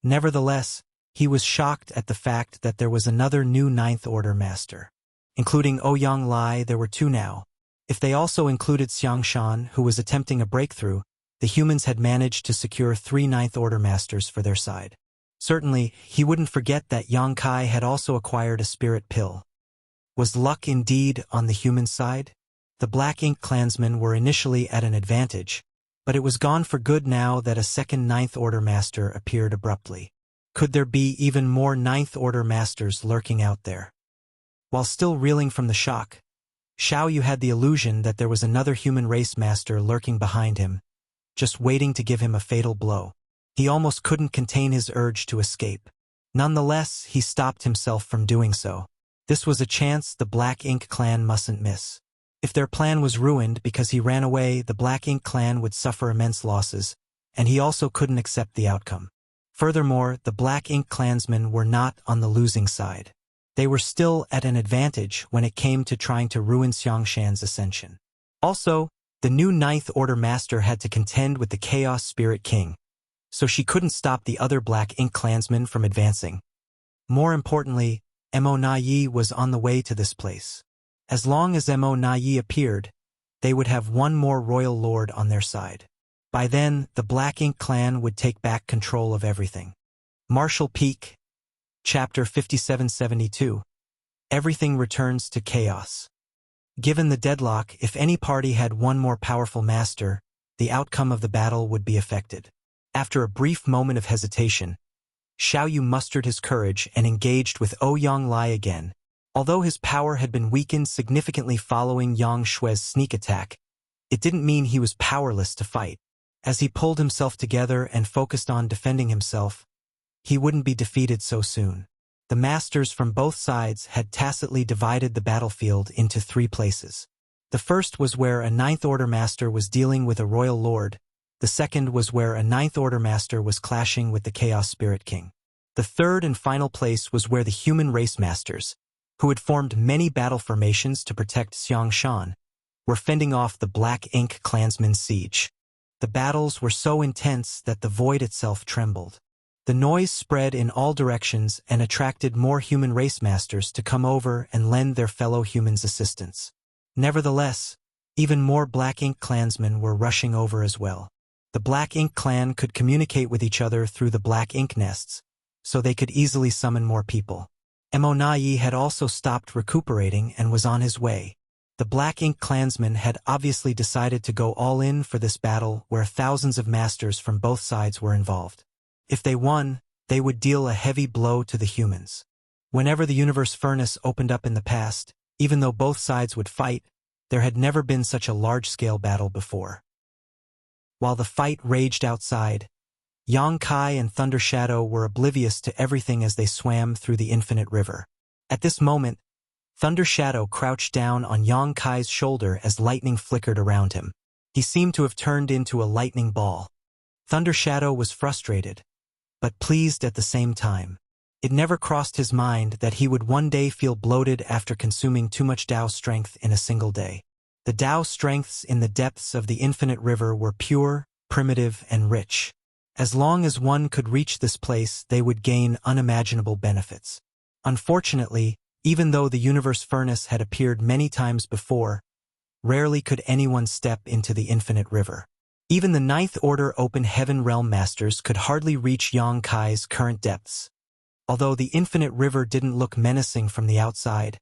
Nevertheless, he was shocked at the fact that there was another new 9th Order Master. Including Ouyang Lai, there were 2 now. If they also included Xiangshan, who was attempting a breakthrough, the humans had managed to secure 3 9th Order Masters for their side. Certainly, he wouldn't forget that Yang Kai had also acquired a spirit pill. Was luck indeed on the human side? The Black Ink clansmen were initially at an advantage, but it was gone for good now that a second 9th Order Master appeared abruptly. Could there be even more 9th Order Masters lurking out there? While still reeling from the shock, Xiao Yu had the illusion that there was another human race master lurking behind him, just waiting to give him a fatal blow. He almost couldn't contain his urge to escape. Nonetheless, he stopped himself from doing so. This was a chance the Black Ink clan mustn't miss. If their plan was ruined because he ran away, the Black Ink clan would suffer immense losses, and he also couldn't accept the outcome. Furthermore, the Black Ink clansmen were not on the losing side. They were still at an advantage when it came to trying to ruin Xiangshan's ascension. Also, the new 9th Order Master had to contend with the Chaos Spirit King, so she couldn't stop the other Black Ink clansmen from advancing. More importantly, Mo Na Yi was on the way to this place. As long as Mo Na Yi appeared, they would have one more royal lord on their side. By then, the Black Ink clan would take back control of everything. Marshall Peak, Chapter 5772. Everything returns to chaos. Given the deadlock, if any party had one more powerful master, the outcome of the battle would be affected. After a brief moment of hesitation, Xiao Yu mustered his courage and engaged with Ouyang Lai again. Although his power had been weakened significantly following Yang Shui's sneak attack, it didn't mean he was powerless to fight. As he pulled himself together and focused on defending himself, he wouldn't be defeated so soon. The masters from both sides had tacitly divided the battlefield into 3 places. The first was where a Ninth Order master was dealing with a royal lord. The second was where a Ninth Order master was clashing with the Chaos Spirit King. The third and final place was where the human race masters, who had formed many battle formations to protect Xiangshan, were fending off the Black Ink clansmen's siege. The battles were so intense that the void itself trembled. The noise spread in all directions and attracted more human race masters to come over and lend their fellow humans assistance. Nevertheless, even more Black Ink clansmen were rushing over as well. The Black Ink clan could communicate with each other through the Black Ink nests, so they could easily summon more people. Mo Na Yi had also stopped recuperating and was on his way. The Black Ink clansmen had obviously decided to go all in for this battle where thousands of masters from both sides were involved. If they won, they would deal a heavy blow to the humans. Whenever the universe furnace opened up in the past, even though both sides would fight, there had never been such a large-scale battle before. While the fight raged outside, Yang Kai and Thunder Shadow were oblivious to everything as they swam through the infinite river. At this moment, Thunder Shadow crouched down on Yang Kai's shoulder as lightning flickered around him. He seemed to have turned into a lightning ball. Thunder Shadow was frustrated, but pleased at the same time. It never crossed his mind that he would one day feel bloated after consuming too much Tao strength in a single day. The Tao strengths in the depths of the infinite river were pure, primitive, and rich. As long as one could reach this place, they would gain unimaginable benefits. Unfortunately, even though the universe furnace had appeared many times before, rarely could anyone step into the infinite river. Even the Ninth Order Open Heaven Realm Masters could hardly reach Yang Kai's current depths. Although the infinite river didn't look menacing from the outside,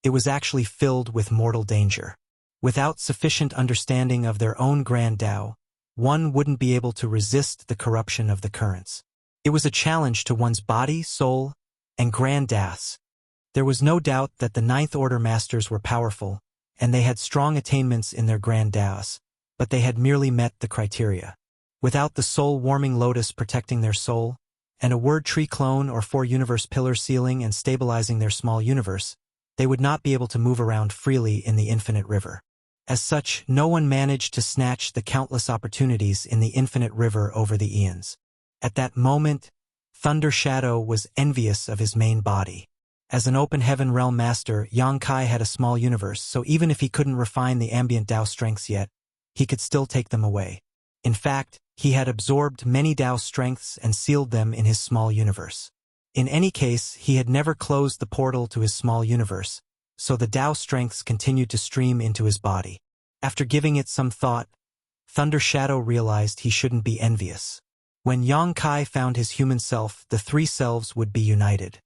it was actually filled with mortal danger. Without sufficient understanding of their own grand Tao, one wouldn't be able to resist the corruption of the currents. It was a challenge to one's body, soul, and grand Taos. There was no doubt that the Ninth Order Masters were powerful, and they had strong attainments in their grand Taos, but they had merely met the criteria. Without the soul-warming lotus protecting their soul, and a word tree clone or 4-universe pillar sealing and stabilizing their small universe, they would not be able to move around freely in the infinite river. As such, no one managed to snatch the countless opportunities in the infinite river over the eons. At that moment, Thunder Shadow was envious of his main body. As an Open Heaven Realm Master, Yang Kai had a small universe, so even if he couldn't refine the ambient Tao strengths yet, he could still take them away. In fact, he had absorbed many Tao strengths and sealed them in his small universe. In any case, he had never closed the portal to his small universe, so the Tao strengths continued to stream into his body. After giving it some thought, Thunder Shadow realized he shouldn't be envious. When Yang Kai found his human self, the 3 selves would be united.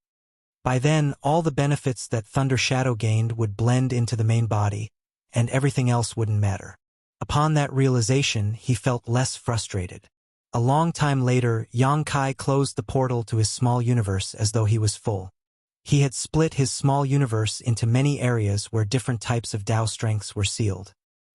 By then, all the benefits that Thunder Shadow gained would blend into the main body, and everything else wouldn't matter. Upon that realization, he felt less frustrated. A long time later, Yang Kai closed the portal to his small universe as though he was full. He had split his small universe into many areas where different types of Tao strengths were sealed.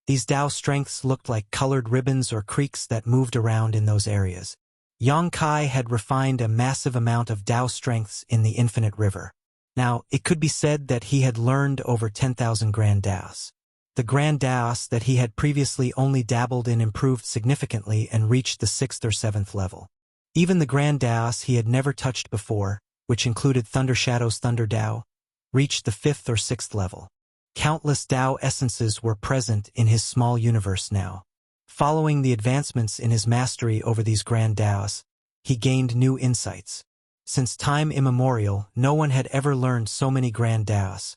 These Tao strengths looked like colored ribbons or creeks that moved around in those areas. Yang Kai had refined a massive amount of Tao strengths in the infinite river. Now, it could be said that he had learned over 10,000 grand Taos. The grand Taos that he had previously only dabbled in improved significantly and reached the 6th or 7th level. Even the grand Taos he had never touched before, which included Thunder Shadow's Thunder Tao, reached the 5th or 6th level. Countless Tao essences were present in his small universe now. Following the advancements in his mastery over these grand Taos, he gained new insights. Since time immemorial, no one had ever learned so many grand Daos,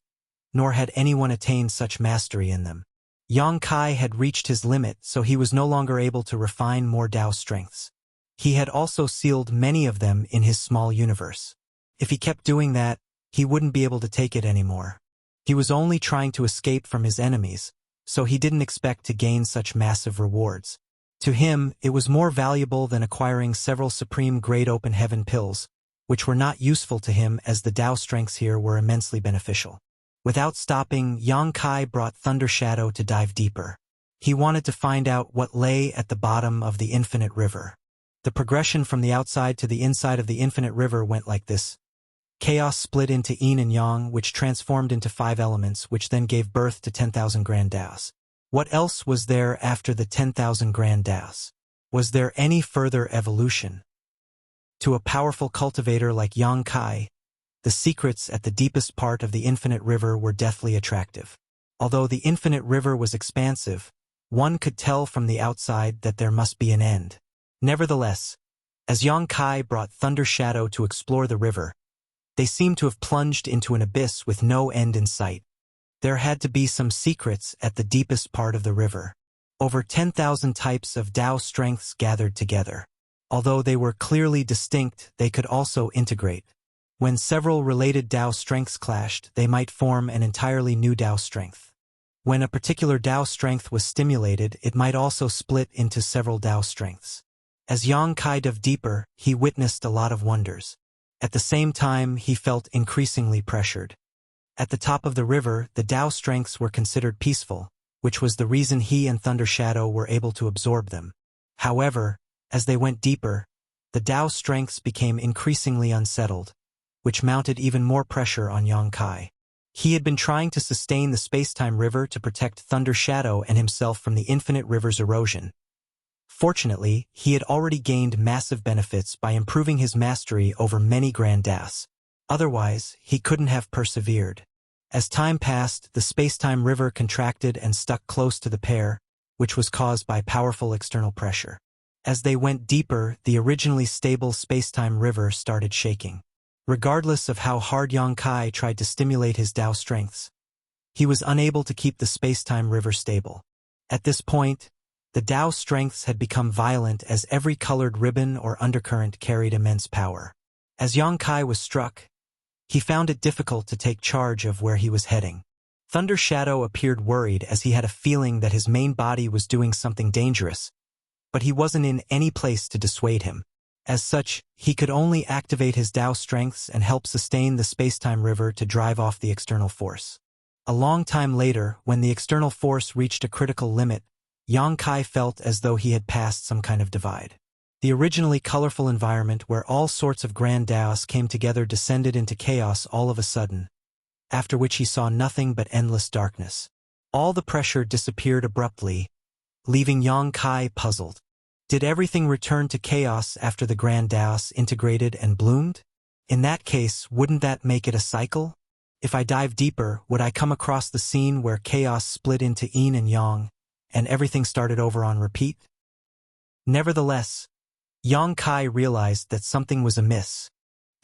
nor had anyone attained such mastery in them. Yang Kai had reached his limit, so he was no longer able to refine more Dao strengths. He had also sealed many of them in his small universe. If he kept doing that, he wouldn't be able to take it anymore. He was only trying to escape from his enemies, so he didn't expect to gain such massive rewards. To him, it was more valuable than acquiring several supreme grade open heaven pills, which were not useful to him as the Dao strengths here were immensely beneficial. Without stopping, Yang Kai brought Thunder Shadow to dive deeper. He wanted to find out what lay at the bottom of the infinite river. The progression from the outside to the inside of the infinite river went like this. Chaos split into yin and yang, which transformed into 5 elements, which then gave birth to 10,000 grand Daos. What else was there after the 10,000 grand Daos? Was there any further evolution? To a powerful cultivator like Yang Kai, the secrets at the deepest part of the infinite river were deathly attractive. Although the infinite river was expansive, one could tell from the outside that there must be an end. Nevertheless, as Yang Kai brought Thunder Shadow to explore the river, they seemed to have plunged into an abyss with no end in sight. There had to be some secrets at the deepest part of the river. Over 10,000 types of Dao strengths gathered together. Although they were clearly distinct, they could also integrate. When several related Dao strengths clashed, they might form an entirely new Dao strength. When a particular Dao strength was stimulated, it might also split into several Dao strengths. As Yang Kai dove deeper, he witnessed a lot of wonders. At the same time, he felt increasingly pressured. At the top of the river, the Dao strengths were considered peaceful, which was the reason he and Thunder Shadow were able to absorb them. However, as they went deeper, the Dao strengths became increasingly unsettled, which mounted even more pressure on Yang Kai. He had been trying to sustain the space-time river to protect Thunder Shadow and himself from the infinite river's erosion. Fortunately, he had already gained massive benefits by improving his mastery over many grand Daos. Otherwise, he couldn't have persevered. As time passed, the space-time river contracted and stuck close to the pair, which was caused by powerful external pressure. As they went deeper, the originally stable space-time river started shaking. Regardless of how hard Yang Kai tried to stimulate his Dao strengths, he was unable to keep the space-time river stable. At this point, the Dao strengths had become violent as every colored ribbon or undercurrent carried immense power. As Yang Kai was struck, he found it difficult to take charge of where he was heading. Thunder Shadow appeared worried as he had a feeling that his main body was doing something dangerous, but he wasn't in any place to dissuade him. As such, he could only activate his Dao strengths and help sustain the space-time river to drive off the external force. A long time later, when the external force reached a critical limit, Yang Kai felt as though he had passed some kind of divide. The originally colorful environment where all sorts of grand Daos came together descended into chaos all of a sudden, after which he saw nothing but endless darkness. All the pressure disappeared abruptly, leaving Yang Kai puzzled. Did everything return to chaos after the grand Daos integrated and bloomed? In that case, wouldn't that make it a cycle? If I dive deeper, would I come across the scene where chaos split into yin and yang, and everything started over on repeat? Nevertheless, Yang Kai realized that something was amiss.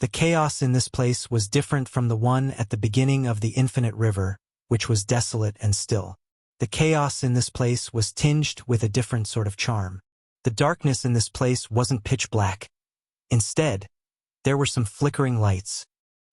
The chaos in this place was different from the one at the beginning of the infinite river, which was desolate and still. The chaos in this place was tinged with a different sort of charm. The darkness in this place wasn't pitch black. Instead, there were some flickering lights.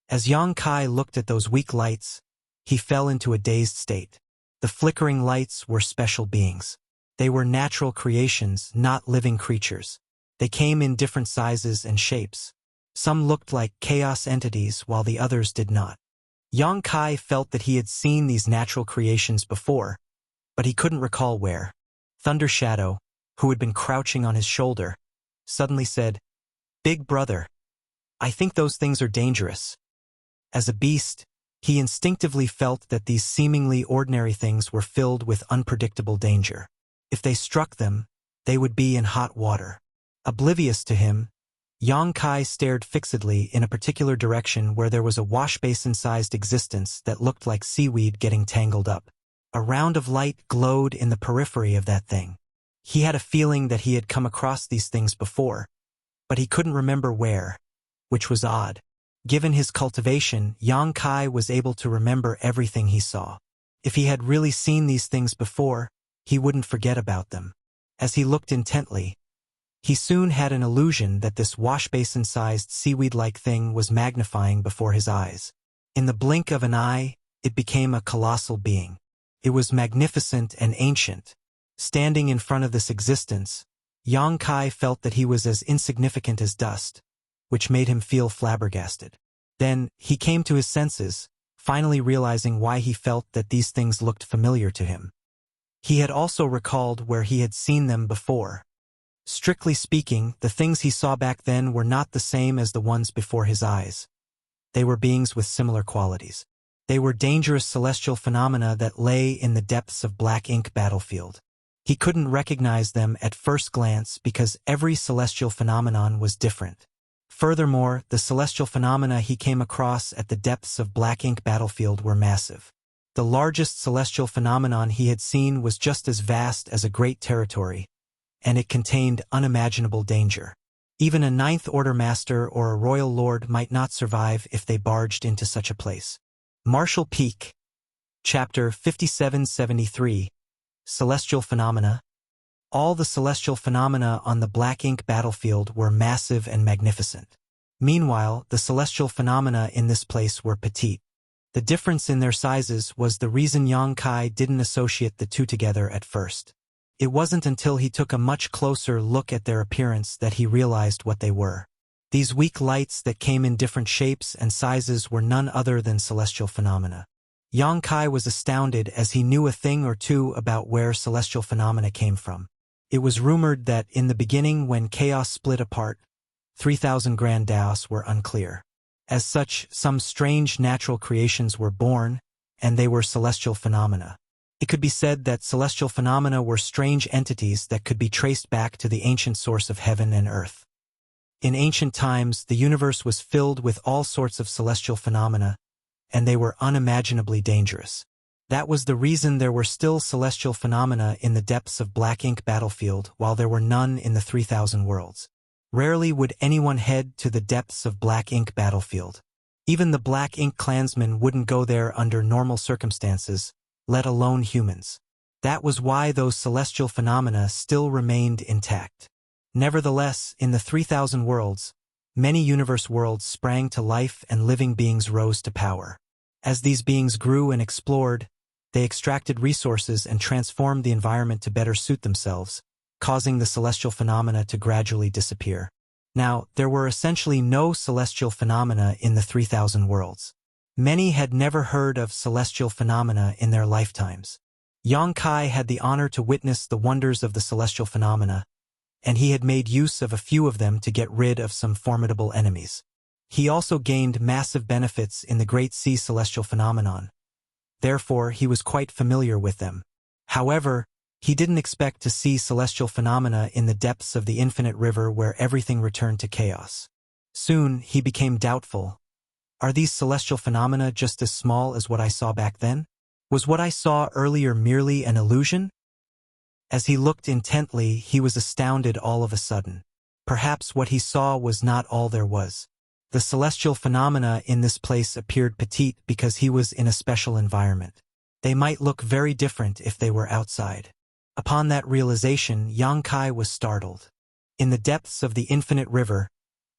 As Yang Kai looked at those weak lights, he fell into a dazed state. The flickering lights were special beings. They were natural creations, not living creatures. They came in different sizes and shapes. Some looked like chaos entities while the others did not. Yang Kai felt that he had seen these natural creations before, but he couldn't recall where. Thunder Shadow, who had been crouching on his shoulder, suddenly said, "Big brother, I think those things are dangerous." As a beast, he instinctively felt that these seemingly ordinary things were filled with unpredictable danger. If they struck them, they would be in hot water. Oblivious to him, Yang Kai stared fixedly in a particular direction where there was a wash-basin-sized existence that looked like seaweed getting tangled up. A round of light glowed in the periphery of that thing. He had a feeling that he had come across these things before, but he couldn't remember where. which was odd. Given his cultivation, Yang Kai was able to remember everything he saw. If he had really seen these things before, he wouldn't forget about them. As he looked intently, he soon had an illusion that this washbasin-sized seaweed-like thing was magnifying before his eyes. In the blink of an eye, it became a colossal being. It was magnificent and ancient. Standing in front of this existence, Yang Kai felt that he was as insignificant as dust, which made him feel flabbergasted. Then, he came to his senses, finally realizing why he felt that these things looked familiar to him. He had also recalled where he had seen them before. Strictly speaking, the things he saw back then were not the same as the ones before his eyes. They were beings with similar qualities. They were dangerous celestial phenomena that lay in the depths of black ink battlefield. He couldn't recognize them at first glance because every celestial phenomenon was different. Furthermore, the celestial phenomena he came across at the depths of black ink battlefield were massive. The largest celestial phenomenon he had seen was just as vast as a great territory, and it contained unimaginable danger. Even a ninth-order master or a royal lord might not survive if they barged into such a place. Martial Peak. Chapter 5773. Celestial Phenomena. All the celestial phenomena on the black ink battlefield were massive and magnificent. Meanwhile, the celestial phenomena in this place were petite. The difference in their sizes was the reason Yang Kai didn't associate the two together at first. It wasn't until he took a much closer look at their appearance that he realized what they were. These weak lights that came in different shapes and sizes were none other than celestial phenomena. Yang Kai was astounded as he knew a thing or two about where celestial phenomena came from. It was rumored that in the beginning when chaos split apart, 3,000 grand daos were unclear. As such, some strange natural creations were born, and they were celestial phenomena. It could be said that celestial phenomena were strange entities that could be traced back to the ancient source of heaven and earth. In ancient times, the universe was filled with all sorts of celestial phenomena, and they were unimaginably dangerous. That was the reason there were still celestial phenomena in the depths of black ink battlefield while there were none in the 3,000 worlds. Rarely would anyone head to the depths of black ink battlefield. Even the black ink clansmen wouldn't go there under normal circumstances, let alone humans. That was why those celestial phenomena still remained intact. Nevertheless, in the 3,000 worlds, many universe worlds sprang to life and living beings rose to power. As these beings grew and explored, they extracted resources and transformed the environment to better suit themselves, causing the celestial phenomena to gradually disappear. Now, there were essentially no celestial phenomena in the 3,000 worlds. Many had never heard of celestial phenomena in their lifetimes. Yang Kai had the honor to witness the wonders of the celestial phenomena, and he had made use of a few of them to get rid of some formidable enemies. He also gained massive benefits in the Great Sea celestial phenomenon. Therefore, he was quite familiar with them. However, he didn't expect to see celestial phenomena in the depths of the infinite river where everything returned to chaos. Soon, he became doubtful. Are these celestial phenomena just as small as what I saw back then? Was what I saw earlier merely an illusion? As he looked intently, he was astounded all of a sudden. Perhaps what he saw was not all there was. The celestial phenomena in this place appeared petite because he was in a special environment. They might look very different if they were outside. Upon that realization, Yang Kai was startled. In the depths of the infinite river,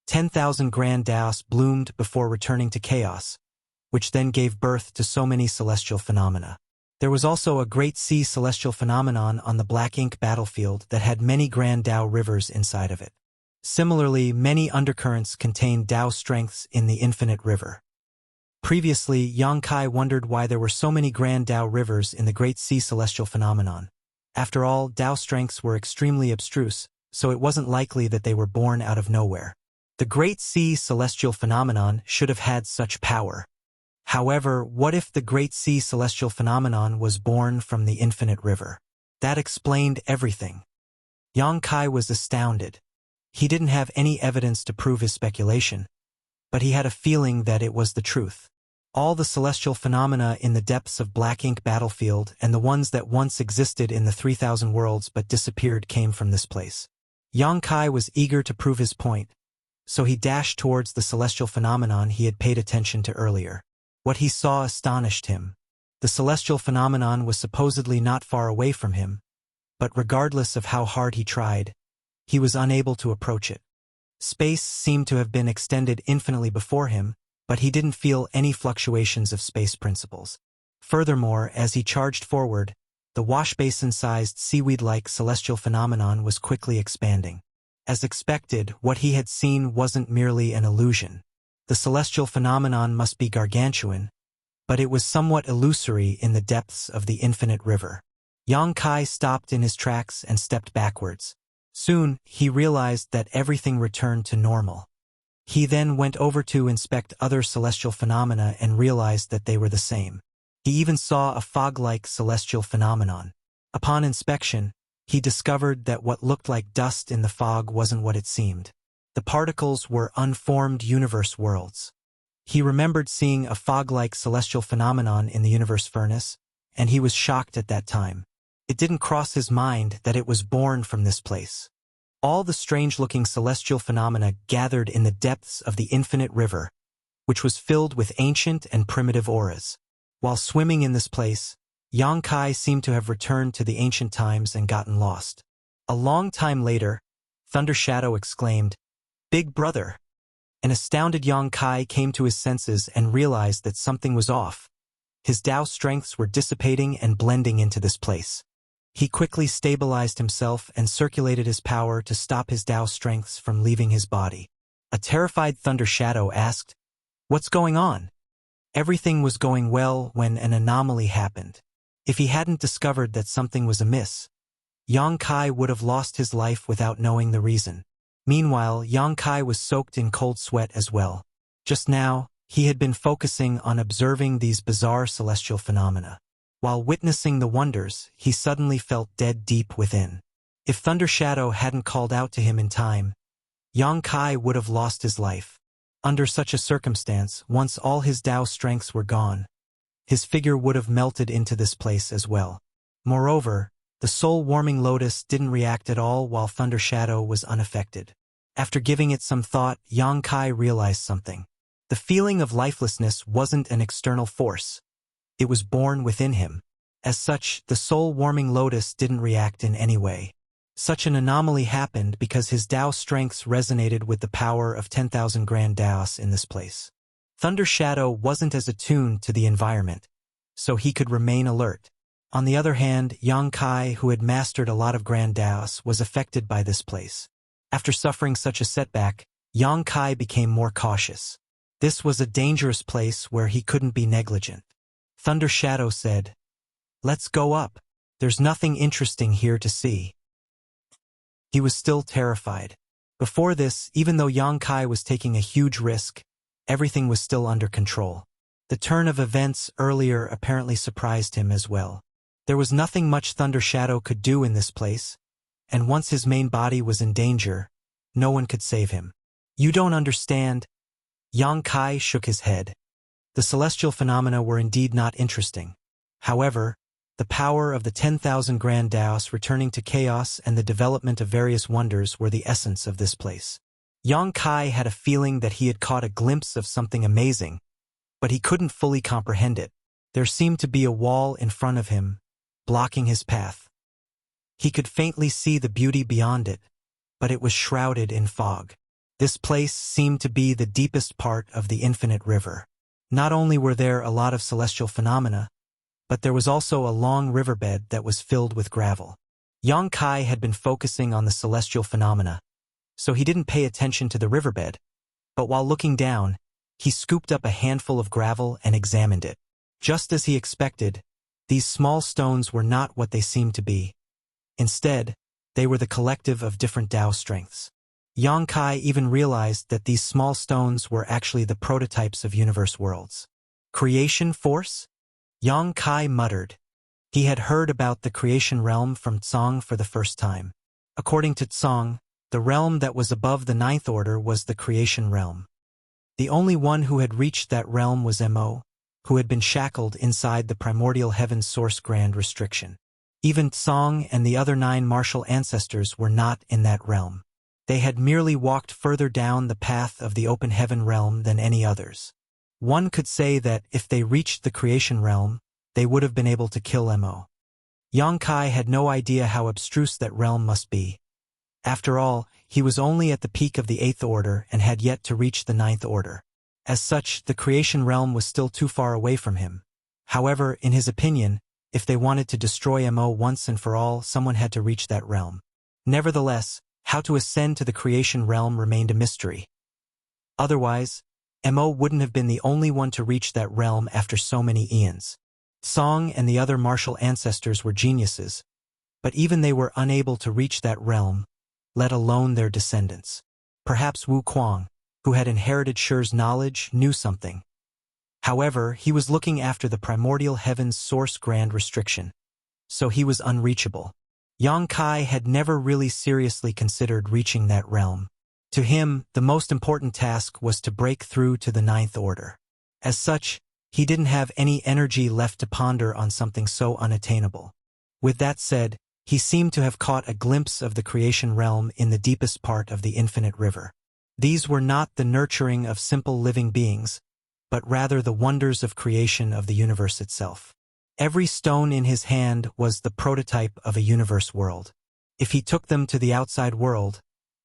10,000 grand daos bloomed before returning to chaos, which then gave birth to so many celestial phenomena. There was also a great sea celestial phenomenon on the black ink battlefield that had many grand Dao rivers inside of it. Similarly, many undercurrents contained Dao strengths in the infinite river. Previously, Yang Kai wondered why there were so many grand Dao rivers in the great sea celestial phenomenon. After all, Dao strengths were extremely abstruse, so it wasn't likely that they were born out of nowhere. The great sea celestial phenomenon should have had such power. However, what if the great sea celestial phenomenon was born from the infinite river? That explained everything. Yang Kai was astounded. He didn't have any evidence to prove his speculation, but he had a feeling that it was the truth. All the celestial phenomena in the depths of black ink battlefield and the ones that once existed in the 3,000 worlds but disappeared came from this place. Yang Kai was eager to prove his point, so he dashed towards the celestial phenomenon he had paid attention to earlier. What he saw astonished him. The celestial phenomenon was supposedly not far away from him, but regardless of how hard he tried, he was unable to approach it. Space seemed to have been extended infinitely before him, but he didn't feel any fluctuations of space principles. Furthermore, as he charged forward, the washbasin-sized seaweed-like celestial phenomenon was quickly expanding. As expected, what he had seen wasn't merely an illusion. The celestial phenomenon must be gargantuan, but it was somewhat illusory in the depths of the infinite river. Yang Kai stopped in his tracks and stepped backwards. Soon, he realized that everything returned to normal. He then went over to inspect other celestial phenomena and realized that they were the same. He even saw a fog-like celestial phenomenon. Upon inspection, he discovered that what looked like dust in the fog wasn't what it seemed. The particles were unformed universe worlds. He remembered seeing a fog-like celestial phenomenon in the universe furnace, and he was shocked at that time. It didn't cross his mind that it was born from this place. All the strange-looking celestial phenomena gathered in the depths of the infinite river, which was filled with ancient and primitive auras. While swimming in this place, Yang Kai seemed to have returned to the ancient times and gotten lost. A long time later, Thunder Shadow exclaimed, "Big brother!" An astounded Yang Kai came to his senses and realized that something was off. His Tao strengths were dissipating and blending into this place. He quickly stabilized himself and circulated his power to stop his Tao strengths from leaving his body. A terrified Thunder Shadow asked, "What's going on?" Everything was going well when an anomaly happened. If he hadn't discovered that something was amiss, Yang Kai would have lost his life without knowing the reason. Meanwhile, Yang Kai was soaked in cold sweat as well. Just now, he had been focusing on observing these bizarre celestial phenomena. While witnessing the wonders, he suddenly felt dead deep within. If Thunder Shadow hadn't called out to him in time, Yang Kai would have lost his life. Under such a circumstance, once all his Tao strengths were gone, his figure would have melted into this place as well. Moreover, the soul-warming lotus didn't react at all while Thunder Shadow was unaffected. After giving it some thought, Yang Kai realized something. The feeling of lifelessness wasn't an external force. It was born within him. As such, the soul-warming lotus didn't react in any way. Such an anomaly happened because his Tao strengths resonated with the power of 10,000 grand Taos in this place. Thunder Shadow wasn't as attuned to the environment, so he could remain alert. On the other hand, Yang Kai, who had mastered a lot of grand Taos, was affected by this place. After suffering such a setback, Yang Kai became more cautious. This was a dangerous place where he couldn't be negligent. Thunder Shadow said, "Let's go up. There's nothing interesting here to see." He was still terrified. Before this, even though Yang Kai was taking a huge risk, everything was still under control. The turn of events earlier apparently surprised him as well. There was nothing much Thunder Shadow could do in this place, and once his main body was in danger, no one could save him. "You don't understand." Yang Kai shook his head. The celestial phenomena were indeed not interesting. However, the power of the 10,000 grand Taos returning to chaos and the development of various wonders were the essence of this place. Yang Kai had a feeling that he had caught a glimpse of something amazing, but he couldn't fully comprehend it. There seemed to be a wall in front of him, blocking his path. He could faintly see the beauty beyond it, but it was shrouded in fog. This place seemed to be the deepest part of the infinite river. Not only were there a lot of celestial phenomena, but there was also a long riverbed that was filled with gravel. Yang Kai had been focusing on the celestial phenomena, so he didn't pay attention to the riverbed, but while looking down, he scooped up a handful of gravel and examined it. Just as he expected, these small stones were not what they seemed to be. Instead, they were the collective of different Tao strengths. Yang Kai even realized that these small stones were actually the prototypes of universe worlds. Creation force? Yang Kai muttered. He had heard about the creation realm from Tsong for the first time. According to Tsong, the realm that was above the ninth order was the creation realm. The only one who had reached that realm was Mo, who had been shackled inside the primordial heaven's source grand restriction. Even Tsong and the other 9 martial ancestors were not in that realm. They had merely walked further down the path of the open heaven realm than any others. One could say that if they reached the creation realm, they would have been able to kill Mo. Yang Kai had no idea how abstruse that realm must be. After all, he was only at the peak of the 8th order and had yet to reach the 9th order. As such, the creation realm was still too far away from him. However, in his opinion, if they wanted to destroy Mo once and for all, someone had to reach that realm. Nevertheless, how to ascend to the creation realm remained a mystery. Otherwise, Mo wouldn't have been the only one to reach that realm after so many eons. Song and the other martial ancestors were geniuses, but even they were unable to reach that realm, let alone their descendants. Perhaps Wu Kuang, who had inherited Shi's knowledge, knew something. However, he was looking after the primordial heaven's source grand restriction, so he was unreachable. Yang Kai had never really seriously considered reaching that realm. To him, the most important task was to break through to the 9th order. As such, he didn't have any energy left to ponder on something so unattainable. With that said, he seemed to have caught a glimpse of the creation realm in the deepest part of the infinite river. These were not the nurturing of simple living beings, but rather the wonders of creation of the universe itself. Every stone in his hand was the prototype of a universe world. If he took them to the outside world,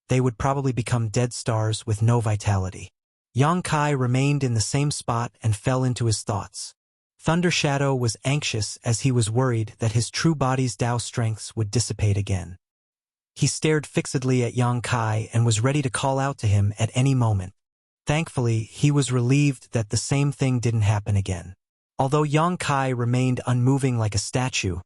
they would probably become dead stars with no vitality. Yang Kai remained in the same spot and fell into his thoughts. Thunder Shadow was anxious as he was worried that his true body's Tao strengths would dissipate again. He stared fixedly at Yang Kai and was ready to call out to him at any moment. Thankfully, he was relieved that the same thing didn't happen again. Although Yang Kai remained unmoving like a statue,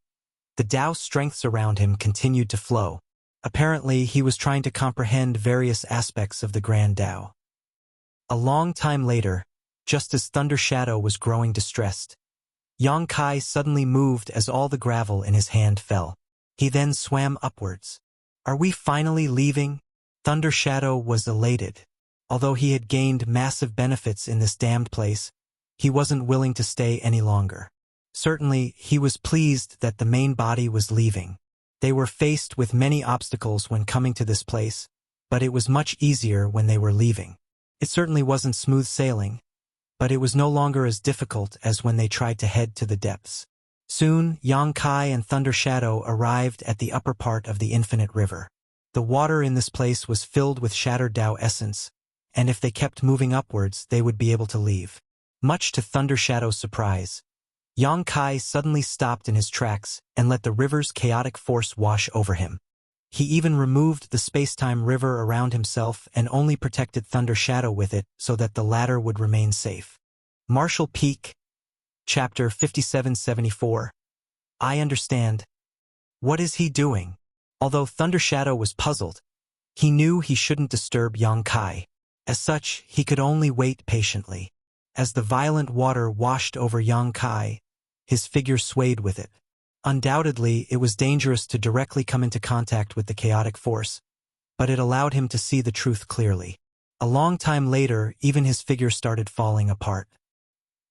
the Tao strengths around him continued to flow. Apparently, he was trying to comprehend various aspects of the Grand Tao. A long time later, just as Thunder Shadow was growing distressed, Yang Kai suddenly moved as all the gravel in his hand fell. He then swam upwards. "Are we finally leaving?" Thunder Shadow was elated. Although he had gained massive benefits in this damned place, he wasn't willing to stay any longer. Certainly, he was pleased that the main body was leaving. They were faced with many obstacles when coming to this place, but it was much easier when they were leaving. It certainly wasn't smooth sailing, but it was no longer as difficult as when they tried to head to the depths. Soon, Yang Kai and Thunder Shadow arrived at the upper part of the infinite river. The water in this place was filled with shattered Tao essence, and if they kept moving upwards, they would be able to leave. Much to Thunder Shadow's surprise, Yang Kai suddenly stopped in his tracks and let the river's chaotic force wash over him. He even removed the space-time river around himself and only protected Thunder Shadow with it so that the latter would remain safe. Martial Peak, Chapter 5774. I understand. What is he doing? Although Thunder Shadow was puzzled, he knew he shouldn't disturb Yang Kai. As such, he could only wait patiently. As the violent water washed over Yang Kai, his figure swayed with it. Undoubtedly, it was dangerous to directly come into contact with the chaotic force, but it allowed him to see the truth clearly. A long time later, even his figure started falling apart.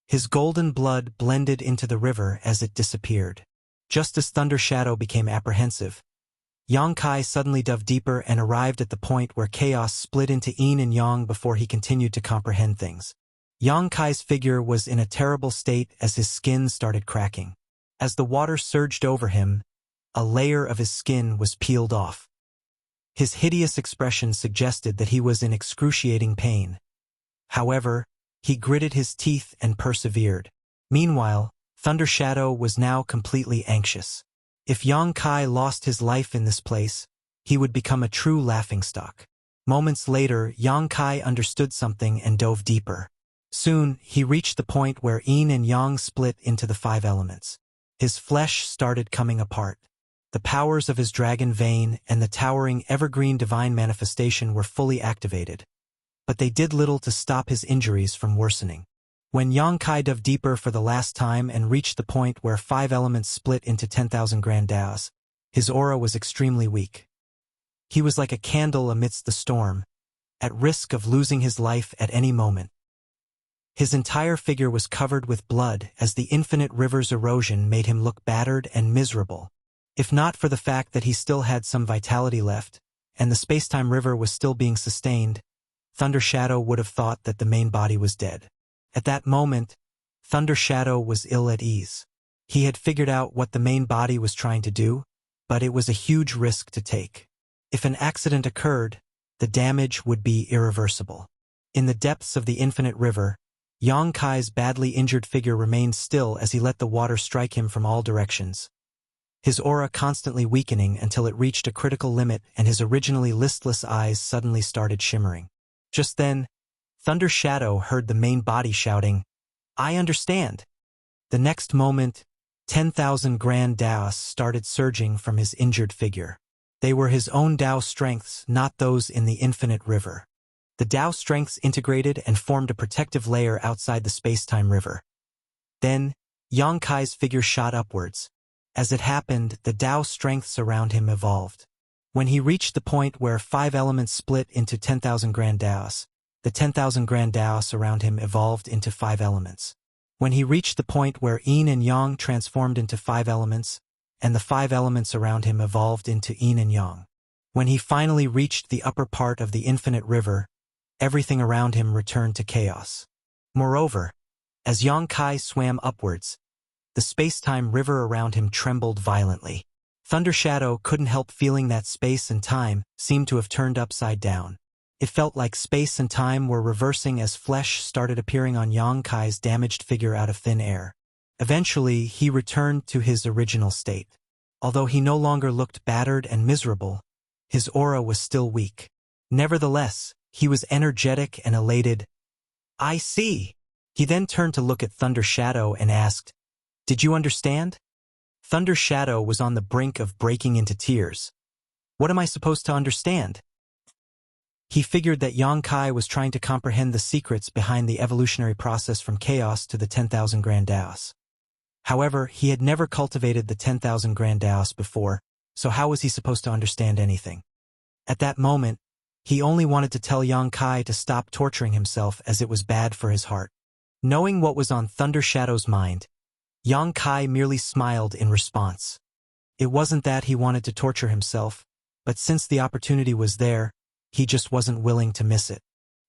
His golden blood blended into the river as it disappeared. Just as Thunder Shadow became apprehensive, Yang Kai suddenly dove deeper and arrived at the point where chaos split into yin and yang before he continued to comprehend things. Yang Kai's figure was in a terrible state as his skin started cracking. As the water surged over him, a layer of his skin was peeled off. His hideous expression suggested that he was in excruciating pain. However, he gritted his teeth and persevered. Meanwhile, Thunder Shadow was now completely anxious. If Yang Kai lost his life in this place, he would become a true laughingstock. Moments later, Yang Kai understood something and dove deeper. Soon, he reached the point where yin and yang split into the 5 elements. His flesh started coming apart. The powers of his dragon vein and the towering evergreen divine manifestation were fully activated, but they did little to stop his injuries from worsening. When Yang Kai dove deeper for the last time and reached the point where 5 elements split into 10,000 grand Taos, his aura was extremely weak. He was like a candle amidst the storm, at risk of losing his life at any moment. His entire figure was covered with blood as the infinite river's erosion made him look battered and miserable. If not for the fact that he still had some vitality left, and the space-time river was still being sustained, Thunder Shadow would have thought that the main body was dead. At that moment, Thunder Shadow was ill at ease. He had figured out what the main body was trying to do, but it was a huge risk to take. If an accident occurred, the damage would be irreversible. In the depths of the infinite river, Yang Kai's badly injured figure remained still as he let the water strike him from all directions, his aura constantly weakening until it reached a critical limit and his originally listless eyes suddenly started shimmering. Just then, Thunder Shadow heard the main body shouting, "I understand." The next moment, 10,000 grand Daos started surging from his injured figure. They were his own Dao strengths, not those in the infinite river. The Dao strengths integrated and formed a protective layer outside the space-time river. Then, Yang Kai's figure shot upwards. As it happened, the Dao strengths around him evolved. When he reached the point where 5 elements split into 10,000 grand Daos, the 10,000 grand Daos around him evolved into 5 elements. When he reached the point where Yin and Yang transformed into 5 elements, and the 5 elements around him evolved into Yin and Yang. When he finally reached the upper part of the infinite river, everything around him returned to chaos. Moreover, as Yang Kai swam upwards, the space-time river around him trembled violently. Thunder Shadow couldn't help feeling that space and time seemed to have turned upside down. It felt like space and time were reversing as flesh started appearing on Yang Kai's damaged figure out of thin air. Eventually, he returned to his original state. Although he no longer looked battered and miserable, his aura was still weak. Nevertheless, he was energetic and elated. "I see." He then turned to look at Thunder Shadow and asked, "Did you understand?" Thunder Shadow was on the brink of breaking into tears. "What am I supposed to understand?" He figured that Yang Kai was trying to comprehend the secrets behind the evolutionary process from chaos to the 10,000 grand Daos. However, he had never cultivated the 10,000 grand Daos before, so how was he supposed to understand anything? At that moment, he only wanted to tell Yang Kai to stop torturing himself as it was bad for his heart. Knowing what was on Thunder Shadow's mind, Yang Kai merely smiled in response. It wasn't that he wanted to torture himself, but since the opportunity was there, he just wasn't willing to miss it.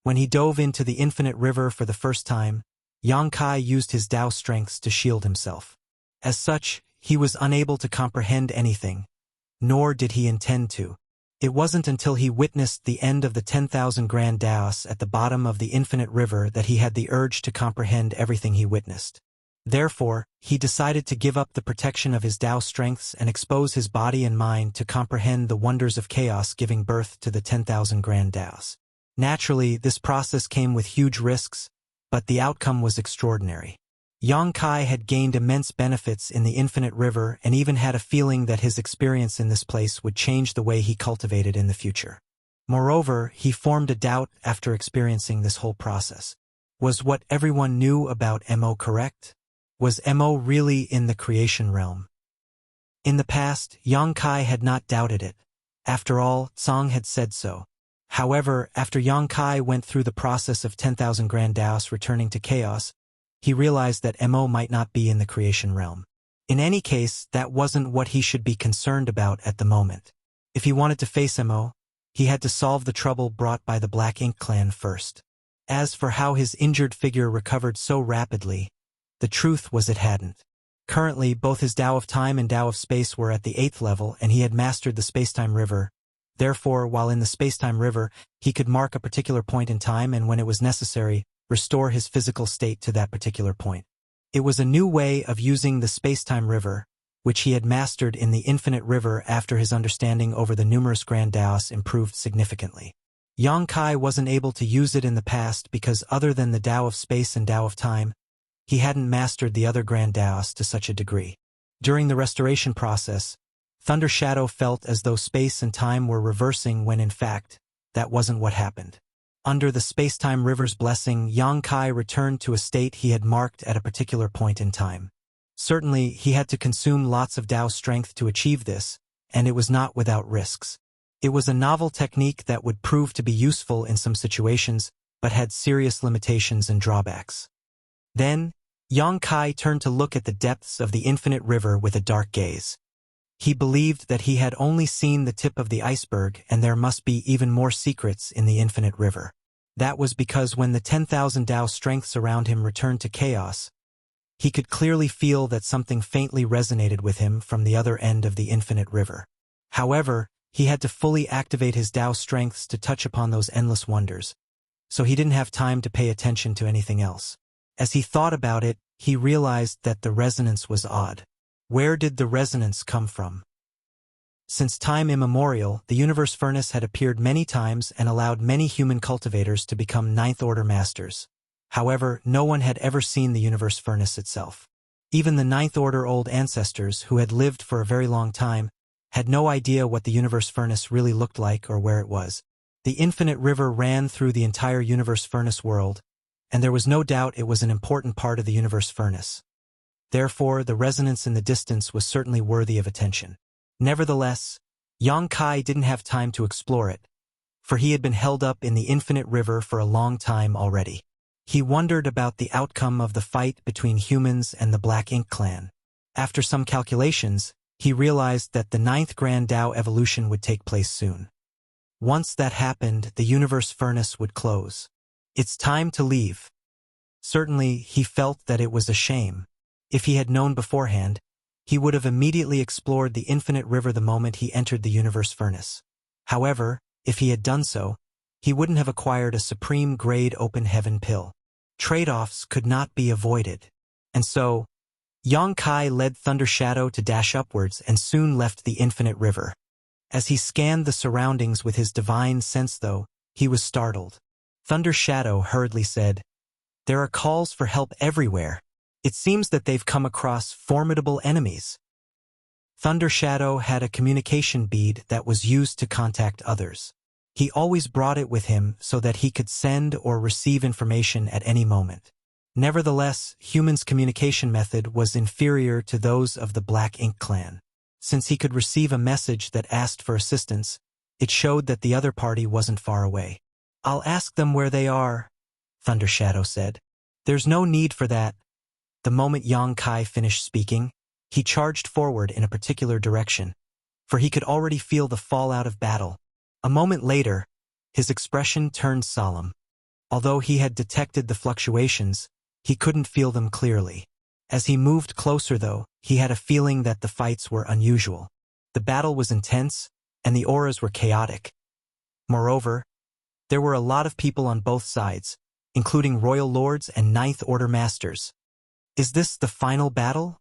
When he dove into the infinite river for the first time, Yang Kai used his Dao strengths to shield himself. As such, he was unable to comprehend anything, nor did he intend to. It wasn't until he witnessed the end of the 10,000 grand Daos at the bottom of the infinite river that he had the urge to comprehend everything he witnessed. Therefore, he decided to give up the protection of his Dao strengths and expose his body and mind to comprehend the wonders of chaos giving birth to the 10,000 grand Daos. Naturally, this process came with huge risks, but the outcome was extraordinary. Yang Kai had gained immense benefits in the infinite river and even had a feeling that his experience in this place would change the way he cultivated in the future. Moreover, he formed a doubt after experiencing this whole process. Was what everyone knew about Mo correct? Was Mo really in the creation realm? In the past, Yang Kai had not doubted it. After all, Tsang had said so. However, after Yang Kai went through the process of 10,000 grand Daos returning to chaos, he realized that Mo might not be in the creation realm. In any case, that wasn't what he should be concerned about at the moment. If he wanted to face Mo, he had to solve the trouble brought by the Black Ink clan first. As for how his injured figure recovered so rapidly, the truth was it hadn't. Currently, both his Tao of Time and Tao of Space were at the 8th level and he had mastered the Spacetime River. Therefore, while in the Spacetime River, he could mark a particular point in time and when it was necessary, restore his physical state to that particular point. It was a new way of using the Spacetime River, which he had mastered in the Infinite River after his understanding over the numerous Grand Daos improved significantly. Yang Kai wasn't able to use it in the past because other than the Tao of Space and Tao of Time, he hadn't mastered the other Grand Daos to such a degree. During the restoration process, Thunder Shadow felt as though space and time were reversing when in fact, that wasn't what happened. Under the Spacetime River's blessing, Yang Kai returned to a state he had marked at a particular point in time. Certainly, he had to consume lots of Dao strength to achieve this, and it was not without risks. It was a novel technique that would prove to be useful in some situations, but had serious limitations and drawbacks. Then, Yang Kai turned to look at the depths of the infinite river with a dark gaze. He believed that he had only seen the tip of the iceberg and there must be even more secrets in the infinite river. That was because when the 10,000 Tao strengths around him returned to chaos, he could clearly feel that something faintly resonated with him from the other end of the infinite river. However, he had to fully activate his Tao strengths to touch upon those endless wonders, so he didn't have time to pay attention to anything else. As he thought about it, he realized that the resonance was odd. Where did the resonance come from? Since time immemorial, the universe furnace had appeared many times and allowed many human cultivators to become ninth-order masters. However, no one had ever seen the universe furnace itself. Even the ninth-order old ancestors, who had lived for a very long time, had no idea what the universe furnace really looked like or where it was. The infinite river ran through the entire universe furnace world, and there was no doubt it was an important part of the universe furnace. Therefore, the resonance in the distance was certainly worthy of attention. Nevertheless, Yang Kai didn't have time to explore it, for he had been held up in the infinite river for a long time already. He wondered about the outcome of the fight between humans and the Black Ink clan. After some calculations, he realized that the 9th Grand Tao evolution would take place soon. Once that happened, the universe furnace would close. It's time to leave. Certainly, he felt that it was a shame. If he had known beforehand, he would have immediately explored the infinite river the moment he entered the universe furnace. However, if he had done so, he wouldn't have acquired a supreme-grade open heaven pill. Trade-offs could not be avoided. And so, Yang Kai led Thunder Shadow to dash upwards and soon left the infinite river. As he scanned the surroundings with his divine sense though, he was startled. Thunder Shadow hurriedly said, "There are calls for help everywhere. It seems that they've come across formidable enemies." Thunder Shadow had a communication bead that was used to contact others. He always brought it with him so that he could send or receive information at any moment. Nevertheless, humans' communication method was inferior to those of the Black Ink clan. Since he could receive a message that asked for assistance, it showed that the other party wasn't far away. "I'll ask them where they are," Thunder Shadow said. "There's no need for that." The moment Yang Kai finished speaking, he charged forward in a particular direction, for he could already feel the fallout of battle. A moment later, his expression turned solemn. Although he had detected the fluctuations, he couldn't feel them clearly. As he moved closer though, he had a feeling that the fights were unusual. The battle was intense, and the auras were chaotic. Moreover, there were a lot of people on both sides, including royal lords and Ninth Order masters. Is this the final battle?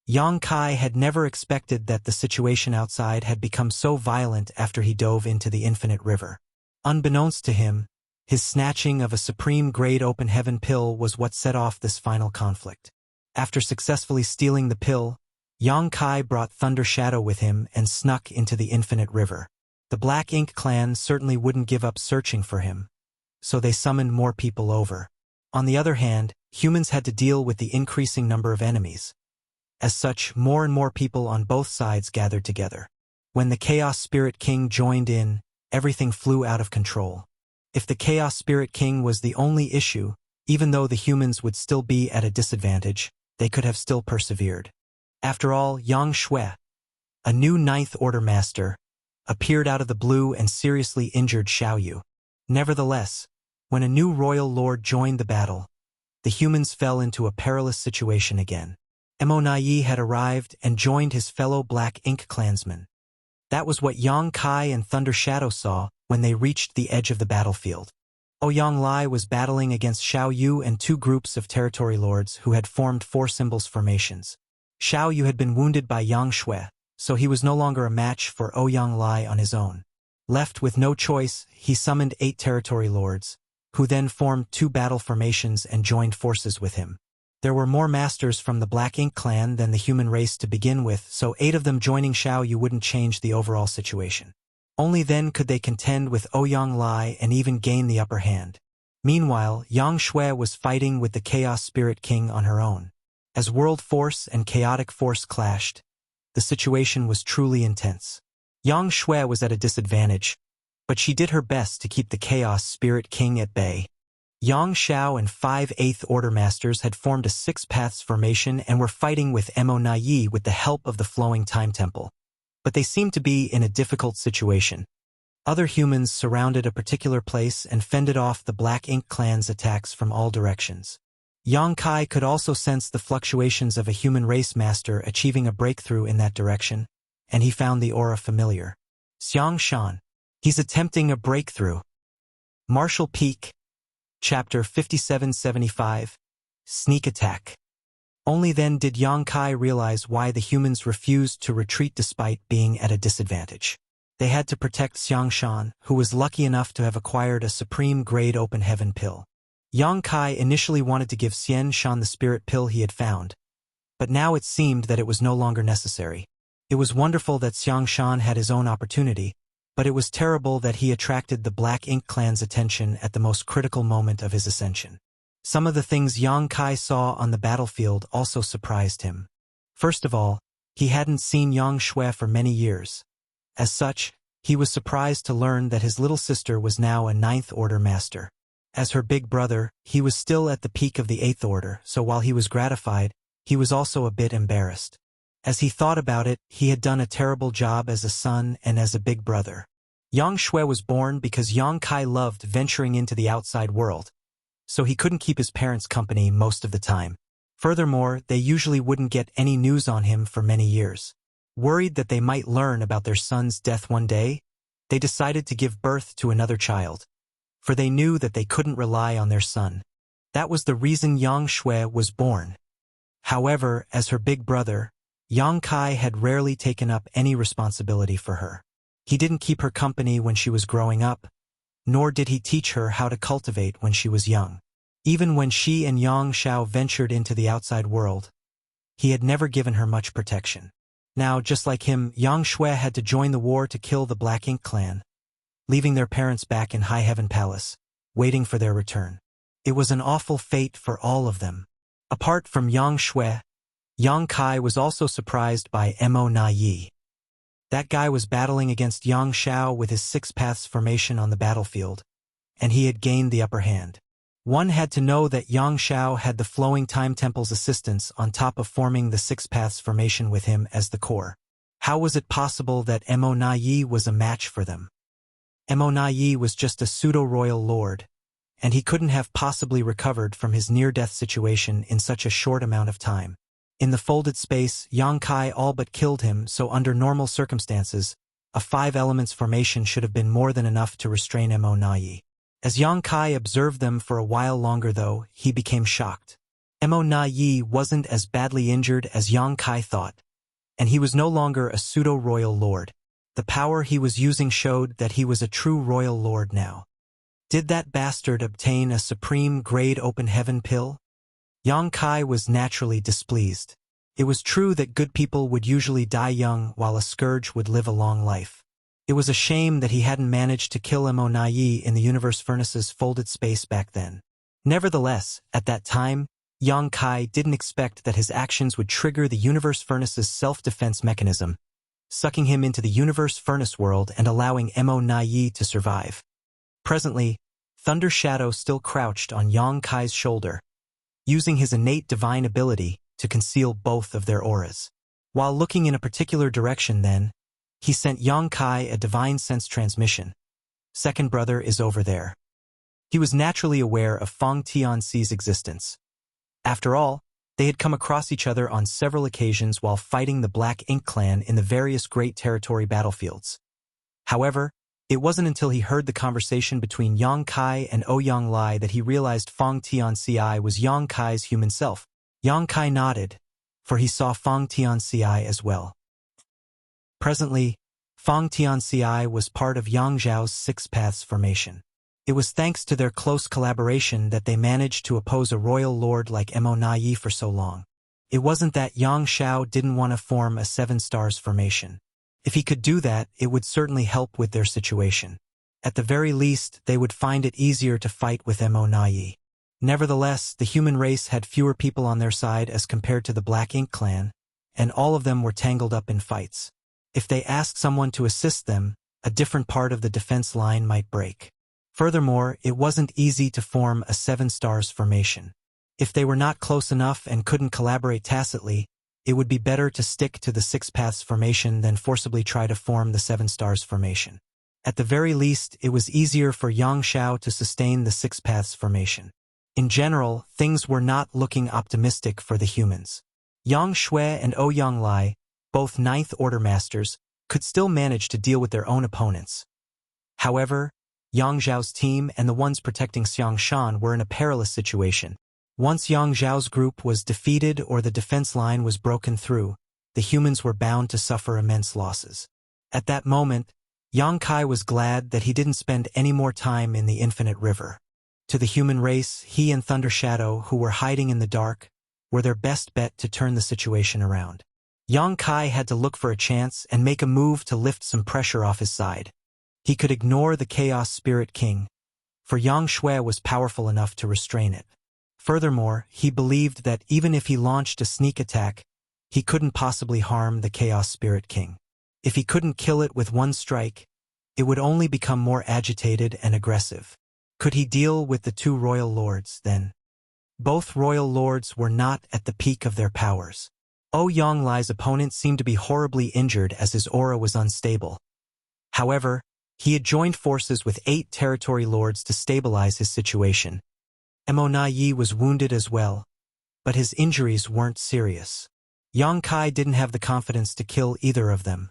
Yang Kai had never expected that the situation outside had become so violent after he dove into the infinite river. Unbeknownst to him, his snatching of a supreme-grade open heaven pill was what set off this final conflict. After successfully stealing the pill, Yang Kai brought Thunder Shadow with him and snuck into the infinite river. The Black Ink clan certainly wouldn't give up searching for him, so they summoned more people over. On the other hand, humans had to deal with the increasing number of enemies. As such, more and more people on both sides gathered together. When the Chaos Spirit King joined in, everything flew out of control. If the Chaos Spirit King was the only issue, even though the humans would still be at a disadvantage, they could have still persevered. After all, Yang Shui, a new Ninth Order master, appeared out of the blue and seriously injured Xiaoyu. Nevertheless, when a new royal lord joined the battle, the humans fell into a perilous situation again. Monai had arrived and joined his fellow Black Ink clansmen. That was what Yang Kai and Thunder Shadow saw when they reached the edge of the battlefield. Ouyang Lai was battling against Xiaoyu and two groups of territory lords who had formed four symbols formations. Xiaoyu had been wounded by Yang Shui, so he was no longer a match for Ouyang Lai on his own. Left with no choice, he summoned 8 territory lords, who then formed 2 battle formations and joined forces with him. There were more masters from the Black Ink clan than the human race to begin with, so 8 of them joining Xiaoyu wouldn't change the overall situation. Only then could they contend with Ouyang Lai and even gain the upper hand. Meanwhile, Yang Shui was fighting with the Chaos Spirit King on her own. As world force and chaotic force clashed, the situation was truly intense. Yang Shui was at a disadvantage, but she did her best to keep the Chaos Spirit King at bay. Yang Xiao and 5 8th Order Masters had formed a 6 Paths formation and were fighting with Monai with the help of the Flowing Time Temple. but they seemed to be in a difficult situation. Other humans surrounded a particular place and fended off the Black Ink clan's attacks from all directions. Yang Kai could also sense the fluctuations of a human race master achieving a breakthrough in that direction, and he found the aura familiar. Xiang Shan. He's attempting a breakthrough. Martial Peak. Chapter 5775. Sneak Attack. Only then did Yang Kai realize why the humans refused to retreat despite being at a disadvantage. They had to protect Xiang Shan, who was lucky enough to have acquired a supreme-grade open heaven pill. Yang Kai initially wanted to give Xian Shan the spirit pill he had found, but now it seemed that it was no longer necessary. It was wonderful that Xiang Shan had his own opportunity, but it was terrible that he attracted the Black Ink clan's attention at the most critical moment of his ascension. Some of the things Yang Kai saw on the battlefield also surprised him. First of all, he hadn't seen Yang Shui for many years. As such, he was surprised to learn that his little sister was now a Ninth Order master. As her big brother, he was still at the peak of the Eighth Order, so while he was gratified, he was also a bit embarrassed. As he thought about it, he had done a terrible job as a son and as a big brother. Yang Shui was born because Yang Kai loved venturing into the outside world, so he couldn't keep his parents company most of the time. Furthermore, they usually wouldn't get any news on him for many years. Worried that they might learn about their son's death one day, they decided to give birth to another child, for they knew that they couldn't rely on their son. That was the reason Yang Shui was born. However, as her big brother, Yang Kai had rarely taken up any responsibility for her. He didn't keep her company when she was growing up, nor did he teach her how to cultivate when she was young. Even when she and Yang Xiao ventured into the outside world, he had never given her much protection. Now, just like him, Yang Shui had to join the war to kill the Black Ink clan, leaving their parents back in High Heaven Palace, waiting for their return. It was an awful fate for all of them. Apart from Yang Shui, Yang Kai was also surprised by Mo Na Yi. That guy was battling against Yang Xiao with his Six Paths formation on the battlefield, and he had gained the upper hand. One had to know that Yang Xiao had the Flowing Time Temple's assistance on top of forming the Six Paths formation with him as the core. How was it possible that Mo Na Yi was a match for them? Mo Na Yi was just a pseudo-royal lord, and he couldn't have possibly recovered from his near-death situation in such a short amount of time. In the folded space, Yang Kai all but killed him, so under normal circumstances, a 5 elements formation should have been more than enough to restrain Mo Na Yi. As Yang Kai observed them for a while longer though, he became shocked. Mo Na Yi wasn't as badly injured as Yang Kai thought, and he was no longer a pseudo-royal lord. The power he was using showed that he was a true royal lord now. Did that bastard obtain a supreme-grade open heaven pill? Yang Kai was naturally displeased. It was true that good people would usually die young while a scourge would live a long life. It was a shame that he hadn't managed to kill Mo Na Yi in the Universe Furnace's folded space back then. Nevertheless, at that time, Yang Kai didn't expect that his actions would trigger the Universe Furnace's self-defense mechanism, sucking him into the Universe Furnace world and allowing Mo Na Yi to survive. Presently, Thunder Shadow still crouched on Yang Kai's shoulder, using his innate divine ability to conceal both of their auras. While looking in a particular direction then, he sent Yang Kai a divine sense transmission. Second brother is over there. He was naturally aware of Feng Tianxi's existence. After all, they had come across each other on several occasions while fighting the Black Ink clan in the various Great Territory battlefields. However, it wasn't until he heard the conversation between Yang Kai and Ouyang Lai that he realized Feng Tianxi was Yang Kai's human self. Yang Kai nodded, for he saw Feng Tianxi as well. Presently, Feng Tianxi was part of Yang Zhao's Six Paths formation. It was thanks to their close collaboration that they managed to oppose a royal lord like Mo Na Yi for so long. It wasn't that Yang Xiao didn't want to form a 7 stars formation. If he could do that, it would certainly help with their situation. At the very least, they would find it easier to fight with Mo Na Yi. Nevertheless, the human race had fewer people on their side as compared to the Black Ink clan, and all of them were tangled up in fights. If they asked someone to assist them, a different part of the defense line might break. Furthermore, it wasn't easy to form a 7 stars formation. If they were not close enough and couldn't collaborate tacitly, it would be better to stick to the Six Paths formation than forcibly try to form the Seven Stars formation. At the very least, it was easier for Yang Xiao to sustain the Six Paths formation. In general, things were not looking optimistic for the humans. Yang Shui and Ouyang Lai, both Ninth Order Masters, could still manage to deal with their own opponents. However, Yang Zhao's team and the ones protecting Xiang Shan were in a perilous situation. Once Yang Zhao's group was defeated or the defense line was broken through, the humans were bound to suffer immense losses. At that moment, Yang Kai was glad that he didn't spend any more time in the Infinite River. To the human race, he and Thunder Shadow, who were hiding in the dark, were their best bet to turn the situation around. Yang Kai had to look for a chance and make a move to lift some pressure off his side. He could ignore the Chaos Spirit King, for Yang Shui was powerful enough to restrain it. Furthermore, he believed that even if he launched a sneak attack, he couldn't possibly harm the Chaos Spirit King. If he couldn't kill it with one strike, it would only become more agitated and aggressive. Could he deal with the two royal lords, then? Both royal lords were not at the peak of their powers. Ouyang Lai's opponent seemed to be horribly injured as his aura was unstable. However, he had joined forces with 8 territory lords to stabilize his situation. Mo Na Yi was wounded as well, but his injuries weren't serious. Yang Kai didn't have the confidence to kill either of them.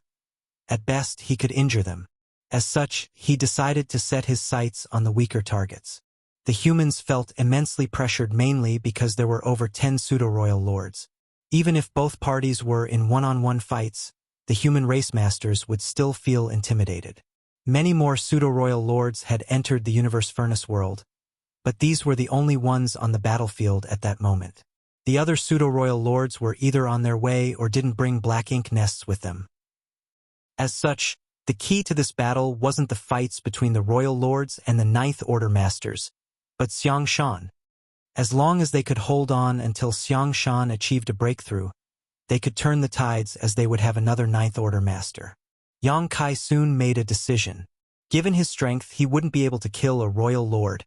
At best, he could injure them. As such, he decided to set his sights on the weaker targets. The humans felt immensely pressured mainly because there were over 10 pseudo-royal lords. Even if both parties were in one-on-one fights, the human race masters would still feel intimidated. Many more pseudo-royal lords had entered the Universe Furnace world, but these were the only ones on the battlefield at that moment. The other pseudo-royal lords were either on their way or didn't bring black ink nests with them. As such, the key to this battle wasn't the fights between the royal lords and the Ninth Order Masters, but Xiang Shan. As long as they could hold on until Xiang Shan achieved a breakthrough, they could turn the tides as they would have another Ninth Order Master. Yang Kai soon made a decision. Given his strength, he wouldn't be able to kill a royal lord.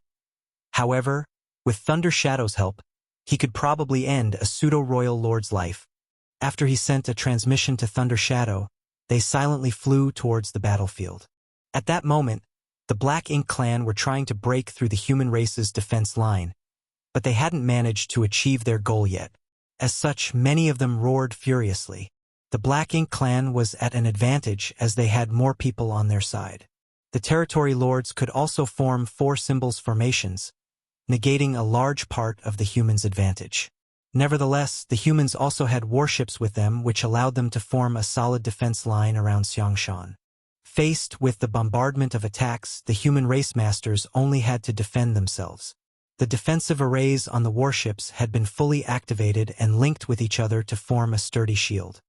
However, with Thunder Shadow's help, he could probably end a pseudo-royal lord's life. After he sent a transmission to Thunder Shadow, they silently flew towards the battlefield. At that moment, the Black Ink clan were trying to break through the human race's defense line, but they hadn't managed to achieve their goal yet. As such, many of them roared furiously. The Black Ink clan was at an advantage as they had more people on their side. The territory lords could also form 4 symbols formations, negating a large part of the humans' advantage. Nevertheless, the humans also had warships with them which allowed them to form a solid defense line around Xiangshan. Faced with the bombardment of attacks, the human race masters only had to defend themselves. The defensive arrays on the warships had been fully activated and linked with each other to form a sturdy shield.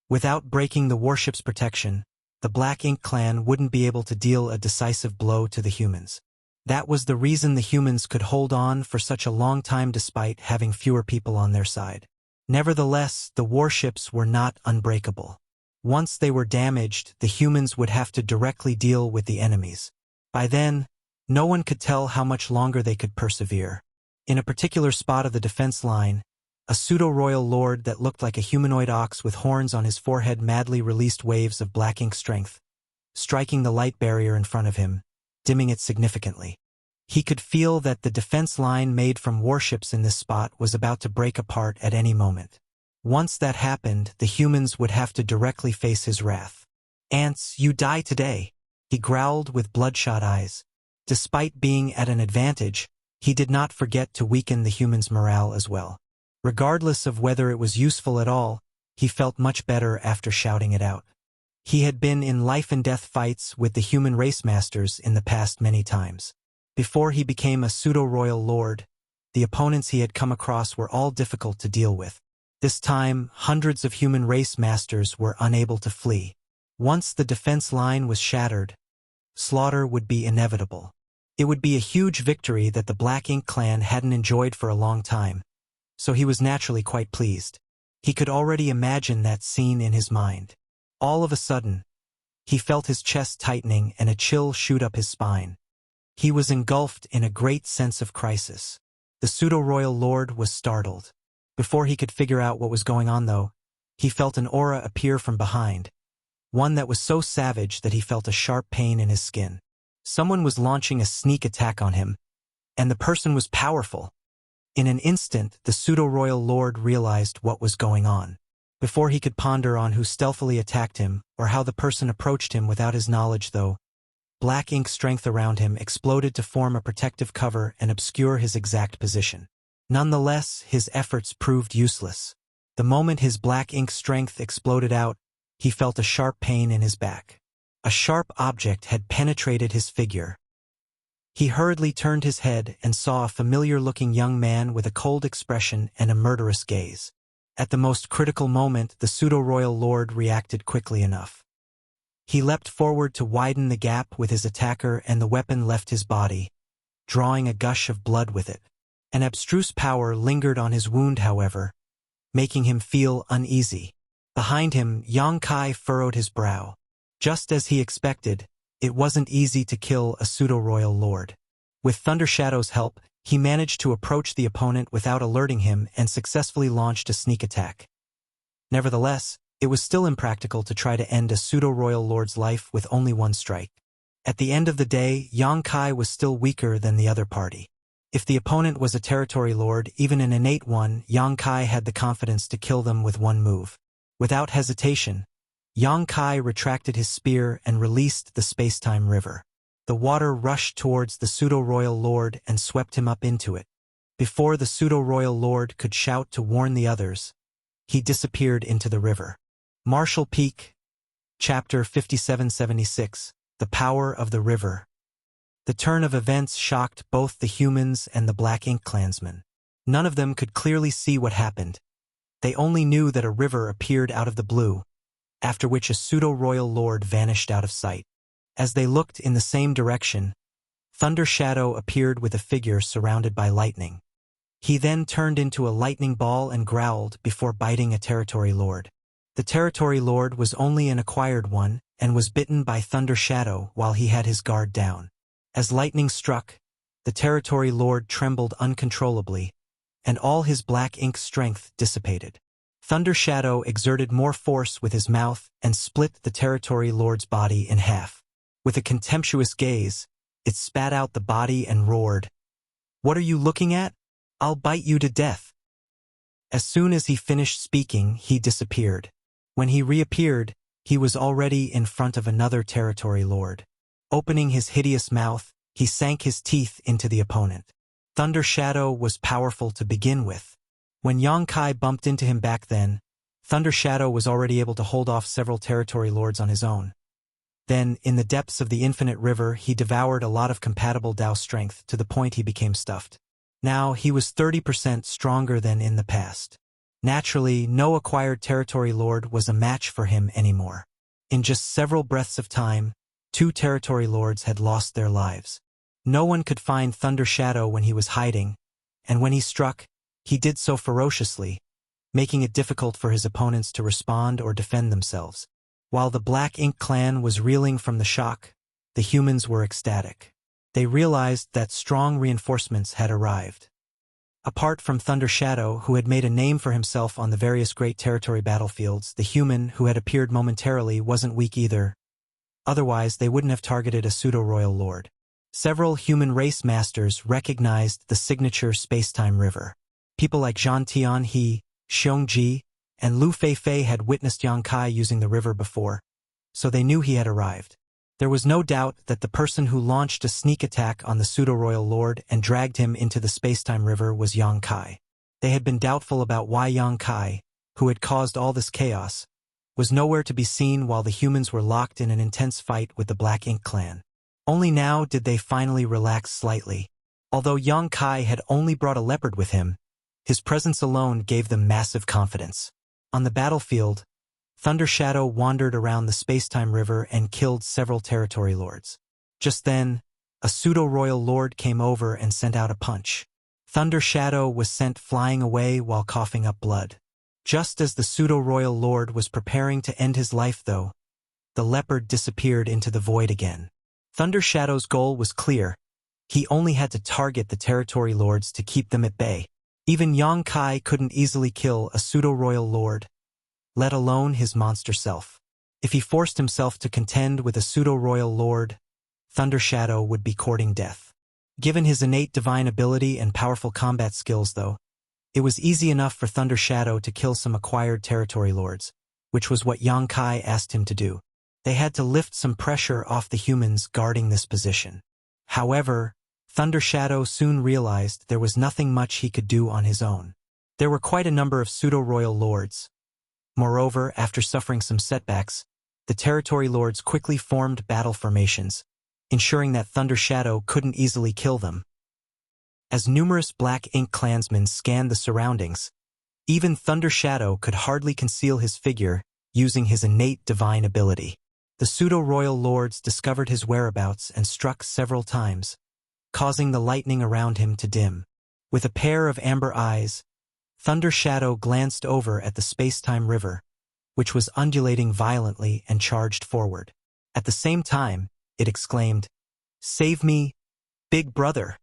Without breaking the warship's protection, the Black Ink clan wouldn't be able to deal a decisive blow to the humans. That was the reason the humans could hold on for such a long time despite having fewer people on their side. Nevertheless, the warships were not unbreakable. Once they were damaged, the humans would have to directly deal with the enemies. By then, no one could tell how much longer they could persevere. In a particular spot of the defense line, a pseudo-royal lord that looked like a humanoid ox with horns on his forehead madly released waves of black ink strength, striking the light barrier in front of him, dimming it significantly. He could feel that the defense line made from warships in this spot was about to break apart at any moment. Once that happened, the humans would have to directly face his wrath. "Ants, you die today," he growled with bloodshot eyes. Despite being at an advantage, he did not forget to weaken the humans' morale as well. Regardless of whether it was useful at all, he felt much better after shouting it out. He had been in life-and-death fights with the human race masters in the past many times. Before he became a pseudo-royal lord, the opponents he had come across were all difficult to deal with. This time, hundreds of human race masters were unable to flee. Once the defense line was shattered, slaughter would be inevitable. It would be a huge victory that the Black Ink clan hadn't enjoyed for a long time, so he was naturally quite pleased. He could already imagine that scene in his mind. All of a sudden, he felt his chest tightening and a chill shoot up his spine. He was engulfed in a great sense of crisis. The pseudo-royal lord was startled. Before he could figure out what was going on though, he felt an aura appear from behind, one that was so savage that he felt a sharp pain in his skin. Someone was launching a sneak attack on him, and the person was powerful. In an instant, the pseudo-royal lord realized what was going on. Before he could ponder on who stealthily attacked him, or how the person approached him without his knowledge though, black ink strength around him exploded to form a protective cover and obscure his exact position. Nonetheless, his efforts proved useless. The moment his black ink strength exploded out, he felt a sharp pain in his back. A sharp object had penetrated his figure. He hurriedly turned his head and saw a familiar-looking young man with a cold expression and a murderous gaze. At the most critical moment, the pseudo-royal lord reacted quickly enough. He leapt forward to widen the gap with his attacker, and the weapon left his body, drawing a gush of blood with it. An abstruse power lingered on his wound, however, making him feel uneasy. Behind him, Yang Kai furrowed his brow. Just as he expected, it wasn't easy to kill a pseudo-royal lord. With Thunder Shadow's help, he managed to approach the opponent without alerting him and successfully launched a sneak attack. Nevertheless, it was still impractical to try to end a pseudo-royal lord's life with only one strike. At the end of the day, Yang Kai was still weaker than the other party. If the opponent was a territory lord, even an innate one, Yang Kai had the confidence to kill them with one move. Without hesitation, Yang Kai retracted his spear and released the space-time river. The water rushed towards the pseudo-royal lord and swept him up into it. Before the pseudo-royal lord could shout to warn the others, he disappeared into the river. Marshall Peak, Chapter 5776, The Power of the River. The turn of events shocked both the humans and the Black Ink clansmen. None of them could clearly see what happened. They only knew that a river appeared out of the blue, after which a pseudo-royal lord vanished out of sight. As they looked in the same direction, Thunder Shadow appeared with a figure surrounded by lightning. He then turned into a lightning ball and growled before biting a territory lord. The territory lord was only an acquired one and was bitten by Thunder Shadow while he had his guard down. As lightning struck, the territory lord trembled uncontrollably, and all his black ink strength dissipated. Thunder Shadow exerted more force with his mouth and split the territory lord's body in half. With a contemptuous gaze, it spat out the body and roared, "What are you looking at? I'll bite you to death." As soon as he finished speaking, he disappeared. When he reappeared, he was already in front of another territory lord. Opening his hideous mouth, he sank his teeth into the opponent. Thunder Shadow was powerful to begin with. When Yang Kai bumped into him back then, Thunder Shadow was already able to hold off several territory lords on his own. Then, in the depths of the infinite river, he devoured a lot of compatible Dao strength to the point he became stuffed. Now, he was 30% stronger than in the past. Naturally, no acquired territory lord was a match for him anymore. In just several breaths of time, 2 territory lords had lost their lives. No one could find Thunder Shadow when he was hiding, and when he struck, he did so ferociously, making it difficult for his opponents to respond or defend themselves. While the Black Ink clan was reeling from the shock, the humans were ecstatic. They realized that strong reinforcements had arrived. Apart from Thunder Shadow, who had made a name for himself on the various great territory battlefields, the human who had appeared momentarily wasn't weak either. Otherwise, they wouldn't have targeted a pseudo-royal lord. Several human race masters recognized the signature space-time river. People like Zhan Tianhe, Xiongji, and Lu Feifei had witnessed Yang Kai using the river before, so they knew he had arrived. There was no doubt that the person who launched a sneak attack on the pseudo-royal lord and dragged him into the space-time river was Yang Kai. They had been doubtful about why Yang Kai, who had caused all this chaos, was nowhere to be seen while the humans were locked in an intense fight with the Black Ink clan. Only now did they finally relax slightly. Although Yang Kai had only brought a leopard with him, his presence alone gave them massive confidence. On the battlefield, Thunder Shadow wandered around the space-time river and killed several territory lords. Just then, a pseudo-royal lord came over and sent out a punch. Thunder Shadow was sent flying away while coughing up blood. Just as the pseudo-royal lord was preparing to end his life though, the leopard disappeared into the void again. Thunder Shadow's goal was clear. He only had to target the territory lords to keep them at bay. Even Yang Kai couldn't easily kill a pseudo-royal lord. let alone his monster self. If he forced himself to contend with a pseudo-royal lord, Thunder Shadow would be courting death. Given his innate divine ability and powerful combat skills, though, it was easy enough for Thunder Shadow to kill some acquired territory lords, which was what Yang Kai asked him to do. They had to lift some pressure off the humans guarding this position. However, Thunder Shadow soon realized there was nothing much he could do on his own. There were quite a number of pseudo-royal lords. Moreover, after suffering some setbacks, the territory lords quickly formed battle formations, ensuring that Thunder Shadow couldn't easily kill them. As numerous Black Ink clansmen scanned the surroundings, even Thunder Shadow could hardly conceal his figure using his innate divine ability. The pseudo-royal lords discovered his whereabouts and struck several times, causing the lightning around him to dim. With a pair of amber eyes, Thunder Shadow glanced over at the space-time river, which was undulating violently and charged forward. At the same time, it exclaimed, "Save me, big brother!"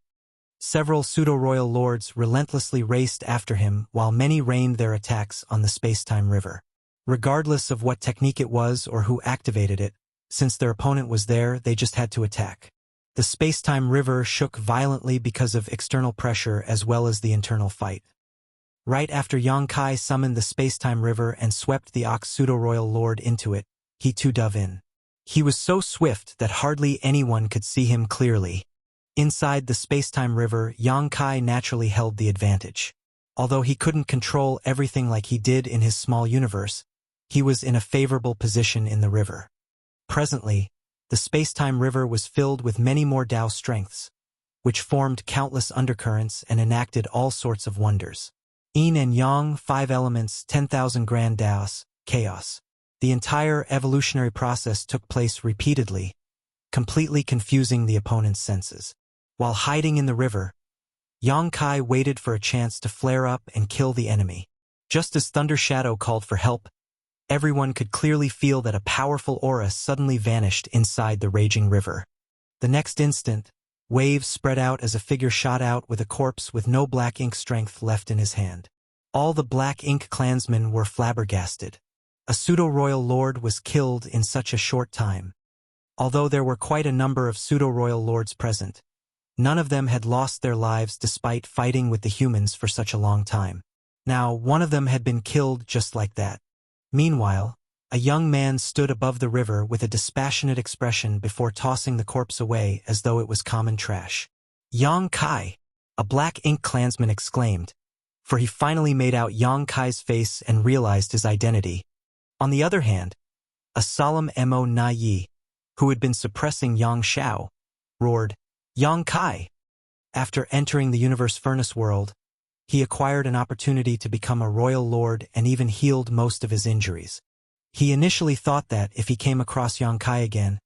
Several pseudo-royal lords relentlessly raced after him while many rained their attacks on the space-time river. Regardless of what technique it was or who activated it, since their opponent was there, they just had to attack. The space-time river shook violently because of external pressure as well as the internal fight. Right after Yang Kai summoned the space-time river and swept the Ox pseudo-royal lord into it, he too dove in. He was so swift that hardly anyone could see him clearly. Inside the space-time river, Yang Kai naturally held the advantage. Although he couldn't control everything like he did in his small universe, he was in a favorable position in the river. Presently, the space-time river was filled with many more Tao strengths, which formed countless undercurrents and enacted all sorts of wonders. Yin and Yang, 5 elements, 10,000 grand Taos, chaos. The entire evolutionary process took place repeatedly, completely confusing the opponent's senses. While hiding in the river, Yang Kai waited for a chance to flare up and kill the enemy. Just as Thunder Shadow called for help, everyone could clearly feel that a powerful aura suddenly vanished inside the raging river. The next instant, waves spread out as a figure shot out with a corpse with no Black Ink strength left in his hand. All the Black Ink clansmen were flabbergasted. A pseudo-royal lord was killed in such a short time. Although there were quite a number of pseudo-royal lords present, none of them had lost their lives despite fighting with the humans for such a long time. Now, one of them had been killed just like that. Meanwhile, a young man stood above the river with a dispassionate expression before tossing the corpse away as though it was common trash. "Yang Kai!" a Black Ink clansman exclaimed, for he finally made out Yang Kai's face and realized his identity. On the other hand, a solemn Mo Na Yi, who had been suppressing Yang Xiao, roared, "Yang Kai!" After entering the universe furnace world, he acquired an opportunity to become a royal lord and even healed most of his injuries. He initially thought that if he came across Yang Kai again,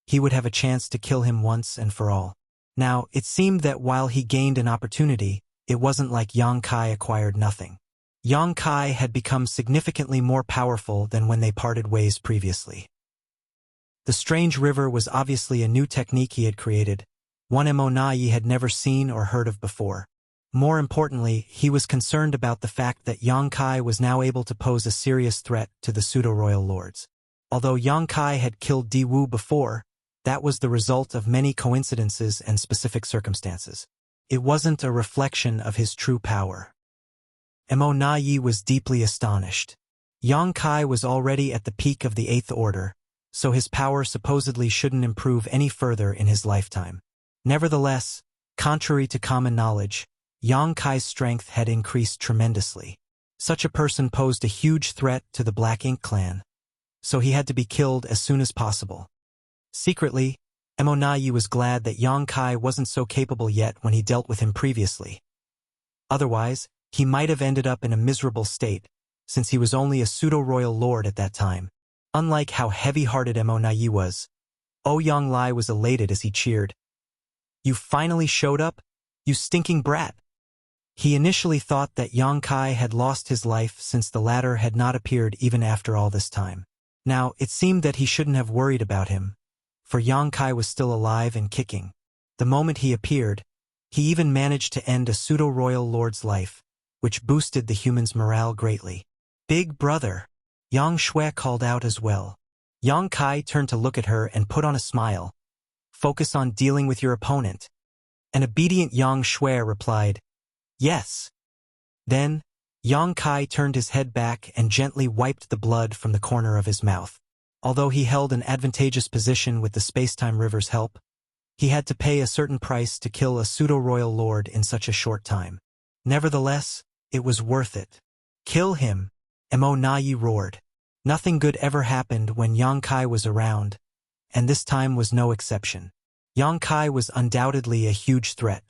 he would have a chance to kill him once and for all. Now, it seemed that while he gained an opportunity, it wasn't like Yang Kai acquired nothing. Yang Kai had become significantly more powerful than when they parted ways previously. The strange river was obviously a new technique he had created, one Monai had never seen or heard of before. More importantly, he was concerned about the fact that Yang Kai was now able to pose a serious threat to the pseudo-royal lords. Although Yang Kai had killed Di Wu before, that was the result of many coincidences and specific circumstances. It wasn't a reflection of his true power. Mo Na Yi was deeply astonished. Yang Kai was already at the peak of the 8th Order, so his power supposedly shouldn't improve any further in his lifetime. Nevertheless, contrary to common knowledge, Yang Kai's strength had increased tremendously. Such a person posed a huge threat to the Black Ink clan, so he had to be killed as soon as possible. Secretly, Mo Na Yi was glad that Yang Kai wasn't so capable yet when he dealt with him previously. Otherwise, he might have ended up in a miserable state, since he was only a pseudo-royal lord at that time. Unlike how heavy-hearted Mo Na Yi was, Ouyang Lai was elated as he cheered. "You finally showed up, you stinking brat!" He initially thought that Yang Kai had lost his life since the latter had not appeared even after all this time. Now, it seemed that he shouldn't have worried about him, for Yang Kai was still alive and kicking. The moment he appeared, he even managed to end a pseudo-royal lord's life, which boosted the humans' morale greatly. "Big brother," Yang Shui called out as well. Yang Kai turned to look at her and put on a smile. Focus on dealing with your opponent. An obedient Yang Shui replied, yes. Then, Yang Kai turned his head back and gently wiped the blood from the corner of his mouth. Although he held an advantageous position with the space-time river's help, he had to pay a certain price to kill a pseudo-royal lord in such a short time. Nevertheless, it was worth it. Kill him, Mo Nai roared. Nothing good ever happened when Yang Kai was around, and this time was no exception. Yang Kai was undoubtedly a huge threat.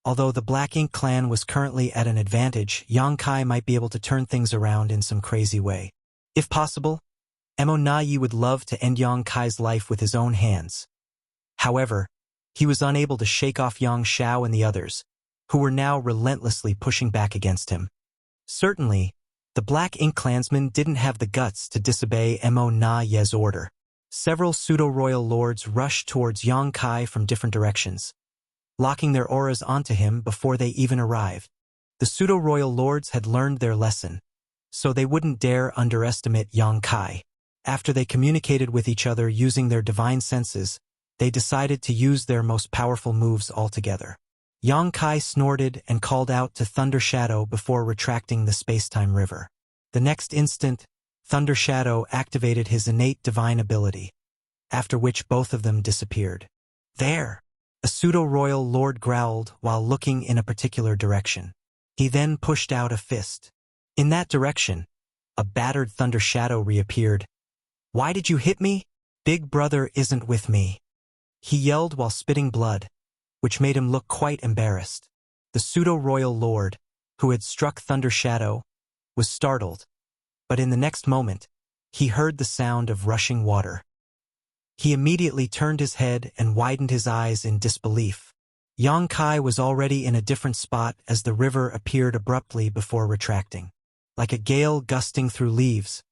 Although the Black Ink clan was currently at an advantage, Yang Kai might be able to turn things around in some crazy way. If possible, Mo Nai would love to end Yang Kai's life with his own hands. However, he was unable to shake off Yang Xiao and the others, who were now relentlessly pushing back against him. Certainly, the Black Ink clansmen didn't have the guts to disobey Mo Nai's order. Several pseudo-royal lords rushed towards Yang Kai from different directions, locking their auras onto him before they even arrived. The pseudo-royal lords had learned their lesson, so they wouldn't dare underestimate Yang Kai. After they communicated with each other using their divine senses, they decided to use their most powerful moves altogether. Yang Kai snorted and called out to Thunder Shadow before retracting the space-time river. The next instant, Thunder Shadow activated his innate divine ability, after which both of them disappeared. There! A pseudo-royal lord growled while looking in a particular direction. He then pushed out a fist. In that direction, a battered Thunder Shadow reappeared. Why did you hit me? Big brother isn't with me. He yelled while spitting blood, which made him look quite embarrassed. The pseudo-royal lord, who had struck Thunder Shadow, was startled, but in the next moment, he heard the sound of rushing water. He immediately turned his head and widened his eyes in disbelief. Yang Kai was already in a different spot as the river appeared abruptly before retracting. Like a gale gusting through leaves,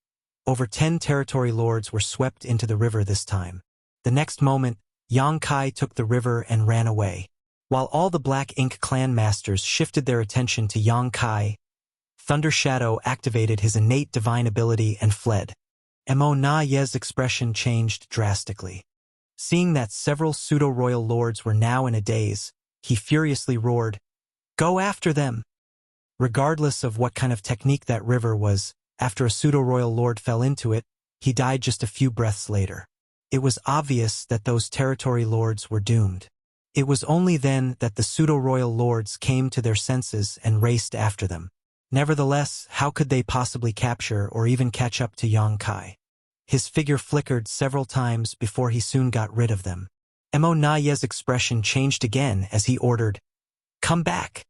over 10 territory lords were swept into the river this time. The next moment, Yang Kai took the river and ran away. While all the Black Ink clan masters shifted their attention to Yang Kai, Thunder Shadow activated his innate divine ability and fled. Mo Nai's expression changed drastically. Seeing that several pseudo-royal lords were now in a daze, he furiously roared, "Go after them!" Regardless of what kind of technique that river was, after a pseudo-royal lord fell into it, he died just a few breaths later. It was obvious that those territory lords were doomed. It was only then that the pseudo-royal lords came to their senses and raced after them. Nevertheless, how could they possibly capture or even catch up to Yang Kai? His figure flickered several times before he soon got rid of them. Mo Nai's expression changed again as he ordered, "Come back!"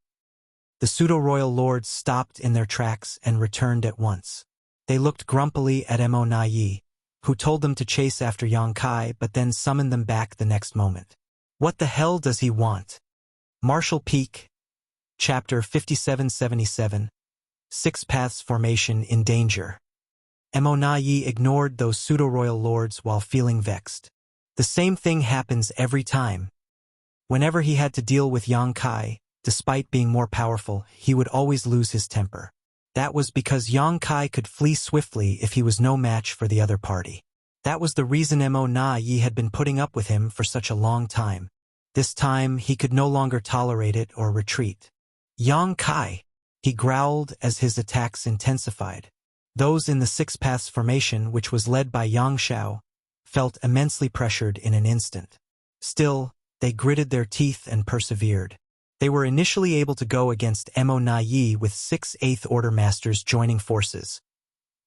The pseudo-royal lords stopped in their tracks and returned at once. They looked grumpily at Mo Nai, who told them to chase after Yang Kai but then summoned them back the next moment. What the hell does he want? Marshall Peak, Chapter 5777. Six Paths Formation in Danger. Mo Nai ignored those pseudo-royal lords while feeling vexed. The same thing happens every time. Whenever he had to deal with Yang Kai, despite being more powerful, he would always lose his temper. That was because Yang Kai could flee swiftly if he was no match for the other party. That was the reason Mo Nai had been putting up with him for such a long time. This time, he could no longer tolerate it or retreat. Yang Kai! He growled as his attacks intensified. Those in the Six Paths formation, which was led by Yang Xiao, felt immensely pressured in an instant. Still, they gritted their teeth and persevered. They were initially able to go against Mo Nai with 6 Eighth Order Masters joining forces.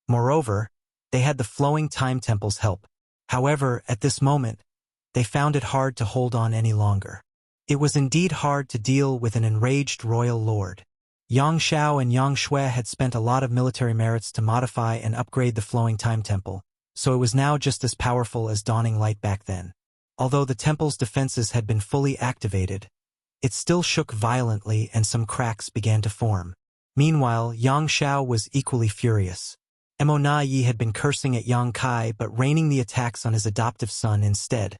Moreover, they had the flowing time temple's help. However, at this moment, they found it hard to hold on any longer. It was indeed hard to deal with an enraged royal lord. Yang Xiao and Yang Shui had spent a lot of military merits to modify and upgrade the flowing time temple, so it was now just as powerful as Dawning Light back then. Although the temple's defenses had been fully activated, it still shook violently and some cracks began to form. Meanwhile, Yang Xiao was equally furious. Mo Nai had been cursing at Yang Kai but raining the attacks on his adoptive son instead,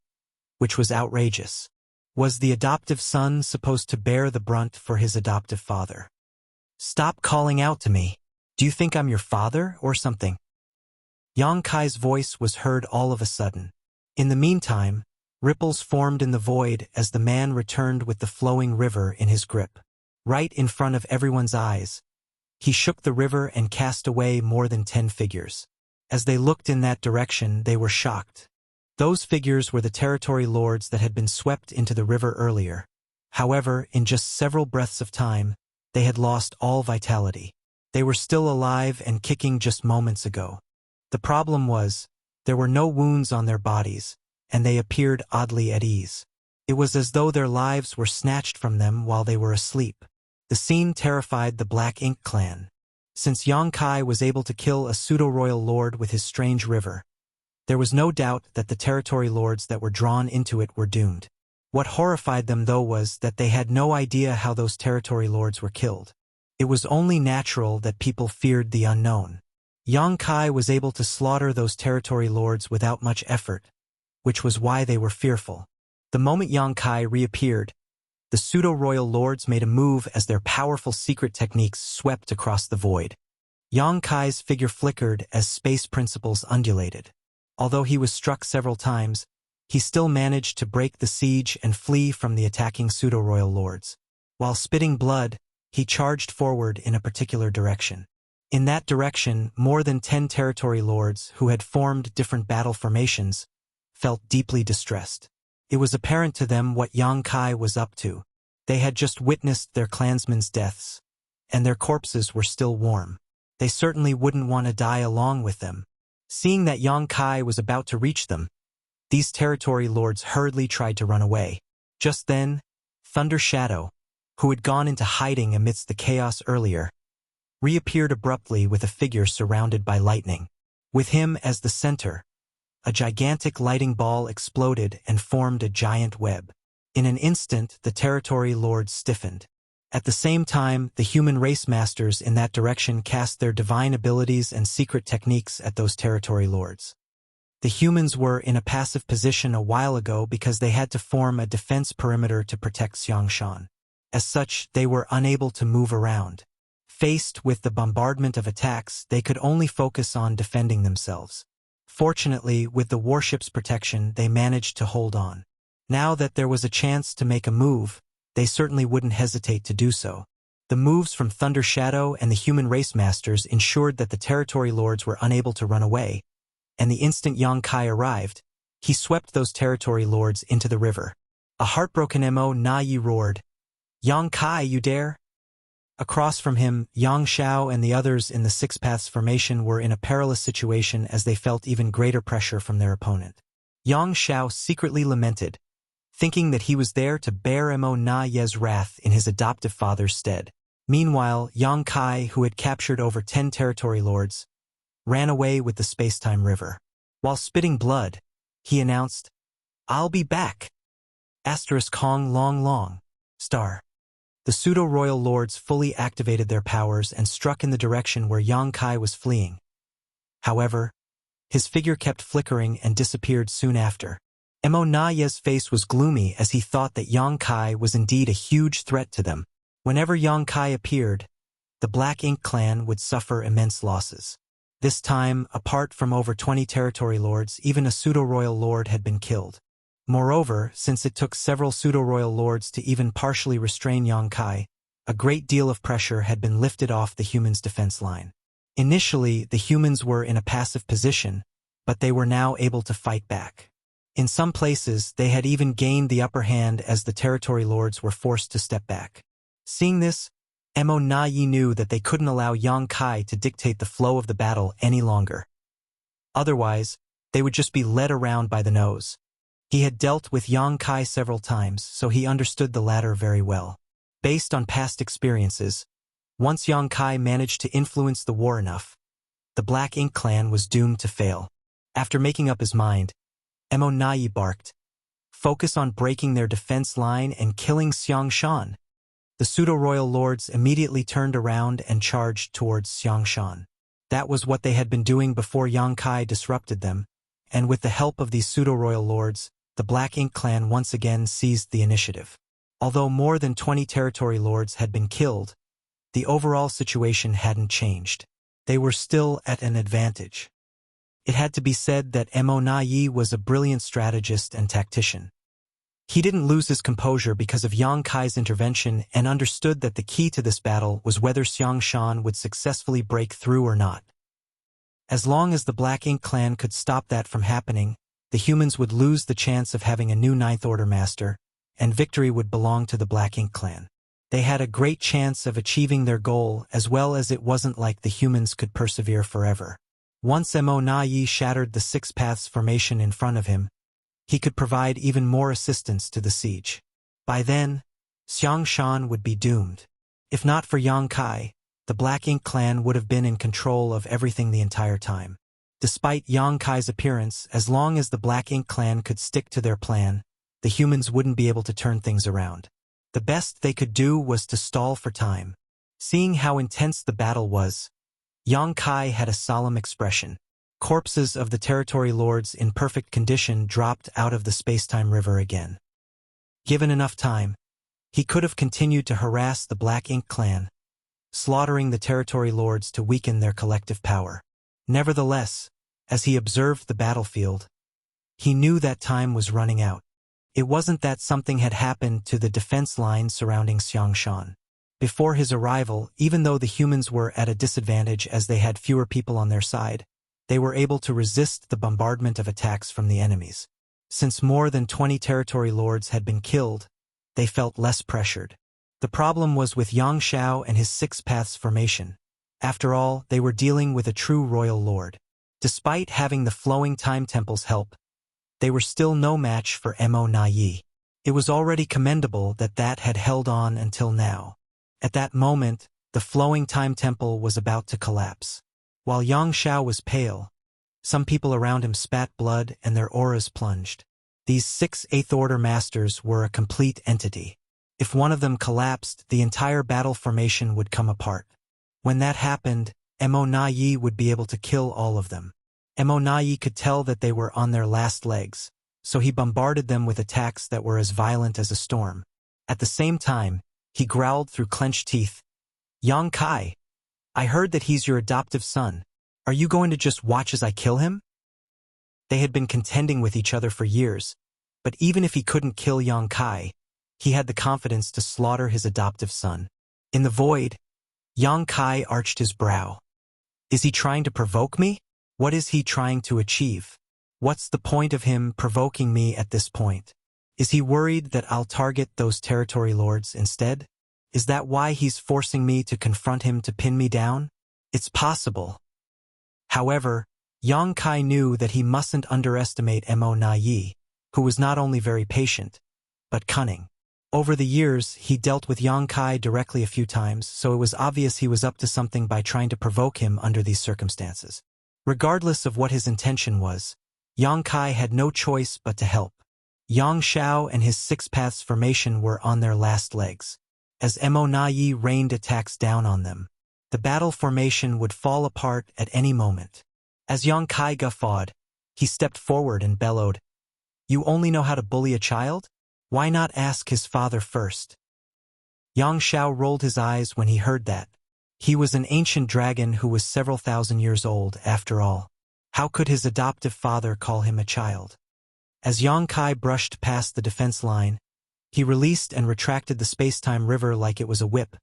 which was outrageous. Was the adoptive son supposed to bear the brunt for his adoptive father? "Stop calling out to me. Do you think I'm your father or something?" Yang Kai's voice was heard all of a sudden. In the meantime, ripples formed in the void as the man returned with the flowing river in his grip. Right in front of everyone's eyes, he shook the river and cast away more than 10 figures. As they looked in that direction, they were shocked. Those figures were the territory lords that had been swept into the river earlier. However, in just several breaths of time, they had lost all vitality. They were still alive and kicking just moments ago. The problem was, there were no wounds on their bodies, and they appeared oddly at ease. It was as though their lives were snatched from them while they were asleep. The scene terrified the Black Ink clan. Since Yang Kai was able to kill a pseudo-royal lord with his strange river, there was no doubt that the territory lords that were drawn into it were doomed. What horrified them, though, was that they had no idea how those territory lords were killed. It was only natural that people feared the unknown. Yang Kai was able to slaughter those territory lords without much effort, which was why they were fearful. The moment Yang Kai reappeared, the pseudo-royal lords made a move as their powerful secret techniques swept across the void. Yang Kai's figure flickered as space principles undulated. Although he was struck several times, he still managed to break the siege and flee from the attacking pseudo-royal lords. While spitting blood, he charged forward in a particular direction. In that direction, more than 10 territory lords who had formed different battle formations felt deeply distressed. It was apparent to them what Yang Kai was up to. They had just witnessed their clansmen's deaths, and their corpses were still warm. They certainly wouldn't want to die along with them. Seeing that Yang Kai was about to reach them, these territory lords hurriedly tried to run away. Just then, Thunder Shadow, who had gone into hiding amidst the chaos earlier, reappeared abruptly with a figure surrounded by lightning. With him as the center, a gigantic lighting ball exploded and formed a giant web. In an instant, the territory lords stiffened. At the same time, the human race masters in that direction cast their divine abilities and secret techniques at those territory lords. The humans were in a passive position a while ago because they had to form a defense perimeter to protect Xiangshan. As such, they were unable to move around. Faced with the bombardment of attacks, they could only focus on defending themselves. Fortunately, with the warship's protection, they managed to hold on. Now that there was a chance to make a move, they certainly wouldn't hesitate to do so. The moves from Thunder Shadow and the human race masters ensured that the territory lords were unable to run away, and the instant Yang Kai arrived, he swept those territory lords into the river. A heartbroken Mo Na Yi roared, "Yang Kai, you dare?" Across from him, Yang Xiao and the others in the Six Paths formation were in a perilous situation as they felt even greater pressure from their opponent. Yang Xiao secretly lamented, thinking that he was there to bear Mo Na Ye's wrath in his adoptive father's stead. Meanwhile, Yang Kai, who had captured over 10 territory lords, ran away with the space-time river. While spitting blood, he announced, "I'll be back. Kong long long. Star." The pseudo-royal lords fully activated their powers and struck in the direction where Yang Kai was fleeing. However, his figure kept flickering and disappeared soon after. Mo Na Ye's face was gloomy as he thought that Yang Kai was indeed a huge threat to them. Whenever Yang Kai appeared, the Black Ink clan would suffer immense losses. This time, apart from over 20 territory lords, even a pseudo-royal lord had been killed. Moreover, since it took several pseudo-royal lords to even partially restrain Yang Kai, a great deal of pressure had been lifted off the humans' defense line. Initially, the humans were in a passive position, but they were now able to fight back. In some places, they had even gained the upper hand as the territory lords were forced to step back. Seeing this, Mo Na Yi knew that they couldn't allow Yang Kai to dictate the flow of the battle any longer. Otherwise, they would just be led around by the nose. He had dealt with Yang Kai several times, so he understood the latter very well. Based on past experiences, once Yang Kai managed to influence the war enough, the Black Ink clan was doomed to fail. After making up his mind, Mo Na Yi barked, "Focus on breaking their defense line and killing Xiangshan." The pseudo-royal lords immediately turned around and charged towards Xiangshan. That was what they had been doing before Yang Kai disrupted them, and with the help of these pseudo-royal lords, the Black Ink clan once again seized the initiative. Although more than 20 territory lords had been killed, the overall situation hadn't changed. They were still at an advantage. It had to be said that Mo Na Yi was a brilliant strategist and tactician. He didn't lose his composure because of Yang Kai's intervention and understood that the key to this battle was whether Xiang Shan would successfully break through or not. As long as the Black Ink clan could stop that from happening, the humans would lose the chance of having a new Ninth Order master, and victory would belong to the Black Ink clan. They had a great chance of achieving their goal, as well as it wasn't like the humans could persevere forever. Once Mo Na Yi shattered the Six Paths formation in front of him, he could provide even more assistance to the siege. By then, Xiang Shan would be doomed. If not for Yang Kai, the Black Ink clan would have been in control of everything the entire time. Despite Yang Kai's appearance, as long as the Black Ink clan could stick to their plan, the humans wouldn't be able to turn things around. The best they could do was to stall for time. Seeing how intense the battle was, Yang Kai had a solemn expression. Corpses of the territory lords in perfect condition dropped out of the space-time river again. Given enough time, he could have continued to harass the Black Ink clan, slaughtering the territory lords to weaken their collective power. Nevertheless, as he observed the battlefield, he knew that time was running out. It wasn't that something had happened to the defense line surrounding Xiangshan. Before his arrival, even though the humans were at a disadvantage as they had fewer people on their side, they were able to resist the bombardment of attacks from the enemies. Since more than 20 territory lords had been killed, they felt less pressured. The problem was with Yang Shao and his Six Paths formation. After all, they were dealing with a true royal lord. Despite having the flowing time temple's help, they were still no match for Mo Na Yi. It was already commendable that had held on until now. At that moment, the flowing time temple was about to collapse. While Yang Shao was pale, some people around him spat blood and their auras plunged. These 6 Eighth Order masters were a complete entity. If one of them collapsed, the entire battle formation would come apart. When that happened, Mo Na Yi would be able to kill all of them. Mo Na Yi could tell that they were on their last legs, so he bombarded them with attacks that were as violent as a storm. At the same time, he growled through clenched teeth, "Yang Kai, I heard that he's your adoptive son. Are you going to just watch as I kill him?" They had been contending with each other for years, but even if he couldn't kill Yang Kai, he had the confidence to slaughter his adoptive son. In the void, Yang Kai arched his brow. Is he trying to provoke me? What is he trying to achieve? What's the point of him provoking me at this point? Is he worried that I'll target those territory lords instead? Is that why he's forcing me to confront him to pin me down? It's possible. However, Yang Kai knew that he mustn't underestimate Mo Na Yi, who was not only very patient, but cunning. Over the years, he dealt with Yang Kai directly a few times, so it was obvious he was up to something by trying to provoke him under these circumstances. Regardless of what his intention was, Yang Kai had no choice but to help. Yang Shao and his Six Paths formation were on their last legs. As Mo Na Yi rained attacks down on them, the battle formation would fall apart at any moment. As Yang Kai guffawed, he stepped forward and bellowed, "You only know how to bully a child? Why not ask his father first?" Yang Shao rolled his eyes when he heard that. He was an ancient dragon who was several thousand years old, after all. How could his adoptive father call him a child? As Yang Kai brushed past the defense line, he released and retracted the space-time river like it was a whip,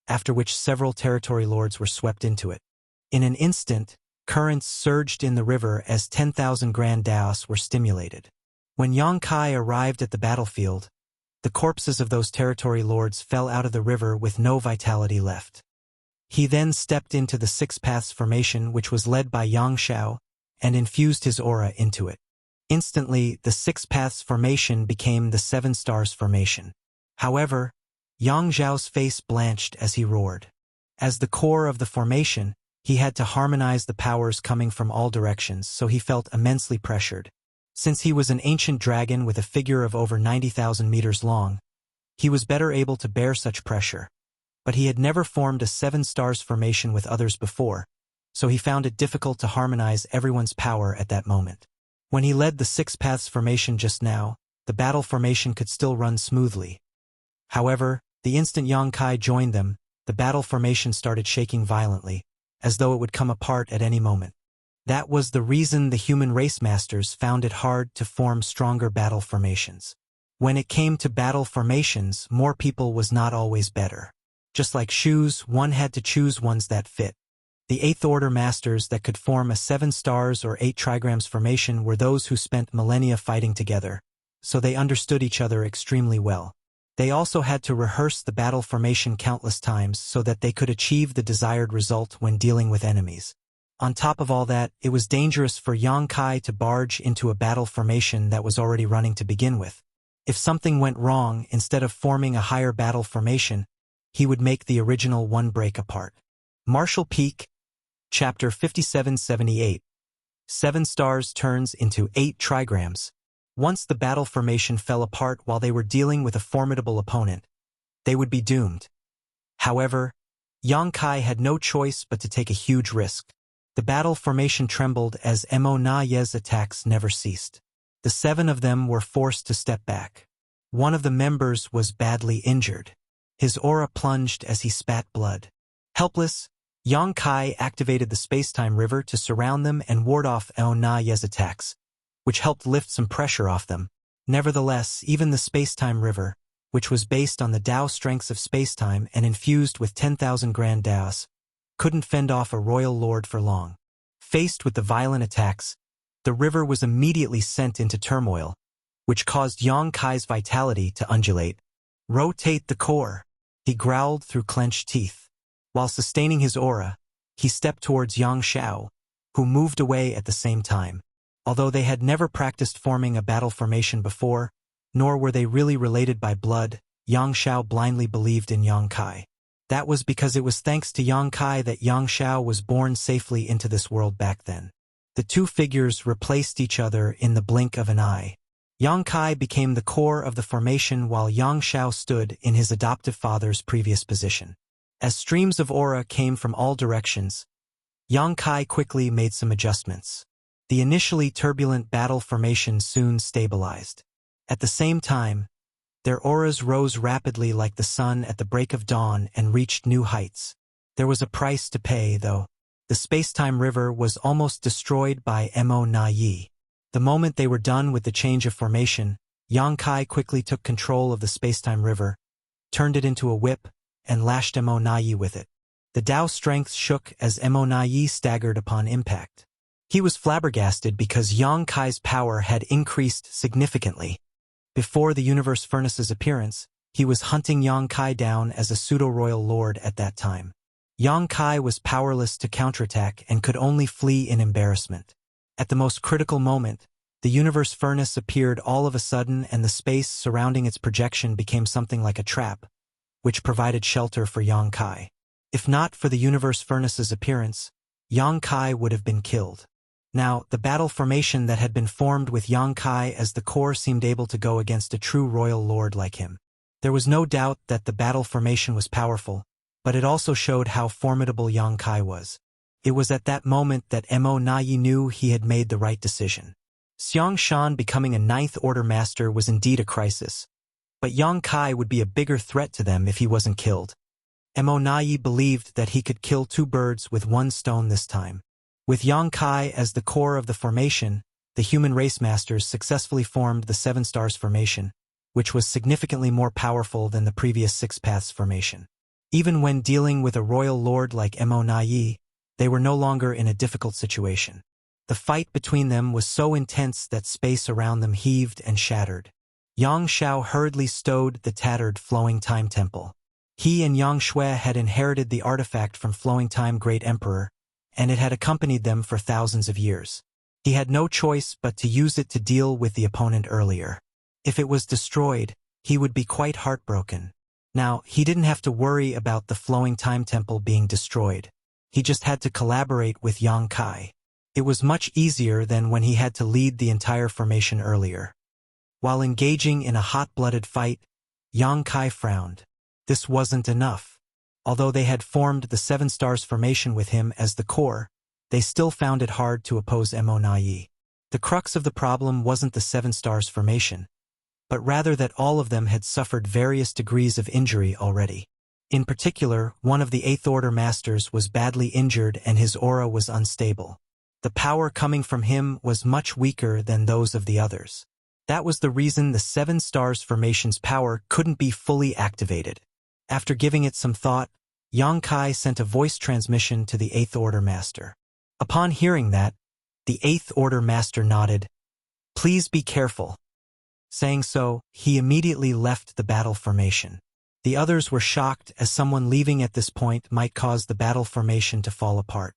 after which several territory lords were swept into it. In an instant, currents surged in the river as 10,000 grand daos were stimulated. When Yang Kai arrived at the battlefield, the corpses of those territory lords fell out of the river with no vitality left. He then stepped into the Six Paths formation, which was led by Yang Shao, and infused his aura into it. Instantly, the Six Paths formation became the Seven Stars formation. However, Yang Zhao's face blanched as he roared. As the core of the formation, he had to harmonize the powers coming from all directions, so he felt immensely pressured. Since he was an ancient dragon with a figure of over 90,000 meters long, he was better able to bear such pressure. But he had never formed a Seven Stars formation with others before, so he found it difficult to harmonize everyone's power at that moment. When he led the Six Paths formation just now, the battle formation could still run smoothly. However, the instant Yang Kai joined them, the battle formation started shaking violently, as though it would come apart at any moment. That was the reason the human race masters found it hard to form stronger battle formations. When it came to battle formations, more people was not always better. Just like shoes, one had to choose ones that fit. The Eighth Order masters that could form a 7 stars or 8 trigrams formation were those who spent millennia fighting together, so they understood each other extremely well. They also had to rehearse the battle formation countless times so that they could achieve the desired result when dealing with enemies. On top of all that, it was dangerous for Yang Kai to barge into a battle formation that was already running to begin with. If something went wrong, instead of forming a higher battle formation, he would make the original one break apart. Martial Peak, Chapter 5778. 7 stars turns into 8 trigrams. Once the battle formation fell apart while they were dealing with a formidable opponent, they would be doomed. However, Yang Kai had no choice but to take a huge risk. The battle formation trembled as Mo Na Ye's attacks never ceased. The 7 of them were forced to step back. One of the members was badly injured. His aura plunged as he spat blood. Helpless, Yang Kai activated the space-time river to surround them and ward off Mo Na Ye's attacks, which helped lift some pressure off them. Nevertheless, even the space-time river, which was based on the Tao strengths of space-time and infused with 10,000 grand Taos, couldn't fend off a royal lord for long. Faced with the violent attacks, the river was immediately sent into turmoil, which caused Yang Kai's vitality to undulate. Rotate the core, he growled through clenched teeth. While sustaining his aura, he stepped towards Yang Xiao, who moved away at the same time. Although they had never practiced forming a battle formation before, nor were they really related by blood, Yang Xiao blindly believed in Yang Kai. That was because it was thanks to Yang Kai that Yang Xiao was born safely into this world back then. The two figures replaced each other in the blink of an eye. Yang Kai became the core of the formation while Yang Xiao stood in his adoptive father's previous position. As streams of aura came from all directions, Yang Kai quickly made some adjustments. The initially turbulent battle formation soon stabilized. At the same time, their auras rose rapidly like the sun at the break of dawn and reached new heights. There was a price to pay, though. The space-time river was almost destroyed by Mo Na Yi. The moment they were done with the change of formation, Yang Kai quickly took control of the space-time river, turned it into a whip, and lashed Mo Na Yi with it. The Tao strength shook as Mo Na Yi staggered upon impact. He was flabbergasted because Yang Kai's power had increased significantly. Before the Universe Furnace's appearance, he was hunting Yang Kai down as a pseudo-royal lord at that time. Yang Kai was powerless to counterattack and could only flee in embarrassment. At the most critical moment, the Universe Furnace appeared all of a sudden and the space surrounding its projection became something like a trap, which provided shelter for Yang Kai. If not for the Universe Furnace's appearance, Yang Kai would have been killed. Now, the battle formation that had been formed with Yang Kai as the core seemed able to go against a true royal lord like him. There was no doubt that the battle formation was powerful, but it also showed how formidable Yang Kai was. It was at that moment that Mo Na Yi knew he had made the right decision. Xiang Shan becoming a Ninth Order master was indeed a crisis, but Yang Kai would be a bigger threat to them if he wasn't killed. Mo Na Yi believed that he could kill 2 birds with 1 stone this time. With Yang Kai as the core of the formation, the human race masters successfully formed the 7 stars formation, which was significantly more powerful than the previous 6 paths formation. Even when dealing with a royal lord like Mo Na Yi, they were no longer in a difficult situation. The fight between them was so intense that space around them heaved and shattered. Yang Xiao hurriedly stowed the tattered Flowing Time Temple. He and Yang Shui had inherited the artifact from Flowing Time Great Emperor, and it had accompanied them for thousands of years. He had no choice but to use it to deal with the opponent earlier. If it was destroyed, he would be quite heartbroken. Now, he didn't have to worry about the Flowing Time Temple being destroyed. He just had to collaborate with Yang Kai. It was much easier than when he had to lead the entire formation earlier. While engaging in a hot-blooded fight, Yang Kai frowned. This wasn't enough. Although they had formed the 7 stars formation with him as the core, they still found it hard to oppose Mo Na Yi. The crux of the problem wasn't the 7 stars formation, but rather that all of them had suffered various degrees of injury already. In particular, one of the 8th Order masters was badly injured and his aura was unstable. The power coming from him was much weaker than those of the others. That was the reason the Seven Stars Formation's power couldn't be fully activated. After giving it some thought, Yang Kai sent a voice transmission to the Eighth Order Master. Upon hearing that, the Eighth Order Master nodded. "Please be careful." Saying so, he immediately left the battle formation. The others were shocked, as someone leaving at this point might cause the battle formation to fall apart.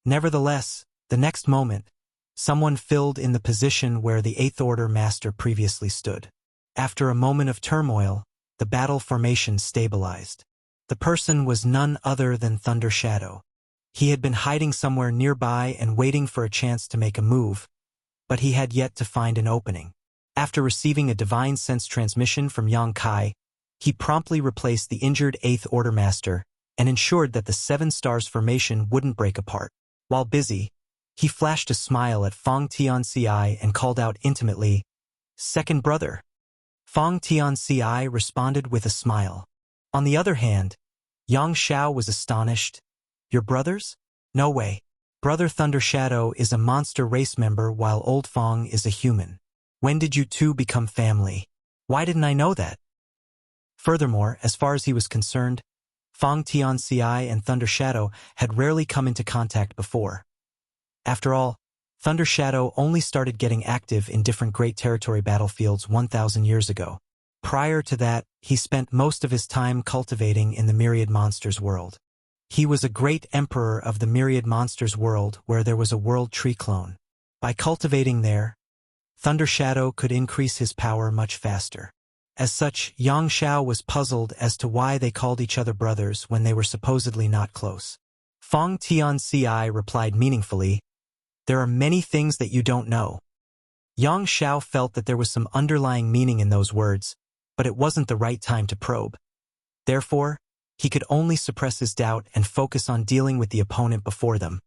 Nevertheless, the next moment, someone filled in the position where the Eighth Order Master previously stood. After a moment of turmoil, the battle formation stabilized. The person was none other than Thunder Shadow. He had been hiding somewhere nearby and waiting for a chance to make a move, but he had yet to find an opening. After receiving a divine sense transmission from Yang Kai, he promptly replaced the injured Eighth Order Master and ensured that the Seven Stars Formation wouldn't break apart. While busy, he flashed a smile at Fong Tianci and called out intimately, "Second brother." Fong Tianci responded with a smile. On the other hand, Yang Xiao was astonished. "Your brothers? No way. Brother Thunder Shadow is a monster race member while Old Fong is a human. When did you two become family? Why didn't I know that?" Furthermore, as far as he was concerned, Fong Tianci and Thunder Shadow had rarely come into contact before. After all, Thunder Shadow only started getting active in different Great Territory battlefields 1,000 years ago. Prior to that, he spent most of his time cultivating in the Myriad Monsters world. He was a great emperor of the Myriad Monsters world where there was a world tree clone. By cultivating there, Thunder Shadow could increase his power much faster. As such, Yang Xiao was puzzled as to why they called each other brothers when they were supposedly not close. Fong Tianci replied meaningfully, "There are many things that you don't know." Yang Xiao felt that there was some underlying meaning in those words, but it wasn't the right time to probe. Therefore, he could only suppress his doubt and focus on dealing with the opponent before them.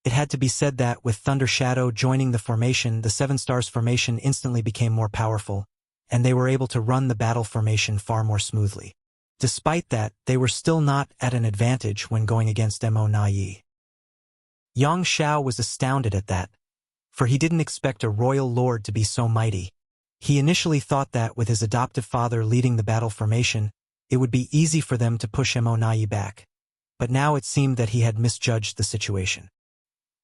It had to be said that, with Thunder Shadow joining the formation, the Seven Stars Formation instantly became more powerful, and they were able to run the battle formation far more smoothly. Despite that, they were still not at an advantage when going against Mo Nai. Yang Xiao was astounded at that, for he didn't expect a royal lord to be so mighty. He initially thought that, with his adoptive father leading the battle formation, it would be easy for them to push Mo Nai back. But now it seemed that he had misjudged the situation.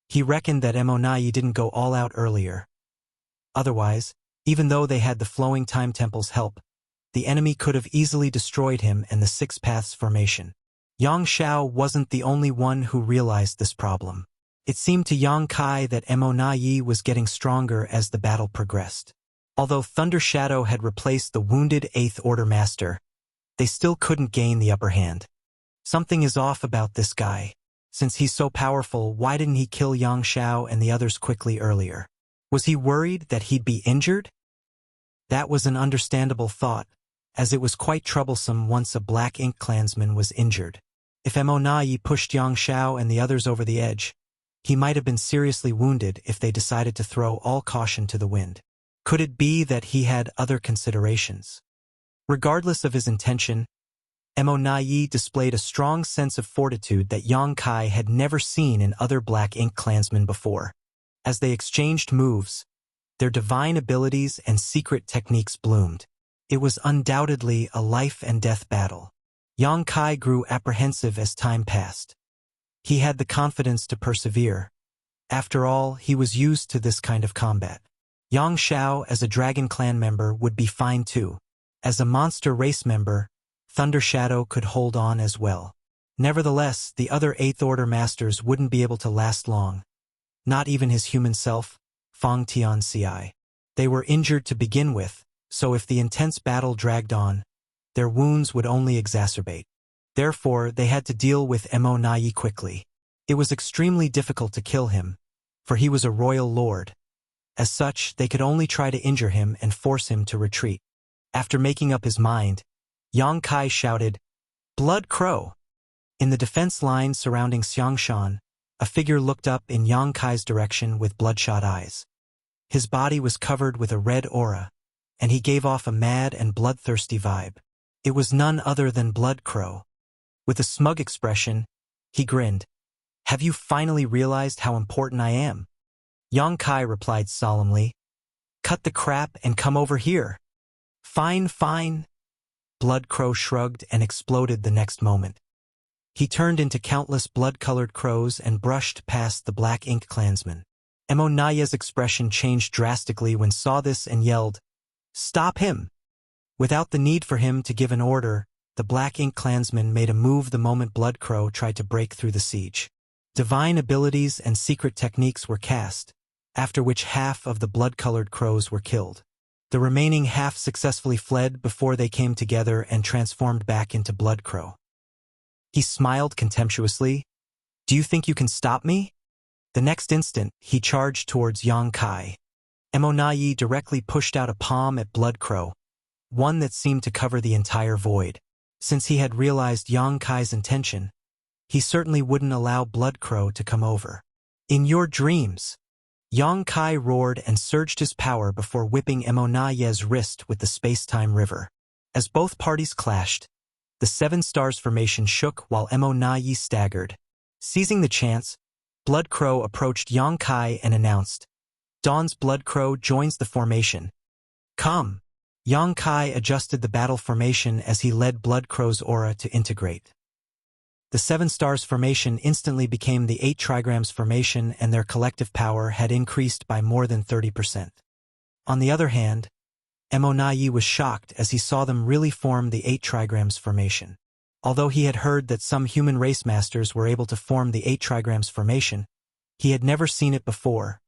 He reckoned that Mo Nai didn't go all out earlier. Otherwise, even though they had the Flowing Time Temple's help, the enemy could have easily destroyed him and the Six Paths Formation. Yang Xiao wasn't the only one who realized this problem. It seemed to Yang Kai that Mo Nai was getting stronger as the battle progressed. Although Thunder Shadow had replaced the wounded Eighth Order Master, they still couldn't gain the upper hand. Something is off about this guy. Since he's so powerful, why didn't he kill Yang Xiao and the others quickly earlier? Was he worried that he'd be injured? That was an understandable thought, as it was quite troublesome once a Black Ink clansman was injured. If Mo Nai pushed Yang Xiao and the others over the edge, he might have been seriously wounded if they decided to throw all caution to the wind. Could it be that he had other considerations? Regardless of his intention, Mo Nai displayed a strong sense of fortitude that Yang Kai had never seen in other Black Ink clansmen before. As they exchanged moves, their divine abilities and secret techniques bloomed. It was undoubtedly a life-and-death battle. Yang Kai grew apprehensive as time passed. He had the confidence to persevere. After all, he was used to this kind of combat. Yang Xiao, as a Dragon Clan member, would be fine too. As a monster race member, Thunder Shadow could hold on as well. Nevertheless, the other Eighth Order Masters wouldn't be able to last long. Not even his human self, Fong Tianci. They were injured to begin with, so if the intense battle dragged on, their wounds would only exacerbate. Therefore, they had to deal with Mo Nai quickly. It was extremely difficult to kill him, for he was a royal lord. As such, they could only try to injure him and force him to retreat. After making up his mind, Yang Kai shouted, "Blood Crow!" In the defense line surrounding Xiangshan, a figure looked up in Yang Kai's direction with bloodshot eyes. His body was covered with a red aura, and he gave off a mad and bloodthirsty vibe. It was none other than Blood Crow. With a smug expression, he grinned. Have you finally realized how important I am? Yang Kai replied solemnly. Cut the crap and come over here. Fine, fine. Blood Crow shrugged and exploded the next moment. He turned into countless blood-colored crows and brushed past the Black Ink clansmen. Emo Naya's expression changed drastically when saw this and yelled, Stop him! Without the need for him to give an order, the Black Ink clansman made a move the moment Blood Crow tried to break through the siege. Divine abilities and secret techniques were cast, after which half of the blood-colored crows were killed. The remaining half successfully fled before they came together and transformed back into Blood Crow. He smiled contemptuously. Do you think you can stop me? The next instant, he charged towards Yang Kai. Emo Nai directly pushed out a palm at Blood Crow, one that seemed to cover the entire void. Since he had realized Yang Kai's intention, he certainly wouldn't allow Blood Crow to come over. In your dreams! Yang Kai roared and surged his power before whipping Emo Nai's wrist with the space-time river. As both parties clashed, the Seven Stars formation shook while Emo Nai staggered. Seizing the chance, Blood Crow approached Yang Kai and announced, Dawn's Blood Crow joins the formation. Come! Yang Kai adjusted the battle formation as he led Blood Crow's aura to integrate. The Seven Stars formation instantly became the 8 trigrams formation and their collective power had increased by more than 30%. On the other hand, Emo Nai was shocked as he saw them really form the 8 trigrams formation. Although he had heard that some human race masters were able to form the 8 trigrams formation, he had never seen it before.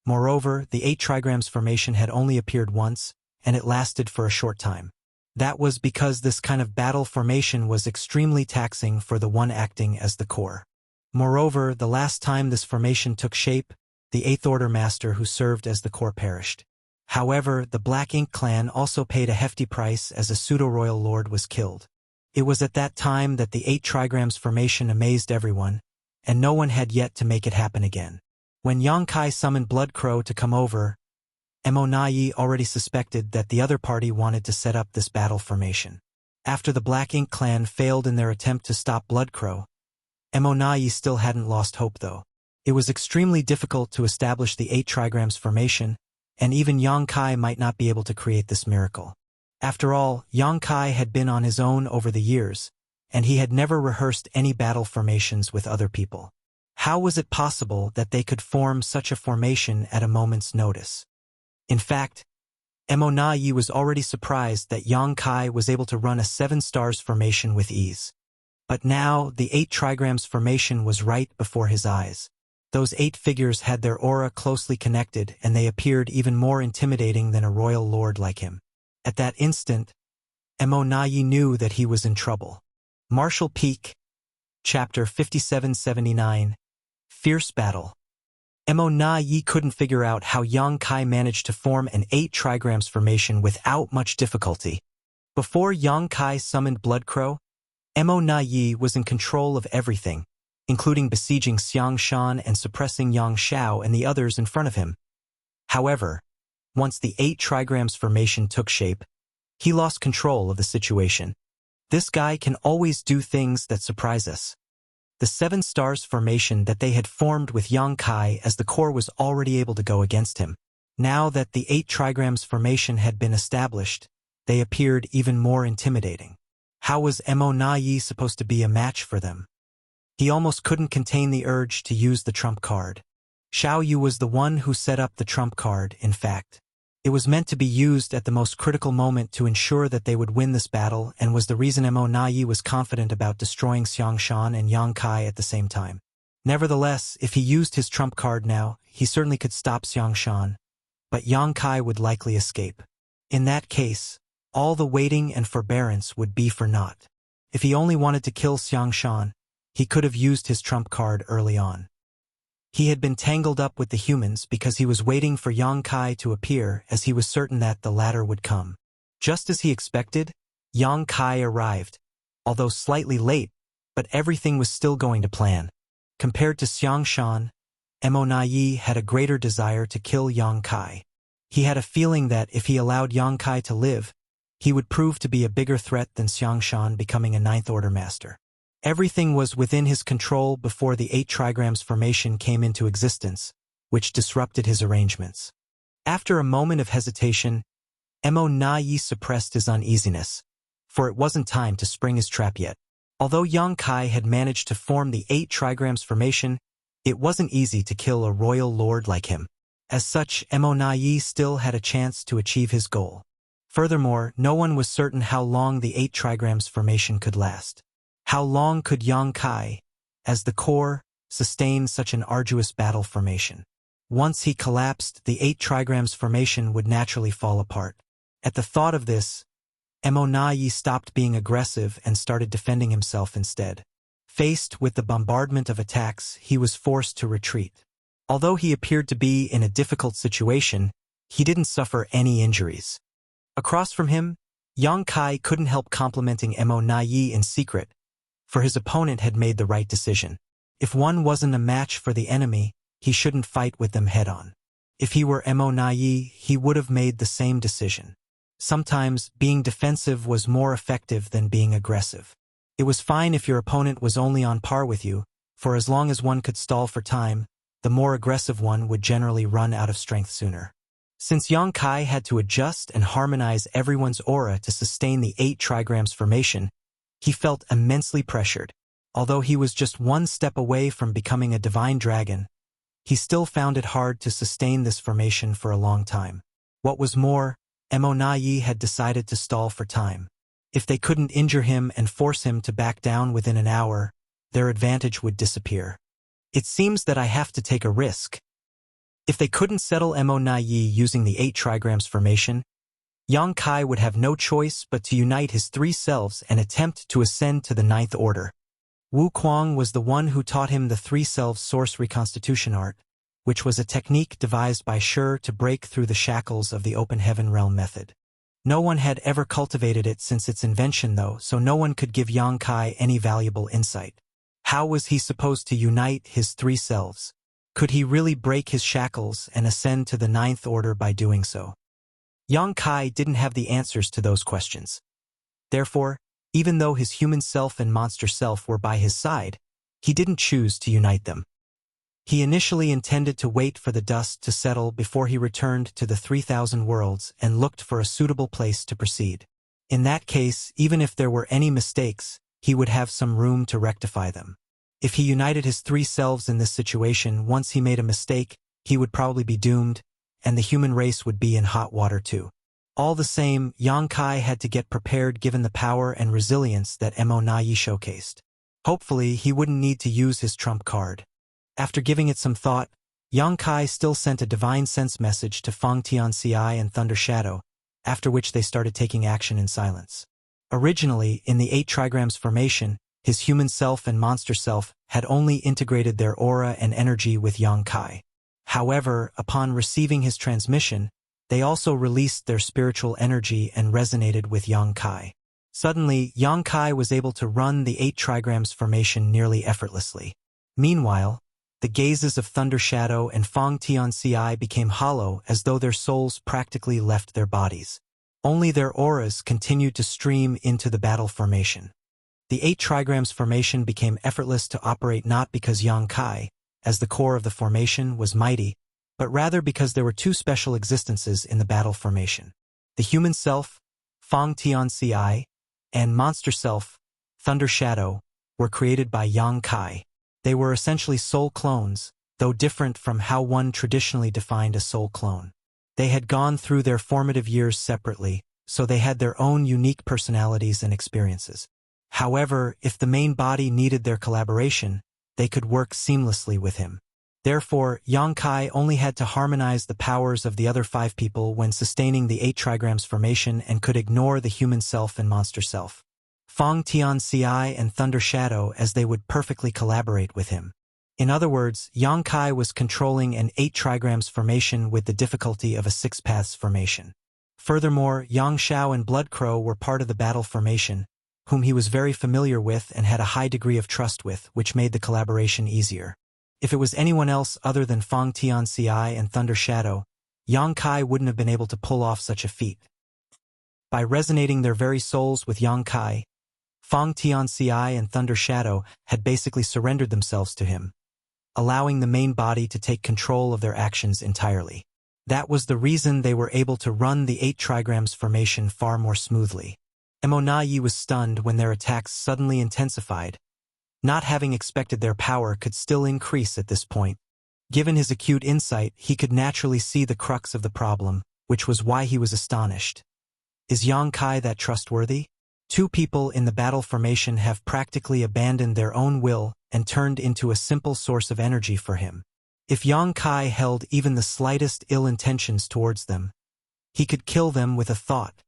Moreover, the 8 trigrams formation had only appeared once, and it lasted for a short time. That was because this kind of battle formation was extremely taxing for the one acting as the core. Moreover, the last time this formation took shape, the 8th Order Master who served as the core perished. However, the Black Ink clan also paid a hefty price as a pseudo-royal lord was killed. It was at that time that the 8 trigrams formation amazed everyone, and no one had yet to make it happen again. When Yang Kai summoned Blood Crow to come over, Emo Nai already suspected that the other party wanted to set up this battle formation. After the Black Ink clan failed in their attempt to stop Blood Crow, Emo Nai still hadn't lost hope though. It was extremely difficult to establish the 8 trigrams formation, and even Yang Kai might not be able to create this miracle. After all, Yang Kai had been on his own over the years, and he had never rehearsed any battle formations with other people. How was it possible that they could form such a formation at a moment's notice? In fact, Emo Nai was already surprised that Yang Kai was able to run a 7 stars formation with ease. But now, the 8 trigrams formation was right before his eyes. Those 8 figures had their aura closely connected and they appeared even more intimidating than a royal lord like him. At that instant, Emo Nai knew that he was in trouble. Martial Peak, Chapter 5779, Fierce Battle. Emo Nai couldn't figure out how Yang Kai managed to form an 8 trigrams formation without much difficulty. Before Yang Kai summoned Blood Crow, Emo Nai was in control of everything, including besieging Xiang Shan and suppressing Yang Xiao and the others in front of him. However, once the 8 trigrams formation took shape, he lost control of the situation. This guy can always do things that surprise us. The 7 stars formation that they had formed with Yang Kai as the core was already able to go against him. Now that the 8 trigrams formation had been established, they appeared even more intimidating. How was Emo Nai supposed to be a match for them? He almost couldn't contain the urge to use the trump card. Xiao Yu was the one who set up the trump card, in fact. It was meant to be used at the most critical moment to ensure that they would win this battle and was the reason Emo Nai was confident about destroying Xiang Shan and Yang Kai at the same time. Nevertheless, if he used his trump card now, he certainly could stop Xiang Shan, but Yang Kai would likely escape. In that case, all the waiting and forbearance would be for naught. If he only wanted to kill Xiang Shan, he could have used his trump card early on. He had been tangled up with the humans because he was waiting for Yang Kai to appear as he was certain that the latter would come. Just as he expected, Yang Kai arrived, although slightly late, but everything was still going to plan. Compared to Xiang Shan, Emo Nai had a greater desire to kill Yang Kai. He had a feeling that if he allowed Yang Kai to live, he would prove to be a bigger threat than Xiang Shan becoming a 9th Order Master. Everything was within his control before the 8 trigrams formation came into existence, which disrupted his arrangements. After a moment of hesitation, Mo Na Yi suppressed his uneasiness, for it wasn't time to spring his trap yet. Although Yang Kai had managed to form the 8 trigrams formation, it wasn't easy to kill a royal lord like him. As such, Mo Na Yi still had a chance to achieve his goal. Furthermore, no one was certain how long the 8 trigrams formation could last. How long could Yang Kai, as the core, sustain such an arduous battle formation? Once he collapsed, the 8 trigrams formation would naturally fall apart. At the thought of this, Mo Na Yi stopped being aggressive and started defending himself instead. Faced with the bombardment of attacks, he was forced to retreat. Although he appeared to be in a difficult situation, he didn't suffer any injuries. Across from him, Yang Kai couldn't help complimenting Mo Na Yi in secret, for his opponent had made the right decision. If one wasn't a match for the enemy, he shouldn't fight with them head-on. If he were Mo Na Yi, he would have made the same decision. Sometimes, being defensive was more effective than being aggressive. It was fine if your opponent was only on par with you, for as long as one could stall for time, the more aggressive one would generally run out of strength sooner. Since Yang Kai had to adjust and harmonize everyone's aura to sustain the 8 trigrams formation, he felt immensely pressured. Although he was just one step away from becoming a divine dragon, he still found it hard to sustain this formation for a long time. What was more, Mo Na Yi had decided to stall for time. If they couldn't injure him and force him to back down within an hour, their advantage would disappear. It seems that I have to take a risk. If they couldn't settle Mo Na Yi using the 8 trigrams formation, Yang Kai would have no choice but to unite his 3 selves and attempt to ascend to the 9th order. Wu Kuang was the one who taught him the 3 selves source reconstitution art, which was a technique devised by Shi to break through the shackles of the open heaven realm method. No one had ever cultivated it since its invention though, so no one could give Yang Kai any valuable insight. How was he supposed to unite his 3 selves? Could he really break his shackles and ascend to the 9th order by doing so? Yang Kai didn't have the answers to those questions. Therefore, even though his human self and monster self were by his side, he didn't choose to unite them. He initially intended to wait for the dust to settle before he returned to the 3,000 worlds and looked for a suitable place to proceed. In that case, even if there were any mistakes, he would have some room to rectify them. If he united his 3 selves in this situation, once he made a mistake, he would probably be doomed, and the human race would be in hot water too. All the same, Yang Kai had to get prepared given the power and resilience that Mo Na Yi showcased. Hopefully, he wouldn't need to use his trump card. After giving it some thought, Yang Kai still sent a divine sense message to Feng Tianxi and Thunder Shadow, after which they started taking action in silence. Originally, in the 8 trigrams formation, his human self and monster self had only integrated their aura and energy with Yang Kai. However, upon receiving his transmission, they also released their spiritual energy and resonated with Yang Kai. Suddenly, Yang Kai was able to run the 8 trigrams formation nearly effortlessly. Meanwhile, the gazes of Thunder Shadow and Feng Tianxi became hollow as though their souls practically left their bodies. Only their auras continued to stream into the battle formation. The 8 trigrams formation became effortless to operate not because Yang Kai, as the core of the formation, was mighty, but rather because there were 2 special existences in the battle formation. The human self, Feng Tianxi, and monster self, Thunder Shadow, were created by Yang Kai. They were essentially soul clones, though different from how one traditionally defined a soul clone. They had gone through their formative years separately, so they had their own unique personalities and experiences. However, if the main body needed their collaboration, they could work seamlessly with him. Therefore, Yang Kai only had to harmonize the powers of the other 5 people when sustaining the 8 trigrams formation and could ignore the human self and monster self. Feng Tianxi and Thunder Shadow, as they would perfectly collaborate with him. In other words, Yang Kai was controlling an 8 trigrams formation with the difficulty of a 6 paths formation. Furthermore, Yang Shao and Blood Crow were part of the battle formation, whom he was very familiar with and had a high degree of trust with, which made the collaboration easier. If it was anyone else other than Feng Tianxi and Thunder Shadow, Yang Kai wouldn't have been able to pull off such a feat. By resonating their very souls with Yang Kai, Fong Tianci and Thunder Shadow had basically surrendered themselves to him, allowing the main body to take control of their actions entirely. That was the reason they were able to run the 8 trigrams formation far more smoothly. Mo Na Yi was stunned when their attacks suddenly intensified, not having expected their power could still increase at this point. Given his acute insight, he could naturally see the crux of the problem, which was why he was astonished. Is Yang Kai that trustworthy? 2 people in the battle formation have practically abandoned their own will and turned into a simple source of energy for him. If Yang Kai held even the slightest ill intentions towards them, he could kill them with a thought.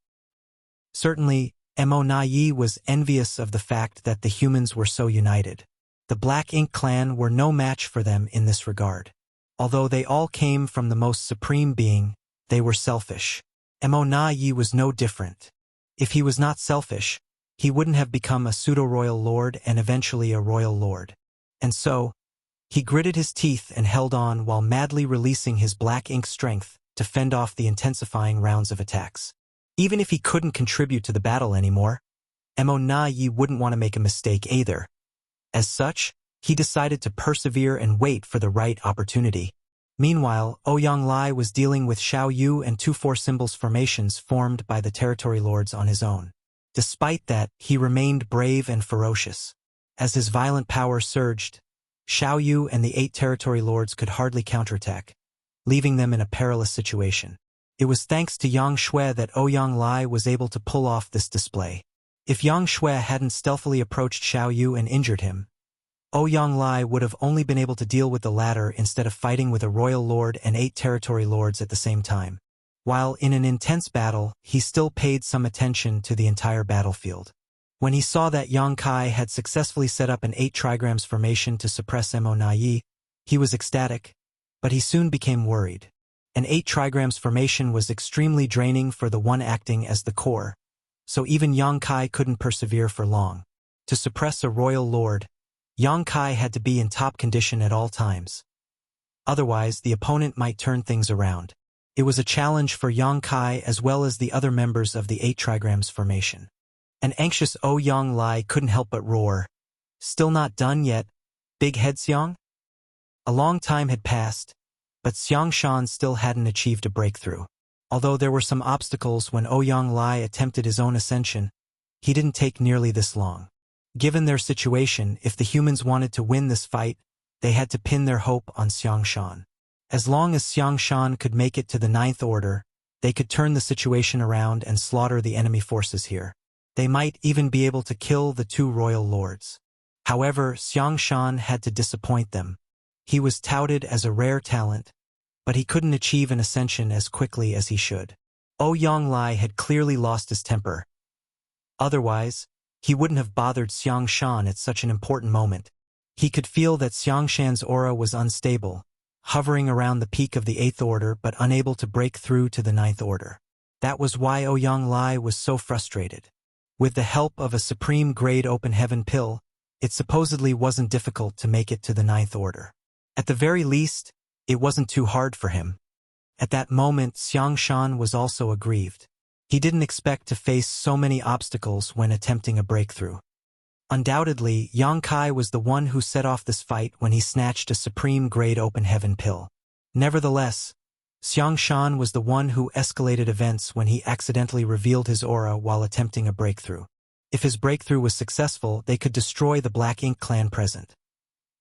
Certainly, Mo Na Yi was envious of the fact that the humans were so united. The Black Ink clan were no match for them in this regard. Although they all came from the most supreme being, they were selfish. Mo Na Yi was no different. If he was not selfish, he wouldn't have become a pseudo-royal lord and eventually a royal lord. And so, he gritted his teeth and held on while madly releasing his Black Ink strength to fend off the intensifying rounds of attacks. Even if he couldn't contribute to the battle anymore, Mo Na Yi wouldn't want to make a mistake either. As such, he decided to persevere and wait for the right opportunity. Meanwhile, Ouyang Lai was dealing with Xiao Yu and 2 4 symbols formations formed by the territory lords on his own. Despite that, he remained brave and ferocious. As his violent power surged, Xiao Yu and the 8 territory lords could hardly counterattack, leaving them in a perilous situation. It was thanks to Yang Shui that Ouyang Lai was able to pull off this display. If Yang Shui hadn't stealthily approached Xiao Yu and injured him, Ouyang Lai would have only been able to deal with the latter instead of fighting with a royal lord and 8 territory lords at the same time. While in an intense battle, he still paid some attention to the entire battlefield. When he saw that Yang Kai had successfully set up an 8 trigrams formation to suppress Mo Na Yi, he was ecstatic, but he soon became worried. An 8 trigrams formation was extremely draining for the one acting as the core, so even Yang Kai couldn't persevere for long. To suppress a royal lord, Yang Kai had to be in top condition at all times. Otherwise, the opponent might turn things around. It was a challenge for Yang Kai as well as the other members of the 8 trigrams formation. An anxious Ouyang Lai couldn't help but roar. Still not done yet, Big Head Xiang? A long time had passed, but Xiang Shan still hadn't achieved a breakthrough. Although there were some obstacles when Ouyang Lai attempted his own ascension, he didn't take nearly this long. Given their situation, if the humans wanted to win this fight, they had to pin their hope on Xiang Shan. As long as Xiang Shan could make it to the 9th order, they could turn the situation around and slaughter the enemy forces here. They might even be able to kill the 2 royal lords. However, Xiang Shan had to disappoint them. He was touted as a rare talent, but he couldn't achieve an ascension as quickly as he should. Ouyang Lai had clearly lost his temper. Otherwise, he wouldn't have bothered Xiang Shan at such an important moment. He could feel that Xiang Shan's aura was unstable, hovering around the peak of the 8th order but unable to break through to the 9th order. That was why Ouyang Lai was so frustrated. With the help of a supreme-grade open heaven pill, it supposedly wasn't difficult to make it to the 9th order. At the very least, it wasn't too hard for him. At that moment, Xiang Shan was also aggrieved. He didn't expect to face so many obstacles when attempting a breakthrough. Undoubtedly, Yang Kai was the one who set off this fight when he snatched a supreme-grade open heaven pill. Nevertheless, Xiang Shan was the one who escalated events when he accidentally revealed his aura while attempting a breakthrough. If his breakthrough was successful, they could destroy the Black Ink clan present.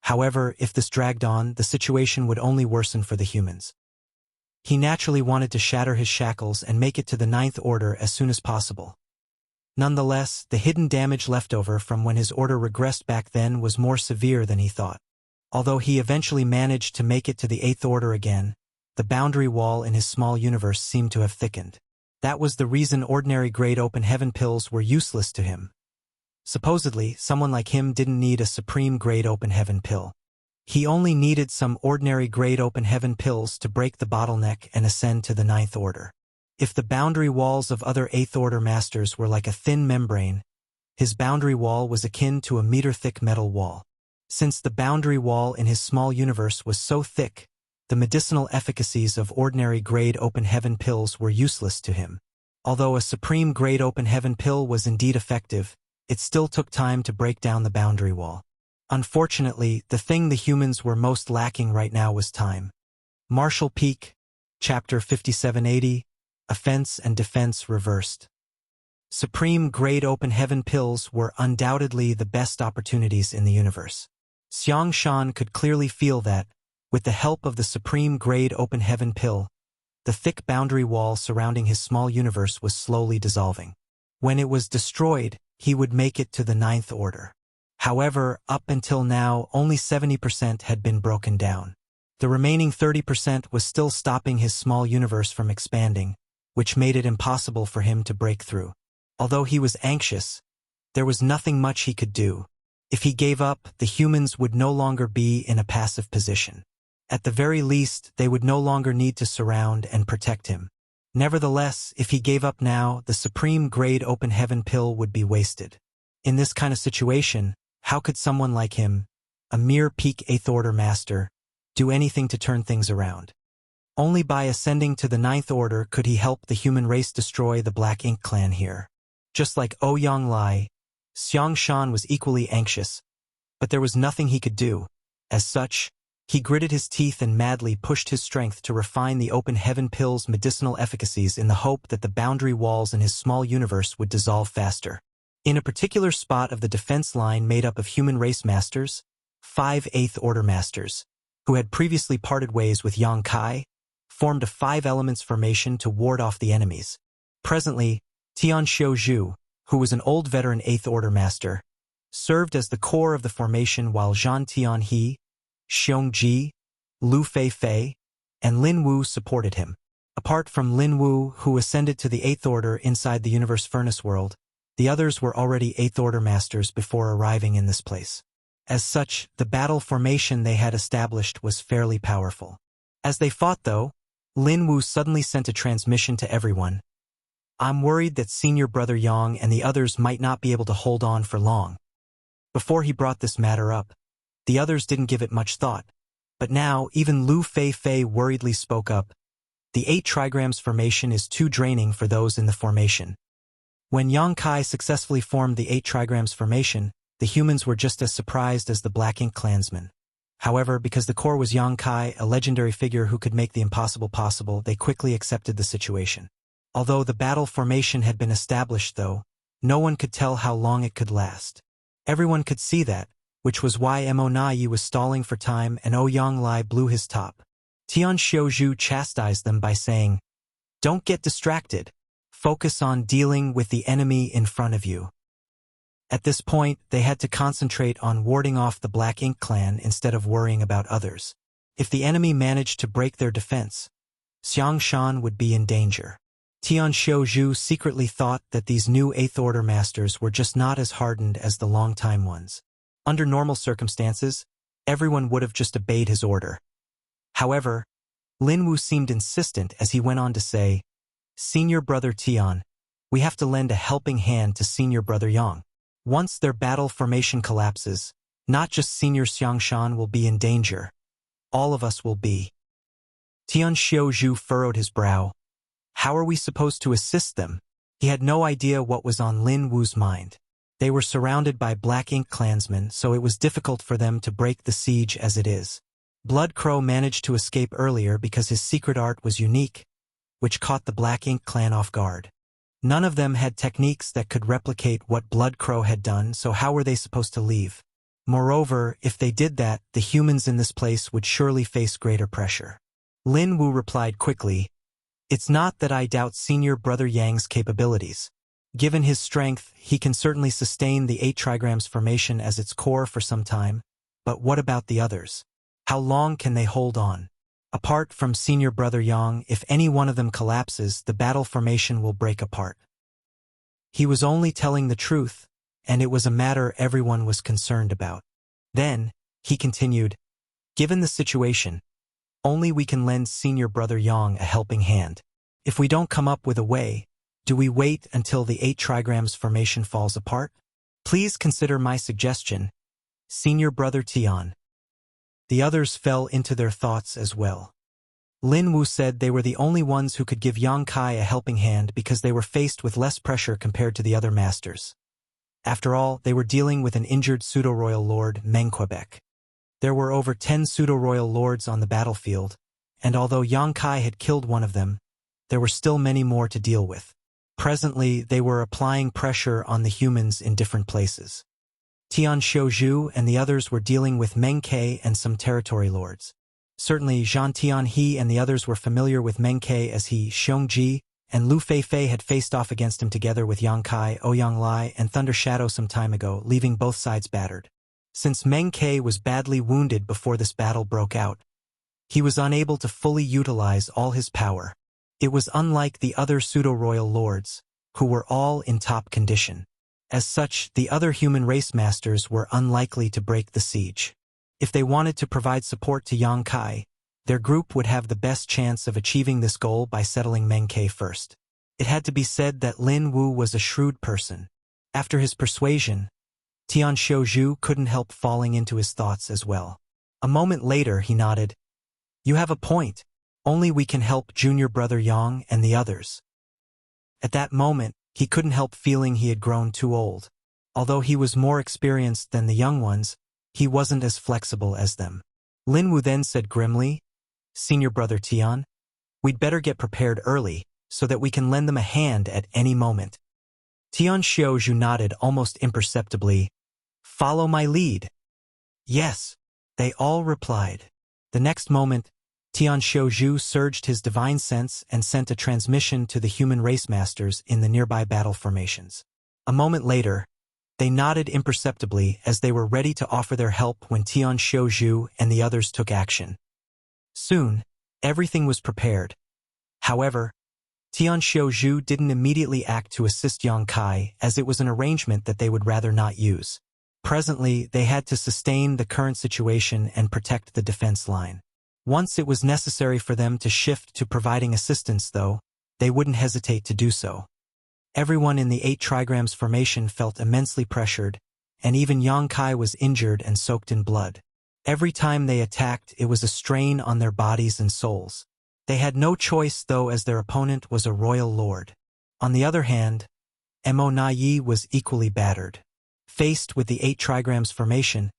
However, if this dragged on, the situation would only worsen for the humans. He naturally wanted to shatter his shackles and make it to the 9th order as soon as possible. Nonetheless, the hidden damage left over from when his order regressed back then was more severe than he thought. Although he eventually managed to make it to the 8th order again, the boundary wall in his small universe seemed to have thickened. That was the reason ordinary-grade open heaven pills were useless to him. Supposedly, someone like him didn't need a supreme-grade open heaven pill. He only needed some ordinary-grade open heaven pills to break the bottleneck and ascend to the 9th order. If the boundary walls of other 8th order masters were like a thin membrane, his boundary wall was akin to a meter-thick metal wall. Since the boundary wall in his small universe was so thick, the medicinal efficacies of ordinary-grade open heaven pills were useless to him. Although a supreme-grade open heaven pill was indeed effective, it still took time to break down the boundary wall. Unfortunately, the thing the humans were most lacking right now was time. Marshall Peak, Chapter 5780, Offense and Defense Reversed. Supreme Grade Open Heaven pills were undoubtedly the best opportunities in the universe. Xiang Shan could clearly feel that, with the help of the Supreme Grade Open Heaven pill, the thick boundary wall surrounding his small universe was slowly dissolving. When it was destroyed, he would make it to the 9th order. However, up until now, only 70% had been broken down. The remaining 30% was still stopping his small universe from expanding, which made it impossible for him to break through. Although he was anxious, there was nothing much he could do. If he gave up, the humans would no longer be in a passive position. At the very least, they would no longer need to surround and protect him. Nevertheless, if he gave up now, the Supreme Grade Open Heaven pill would be wasted. In this kind of situation, how could someone like him, a mere peak 8th Order master, do anything to turn things around? Only by ascending to the 9th Order could he help the human race destroy the Black Ink clan here. Just like Ouyang Lai, Xiang Shan was equally anxious, but there was nothing he could do. As such, he gritted his teeth and madly pushed his strength to refine the Open Heaven pill's medicinal efficacies in the hope that the boundary walls in his small universe would dissolve faster. In a particular spot of the defense line made up of human race masters, 5 8th Order masters, who had previously parted ways with Yang Kai, formed a 5 elements formation to ward off the enemies. Presently, Tian Xiuzhu, who was an old veteran 8th Order master, served as the core of the formation while Zhan Tianhe, Xiong Ji, Lu Fei, and Lin Wu supported him. Apart from Lin Wu, who ascended to the 8th Order inside the Universe Furnace World, the others were already 8th Order masters before arriving in this place. As such, the battle formation they had established was fairly powerful. As they fought though, Lin Wu suddenly sent a transmission to everyone. "I'm worried that Senior Brother Yang and the others might not be able to hold on for long." Before he brought this matter up, the others didn't give it much thought. But now, even Lu Fei worriedly spoke up. "The 8 trigrams formation is too draining for those in the formation." When Yang Kai successfully formed the 8 trigrams formation, the humans were just as surprised as the Black Ink clansmen. However, because the core was Yang Kai, a legendary figure who could make the impossible possible, they quickly accepted the situation. Although the battle formation had been established though, no one could tell how long it could last. Everyone could see that, which was why Mo Nai was stalling for time and Ouyang Lai blew his top. Tian Xiuzhu chastised them by saying, "Don't get distracted. Focus on dealing with the enemy in front of you." At this point, they had to concentrate on warding off the Black Ink clan instead of worrying about others. If the enemy managed to break their defense, Xiang Shan would be in danger. Tian Xiuzhu secretly thought that these new 8th Order masters were just not as hardened as the long-time ones. Under normal circumstances, everyone would have just obeyed his order. However, Lin Wu seemed insistent as he went on to say, "Senior Brother Tian, we have to lend a helping hand to Senior Brother Yang. Once their battle formation collapses, not just Senior Xiang Shan will be in danger. All of us will be." Tian Xiuzhu furrowed his brow. How are we supposed to assist them? He had no idea what was on Lin Wu's mind. They were surrounded by Black Ink clansmen, so it was difficult for them to break the siege as it is. Blood Crow managed to escape earlier because his secret art was unique, which caught the Black Ink clan off guard. None of them had techniques that could replicate what Blood Crow had done, so how were they supposed to leave? Moreover, if they did that, the humans in this place would surely face greater pressure. Lin Wu replied quickly, "It's not that I doubt Senior Brother Yang's capabilities. Given his strength, he can certainly sustain the 8 trigrams formation as its core for some time, but what about the others? How long can they hold on? Apart from Senior Brother Yang, if any one of them collapses, the battle formation will break apart." He was only telling the truth, and it was a matter everyone was concerned about. Then, he continued, "Given the situation, only we can lend Senior Brother Yang a helping hand. If we don't come up with a way, do we wait until the 8 trigrams formation falls apart? Please consider my suggestion, Senior Brother Tian." The others fell into their thoughts as well. Lin Wu said they were the only ones who could give Yang Kai a helping hand because they were faced with less pressure compared to the other masters. After all, they were dealing with an injured pseudo-royal lord, Meng Quebec. There were over 10 pseudo-royal lords on the battlefield, and although Yang Kai had killed one of them, there were still many more to deal with. Presently, they were applying pressure on the humans in different places. Tian Xiuzhu and the others were dealing with Meng Ke and some territory lords. Certainly, Zhan Tianhe and the others were familiar with Meng Ke, as he, Xiongji, and Lu Feifei had faced off against him together with Yang Kai, Ouyang Lai, and Thunder Shadow some time ago, leaving both sides battered. Since Meng Ke was badly wounded before this battle broke out, he was unable to fully utilize all his power. It was unlike the other pseudo-royal lords, who were all in top condition. As such, the other human race masters were unlikely to break the siege. If they wanted to provide support to Yang Kai, their group would have the best chance of achieving this goal by settling Meng Ke first. It had to be said that Lin Wu was a shrewd person. After his persuasion, Tian Xiuzhu couldn't help falling into his thoughts as well. A moment later, he nodded. "You have a point. Only we can help junior brother Yang and the others." At that moment, he couldn't help feeling he had grown too old. Although he was more experienced than the young ones, he wasn't as flexible as them. Lin Wu then said grimly, "Senior brother Tian, we'd better get prepared early, so that we can lend them a hand at any moment." Tian Xiuzhu nodded almost imperceptibly. "Follow my lead." "Yes," they all replied. The next moment, Tian Xiuzhu surged his divine sense and sent a transmission to the human race masters in the nearby battle formations. A moment later, they nodded imperceptibly as they were ready to offer their help when Tian Xiuzhu and the others took action. Soon, everything was prepared. However, Tian Xiuzhu didn't immediately act to assist Yang Kai, as it was an arrangement that they would rather not use. Presently, they had to sustain the current situation and protect the defense line. Once it was necessary for them to shift to providing assistance, though, they wouldn't hesitate to do so. Everyone in the 8 trigrams formation felt immensely pressured, and even Yang Kai was injured and soaked in blood. Every time they attacked, it was a strain on their bodies and souls. They had no choice, though, as their opponent was a royal lord. On the other hand, Mo Na Yi was equally battered. Faced with the 8 trigrams formation,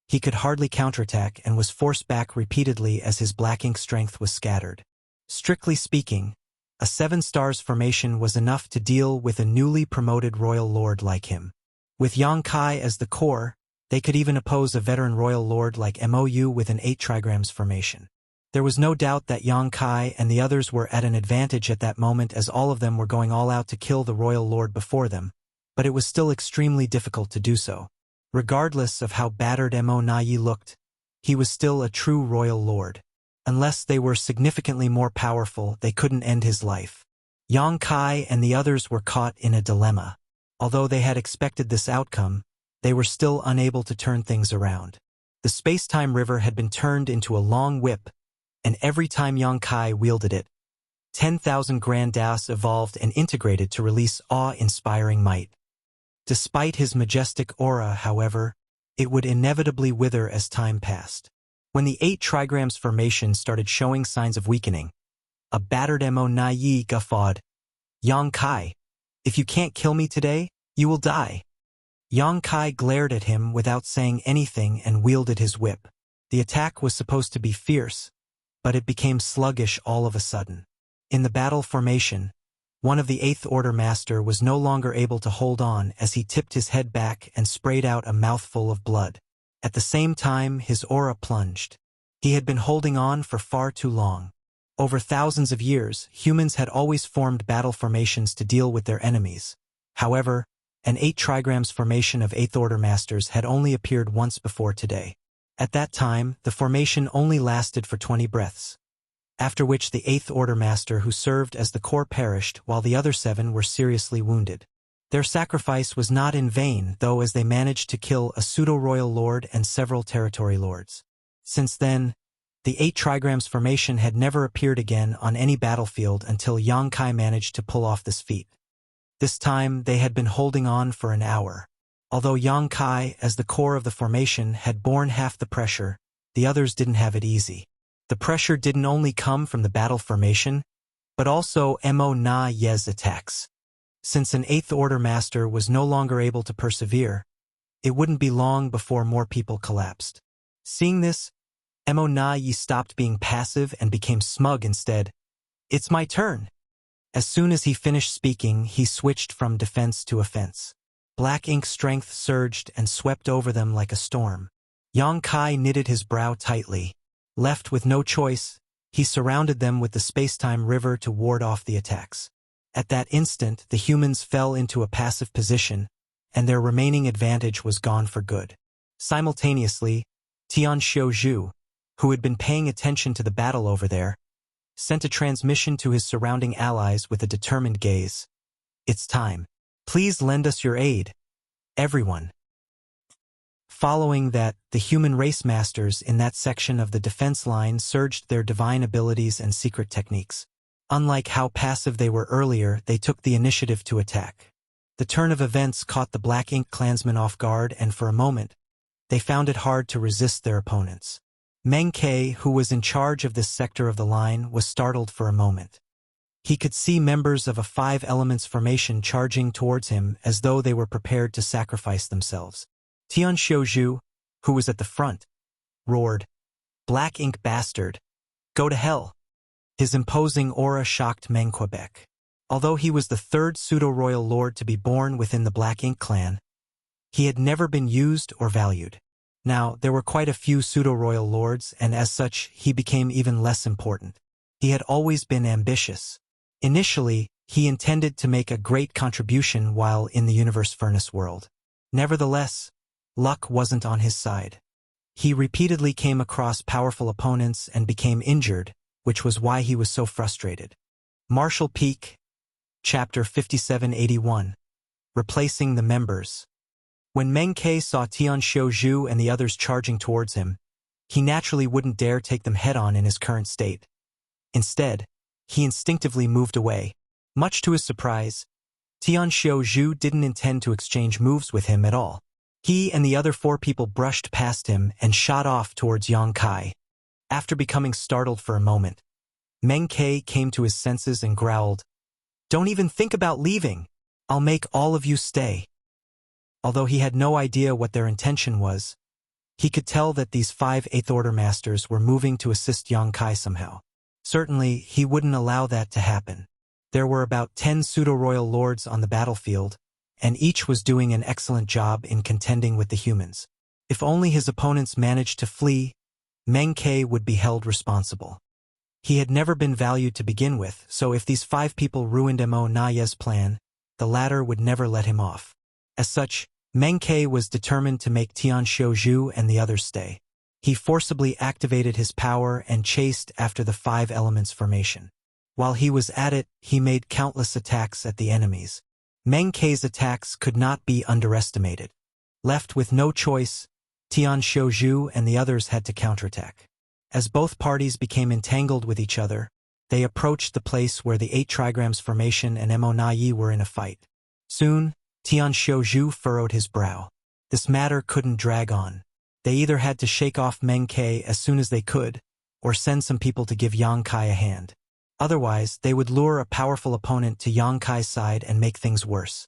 he could hardly counterattack and was forced back repeatedly as his black ink strength was scattered. Strictly speaking, a 7 stars formation was enough to deal with a newly promoted royal lord like him. With Yang Kai as the core, they could even oppose a veteran royal lord like Mou with an 8 trigrams formation. There was no doubt that Yang Kai and the others were at an advantage at that moment, as all of them were going all out to kill the royal lord before them, but it was still extremely difficult to do so. Regardless of how battered Mo Na Yi looked, he was still a true royal lord. Unless they were significantly more powerful, they couldn't end his life. Yang Kai and the others were caught in a dilemma. Although they had expected this outcome, they were still unable to turn things around. The space-time river had been turned into a long whip, and every time Yang Kai wielded it, 10,000 Grand Das evolved and integrated to release awe-inspiring might. Despite his majestic aura, however, it would inevitably wither as time passed. When the 8 trigrams formation started showing signs of weakening, a battered Mo Na Yi guffawed, "Yang Kai, if you can't kill me today, you will die." Yang Kai glared at him without saying anything and wielded his whip. The attack was supposed to be fierce, but it became sluggish all of a sudden. In the battle formation, one of the 8th Order Master was no longer able to hold on as he tipped his head back and sprayed out a mouthful of blood. At the same time, his aura plunged. He had been holding on for far too long. Over thousands of years, humans had always formed battle formations to deal with their enemies. However, an 8 trigrams formation of 8th Order Masters had only appeared once before today. At that time, the formation only lasted for 20 breaths, after which the 8th Order Master who served as the core perished while the other 7 were seriously wounded. Their sacrifice was not in vain, though, as they managed to kill a pseudo-royal lord and several territory lords. Since then, the 8 trigrams formation had never appeared again on any battlefield until Yang Kai managed to pull off this feat. This time, they had been holding on for an hour. Although Yang Kai, as the core of the formation, had borne half the pressure, the others didn't have it easy. The pressure didn't only come from the battle formation, but also Mo Na Ye's attacks. Since an Eighth Order master was no longer able to persevere, it wouldn't be long before more people collapsed. Seeing this, Mo Na Yi stopped being passive and became smug instead. "It's my turn." As soon as he finished speaking, he switched from defense to offense. Black ink strength surged and swept over them like a storm. Yang Kai knitted his brow tightly. Left with no choice, he surrounded them with the space-time river to ward off the attacks. At that instant, the humans fell into a passive position, and their remaining advantage was gone for good. Simultaneously, Tian Xiuzhu, who had been paying attention to the battle over there, sent a transmission to his surrounding allies with a determined gaze. "It's time. Please lend us your aid, everyone." Following that, the human race masters in that section of the defense line surged their divine abilities and secret techniques. Unlike how passive they were earlier, they took the initiative to attack. The turn of events caught the Black Ink clansmen off guard, and for a moment, they found it hard to resist their opponents. Meng Ke, who was in charge of this sector of the line, was startled for a moment. He could see members of a 5 elements formation charging towards him as though they were prepared to sacrifice themselves. Tian Xiuzhu, who was at the front, roared, "Black Ink bastard! Go to hell!" His imposing aura shocked Meng Quebec. Although he was the 3rd pseudo-royal lord to be born within the Black Ink clan, he had never been used or valued. Now, there were quite a few pseudo-royal lords, and as such, he became even less important. He had always been ambitious. Initially, he intended to make a great contribution while in the Universe Furnace world. Nevertheless, luck wasn't on his side. He repeatedly came across powerful opponents and became injured, which was why he was so frustrated. Martial Peak, Chapter 5781. Replacing the Members. When Meng Ke saw Tian Xiuzhu and the others charging towards him, he naturally wouldn't dare take them head-on in his current state. Instead, he instinctively moved away. Much to his surprise, Tian Xiuzhu didn't intend to exchange moves with him at all. He and the other 4 people brushed past him and shot off towards Yang Kai. After becoming startled for a moment, Meng Ke came to his senses and growled, "Don't even think about leaving. I'll make all of you stay." Although he had no idea what their intention was, he could tell that these 5 Eighth Order masters were moving to assist Yang Kai somehow. Certainly, he wouldn't allow that to happen. There were about 10 pseudo-royal lords on the battlefield, and each was doing an excellent job in contending with the humans. If only his opponents managed to flee, Meng Ke would be held responsible. He had never been valued to begin with, so if these 5 people ruined Mo Na Yi's plan, the latter would never let him off. As such, Meng Ke was determined to make Tian Xiuzhu and the others stay. He forcibly activated his power and chased after the 5 elements formation. While he was at it, he made countless attacks at the enemies. Meng Ke's attacks could not be underestimated. Left with no choice, Tian Xiuzhu and the others had to counterattack. As both parties became entangled with each other, they approached the place where the 8 trigrams formation and Mo Na Yi were in a fight. Soon, Tian Xiuzhu furrowed his brow. This matter couldn't drag on. They either had to shake off Meng Ke as soon as they could, or send some people to give Yang Kai a hand. Otherwise, they would lure a powerful opponent to Yang Kai's side and make things worse.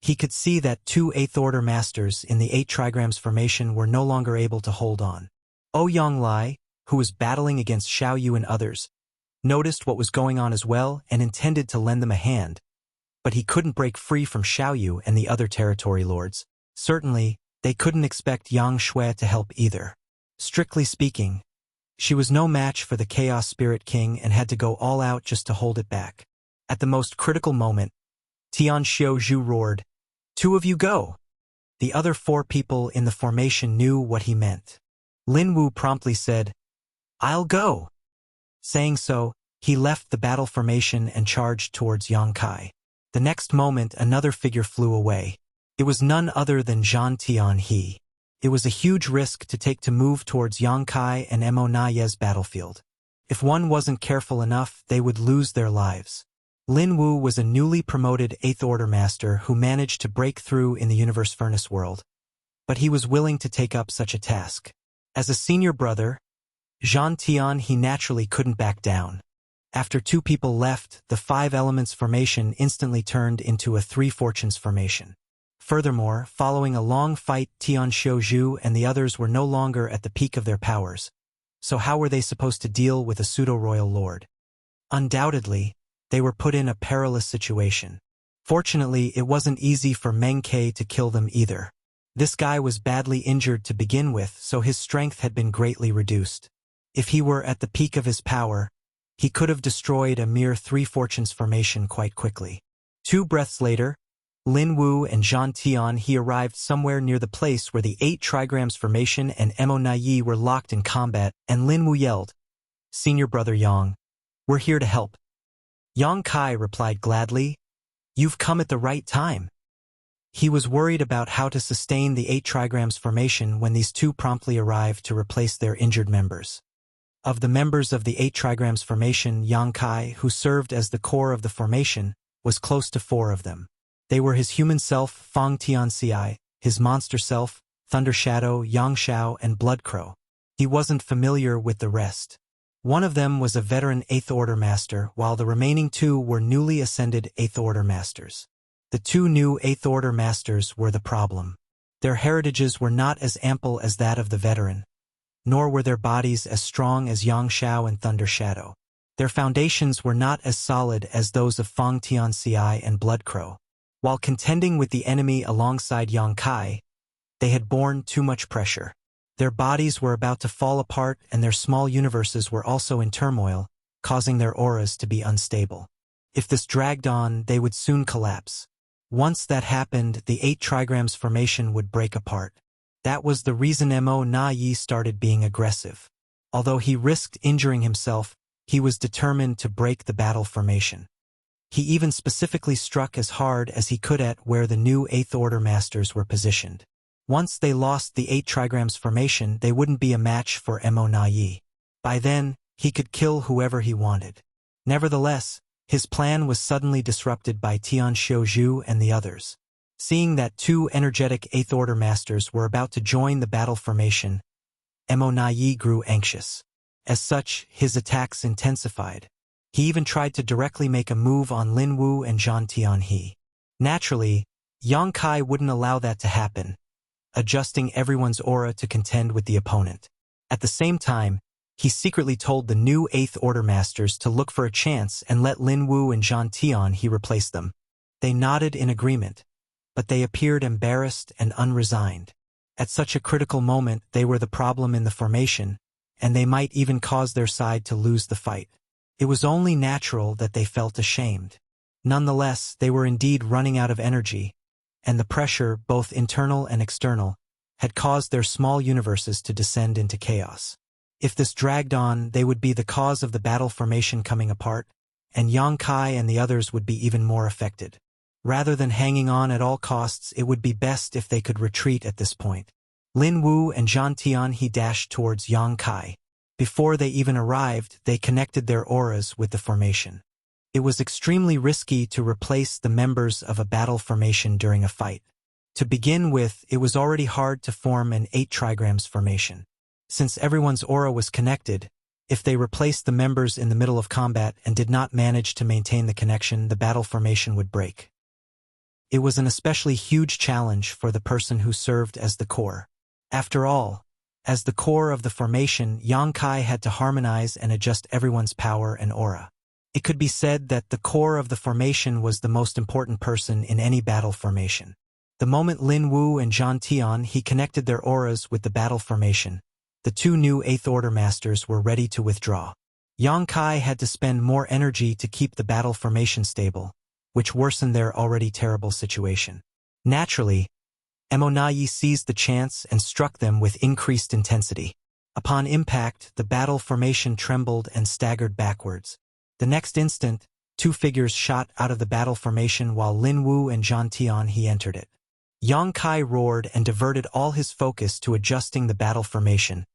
He could see that 2 Eighth Order masters in the 8 trigrams formation were no longer able to hold on. Yang Lai, who was battling against Xiao Yu and others, noticed what was going on as well and intended to lend them a hand, but he couldn't break free from Xiao Yu and the other territory lords. Certainly, they couldn't expect Yang Shui to help either. Strictly speaking, she was no match for the Chaos Spirit King and had to go all out just to hold it back. At the most critical moment, Tian Xiuzhu roared, "2 of you go!" The other 4 people in the formation knew what he meant. Lin Wu promptly said, "I'll go." Saying so, he left the battle formation and charged towards Yang Kai. The next moment, another figure flew away. It was none other than Zhan Tianhe. It was a huge risk to take to move towards Yang Kai and Mo Na Yi's battlefield. If one wasn't careful enough, they would lose their lives. Lin Wu was a newly promoted 8th Order Master who managed to break through in the Universe Furnace world, but he was willing to take up such a task. As a senior brother, Zhan Tianhe naturally couldn't back down. After 2 people left, the 5 elements formation instantly turned into a 3 fortunes formation. Furthermore, following a long fight, Tian Xiuzhu and the others were no longer at the peak of their powers. So how were they supposed to deal with a pseudo-royal lord? Undoubtedly, they were put in a perilous situation. Fortunately, it wasn't easy for Meng Ke to kill them either. This guy was badly injured to begin with, so his strength had been greatly reduced. If he were at the peak of his power, he could have destroyed a mere 3 fortunes formation quite quickly. 2 breaths later, Lin Wu and Zhang Tian he arrived somewhere near the place where the 8 trigrams formation and Mo Na Yi were locked in combat, and Lin Wu yelled, "Senior brother Yang, we're here to help." Yang Kai replied gladly, "You've come at the right time." He was worried about how to sustain the 8 trigrams formation when these 2 promptly arrived to replace their injured members. Of the members of the 8 trigrams formation, Yang Kai, who served as the core of the formation, was close to 4 of them. They were his human self, Fang Tianxi, his monster self, Thunder Shadow, Yang Shao, and Blood Crow. He wasn't familiar with the rest. One of them was a veteran 8th Order Master, while the remaining 2 were newly ascended 8th Order Masters. The 2 new 8th Order Masters were the problem. Their heritages were not as ample as that of the veteran, nor were their bodies as strong as Yang Shao and Thunder Shadow. Their foundations were not as solid as those of Fang Tianxi and Blood Crow. While contending with the enemy alongside Yang Kai, they had borne too much pressure. Their bodies were about to fall apart and their small universes were also in turmoil, causing their auras to be unstable. If this dragged on, they would soon collapse. Once that happened, the 8 trigrams formation would break apart. That was the reason Mo Na Yi started being aggressive. Although he risked injuring himself, he was determined to break the battle formation. He even specifically struck as hard as he could at where the new 8th Order Masters were positioned. Once they lost the 8 trigrams formation, they wouldn't be a match for Mo Na Yi. By then, he could kill whoever he wanted. Nevertheless, his plan was suddenly disrupted by Tian Xiuzhu and the others. Seeing that 2 energetic 8th Order Masters were about to join the battle formation, Mo Na Yi grew anxious. As such, his attacks intensified. He even tried to directly make a move on Lin Wu and Zhang Tianhe. Naturally, Yang Kai wouldn't allow that to happen, adjusting everyone's aura to contend with the opponent. At the same time, he secretly told the new 8th Order Masters to look for a chance and let Lin Wu and Zhang Tianhe replace them. They nodded in agreement, but they appeared embarrassed and unresigned. At such a critical moment, they were the problem in the formation, and they might even cause their side to lose the fight. It was only natural that they felt ashamed. Nonetheless, they were indeed running out of energy, and the pressure, both internal and external, had caused their small universes to descend into chaos. If this dragged on, they would be the cause of the battle formation coming apart, and Yang Kai and the others would be even more affected. Rather than hanging on at all costs, it would be best if they could retreat at this point. Lin Wu and Zhang Tianhe dashed towards Yang Kai. Before they even arrived, they connected their auras with the formation. It was extremely risky to replace the members of a battle formation during a fight. To begin with, it was already hard to form an 8 trigrams formation. Since everyone's aura was connected, if they replaced the members in the middle of combat and did not manage to maintain the connection, the battle formation would break. It was an especially huge challenge for the person who served as the core. After all, as the core of the formation, Yang Kai had to harmonize and adjust everyone's power and aura. It could be said that the core of the formation was the most important person in any battle formation. The moment Lin Wu and Zhang Tianhe connected their auras with the battle formation, the 2 new 8th Order Masters were ready to withdraw. Yang Kai had to spend more energy to keep the battle formation stable, which worsened their already terrible situation. Naturally, Mo Na Yi seized the chance and struck them with increased intensity. Upon impact, the battle formation trembled and staggered backwards. The next instant, 2 figures shot out of the battle formation while Lin Wu and Zhang Tianhe entered it. Yang Kai roared and diverted all his focus to adjusting the battle formation,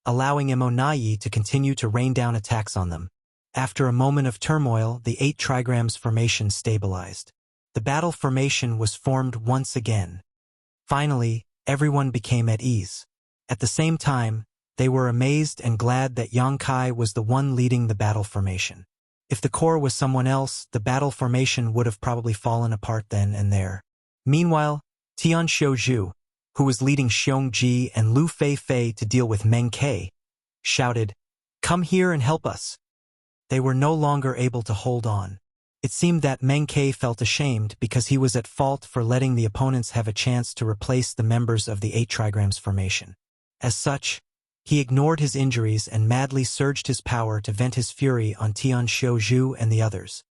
allowing Mo Na Yi to continue to rain down attacks on them. After a moment of turmoil, the 8 trigrams formation stabilized. The battle formation was formed once again. Finally, everyone became at ease. At the same time, they were amazed and glad that Yang Kai was the one leading the battle formation. If the core was someone else, the battle formation would have probably fallen apart then and there. Meanwhile, Tian Xiuzhu, who was leading Xiong Ji and Lu Fei to deal with Meng Ke, shouted, "Come here and help us." They were no longer able to hold on. It seemed that Meng Ke felt ashamed because he was at fault for letting the opponents have a chance to replace the members of the 8 trigrams formation. As such, he ignored his injuries and madly surged his power to vent his fury on Tian Xiuzhu and the others.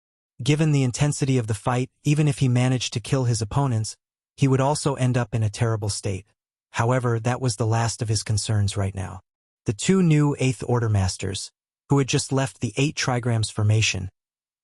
Given the intensity of the fight, even if he managed to kill his opponents, he would also end up in a terrible state. However, that was the last of his concerns right now. The 2 new 8th Order Masters, who had just left the 8 trigrams formation,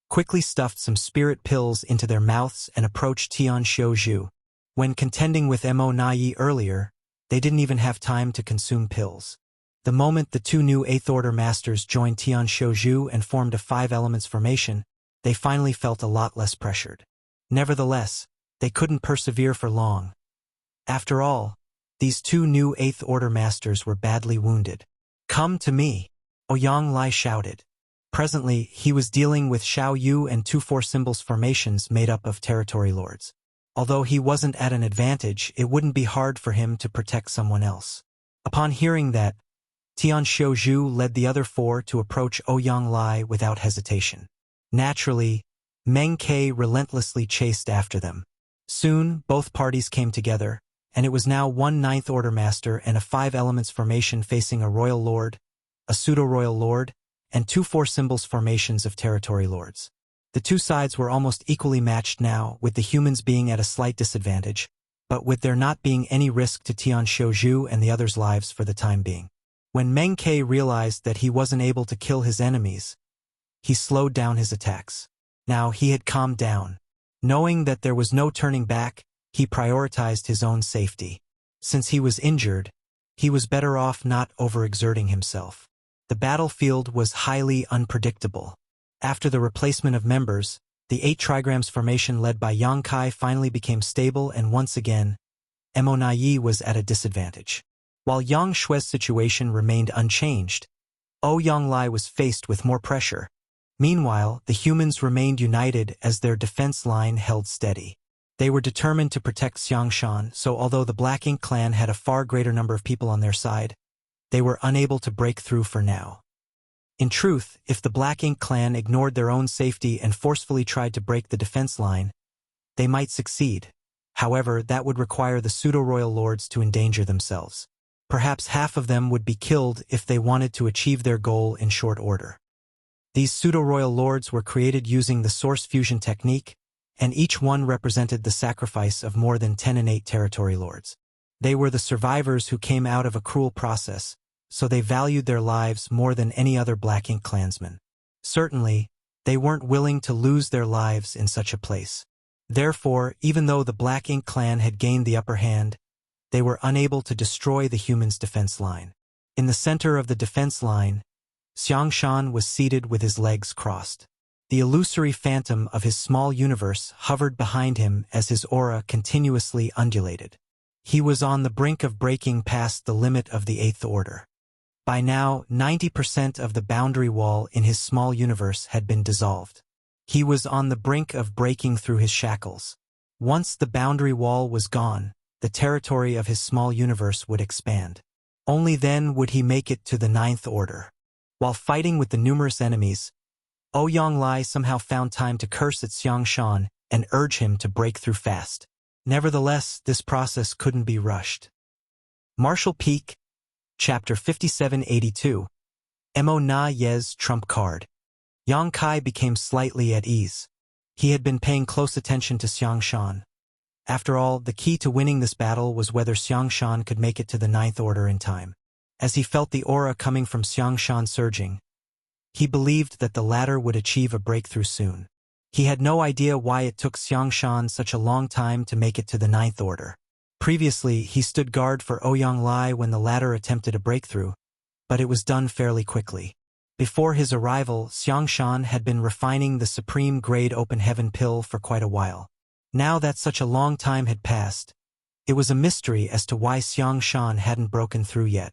quickly stuffed some spirit pills into their mouths and approached Tian Xiuzhu. When contending with Mo Nai earlier, they didn't even have time to consume pills. The moment the 2 new 8th Order Masters joined Tian Xiuzhu and formed a 5 elements formation, they finally felt a lot less pressured. Nevertheless, they couldn't persevere for long. After all, these 2 new 8th Order Masters were badly wounded. "Come to me," Ouyang Lai shouted. Presently, he was dealing with Xiao Yu and 2 4 symbols formations made up of territory lords. Although he wasn't at an advantage, it wouldn't be hard for him to protect someone else. Upon hearing that, Tian Xiuzhu led the other 4 to approach Ouyang Lai without hesitation. Naturally, Meng Ke relentlessly chased after them. Soon, both parties came together, and it was now 1 9th Order Master and a 5 elements formation facing a Royal Lord, a Pseudo-Royal Lord, and 2 4 symbols formations of territory lords. The 2 sides were almost equally matched now, with the humans being at a slight disadvantage, but with there not being any risk to Tian Xiuzhu and the others' lives for the time being. When Meng Ke realized that he wasn't able to kill his enemies, he slowed down his attacks. Now he had calmed down. Knowing that there was no turning back, he prioritized his own safety. Since he was injured, he was better off not overexerting himself. The battlefield was highly unpredictable. After the replacement of members, the 8 trigrams formation led by Yang Kai finally became stable, and once again, Mo Nai was at a disadvantage. While Yang Shui's situation remained unchanged, Ouyang Lai was faced with more pressure. Meanwhile, the humans remained united as their defense line held steady. They were determined to protect Xiangshan, so although the Black Ink clan had a far greater number of people on their side, they were unable to break through for now. In truth, if the Black Ink clan ignored their own safety and forcefully tried to break the defense line, they might succeed. However, that would require the pseudo-royal lords to endanger themselves. Perhaps half of them would be killed if they wanted to achieve their goal in short order. These pseudo-royal lords were created using the source fusion technique, and each one represented the sacrifice of more than 10 innate territory lords. They were the survivors who came out of a cruel process, so they valued their lives more than any other Black Ink clansman. Certainly, they weren't willing to lose their lives in such a place. Therefore, even though the Black Ink clan had gained the upper hand, they were unable to destroy the humans' defense line. In the center of the defense line, Xiangshan was seated with his legs crossed. The illusory phantom of his small universe hovered behind him as his aura continuously undulated. He was on the brink of breaking past the limit of the 8th Order. By now, 90% of the boundary wall in his small universe had been dissolved. He was on the brink of breaking through his shackles. Once the boundary wall was gone, the territory of his small universe would expand. Only then would he make it to the 9th Order. While fighting with the numerous enemies, Ouyang Lai somehow found time to curse at Xiangshan and urge him to break through fast. Nevertheless, this process couldn't be rushed. Martial Peak, Chapter 5782. Mo Na Ye's Trump Card. Yang Kai became slightly at ease. He had been paying close attention to Xiangshan. After all, the key to winning this battle was whether Xiangshan could make it to the 9th Order in time. As he felt the aura coming from Xiangshan surging, he believed that the latter would achieve a breakthrough soon. He had no idea why it took Xiangshan such a long time to make it to the 9th Order. Previously, he stood guard for Ouyang Lai when the latter attempted a breakthrough, but it was done fairly quickly. Before his arrival, Xiangshan had been refining the supreme-grade open heaven pill for quite a while. Now that such a long time had passed, it was a mystery as to why Xiangshan hadn't broken through yet.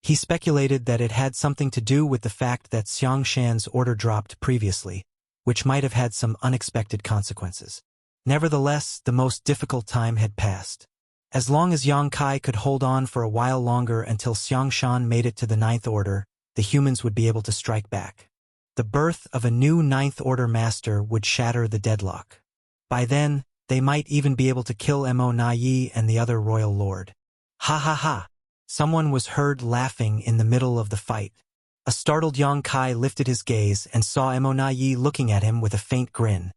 He speculated that it had something to do with the fact that Xiangshan's order dropped previously, which might have had some unexpected consequences. Nevertheless, the most difficult time had passed. As long as Yang Kai could hold on for a while longer until Xiangshan made it to the Ninth Order, the humans would be able to strike back. The birth of a new Ninth Order master would shatter the deadlock. By then, they might even be able to kill Mo Na Yi and the other royal lord. Ha ha ha! Someone was heard laughing in the middle of the fight. A startled Yang Kai lifted his gaze and saw Mo Na Yi looking at him with a faint grin.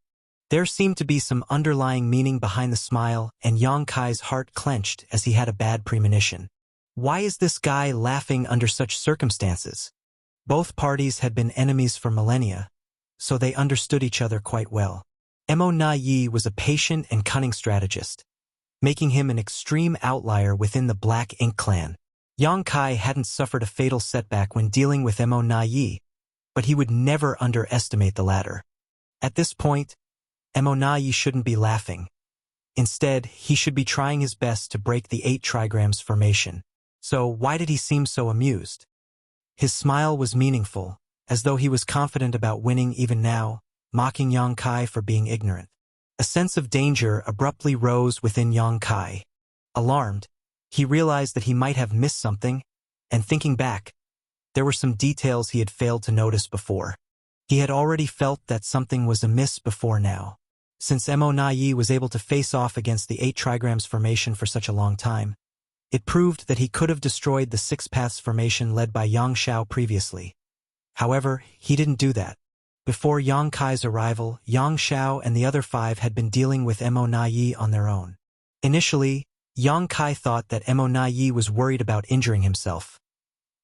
There seemed to be some underlying meaning behind the smile, and Yang Kai's heart clenched as he had a bad premonition. Why is this guy laughing under such circumstances? Both parties had been enemies for millennia, so they understood each other quite well. Mo Na Yi was a patient and cunning strategist, making him an extreme outlier within the Black Ink clan. Yang Kai hadn't suffered a fatal setback when dealing with Mo Na Yi, but he would never underestimate the latter. At this point, Mo Na Yi shouldn't be laughing. Instead, he should be trying his best to break the 8 trigrams formation. So why did he seem so amused? His smile was meaningful, as though he was confident about winning even now, mocking Yang Kai for being ignorant. A sense of danger abruptly rose within Yang Kai. Alarmed, he realized that he might have missed something, and thinking back, there were some details he had failed to notice before. He had already felt that something was amiss before now. Since Mo Na Yi was able to face off against the 8 trigrams formation for such a long time, it proved that he could have destroyed the 6 paths formation led by Yang Xiao previously. However, he didn't do that. Before Yang Kai's arrival, Yang Xiao and the other 5 had been dealing with Mo Na Yi on their own. Initially, Yang Kai thought that Mo Na Yi was worried about injuring himself.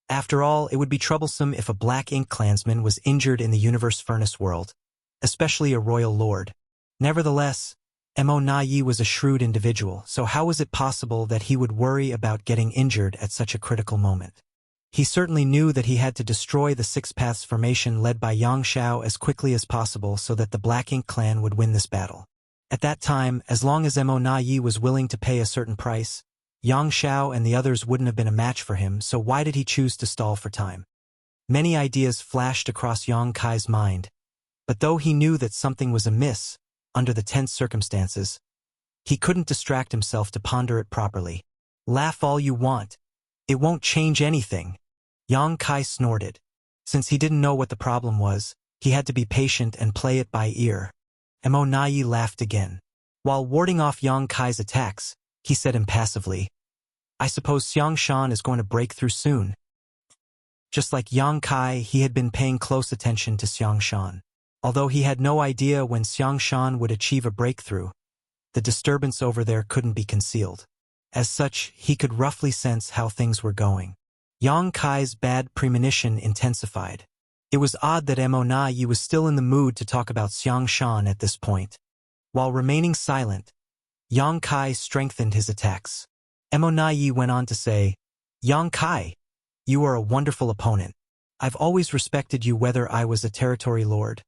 After all, it would be troublesome if a Black Ink clansman was injured in the Universe Furnace world, especially a royal lord. Nevertheless, Mo Na Yi was a shrewd individual, so how was it possible that he would worry about getting injured at such a critical moment? He certainly knew that he had to destroy the 6 paths formation led by Yang Xiao as quickly as possible so that the Black Ink clan would win this battle. At that time, as long as Mo Na Yi was willing to pay a certain price, Yang Xiao and the others wouldn't have been a match for him, so why did he choose to stall for time? Many ideas flashed across Yang Kai's mind, but though he knew that something was amiss, under the tense circumstances, he couldn't distract himself to ponder it properly. Laugh all you want. It won't change anything. Yang Kai snorted. Since he didn't know what the problem was, he had to be patient and play it by ear. Mo Na Yi laughed again. While warding off Yang Kai's attacks, he said impassively, I suppose Xiangshan is going to break through soon. Just like Yang Kai, he had been paying close attention to Xiangshan. Although he had no idea when Xiangshan would achieve a breakthrough, the disturbance over there couldn't be concealed. As such, he could roughly sense how things were going. Yang Kai's bad premonition intensified. It was odd that Mo Na Yi was still in the mood to talk about Xiangshan at this point. While remaining silent, Yang Kai strengthened his attacks. Mo Na Yi went on to say, Yang Kai, you are a wonderful opponent. I've always respected you whether I was a territory lord,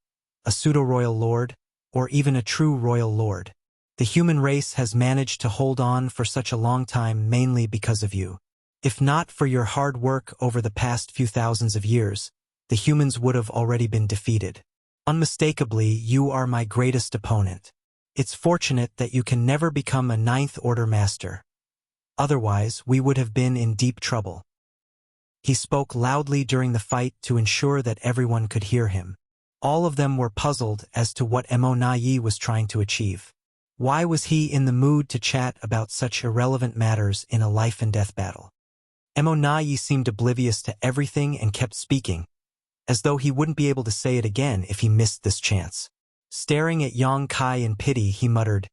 a pseudo-royal lord, or even a true royal lord. The human race has managed to hold on for such a long time mainly because of you. If not for your hard work over the past few thousands of years, the humans would have already been defeated. Unmistakably, you are my greatest opponent. It's fortunate that you can never become a Ninth Order master. Otherwise, we would have been in deep trouble. He spoke loudly during the fight to ensure that everyone could hear him. All of them were puzzled as to what Mo Na Yi was trying to achieve. Why was he in the mood to chat about such irrelevant matters in a life-and-death battle? Mo Na Yi seemed oblivious to everything and kept speaking, as though he wouldn't be able to say it again if he missed this chance. Staring at Yang Kai in pity, he muttered,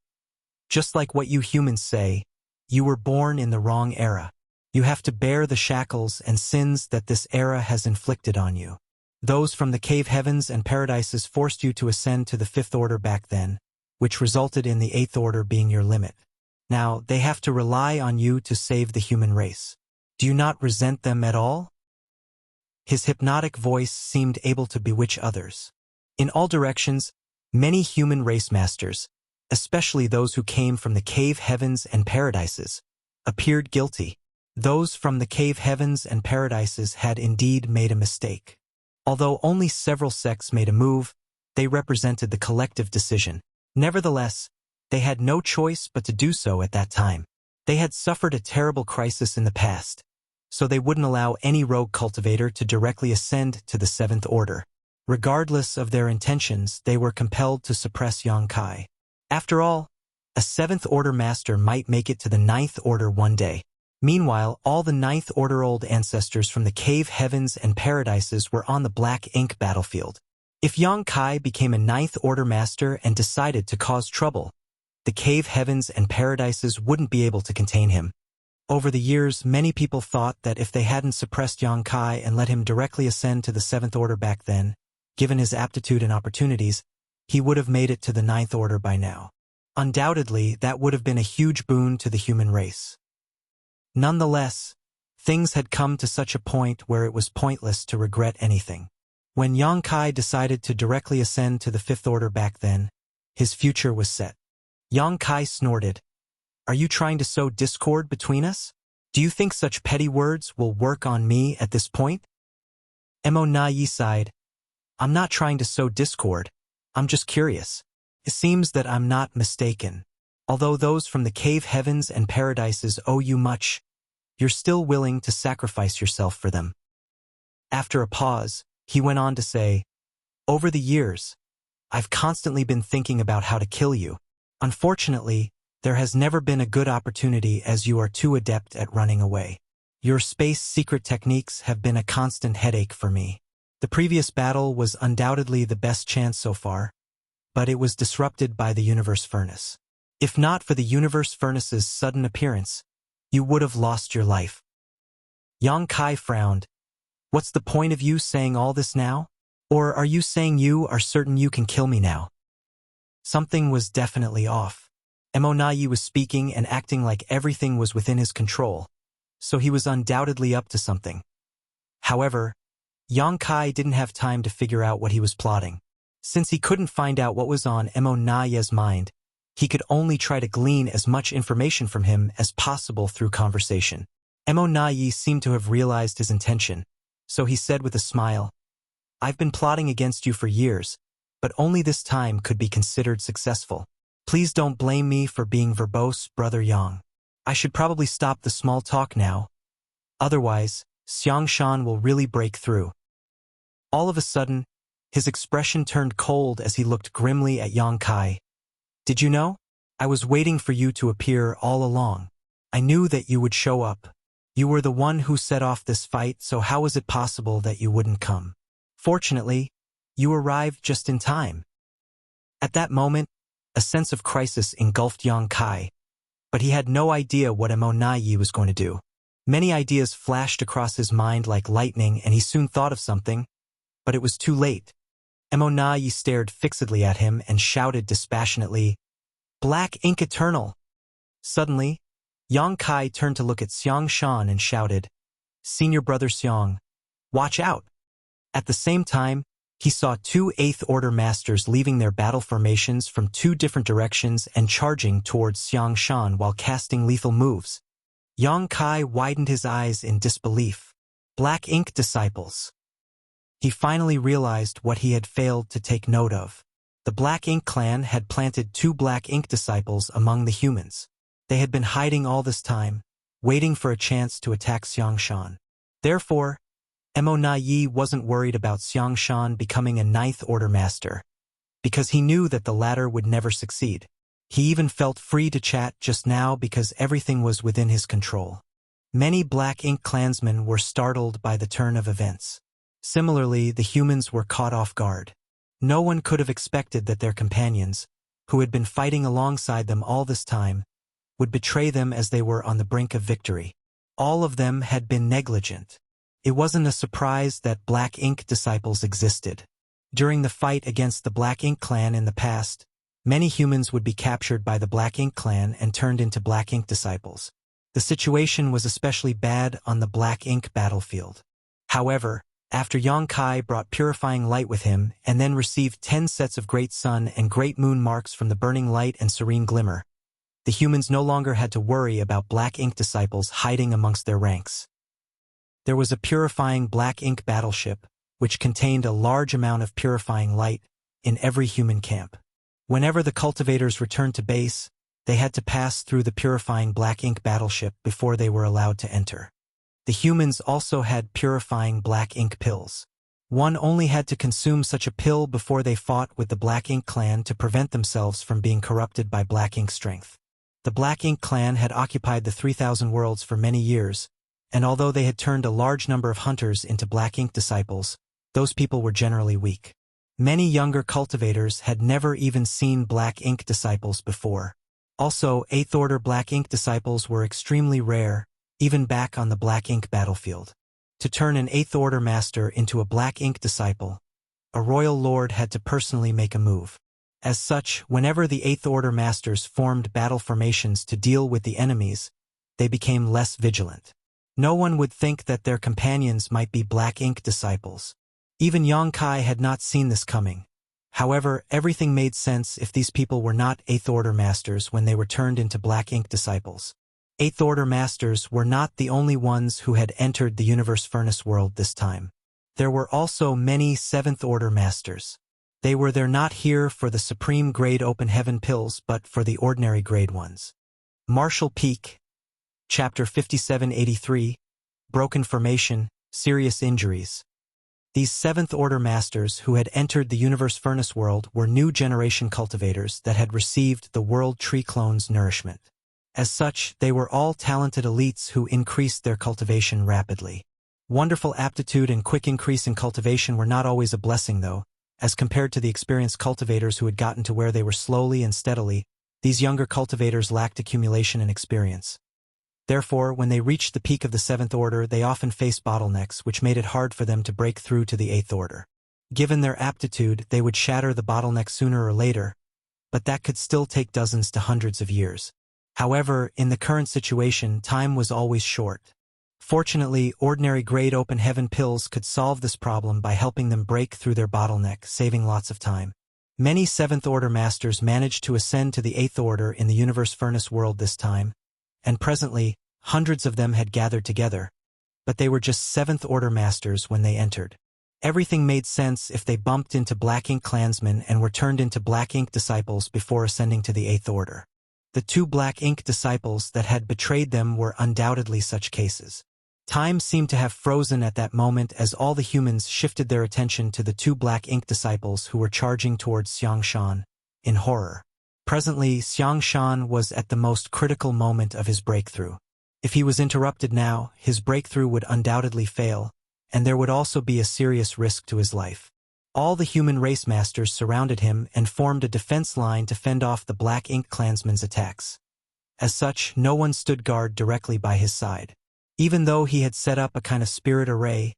Just like what you humans say, you were born in the wrong era. You have to bear the shackles and sins that this era has inflicted on you. Those from the cave heavens and paradises forced you to ascend to the 5th order back then, which resulted in the 8th order being your limit. Now, they have to rely on you to save the human race. Do you not resent them at all? His hypnotic voice seemed able to bewitch others. In all directions, many human race masters, especially those who came from the cave heavens and paradises, appeared guilty. Those from the cave heavens and paradises had indeed made a mistake. Although only several sects made a move, They represented the collective decision. Nevertheless, they had no choice but to do so at that time. They had suffered a terrible crisis in the past, so they wouldn't allow any rogue cultivator to directly ascend to the Seventh Order. Regardless of their intentions, they were compelled to suppress Yang Kai. After all, a Seventh Order master might make it to the Ninth Order one day. Meanwhile, all the Ninth Order old ancestors from the cave heavens and paradises were on the black ink battlefield. If Yang Kai became a Ninth Order master and decided to cause trouble, the cave heavens and paradises wouldn't be able to contain him. Over the years, many people thought that if they hadn't suppressed Yang Kai and let him directly ascend to the Seventh Order back then, given his aptitude and opportunities, he would have made it to the Ninth Order by now. Undoubtedly, that would have been a huge boon to the human race. Nonetheless, things had come to such a point where it was pointless to regret anything. When Yang Kai decided to directly ascend to the Fifth Order back then, his future was set. Yang Kai snorted. "Are you trying to sow discord between us? Do you think such petty words will work on me at this point?" Mo Na Yi sighed. "I'm not trying to sow discord. I'm just curious. It seems that I'm not mistaken. Although those from the cave heavens and paradises owe you much, you're still willing to sacrifice yourself for them." After a pause, he went on to say, "Over the years, I've constantly been thinking about how to kill you. Unfortunately, there has never been a good opportunity as you are too adept at running away. Your space secret techniques have been a constant headache for me. The previous battle was undoubtedly the best chance so far, but it was disrupted by the universe furnace. If not for the universe furnace's sudden appearance, you would have lost your life." Yang Kai frowned. "What's the point of you saying all this now? Or are you saying you are certain you can kill me now?" Something was definitely off. Mo Na Yi was speaking and acting like everything was within his control, so he was undoubtedly up to something. However, Yang Kai didn't have time to figure out what he was plotting. Since he couldn't find out what was on Mo Na Yi's mind, he could only try to glean as much information from him as possible through conversation. Mo Na Yi seemed to have realized his intention, so he said with a smile, "I've been plotting against you for years, but only this time could be considered successful. Please don't blame me for being verbose, Brother Yang. I should probably stop the small talk now. Otherwise, Xiang Shan will really break through." All of a sudden, his expression turned cold as he looked grimly at Yang Kai. "Did you know? I was waiting for you to appear all along. I knew that you would show up. You were the one who set off this fight, so how was it possible that you wouldn't come? Fortunately, you arrived just in time." At that moment, a sense of crisis engulfed Yang Kai, but he had no idea what Mo Na Yi was going to do. Many ideas flashed across his mind like lightning, and he soon thought of something, but it was too late. Mo Na Yi stared fixedly at him and shouted dispassionately, "Black ink eternal!" Suddenly, Yang Kai turned to look at Xiang Shan and shouted, "Senior Brother Xiang, watch out!" At the same time, he saw two Eighth Order masters leaving their battle formations from two different directions and charging towards Xiang Shan while casting lethal moves. Yang Kai widened his eyes in disbelief. Black ink disciples. He finally realized what he had failed to take note of. The Black Ink clan had planted two Black Ink disciples among the humans. They had been hiding all this time, waiting for a chance to attack Xiang Shan. Therefore, Mo Na Yi wasn't worried about Xiang Shan becoming a Ninth Order master, because he knew that the latter would never succeed. He even felt free to chat just now because everything was within his control. Many Black Ink clansmen were startled by the turn of events. Similarly, the humans were caught off guard. No one could have expected that their companions, who had been fighting alongside them all this time, would betray them as they were on the brink of victory. All of them had been negligent. It wasn't a surprise that Black Ink disciples existed. During the fight against the Black Ink clan in the past, many humans would be captured by the Black Ink clan and turned into Black Ink disciples. The situation was especially bad on the Black Ink battlefield. However, after Yang Kai brought purifying light with him and then received 10 sets of great sun and great moon marks from the burning light and serene glimmer, the humans no longer had to worry about Black Ink disciples hiding amongst their ranks. There was a purifying Black Ink battleship, which contained a large amount of purifying light, in every human camp. Whenever the cultivators returned to base, they had to pass through the purifying black ink battleship before they were allowed to enter. The humans also had purifying black ink pills. One only had to consume such a pill before they fought with the Black Ink clan to prevent themselves from being corrupted by Black Ink strength. The Black Ink clan had occupied the 3,000 worlds for many years, and although they had turned a large number of hunters into Black Ink disciples, those people were generally weak. Many younger cultivators had never even seen Black Ink disciples before. Also, 8th Order Black Ink disciples were extremely rare, even back on the Black Ink battlefield. To turn an 8th Order master into a Black Ink disciple, a royal lord had to personally make a move. As such, whenever the 8th Order masters formed battle formations to deal with the enemies, they became less vigilant. No one would think that their companions might be Black Ink disciples. Even Yang Kai had not seen this coming. However, everything made sense if these people were not 8th Order masters when they were turned into Black Ink disciples. 8th Order masters were not the only ones who had entered the Universe Furnace world this time. There were also many 7th Order masters. They were there not here for the supreme grade open heaven pills but for the ordinary grade ones. Martial Peak, Chapter 5783, Broken Formation, Serious Injuries. These 7th Order masters who had entered the Universe Furnace world were new generation cultivators that had received the World Tree Clone's nourishment. As such, they were all talented elites who increased their cultivation rapidly. Wonderful aptitude and quick increase in cultivation were not always a blessing though, as compared to the experienced cultivators who had gotten to where they were slowly and steadily. These younger cultivators lacked accumulation and experience. Therefore, when they reached the peak of the 7th Order, they often faced bottlenecks which made it hard for them to break through to the 8th Order. Given their aptitude, they would shatter the bottleneck sooner or later, but that could still take dozens to hundreds of years. However, in the current situation, time was always short. Fortunately, ordinary grade open heaven pills could solve this problem by helping them break through their bottleneck, saving lots of time. Many 7th Order masters managed to ascend to the 8th Order in the Universe Furnace world this time, and presently, hundreds of them had gathered together, but they were just 7th Order masters when they entered. Everything made sense if they bumped into Black Ink clansmen and were turned into Black Ink disciples before ascending to the 8th Order. The 2 Black Ink disciples that had betrayed them were undoubtedly such cases. Time seemed to have frozen at that moment as all the humans shifted their attention to the 2 Black Ink disciples who were charging towards Xiang Shan, in horror. Presently, Xiang Shan was at the most critical moment of his breakthrough. If he was interrupted now, his breakthrough would undoubtedly fail, and there would also be a serious risk to his life. All the human race masters surrounded him and formed a defense line to fend off the Black Ink clansmen's attacks. As such, no one stood guard directly by his side. Even though he had set up a kind of spirit array,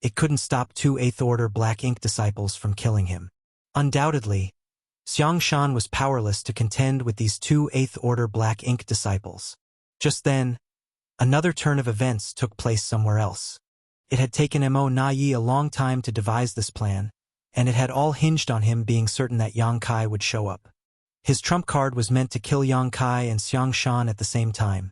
it couldn't stop 2 8th Order Black Ink disciples from killing him. Undoubtedly, Xiang Shan was powerless to contend with these 2 8th Order Black Ink disciples. Just then, another turn of events took place somewhere else. It had taken Mo Na Yi a long time to devise this plan, and it had all hinged on him being certain that Yang Kai would show up. His trump card was meant to kill Yang Kai and Xiang Shan at the same time.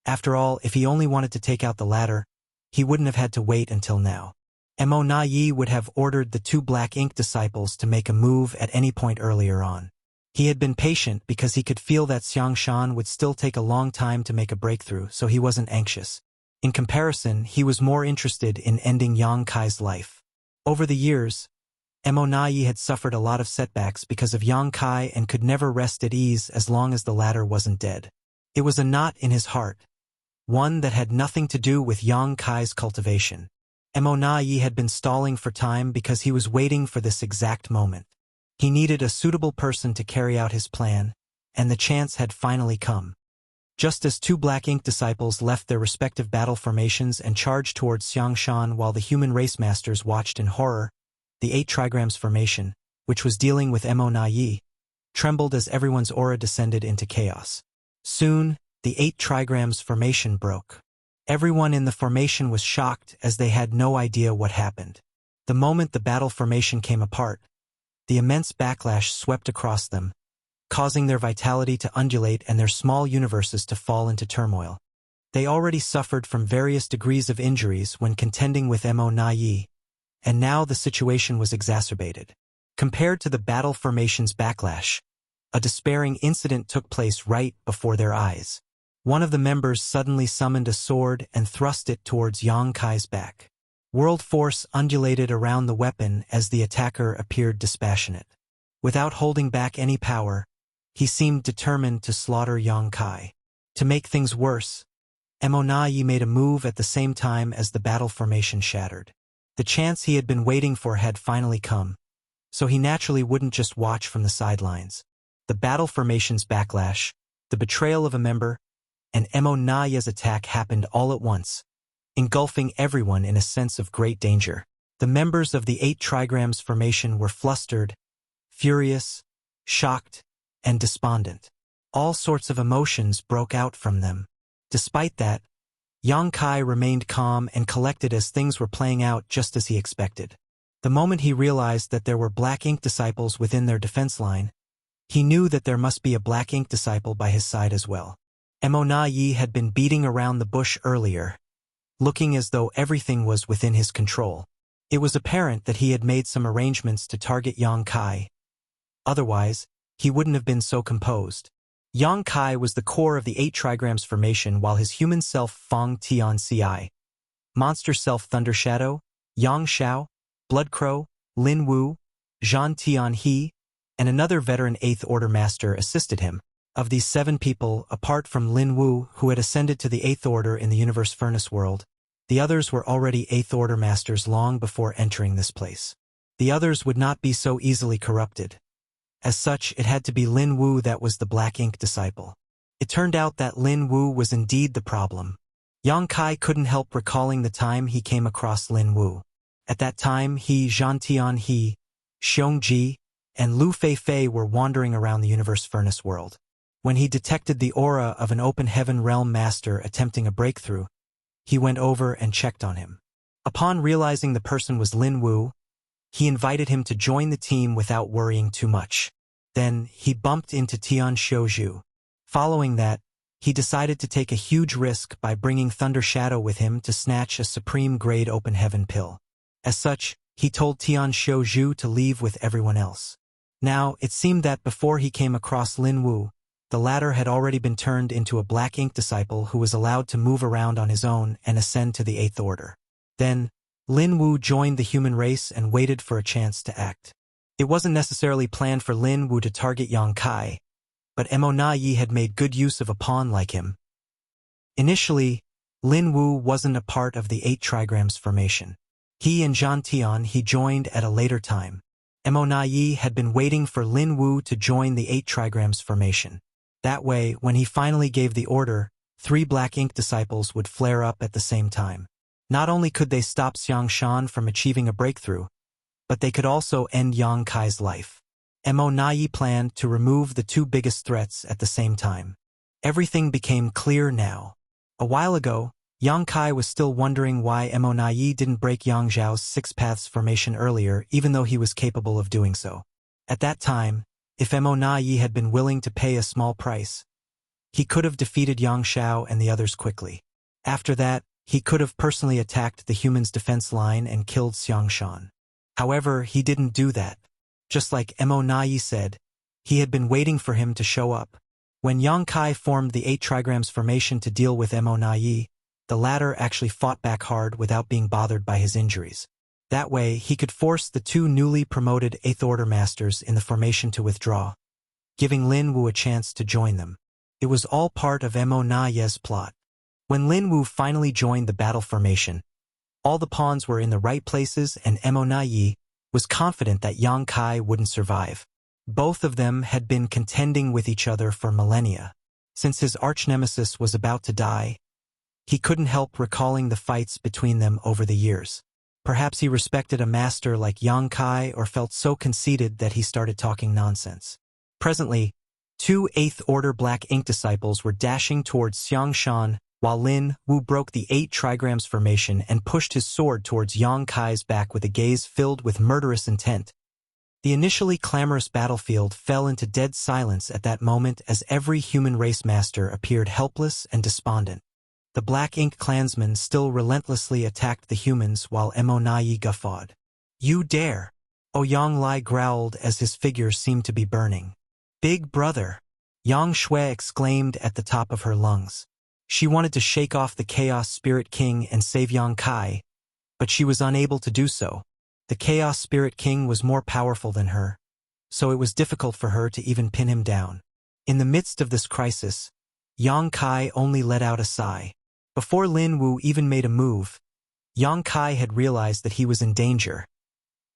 After all, if he only wanted to take out the latter, he wouldn't have had to wait until now. Mo Na Yi would have ordered the 2 Black Ink disciples to make a move at any point earlier on. He had been patient because he could feel that Xiang Shan would still take a long time to make a breakthrough, so he wasn't anxious. In comparison, he was more interested in ending Yang Kai's life. Over the years, Mo Na Yi had suffered a lot of setbacks because of Yang Kai and could never rest at ease as long as the latter wasn't dead. It was a knot in his heart, one that had nothing to do with Yang Kai's cultivation. Mo Na Yi had been stalling for time because he was waiting for this exact moment. He needed a suitable person to carry out his plan, and the chance had finally come. Just as 2 Black Ink disciples left their respective battle formations and charged towards Xiang Shan while the human race masters watched in horror, the 8 trigrams formation, which was dealing with Mo Na Yi, trembled as everyone's aura descended into chaos. Soon, the 8 trigrams formation broke. Everyone in the formation was shocked as they had no idea what happened. The moment the battle formation came apart, the immense backlash swept across them, causing their vitality to undulate and their small universes to fall into turmoil. They already suffered from various degrees of injuries when contending with Mo Na Yi, and now the situation was exacerbated. Compared to the battle formation's backlash, a despairing incident took place right before their eyes. One of the members suddenly summoned a sword and thrust it towards Yang Kai's back. World force undulated around the weapon as the attacker appeared dispassionate. Without holding back any power, he seemed determined to slaughter Yang Kai. To make things worse, Emonayi made a move at the same time as the battle formation shattered. The chance he had been waiting for had finally come, so he naturally wouldn't just watch from the sidelines. The battle formation's backlash, the betrayal of a member, and Emonayi's attack happened all at once, engulfing everyone in a sense of great danger. The members of the 8 trigrams formation were flustered, furious, shocked, and despondent. All sorts of emotions broke out from them. Despite that, Yang Kai remained calm and collected as things were playing out just as he expected. The moment he realized that there were Black Ink disciples within their defense line, he knew that there must be a Black Ink disciple by his side as well. Emonayi had been beating around the bush earlier, looking as though everything was within his control. It was apparent that he had made some arrangements to target Yang Kai. Otherwise, he wouldn't have been so composed. Yang Kai was the core of the 8 trigrams formation, while his human self Fang Tian Ci, monster self Thunder Shadow, Yang Xiao, Blood Crow, Lin Wu, Zhan Tian He, and another veteran 8th Order Master assisted him. Of these 7 people, apart from Lin Wu, who had ascended to the 8th Order in the Universe Furnace world, the others were already 8th Order Masters long before entering this place. The others would not be so easily corrupted. As such, it had to be Lin Wu that was the Black Ink disciple. It turned out that Lin Wu was indeed the problem. Yang Kai couldn't help recalling the time he came across Lin Wu. At that time, he, Zhan Tian He, Xiong Ji, and Lu Fei were wandering around the Universe Furnace world. When he detected the aura of an Open Heaven Realm Master attempting a breakthrough, he went over and checked on him. Upon realizing the person was Lin Wu, he invited him to join the team without worrying too much. Then, he bumped into Tian Xiuzhu. Following that, he decided to take a huge risk by bringing Thunder Shadow with him to snatch a supreme-grade Open Heaven pill. As such, he told Tian Xiuzhu to leave with everyone else. Now, it seemed that before he came across Lin Wu, the latter had already been turned into a Black Ink disciple who was allowed to move around on his own and ascend to the 8th Order. Then, Lin Wu joined the human race and waited for a chance to act. It wasn't necessarily planned for Lin Wu to target Yang Kai, but Emonayi had made good use of a pawn like him. Initially, Lin Wu wasn't a part of the 8 trigrams formation. He and Zhan Tian He joined at a later time. Emonayi had been waiting for Lin Wu to join the 8 trigrams formation. That way, when he finally gave the order, 3 Black Ink disciples would flare up at the same time. Not only could they stop Xiang Shan from achieving a breakthrough, but they could also end Yang Kai's life. Emonayi planned to remove the 2 biggest threats at the same time. Everything became clear now. A while ago, Yang Kai was still wondering why Emonayi didn't break Yang Zhao's 6 Paths formation earlier, even though he was capable of doing so. At that time, if Emonayi had been willing to pay a small price, he could have defeated Yang Xiao and the others quickly. After that, he could have personally attacked the humans' defense line and killed Xiang Shan. However, he didn't do that. Just like Emonayi said, he had been waiting for him to show up. When Yang Kai formed the 8 trigrams formation to deal with Emonayi, the latter actually fought back hard without being bothered by his injuries. That way, he could force the 2 newly promoted 8th Order Masters in the formation to withdraw, giving Lin Wu a chance to join them. It was all part of Emonayi's plot. When Lin Wu finally joined the battle formation, all the pawns were in the right places and Emonayi was confident that Yang Kai wouldn't survive. Both of them had been contending with each other for millennia. Since his arch-nemesis was about to die, he couldn't help recalling the fights between them over the years. Perhaps he respected a master like Yang Kai or felt so conceited that he started talking nonsense. Presently, 2 8th Order Black Ink disciples were dashing towards Xiang Shan, while Lin Wu broke the 8 trigrams formation and pushed his sword towards Yang Kai's back with a gaze filled with murderous intent. The initially clamorous battlefield fell into dead silence at that moment as every human race master appeared helpless and despondent. The Black Ink clansmen still relentlessly attacked the humans while Emonayi guffawed. "You dare! Yang Lai growled as his figure seemed to be burning. Big brother! Yang Shui exclaimed at the top of her lungs. She wanted to shake off the Chaos Spirit King and save Yang Kai, but she was unable to do so. The Chaos Spirit King was more powerful than her, so it was difficult for her to even pin him down. In the midst of this crisis, Yang Kai only let out a sigh. Before Lin Wu even made a move, Yang Kai had realized that he was in danger.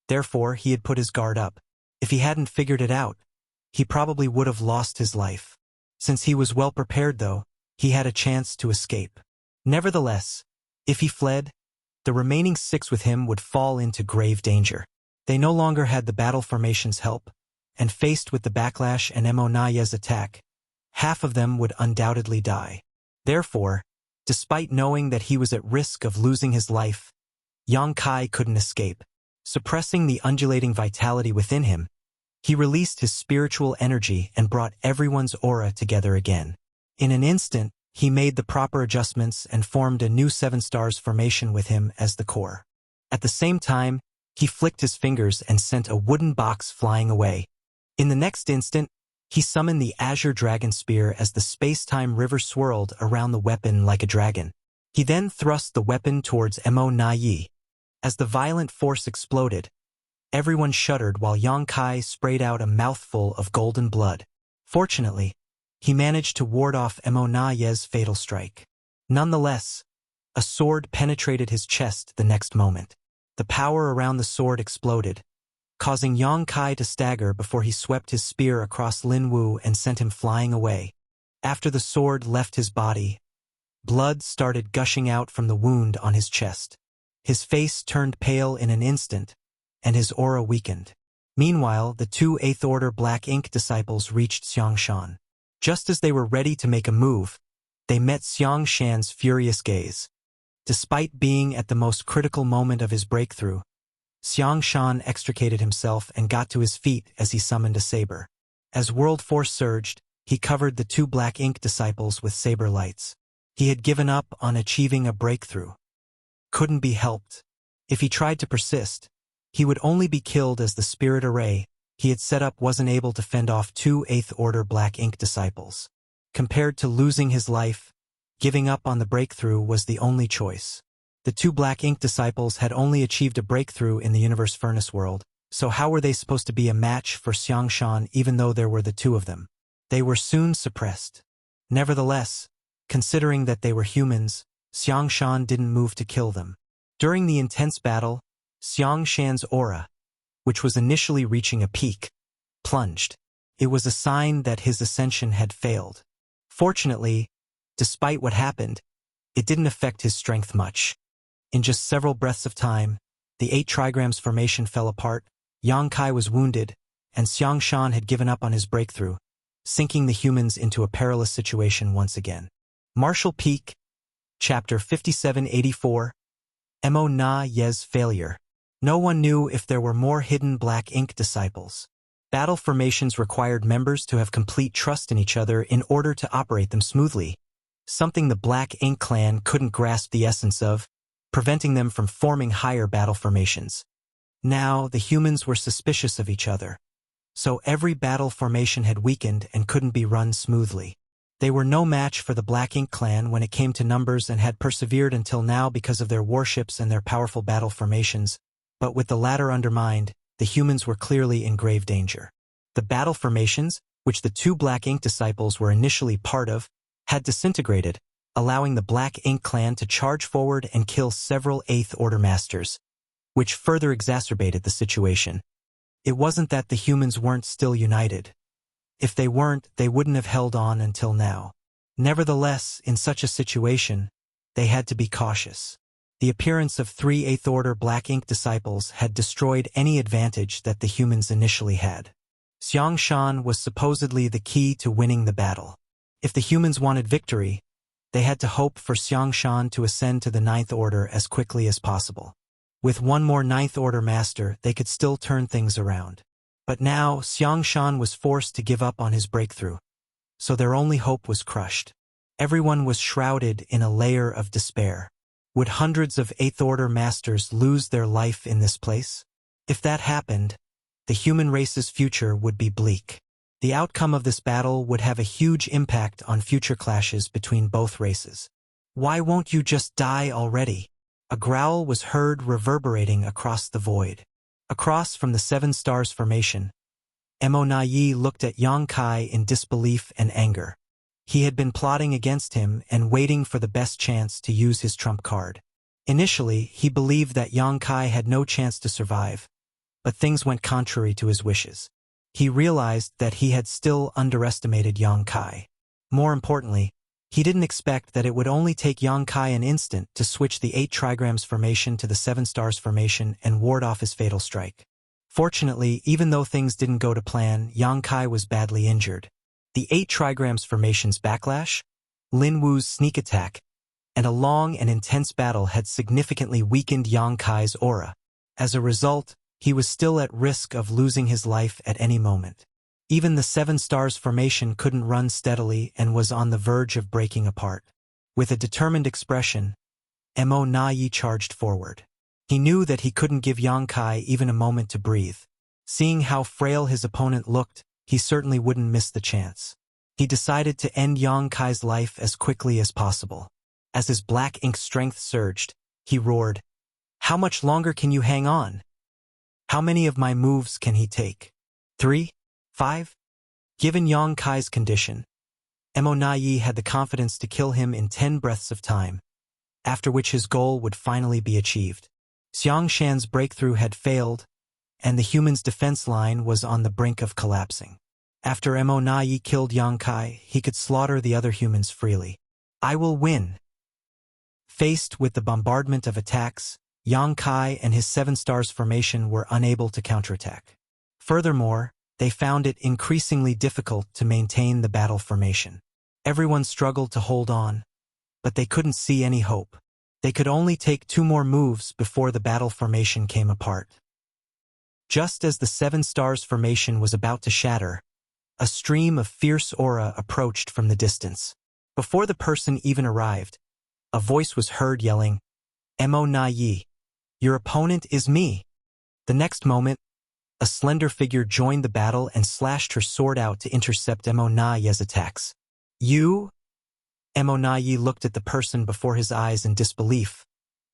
Therefore, he had put his guard up. If he hadn't figured it out, he probably would have lost his life. Since he was well prepared, though, he had a chance to escape. Nevertheless, if he fled, the remaining 6 with him would fall into grave danger. They no longer had the battle formation's help, and faced with the backlash and Mo Naye's attack, half of them would undoubtedly die. Therefore, despite knowing that he was at risk of losing his life, Yang Kai couldn't escape. Suppressing the undulating vitality within him, he released his spiritual energy and brought everyone's aura together again. In an instant, he made the proper adjustments and formed a new 7 stars formation with him as the core. At the same time, he flicked his fingers and sent a wooden box flying away. In the next instant, he summoned the Azure Dragon Spear as the space-time river swirled around the weapon like a dragon. He then thrust the weapon towards Mo Naye. As the violent force exploded, everyone shuddered while Yang Kai sprayed out a mouthful of golden blood. Fortunately, he managed to ward off Mo Naye's fatal strike. Nonetheless, a sword penetrated his chest the next moment. The power around the sword exploded, causing Yang Kai to stagger before he swept his spear across Lin Wu and sent him flying away. After the sword left his body, blood started gushing out from the wound on his chest. His face turned pale in an instant, and his aura weakened. Meanwhile, the 2 8th Order Black Ink disciples reached Xiang Shan. Just as they were ready to make a move, they met Xiang Shan's furious gaze. Despite being at the most critical moment of his breakthrough, Xiang Shan extricated himself and got to his feet as he summoned a saber. As world force surged, he covered the 2 Black Ink disciples with saber lights. He had given up on achieving a breakthrough. Couldn't be helped. If he tried to persist, he would only be killed as the spirit array he had set up wasn't able to fend off 2 8th Order Black Ink disciples. Compared to losing his life, giving up on the breakthrough was the only choice. The 2 Black Ink disciples had only achieved a breakthrough in the Universe Furnace world, so how were they supposed to be a match for Xiang Shan even though there were the 2 of them? They were soon suppressed. Nevertheless, considering that they were humans, Xiang Shan didn't move to kill them. During the intense battle, Xiang Shan's aura, which was initially reaching a peak, plunged. It was a sign that his ascension had failed. Fortunately, despite what happened, it didn't affect his strength much. In just several breaths of time, the 8 trigrams formation fell apart, Yang Kai was wounded, and Xiang Shan had given up on his breakthrough, sinking the humans into a perilous situation once again. Marshall Peak, Chapter 5784, Mo Naye's failure. No one knew if there were more hidden Black Ink disciples. Battle formations required members to have complete trust in each other in order to operate them smoothly, something the Black Ink clan couldn't grasp the essence of, preventing them from forming higher battle formations. Now, the humans were suspicious of each other, so every battle formation had weakened and couldn't be run smoothly. They were no match for the Black Ink clan when it came to numbers and had persevered until now because of their warships and their powerful battle formations, but with the latter undermined, the humans were clearly in grave danger. The battle formations, which the 2 Black Ink disciples were initially part of, had disintegrated, allowing the Black Ink clan to charge forward and kill several 8th Order masters, which further exacerbated the situation. It wasn't that the humans weren't still united. If they weren't, they wouldn't have held on until now. Nevertheless, in such a situation, they had to be cautious. The appearance of 3 8th Order Black Ink disciples had destroyed any advantage that the humans initially had. Xiang Shan was supposedly the key to winning the battle. If the humans wanted victory, they had to hope for Xiang Shan to ascend to the 9th Order as quickly as possible. With one more 9th Order master, they could still turn things around. But now, Xiang Shan was forced to give up on his breakthrough, so their only hope was crushed. Everyone was shrouded in a layer of despair. Would hundreds of 8th Order masters lose their life in this place? If that happened, the human race's future would be bleak. The outcome of this battle would have a huge impact on future clashes between both races. "Why won't you just die already?" A growl was heard reverberating across the void. Across from the Seven Stars formation, Mo Yi looked at Yang Kai in disbelief and anger. He had been plotting against him and waiting for the best chance to use his trump card. Initially, he believed that Yang Kai had no chance to survive, but things went contrary to his wishes. He realized that he had still underestimated Yang Kai. More importantly, he didn't expect that it would only take Yang Kai an instant to switch the 8 trigrams formation to the 7 stars formation and ward off his fatal strike. Fortunately, even though things didn't go to plan, Yang Kai was badly injured. The 8 trigrams formation's backlash, Lin Wu's sneak attack, and a long and intense battle had significantly weakened Yang Kai's aura. As a result, he was still at risk of losing his life at any moment. Even the 7 stars formation couldn't run steadily and was on the verge of breaking apart. With a determined expression, Mo Yi charged forward. He knew that he couldn't give Yang Kai even a moment to breathe. Seeing how frail his opponent looked, he certainly wouldn't miss the chance. He decided to end Yang Kai's life as quickly as possible. As his black ink strength surged, he roared, "How much longer can you hang on? How many of my moves can he take? 3? 5? Given Yang Kai's condition, Mo Yi had the confidence to kill him in 10 breaths of time, after which his goal would finally be achieved. Xiang Shan's breakthrough had failed, and the human's defense line was on the brink of collapsing. After Mo Yi killed Yang Kai, he could slaughter the other humans freely. "I will win." Faced with the bombardment of attacks, Yang Kai and his 7 stars formation were unable to counterattack. Furthermore, they found it increasingly difficult to maintain the battle formation. Everyone struggled to hold on, but they couldn't see any hope. They could only take 2 more moves before the battle formation came apart. Just as the 7 stars formation was about to shatter, a stream of fierce aura approached from the distance. Before the person even arrived, a voice was heard yelling, "Mo Yi, your opponent is me." The next moment, a slender figure joined the battle and slashed her sword out to intercept Mo Yi's attacks. "You?" Mo Yi looked at the person before his eyes in disbelief,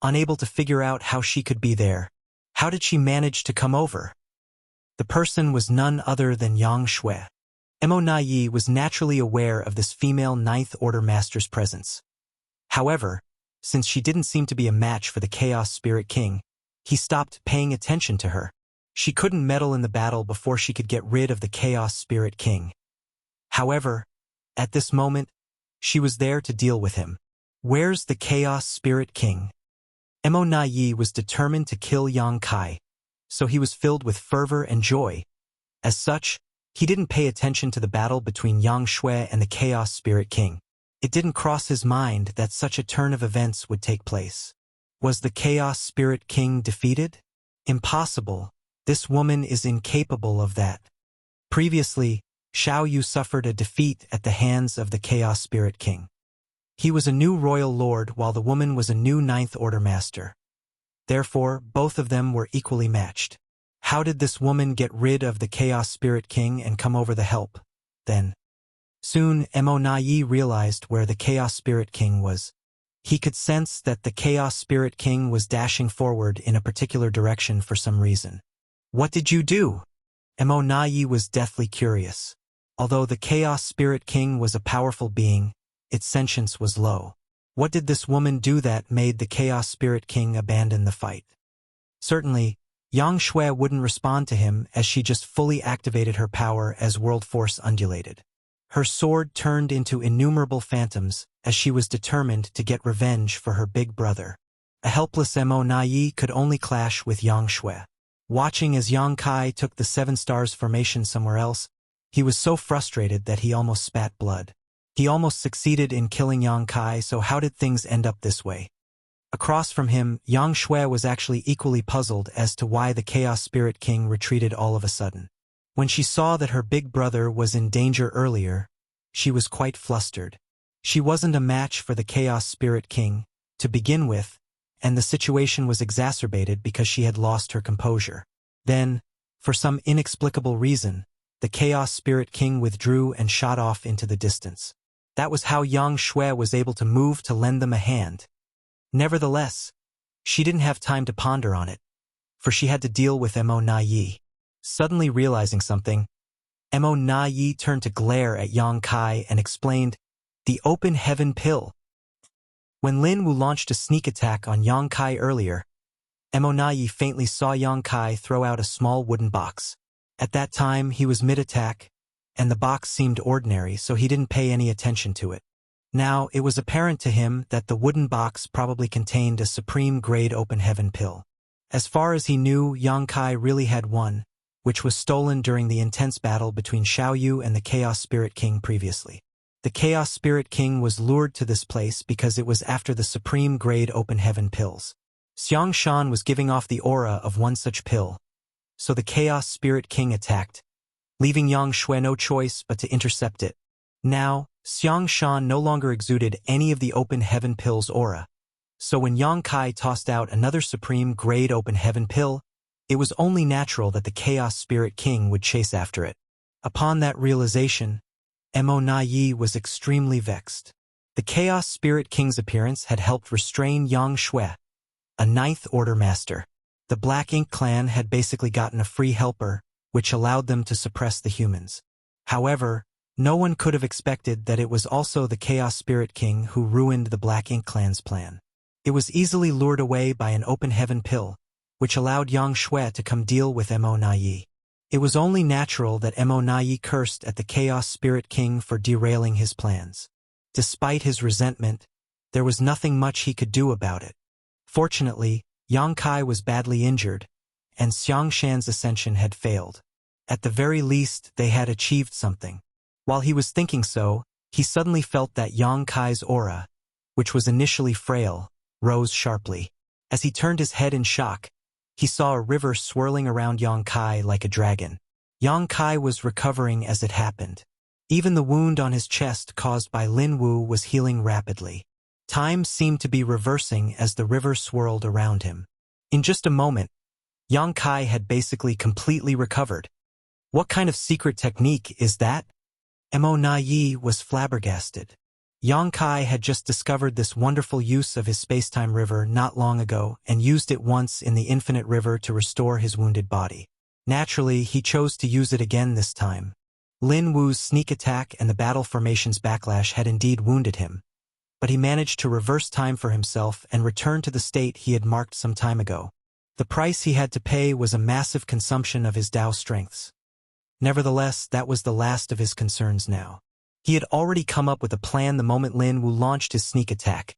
unable to figure out how she could be there. How did she manage to come over? The person was none other than Yang Shui. Mo Yi was naturally aware of this female 9th Order Master's presence. However, since she didn't seem to be a match for the Chaos Spirit King, he stopped paying attention to her. She couldn't meddle in the battle before she could get rid of the Chaos Spirit King. However, at this moment, she was there to deal with him. Where's the Chaos Spirit King? Mo Yi was determined to kill Yang Kai, so he was filled with fervor and joy. As such, he didn't pay attention to the battle between Yang Shui and the Chaos Spirit King. It didn't cross his mind that such a turn of events would take place. Was the Chaos Spirit King defeated? Impossible. This woman is incapable of that. Previously, Xiao Yu suffered a defeat at the hands of the Chaos Spirit King. He was a new royal lord while the woman was a new 9th Order Master. Therefore, both of them were equally matched. How did this woman get rid of the Chaos Spirit King and come over the help, then? Soon, Mo Yi realized where the Chaos Spirit King was. He could sense that the Chaos Spirit King was dashing forward in a particular direction for some reason. "What did you do?" Mo Yi was deathly curious. Although the Chaos Spirit King was a powerful being, its sentience was low. What did this woman do that made the Chaos Spirit King abandon the fight? Certainly, Yang Shui wouldn't respond to him as she just fully activated her power as World Force undulated. Her sword turned into innumerable phantoms as she was determined to get revenge for her big brother. A helpless Mo Yi could only clash with Yang Shui. Watching as Yang Kai took the 7 stars formation somewhere else, he was so frustrated that he almost spat blood. He almost succeeded in killing Yang Kai, so how did things end up this way? Across from him, Yang Shui was actually equally puzzled as to why the Chaos Spirit King retreated all of a sudden. When she saw that her big brother was in danger earlier, she was quite flustered. She wasn't a match for the Chaos Spirit King, to begin with, and the situation was exacerbated because she had lost her composure. Then, For some inexplicable reason, the Chaos Spirit King withdrew and shot off into the distance. That was how Yang Shui was able to move to lend them a hand. Nevertheless, she didn't have time to ponder on it, for she had to deal with Mo Na Yi. Suddenly realizing something, Mo Na Yi turned to glare at Yang Kai and explained, "The open heaven pill." When Lin Wu launched a sneak attack on Yang Kai earlier, Mo Na Yi faintly saw Yang Kai throw out a small wooden box. At that time, he was mid-attack, and the box seemed ordinary, so he didn't pay any attention to it. Now, it was apparent to him that the wooden box probably contained a supreme-grade open heaven pill. As far as he knew, Yang Kai really had one, which was stolen during the intense battle between Xiao Yu and the Chaos Spirit King previously. The Chaos Spirit King was lured to this place because it was after the supreme-grade open heaven pills. Xiang Shan was giving off the aura of one such pill, so the Chaos Spirit King attacked, leaving Yang Shui no choice but to intercept it. Now, Xiang Shan no longer exuded any of the open heaven pill's aura, so when Yang Kai tossed out another supreme-grade open heaven pill, it was only natural that the Chaos Spirit King would chase after it. Upon that realization, Mo Na Yi was extremely vexed. The Chaos Spirit King's appearance had helped restrain Yang Shui, a Ninth Order master. The Black Ink clan had basically gotten a free helper, which allowed them to suppress the humans. However, no one could have expected that it was also the Chaos Spirit King who ruined the Black Ink clan's plan. It was easily lured away by an open heaven pill, which allowed Yang Shui to come deal with Mo Na Yi. It was only natural that Mo Na Yi cursed at the Chaos Spirit King for derailing his plans. Despite his resentment, there was nothing much he could do about it. Fortunately, Yang Kai was badly injured, and Xiang Shan's ascension had failed. At the very least, they had achieved something. While he was thinking so, he suddenly felt that Yang Kai's aura, which was initially frail, rose sharply. As he turned his head in shock, he saw a river swirling around Yang Kai like a dragon. Yang Kai was recovering as it happened. Even the wound on his chest caused by Lin Wu was healing rapidly. Time seemed to be reversing as the river swirled around him. In just a moment, Yang Kai had basically completely recovered. What kind of secret technique is that? Mo Na Yi was flabbergasted. Yang Kai had just discovered this wonderful use of his space-time river not long ago and used it once in the infinite river to restore his wounded body. Naturally, he chose to use it again this time. Lin Wu's sneak attack and the battle formation's backlash had indeed wounded him, but he managed to reverse time for himself and return to the state he had marked some time ago. The price he had to pay was a massive consumption of his Dao strengths. Nevertheless, that was the last of his concerns now. He had already come up with a plan the moment Lin Wu launched his sneak attack.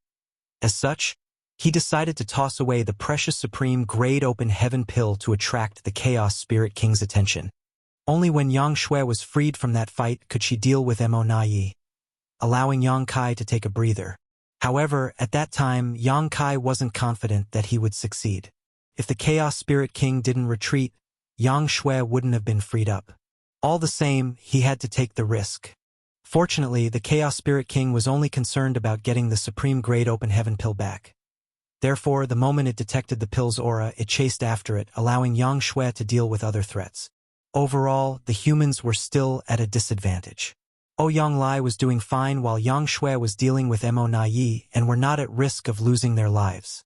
As such, he decided to toss away the precious supreme grade open heaven pill to attract the Chaos Spirit King's attention. Only when Yang Shui was freed from that fight could she deal with Mo Na Yi, allowing Yang Kai to take a breather. However, at that time, Yang Kai wasn't confident that he would succeed. If the Chaos Spirit King didn't retreat, Yang Shui wouldn't have been freed up. All the same, he had to take the risk. Fortunately, the Chaos Spirit King was only concerned about getting the supreme grade open heaven pill back. Therefore, the moment it detected the pill's aura, it chased after it, allowing Yang Shui to deal with other threats. Overall, the humans were still at a disadvantage. Ouyang Lai was doing fine while Yang Shui was dealing with Mo Na Yi and were not at risk of losing their lives.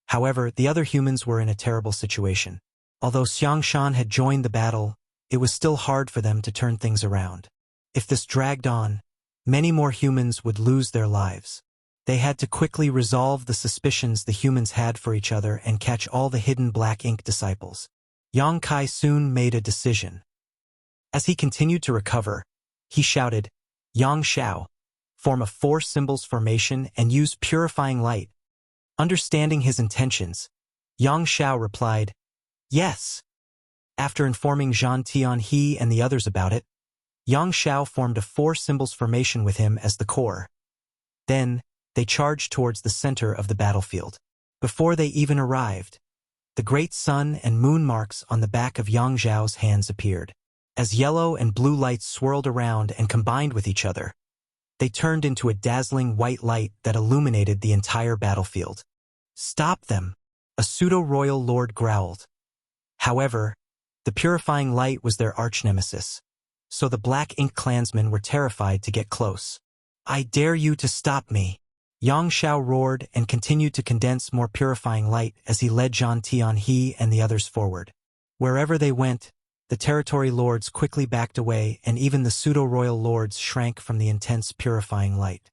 However, the other humans were in a terrible situation. Although Xiang Shan had joined the battle, it was still hard for them to turn things around. If this dragged on, many more humans would lose their lives. They had to quickly resolve the suspicions the humans had for each other and catch all the hidden Black Ink disciples. Yang Kai soon made a decision. As he continued to recover, he shouted, "Yang Xiao, form a 4 symbols formation and use purifying light." Understanding his intentions, Yang Xiao replied, "Yes." After informing Zhan Tianhe and the others about it, Yang Xiao formed a 4 symbols formation with him as the core. Then, they charged towards the center of the battlefield. Before they even arrived, the great sun and moon marks on the back of Yang Xiao's hands appeared. As yellow and blue lights swirled around and combined with each other, they turned into a dazzling white light that illuminated the entire battlefield. "Stop them!" a pseudo-royal lord growled. However, The purifying light was their arch-nemesis. So the black ink clansmen were terrified to get close. "I dare you to stop me!" Yang Shao roared and continued to condense more purifying light as he led Zhang Tianhe and the others forward. Wherever they went, the territory lords quickly backed away and even the pseudo-royal lords shrank from the intense purifying light.